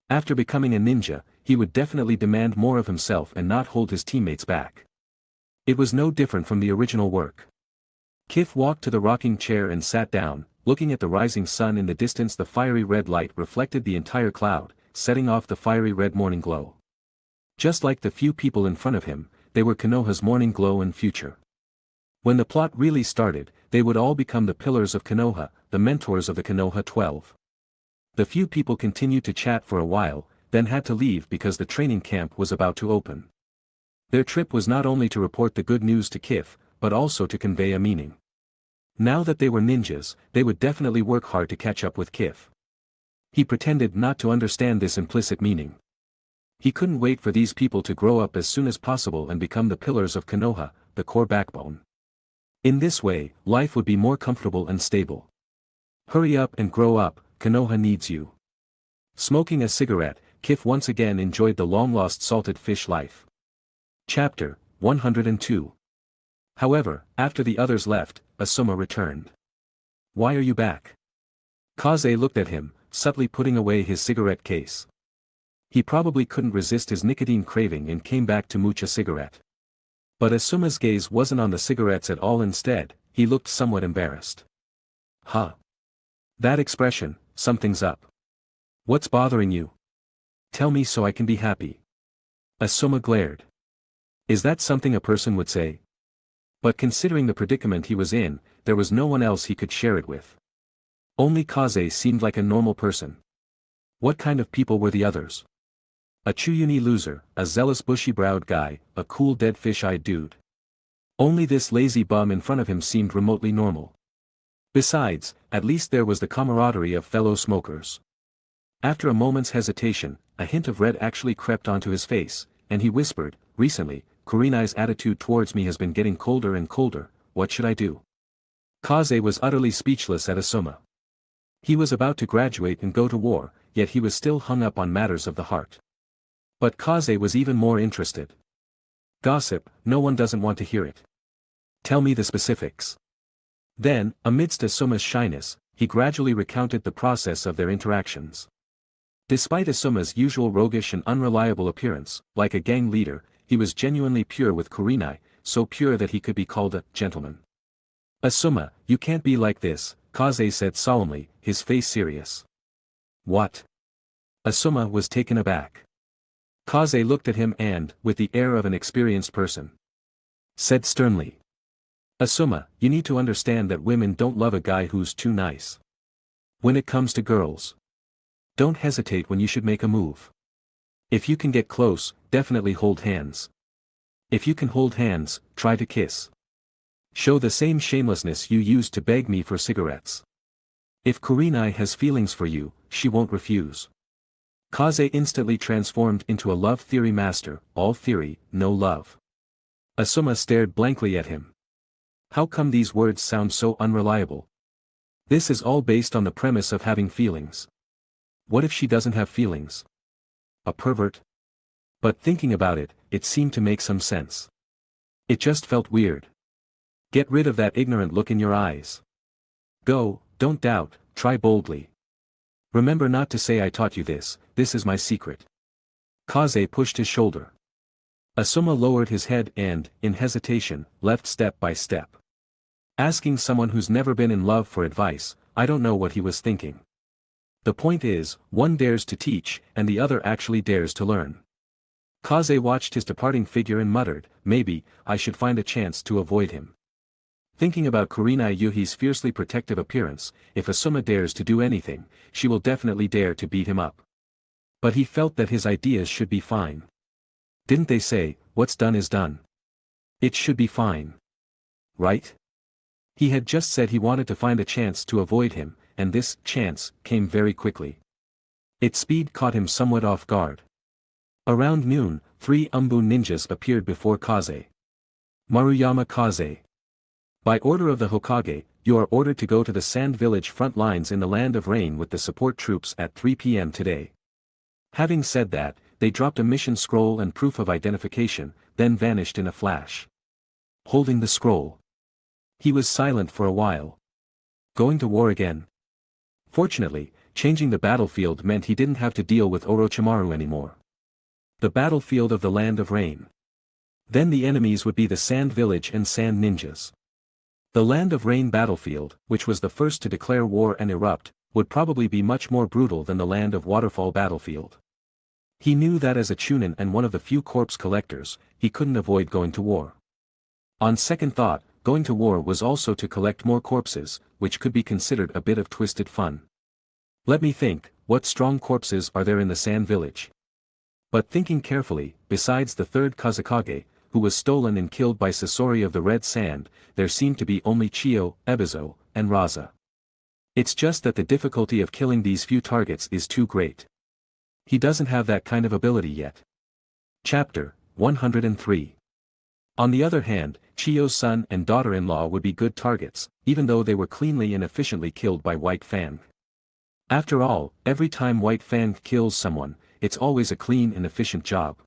After becoming a ninja, he would definitely demand more of himself and not hold his teammates back. It was no different from the original work. Qif walked to the rocking chair and sat down, looking at the rising sun in the distance. The fiery red light reflected the entire cloud, setting off the fiery red morning glow. Just like the few people in front of him, they were Konoha's morning glow and future. When the plot really started, they would all become the pillars of Konoha, the mentors of the Konoha 12. The few people continued to chat for a while, then had to leave because the training camp was about to open. Their trip was not only to report the good news to Qif, but also to convey a meaning. Now that they were ninjas, they would definitely work hard to catch up with Qif. He pretended not to understand this implicit meaning. He couldn't wait for these people to grow up as soon as possible and become the pillars of Konoha, the core backbone. In this way, life would be more comfortable and stable. Hurry up and grow up, Konoha needs you. Smoking a cigarette, Qif once again enjoyed the long-lost salted fish life. Chapter 102. However, after the others left, Asuma returned. Why are you back? Kaze looked at him, subtly putting away his cigarette case. He probably couldn't resist his nicotine craving and came back to mooch a cigarette. But Asuma's gaze wasn't on the cigarettes at all. Instead, he looked somewhat embarrassed. Huh? That expression, something's up. What's bothering you? Tell me so I can be happy. Asuma glared. Is that something a person would say? But considering the predicament he was in, there was no one else he could share it with. Only Kaze seemed like a normal person. What kind of people were the others? A Chuyuni loser, a zealous bushy-browed guy, a cool dead fish-eyed dude. Only this lazy bum in front of him seemed remotely normal. Besides, at least there was the camaraderie of fellow smokers. After a moment's hesitation, a hint of red actually crept onto his face, and he whispered, "Recently, Kurenai's attitude towards me has been getting colder and colder, what should I do?" Kaze was utterly speechless at Asuma. He was about to graduate and go to war, yet he was still hung up on matters of the heart. But Kaze was even more interested. "Gossip, no one doesn't want to hear it. Tell me the specifics." Then, amidst Asuma's shyness, he gradually recounted the process of their interactions. Despite Asuma's usual roguish and unreliable appearance, like a gang leader, he was genuinely pure with Kurenai, so pure that he could be called a gentleman. "Asuma, you can't be like this," Kaze said solemnly, his face serious. "What?" Asuma was taken aback. Kaze looked at him and, with the air of an experienced person, said sternly, "Asuma, you need to understand that women don't love a guy who's too nice. When it comes to girls, don't hesitate when you should make a move. If you can get close, definitely hold hands. If you can hold hands, try to kiss. Show the same shamelessness you used to beg me for cigarettes. If Kurenai has feelings for you, she won't refuse." Kaze instantly transformed into a love theory master, all theory, no love. Asuma stared blankly at him. How come these words sound so unreliable? This is all based on the premise of having feelings. What if she doesn't have feelings? A pervert? But thinking about it, it seemed to make some sense. It just felt weird. Get rid of that ignorant look in your eyes. Go, don't doubt, try boldly. Remember not to say I taught you this is my secret. Kaze pushed his shoulder. Asuma lowered his head and, in hesitation, left step by step. Asking someone who's never been in love for advice, I don't know what he was thinking. The point is, one dares to teach, and the other actually dares to learn. Kaze watched his departing figure and muttered, "Maybe, I should find a chance to avoid him." Thinking about Kurenai Yuhi's fiercely protective appearance, if Asuma dares to do anything, she will definitely dare to beat him up. But he felt that his ideas should be fine. Didn't they say, what's done is done? It should be fine. Right? He had just said he wanted to find a chance to avoid him, and this chance came very quickly. Its speed caught him somewhat off guard. Around noon, 3 Umbu ninjas appeared before Kaze. Maruyama Kaze. By order of the Hokage, you are ordered to go to the Sand Village front lines in the Land of Rain with the support troops at 3 p.m. today. Having said that, they dropped a mission scroll and proof of identification, then vanished in a flash. Holding the scroll. He was silent for a while. Going to war again? Fortunately, changing the battlefield meant he didn't have to deal with Orochimaru anymore. The battlefield of the Land of Rain. Then the enemies would be the Sand Village and Sand Ninjas. The Land of Rain battlefield, which was the first to declare war and erupt, would probably be much more brutal than the Land of Waterfall battlefield. He knew that as a Chunin and one of the few corpse collectors, he couldn't avoid going to war. On second thought, going to war was also to collect more corpses, which could be considered a bit of twisted fun. Let me think, what strong corpses are there in the Sand Village? But thinking carefully, besides the third Kazekage, who was stolen and killed by Sasori of the Red Sand, there seemed to be only Chiyo, Ebizo, and Raza. It's just that the difficulty of killing these few targets is too great. He doesn't have that kind of ability yet. Chapter 103. On the other hand, Chiyo's son and daughter-in-law would be good targets, even though they were cleanly and efficiently killed by White Fang. After all, every time White Fang kills someone, it's always a clean and efficient job.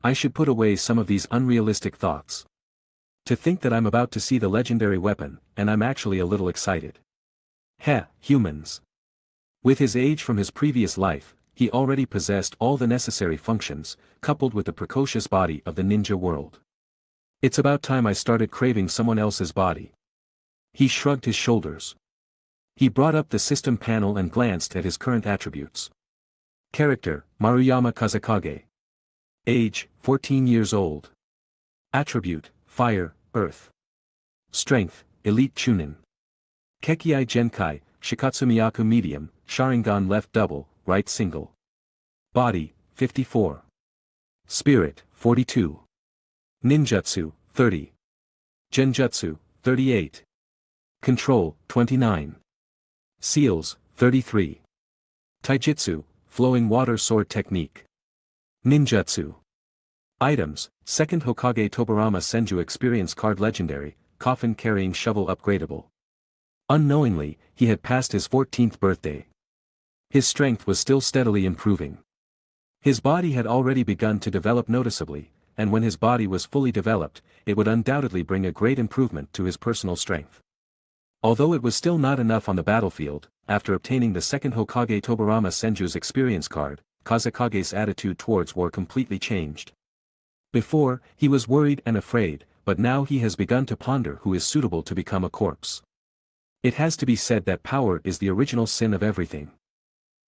I should put away some of these unrealistic thoughts. To think that I'm about to see the legendary weapon, and I'm actually a little excited. Heh, humans. With his age from his previous life, he already possessed all the necessary functions, coupled with the precocious body of the ninja world. It's about time I started craving someone else's body. He shrugged his shoulders. He brought up the system panel and glanced at his current attributes. Character, Maruyama Kazekage. Age, 14 years old. Attribute, Fire, Earth. Strength, Elite Chunin. Kekkei Genkai, Shikatsumiyaku medium, Sharingan left double, right single. Body, 54. Spirit, 42. Ninjutsu, 30. Genjutsu, 38. Control, 29. Seals, 33. Taijutsu, flowing water sword technique. Ninjutsu. Items, 2nd Hokage Tobirama Senju experience card legendary, coffin carrying shovel upgradable. Unknowingly, he had passed his 14th birthday. His strength was still steadily improving. His body had already begun to develop noticeably, and when his body was fully developed, it would undoubtedly bring a great improvement to his personal strength. Although it was still not enough on the battlefield, after obtaining the 2nd Hokage Tobirama Senju's experience card, Kazekage's attitude towards war completely changed. Before, he was worried and afraid, but now he has begun to ponder who is suitable to become a corpse. It has to be said that power is the original sin of everything.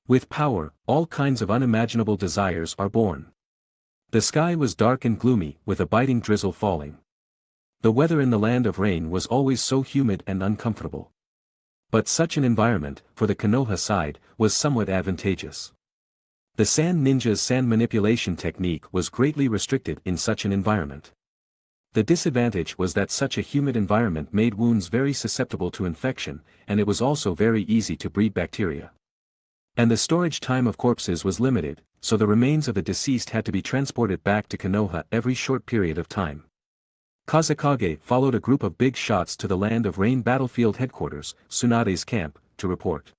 With power, all kinds of unimaginable desires are born. The sky was dark and gloomy, with a biting drizzle falling. The weather in the land of rain was always so humid and uncomfortable. But such an environment, for the Konoha side, was somewhat advantageous. The Sand Ninja's sand manipulation technique was greatly restricted in such an environment. The disadvantage was that such a humid environment made wounds very susceptible to infection, and it was also very easy to breed bacteria. And the storage time of corpses was limited, so the remains of the deceased had to be transported back to Konoha every short period of time. Kazekage followed a group of big shots to the Land of Rain battlefield headquarters, Tsunade's camp, to report.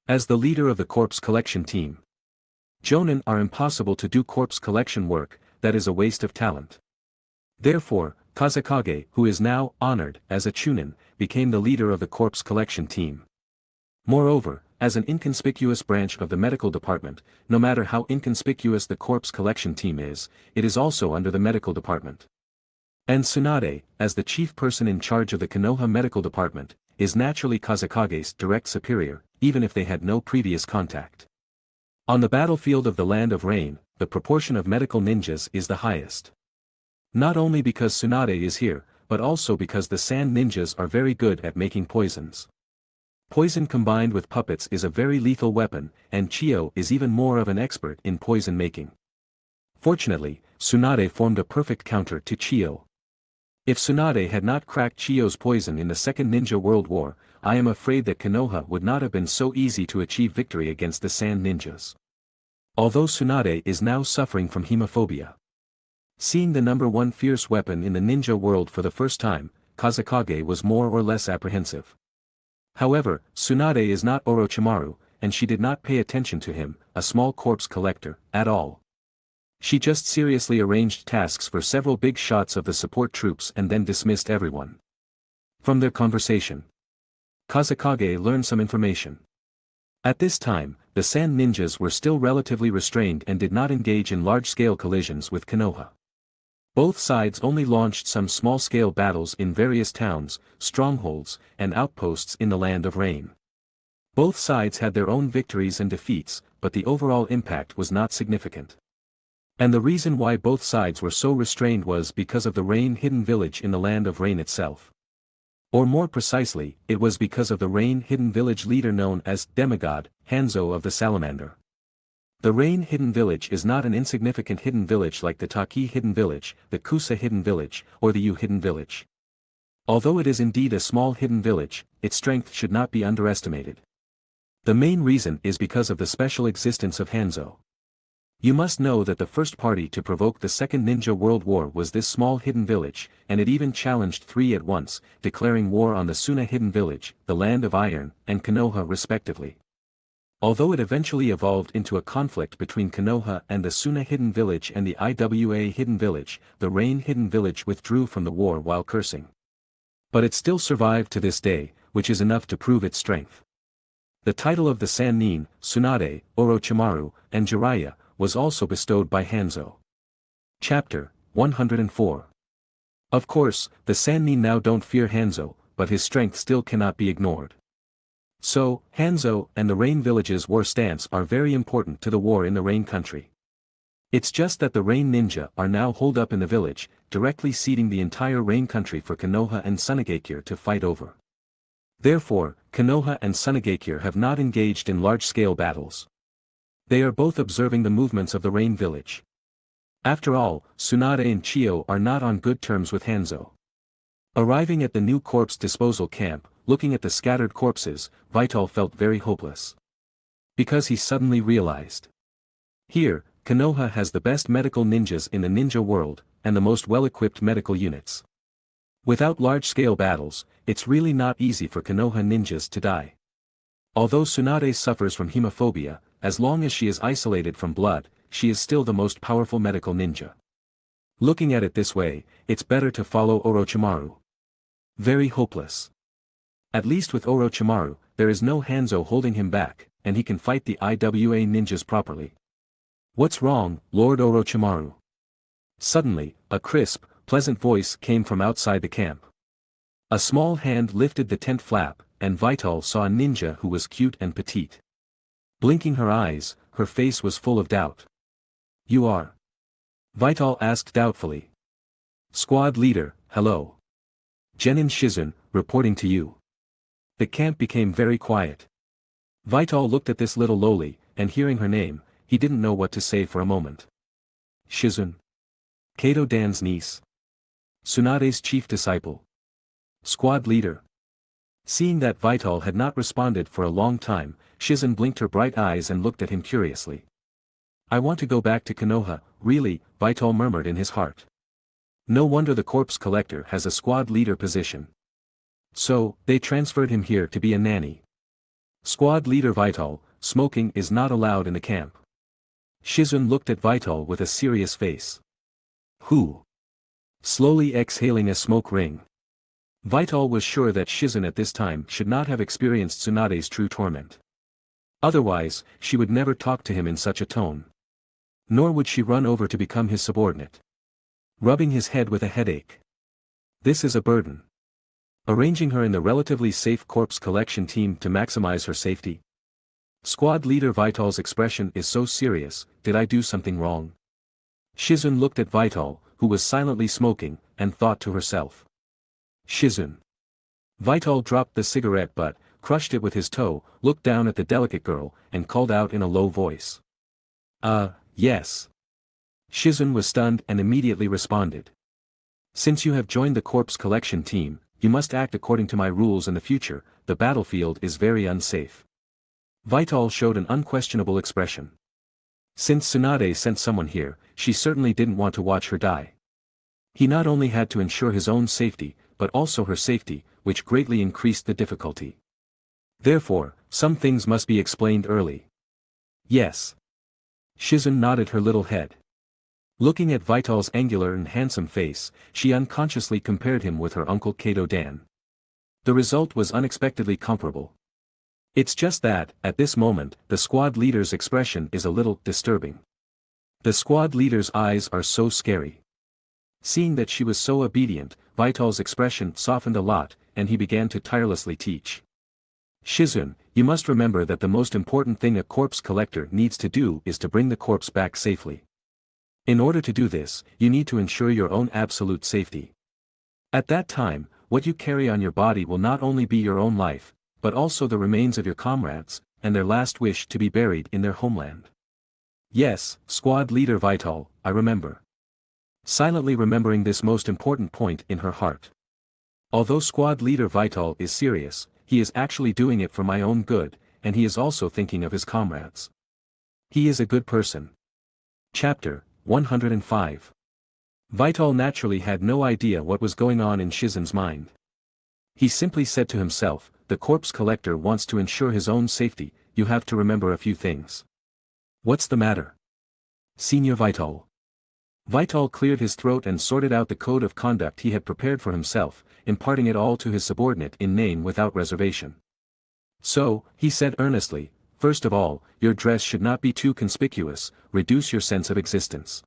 As the leader of the corpse collection team, jonin are impossible to do corpse collection work, that is a waste of talent. Therefore, Kazekage, who is now honored as a Chunin, became the leader of the corpse collection team. Moreover, as an inconspicuous branch of the medical department, no matter how inconspicuous the corpse collection team is, it is also under the medical department. And Tsunade, as the chief person in charge of the Konoha medical department, is naturally Kazekage's direct superior, even if they had no previous contact. On the battlefield of the Land of Rain, the proportion of medical ninjas is the highest. Not only because Tsunade is here, but also because the sand ninjas are very good at making poisons. Poison combined with puppets is a very lethal weapon, and Chiyo is even more of an expert in poison making. Fortunately, Tsunade formed a perfect counter to Chiyo. If Tsunade had not cracked Chiyo's poison in the Second Ninja World War, I am afraid that Konoha would not have been so easy to achieve victory against the Sand Ninjas. Although Tsunade is now suffering from hemophobia. Seeing the #1 fierce weapon in the ninja world for the first time, Kazekage was more or less apprehensive. However, Tsunade is not Orochimaru, and she did not pay attention to him, a small corpse collector, at all. She just seriously arranged tasks for several big shots of the support troops and then dismissed everyone. From their conversation, Kazekage learned some information. At this time, the Sand Ninjas were still relatively restrained and did not engage in large-scale collisions with Konoha. Both sides only launched some small-scale battles in various towns, strongholds, and outposts in the Land of Rain. Both sides had their own victories and defeats, but the overall impact was not significant. And the reason why both sides were so restrained was because of the Rain hidden village in the Land of Rain itself. Or more precisely, it was because of the Rain hidden village leader known as Demigod, Hanzo of the Salamander. The Rain hidden village is not an insignificant hidden village like the Taki hidden village, the Kusa hidden village, or the Yu hidden village. Although it is indeed a small hidden village, its strength should not be underestimated. The main reason is because of the special existence of Hanzo. You must know that the first party to provoke the Second Ninja World War was this small hidden village, and it even challenged three at once, declaring war on the Suna hidden village, the Land of Iron, and Konoha respectively. Although it eventually evolved into a conflict between Konoha and the Suna hidden village and the Iwa hidden village, the Rain hidden village withdrew from the war while cursing. But it still survived to this day, which is enough to prove its strength. The title of the Sannin, Tsunade, Orochimaru, and Jiraiya, was also bestowed by Hanzo. Chapter 104. Of course, the Sannin now don't fear Hanzo, but his strength still cannot be ignored. So, Hanzo and the Rain Village's war stance are very important to the war in the Rain country. It's just that the Rain Ninja are now holed up in the village, directly ceding the entire Rain country for Konoha and Sunagakure to fight over. Therefore, Konoha and Sunagakure have not engaged in large-scale battles. They are both observing the movements of the Rain village. After all, Tsunade and Chiyo are not on good terms with Hanzo. Arriving at the new corpse disposal camp, looking at the scattered corpses, Vital felt very hopeless. Because he suddenly realized. Here, Konoha has the best medical ninjas in the ninja world, and the most well-equipped medical units. Without large-scale battles, it's really not easy for Konoha ninjas to die. Although Tsunade suffers from hemophobia, as long as she is isolated from blood, she is still the most powerful medical ninja. Looking at it this way, it's better to follow Orochimaru. Very hopeless. At least with Orochimaru, there is no Hanzo holding him back, and he can fight the IWA ninjas properly. What's wrong, Lord Orochimaru? Suddenly, a crisp, pleasant voice came from outside the camp. A small hand lifted the tent flap, and Vital saw a ninja who was cute and petite. Blinking her eyes, her face was full of doubt. You are? Vital asked doubtfully. Squad leader, hello. Genin Shizun, reporting to you. The camp became very quiet. Vital looked at this little loli, and hearing her name, he didn't know what to say for a moment. Shizun. Kato Dan's niece. Tsunade's chief disciple. Squad leader. Seeing that Vital had not responded for a long time, Shizun blinked her bright eyes and looked at him curiously. I want to go back to Konoha, really, Vital murmured in his heart. No wonder the corpse collector has a squad leader position. So, they transferred him here to be a nanny. Squad leader Vital, smoking is not allowed in the camp. Shizun looked at Vital with a serious face. Who? Slowly exhaling a smoke ring. Vital was sure that Shizun at this time should not have experienced Tsunade's true torment. Otherwise, she would never talk to him in such a tone. Nor would she run over to become his subordinate. Rubbing his head with a headache. This is a burden. Arranging her in the relatively safe corpse collection team to maximize her safety. Squad leader Vital's expression is so serious, did I do something wrong? Shizun looked at Vital, who was silently smoking, and thought to herself. Shizun. Vital dropped the cigarette butt, crushed it with his toe, looked down at the delicate girl, and called out in a low voice. Yes. Shizun was stunned and immediately responded. Since you have joined the corpse collection team, you must act according to my rules in the future, the battlefield is very unsafe. Vital showed an unquestionable expression. Since Tsunade sent someone here, she certainly didn't want to watch her die. He not only had to ensure his own safety, but also her safety, which greatly increased the difficulty. Therefore, some things must be explained early. Yes. Shizun nodded her little head. Looking at Vital's angular and handsome face, she unconsciously compared him with her uncle Kato Dan. The result was unexpectedly comparable. It's just that, at this moment, the squad leader's expression is a little disturbing. The squad leader's eyes are so scary. Seeing that she was so obedient, Vital's expression softened a lot, and he began to tirelessly teach. Shizun, you must remember that the most important thing a corpse collector needs to do is to bring the corpse back safely. In order to do this, you need to ensure your own absolute safety. At that time, what you carry on your body will not only be your own life, but also the remains of your comrades, and their last wish to be buried in their homeland. Yes, squad leader Vital, I remember. Silently remembering this most important point in her heart. Although squad leader Vital is serious, he is actually doing it for my own good, and he is also thinking of his comrades. He is a good person. Chapter 105. Vital naturally had no idea what was going on in Shizun's mind. He simply said to himself, the corpse collector wants to ensure his own safety, you have to remember a few things. What's the matter? Senior Vital. Vital cleared his throat and sorted out the code of conduct he had prepared for himself, imparting it all to his subordinate in name without reservation. So, he said earnestly, first of all, your dress should not be too conspicuous, reduce your sense of existence.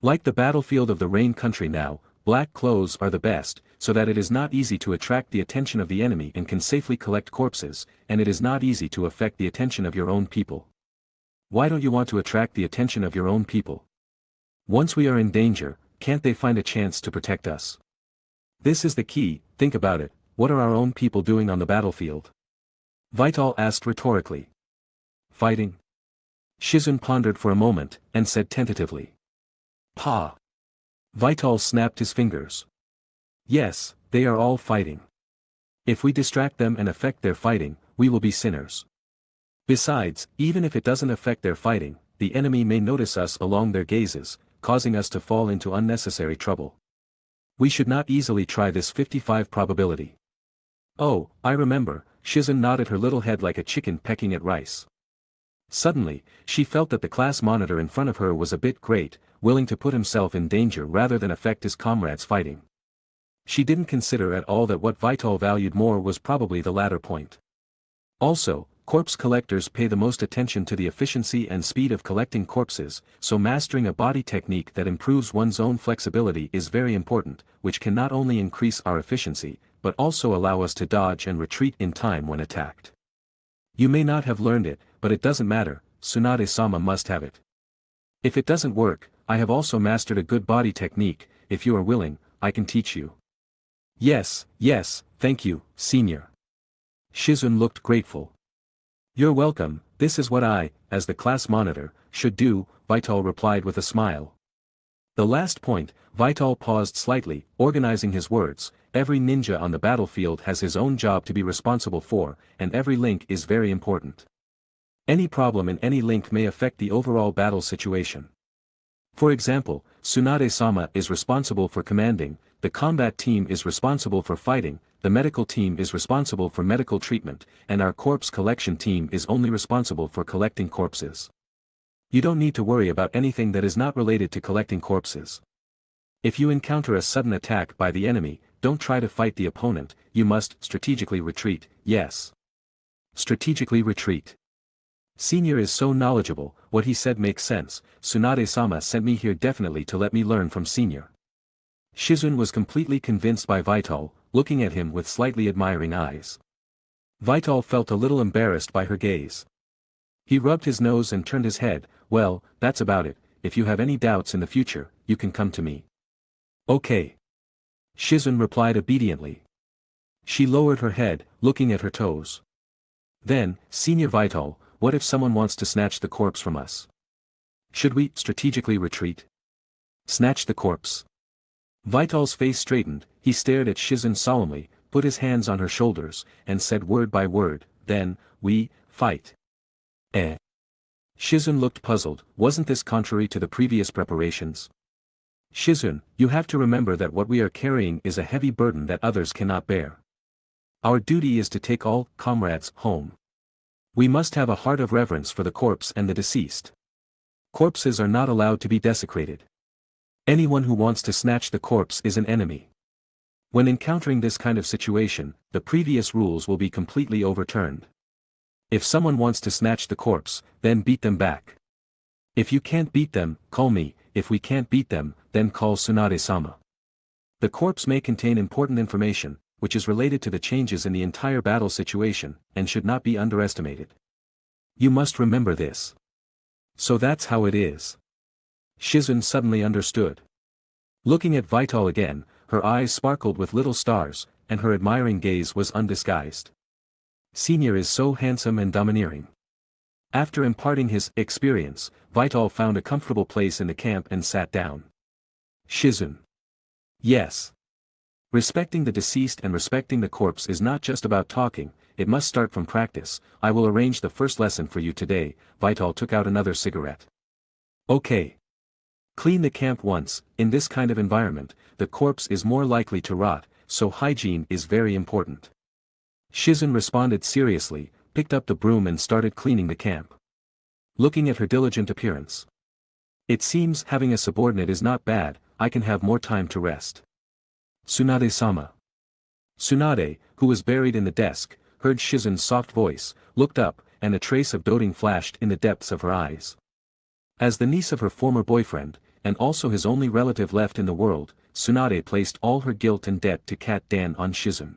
Like the battlefield of the Rain country now, black clothes are the best, so that it is not easy to attract the attention of the enemy and can safely collect corpses, and it is not easy to affect the attention of your own people. Why don't you want to attract the attention of your own people? Once we are in danger, can't they find a chance to protect us? This is the key, think about it, what are our own people doing on the battlefield? Vital asked rhetorically. Fighting? Shizun pondered for a moment, and said tentatively. Pa. Vital snapped his fingers. Yes, They are all fighting. If we distract them and affect their fighting, we will be sinners. Besides, even if it doesn't affect their fighting, the enemy may notice us along their gazes, causing us to fall into unnecessary trouble. We should not easily try this 55 probability. Oh, I remember, Shizun nodded her little head like a chicken pecking at rice. Suddenly, she felt that the class monitor in front of her was a bit great, willing to put himself in danger rather than affect his comrades fighting. She didn't consider at all that what Vital valued more was probably the latter point. Also, corpse collectors pay the most attention to the efficiency and speed of collecting corpses, so mastering a body technique that improves one's own flexibility is very important, which can not only increase our efficiency, but also allow us to dodge and retreat in time when attacked. You may not have learned it, but it doesn't matter, Tsunade-sama must have it. If it doesn't work, I have also mastered a good body technique. If you are willing, I can teach you. Yes, thank you, senior. Shizun looked grateful. You're welcome, this is what I, as the class monitor, should do, Vital replied with a smile. The last point, Vital paused slightly, organizing his words. Every ninja on the battlefield has his own job to be responsible for, and every link is very important. Any problem in any link may affect the overall battle situation. For example, Tsunade-sama is responsible for commanding, the combat team is responsible for fighting, the medical team is responsible for medical treatment, and our corpse collection team is only responsible for collecting corpses. You don't need to worry about anything that is not related to collecting corpses. If you encounter a sudden attack by the enemy, don't try to fight the opponent, you must strategically retreat. Yes. Strategically retreat. Senior is so knowledgeable, what he said makes sense. Tsunade-sama sent me here definitely to let me learn from Senior. Shizun was completely convinced by Vital, looking at him with slightly admiring eyes. Vital felt a little embarrassed by her gaze. He rubbed his nose and turned his head. Well, that's about it. If you have any doubts in the future, you can come to me. Okay. Shizun replied obediently. She lowered her head, looking at her toes. Then, Senior Vital, what if someone wants to snatch the corpse from us? Should we strategically retreat? Snatch the corpse. Vital's face straightened, he stared at Shizun solemnly, put his hands on her shoulders, and said word by word, then, we, fight. Shizun looked puzzled, wasn't this contrary to the previous preparations? Shizun, you have to remember that what we are carrying is a heavy burden that others cannot bear. Our duty is to take all comrades home. We must have a heart of reverence for the corpse and the deceased. Corpses are not allowed to be desecrated. Anyone who wants to snatch the corpse is an enemy. When encountering this kind of situation, the previous rules will be completely overturned. If someone wants to snatch the corpse, then beat them back. If you can't beat them, call me. If we can't beat them, then call Tsunade-sama. The corpse may contain important information, which is related to the changes in the entire battle situation, and should not be underestimated. You must remember this. So that's how it is. Shizun suddenly understood. Looking at Vital again, her eyes sparkled with little stars, and her admiring gaze was undisguised. Senior is so handsome and domineering. After imparting his experience, Vital found a comfortable place in the camp and sat down. Shizun. Yes. Respecting the deceased and respecting the corpse is not just about talking, it must start from practice. I will arrange the first lesson for you today. Vital took out another cigarette. Okay. Clean the camp once. In this kind of environment, the corpse is more likely to rot, so hygiene is very important. Shizun responded seriously, picked up the broom and started cleaning the camp. Looking at her diligent appearance. It seems having a subordinate is not bad, I can have more time to rest. Tsunade-sama. Tsunade, who was buried in the desk, heard Shizun's soft voice, looked up, and a trace of doting flashed in the depths of her eyes. As the niece of her former boyfriend, and also his only relative left in the world, Tsunade placed all her guilt and debt to Cat Dan on Shizun.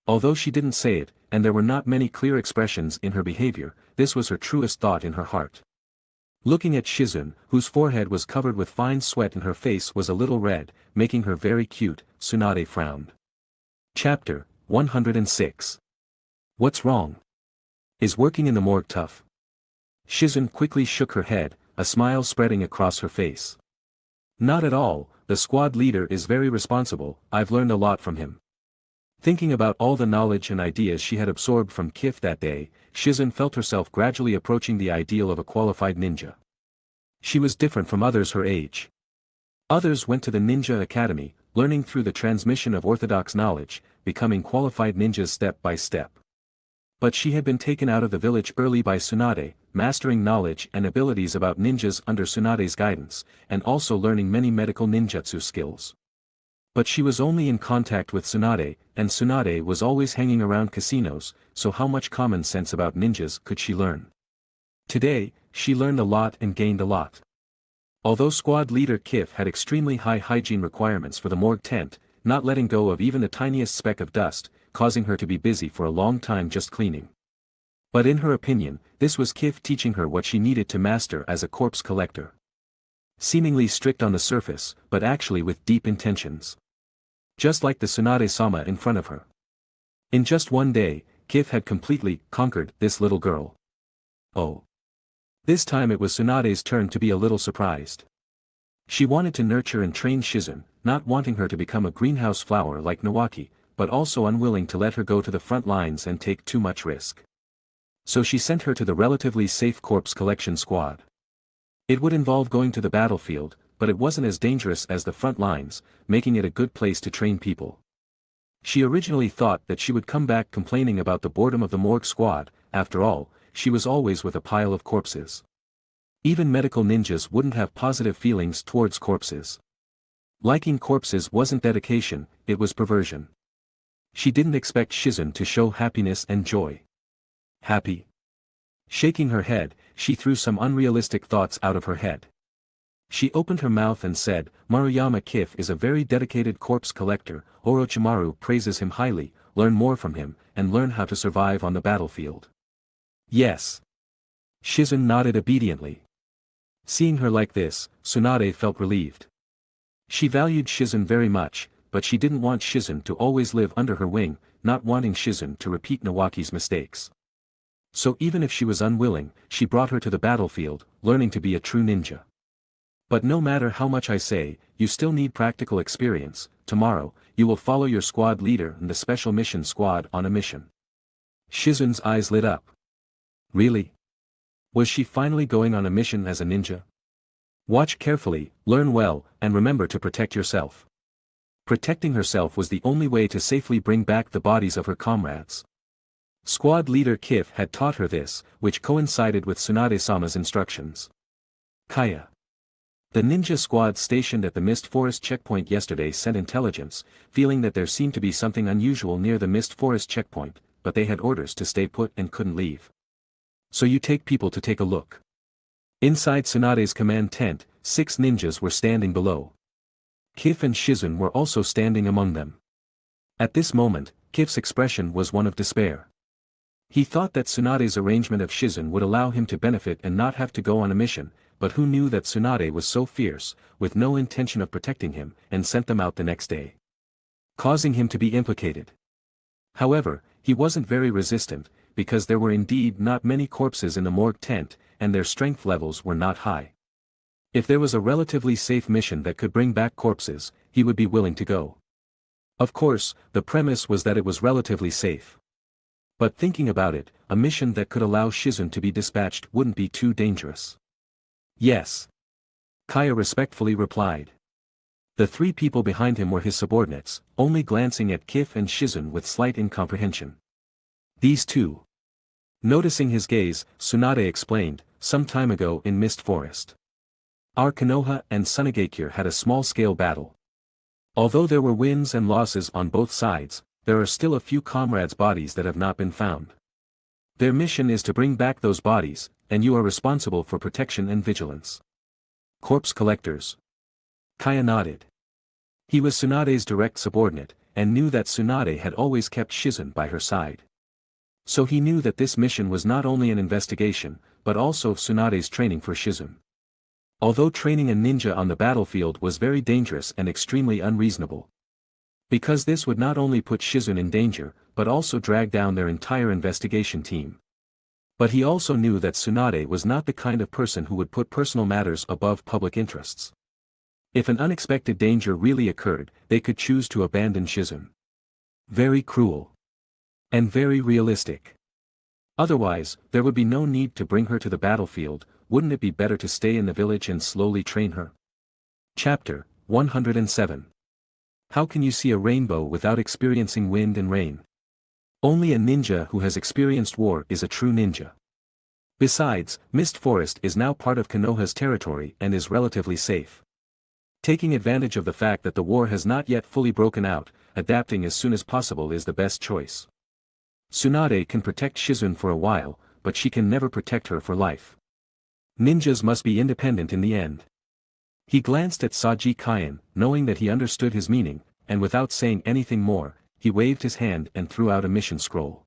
Although she didn't say it, and there were not many clear expressions in her behavior, this was her truest thought in her heart. Looking at Shizun, whose forehead was covered with fine sweat and her face was a little red, making her very cute, Tsunade frowned. Chapter 106. What's wrong? Is working in the morgue tough? Shizun quickly shook her head, a smile spreading across her face. Not at all, the squad leader is very responsible, I've learned a lot from him. Thinking about all the knowledge and ideas she had absorbed from Qifeng that day, Shizun felt herself gradually approaching the ideal of a qualified ninja. She was different from others her age. Others went to the ninja academy, learning through the transmission of orthodox knowledge, becoming qualified ninjas step by step. But she had been taken out of the village early by Tsunade, mastering knowledge and abilities about ninjas under Tsunade's guidance, and also learning many medical ninjutsu skills. But she was only in contact with Tsunade, and Tsunade was always hanging around casinos, so how much common sense about ninjas could she learn? Today, she learned a lot and gained a lot. Although squad leader Qifeng had extremely high hygiene requirements for the morgue tent, not letting go of even the tiniest speck of dust, causing her to be busy for a long time just cleaning. But in her opinion, this was Qifeng teaching her what she needed to master as a corpse collector. Seemingly strict on the surface, but actually with deep intentions. Just like the Tsunade-sama in front of her. In just one day, Qifeng had completely conquered this little girl. Oh. This time it was Tsunade's turn to be a little surprised. She wanted to nurture and train Shizun, not wanting her to become a greenhouse flower like Nawaki, but also unwilling to let her go to the front lines and take too much risk. So she sent her to the relatively safe corpse collection squad. It would involve going to the battlefield, but it wasn't as dangerous as the front lines, making it a good place to train people. She originally thought that she would come back complaining about the boredom of the morgue squad. After all, she was always with a pile of corpses. Even medical ninjas wouldn't have positive feelings towards corpses. Liking corpses wasn't dedication, it was perversion. She didn't expect Shizun to show happiness and joy. Happy? Shaking her head, she threw some unrealistic thoughts out of her head. She opened her mouth and said, Maruyama Qifeng is a very dedicated corpse collector, Orochimaru praises him highly, learn more from him, and learn how to survive on the battlefield. Yes. Shizun nodded obediently. Seeing her like this, Tsunade felt relieved. She valued Shizun very much, but she didn't want Shizun to always live under her wing, not wanting Shizun to repeat Nawaki's mistakes. So even if she was unwilling, she brought her to the battlefield, learning to be a true ninja. But no matter how much I say, you still need practical experience. Tomorrow, you will follow your squad leader and the special mission squad on a mission. Shizun's eyes lit up. Really? Was she finally going on a mission as a ninja? Watch carefully, learn well, and remember to protect yourself. Protecting herself was the only way to safely bring back the bodies of her comrades. Squad leader Qifeng had taught her this, which coincided with Tsunade-sama's instructions. Kaya. The ninja squad stationed at the Mist Forest checkpoint yesterday sent intelligence, feeling that there seemed to be something unusual near the Mist Forest checkpoint, but they had orders to stay put and couldn't leave. So you take people to take a look. Inside Tsunade's command tent, 6 ninjas were standing below. Qifeng and Shizun were also standing among them. At this moment, Qifeng's expression was one of despair. He thought that Tsunade's arrangement of Shizun would allow him to benefit and not have to go on a mission, but who knew that Tsunade was so fierce, with no intention of protecting him, and sent them out the next day, causing him to be implicated. However, he wasn't very resistant, because there were indeed not many corpses in the morgue tent, and their strength levels were not high. If there was a relatively safe mission that could bring back corpses, he would be willing to go. Of course, the premise was that it was relatively safe. But thinking about it, a mission that could allow Shizun to be dispatched wouldn't be too dangerous. Yes. Kaya respectfully replied. The 3 people behind him were his subordinates, only glancing at Qifeng and Shizun with slight incomprehension. These 2. Noticing his gaze, Tsunade explained, some time ago in Mist Forest. Our Konoha and Sunagakure had a small-scale battle. Although there were wins and losses on both sides, there are still a few comrades' bodies that have not been found. Their mission is to bring back those bodies, and you are responsible for protection and vigilance. Corpse collectors. Kaya nodded. He was Tsunade's direct subordinate, and knew that Tsunade had always kept Shizun by her side. So he knew that this mission was not only an investigation, but also Tsunade's training for Shizun. Although training a ninja on the battlefield was very dangerous and extremely unreasonable. Because this would not only put Shizun in danger, but also drag down their entire investigation team. But he also knew that Tsunade was not the kind of person who would put personal matters above public interests. If an unexpected danger really occurred, they could choose to abandon Shizun. Very cruel. And very realistic. Otherwise, there would be no need to bring her to the battlefield. Wouldn't it be better to stay in the village and slowly train her? Chapter 107. How can you see a rainbow without experiencing wind and rain? Only a ninja who has experienced war is a true ninja. Besides, Mist Forest is now part of Konoha's territory and is relatively safe. Taking advantage of the fact that the war has not yet fully broken out, adapting as soon as possible is the best choice. Tsunade can protect Shizune for a while, but she can never protect her for life. Ninjas must be independent in the end. He glanced at Saji Kaien, knowing that he understood his meaning, and without saying anything more, he waved his hand and threw out a mission scroll.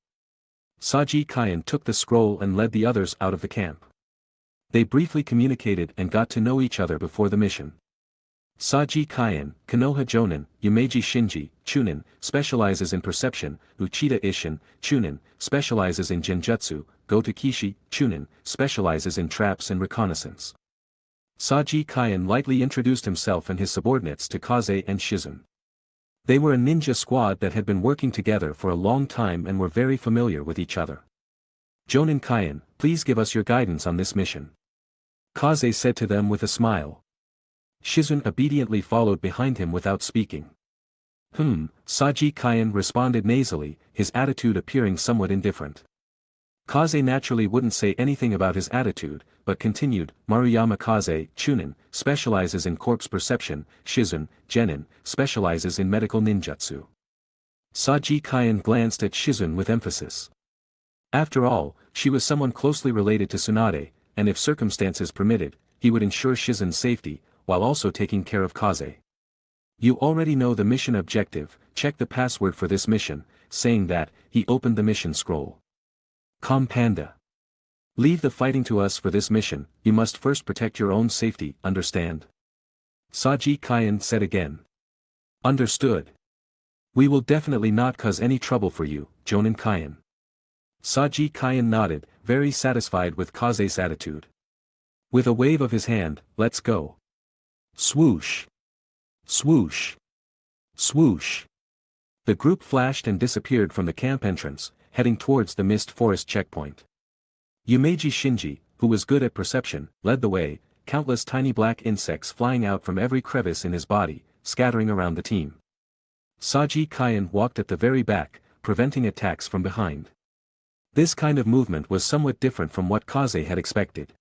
Saji Kaien took the scroll and led the others out of the camp. They briefly communicated and got to know each other before the mission. Saji Kaien, Konoha Jonin, Yumeji Shinji, Chunin, specializes in perception, Uchiha Ishin, Chunin, specializes in genjutsu, Goto Kishi, Chunin, specializes in traps and reconnaissance. Saji Kaien lightly introduced himself and his subordinates to Kaze and Shizune. They were a ninja squad that had been working together for a long time and were very familiar with each other. Jonin Kaien, please give us your guidance on this mission. Kaze said to them with a smile. Shizune obediently followed behind him without speaking. Saji Kaien responded nasally, his attitude appearing somewhat indifferent. Kaze naturally wouldn't say anything about his attitude, but continued, Maruyama Kaze, Chunin, specializes in corpse perception, Shizune, Genin, specializes in medical ninjutsu. Saji Kaien glanced at Shizune with emphasis. After all, she was someone closely related to Tsunade, and if circumstances permitted, he would ensure Shizune's safety, while also taking care of Kaze. You already know the mission objective, check the password for this mission, saying that, he opened the mission scroll. Calm Panda. Leave the fighting to us for this mission, you must first protect your own safety, understand? Saji Kaien said again. Understood. We will definitely not cause any trouble for you, Jonin Kaien. Saji Kaien nodded, very satisfied with Kaze's attitude. With a wave of his hand, let's go. Swoosh. Swoosh. Swoosh. The group flashed and disappeared from the camp entrance, heading towards the Mist Forest checkpoint. Yumeji Shinji, who was good at perception, led the way, countless tiny black insects flying out from every crevice in his body, scattering around the team. Saji Kaien walked at the very back, preventing attacks from behind. This kind of movement was somewhat different from what Kaze had expected.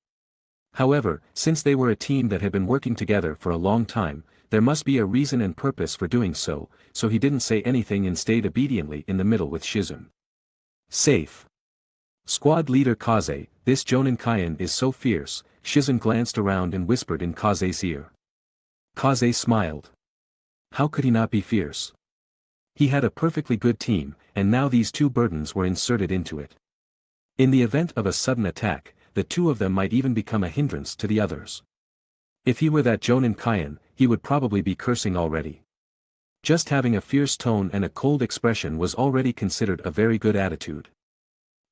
However, since they were a team that had been working together for a long time, there must be a reason and purpose for doing so, so he didn't say anything and stayed obediently in the middle with Shizune. Safe. Squad leader Kaze, this Jonin Kaien is so fierce, Shizune glanced around and whispered in Kaze's ear. Kaze smiled. How could he not be fierce? He had a perfectly good team, and now these two burdens were inserted into it. In the event of a sudden attack, the two of them might even become a hindrance to the others. If he were that Jonin Kaien, he would probably be cursing already. Just having a fierce tone and a cold expression was already considered a very good attitude.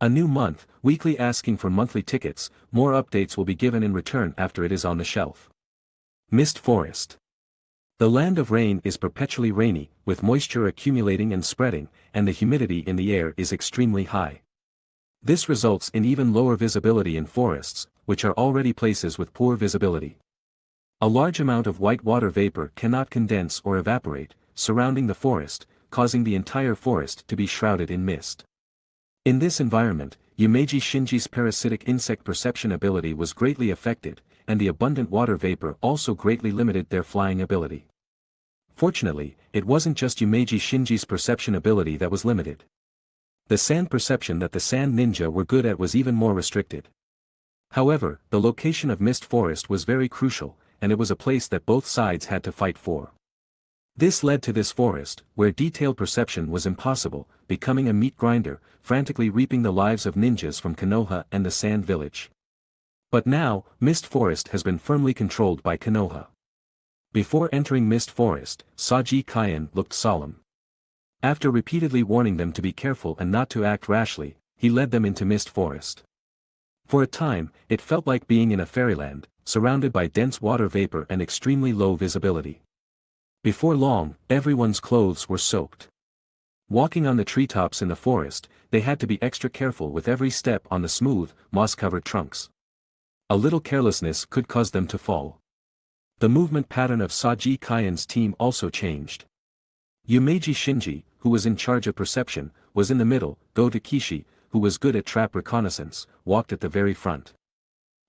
A new month, weekly asking for monthly tickets, more updates will be given in return after it is on the shelf. Mist Forest. The land of rain is perpetually rainy, with moisture accumulating and spreading, and the humidity in the air is extremely high. This results in even lower visibility in forests, which are already places with poor visibility. A large amount of white water vapor cannot condense or evaporate, surrounding the forest, causing the entire forest to be shrouded in mist. In this environment, Yumeji Shinji's parasitic insect perception ability was greatly affected, and the abundant water vapor also greatly limited their flying ability. Fortunately, it wasn't just Yumeji Shinji's perception ability that was limited. The sand perception that the sand ninja were good at was even more restricted. However, the location of Mist Forest was very crucial, and it was a place that both sides had to fight for. This led to this forest, where detailed perception was impossible, becoming a meat grinder, frantically reaping the lives of ninjas from Konoha and the Sand Village. But now, Mist Forest has been firmly controlled by Konoha. Before entering Mist Forest, Saji Kaien looked solemn. After repeatedly warning them to be careful and not to act rashly, he led them into Mist Forest. For a time, it felt like being in a fairyland, surrounded by dense water vapor and extremely low visibility. Before long, everyone's clothes were soaked. Walking on the treetops in the forest, they had to be extra careful with every step on the smooth, moss-covered trunks. A little carelessness could cause them to fall. The movement pattern of Saji Kaien's team also changed. Yumeji Shinji, who was in charge of perception, was in the middle. Goto Kishi, who was good at trap reconnaissance, walked at the very front.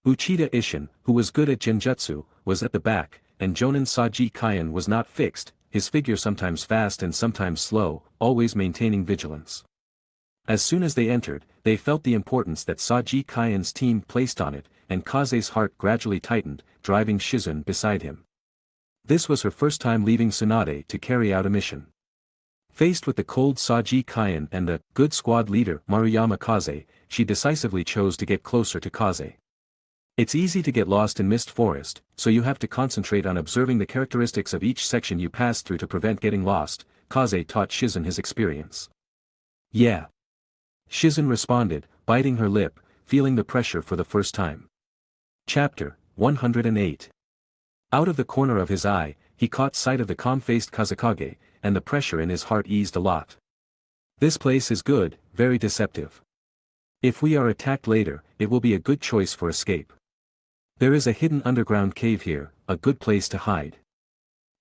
Uchida Isshin, who was good at genjutsu, was at the back, and Jonin Saji Kaien was not fixed, his figure sometimes fast and sometimes slow, always maintaining vigilance. As soon as they entered, they felt the importance that Saji Kaien's team placed on it, and Kaze's heart gradually tightened, driving Shizun beside him. This was her first time leaving Tsunade to carry out a mission. Faced with the cold Saji Kaien and the good squad leader Maruyama Kaze, she decisively chose to get closer to Kaze. It's easy to get lost in Mist Forest, so you have to concentrate on observing the characteristics of each section you pass through to prevent getting lost, Kaze taught Shizun his experience. Yeah. Shizun responded, biting her lip, feeling the pressure for the first time. Chapter 108. Out of the corner of his eye, he caught sight of the calm-faced Kazekage, and the pressure in his heart eased a lot. This place is good, very deceptive. If we are attacked later, it will be a good choice for escape. There is a hidden underground cave here, a good place to hide.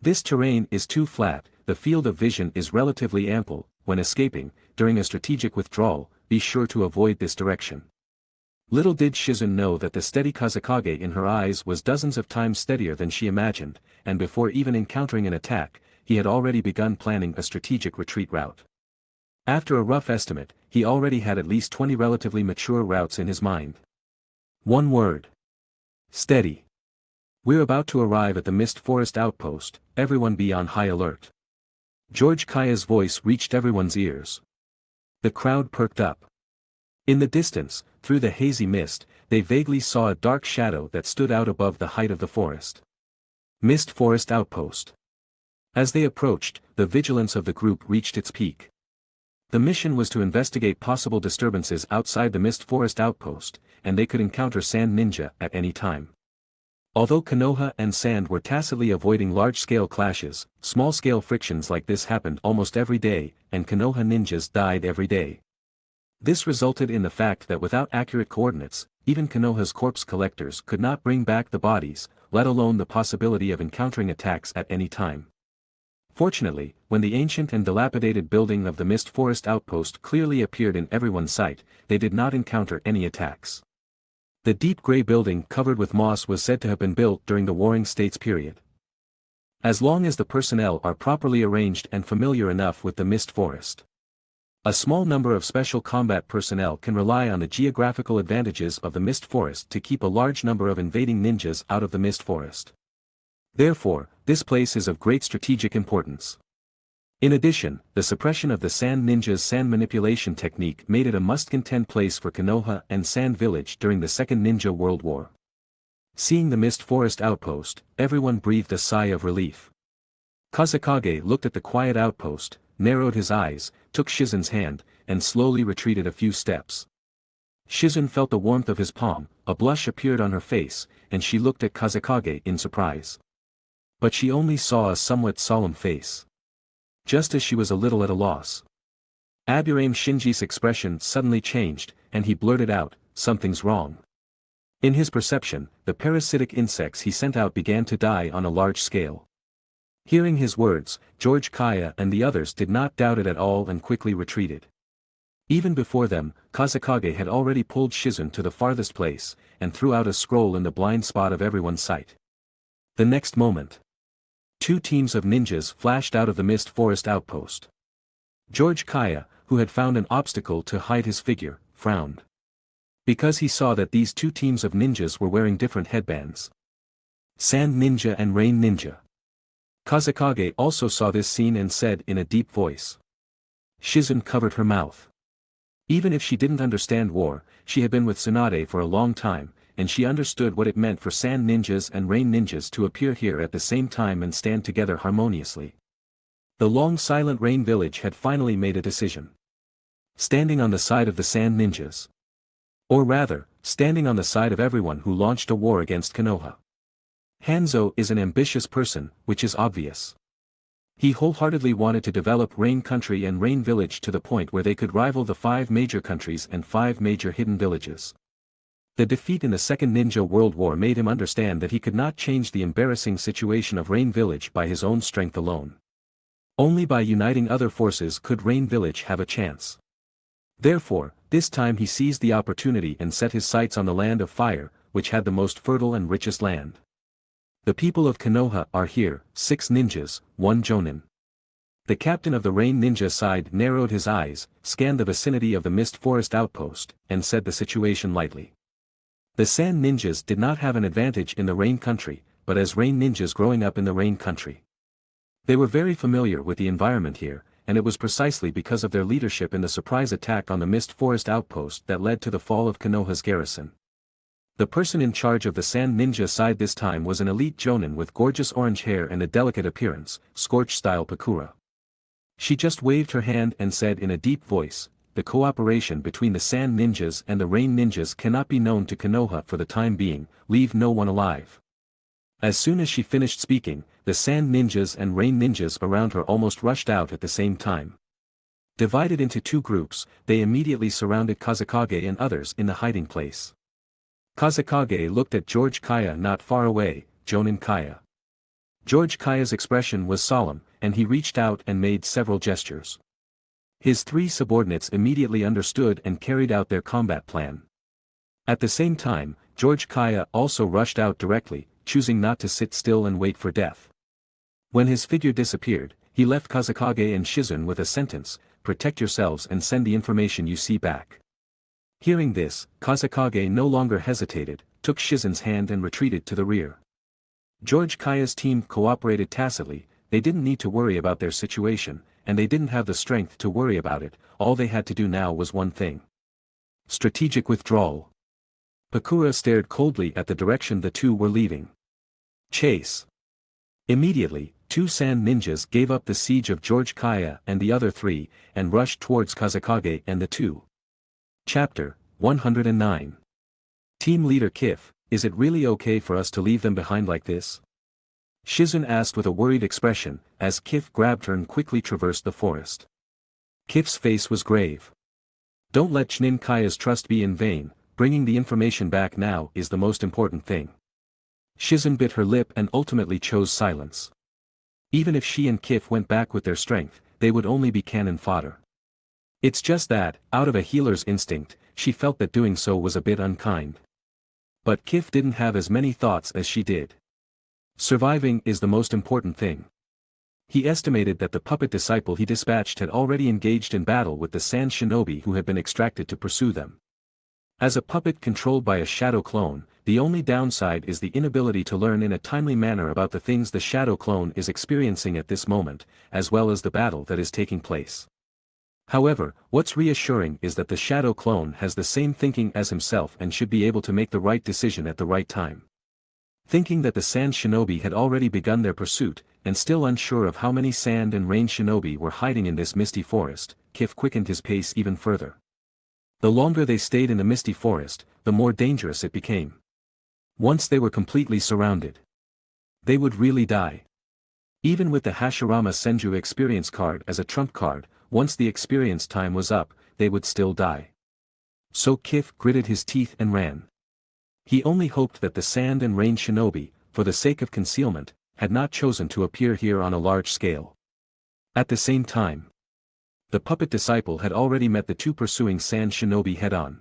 This terrain is too flat, the field of vision is relatively ample. When escaping, during a strategic withdrawal, be sure to avoid this direction. Little did Shizun know that the steady Kazekage in her eyes was dozens of times steadier than she imagined, and before even encountering an attack, he had already begun planning a strategic retreat route. After a rough estimate, he already had at least 20 relatively mature routes in his mind. One word. Steady. We're about to arrive at the Mist Forest outpost, everyone be on high alert. George Kaya's voice reached everyone's ears. The crowd perked up. In the distance, through the hazy mist, they vaguely saw a dark shadow that stood out above the height of the forest. Mist Forest outpost. As they approached, the vigilance of the group reached its peak. The mission was to investigate possible disturbances outside the Mist Forest outpost, and they could encounter Sand Ninja at any time. Although Konoha and Sand were tacitly avoiding large-scale clashes, small-scale frictions like this happened almost every day, and Konoha ninjas died every day. This resulted in the fact that without accurate coordinates, even Konoha's corpse collectors could not bring back the bodies, let alone the possibility of encountering attacks at any time. Fortunately, when the ancient and dilapidated building of the Mist Forest outpost clearly appeared in everyone's sight, they did not encounter any attacks. The deep gray building covered with moss was said to have been built during the Warring States period. As long as the personnel are properly arranged and familiar enough with the Mist Forest, a small number of special combat personnel can rely on the geographical advantages of the Mist Forest to keep a large number of invading ninjas out of the Mist Forest. Therefore, this place is of great strategic importance. In addition, the suppression of the Sand Ninja's sand manipulation technique made it a must-contend place for Konoha and Sand Village during the Second Ninja World War. Seeing the Mist Forest outpost, everyone breathed a sigh of relief. Kazekage looked at the quiet outpost, narrowed his eyes, took Shizun's hand, and slowly retreated a few steps. Shizun felt the warmth of his palm, a blush appeared on her face, and she looked at Kazekage in surprise. But she only saw a somewhat solemn face. Just as she was a little at a loss. Aburame Shinji's expression suddenly changed, and he blurted out, "Something's wrong." In his perception, the parasitic insects he sent out began to die on a large scale. Hearing his words, George Kaya and the others did not doubt it at all and quickly retreated. Even before them, Kazekage had already pulled Shizun to the farthest place, and threw out a scroll in the blind spot of everyone's sight. The next moment, two teams of ninjas flashed out of the Mist Forest outpost. George Kaya, who had found an obstacle to hide his figure, frowned. Because he saw that these two teams of ninjas were wearing different headbands. Sand Ninja and Rain Ninja. Kazekage also saw this scene and said in a deep voice. Shizun covered her mouth. Even if she didn't understand war, she had been with Tsunade for a long time, and she understood what it meant for Sand Ninjas and Rain Ninjas to appear here at the same time and stand together harmoniously. The long silent Rain Village had finally made a decision. Standing on the side of the Sand Ninjas. Or rather, standing on the side of everyone who launched a war against Konoha. Hanzo is an ambitious person, which is obvious. He wholeheartedly wanted to develop Rain Country and Rain Village to the point where they could rival the 5 major countries and 5 major hidden villages. The defeat in the Second Ninja World War made him understand that he could not change the embarrassing situation of Rain Village by his own strength alone. Only by uniting other forces could Rain Village have a chance. Therefore, this time he seized the opportunity and set his sights on the Land of Fire, which had the most fertile and richest land. The people of Konoha are here, 6 ninjas, 1 jonin. The captain of the Rain Ninja side narrowed his eyes, scanned the vicinity of the Mist Forest outpost, and said the situation lightly. The Sand Ninjas did not have an advantage in the Rain Country, but as Rain Ninjas growing up in the Rain Country, they were very familiar with the environment here, and it was precisely because of their leadership in the surprise attack on the Mist Forest outpost that led to the fall of Konoha's garrison. The person in charge of the Sand Ninja side this time was an elite jonin with gorgeous orange hair and a delicate appearance, Scorch-style Pakura. She just waved her hand and said in a deep voice, "The cooperation between the Sand Ninjas and the Rain Ninjas cannot be known to Konoha for the time being, leave no one alive." As soon as she finished speaking, the Sand Ninjas and Rain Ninjas around her almost rushed out at the same time. Divided into 2 groups, they immediately surrounded Kazekage and others in the hiding place. Kazekage looked at George Kaya not far away, Jonin Kaya. George Kaya's expression was solemn, and he reached out and made several gestures. His 3 subordinates immediately understood and carried out their combat plan. At the same time, George Kaya also rushed out directly, choosing not to sit still and wait for death. When his figure disappeared, he left Kazekage and Shizun with a sentence, "Protect yourselves and send the information you see back." Hearing this, Kazekage no longer hesitated, took Shizun's hand and retreated to the rear. George Kaya's team cooperated tacitly, they didn't need to worry about their situation, and they didn't have the strength to worry about it, all they had to do now was one thing. Strategic withdrawal. Pakura stared coldly at the direction the 2 were leaving. Chase. Immediately, 2 Sand Ninjas gave up the siege of George Kaya and the other 3, and rushed towards Kazekage and the 2. Chapter 109. Team Leader Kif, is it really okay for us to leave them behind like this? Shizun asked with a worried expression, as Kif grabbed her and quickly traversed the forest. Kif's face was grave. Don't let Chunin Kaya's trust be in vain, bringing the information back now is the most important thing. Shizun bit her lip and ultimately chose silence. Even if she and Kif went back with their strength, they would only be cannon fodder. It's just that, out of a healer's instinct, she felt that doing so was a bit unkind. But Kif didn't have as many thoughts as she did. Surviving is the most important thing. He estimated that the puppet disciple he dispatched had already engaged in battle with the Sand Shinobi who had been extracted to pursue them. As a puppet controlled by a shadow clone, the only downside is the inability to learn in a timely manner about the things the shadow clone is experiencing at this moment, as well as the battle that is taking place. However, what's reassuring is that the shadow clone has the same thinking as himself and should be able to make the right decision at the right time. Thinking that the Sand Shinobi had already begun their pursuit, and still unsure of how many Sand and Rain Shinobi were hiding in this misty forest, Kif quickened his pace even further. The longer they stayed in the misty forest, the more dangerous it became. Once they were completely surrounded, they would really die. Even with the Hashirama Senju experience card as a trump card, once the experience time was up, they would still die. So Kif gritted his teeth and ran. He only hoped that the Sand and Rain Shinobi, for the sake of concealment, had not chosen to appear here on a large scale. At the same time, the puppet disciple had already met the 2 pursuing Sand Shinobi head-on.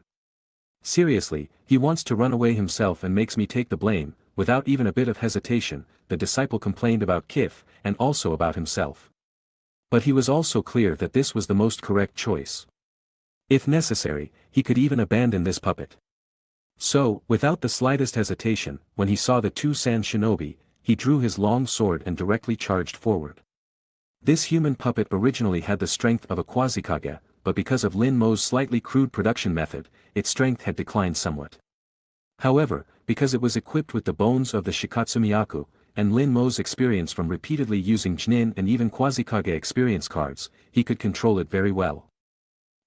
Seriously, he wants to run away himself and makes me take the blame, without even a bit of hesitation, the disciple complained about Kif, and also about himself. But he was also clear that this was the most correct choice. If necessary, he could even abandon this puppet. So, without the slightest hesitation, when he saw the 2 Sand Shinobi, he drew his long sword and directly charged forward. This human puppet originally had the strength of a Quasi-Kage, but because of Lin Mo's slightly crude production method, its strength had declined somewhat. However, because it was equipped with the bones of the Shikatsumiyaku, and Lin Mo's experience from repeatedly using Jonin and even Quasi-Kage experience cards, he could control it very well.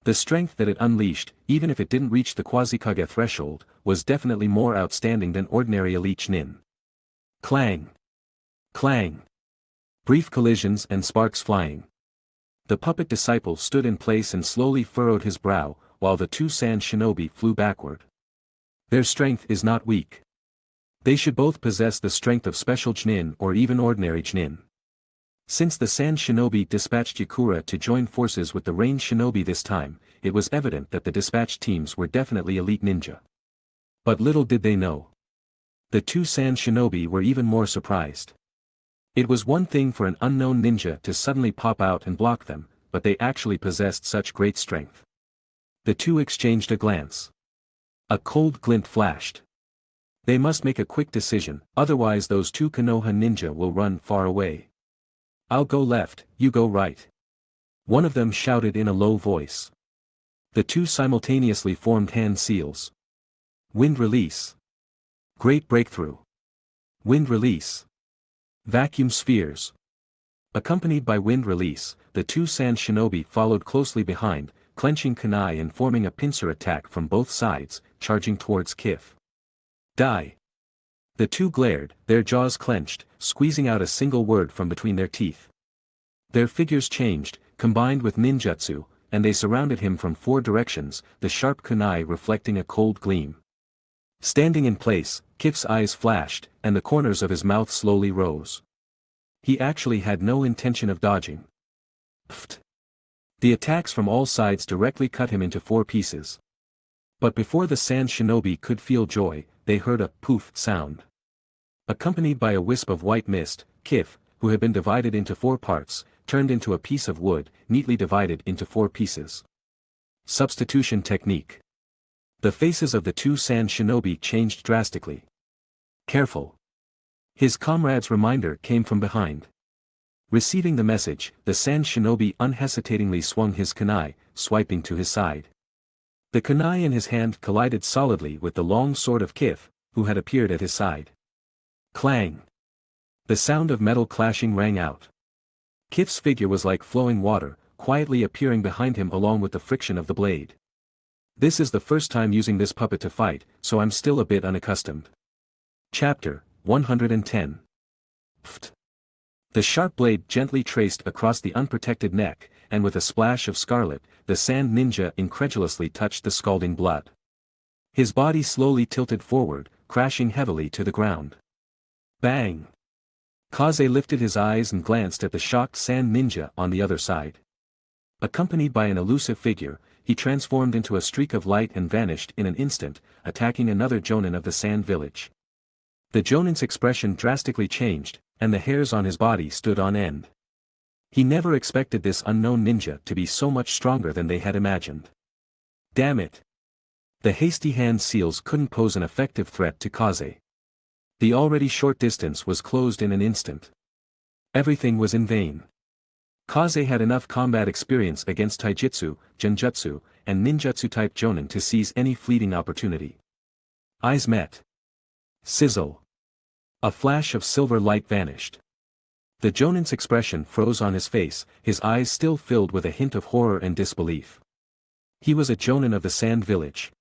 The strength that it unleashed, even if it didn't reach the Quasi-Kage threshold, was definitely more outstanding than ordinary elite Jonin. Clang! Clang! Brief collisions and sparks flying. The puppet disciple stood in place and slowly furrowed his brow, while the two sand shinobi flew backward. Their strength is not weak. They should both possess the strength of special jonin or even ordinary jonin. Since the sand shinobi dispatched Yakura to join forces with the rain shinobi this time, it was evident that the dispatched teams were definitely elite ninja. But little did they know. The two sand shinobi were even more surprised. It was one thing for an unknown ninja to suddenly pop out and block them, but they actually possessed such great strength. The two exchanged a glance. A cold glint flashed. They must make a quick decision, otherwise those two Konoha ninja will run far away. I'll go left, you go right. One of them shouted in a low voice. The two simultaneously formed hand seals. Wind release. Great breakthrough. Wind release. Vacuum spheres. Accompanied by wind release, the two sand shinobi followed closely behind, clenching kunai and forming a pincer attack from both sides, charging towards Qif. Die. The two glared, their jaws clenched, squeezing out a single word from between their teeth. Their figures changed, combined with ninjutsu, and they surrounded him from four directions, the sharp kunai reflecting a cold gleam. Standing in place, Qif's eyes flashed, and the corners of his mouth slowly rose. He actually had no intention of dodging. Pfft. The attacks from all sides directly cut him into four pieces. But before the sand shinobi could feel joy, they heard a poof sound. Accompanied by a wisp of white mist, Qif, who had been divided into four parts, turned into a piece of wood, neatly divided into four pieces. Substitution technique. The faces of the two sand shinobi changed drastically. Careful. His comrade's reminder came from behind. Receiving the message, the sand shinobi unhesitatingly swung his kunai, swiping to his side. The kunai in his hand collided solidly with the long sword of Qif, who had appeared at his side. Clang! The sound of metal clashing rang out. Qif's figure was like flowing water, quietly appearing behind him along with the friction of the blade. This is the first time using this puppet to fight, so I'm still a bit unaccustomed. Chapter 110. Pfft. The sharp blade gently traced across the unprotected neck, and with a splash of scarlet, the sand ninja incredulously touched the scalding blood. His body slowly tilted forward, crashing heavily to the ground. Bang! Kaze lifted his eyes and glanced at the shocked sand ninja on the other side. Accompanied by an elusive figure, he transformed into a streak of light and vanished in an instant, attacking another jonin of the sand village. The jonin's expression drastically changed, and the hairs on his body stood on end. He never expected this unknown ninja to be so much stronger than they had imagined. Damn it! The hasty hand seals couldn't pose an effective threat to Kaze. The already short distance was closed in an instant. Everything was in vain. Kaze had enough combat experience against taijutsu, genjutsu, and ninjutsu-type jonin to seize any fleeting opportunity. Eyes met. Sizzle. A flash of silver light vanished. The jonin's expression froze on his face, his eyes still filled with a hint of horror and disbelief. He was a jonin of the sand village.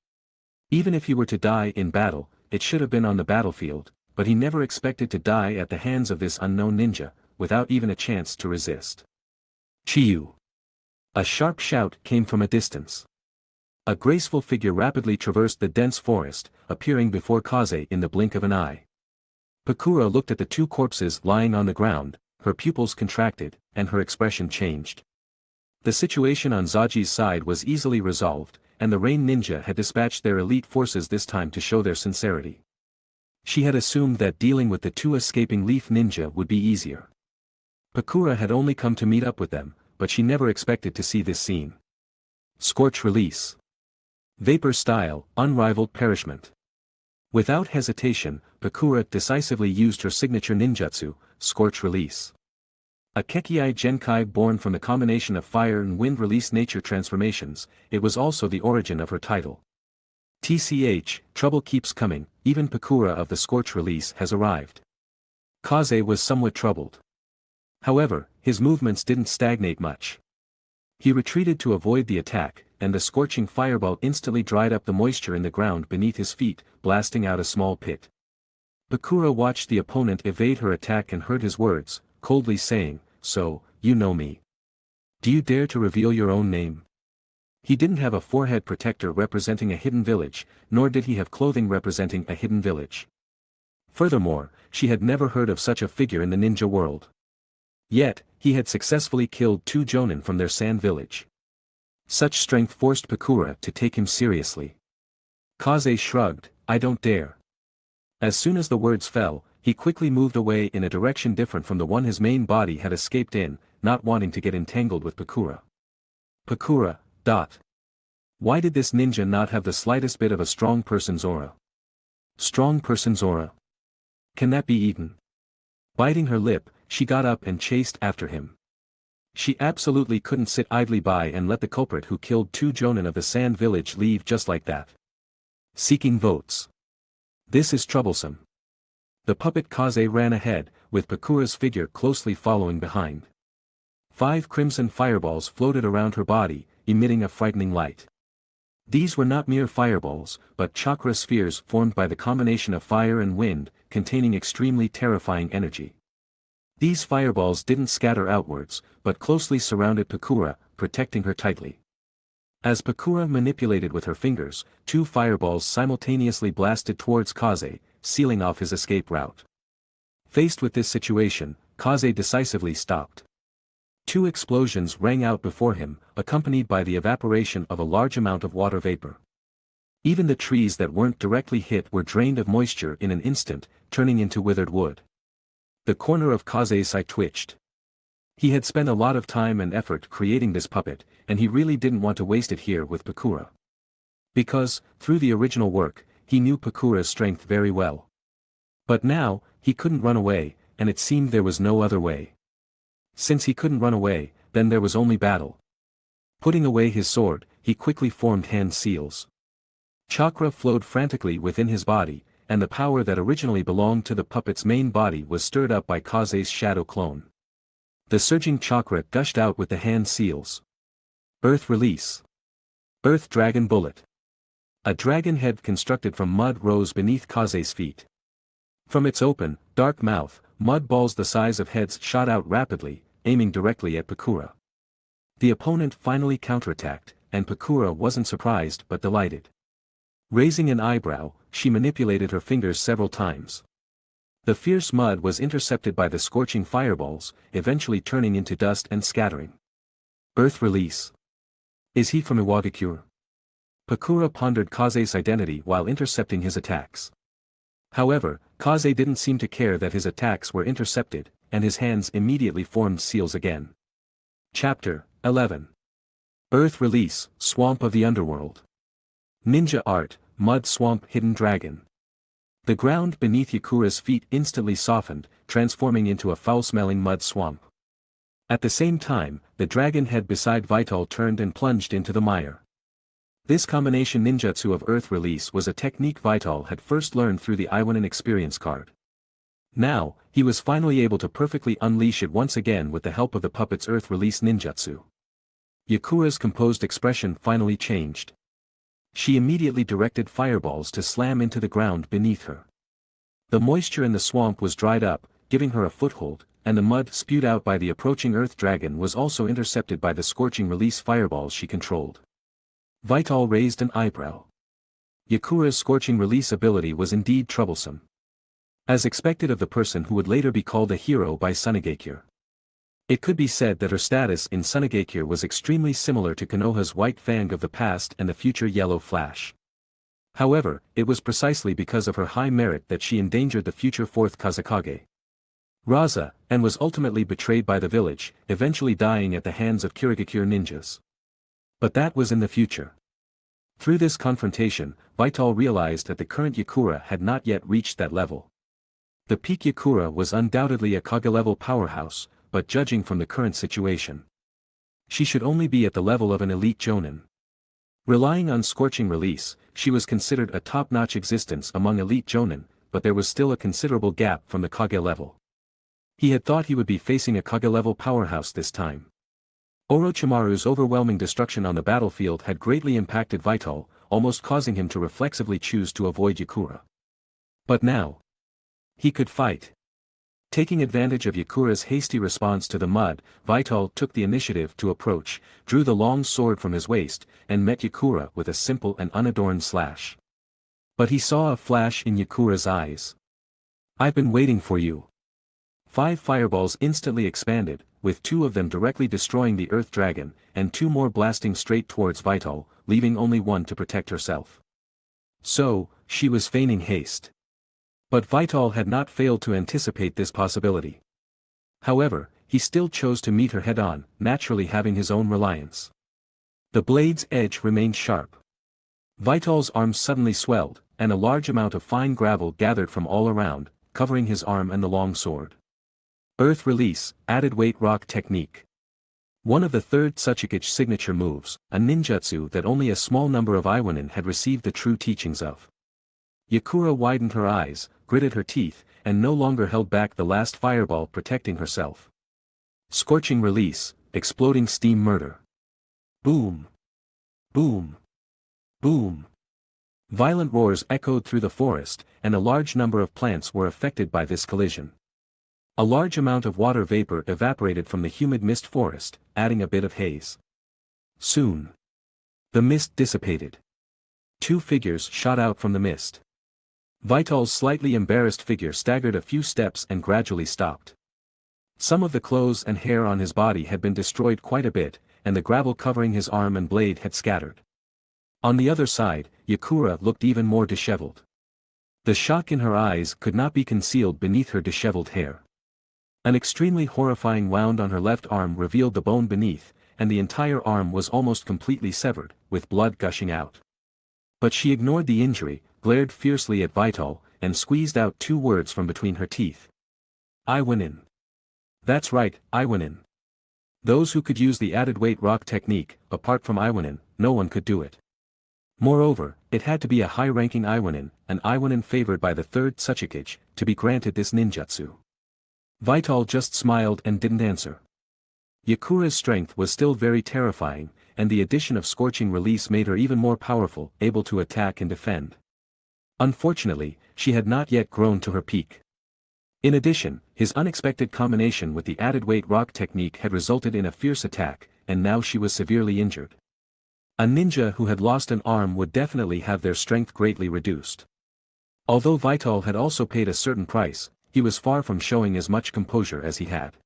Even if he were to die in battle, it should have been on the battlefield, but he never expected to die at the hands of this unknown ninja, without even a chance to resist. Chiyu! A sharp shout came from a distance. A graceful figure rapidly traversed the dense forest, appearing before Kaze in the blink of an eye. Pakura looked at the two corpses lying on the ground, her pupils contracted, and her expression changed. The situation on Zaji's side was easily resolved, and the Rain Ninja had dispatched their elite forces this time to show their sincerity. She had assumed that dealing with the two escaping Leaf Ninja would be easier. Pakura had only come to meet up with them, but she never expected to see this scene. Scorch release. Vapor style, unrivaled perishment. Without hesitation, Pakura decisively used her signature ninjutsu, Scorch Release. A Kekiai Genkai born from the combination of fire and wind release nature transformations, it was also the origin of her title. TCH, trouble keeps coming, even Pakura of the Scorch Release has arrived. Kaze was somewhat troubled. However, his movements didn't stagnate much. He retreated to avoid the attack, and the scorching fireball instantly dried up the moisture in the ground beneath his feet, blasting out a small pit. Pakura watched the opponent evade her attack and heard his words, coldly saying, "So, you know me. Do you dare to reveal your own name?" He didn't have a forehead protector representing a hidden village, nor did he have clothing representing a hidden village. Furthermore, she had never heard of such a figure in the ninja world. Yet, he had successfully killed 2 jonin from their sand village. Such strength forced Pakura to take him seriously. Kaze shrugged, "I don't dare." As soon as the words fell, he quickly moved away in a direction different from the one his main body had escaped in, not wanting to get entangled with Pakura. Pakura. Why did this ninja not have the slightest bit of a strong person's aura? Strong person's aura? Can that be eaten? Biting her lip, she got up and chased after him. She absolutely couldn't sit idly by and let the culprit who killed 2 jonin of the sand village leave just like that. Seeking votes. This is troublesome. The puppet Kaze ran ahead, with Pakura's figure closely following behind. 5 crimson fireballs floated around her body, emitting a frightening light. These were not mere fireballs, but chakra spheres formed by the combination of fire and wind, containing extremely terrifying energy. These fireballs didn't scatter outwards, but closely surrounded Pakura, protecting her tightly. As Pakura manipulated with her fingers, 2 fireballs simultaneously blasted towards Kaze, sealing off his escape route. Faced with this situation, Kaze decisively stopped. 2 explosions rang out before him, accompanied by the evaporation of a large amount of water vapor. Even the trees that weren't directly hit were drained of moisture in an instant, turning into withered wood. The corner of Kaze's eye twitched. He had spent a lot of time and effort creating this puppet, and he really didn't want to waste it here with Pakura. Because, through the original work, he knew Pakura's strength very well. But now, he couldn't run away, and it seemed there was no other way. Since he couldn't run away, then there was only battle. Putting away his sword, he quickly formed hand seals. Chakra flowed frantically within his body, and the power that originally belonged to the puppet's main body was stirred up by Kaze's shadow clone. The surging chakra gushed out with the hand seals. Earth release. Earth dragon bullet. A dragon head constructed from mud rose beneath Kaze's feet. From its open, dark mouth, mud balls the size of heads shot out rapidly, aiming directly at Pakura. The opponent finally counterattacked, and Pakura wasn't surprised but delighted. Raising an eyebrow, she manipulated her fingers several times. The fierce mud was intercepted by the scorching fireballs, eventually turning into dust and scattering. Earth release. Is he from Iwagakure? Pakura pondered Kaze's identity while intercepting his attacks. However, Kaze didn't seem to care that his attacks were intercepted, and his hands immediately formed seals again. Chapter 11. Earth Release, Swamp of the Underworld. Ninja Art, Mud Swamp Hidden Dragon. The ground beneath Yakura's feet instantly softened, transforming into a foul-smelling mud swamp. At the same time, the dragon head beside Vital turned and plunged into the mire. This combination ninjutsu of Earth Release was a technique Vital had first learned through the Iwanin experience card. Now, he was finally able to perfectly unleash it once again with the help of the puppet's Earth Release ninjutsu. Yakura's composed expression finally changed. She immediately directed fireballs to slam into the ground beneath her. The moisture in the swamp was dried up, giving her a foothold, and the mud spewed out by the approaching Earth Dragon was also intercepted by the scorching release fireballs she controlled. Vital raised an eyebrow. Yakura's scorching release ability was indeed troublesome. As expected of the person who would later be called a hero by Sunigakure. It could be said that her status in Sunigakure was extremely similar to Konoha's White Fang of the past and the future Yellow Flash. However, it was precisely because of her high merit that she endangered the future 4th Kazekage. Raza, and was ultimately betrayed by the village, eventually dying at the hands of Kirigakure ninjas. But that was in the future. Through this confrontation, Vital realized that the current Yakura had not yet reached that level. The peak Yakura was undoubtedly a Kage-level powerhouse, but judging from the current situation, she should only be at the level of an elite jonin. Relying on scorching release, she was considered a top-notch existence among elite jonin, but there was still a considerable gap from the Kage level. He had thought he would be facing a Kage-level powerhouse this time. Orochimaru's overwhelming destruction on the battlefield had greatly impacted Vital, almost causing him to reflexively choose to avoid Yakura. But now, he could fight. Taking advantage of Yakura's hasty response to the mud, Vital took the initiative to approach, drew the long sword from his waist, and met Yakura with a simple and unadorned slash. But he saw a flash in Yakura's eyes. "I've been waiting for you." 5 fireballs instantly expanded, with 2 of them directly destroying the Earth Dragon, and 2 more blasting straight towards Vital, leaving only 1 to protect herself. So, she was feigning haste. But Vital had not failed to anticipate this possibility. However, he still chose to meet her head-on, naturally having his own reliance. The blade's edge remained sharp. Vital's arms suddenly swelled, and a large amount of fine gravel gathered from all around, covering his arm and the long sword. Earth Release, Added Weight Rock Technique. One of the third Tsuchikage signature moves, a ninjutsu that only a small number of Iwanin had received the true teachings of. Yakura widened her eyes, gritted her teeth, and no longer held back the last fireball protecting herself. Scorching Release, Exploding Steam Murder. Boom! Boom! Boom! Violent roars echoed through the forest, and a large number of plants were affected by this collision. A large amount of water vapor evaporated from the humid mist forest, adding a bit of haze. Soon, the mist dissipated. 2 figures shot out from the mist. Vital's slightly embarrassed figure staggered a few steps and gradually stopped. Some of the clothes and hair on his body had been destroyed quite a bit, and the gravel covering his arm and blade had scattered. On the other side, Yakura looked even more disheveled. The shock in her eyes could not be concealed beneath her disheveled hair. An extremely horrifying wound on her left arm revealed the bone beneath, and the entire arm was almost completely severed, with blood gushing out. But she ignored the injury, glared fiercely at Vital, and squeezed out 2 words from between her teeth. "Iwanin." "That's right, Iwanin. Those who could use the added weight rock technique, apart from Iwanin, no one could do it. Moreover, it had to be a high-ranking Iwanin, an Iwanin favored by the third Tsuchikage, to be granted this ninjutsu." Vital just smiled and didn't answer. Yakura's strength was still very terrifying, and the addition of Scorching Release made her even more powerful, able to attack and defend. Unfortunately, she had not yet grown to her peak. In addition, his unexpected combination with the added weight rock technique had resulted in a fierce attack, and now she was severely injured. A ninja who had lost an arm would definitely have their strength greatly reduced. Although Vital had also paid a certain price, he was far from showing as much composure as he had.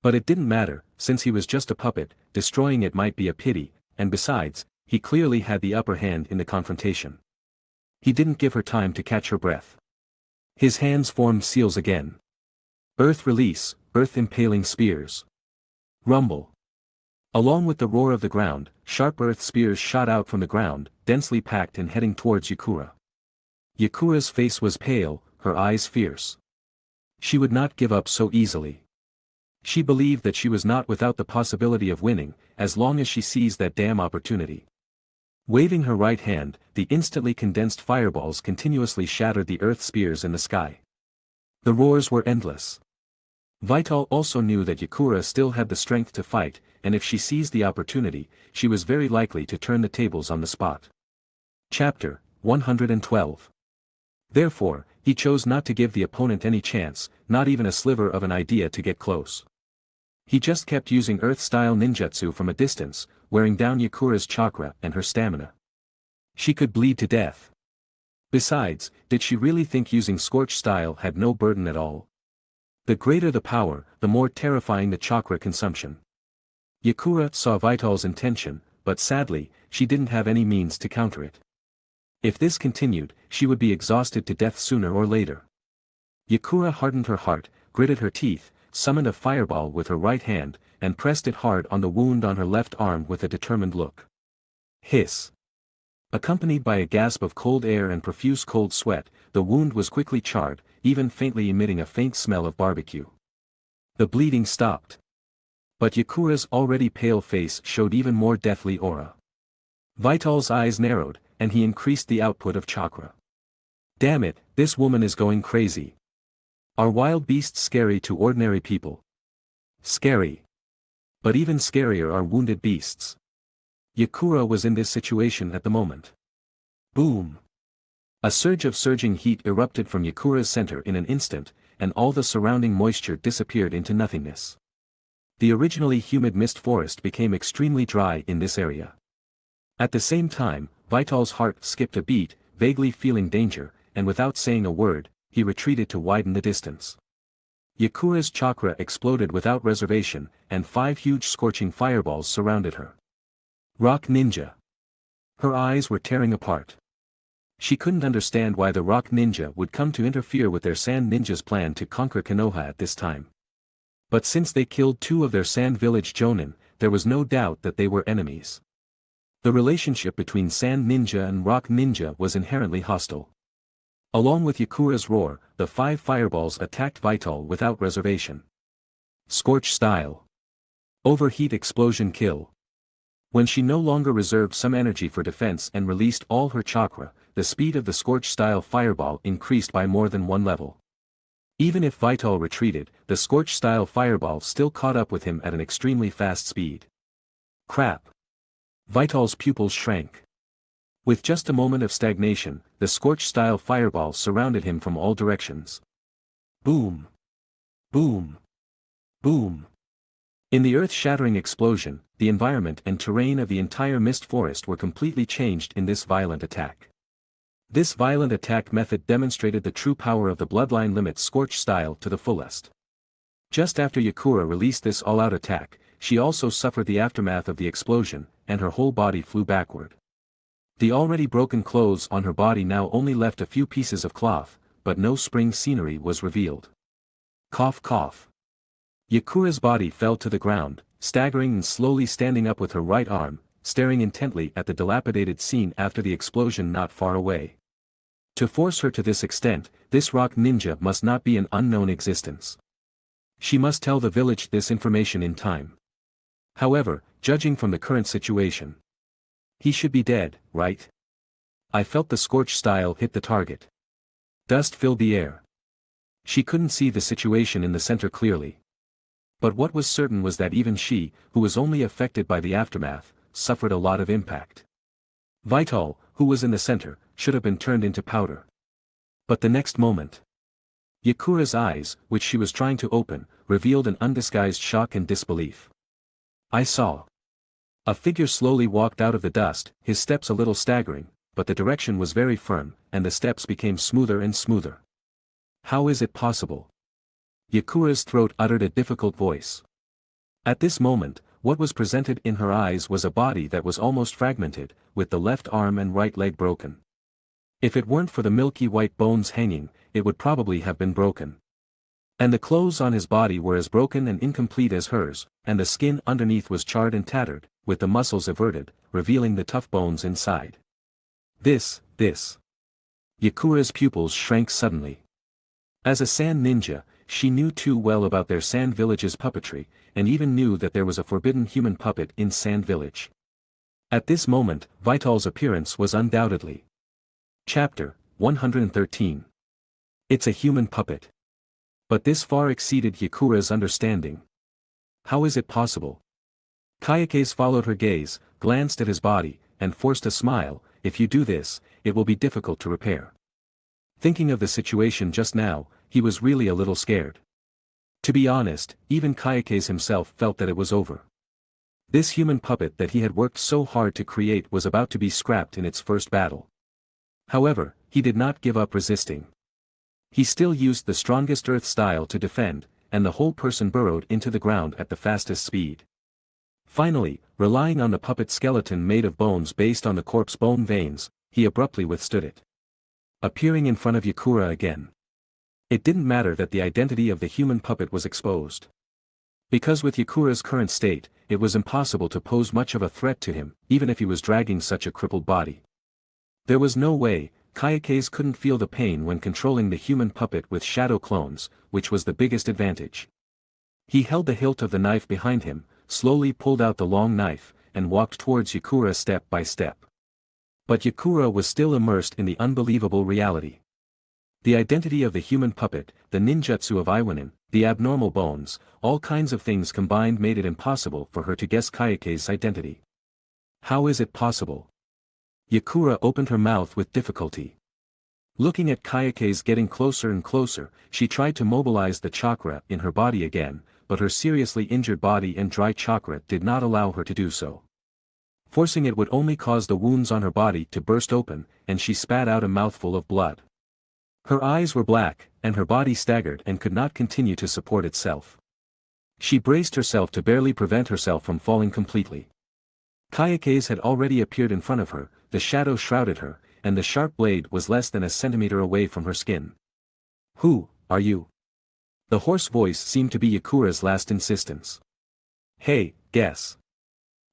But it didn't matter, since he was just a puppet, destroying it might be a pity, and besides, he clearly had the upper hand in the confrontation. He didn't give her time to catch her breath. His hands formed seals again. Earth Release, Earth Impaling Spears. Rumble. Along with the roar of the ground, sharp earth spears shot out from the ground, densely packed and heading towards Yakura. Yakura's face was pale, her eyes fierce. She would not give up so easily. She believed that she was not without the possibility of winning, as long as she seized that damn opportunity. Waving her right hand, the instantly condensed fireballs continuously shattered the earth spears in the sky. The roars were endless. Vital also knew that Yakura still had the strength to fight, and if she seized the opportunity, she was very likely to turn the tables on the spot. Chapter 112. Therefore, he chose not to give the opponent any chance, not even a sliver of an idea to get close. He just kept using earth-style ninjutsu from a distance, wearing down Yakura's chakra and her stamina. She could bleed to death. Besides, did she really think using scorch style had no burden at all? The greater the power, the more terrifying the chakra consumption. Yakura saw Vital's intention, but sadly, she didn't have any means to counter it. If this continued, she would be exhausted to death sooner or later. Yakura hardened her heart, gritted her teeth, summoned a fireball with her right hand, and pressed it hard on the wound on her left arm with a determined look. Hiss. Accompanied by a gasp of cold air and profuse cold sweat, the wound was quickly charred, even faintly emitting a faint smell of barbecue. The bleeding stopped. But Yakura's already pale face showed even more deathly aura. Vital's eyes narrowed, and he increased the output of chakra. Damn it, this woman is going crazy. Are wild beasts scary to ordinary people? Scary. But even scarier are wounded beasts. Yakura was in this situation at the moment. Boom. A surge of surging heat erupted from Yakura's center in an instant, and all the surrounding moisture disappeared into nothingness. The originally humid mist forest became extremely dry in this area. At the same time, Vital's heart skipped a beat, vaguely feeling danger, and without saying a word, he retreated to widen the distance. Yakura's chakra exploded without reservation, and 5 huge scorching fireballs surrounded her. Rock Ninja. Her eyes were tearing apart. She couldn't understand why the Rock Ninja would come to interfere with their Sand Ninja's plan to conquer Konoha at this time. But since they killed 2 of their Sand Village jonin, there was no doubt that they were enemies. The relationship between Sand Ninja and Rock Ninja was inherently hostile. Along with Yakura's roar, the 5 fireballs attacked Vital without reservation. Scorch style. Overheat explosion kill. When she no longer reserved some energy for defense and released all her chakra, the speed of the Scorch-style fireball increased by more than 1 level. Even if Vital retreated, the Scorch-style fireball still caught up with him at an extremely fast speed. Crap! Vital's pupils shrank. With just a moment of stagnation, the Scorch-style fireball surrounded him from all directions. Boom! Boom! Boom! In the earth-shattering explosion, the environment and terrain of the entire mist forest were completely changed in this violent attack. This violent attack method demonstrated the true power of the Bloodline Limit's Scorch style to the fullest. Just after Yakura released this all-out attack, she also suffered the aftermath of the explosion, and her whole body flew backward. The already broken clothes on her body now only left a few pieces of cloth, but no spring scenery was revealed. Cough cough. Yakura's body fell to the ground, staggering and slowly standing up with her right arm, staring intently at the dilapidated scene after the explosion not far away. To force her to this extent, this Rock Ninja must not be an unknown existence. She must tell the village this information in time. However, judging from the current situation, he should be dead, right? I felt the Scorch style hit the target. Dust filled the air. She couldn't see the situation in the center clearly. But what was certain was that even she, who was only affected by the aftermath, suffered a lot of impact. Vital, who was in the center, should have been turned into powder. But the next moment, Yakura's eyes, which she was trying to open, revealed an undisguised shock and disbelief. I saw. A figure slowly walked out of the dust, his steps a little staggering, but the direction was very firm, and the steps became smoother and smoother. How is it possible? Yakura's throat uttered a difficult voice. At this moment, what was presented in her eyes was a body that was almost fragmented, with the left arm and right leg broken. If it weren't for the milky white bones hanging, it would probably have been broken. And the clothes on his body were as broken and incomplete as hers, and the skin underneath was charred and tattered, with the muscles everted, revealing the tough bones inside. This. Yakura's pupils shrank suddenly. As a Sand Ninja, she knew too well about their Sand Village's puppetry, and even knew that there was a forbidden human puppet in Sand Village. At this moment, Vital's appearance was undoubtedly. Chapter 113. It's a human puppet. But this far exceeded Yakura's understanding. How is it possible? Kayake's followed her gaze, glanced at his body, and forced a smile. If you do this, it will be difficult to repair. Thinking of the situation just now, he was really a little scared. To be honest, even Kayake's himself felt that it was over. This human puppet that he had worked so hard to create was about to be scrapped in its first battle. However, he did not give up resisting. He still used the strongest earth style to defend, and the whole person burrowed into the ground at the fastest speed. Finally, relying on the puppet skeleton made of bones based on the corpse bone veins, he abruptly withstood it. Appearing in front of Yakura again. It didn't matter that the identity of the human puppet was exposed. Because with Yakura's current state, it was impossible to pose much of a threat to him, even if he was dragging such a crippled body. There was no way, Kayake's couldn't feel the pain when controlling the human puppet with shadow clones, which was the biggest advantage. He held the hilt of the knife behind him, slowly pulled out the long knife, and walked towards Yakura step by step. But Yakura was still immersed in the unbelievable reality. The identity of the human puppet, the ninjutsu of Iwanin, the abnormal bones, all kinds of things combined made it impossible for her to guess Kayake's identity. How is it possible? Yakura opened her mouth with difficulty. Looking at Kayake's getting closer and closer, she tried to mobilize the chakra in her body again, but her seriously injured body and dry chakra did not allow her to do so. Forcing it would only cause the wounds on her body to burst open, and she spat out a mouthful of blood. Her eyes were black, and her body staggered and could not continue to support itself. She braced herself to barely prevent herself from falling completely. Kayake's had already appeared in front of her, the shadow shrouded her, and the sharp blade was less than a centimeter away from her skin. "Who are you?" The hoarse voice seemed to be Yakura's last insistence. "Hey, guess."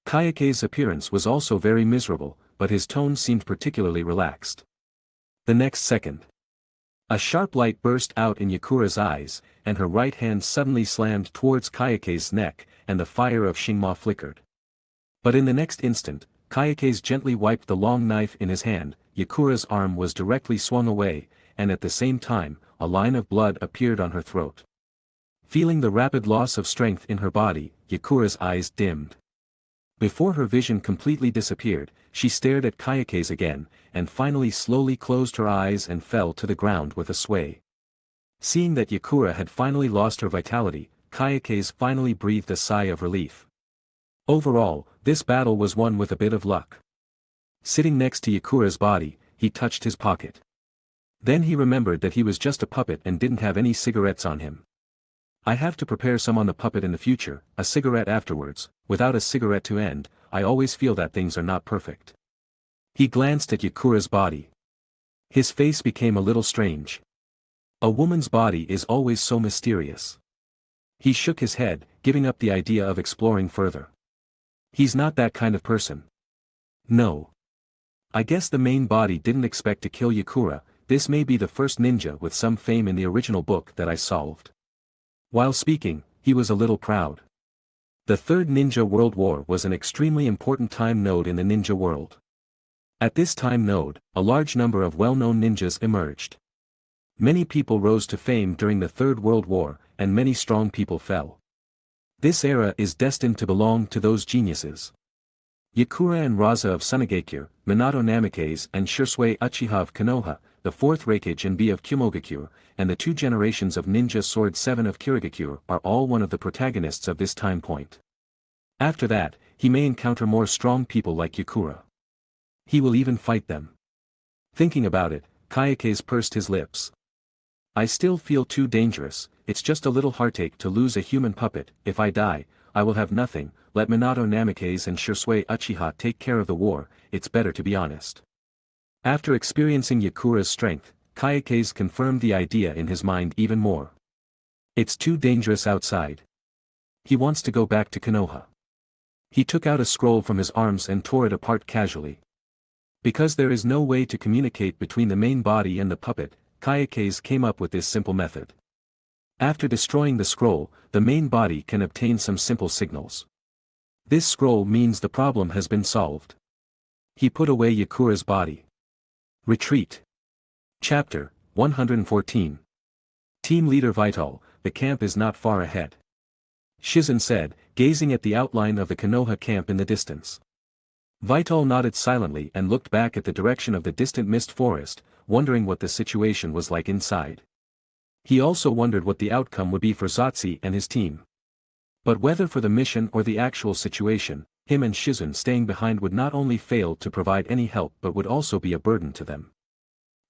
Kayake's appearance was also very miserable, but his tone seemed particularly relaxed. The next second, a sharp light burst out in Yakura's eyes, and her right hand suddenly slammed towards Kayake's neck, and the fire of Shingma flickered. But in the next instant, Kayake's gently wiped the long knife in his hand, Yakura's arm was directly swung away, and at the same time, a line of blood appeared on her throat. Feeling the rapid loss of strength in her body, Yakura's eyes dimmed. Before her vision completely disappeared, she stared at Kayake's again, and finally slowly closed her eyes and fell to the ground with a sway. Seeing that Yakura had finally lost her vitality, Kayake's finally breathed a sigh of relief. Overall, this battle was won with a bit of luck. Sitting next to Yakura's body, he touched his pocket. Then he remembered that he was just a puppet and didn't have any cigarettes on him. "I have to prepare some on the puppet in the future, a cigarette afterwards. Without a cigarette to end, I always feel that things are not perfect." He glanced at Yakura's body. His face became a little strange. A woman's body is always so mysterious. He shook his head, giving up the idea of exploring further. He's not that kind of person. No. I guess the main body didn't expect to kill Yakura. This may be the first ninja with some fame in the original book that I solved. While speaking, he was a little proud. The Third Ninja World War was an extremely important time node in the ninja world. At this time node, a large number of well-known ninjas emerged. Many people rose to fame during the Third World War, and many strong people fell. This era is destined to belong to those geniuses. Yakura and Raza of Sunagakure, Minato Namikaze and Shursui Uchiha of Konoha, the 4th Reikage and B of Kumogakure, and the 2 generations of Ninja Sword 7 of Kirigakure are all one of the protagonists of this time point. After that, he may encounter more strong people like Yakura. He will even fight them. Thinking about it, Kayake's pursed his lips. "I still feel too dangerous. It's just a little heartache to lose a human puppet. If I die, I will have nothing. Let Minato Namikaze and Shursui Uchiha take care of the war. It's better to be honest." After experiencing Yakura's strength, Kayake's confirmed the idea in his mind even more. It's too dangerous outside. He wants to go back to Konoha. He took out a scroll from his arms and tore it apart casually. Because there is no way to communicate between the main body and the puppet, Kayake's came up with this simple method. After destroying the scroll, the main body can obtain some simple signals. This scroll means the problem has been solved. He put away Yakura's body. Retreat. Chapter 114. Team Leader Vital, the camp is not far ahead. Shizen said, gazing at the outline of the Konoha camp in the distance. Vital nodded silently and looked back at the direction of the distant mist forest, wondering what the situation was like inside. He also wondered what the outcome would be for Zotzi and his team. But whether for the mission or the actual situation, him and Shizen staying behind would not only fail to provide any help but would also be a burden to them.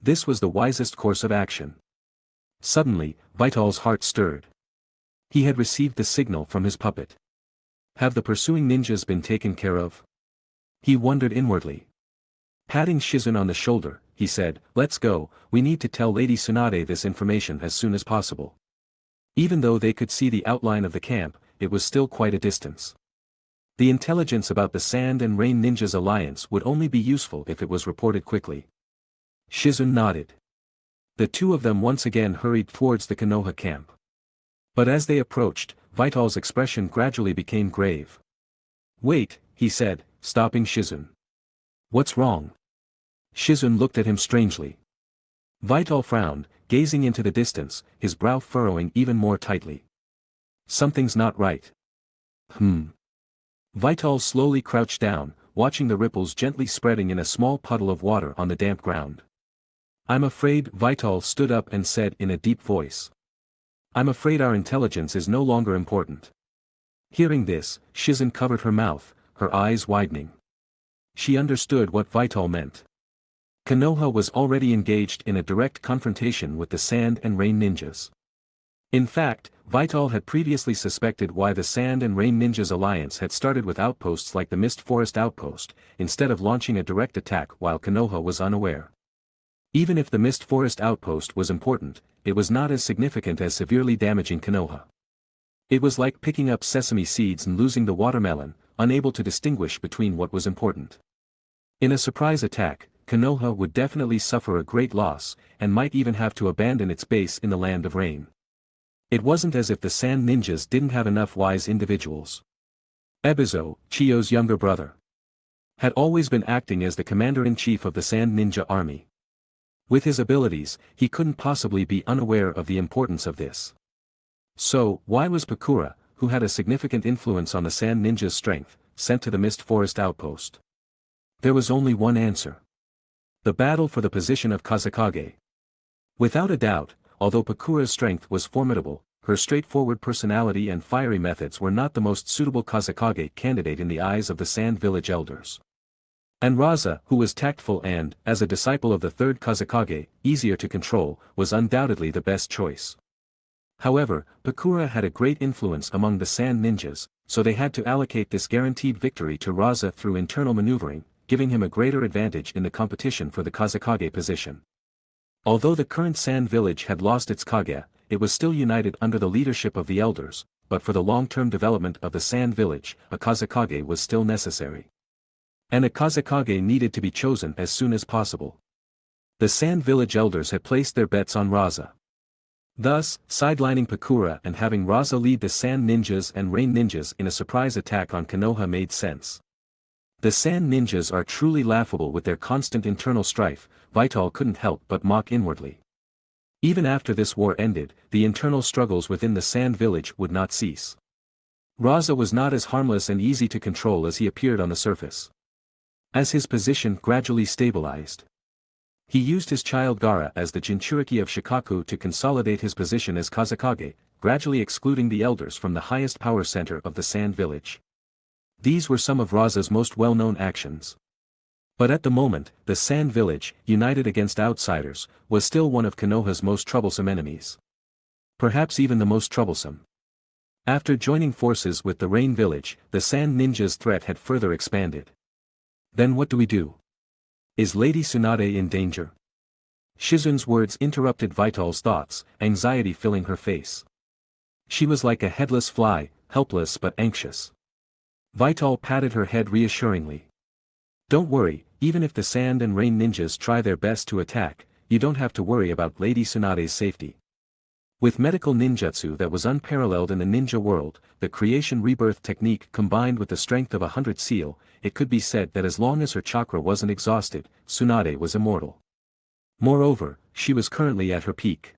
This was the wisest course of action. Suddenly, Vital's heart stirred. He had received the signal from his puppet. Have the pursuing ninjas been taken care of? He wondered inwardly. Patting Shizen on the shoulder, he said, "Let's go, we need to tell Lady Tsunade this information as soon as possible." Even though they could see the outline of the camp, it was still quite a distance. The intelligence about the Sand and Rain Ninjas alliance would only be useful if it was reported quickly. Shizen nodded. The two of them once again hurried towards the Konoha camp. But as they approached, Vital's expression gradually became grave. "Wait," he said, stopping Shizen. "What's wrong?" Shizen looked at him strangely. Vital frowned, gazing into the distance, his brow furrowing even more tightly. "Something's not right." Vital slowly crouched down, watching the ripples gently spreading in a small puddle of water on the damp ground. I'm afraid, Vital stood up and said in a deep voice. I'm afraid our intelligence is no longer important. Hearing this, Shizen covered her mouth, her eyes widening. She understood what Vital meant. Konoha was already engaged in a direct confrontation with the Sand and Rain Ninjas. In fact, Vital had previously suspected why the Sand and Rain Ninjas alliance had started with outposts like the Mist Forest outpost, instead of launching a direct attack while Konoha was unaware. Even if the Mist Forest outpost was important, it was not as significant as severely damaging Konoha. It was like picking up sesame seeds and losing the watermelon, unable to distinguish between what was important. In a surprise attack, Konoha would definitely suffer a great loss, and might even have to abandon its base in the Land of Rain. It wasn't as if the Sand Ninjas didn't have enough wise individuals. Ebizo, Chiyo's younger brother, had always been acting as the commander-in-chief of the Sand Ninja army. With his abilities, he couldn't possibly be unaware of the importance of this. So, why was Pakura, who had a significant influence on the Sand Ninja's strength, sent to the Mist Forest outpost? There was only one answer. The battle for the position of Kazekage. Without a doubt, although Pakura's strength was formidable, her straightforward personality and fiery methods were not the most suitable Kazekage candidate in the eyes of the Sand Village elders. And Raza, who was tactful and, as a disciple of the third Kazekage, easier to control, was undoubtedly the best choice. However, Pakura had a great influence among the Sand Ninjas, so they had to allocate this guaranteed victory to Raza through internal maneuvering, giving him a greater advantage in the competition for the Kazekage position. Although the current Sand Village had lost its Kage, it was still united under the leadership of the elders, but for the long-term development of the Sand Village, a Kazekage was still necessary. And a Kazekage needed to be chosen as soon as possible. The Sand Village elders had placed their bets on Raza. Thus, sidelining Pakura and having Raza lead the Sand Ninjas and Rain Ninjas in a surprise attack on Konoha made sense. The Sand Ninjas are truly laughable with their constant internal strife, Vital couldn't help but mock inwardly. Even after this war ended, the internal struggles within the Sand Village would not cease. Raza was not as harmless and easy to control as he appeared on the surface. As his position gradually stabilized, he used his child Gaara as the Jinchuriki of Shikaku to consolidate his position as Kazekage, gradually excluding the elders from the highest power center of the Sand Village. These were some of Raza's most well-known actions. But at the moment, the Sand Village, united against outsiders, was still one of Konoha's most troublesome enemies. Perhaps even the most troublesome. After joining forces with the Rain Village, the Sand Ninjas' threat had further expanded. Then what do we do? Is Lady Tsunade in danger? Shizun's words interrupted Vital's thoughts, anxiety filling her face. She was like a headless fly, helpless but anxious. Vital patted her head reassuringly. Don't worry, even if the Sand and Rain Ninjas try their best to attack, you don't have to worry about Lady Tsunade's safety. With medical ninjutsu that was unparalleled in the ninja world, the creation rebirth technique combined with the strength of 100 seal, it could be said that as long as her chakra wasn't exhausted, Tsunade was immortal. Moreover, she was currently at her peak.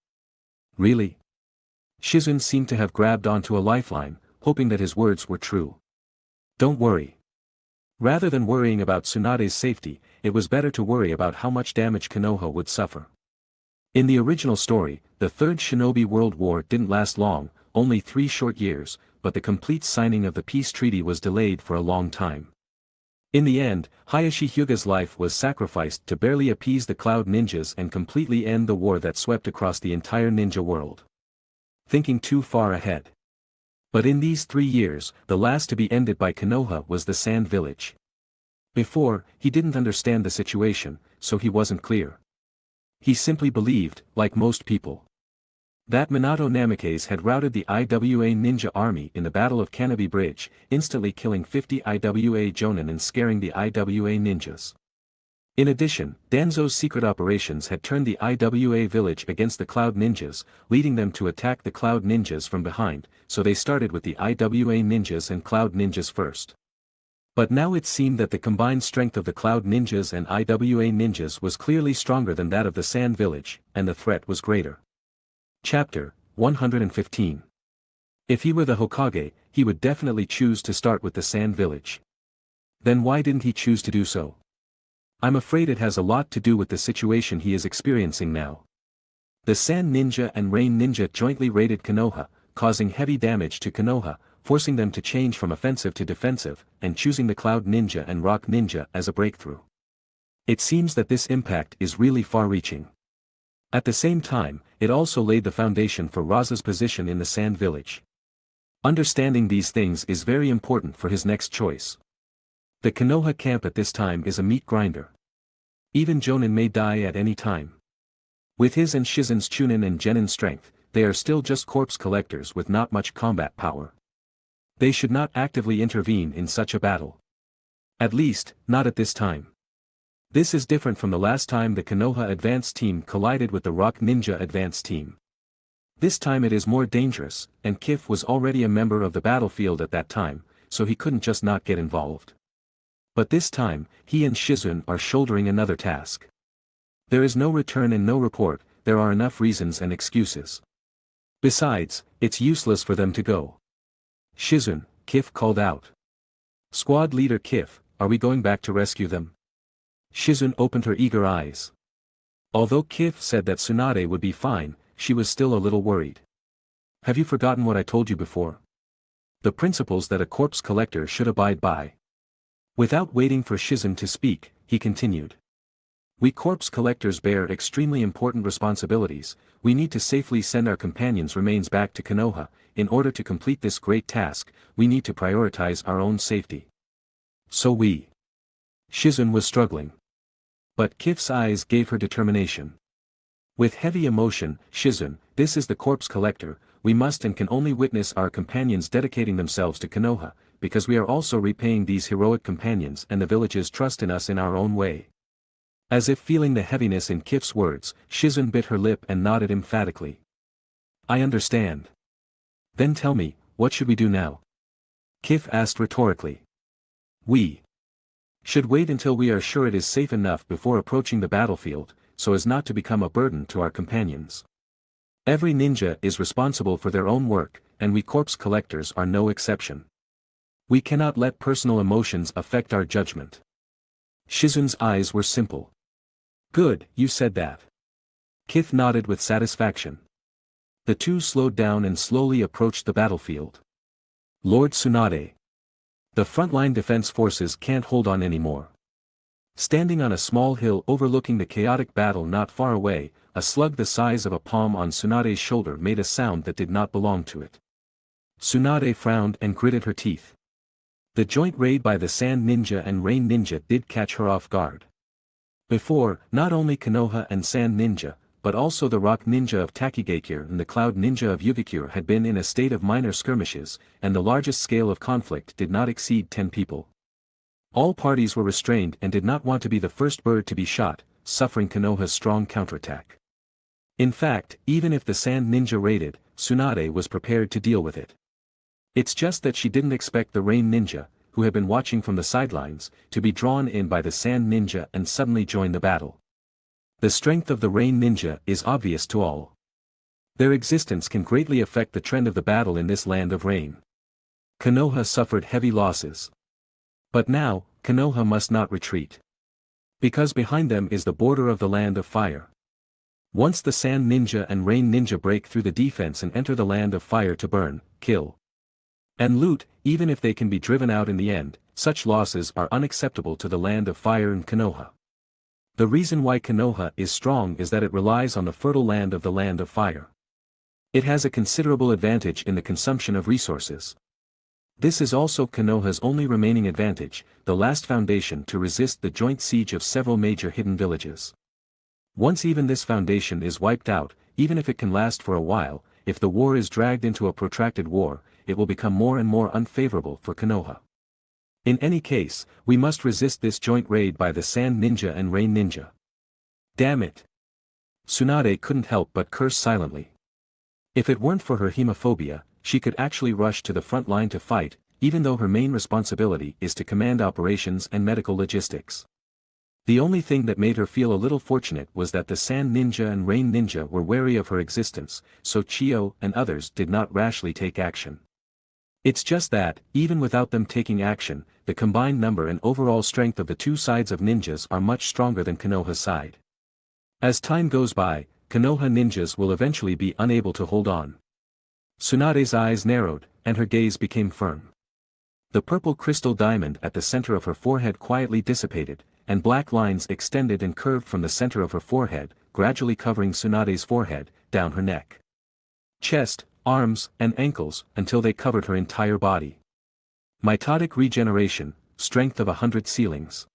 Really? Shizun seemed to have grabbed onto a lifeline, hoping that his words were true. Don't worry. Rather than worrying about Tsunade's safety, it was better to worry about how much damage Konoha would suffer. In the original story, the Third Shinobi World War didn't last long, only 3 short years, but the complete signing of the peace treaty was delayed for a long time. In the end, Hayashi Hyuga's life was sacrificed to barely appease the Cloud Ninjas and completely end the war that swept across the entire ninja world. Thinking too far ahead. But in these 3 years, the last to be ended by Konoha was the Sand Village. Before, he didn't understand the situation, so he wasn't clear. He simply believed, like most people, that Minato Namikaze had routed the IWA ninja army in the Battle of Kanabi Bridge, instantly killing 50 IWA jonin and scaring the IWA ninjas. In addition, Danzo's secret operations had turned the IWA village against the Cloud Ninjas, leading them to attack the Cloud Ninjas from behind, so they started with the IWA ninjas and Cloud Ninjas first. But now it seemed that the combined strength of the Cloud Ninjas and IWA ninjas was clearly stronger than that of the Sand Village, and the threat was greater. Chapter 115. If he were the Hokage, he would definitely choose to start with the Sand Village. Then why didn't he choose to do so? I'm afraid it has a lot to do with the situation he is experiencing now. The Sand Ninja and Rain Ninja jointly raided Konoha, causing heavy damage to Konoha, forcing them to change from offensive to defensive, and choosing the Cloud Ninja and Rock Ninja as a breakthrough. It seems that this impact is really far-reaching. At the same time, it also laid the foundation for Raza's position in the Sand Village. Understanding these things is very important for his next choice. The Konoha camp at this time is a meat grinder. Even jonin may die at any time. With his and Shizen's Chunin and Genin strength, they are still just corpse collectors with not much combat power. They should not actively intervene in such a battle. At least, not at this time. This is different from the last time the Konoha advance team collided with the Rock Ninja advance team. This time it is more dangerous, and Qifeng was already a member of the battlefield at that time, so he couldn't just not get involved. But this time, he and Shizen are shouldering another task. There is no return and no report, there are enough reasons and excuses. Besides, it's useless for them to go. Shizen, Qifeng called out. Squad leader Qifeng, are we going back to rescue them? Shizen opened her eager eyes. Although Qifeng said that Tsunade would be fine, she was still a little worried. Have you forgotten what I told you before? The principles that a corpse collector should abide by. Without waiting for Shizen to speak, he continued. We corpse collectors bear extremely important responsibilities. We need to safely send our companions' remains back to Konoha. In order to complete this great task, we need to prioritize our own safety. So we. Shizen was struggling. But Qifeng's eyes gave her determination. With heavy emotion, Shizen, this is the corpse collector, we must and can only witness our companions dedicating themselves to Konoha, because we are also repaying these heroic companions and the village's trust in us in our own way. As if feeling the heaviness in Qifeng's words, Shizen bit her lip and nodded emphatically. I understand. Then tell me, what should we do now? Qifeng asked rhetorically. We should wait until we are sure it is safe enough before approaching the battlefield, so as not to become a burden to our companions. Every ninja is responsible for their own work, and we corpse collectors are no exception. We cannot let personal emotions affect our judgment. Shizen's eyes were simple. Good, you said that. Qifeng nodded with satisfaction. The two slowed down and slowly approached the battlefield. Lord Tsunade. The frontline defense forces can't hold on anymore. Standing on a small hill overlooking the chaotic battle not far away, a slug the size of a palm on Tsunade's shoulder made a sound that did not belong to it. Tsunade frowned and gritted her teeth. The joint raid by the Sand Ninja and Rain Ninja did catch her off guard. Before, not only Konoha and Sand Ninja, but also the Rock Ninja of Tgthegood and the Cloud Ninja of Yugikure had been in a state of minor skirmishes, and the largest scale of conflict did not exceed 10 people. All parties were restrained and did not want to be the first bird to be shot, suffering Konoha's strong counterattack. In fact, even if the Sand Ninja raided, Tsunade was prepared to deal with it. It's just that she didn't expect the Rain Ninja, who had been watching from the sidelines, to be drawn in by the Sand Ninja and suddenly join the battle. The strength of the Rain Ninja is obvious to all. Their existence can greatly affect the trend of the battle in this land of rain. Konoha suffered heavy losses. But now, Konoha must not retreat. Because behind them is the border of the land of fire. Once the Sand Ninja and Rain Ninja break through the defense and enter the land of fire to burn, kill, and loot, even if they can be driven out in the end, such losses are unacceptable to the land of fire and Konoha. The reason why Konoha is strong is that it relies on the fertile land of the land of fire. It has a considerable advantage in the consumption of resources. This is also Konoha's only remaining advantage, the last foundation to resist the joint siege of several major hidden villages. Once even this foundation is wiped out, even if it can last for a while, if the war is dragged into a protracted war, it will become more and more unfavorable for Konoha. In any case, we must resist this joint raid by the Sand Ninja and Rain Ninja. Damn it! Tsunade couldn't help but curse silently. If it weren't for her hemophobia, she could actually rush to the front line to fight, even though her main responsibility is to command operations and medical logistics. The only thing that made her feel a little fortunate was that the Sand Ninja and Rain Ninja were wary of her existence, so Chiyo and others did not rashly take action. It's just that, even without them taking action, the combined number and overall strength of the two sides of ninjas are much stronger than Konoha's side. As time goes by, Konoha ninjas will eventually be unable to hold on. Tsunade's eyes narrowed, and her gaze became firm. The purple crystal diamond at the center of her forehead quietly dissipated, and black lines extended and curved from the center of her forehead, gradually covering Tsunade's forehead, down her neck, chest, arms, and ankles, until they covered her entire body. Mitotic regeneration, strength of 100 ceilings.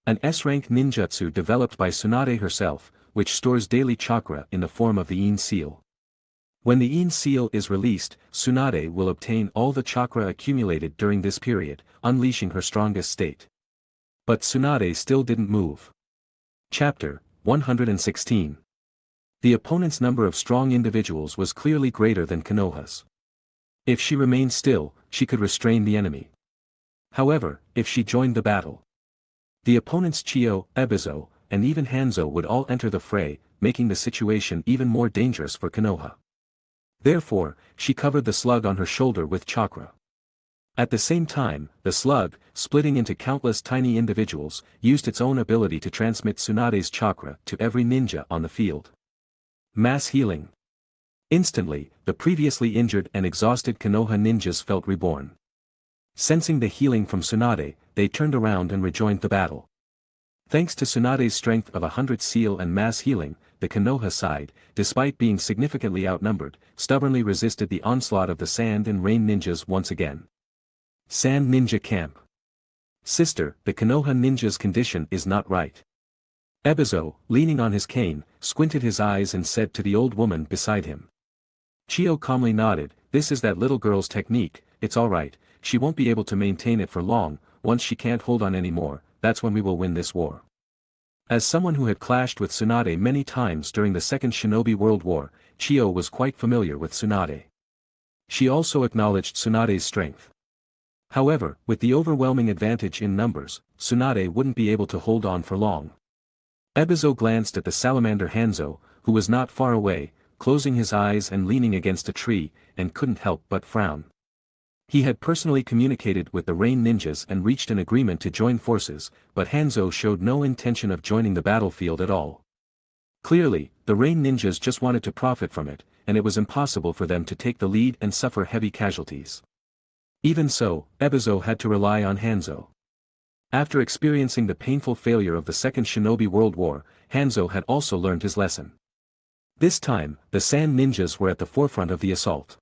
An S-rank ninjutsu developed by Tsunade herself, which stores daily chakra in the form of the In seal. When the In seal is released, Tsunade will obtain all the chakra accumulated during this period, unleashing her strongest state. But Tsunade still didn't move. Chapter 116. The opponent's number of strong individuals was clearly greater than Konoha's. If she remained still, she could restrain the enemy. However, if she joined the battle, the opponent's Chiyo, Ebizo, and even Hanzo would all enter the fray, making the situation even more dangerous for Konoha. Therefore, she covered the slug on her shoulder with chakra. At the same time, the slug, splitting into countless tiny individuals, used its own ability to transmit Tsunade's chakra to every ninja on the field. Mass healing. Instantly, the previously injured and exhausted Konoha ninjas felt reborn. Sensing the healing from Tsunade, they turned around and rejoined the battle. Thanks to Tsunade's strength of 100 seal and mass healing, the Konoha side, despite being significantly outnumbered, stubbornly resisted the onslaught of the Sand and Rain ninjas once again. Sand Ninja Camp. Sister, the Konoha ninja's condition is not right. Ebizo, leaning on his cane, squinted his eyes and said to the old woman beside him. Chiyo calmly nodded, "This is that little girl's technique, it's alright, she won't be able to maintain it for long, once she can't hold on anymore, that's when we will win this war." As someone who had clashed with Tsunade many times during the Second Shinobi World War, Chiyo was quite familiar with Tsunade. She also acknowledged Tsunade's strength. However, with the overwhelming advantage in numbers, Tsunade wouldn't be able to hold on for long. Ebizo glanced at the salamander Hanzo, who was not far away, closing his eyes and leaning against a tree, and couldn't help but frown. He had personally communicated with the Rain ninjas and reached an agreement to join forces, but Hanzo showed no intention of joining the battlefield at all. Clearly, the Rain ninjas just wanted to profit from it, and it was impossible for them to take the lead and suffer heavy casualties. Even so, Ebizo had to rely on Hanzo. After experiencing the painful failure of the Second Shinobi World War, Hanzo had also learned his lesson. This time, the Sand ninjas were at the forefront of the assault.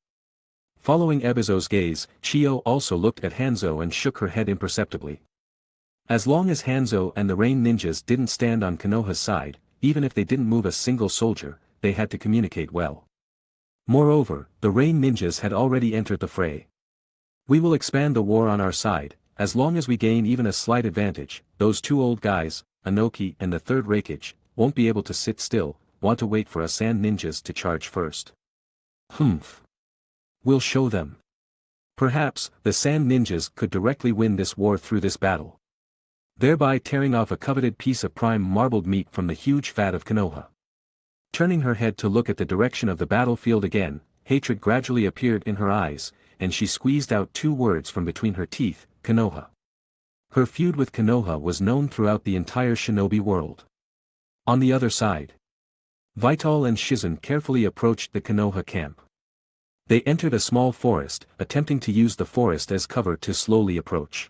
Following Ebizo's gaze, Chiyo also looked at Hanzo and shook her head imperceptibly. As long as Hanzo and the Rain ninjas didn't stand on Konoha's side, even if they didn't move a single soldier, they had to communicate well. Moreover, the Rain ninjas had already entered the fray. "We will expand the war on our side, as long as we gain even a slight advantage. Those two old guys, Anoki and the third Raikage, won't be able to sit still, want to wait for us Sand ninjas to charge first. Humph. We'll show them." Perhaps, the Sand ninjas could directly win this war through this battle, thereby tearing off a coveted piece of prime marbled meat from the huge fat of Konoha. Turning her head to look at the direction of the battlefield again, hatred gradually appeared in her eyes, and she squeezed out two words from between her teeth, Konoha. Her feud with Konoha was known throughout the entire shinobi world. On the other side, Vital and Shizun carefully approached the Konoha camp. They entered a small forest, attempting to use the forest as cover to slowly approach.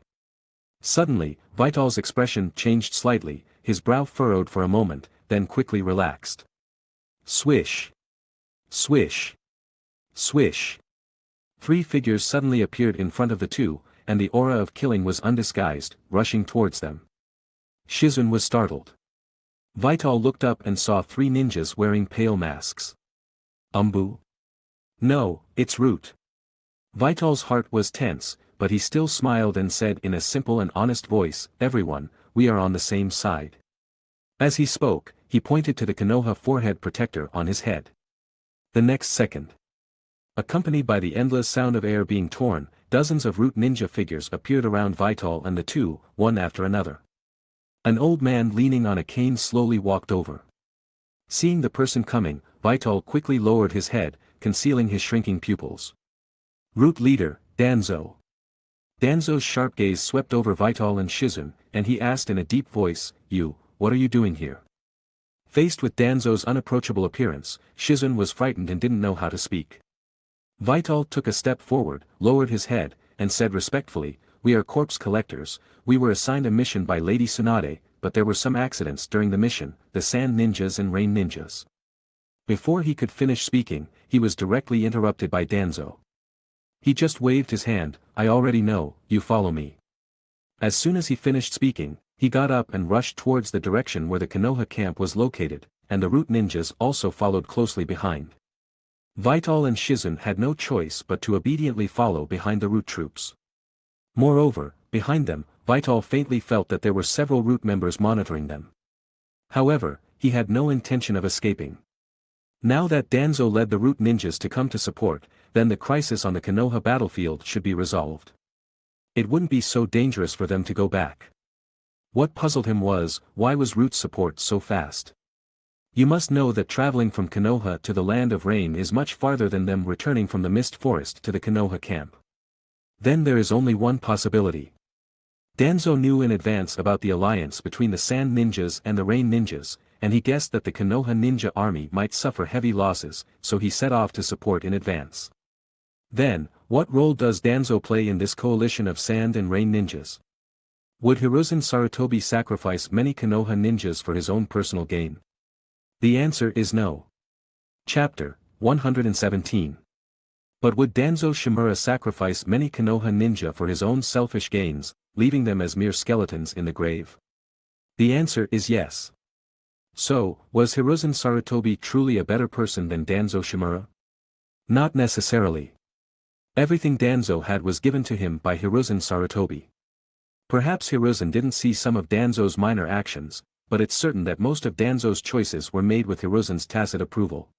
Suddenly, Vital's expression changed slightly, his brow furrowed for a moment, then quickly relaxed. Swish! Swish! Swish! Three figures suddenly appeared in front of the two, and the aura of killing was undisguised, rushing towards them. Shizun was startled. Vital looked up and saw three ninjas wearing pale masks. Umbu? No, it's Root. Vital's heart was tense, but he still smiled and said in a simple and honest voice, "Everyone, we are on the same side." As he spoke, he pointed to the Konoha forehead protector on his head. The next second, accompanied by the endless sound of air being torn, dozens of Root ninja figures appeared around Vital and the two, one after another. An old man leaning on a cane slowly walked over. Seeing the person coming, Vital quickly lowered his head, concealing his shrinking pupils. Root leader, Danzo. Danzo's sharp gaze swept over Vital and Shizun, and he asked in a deep voice, what are you doing here? Faced with Danzo's unapproachable appearance, Shizun was frightened and didn't know how to speak. Vital took a step forward, lowered his head, and said respectfully, "We are corpse collectors. We were assigned a mission by Lady Tsunade, but there were some accidents during the mission, the Sand Ninjas and Rain Ninjas." Before he could finish speaking, he was directly interrupted by Danzo. He just waved his hand, "I already know, you follow me." As soon as he finished speaking, he got up and rushed towards the direction where the Konoha camp was located, and the Root Ninjas also followed closely behind. Vital and Shizun had no choice but to obediently follow behind the Root troops. Moreover, behind them, Vital faintly felt that there were several Root members monitoring them. However, he had no intention of escaping. Now that Danzo led the Root Ninjas to come to support, then the crisis on the Konoha battlefield should be resolved. It wouldn't be so dangerous for them to go back. What puzzled him was, why was Root's support so fast? You must know that traveling from Konoha to the Land of Rain is much farther than them returning from the Mist Forest to the Konoha camp. Then there is only one possibility. Danzo knew in advance about the alliance between the Sand Ninjas and the Rain Ninjas, and he guessed that the Konoha ninja army might suffer heavy losses, so he set off to support in advance. Then, what role does Danzo play in this coalition of Sand and Rain Ninjas? Would Hiruzen Sarutobi sacrifice many Konoha ninjas for his own personal gain? The answer is no. Chapter 117. But would Danzo Shimura sacrifice many Konoha ninja for his own selfish gains, leaving them as mere skeletons in the grave? The answer is yes. So, was Hiruzen Sarutobi truly a better person than Danzo Shimura? Not necessarily. Everything Danzo had was given to him by Hiruzen Sarutobi. Perhaps Hiruzen didn't see some of Danzo's minor actions, but it's certain that most of Danzo's choices were made with Hiruzen's tacit approval.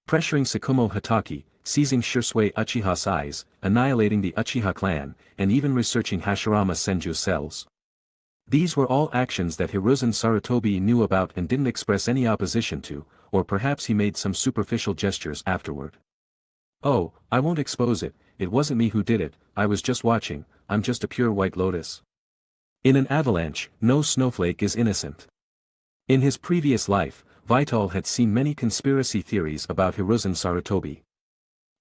Pressuring Sakumo Hatake, seizing Shisui Uchiha's eyes, annihilating the Uchiha clan, and even researching Hashirama Senju's cells. These were all actions that Hiruzen Sarutobi knew about and didn't express any opposition to, or perhaps he made some superficial gestures afterward. "Oh, I won't expose it, it wasn't me who did it, I was just watching, I'm just a pure white lotus." In an avalanche, no snowflake is innocent. In his previous life, Vital had seen many conspiracy theories about Hiruzen Sarutobi.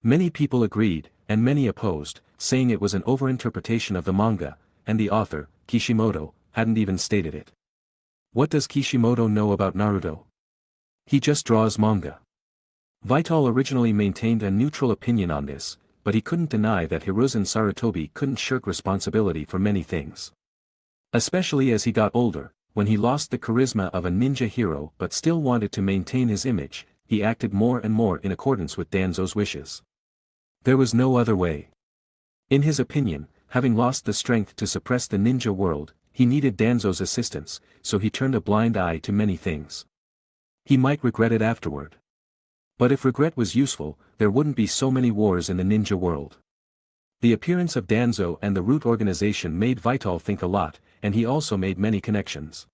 Many people agreed, and many opposed, saying it was an overinterpretation of the manga, and the author, Kishimoto, hadn't even stated it. What does Kishimoto know about Naruto? He just draws manga. Vital originally maintained a neutral opinion on this, but he couldn't deny that Hiruzen Sarutobi couldn't shirk responsibility for many things. Especially as he got older, when he lost the charisma of a ninja hero but still wanted to maintain his image, he acted more and more in accordance with Danzo's wishes. There was no other way. In his opinion, having lost the strength to suppress the ninja world, he needed Danzo's assistance, so he turned a blind eye to many things. He might regret it afterward. But if regret was useful, there wouldn't be so many wars in the ninja world. The appearance of Danzo and the Root organization made Vital think a lot, and he also made many connections.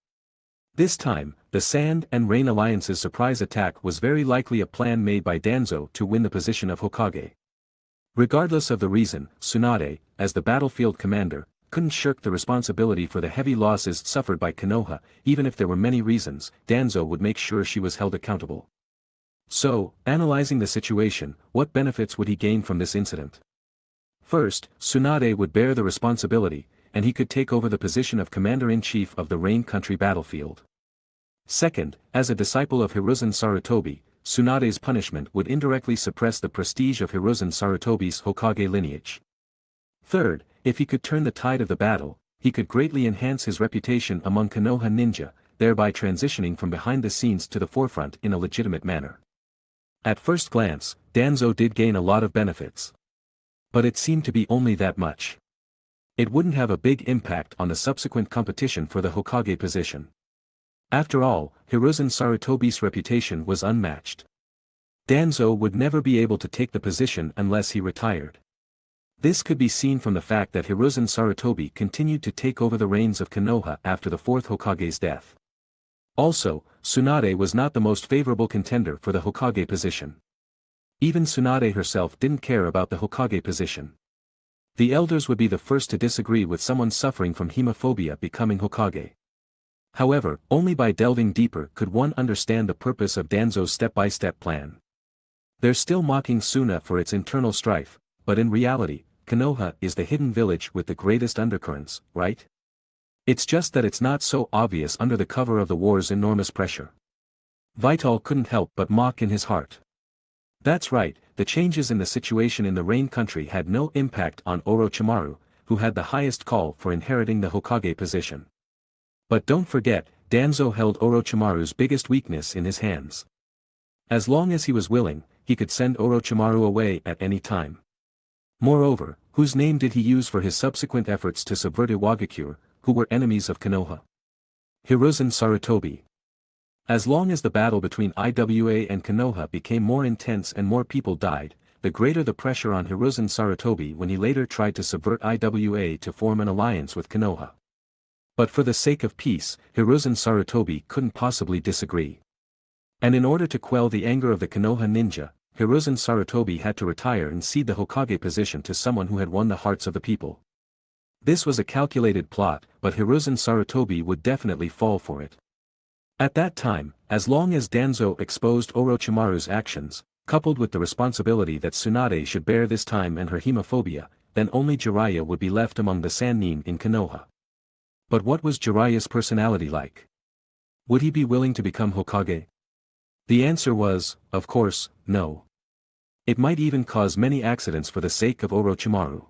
This time, the Sand and Rain Alliance's surprise attack was very likely a plan made by Danzo to win the position of Hokage. Regardless of the reason, Tsunade, as the battlefield commander, couldn't shirk the responsibility for the heavy losses suffered by Konoha. Even if there were many reasons, Danzo would make sure she was held accountable. So, analyzing the situation, what benefits would he gain from this incident? First, Tsunade would bear the responsibility, and he could take over the position of Commander-in-Chief of the Rain Country battlefield. Second, as a disciple of Hiruzen Sarutobi, Tsunade's punishment would indirectly suppress the prestige of Hiruzen Sarutobi's Hokage lineage. Third, if he could turn the tide of the battle, he could greatly enhance his reputation among Konoha ninja, thereby transitioning from behind the scenes to the forefront in a legitimate manner. At first glance, Danzo did gain a lot of benefits. But it seemed to be only that much. It wouldn't have a big impact on the subsequent competition for the Hokage position. After all, Hiruzen Sarutobi's reputation was unmatched. Danzo would never be able to take the position unless he retired. This could be seen from the fact that Hiruzen Sarutobi continued to take over the reins of Konoha after the fourth Hokage's death. Also, Tsunade was not the most favorable contender for the Hokage position. Even Tsunade herself didn't care about the Hokage position. The elders would be the first to disagree with someone suffering from hemophobia becoming Hokage. However, only by delving deeper could one understand the purpose of Danzo's step-by-step plan. They're still mocking Suna for its internal strife, but in reality, Konoha is the hidden village with the greatest undercurrents, right? It's just that it's not so obvious under the cover of the war's enormous pressure. Vital couldn't help but mock in his heart. That's right, the changes in the situation in the Rain Country had no impact on Orochimaru, who had the highest call for inheriting the Hokage position. But don't forget, Danzo held Orochimaru's biggest weakness in his hands. As long as he was willing, he could send Orochimaru away at any time. Moreover, whose name did he use for his subsequent efforts to subvert Iwagakure, who were enemies of Konoha? Hiruzen Sarutobi. As long as the battle between Iwa and Konoha became more intense and more people died, the greater the pressure on Hiruzen Sarutobi when he later tried to subvert Iwa to form an alliance with Konoha. But for the sake of peace, Hiruzen Sarutobi couldn't possibly disagree. And in order to quell the anger of the Konoha ninja, Hiruzen Sarutobi had to retire and cede the Hokage position to someone who had won the hearts of the people. This was a calculated plot, but Hiruzen Sarutobi would definitely fall for it. At that time, as long as Danzo exposed Orochimaru's actions, coupled with the responsibility that Tsunade should bear this time and her hemophobia, then only Jiraiya would be left among the Sannin in Konoha. But what was Jiraiya's personality like? Would he be willing to become Hokage? The answer was, of course, no. It might even cause many accidents for the sake of Orochimaru.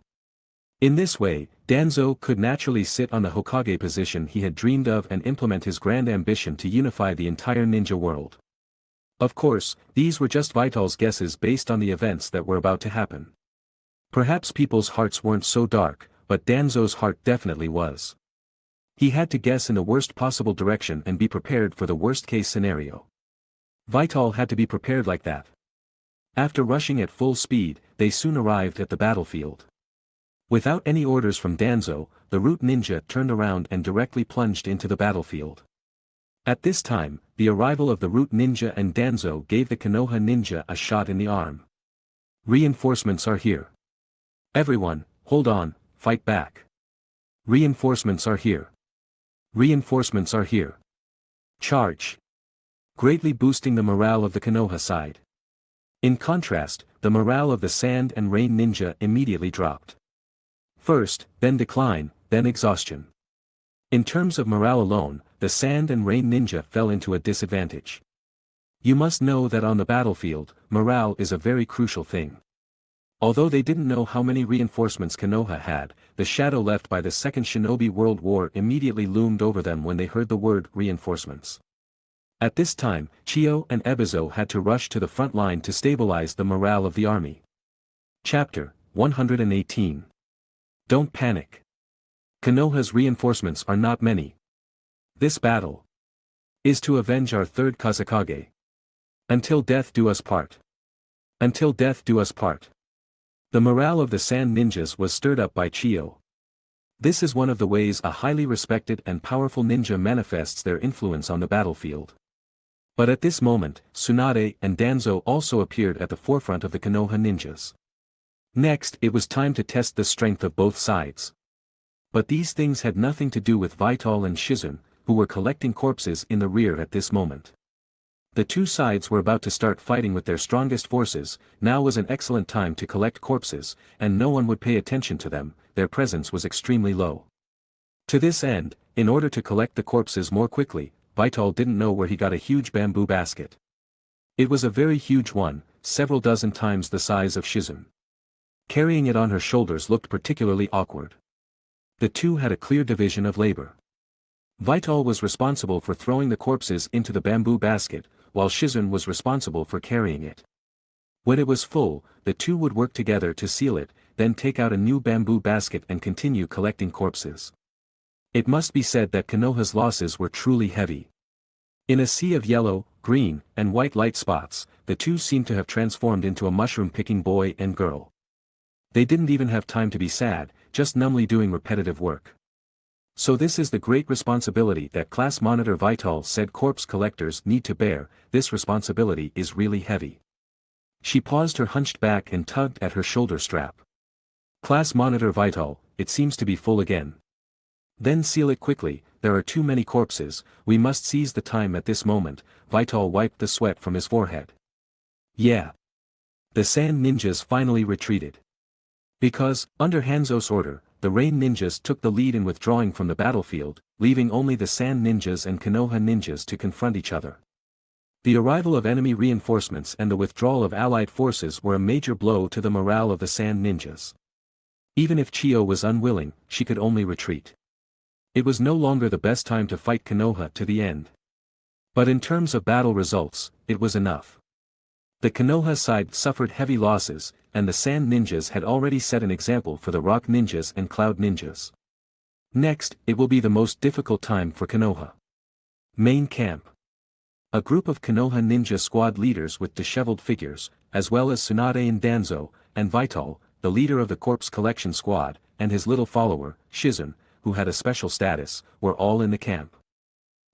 In this way, Danzo could naturally sit on the Hokage position he had dreamed of and implement his grand ambition to unify the entire ninja world. Of course, these were just Vital's guesses based on the events that were about to happen. Perhaps people's hearts weren't so dark, but Danzo's heart definitely was. He had to guess in the worst possible direction and be prepared for the worst-case scenario. Vital had to be prepared like that. After rushing at full speed, they soon arrived at the battlefield. Without any orders from Danzo, the Root Ninja turned around and directly plunged into the battlefield. At this time, the arrival of the Root Ninja and Danzo gave the Konoha Ninja a shot in the arm. Reinforcements are here. Everyone, hold on, fight back. Reinforcements are here. Reinforcements are here. Charge. Greatly boosting the morale of the Konoha side. In contrast, the morale of the Sand and Rain Ninja immediately dropped. First, then decline, then exhaustion. In terms of morale alone, the Sand and Rain Ninja fell into a disadvantage. You must know that on the battlefield, morale is a very crucial thing. Although they didn't know how many reinforcements Konoha had, the shadow left by the Second Shinobi World War immediately loomed over them when they heard the word reinforcements. At this time, Chiyo and Ebizo had to rush to the front line to stabilize the morale of the army. Chapter 118. Don't panic. Konoha's reinforcements are not many. This battle is to avenge our third Kazekage. Until death do us part. Until death do us part. The morale of the Sand Ninjas was stirred up by Chiyo. This is one of the ways a highly respected and powerful ninja manifests their influence on the battlefield. But at this moment, Tsunade and Danzo also appeared at the forefront of the Konoha ninjas. Next, it was time to test the strength of both sides. But these things had nothing to do with Vital and Shizun, who were collecting corpses in the rear at this moment. The two sides were about to start fighting with their strongest forces. Now was an excellent time to collect corpses, and no one would pay attention to them, their presence was extremely low. To this end, in order to collect the corpses more quickly, Vital didn't know where he got a huge bamboo basket. It was a very huge one, several dozen times the size of Shizun. Carrying it on her shoulders looked particularly awkward. The two had a clear division of labor. Vital was responsible for throwing the corpses into the bamboo basket, while Shizun was responsible for carrying it. When it was full, the two would work together to seal it, then take out a new bamboo basket and continue collecting corpses. It must be said that Konoha's losses were truly heavy. In a sea of yellow, green, and white light spots, the two seemed to have transformed into a mushroom-picking boy and girl. They didn't even have time to be sad, just numbly doing repetitive work. So this is the great responsibility that Class Monitor Vital said corpse collectors need to bear. This responsibility is really heavy. She paused her hunched back and tugged at her shoulder strap. Class monitor Vital, it seems to be full again. Then seal it quickly, there are too many corpses, we must seize the time at this moment. Vital wiped the sweat from his forehead. Yeah. The sand ninjas finally retreated. Because, under Hanzo's order, the rain ninjas took the lead in withdrawing from the battlefield, leaving only the sand ninjas and Konoha ninjas to confront each other. The arrival of enemy reinforcements and the withdrawal of allied forces were a major blow to the morale of the sand ninjas. Even if Chiyo was unwilling, she could only retreat. It was no longer the best time to fight Konoha to the end. But in terms of battle results, it was enough. The Konoha side suffered heavy losses, and the sand ninjas had already set an example for the rock ninjas and cloud ninjas. Next, it will be the most difficult time for Konoha. Main camp. A group of Konoha ninja squad leaders with disheveled figures, as well as Tsunade and Danzo, and Vital, the leader of the corpse collection squad, and his little follower, Shizun, who had a special status, were all in the camp.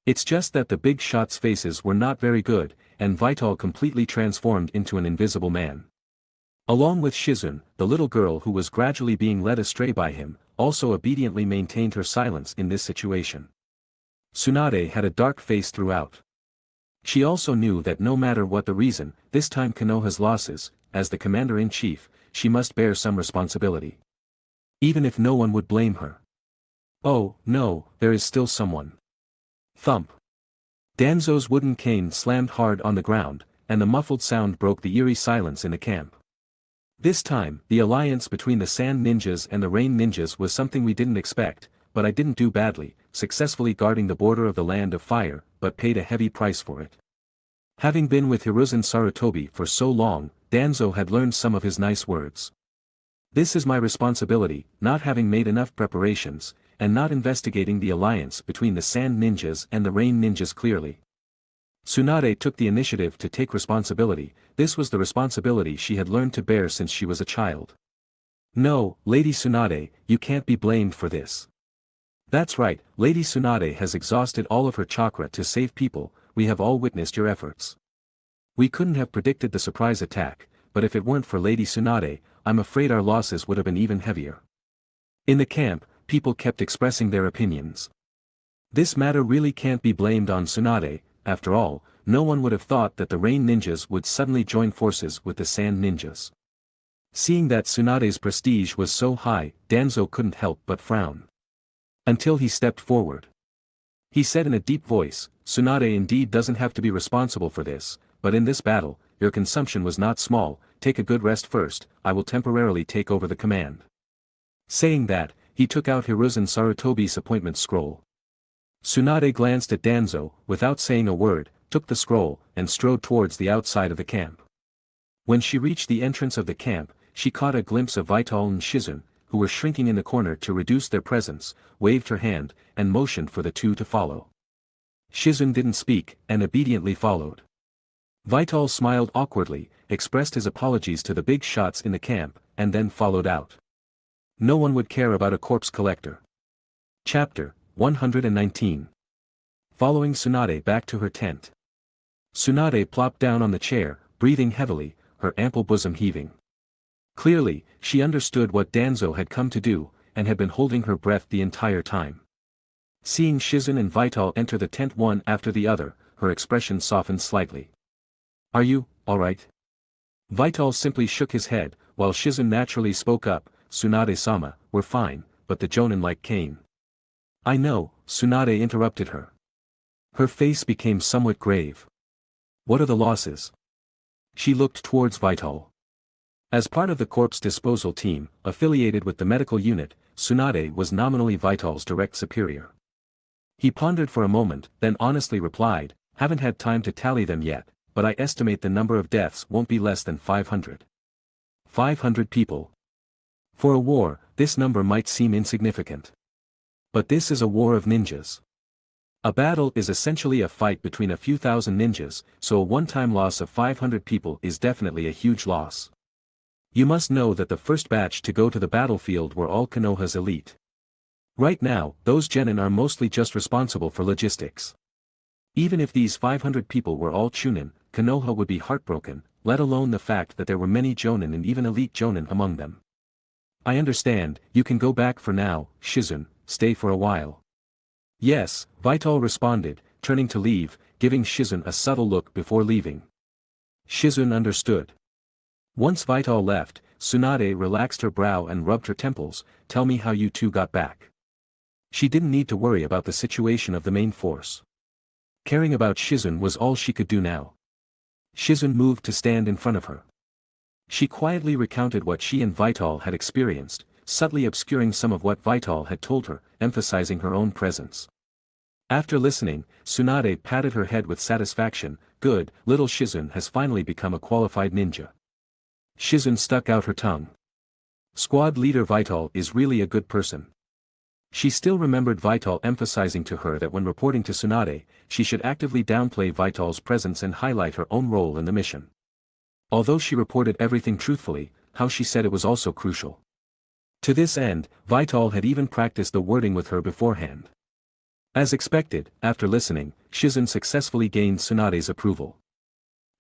It's just that the big shots' faces were not very good, and Vital completely transformed into an invisible man. Along with Shizun, the little girl who was gradually being led astray by him, also obediently maintained her silence in this situation. Tsunade had a dark face throughout. She also knew that no matter what the reason, this time Konoha's losses, as the commander-in-chief, she must bear some responsibility. Even if no one would blame her. Oh, no, there is still someone. Thump. Danzo's wooden cane slammed hard on the ground, and the muffled sound broke the eerie silence in the camp. This time, the alliance between the sand ninjas and the rain ninjas was something we didn't expect, but I didn't do badly, successfully guarding the border of the land of fire, but paid a heavy price for it. Having been with Hiruzen Sarutobi for so long, Danzo had learned some of his nice words. This is my responsibility, not having made enough preparations, and not investigating the alliance between the sand ninjas and the rain ninjas clearly. Tsunade took the initiative to take responsibility. This was the responsibility she had learned to bear since she was a child. No, Lady Tsunade, you can't be blamed for this. That's right, Lady Tsunade has exhausted all of her chakra to save people, we have all witnessed your efforts. We couldn't have predicted the surprise attack, but if it weren't for Lady Tsunade, I'm afraid our losses would have been even heavier. In the camp, people kept expressing their opinions. This matter really can't be blamed on Tsunade. After all, no one would have thought that the rain ninjas would suddenly join forces with the sand ninjas. Seeing that Tsunade's prestige was so high, Danzo couldn't help but frown. Until he stepped forward. He said in a deep voice, Tsunade indeed doesn't have to be responsible for this, but in this battle, your consumption was not small, take a good rest first, I will temporarily take over the command. Saying that, he took out Hiruzen Sarutobi's appointment scroll. Tsunade glanced at Danzo, without saying a word, took the scroll, and strode towards the outside of the camp. When she reached the entrance of the camp, she caught a glimpse of Vital and Shizun, who were shrinking in the corner to reduce their presence, waved her hand, and motioned for the two to follow. Shizun didn't speak, and obediently followed. Vital smiled awkwardly, expressed his apologies to the big shots in the camp, and then followed out. No one would care about a corpse collector. Chapter 119. Following Tsunade back to her tent. Tsunade plopped down on the chair, breathing heavily, her ample bosom heaving. Clearly, she understood what Danzo had come to do, and had been holding her breath the entire time. Seeing Shizun and Vital enter the tent one after the other, her expression softened slightly. Are you, alright? Vital simply shook his head, while Shizun naturally spoke up, Tsunade-sama, we're fine, but the jonin like Kane. I know, Tsunade interrupted her. Her face became somewhat grave. What are the losses? She looked towards Vital. As part of the corpse disposal team, affiliated with the medical unit, Tsunade was nominally Vital's direct superior. He pondered for a moment, then honestly replied, haven't had time to tally them yet, but I estimate the number of deaths won't be less than 500. 500 people. For a war, this number might seem insignificant. But this is a war of ninjas. A battle is essentially a fight between a few thousand ninjas, so a one-time loss of 500 people is definitely a huge loss. You must know that the first batch to go to the battlefield were all Konoha's elite. Right now, those genin are mostly just responsible for logistics. Even if these 500 people were all Chunin, Konoha would be heartbroken, let alone the fact that there were many jonin and even elite jonin among them. I understand, you can go back for now, Shizun, stay for a while. Yes, Vital responded, turning to leave, giving Shizun a subtle look before leaving. Shizun understood. Once Vital left, Tsunade relaxed her brow and rubbed her temples. Tell me how you two got back. She didn't need to worry about the situation of the main force. Caring about Shizun was all she could do now. Shizun moved to stand in front of her. She quietly recounted what she and Vital had experienced, subtly obscuring some of what Vital had told her, emphasizing her own presence. After listening, Tsunade patted her head with satisfaction. Good, little Shizun has finally become a qualified ninja. Shizun stuck out her tongue. Squad leader Vital is really a good person. She still remembered Vital emphasizing to her that when reporting to Tsunade, she should actively downplay Vital's presence and highlight her own role in the mission. Although she reported everything truthfully, how she said it was also crucial. To this end, Vital had even practiced the wording with her beforehand. As expected, after listening, Shizun successfully gained Tsunade's approval.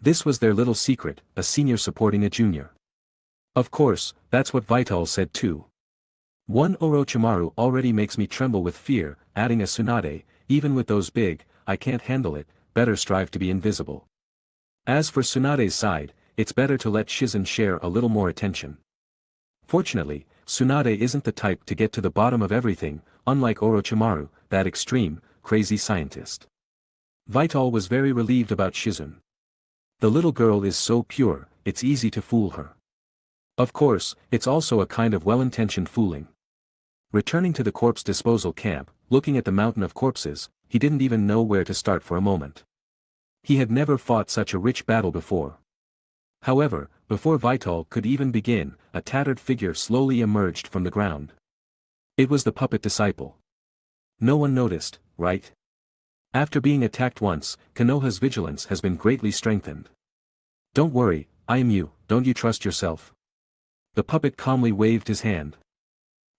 This was their little secret, a senior supporting a junior. Of course, that's what Vital said too. One Orochimaru already makes me tremble with fear, adding a Tsunade, even with those big, I can't handle it, better strive to be invisible. As for Tsunade's side, it's better to let Shizun share a little more attention. Fortunately, Tsunade isn't the type to get to the bottom of everything, unlike Orochimaru, that extreme, crazy scientist. Vital was very relieved about Shizun. The little girl is so pure, it's easy to fool her. Of course, it's also a kind of well-intentioned fooling. Returning to the corpse disposal camp, looking at the mountain of corpses, he didn't even know where to start for a moment. He had never fought such a rich battle before. However, before Vital could even begin, a tattered figure slowly emerged from the ground. It was the puppet disciple. No one noticed, right? After being attacked once, Konoha's vigilance has been greatly strengthened. Don't worry, I am you, don't you trust yourself? The puppet calmly waved his hand.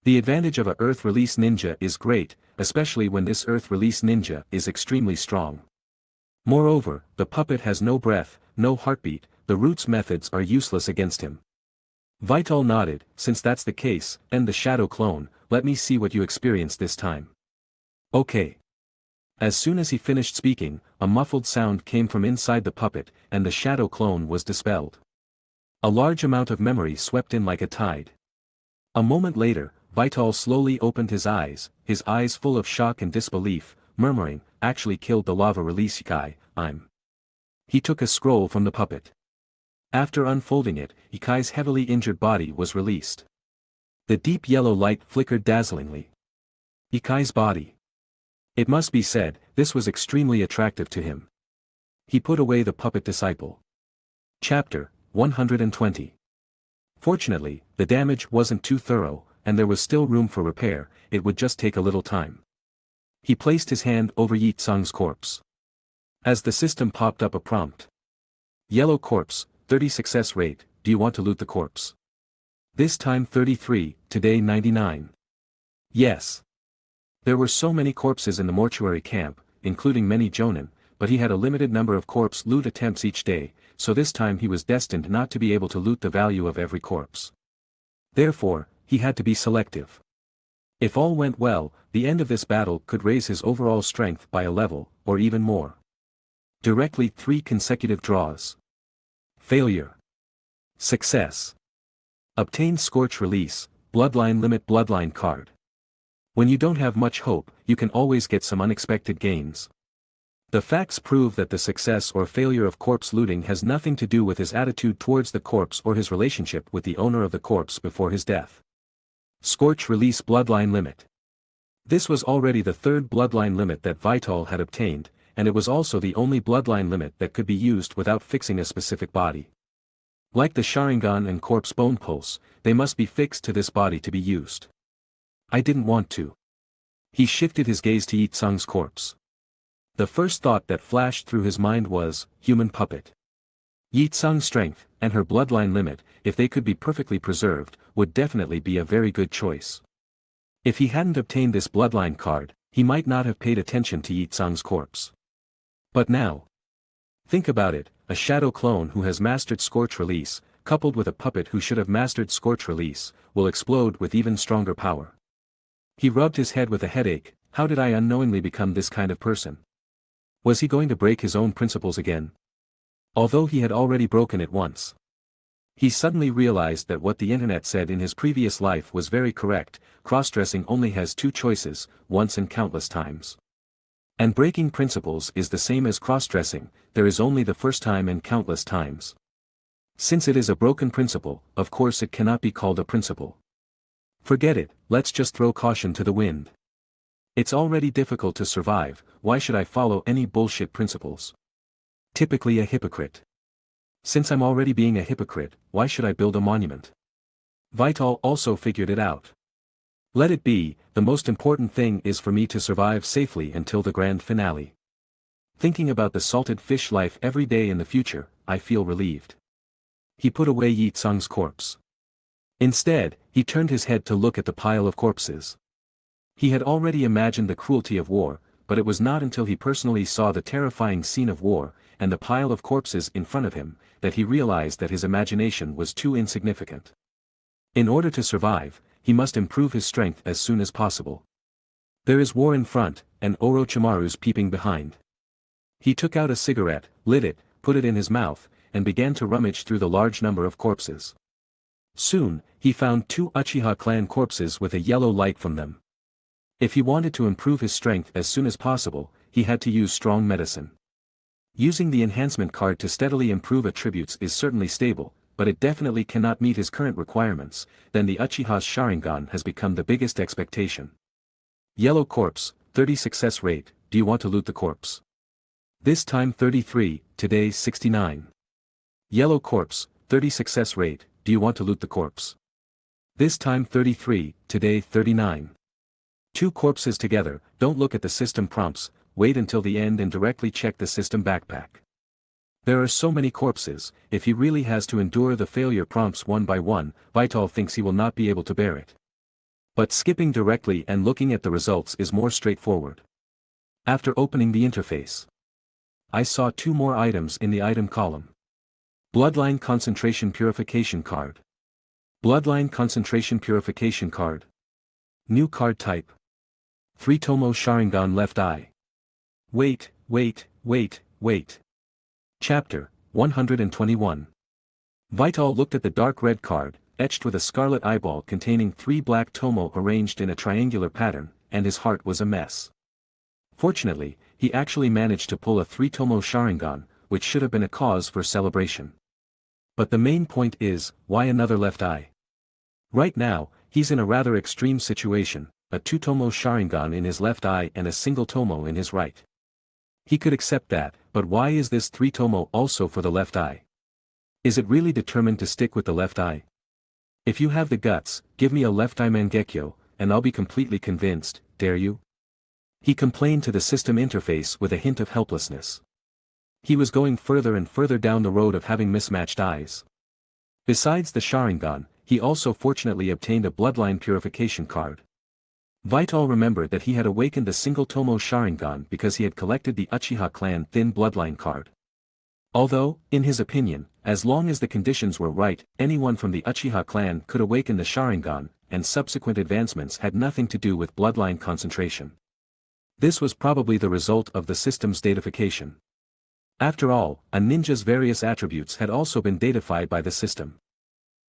The advantage of a Earth Release ninja is great, especially when this Earth Release ninja is extremely strong. Moreover, the puppet has no breath, no heartbeat, the Roots methods are useless against him. Vital nodded. Since that's the case, and the shadow clone, let me see what you experienced this time. Okay. As soon as he finished speaking, a muffled sound came from inside the puppet, and the shadow clone was dispelled. A large amount of memory swept in like a tide. A moment later, Vital slowly opened his eyes full of shock and disbelief, murmuring, actually killed the lava release guy, He took a scroll from the puppet. After unfolding it, Ikai's heavily injured body was released. The deep yellow light flickered dazzlingly. Ikai's body. It must be said, this was extremely attractive to him. He put away the puppet disciple. Chapter 120. Fortunately, the damage wasn't too thorough, and there was still room for repair, it would just take a little time. He placed his hand over Yi Tsung's corpse. As the system popped up a prompt. Yellow corpse, 30 success rate, do you want to loot the corpse? This time 33, today 99. Yes. There were so many corpses in the mortuary camp, including many jonin, but he had a limited number of corpse loot attempts each day, so this time he was destined not to be able to loot the value of every corpse. Therefore, he had to be selective. If all went well, the end of this battle could raise his overall strength by a level, or even more. Directly 3 consecutive draws. Failure. Success. Obtain Scorch Release, Bloodline Limit Bloodline card. When you don't have much hope, you can always get some unexpected gains. The facts prove that the success or failure of corpse looting has nothing to do with his attitude towards the corpse or his relationship with the owner of the corpse before his death. Scorch Release Bloodline Limit. This was already the 3rd bloodline limit that Vital had obtained, and it was also the only bloodline limit that could be used without fixing a specific body. Like the Sharingan and Corpse Bone Pulse, they must be fixed to this body to be used. I didn't want to. He shifted his gaze to Yi Tsung's corpse. The first thought that flashed through his mind was, human puppet. Yi Tsung's strength, and her bloodline limit, if they could be perfectly preserved, would definitely be a very good choice. If he hadn't obtained this bloodline card, he might not have paid attention to Yi Tsung's corpse. But now. Think about it, a shadow clone who has mastered Scorch Release, coupled with a puppet who should have mastered Scorch Release, will explode with even stronger power. He rubbed his head with a headache. How did I unknowingly become this kind of person? Was he going to break his own principles again? Although he had already broken it once. He suddenly realized that what the internet said in his previous life was very correct. Cross-dressing only has two choices, once and countless times. And breaking principles is the same as cross-dressing, there is only the first time and countless times. Since it is a broken principle, of course it cannot be called a principle. Forget it, let's just throw caution to the wind. It's already difficult to survive, why should I follow any bullshit principles? Typically a hypocrite. Since I'm already being a hypocrite, why should I build a monument? Vital also figured it out. Let it be, the most important thing is for me to survive safely until the grand finale. Thinking about the salted fish life every day in the future, I feel relieved. He put away Yi Tsung's corpse. Instead, he turned his head to look at the pile of corpses. He had already imagined the cruelty of war, but it was not until he personally saw the terrifying scene of war, and the pile of corpses in front of him, that he realized that his imagination was too insignificant. In order to survive, he must improve his strength as soon as possible. There is war in front, and Orochimaru's peeping behind. He took out a cigarette, lit it, put it in his mouth, and began to rummage through the large number of corpses. Soon, he found 2 Uchiha clan corpses with a yellow light from them. If he wanted to improve his strength as soon as possible, he had to use strong medicine. Using the enhancement card to steadily improve attributes is certainly stable, but it definitely cannot meet his current requirements, then the Uchiha's Sharingan has become the biggest expectation. Yellow corpse, 30 success rate, do you want to loot the corpse? This time 33, today 69. Yellow corpse, 30 success rate, do you want to loot the corpse? This time 33, today 39. 2 corpses together, don't look at the system prompts, wait until the end and directly check the system backpack. There are so many corpses, if he really has to endure the failure prompts one by one, Vital thinks he will not be able to bear it. But skipping directly and looking at the results is more straightforward. After opening the interface, I saw 2 more items in the item column. Bloodline Concentration Purification Card. Bloodline Concentration Purification Card. New card type. 3 Tomo Sharingan Left Eye. Wait. Chapter 121. Vital looked at the dark red card, etched with a scarlet eyeball containing 3 black tomo arranged in a triangular pattern, and his heart was a mess. Fortunately, he actually managed to pull a 3 Tomo Sharingan, which should have been a cause for celebration. But the main point is, why another left eye? Right now, he's in a rather extreme situation, a 2 Tomo Sharingan in his left eye and a single Tomo in his right. He could accept that, but why is this 3 Tomo also for the left eye? Is it really determined to stick with the left eye? If you have the guts, give me a left eye Mangekyo, and I'll be completely convinced, dare you? He complained to the system interface with a hint of helplessness. He was going further and further down the road of having mismatched eyes. Besides the Sharingan, he also fortunately obtained a bloodline purification card. Vital remembered that he had awakened the single Tomo Sharingan because he had collected the Uchiha clan thin bloodline card. Although, in his opinion, as long as the conditions were right, anyone from the Uchiha clan could awaken the Sharingan, and subsequent advancements had nothing to do with bloodline concentration. This was probably the result of the system's datafication. After all, a ninja's various attributes had also been datafied by the system.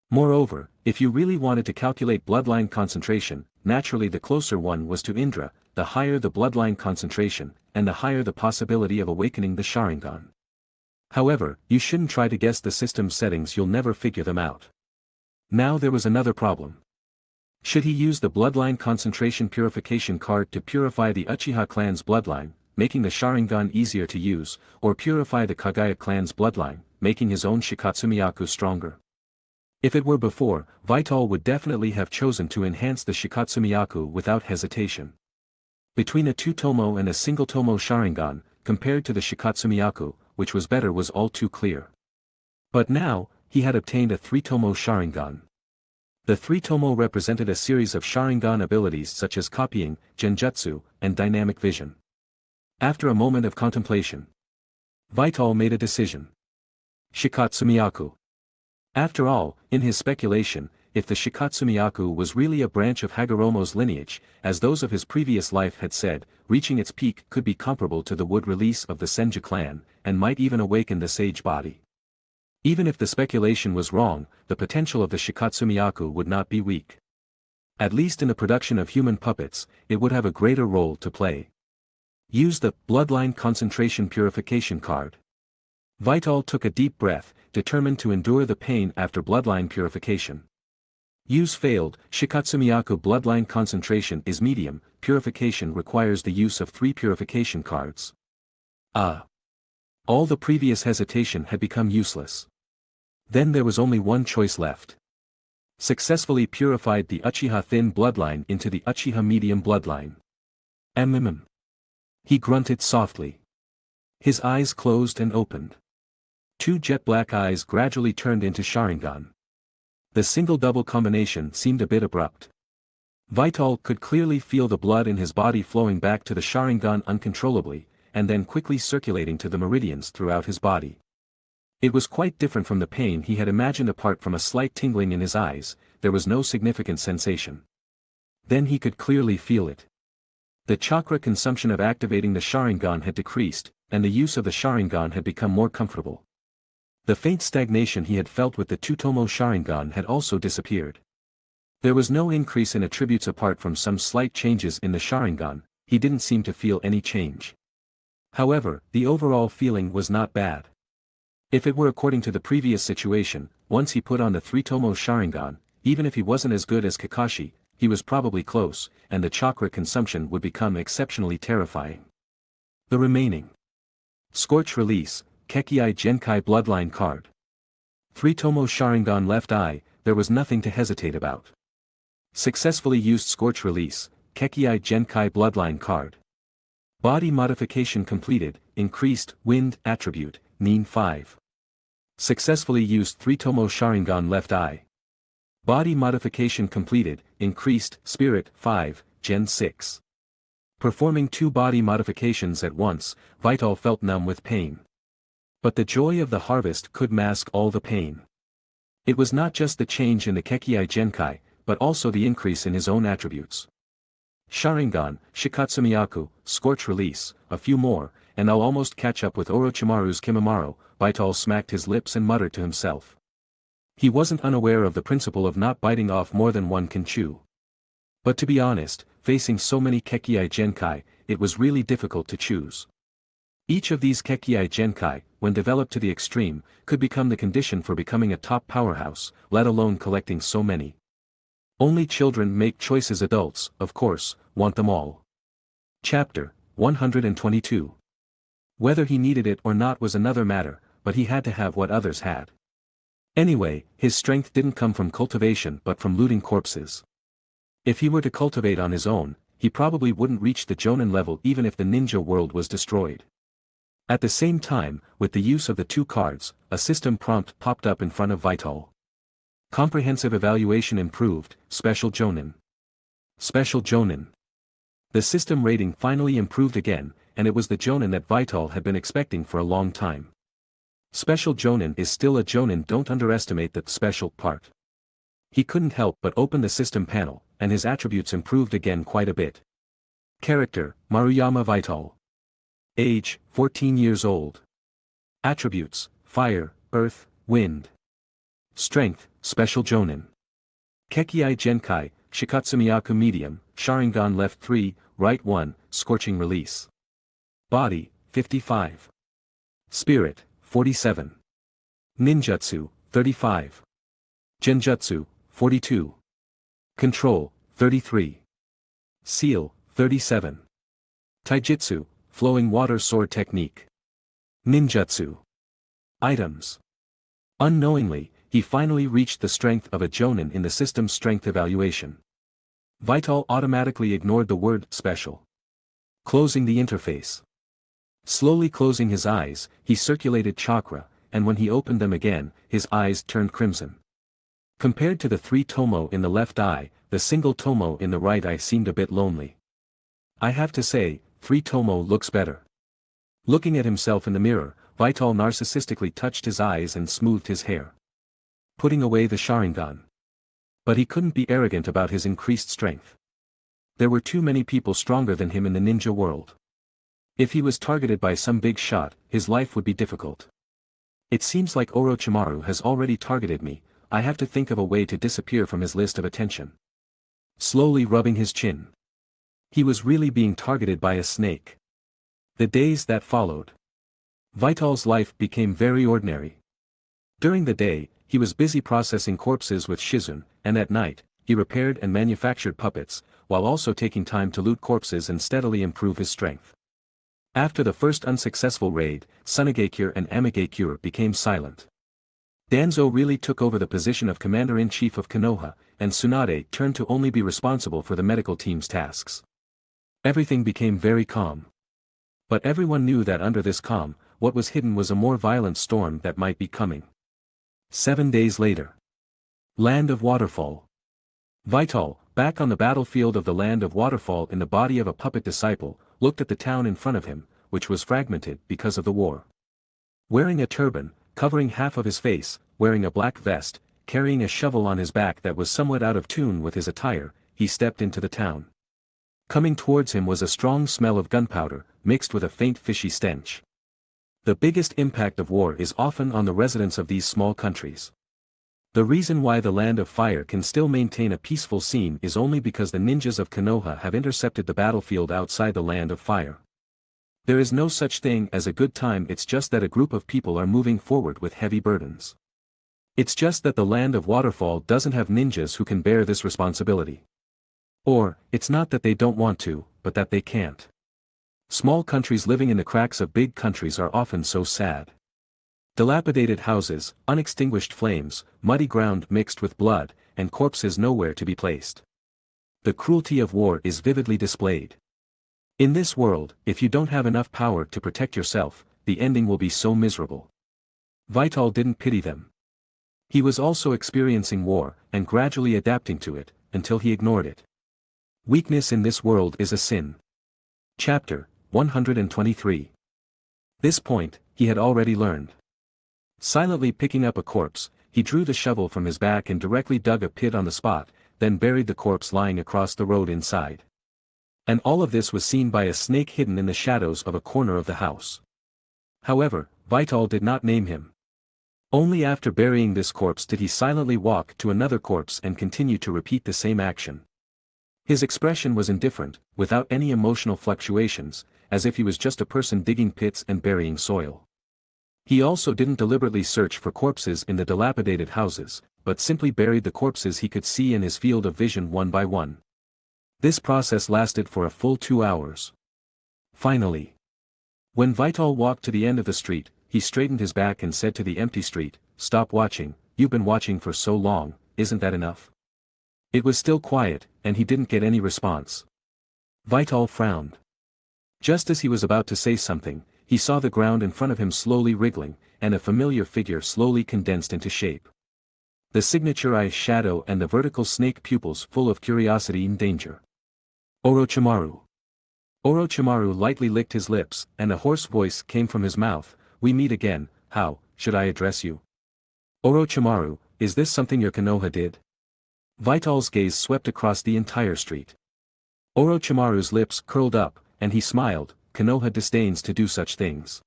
Moreover, if you really wanted to calculate bloodline concentration, naturally the closer one was to Indra, the higher the bloodline concentration, and the higher the possibility of awakening the Sharingan. However, you shouldn't try to guess the system's settings, you'll never figure them out. Now there was another problem. Should he use the bloodline concentration purification card to purify the Uchiha clan's bloodline, making the Sharingan easier to use, or purify the Kagaya clan's bloodline, making his own Shikatsumiyaku stronger? If it were before, Vital would definitely have chosen to enhance the Shikatsumiyaku without hesitation. Between a 2 Tomo and a single Tomo Sharingan, compared to the Shikatsumiyaku, which was better was all too clear. But now, he had obtained a 3 Tomo Sharingan. The 3 Tomo represented a series of Sharingan abilities such as copying, genjutsu, and dynamic vision. After a moment of contemplation, Vital made a decision. Shikatsumiyaku. After all, in his speculation, if the Shikatsumiyaku was really a branch of Hagoromo's lineage, as those of his previous life had said, reaching its peak could be comparable to the wood release of the Senju clan, and might even awaken the sage body. Even if the speculation was wrong, the potential of the Shikatsumiyaku would not be weak. At least in the production of human puppets, it would have a greater role to play. Use the Bloodline Concentration Purification card. Vital took a deep breath, determined to endure the pain after bloodline purification. Use failed. Shikatsumiyaku bloodline concentration is medium, purification requires the use of 3 purification cards. All the previous hesitation had become useless. Then there was only one choice left. Successfully purified the Uchiha thin bloodline into the Uchiha medium bloodline. He grunted softly. His eyes closed and opened. 2 jet-black eyes gradually turned into Sharingan. The single-double combination seemed a bit abrupt. Vital could clearly feel the blood in his body flowing back to the Sharingan uncontrollably, and then quickly circulating to the meridians throughout his body. It was quite different from the pain he had imagined. Apart from a slight tingling in his eyes, there was no significant sensation. Then he could clearly feel it. The chakra consumption of activating the Sharingan had decreased, and the use of the Sharingan had become more comfortable. The faint stagnation he had felt with the Tsutomu Sharingan had also disappeared. There was no increase in attributes apart from some slight changes in the Sharingan. He didn't seem to feel any change. However, the overall feeling was not bad. If it were according to the previous situation, once he put on the 3-tomo Sharingan, even if he wasn't as good as Kakashi, he was probably close, and the chakra consumption would become exceptionally terrifying. The remaining Scorch Release, Kekkei Genkai Bloodline card. 3-tomo Sharingan left eye, there was nothing to hesitate about. Successfully used Scorch Release, Kekkei Genkai Bloodline card. Body modification completed, increased Wind attribute, Nin 5. Successfully used 3-tomo Sharingan left eye. Body modification completed, increased Spirit 5, Gen 6. Performing 2 body modifications at once, Vital felt numb with pain. But the joy of the harvest could mask all the pain. It was not just the change in the Kekkei Genkai, but also the increase in his own attributes. Sharingan, Shikatsumiyaku, Scorch Release, a few more, and I'll almost catch up with Orochimaru's Kimimaro. Vital smacked his lips and muttered to himself. He wasn't unaware of the principle of not biting off more than one can chew. But to be honest, facing so many Kekkei Genkai, it was really difficult to choose. Each of these Kekkei Genkai, when developed to the extreme, could become the condition for becoming a top powerhouse, let alone collecting so many. Only children make choices. Adults, of course, want them all. Chapter 122. Whether he needed it or not was another matter, but he had to have what others had. Anyway, his strength didn't come from cultivation but from looting corpses. If he were to cultivate on his own, he probably wouldn't reach the jonin level even if the ninja world was destroyed. At the same time, with the use of the 2 cards, a system prompt popped up in front of Vital. Comprehensive evaluation improved, Special Jonin. Special Jonin. The system rating finally improved again, and it was the Jonin that Vital had been expecting for a long time. Special Jonin is still a Jonin. Don't underestimate that special part. He couldn't help but open the system panel, and his attributes improved again quite a bit. Character, Maruyama Vital. Age, 14 years old. Attributes, Fire, Earth, Wind. Strength, Special Jonin. Kekkei Genkai, Shikatsumiyaku medium, Sharingan left 3, right 1, Scorching Release. Body, 55. Spirit, 47. Ninjutsu, 35. Genjutsu, 42. Control, 33. Seal, 37. Taijutsu, Flowing Water Sword Technique. Ninjutsu. Items. Unknowingly, he finally reached the strength of a jonin in the system's strength evaluation. Vital automatically ignored the word special. Closing the interface. Slowly closing his eyes, he circulated chakra, and when he opened them again, his eyes turned crimson. Compared to the 3-tomo in the left eye, the single tomo in the right eye seemed a bit lonely. I have to say, 3-tomo looks better. Looking at himself in the mirror, Vital narcissistically touched his eyes and smoothed his hair. putting away the Sharingan. But he couldn't be arrogant about his increased strength. There were too many people stronger than him in the ninja world. If he was targeted by some big shot, his life would be difficult. It seems like Orochimaru has already targeted me, I have to think of a way to disappear from his list of attention. Slowly rubbing his chin. He was really being targeted by a snake. The days that followed. Vital's life became very ordinary. During the day, he was busy processing corpses with Shizun, and at night, he repaired and manufactured puppets, while also taking time to loot corpses and steadily improve his strength. After the first unsuccessful raid, Tsunegekure and Amegekure became silent. Danzo really took over the position of Commander-in-Chief of Konoha, and Tsunade turned to only be responsible for the medical team's tasks. Everything became very calm. But everyone knew that under this calm, what was hidden was a more violent storm that might be coming. 7 days later. Land of Waterfall. Vital, back on the battlefield of the Land of Waterfall in the body of a puppet disciple, looked at the town in front of him, which was fragmented because of the war. Wearing a turban, covering half of his face, wearing a black vest, carrying a shovel on his back that was somewhat out of tune with his attire, he stepped into the town. Coming towards him was a strong smell of gunpowder, mixed with a faint fishy stench. The biggest impact of war is often on the residents of these small countries. The reason why the Land of Fire can still maintain a peaceful scene is only because the ninjas of Konoha have intercepted the battlefield outside the Land of Fire. There is no such thing as a good time, it's just that a group of people are moving forward with heavy burdens. It's just that the Land of Waterfall doesn't have ninjas who can bear this responsibility. Or, it's not that they don't want to, but that they can't. Small countries living in the cracks of big countries are often so sad. Dilapidated houses, unextinguished flames, muddy ground mixed with blood, and corpses nowhere to be placed. The cruelty of war is vividly displayed. In this world, if you don't have enough power to protect yourself, the ending will be so miserable. Vital didn't pity them. He was also experiencing war, and gradually adapting to it, until he ignored it. Weakness in this world is a sin. Chapter 123. This point, he had already learned. Silently picking up a corpse, he drew the shovel from his back and directly dug a pit on the spot, then buried the corpse lying across the road inside. And all of this was seen by a snake hidden in the shadows of a corner of the house. However, Vital did not name him. Only after burying this corpse did he silently walk to another corpse and continue to repeat the same action. His expression was indifferent, without any emotional fluctuations, as if he was just a person digging pits and burying soil. He also didn't deliberately search for corpses in the dilapidated houses, but simply buried the corpses he could see in his field of vision one by one. This process lasted for a full 2 hours. Finally, when Vital walked to the end of the street, he straightened his back and said to the empty street, "Stop watching, you've been watching for so long, isn't that enough?" It was still quiet, and he didn't get any response. Vital frowned. Just as he was about to say something, he saw the ground in front of him slowly wriggling, and a familiar figure slowly condensed into shape. The signature eye shadow and the vertical snake pupils full of curiosity and danger. Orochimaru. Orochimaru lightly licked his lips, and a hoarse voice came from his mouth, "We meet again, how should I address you?" Orochimaru, is this something your Konoha did? Vital's gaze swept across the entire street. Orochimaru's lips curled up, and he smiled, "Konoha disdains to do such things."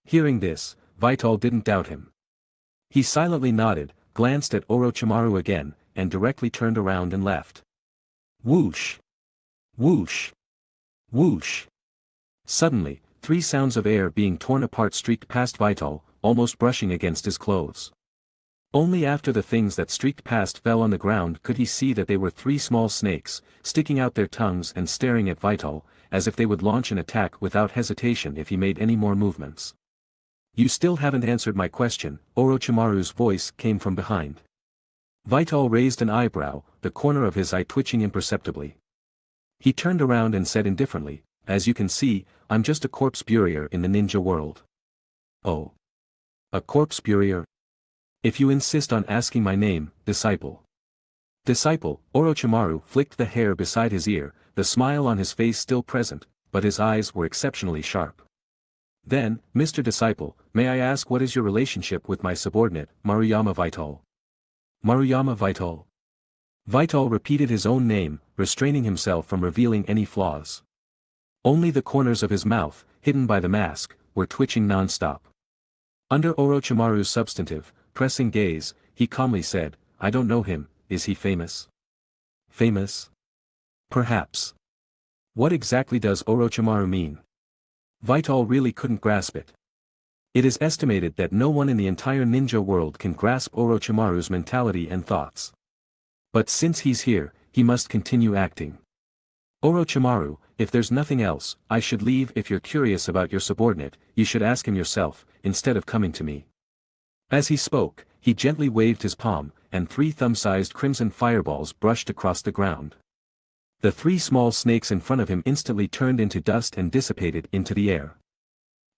Hearing this, Vital didn't doubt him. He silently nodded, glanced at Orochimaru again, and directly turned around and left. Whoosh! Whoosh! Whoosh! Suddenly, 3 sounds of air being torn apart streaked past Vital, almost brushing against his clothes. Only after the things that streaked past fell on the ground could he see that they were 3 small snakes, sticking out their tongues and staring at Vital, as if they would launch an attack without hesitation if he made any more movements. "You still haven't answered my question," Orochimaru's voice came from behind. Vital raised an eyebrow, the corner of his eye twitching imperceptibly. He turned around and said indifferently, "As you can see, I'm just a corpse burier in the ninja world." "Oh. A corpse burier? If you insist on asking my name, disciple." Disciple, Orochimaru flicked the hair beside his ear, the smile on his face still present, but his eyes were exceptionally sharp. "Then, Mr. Disciple, may I ask what is your relationship with my subordinate, Maruyama Vital?" Maruyama Vital. Vital repeated his own name, restraining himself from revealing any flaws. Only the corners of his mouth, hidden by the mask, were twitching non-stop. Under Orochimaru's substantive, pressing gaze, he calmly said, "I don't know him, is he famous?" Famous? Perhaps. What exactly does Orochimaru mean? Vital really couldn't grasp it. It is estimated that no one in the entire ninja world can grasp Orochimaru's mentality and thoughts. But since he's here, he must continue acting. Orochimaru, if there's nothing else, I should leave. If you're curious about your subordinate, you should ask him yourself, instead of coming to me. As he spoke, he gently waved his palm, and 3 thumb-sized crimson fireballs brushed across the ground. The 3 small snakes in front of him instantly turned into dust and dissipated into the air.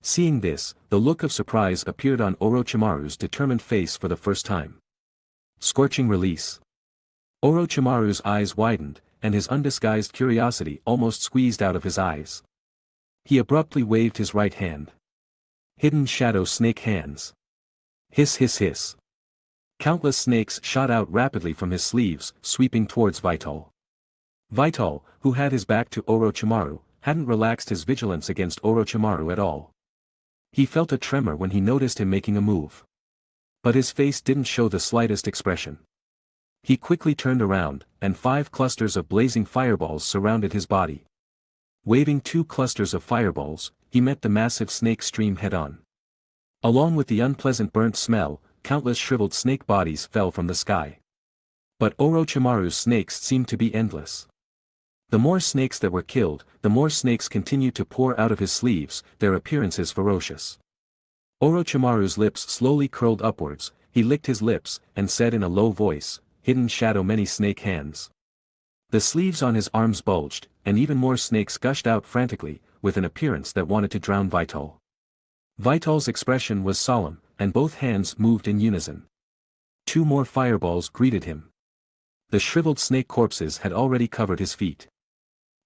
Seeing this, the look of surprise appeared on Orochimaru's determined face for the first time. Scorching release. Orochimaru's eyes widened, and his undisguised curiosity almost squeezed out of his eyes. He abruptly waved his right hand. Hidden shadow snake hands. Hiss hiss hiss. Countless snakes shot out rapidly from his sleeves, sweeping towards Vital. Vital, who had his back to Orochimaru, hadn't relaxed his vigilance against Orochimaru at all. He felt a tremor when he noticed him making a move. But his face didn't show the slightest expression. He quickly turned around, and 5 clusters of blazing fireballs surrounded his body. Waving 2 clusters of fireballs, he met the massive snake stream head-on. Along with the unpleasant burnt smell, countless shriveled snake bodies fell from the sky. But Orochimaru's snakes seemed to be endless. The more snakes that were killed, the more snakes continued to pour out of his sleeves, their appearances ferocious. Orochimaru's lips slowly curled upwards, he licked his lips, and said in a low voice, "Hidden shadow many snake hands." The sleeves on his arms bulged, and even more snakes gushed out frantically, with an appearance that wanted to drown Vital. Vital's expression was solemn, and both hands moved in unison. 2 more fireballs greeted him. The shriveled snake corpses had already covered his feet.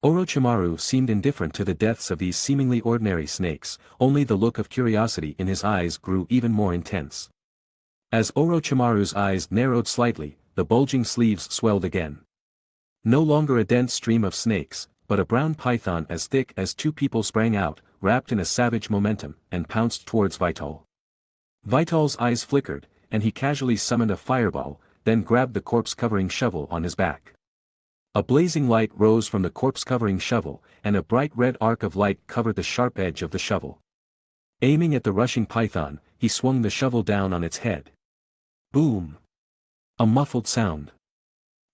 Orochimaru seemed indifferent to the deaths of these seemingly ordinary snakes, only the look of curiosity in his eyes grew even more intense. As Orochimaru's eyes narrowed slightly, the bulging sleeves swelled again. No longer a dense stream of snakes, but a brown python as thick as 2 people sprang out, wrapped in a savage momentum, and pounced towards Vital. Vital's eyes flickered, and he casually summoned a fireball, then grabbed the corpse-covering shovel on his back. A blazing light rose from the corpse-covering shovel, and a bright red arc of light covered the sharp edge of the shovel. Aiming at the rushing python, he swung the shovel down on its head. Boom! A muffled sound.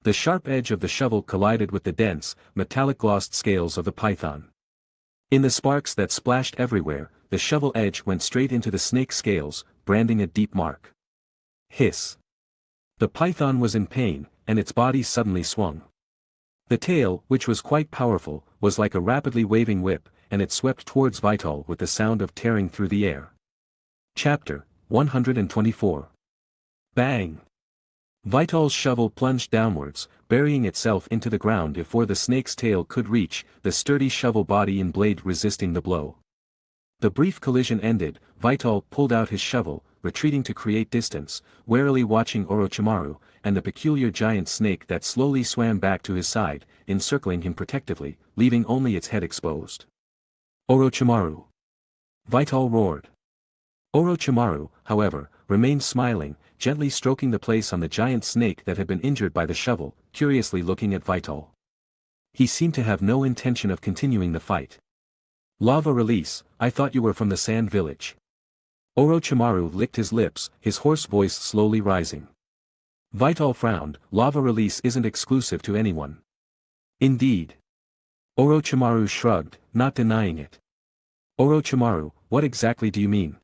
The sharp edge of the shovel collided with the dense, metallic-glossed scales of the python. In the sparks that splashed everywhere, the shovel edge went straight into the snake's scales, branding a deep mark. Hiss. The python was in pain, and its body suddenly swung. The tail, which was quite powerful, was like a rapidly waving whip, and it swept towards Vital with the sound of tearing through the air. Chapter 124. Bang! Vital's shovel plunged downwards, burying itself into the ground before the snake's tail could reach, the sturdy shovel body and blade resisting the blow. The brief collision ended, Vital pulled out his shovel, retreating to create distance, warily watching Orochimaru, and the peculiar giant snake that slowly swam back to his side, encircling him protectively, leaving only its head exposed. Orochimaru! Vital roared. Orochimaru, however, remained smiling, gently stroking the place on the giant snake that had been injured by the shovel, curiously looking at Vital. He seemed to have no intention of continuing the fight. Lava release, I thought you were from the Sand Village. Orochimaru licked his lips, his hoarse voice slowly rising. Vital frowned, lava release isn't exclusive to anyone. Indeed. Orochimaru shrugged, not denying it. Orochimaru, what exactly do you mean?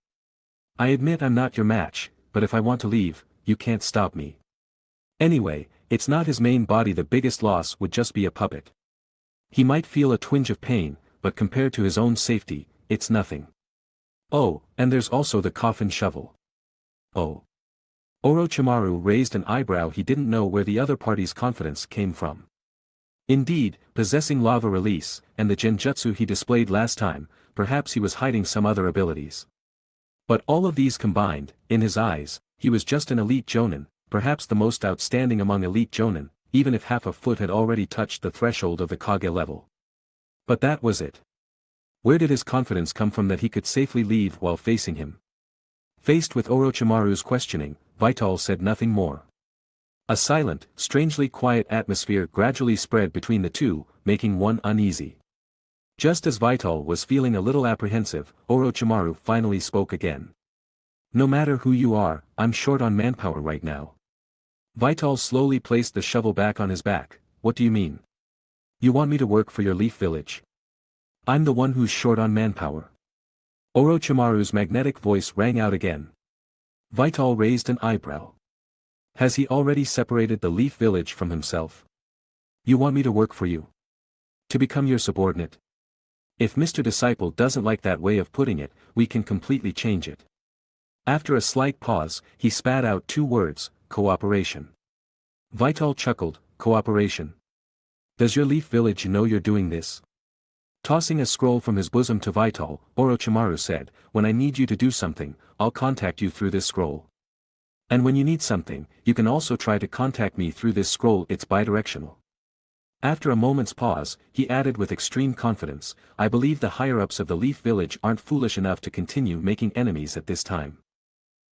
I admit I'm not your match, but if I want to leave, you can't stop me. Anyway, it's not his main body. The biggest loss would just be a puppet. He might feel a twinge of pain, but compared to his own safety, it's nothing. Oh, and there's also the coffin shovel. Oh. Orochimaru raised an eyebrow. He didn't know where the other party's confidence came from. Indeed, possessing lava release, and the genjutsu he displayed last time, perhaps he was hiding some other abilities. But all of these combined, in his eyes, he was just an elite jonin, perhaps the most outstanding among elite jonin, even if half a foot had already touched the threshold of the Kage level. But that was it. Where did his confidence come from that he could safely leave while facing him? Faced with Orochimaru's questioning, Vital said nothing more. A silent, strangely quiet atmosphere gradually spread between the two, making one uneasy. Just as Vital was feeling a little apprehensive, Orochimaru finally spoke again. No matter who you are, I'm short on manpower right now. Vital slowly placed the shovel back on his back. What do you mean? You want me to work for your Leaf Village? I'm the one who's short on manpower. Orochimaru's magnetic voice rang out again. Vital raised an eyebrow. Has he already separated the Leaf Village from himself? You want me to work for you? To become your subordinate? If Mr. Disciple doesn't like that way of putting it, we can completely change it. After a slight pause, he spat out two words, cooperation. Vital chuckled, cooperation. Does your Leaf Village know you're doing this? Tossing a scroll from his bosom to Vital, Orochimaru said, when I need you to do something, I'll contact you through this scroll. And when you need something, you can also try to contact me through this scroll. It's bidirectional. After a moment's pause, he added with extreme confidence, I believe the higher-ups of the Leaf Village aren't foolish enough to continue making enemies at this time.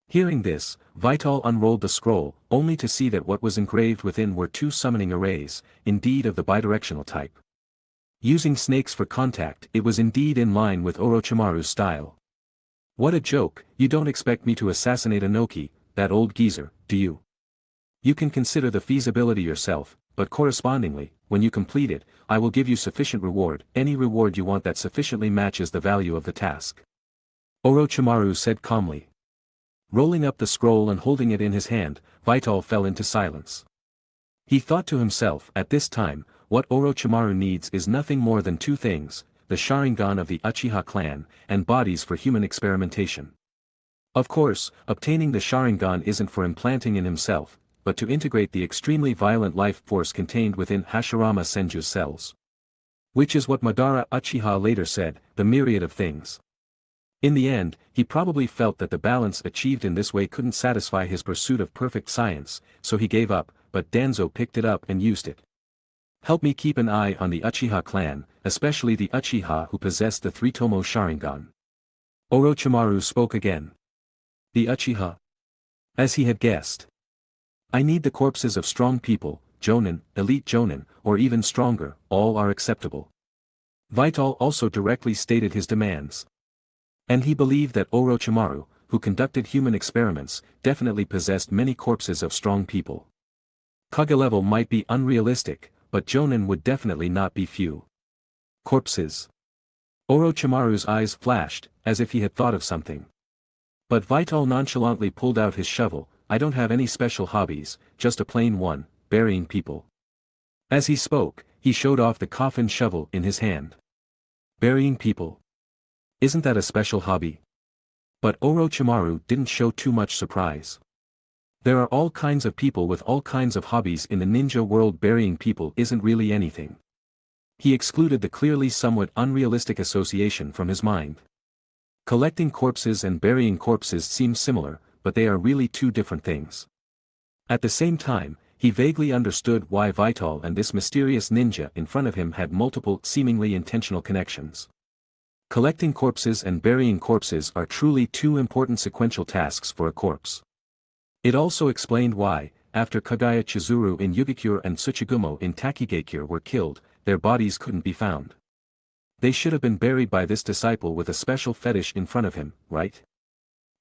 Hearing this, Vital unrolled the scroll, only to see that what was engraved within were two summoning arrays, indeed of the bidirectional type. Using snakes for contact, it was indeed in line with Orochimaru's style. What a joke, you don't expect me to assassinate Inoki, that old geezer, do you? You can consider the feasibility yourself, but correspondingly, when you complete it, I will give you sufficient reward, any reward you want that sufficiently matches the value of the task. Orochimaru said calmly. Rolling up the scroll and holding it in his hand, Vital fell into silence. He thought to himself, at this time, what Orochimaru needs is nothing more than two things, the Sharingan of the Uchiha clan, and bodies for human experimentation. Of course, obtaining the Sharingan isn't for implanting in himself, but to integrate the extremely violent life force contained within Hashirama Senju's cells. Which is what Madara Uchiha later said, the myriad of things. In the end, he probably felt that the balance achieved in this way couldn't satisfy his pursuit of perfect science, so he gave up, but Danzo picked it up and used it. Help me keep an eye on the Uchiha clan, especially the Uchiha who possess the three-tomo Sharingan. Orochimaru spoke again. The Uchiha? As he had guessed. I need the corpses of strong people, jonin, elite jonin, or even stronger, all are acceptable. Vital also directly stated his demands. And he believed that Orochimaru, who conducted human experiments, definitely possessed many corpses of strong people. Kage level might be unrealistic, but jonin would definitely not be few. Corpses. Orochimaru's eyes flashed, as if he had thought of something. But Vital nonchalantly pulled out his shovel, I don't have any special hobbies, just a plain one, burying people. As he spoke, he showed off the coffin shovel in his hand. Burying people. Isn't that a special hobby? But Orochimaru didn't show too much surprise. There are all kinds of people with all kinds of hobbies in the ninja world. Burying people isn't really anything. He excluded the clearly somewhat unrealistic association from his mind. Collecting corpses and burying corpses seem similar, but they are really two different things. At the same time, he vaguely understood why Vital and this mysterious ninja in front of him had multiple seemingly intentional connections. Collecting corpses and burying corpses are truly two important sequential tasks for a corpse. It also explained why, after Kagaya Chizuru in Yugikure and Tsuchigumo in Takigakure were killed, their bodies couldn't be found. They should have been buried by this disciple with a special fetish in front of him, right?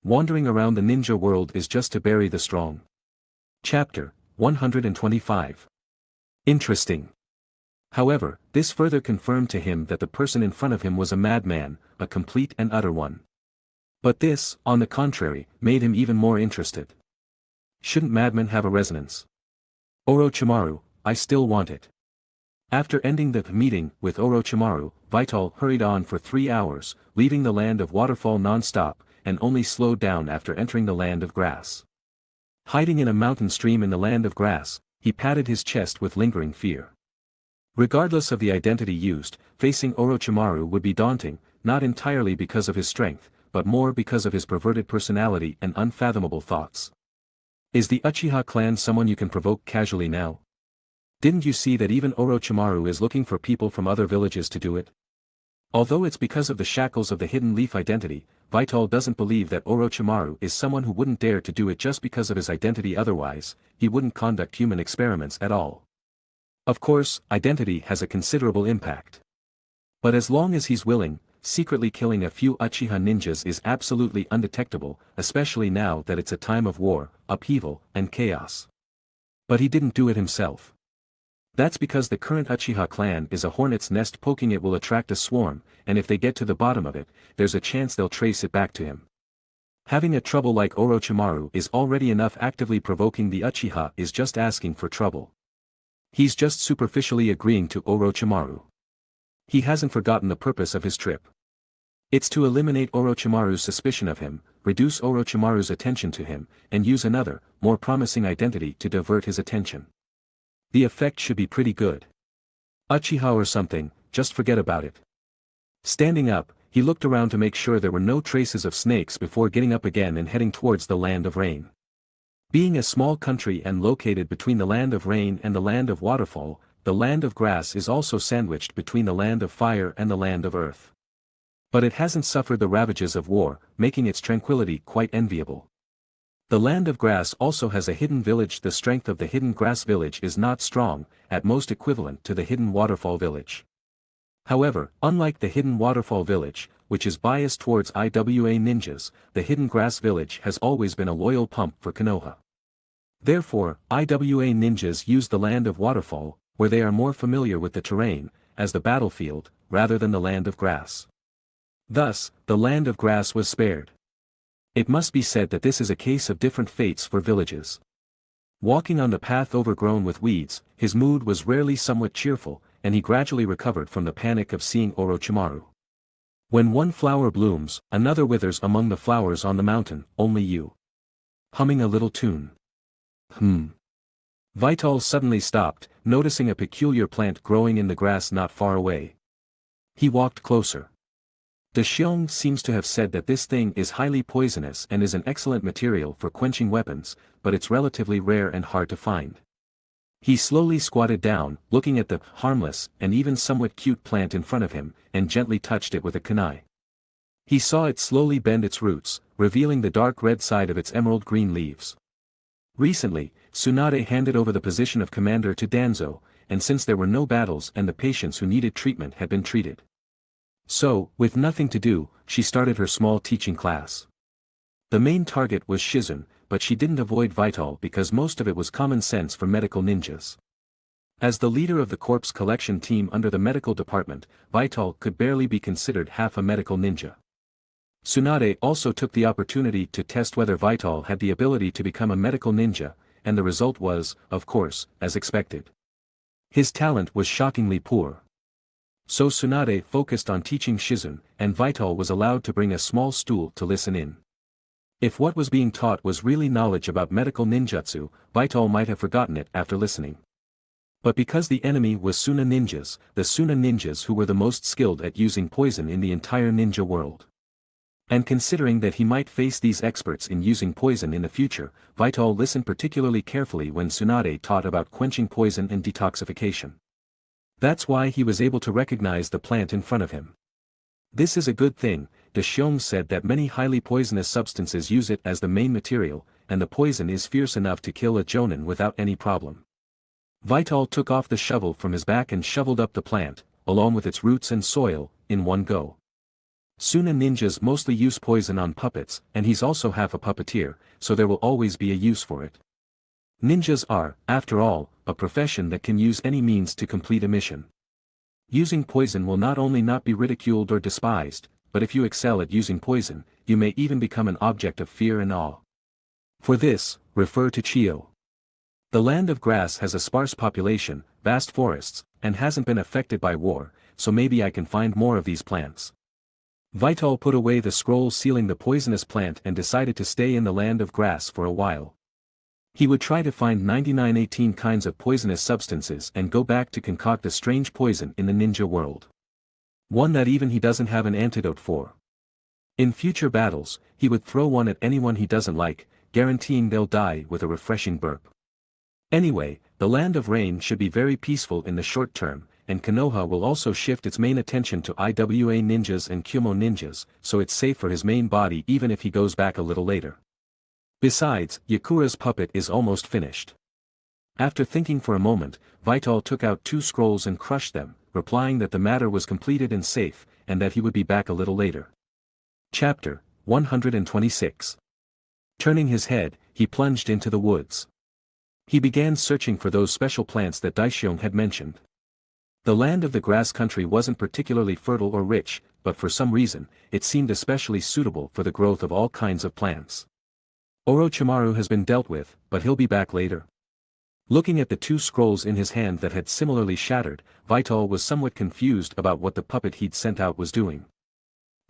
Wandering around the ninja world is just to bury the strong. Chapter 125. Interesting. However, this further confirmed to him that the person in front of him was a madman, a complete and utter one. But this, on the contrary, made him even more interested. Shouldn't madmen have a resonance? Orochimaru, I still want it. After ending the meeting with Orochimaru, Vital hurried on for 3 hours, leaving the land of waterfall non-stop, and only slowed down after entering the land of grass. Hiding in a mountain stream in the land of grass, he patted his chest with lingering fear. Regardless of the identity used, facing Orochimaru would be daunting, not entirely because of his strength, but more because of his perverted personality and unfathomable thoughts. Is the Uchiha clan someone you can provoke casually now? Didn't you see that even Orochimaru is looking for people from other villages to do it? Although it's because of the shackles of the hidden leaf identity, Vital doesn't believe that Orochimaru is someone who wouldn't dare to do it just because of his identity, otherwise, he wouldn't conduct human experiments at all. Of course, identity has a considerable impact. But as long as he's willing, secretly killing a few Uchiha ninjas is absolutely undetectable, especially now that it's a time of war, upheaval, and chaos. But he didn't do it himself. That's because the current Uchiha clan is a hornet's nest. Poking it will attract a swarm, and if they get to the bottom of it, there's a chance they'll trace it back to him. Having a trouble like Orochimaru is already enough. Actively provoking the Uchiha is just asking for trouble. He's just superficially agreeing to Orochimaru. He hasn't forgotten the purpose of his trip. It's to eliminate Orochimaru's suspicion of him, reduce Orochimaru's attention to him, and use another, more promising identity to divert his attention. The effect should be pretty good. Uchiha or something, just forget about it. Standing up, he looked around to make sure there were no traces of snakes before getting up again and heading towards the Land of Rain. Being a small country and located between the Land of Rain and the Land of Waterfall, the Land of Grass is also sandwiched between the Land of Fire and the Land of Earth. But it hasn't suffered the ravages of war, making its tranquility quite enviable. The Land of Grass also has a hidden village. The strength of the Hidden Grass village is not strong, at most equivalent to the Hidden Waterfall village. However, unlike the Hidden Waterfall village, which is biased towards IWA ninjas, the Hidden Grass village has always been a loyal pump for Konoha. Therefore, IWA ninjas use the Land of Waterfall, where they are more familiar with the terrain, as the battlefield, rather than the Land of Grass. Thus, the Land of Grass was spared. It must be said that this is a case of different fates for villages. Walking on the path overgrown with weeds, his mood was rarely somewhat cheerful, and he gradually recovered from the panic of seeing Orochimaru. When one flower blooms, another withers among the flowers on the mountain, only you. Humming a little tune. Vital suddenly stopped, noticing a peculiar plant growing in the grass not far away. He walked closer. De Xiong seems to have said that this thing is highly poisonous and is an excellent material for quenching weapons, but it's relatively rare and hard to find. He slowly squatted down, looking at the harmless and even somewhat cute plant in front of him, and gently touched it with a kunai. He saw it slowly bend its roots, revealing the dark red side of its emerald green leaves. Recently, Tsunade handed over the position of commander to Danzo, and since there were no battles and the patients who needed treatment had been treated. So, with nothing to do, she started her small teaching class. The main target was Shizun, but she didn't avoid Vital because most of it was common sense for medical ninjas. As the leader of the corpse collection team under the medical department, Vital could barely be considered half a medical ninja. Tsunade also took the opportunity to test whether Vital had the ability to become a medical ninja, and the result was, of course, as expected. His talent was shockingly poor. So Tsunade focused on teaching Shizun, and Vital was allowed to bring a small stool to listen in. If what was being taught was really knowledge about medical ninjutsu, Vital might have forgotten it after listening. But because the enemy was Suna ninjas, the Suna ninjas who were the most skilled at using poison in the entire ninja world. And considering that he might face these experts in using poison in the future, Vital listened particularly carefully when Tsunade taught about quenching poison and detoxification. That's why he was able to recognize the plant in front of him. This is a good thing. De Xiong said that many highly poisonous substances use it as the main material, and the poison is fierce enough to kill a jonin without any problem. Vital took off the shovel from his back and shoveled up the plant, along with its roots and soil, in one go. Suna ninjas mostly use poison on puppets, and he's also half a puppeteer, so there will always be a use for it. Ninjas are, after all, a profession that can use any means to complete a mission. Using poison will not only not be ridiculed or despised, but if you excel at using poison, you may even become an object of fear and awe. For this, refer to Chio. The Land of Grass has a sparse population, vast forests, and hasn't been affected by war, so maybe I can find more of these plants. Vital put away the scroll sealing the poisonous plant and decided to stay in the Land of Grass for a while. He would try to find 9918 kinds of poisonous substances and go back to concoct a strange poison in the ninja world. One that even he doesn't have an antidote for. In future battles, he would throw one at anyone he doesn't like, guaranteeing they'll die with a refreshing burp. Anyway, the Land of Rain should be very peaceful in the short term, and Konoha will also shift its main attention to IWA ninjas and Kyumo ninjas, so it's safe for his main body even if he goes back a little later. Besides, Yakura's puppet is almost finished. After thinking for a moment, Vital took out 2 scrolls and crushed them, replying that the matter was completed and safe, and that he would be back a little later. Chapter 126. Turning his head, he plunged into the woods. He began searching for those special plants that Daishion had mentioned. The land of the grass country wasn't particularly fertile or rich, but for some reason, it seemed especially suitable for the growth of all kinds of plants. Orochimaru has been dealt with, but he'll be back later. Looking at the 2 scrolls in his hand that had similarly shattered, Vital was somewhat confused about what the puppet he'd sent out was doing.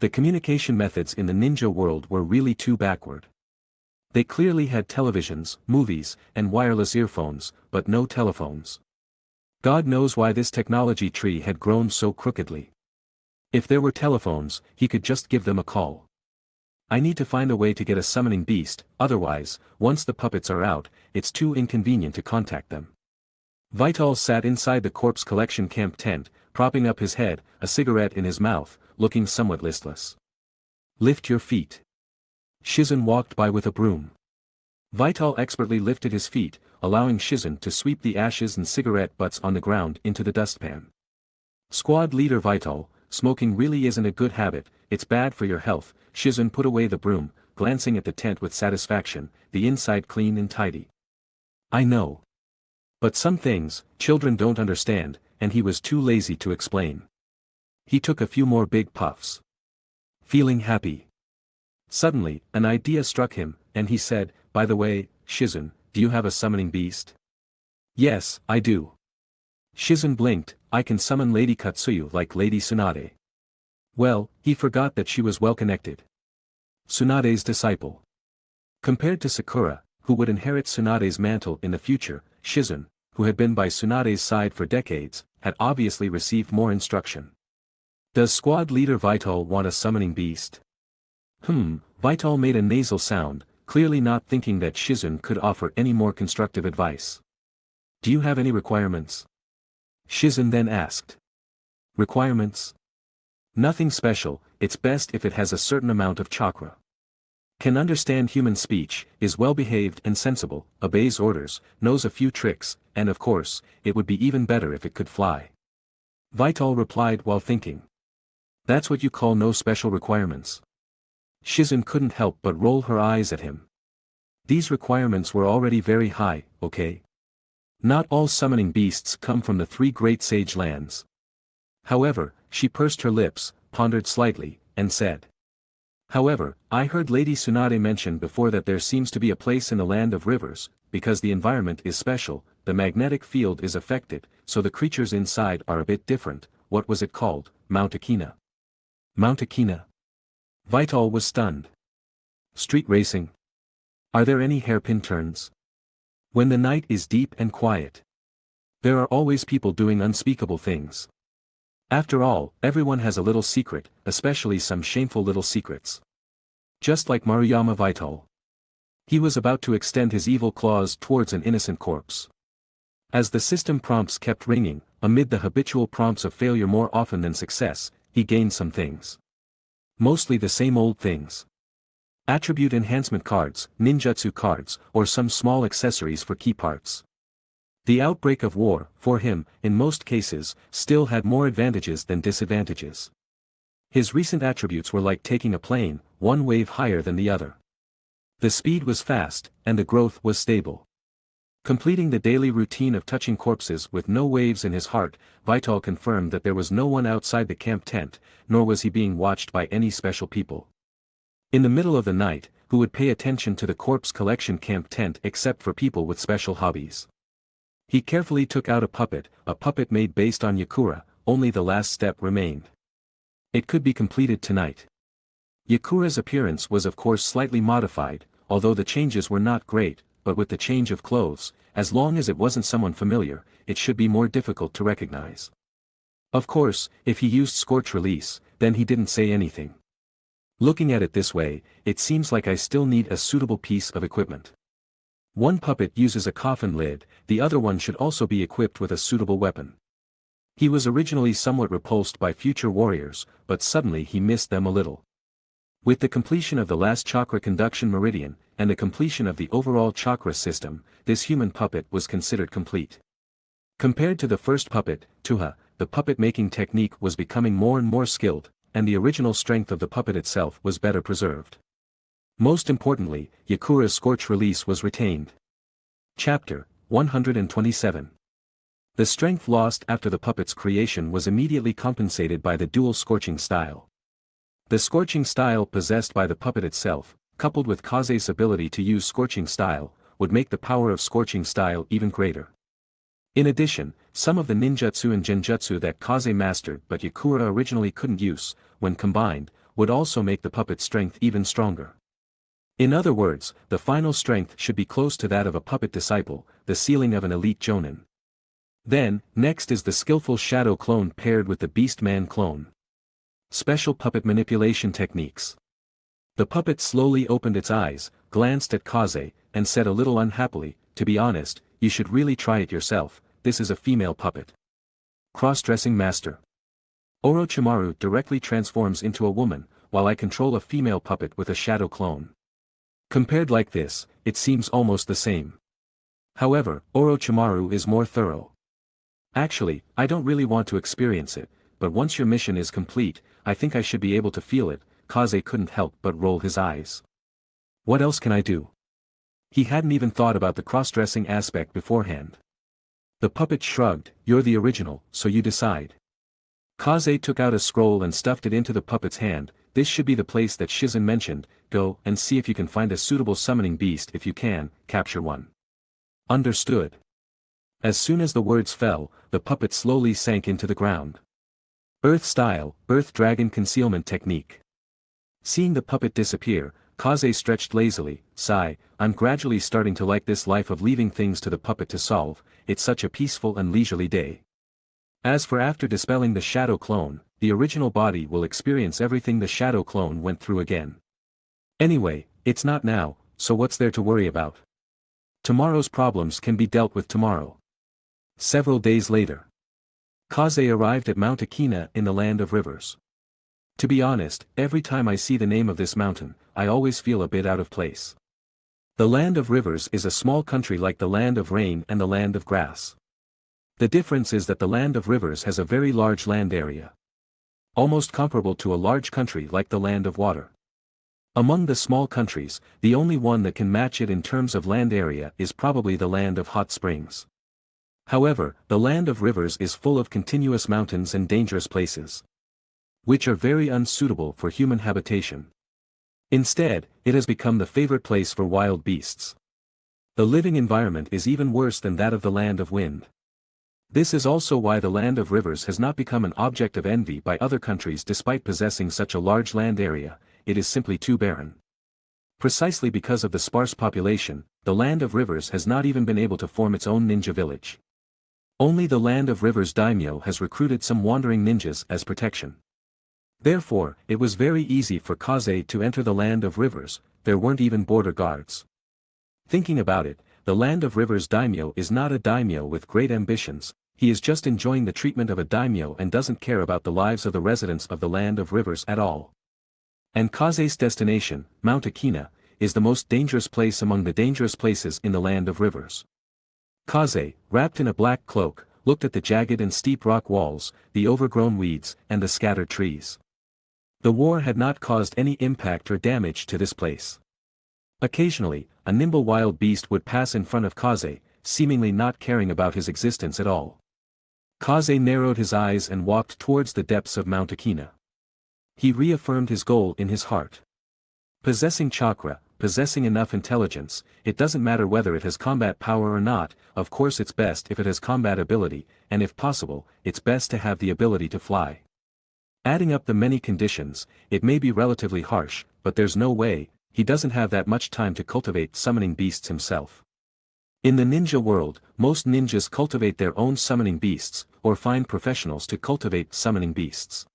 The communication methods in the ninja world were really too backward. They clearly had televisions, movies, and wireless earphones, but no telephones. God knows why this technology tree had grown so crookedly. If there were telephones, he could just give them a call. I need to find a way to get a summoning beast, otherwise, once the puppets are out, it's too inconvenient to contact them. Vital sat inside the corpse collection camp tent, propping up his head, a cigarette in his mouth, looking somewhat listless. Lift your feet. Shizen walked by with a broom. Vital expertly lifted his feet, allowing Shizen to sweep the ashes and cigarette butts on the ground into the dustpan. Squad leader Vital, smoking really isn't a good habit, it's bad for your health. Shizen put away the broom, glancing at the tent with satisfaction, the inside clean and tidy. I know. But some things, children don't understand, and he was too lazy to explain. He took a few more big puffs. Feeling happy. Suddenly, an idea struck him, and he said, by the way, Shizen, do you have a summoning beast? Yes, I do. Shizen blinked, I can summon Lady Katsuyu like Lady Tsunade. Well, he forgot that she was well connected. Tsunade's disciple. Compared to Sakura, who would inherit Tsunade's mantle in the future, Shizen, who had been by Tsunade's side for decades, had obviously received more instruction. Does squad leader Vital want a summoning beast? Vital made a nasal sound, clearly not thinking that Shizen could offer any more constructive advice. Do you have any requirements? Shizen then asked. Requirements? Nothing special, it's best if it has a certain amount of chakra. Can understand human speech, is well behaved and sensible, obeys orders, knows a few tricks, and of course, it would be even better if it could fly. Vital replied while thinking. That's what you call no special requirements. Shizen couldn't help but roll her eyes at him. These requirements were already very high, okay? Not all summoning beasts come from the 3 great sage lands. However, she pursed her lips, pondered slightly, and said. However, I heard Lady Tsunade mention before that there seems to be a place in the land of rivers, because the environment is special, the magnetic field is affected, so the creatures inside are a bit different. What was it called? Mount Akina. Mount Akina? Vital was stunned. Street racing? Are there any hairpin turns? When the night is deep and quiet. There are always people doing unspeakable things. After all, everyone has a little secret, especially some shameful little secrets. Just like Maruyama Vital. He was about to extend his evil claws towards an innocent corpse. As the system prompts kept ringing, amid the habitual prompts of failure more often than success, he gained some things. Mostly the same old things. Attribute enhancement cards, ninjutsu cards, or some small accessories for key parts. The outbreak of war, for him, in most cases, still had more advantages than disadvantages. His recent attributes were like taking a plane, one wave higher than the other. The speed was fast, and the growth was stable. Completing the daily routine of touching corpses with no waves in his heart, Vital confirmed that there was no one outside the camp tent, nor was he being watched by any special people. In the middle of the night, who would pay attention to the corpse collection camp tent except for people with special hobbies? He carefully took out a puppet made based on Yakura, only the last step remained. It could be completed tonight. Yakura's appearance was of course slightly modified, although the changes were not great, but with the change of clothes, as long as it wasn't someone familiar, it should be more difficult to recognize. Of course, if he used Scorch Release, then he didn't say anything. Looking at it this way, it seems like I still need a suitable piece of equipment. One puppet uses a coffin lid, the other one should also be equipped with a suitable weapon. He was originally somewhat repulsed by future warriors, but suddenly he missed them a little. With the completion of the last chakra conduction meridian, and the completion of the overall chakra system, this human puppet was considered complete. Compared to the first puppet, truthhe, the puppet-making technique was becoming more and more skilled, and the original strength of the puppet itself was better preserved. Most importantly, Yakura's scorch release was retained. Chapter 127. The strength lost after the puppet's creation was immediately compensated by the dual scorching style. The scorching style possessed by the puppet itself, coupled with Kaze's ability to use scorching style, would make the power of scorching style even greater. In addition, some of the ninjutsu and genjutsu that Kaze mastered but Yakura originally couldn't use, when combined, would also make the puppet's strength even stronger. In other words, the final strength should be close to that of a puppet disciple, the ceiling of an elite jonin. Then, next is the skillful shadow clone paired with the beast-man clone. Special puppet manipulation techniques. The puppet slowly opened its eyes, glanced at Kaze, and said a little unhappily, "To be honest, you should really try it yourself, this is a female puppet." Cross-dressing master. Orochimaru directly transforms into a woman, while I control a female puppet with a shadow clone. Compared like this, it seems almost the same. However, Orochimaru is more thorough. Actually, I don't really want to experience it, but once your mission is complete, I think I should be able to feel it. Kaze couldn't help but roll his eyes. What else can I do? He hadn't even thought about the cross-dressing aspect beforehand. The puppet shrugged, "You're the original, so you decide." Kaze took out a scroll and stuffed it into the puppet's hand. "This should be the place that Shizen mentioned, go and see if you can find a suitable summoning beast. If you can, capture one." Understood. As soon as the words fell, the puppet slowly sank into the ground. Earth style, Earth Dragon Concealment Technique. Seeing the puppet disappear, Kaze stretched lazily, sigh, "I'm gradually starting to like this life of leaving things to the puppet to solve, it's such a peaceful and leisurely day." As for after dispelling the shadow clone, the original body will experience everything the shadow clone went through again. Anyway, it's not now, so what's there to worry about? Tomorrow's problems can be dealt with tomorrow. Several days later, Kaze arrived at Mount Akina in the Land of Rivers. To be honest, every time I see the name of this mountain, I always feel a bit out of place. The Land of Rivers is a small country like the Land of Rain and the Land of Grass. The difference is that the Land of Rivers has a very large land area. Almost comparable to a large country like the Land of Water. Among the small countries, the only one that can match it in terms of land area is probably the Land of Hot Springs. However, the Land of Rivers is full of continuous mountains and dangerous places, which are very unsuitable for human habitation. Instead, it has become the favorite place for wild beasts. The living environment is even worse than that of the Land of Wind. This is also why the Land of Rivers has not become an object of envy by other countries despite possessing such a large land area. It is simply too barren. Precisely because of the sparse population, the Land of Rivers has not even been able to form its own ninja village. Only the Land of Rivers daimyo has recruited some wandering ninjas as protection. Therefore, it was very easy for Kaze to enter the Land of Rivers. There weren't even border guards. Thinking about it, the Land of Rivers daimyo is not a daimyo with great ambitions, he is just enjoying the treatment of a daimyo and doesn't care about the lives of the residents of the Land of Rivers at all. And Kaze's destination, Mount Akina, is the most dangerous place among the dangerous places in the Land of Rivers. Kaze, wrapped in a black cloak, looked at the jagged and steep rock walls, the overgrown weeds, and the scattered trees. The war had not caused any impact or damage to this place. Occasionally, a nimble wild beast would pass in front of Kaze, seemingly not caring about his existence at all. Kaze narrowed his eyes and walked towards the depths of Mount Akina. He reaffirmed his goal in his heart. Possessing chakra, possessing enough intelligence, it doesn't matter whether it has combat power or not, of course it's best if it has combat ability, and if possible, it's best to have the ability to fly. Adding up the many conditions, it may be relatively harsh, but there's no way, he doesn't have that much time to cultivate summoning beasts himself. In the ninja world, most ninjas cultivate their own summoning beasts, or find professionals to cultivate summoning beasts.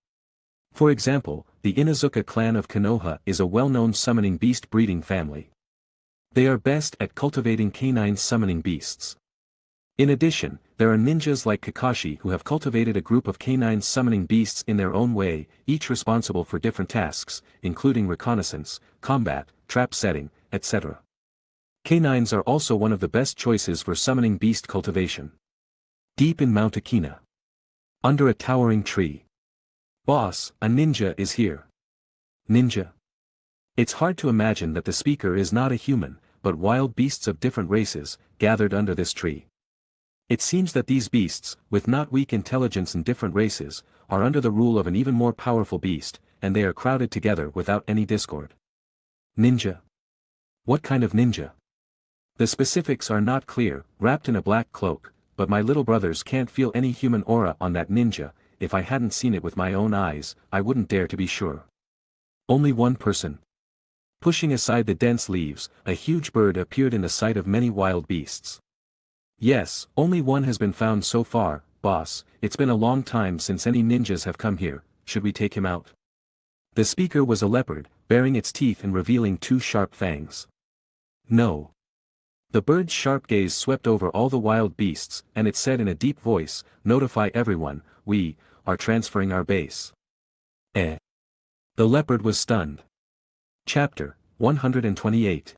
For example, the Inazuka clan of Konoha is a well-known summoning beast breeding family. They are best at cultivating canine summoning beasts. In addition, there are ninjas like Kakashi who have cultivated a group of canine summoning beasts in their own way, each responsible for different tasks, including reconnaissance, combat, trap setting, etc. Canines are also one of the best choices for summoning beast cultivation. Deep in Mount Akina. Under a towering tree. Boss, a ninja is here. Ninja? It's hard to imagine that the speaker is not a human, but wild beasts of different races, gathered under this tree. It seems that these beasts, with not weak intelligence and different races, are under the rule of an even more powerful beast, and they are crowded together without any discord. Ninja? What kind of ninja? The specifics are not clear, wrapped in a black cloak, but my little brothers can't feel any human aura on that ninja. If I hadn't seen it with my own eyes, I wouldn't dare to be sure. Only one person. Pushing aside the dense leaves, a huge bird appeared in the sight of many wild beasts. Yes, only one has been found so far, boss. It's been a long time since any ninjas have come here. Should we take him out? The speaker was a leopard, baring its teeth and revealing two sharp fangs. No. The bird's sharp gaze swept over all the wild beasts, and it said in a deep voice, "Notify everyone, we are transferring our base." Eh? The leopard was stunned. Chapter 128.